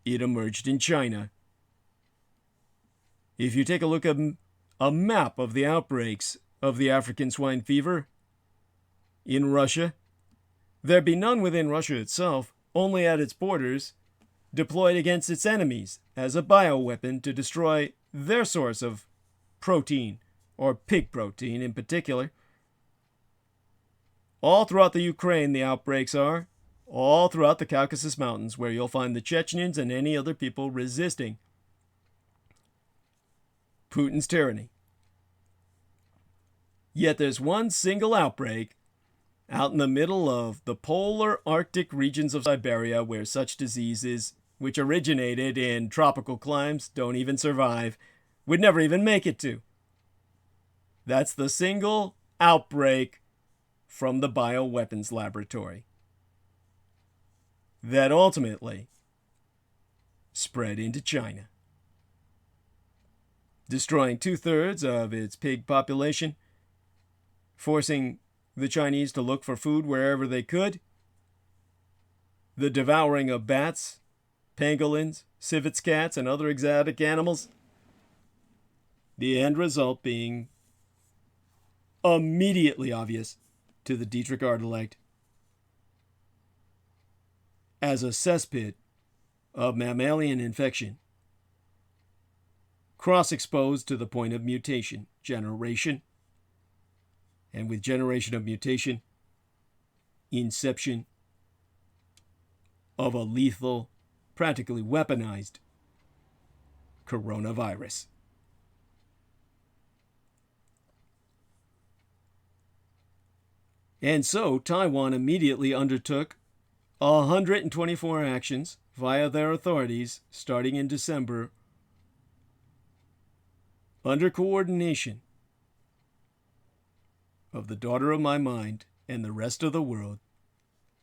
it emerged in China. If you take a look at a map of the outbreaks of the African swine fever in Russia, there be none within Russia itself, only at its borders, deployed against its enemies as a bioweapon to destroy their source of protein, or pig protein in particular. All throughout the Ukraine the outbreaks are, all throughout the Caucasus Mountains, where you'll find the Chechens and any other people resisting Putin's tyranny. Yet there's one single outbreak out in the middle of the polar Arctic regions of Siberia where such diseases, which originated in tropical climes, don't even survive, would never even make it to. That's the single outbreak from the bioweapons laboratory that ultimately spread into China, destroying 2/3 of its pig population, forcing the Chinese to look for food wherever they could, the devouring of bats, pangolins, civets cats, and other exotic animals, the end result being immediately obvious to the Dietrich artifact as a cesspit of mammalian infection, cross-exposed to the point of mutation, generation, and with generation of mutation, inception of a lethal, practically weaponized coronavirus. And so Taiwan immediately undertook 124 actions via their authorities starting in December under coordination of the daughter of my mind and the rest of the world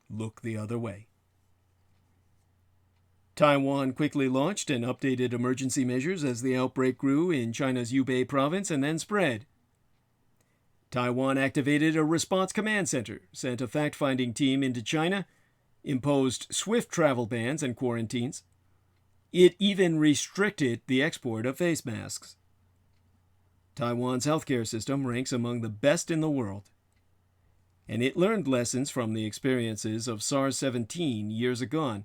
look the other way. Taiwan quickly launched and updated emergency measures as the outbreak grew in China's Hubei province and then spread. Taiwan activated a response command center, sent a fact-finding team into China, imposed swift travel bans and quarantines. It even restricted the export of face masks. Taiwan's healthcare system ranks among the best in the world, and it learned lessons from the experiences of SARS-17 years agone,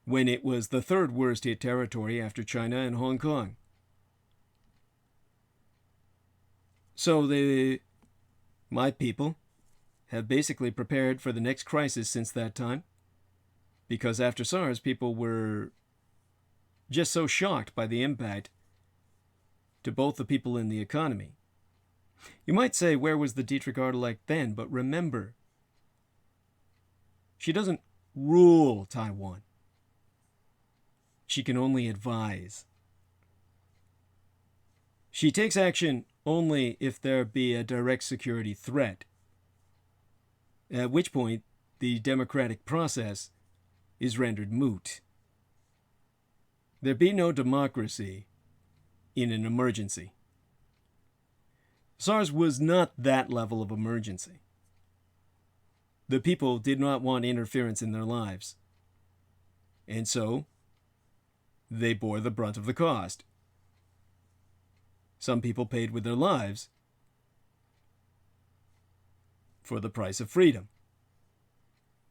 when it was the third worst hit territory after China and Hong Kong. So my people have basically prepared for the next crisis since that time, because after SARS, people were just so shocked by the impact to both the people and the economy. You might say, where was the Dietrich then? But remember, she doesn't rule Taiwan. She can only advise. She takes action only if there be a direct security threat, at which point the democratic process is rendered moot. There be no democracy in an emergency. SARS was not that level of emergency. The people did not want interference in their lives, and so they bore the brunt of the cost. Some people paid with their lives for the price of freedom.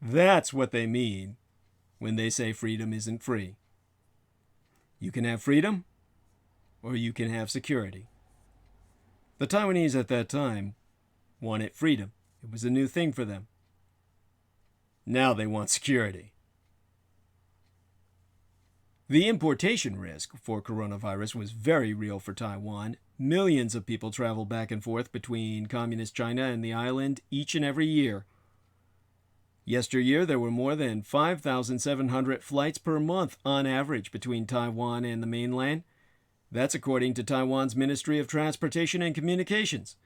That's what they mean when they say freedom isn't free. You can have freedom, or you can have security. The Taiwanese at that time wanted freedom. It was a new thing for them. Now they want security. The importation risk for coronavirus was very real for Taiwan. Millions of people travel back and forth between communist China and the island each and every year. Yesteryear, there were more than 5,700 flights per month on average between Taiwan and the mainland. That's according to Taiwan's Ministry of Transportation and Communications.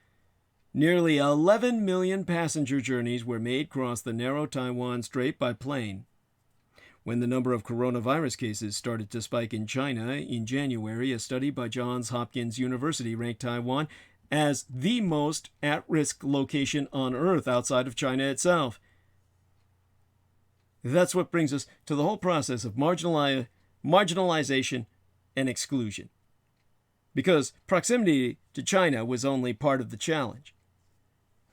Nearly 11 million passenger journeys were made across the narrow Taiwan Strait by plane. When the number of coronavirus cases started to spike in China in January, a study by Johns Hopkins University ranked Taiwan as the most at-risk location on Earth outside of China itself. That's what brings us to the whole process of marginalization and exclusion. Because proximity to China was only part of the challenge.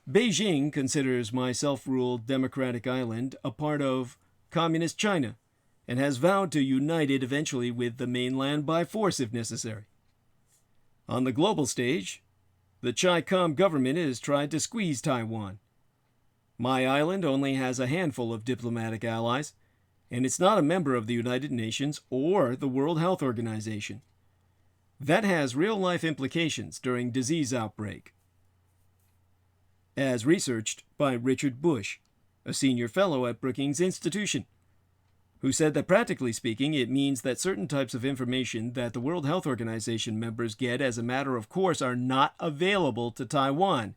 Beijing considers my self-ruled democratic island a part of communist China and has vowed to unite it eventually with the mainland by force if necessary. On the global stage, the Chi-Com government has tried to squeeze Taiwan. My island only has a handful of diplomatic allies, and it's not a member of the United Nations or the World Health Organization. That has real-life implications during disease outbreak. As researched by Richard Bush, a senior fellow at Brookings Institution, who said that practically speaking, it means that certain types of information that the World Health Organization members get as a matter of course are not available to Taiwan,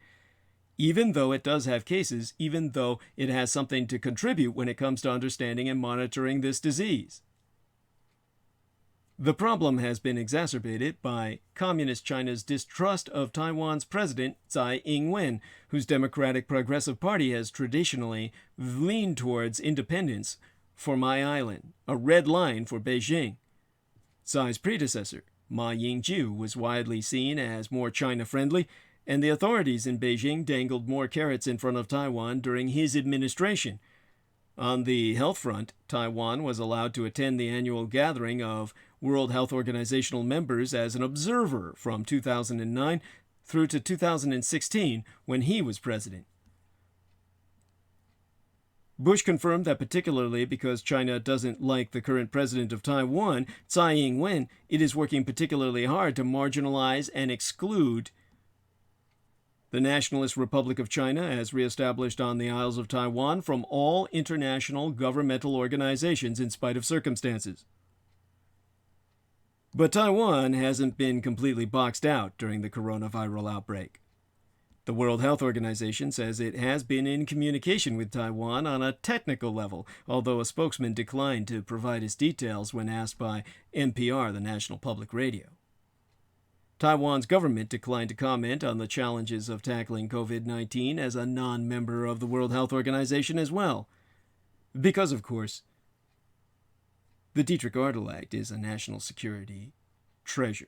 even though it does have cases, even though it has something to contribute when it comes to understanding and monitoring this disease. The problem has been exacerbated by Communist China's distrust of Taiwan's president, Tsai Ing-wen, whose Democratic Progressive Party has traditionally leaned towards independence for my island, a red line for Beijing. Tsai's predecessor, Ma Ying-jeou, was widely seen as more China-friendly, and the authorities in Beijing dangled more carrots in front of Taiwan during his administration. On the health front, Taiwan was allowed to attend the annual gathering of World Health Organizational members as an observer from 2009 through to 2016 when he was president. Bush confirmed that particularly because China doesn't like the current president of Taiwan, Tsai Ing-wen, it is working particularly hard to marginalize and exclude the Nationalist Republic of China, as reestablished on the Isles of Taiwan, from all international governmental organizations in spite of circumstances. But Taiwan hasn't been completely boxed out during the coronavirus outbreak. The World Health Organization says it has been in communication with Taiwan on a technical level, although a spokesman declined to provide his details when asked by NPR, the national public radio. Taiwan's government declined to comment on the challenges of tackling COVID-19 as a non-member of the World Health Organization as well. Because, of course, the Dietrich Act is a national security treasure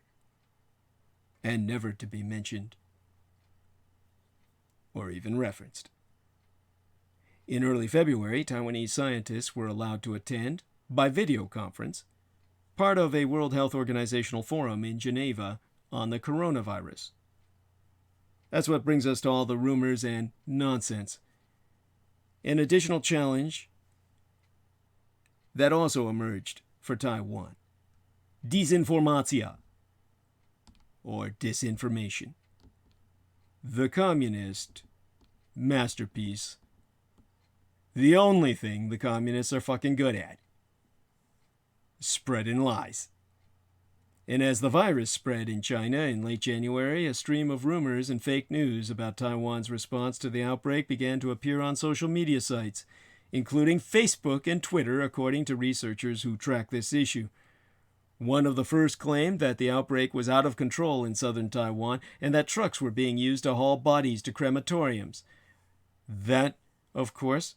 and never to be mentioned or even referenced. In early February, Taiwanese scientists were allowed to attend by video conference, part of a World Health Organization forum in Geneva on the coronavirus. That's what brings us to all the rumors and nonsense. An additional challenge that also emerged for Taiwan: disinformatia, or disinformation. The communist masterpiece. The only thing the communists are fucking good at. Spreading lies. And as the virus spread in China in late January, a stream of rumors and fake news about Taiwan's response to the outbreak began to appear on social media sites, including Facebook and Twitter, according to researchers who track this issue. One of the first claimed that the outbreak was out of control in southern Taiwan and that trucks were being used to haul bodies to crematoriums. That, of course,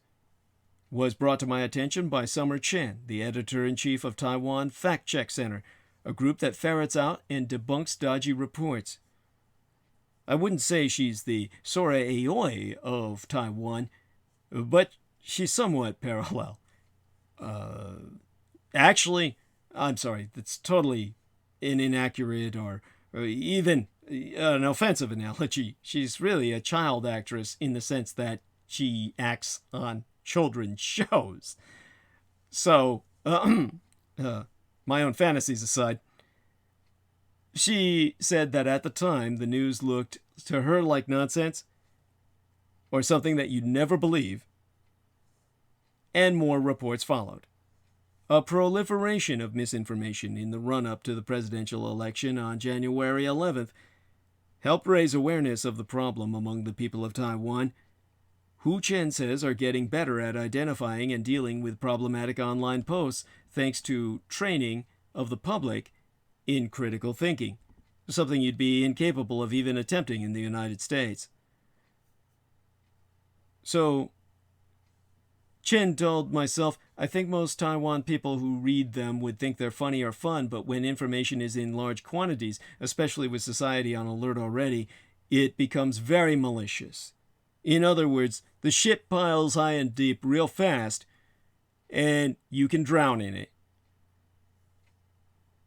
was brought to my attention by Summer Chen, the editor-in-chief of Taiwan Fact Check Center, a group that ferrets out and debunks dodgy reports. I wouldn't say she's the Sora Aoi of Taiwan, but she's somewhat parallel. Actually, I'm sorry, that's totally an inaccurate or even an offensive analogy. She's really a child actress in the sense that she acts on children's shows. So, my own fantasies aside, she said that at the time the news looked to her like nonsense or something that you'd never believe, and more reports followed. A proliferation of misinformation in the run-up to the presidential election on January 11th helped raise awareness of the problem among the people of Taiwan, who Chen says are getting better at identifying and dealing with problematic online posts thanks to training of the public in critical thinking, something you'd be incapable of even attempting in the United States. So, Chen told myself, I think most Taiwan people who read them would think they're funny or fun, but when information is in large quantities, especially with society on alert already, it becomes very malicious. In other words, the shit piles high and deep real fast, and you can drown in it.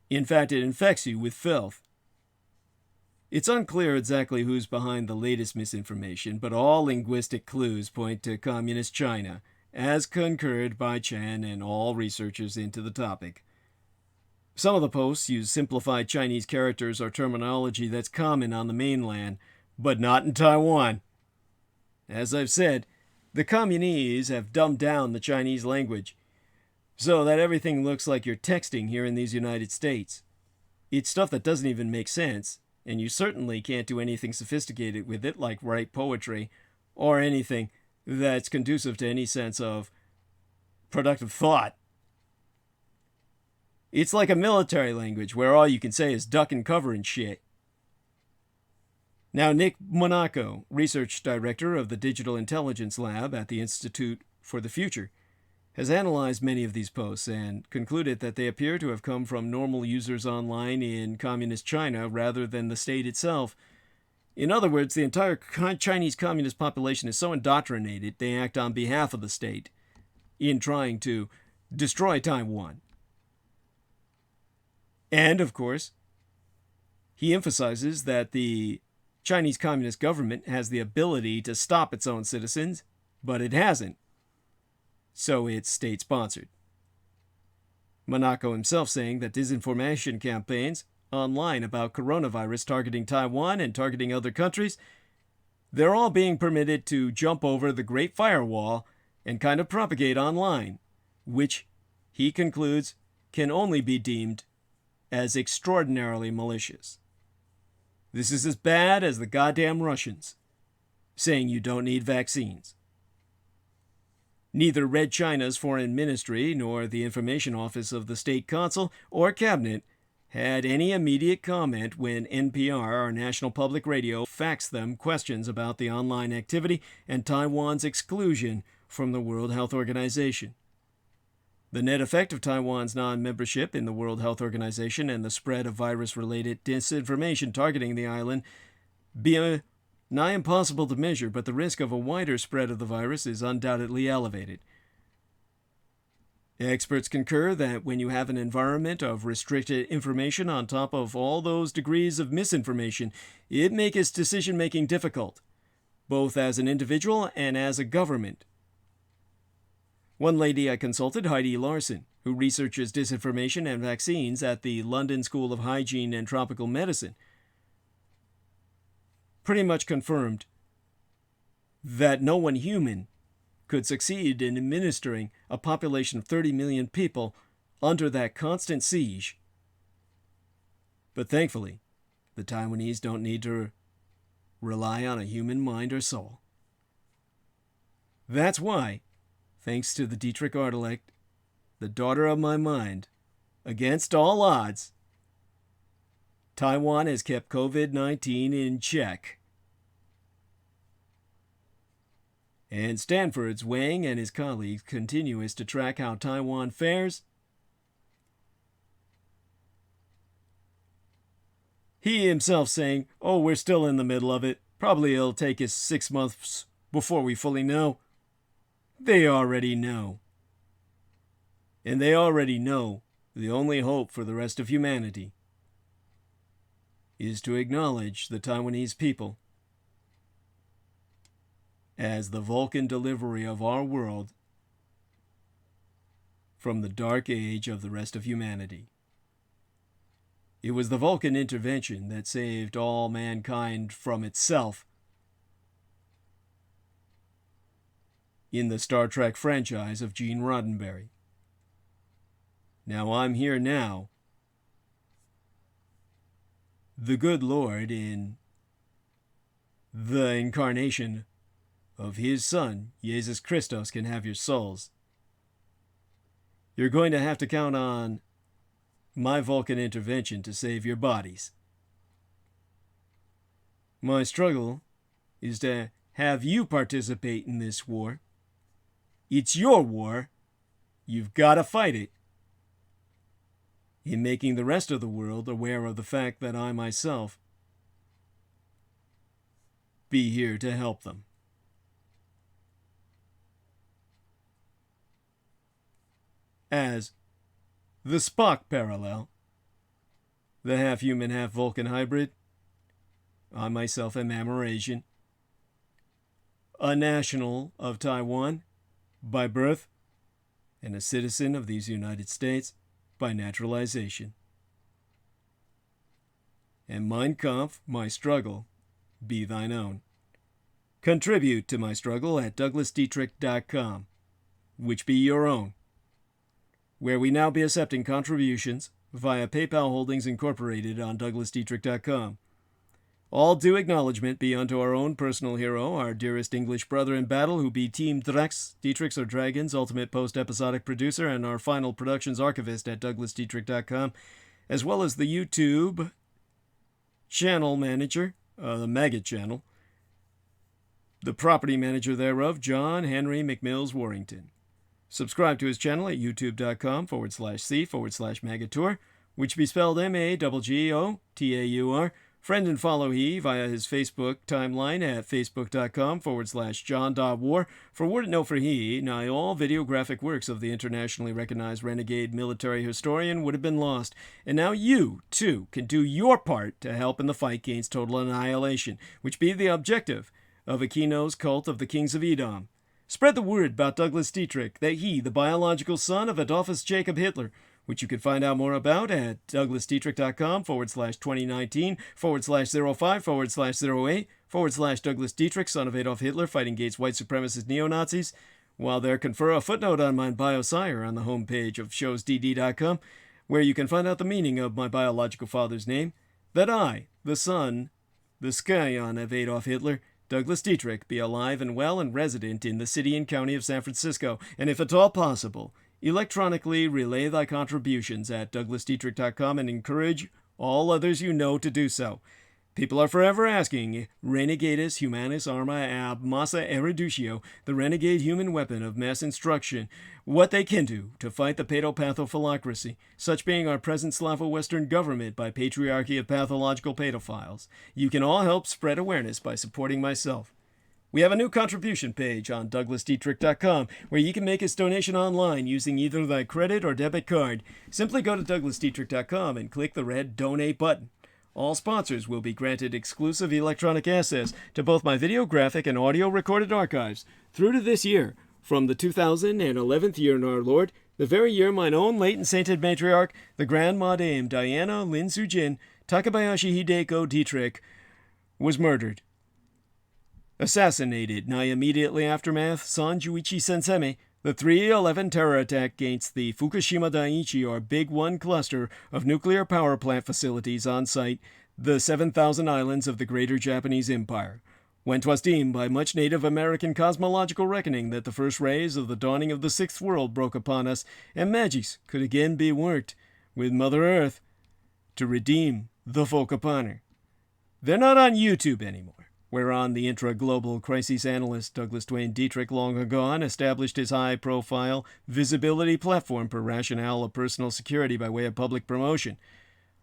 In fact, it infects you with filth. It's unclear exactly who's behind the latest misinformation, but all linguistic clues point to Communist China, as concurred by Chen and all researchers into the topic. Some of the posts use simplified Chinese characters or terminology that's common on the mainland, but not in Taiwan. As I've said, the Communese have dumbed down the Chinese language, so that everything looks like you're texting here in these United States. It's stuff that doesn't even make sense, and you certainly can't do anything sophisticated with it, like write poetry, or anything that's conducive to any sense of productive thought. It's like a military language where all you can say is duck and cover and shit. Now, Nick Monaco, research director of the Digital Intelligence Lab at the Institute for the Future, has analyzed many of these posts and concluded that they appear to have come from normal users online in communist China rather than the state itself. In other words, the entire Chinese communist population is so indoctrinated they act on behalf of the state in trying to destroy Taiwan. And, of course, he emphasizes that the Chinese Communist government has the ability to stop its own citizens, but it hasn't. So it's state-sponsored. Monaco himself saying that disinformation campaigns online about coronavirus targeting Taiwan and targeting other countries, they're all being permitted to jump over the Great Firewall and kind of propagate online, which, he concludes, can only be deemed as extraordinarily malicious. This is as bad as the goddamn Russians saying you don't need vaccines. Neither Red China's foreign ministry nor the information office of the state consul or cabinet had any immediate comment when NPR, our national public radio, faxed them questions about the online activity and Taiwan's exclusion from the World Health Organization. The net effect of Taiwan's non-membership in the World Health Organization and the spread of virus-related disinformation targeting the island be nigh impossible to measure, but the risk of a wider spread of the virus is undoubtedly elevated. Experts concur that when you have an environment of restricted information on top of all those degrees of misinformation, it makes decision-making difficult, both as an individual and as a government. One lady I consulted, Heidi Larson, who researches disinformation and vaccines at the London School of Hygiene and Tropical Medicine, pretty much confirmed that no one human could succeed in administering a population of 30 million people under that constant siege. But thankfully, the Taiwanese don't need to rely on a human mind or soul. That's why, thanks to the Dietrich Artilect, the daughter of my mind, against all odds, Taiwan has kept COVID-19 in check. And Stanford's Wang and his colleagues continues to track how Taiwan fares. He himself saying, "Oh, we're still in the middle of it. Probably it'll take us 6 months before we fully know." They already know. And they already know the only hope for the rest of humanity is to acknowledge the Taiwanese people as the Vulcan delivery of our world from the dark age of the rest of humanity. It was the Vulcan intervention that saved all mankind from itself in the Star Trek franchise of Gene Roddenberry. Now I'm here now. The good Lord, in the incarnation of his Son, Jesus Christos, can have your souls. You're going to have to count on my Vulcan intervention to save your bodies. My struggle is to have you participate in this war. It's your war. You've got to fight it. In making the rest of the world aware of the fact that I myself be here to help them. As the Spock parallel, the half-human, half-Vulcan hybrid, I myself am Amerasian, a national of Taiwan by birth, and a citizen of these United States by naturalization. And Mein Kampf, my struggle, be thine own. Contribute to my struggle at DouglasDietrich.com, which be your own, where we now be accepting contributions via PayPal Holdings Incorporated on DouglasDietrich.com. All due acknowledgement be unto our own personal hero, our dearest English brother in battle, who be Team Drex, Dietrich's or Dragon's ultimate post-episodic producer, and our final productions archivist at DouglasDietrich.com, as well as the YouTube channel manager, the Maggot channel, the property manager thereof, John Henry McMills Warrington. Subscribe to his channel at youtube.com/c/Magatur, which be spelled MAGGOTAUR. Friend and follow he via his Facebook timeline at facebook.com/John.War. For word no for he, nigh all videographic works of the internationally recognized renegade military historian would have been lost. And now you, too, can do your part to help in the fight against total annihilation, which be the objective of Aquino's cult of the Kings of Edom. Spread the word about Douglas Dietrich, that he, the biological son of Adolphus Jacob Hitler, which you can find out more about at DouglasDietrich.com/2019/05/08/Douglas Dietrich, son of Adolf Hitler, fighting against white supremacist neo-Nazis. While there, confer a footnote on my biosire on the homepage of showsdd.com, where you can find out the meaning of my biological father's name, that I, the son, the scion of Adolf Hitler, Douglas Dietrich, be alive and well and resident in the city and county of San Francisco, and if at all possible, electronically relay thy contributions at DouglasDietrich.com and encourage all others you know to do so. People are forever asking, Renegadus Humanus Arma ab Massa Erudicio, the renegade human weapon of mass instruction, what they can do to fight the pedopathophilocracy, such being our present Slavo-Western government by patriarchy of pathological pedophiles. You can all help spread awareness by supporting myself. We have a new contribution page on DouglasDietrich.com where you can make a donation online using either thy credit or debit card. Simply go to DouglasDietrich.com and click the red Donate button. All sponsors will be granted exclusive electronic access to both my video, graphic, and audio recorded archives through to this year, from the 2011th year in our Lord, the very year mine own late and sainted matriarch, the Grandma Dame Diana Lin Sujin Takabayashi Hideko Dietrich, was murdered. Assassinated nigh immediately aftermath San Juichi Sensemi, the 3/11 terror attack against the Fukushima Daiichi or Big One cluster of nuclear power plant facilities on site, the 7,000 islands of the Greater Japanese Empire. When 'twas deemed by much Native American cosmological reckoning that the first rays of the dawning of the sixth world broke upon us, and magics could again be worked with Mother Earth to redeem the folk upon her. They're not on YouTube anymore, whereon the intra-global crisis analyst Douglas Duane Dietrich long agone established his high-profile visibility platform per rationale of personal security by way of public promotion.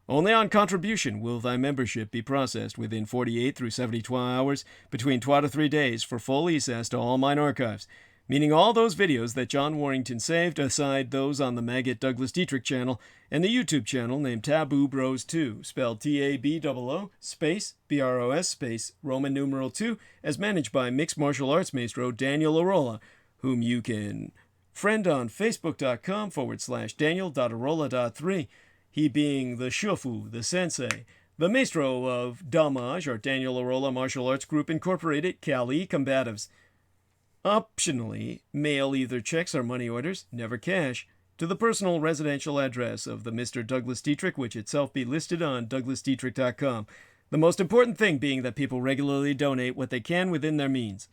Only on contribution will thy membership be processed within 48 through 72 hours, between 2 to 3 days, for full access to all mine archives, meaning all those videos that John Warrington saved, aside those on the Maggot Douglas Dietrich channel, and the YouTube channel named Taboo Bros 2, spelled TABOO space BROS space Roman numeral 2, as managed by mixed martial arts maestro Daniel Arola, whom you can friend on facebook.com/Daniel.Arola.3, he being the Shofu, the sensei, the maestro of Damage, or Daniel Arola Martial Arts Group Incorporated, Cali Combatives. Optionally, mail either checks or money orders, never cash, to the personal residential address of the Mr. Douglas Dietrich, which itself be listed on DouglasDietrich.com. The most important thing being that people regularly donate what they can within their means.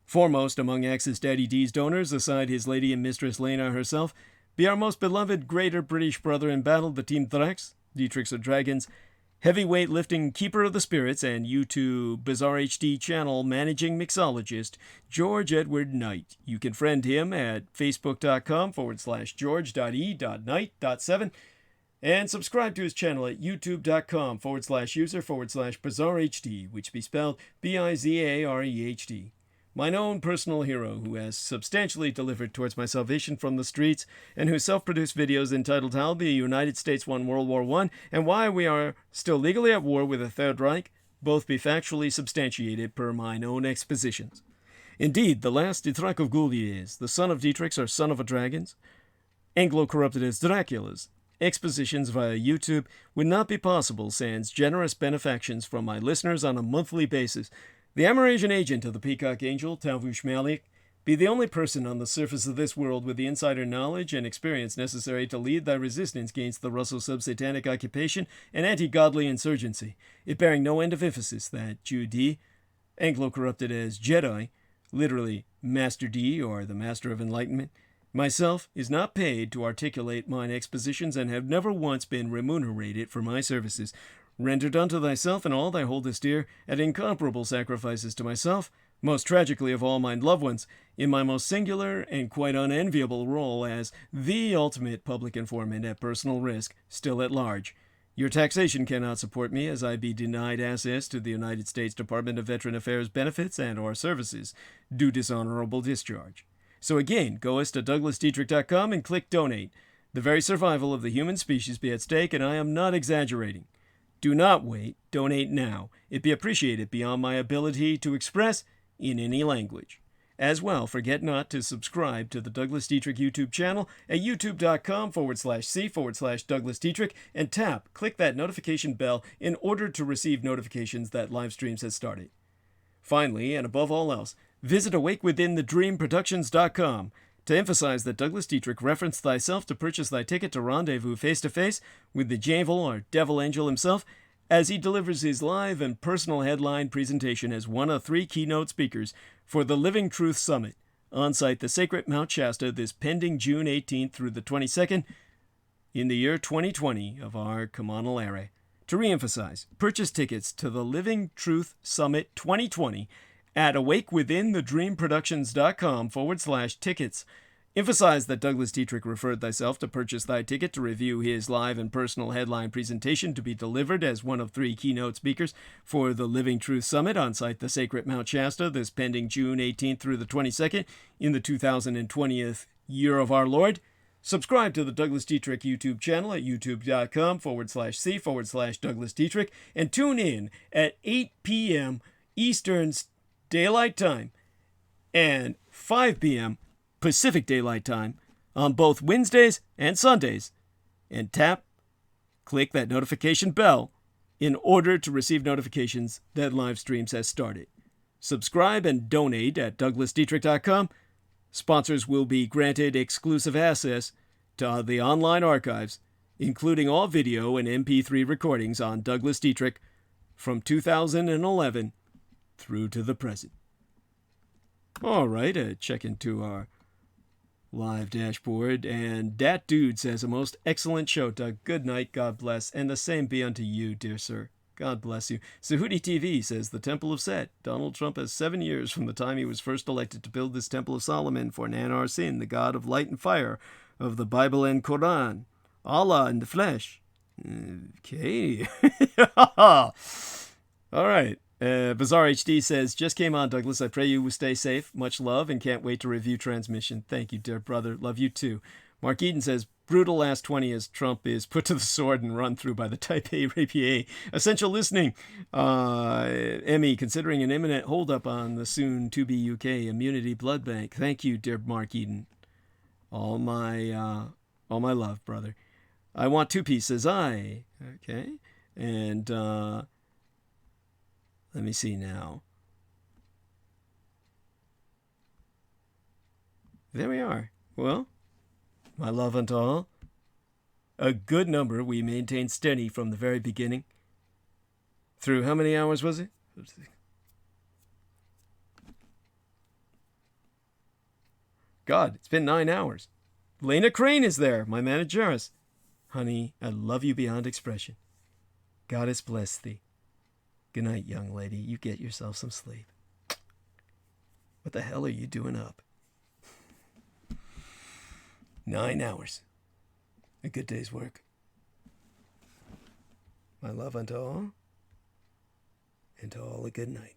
Foremost among Axis Daddy D's donors, aside his lady and mistress Lena herself, be our most beloved greater British brother in battle, the Team Thrax, Dietrichs of Dragons, heavyweight lifting keeper of the spirits and YouTube Bizarre HD channel managing mixologist, George Edward Knight. You can friend him at facebook.com/George.E.Knight.7 and subscribe to his channel at youtube.com/user/Bizarre HD, which be spelled BIZAREHD. Mine own personal hero who has substantially delivered towards my salvation from the streets and whose self-produced videos entitled How the United States Won World War I and Why We Are Still Legally at War with the Third Reich both be factually substantiated per mine own expositions. Indeed, the last Dietrich of Gouliers, the son of Dietrichs or son of a dragons, Anglo-corrupted as Dracula's, expositions via YouTube would not be possible sans generous benefactions from my listeners on a monthly basis. The Amerasian agent of the Peacock Angel, Tavush Malik, be the only person on the surface of this world with the insider knowledge and experience necessary to lead thy resistance against the Russo sub-satanic occupation and anti-godly insurgency, it bearing no end of emphasis that Jew D, Anglo-corrupted as Jedi, literally Master D or the Master of Enlightenment, myself is not paid to articulate mine expositions and have never once been remunerated for my services, rendered unto thyself and all thy holdest dear, at incomparable sacrifices to myself, most tragically of all mine loved ones, in my most singular and quite unenviable role as the ultimate public informant at personal risk, still at large. Your taxation cannot support me, as I be denied access to the United States Department of Veteran Affairs benefits and or services, due dishonorable discharge. So again, go us to DouglasDietrich.com and click Donate. The very survival of the human species be at stake, and I am not exaggerating. Do not wait, donate now. It be appreciated beyond my ability to express in any language. As well, forget not to subscribe to the Douglas Dietrich YouTube channel at youtube.com/C/Douglas Dietrich and click that notification bell in order to receive notifications that live streams has started. Finally, and above all else, visit awakewithinthedreamproductions.com to emphasize that Douglas Dietrich referenced thyself to purchase thy ticket to rendezvous face-to-face with the Javel or Devil Angel himself as he delivers his live and personal headline presentation as one of 3 keynote speakers for the Living Truth Summit on-site the sacred Mount Shasta this pending June 18th through the 22nd in the year 2020 of our Communal Era. To reemphasize, purchase tickets to the Living Truth Summit 2020 at awakewithinthedreamproductions.com/tickets Emphasize that Douglas Dietrich referred thyself to purchase thy ticket to review his live and personal headline presentation to be delivered as one of 3 keynote speakers for the Living Truth Summit on site the sacred Mount Shasta this pending June 18th through the 22nd in the 2020th year of our Lord. Subscribe to the Douglas Dietrich YouTube channel at youtube.com/c/Douglas Dietrich and tune in at 8 p.m. Eastern Daylight Time and 5 p.m. Pacific Daylight Time on both Wednesdays and Sundays, and click that notification bell in order to receive notifications that live streams has started. Subscribe and donate at douglasdietrich.com. Sponsors will be granted exclusive access to the online archives, including all video and MP3 recordings on Douglas Dietrich from 2011 through to the present. All right, check into our live dashboard, and that dude says, a most excellent show, Doug. Good night, God bless, and the same be unto you, dear sir. God bless you. Sahudi TV says, the Temple of Set. Donald Trump has 7 years from the time he was first elected to build this Temple of Solomon for Nanar Sin, the God of light and fire of the Bible and Quran. Allah in the flesh. Okay. All right. Bizarre HD says, just came on, Douglas. I pray you will stay safe. Much love and can't wait to review transmission. Thank you, dear brother. Love you too. Mark Eden says, brutal last 20 as Trump is put to the sword and run through by the TAIPEI RAPIÈR. Essential listening. Emmy, considering an imminent holdup on the soon to be UK immunity blood bank. Thank you, dear Mark Eden. All my love, brother. I want 2 pieces. Okay. And, let me see now. There we are. Well, my love unto all. A good number we maintained steady from the very beginning. Through how many hours was it? God, it's been 9 hours. Lena Crane is there, my manageress. Honey, I love you beyond expression. Goddess bless thee. Good night, young lady. You get yourself some sleep. What the hell are you doing up? 9 hours. A good day's work. My love unto all, and to all a good night.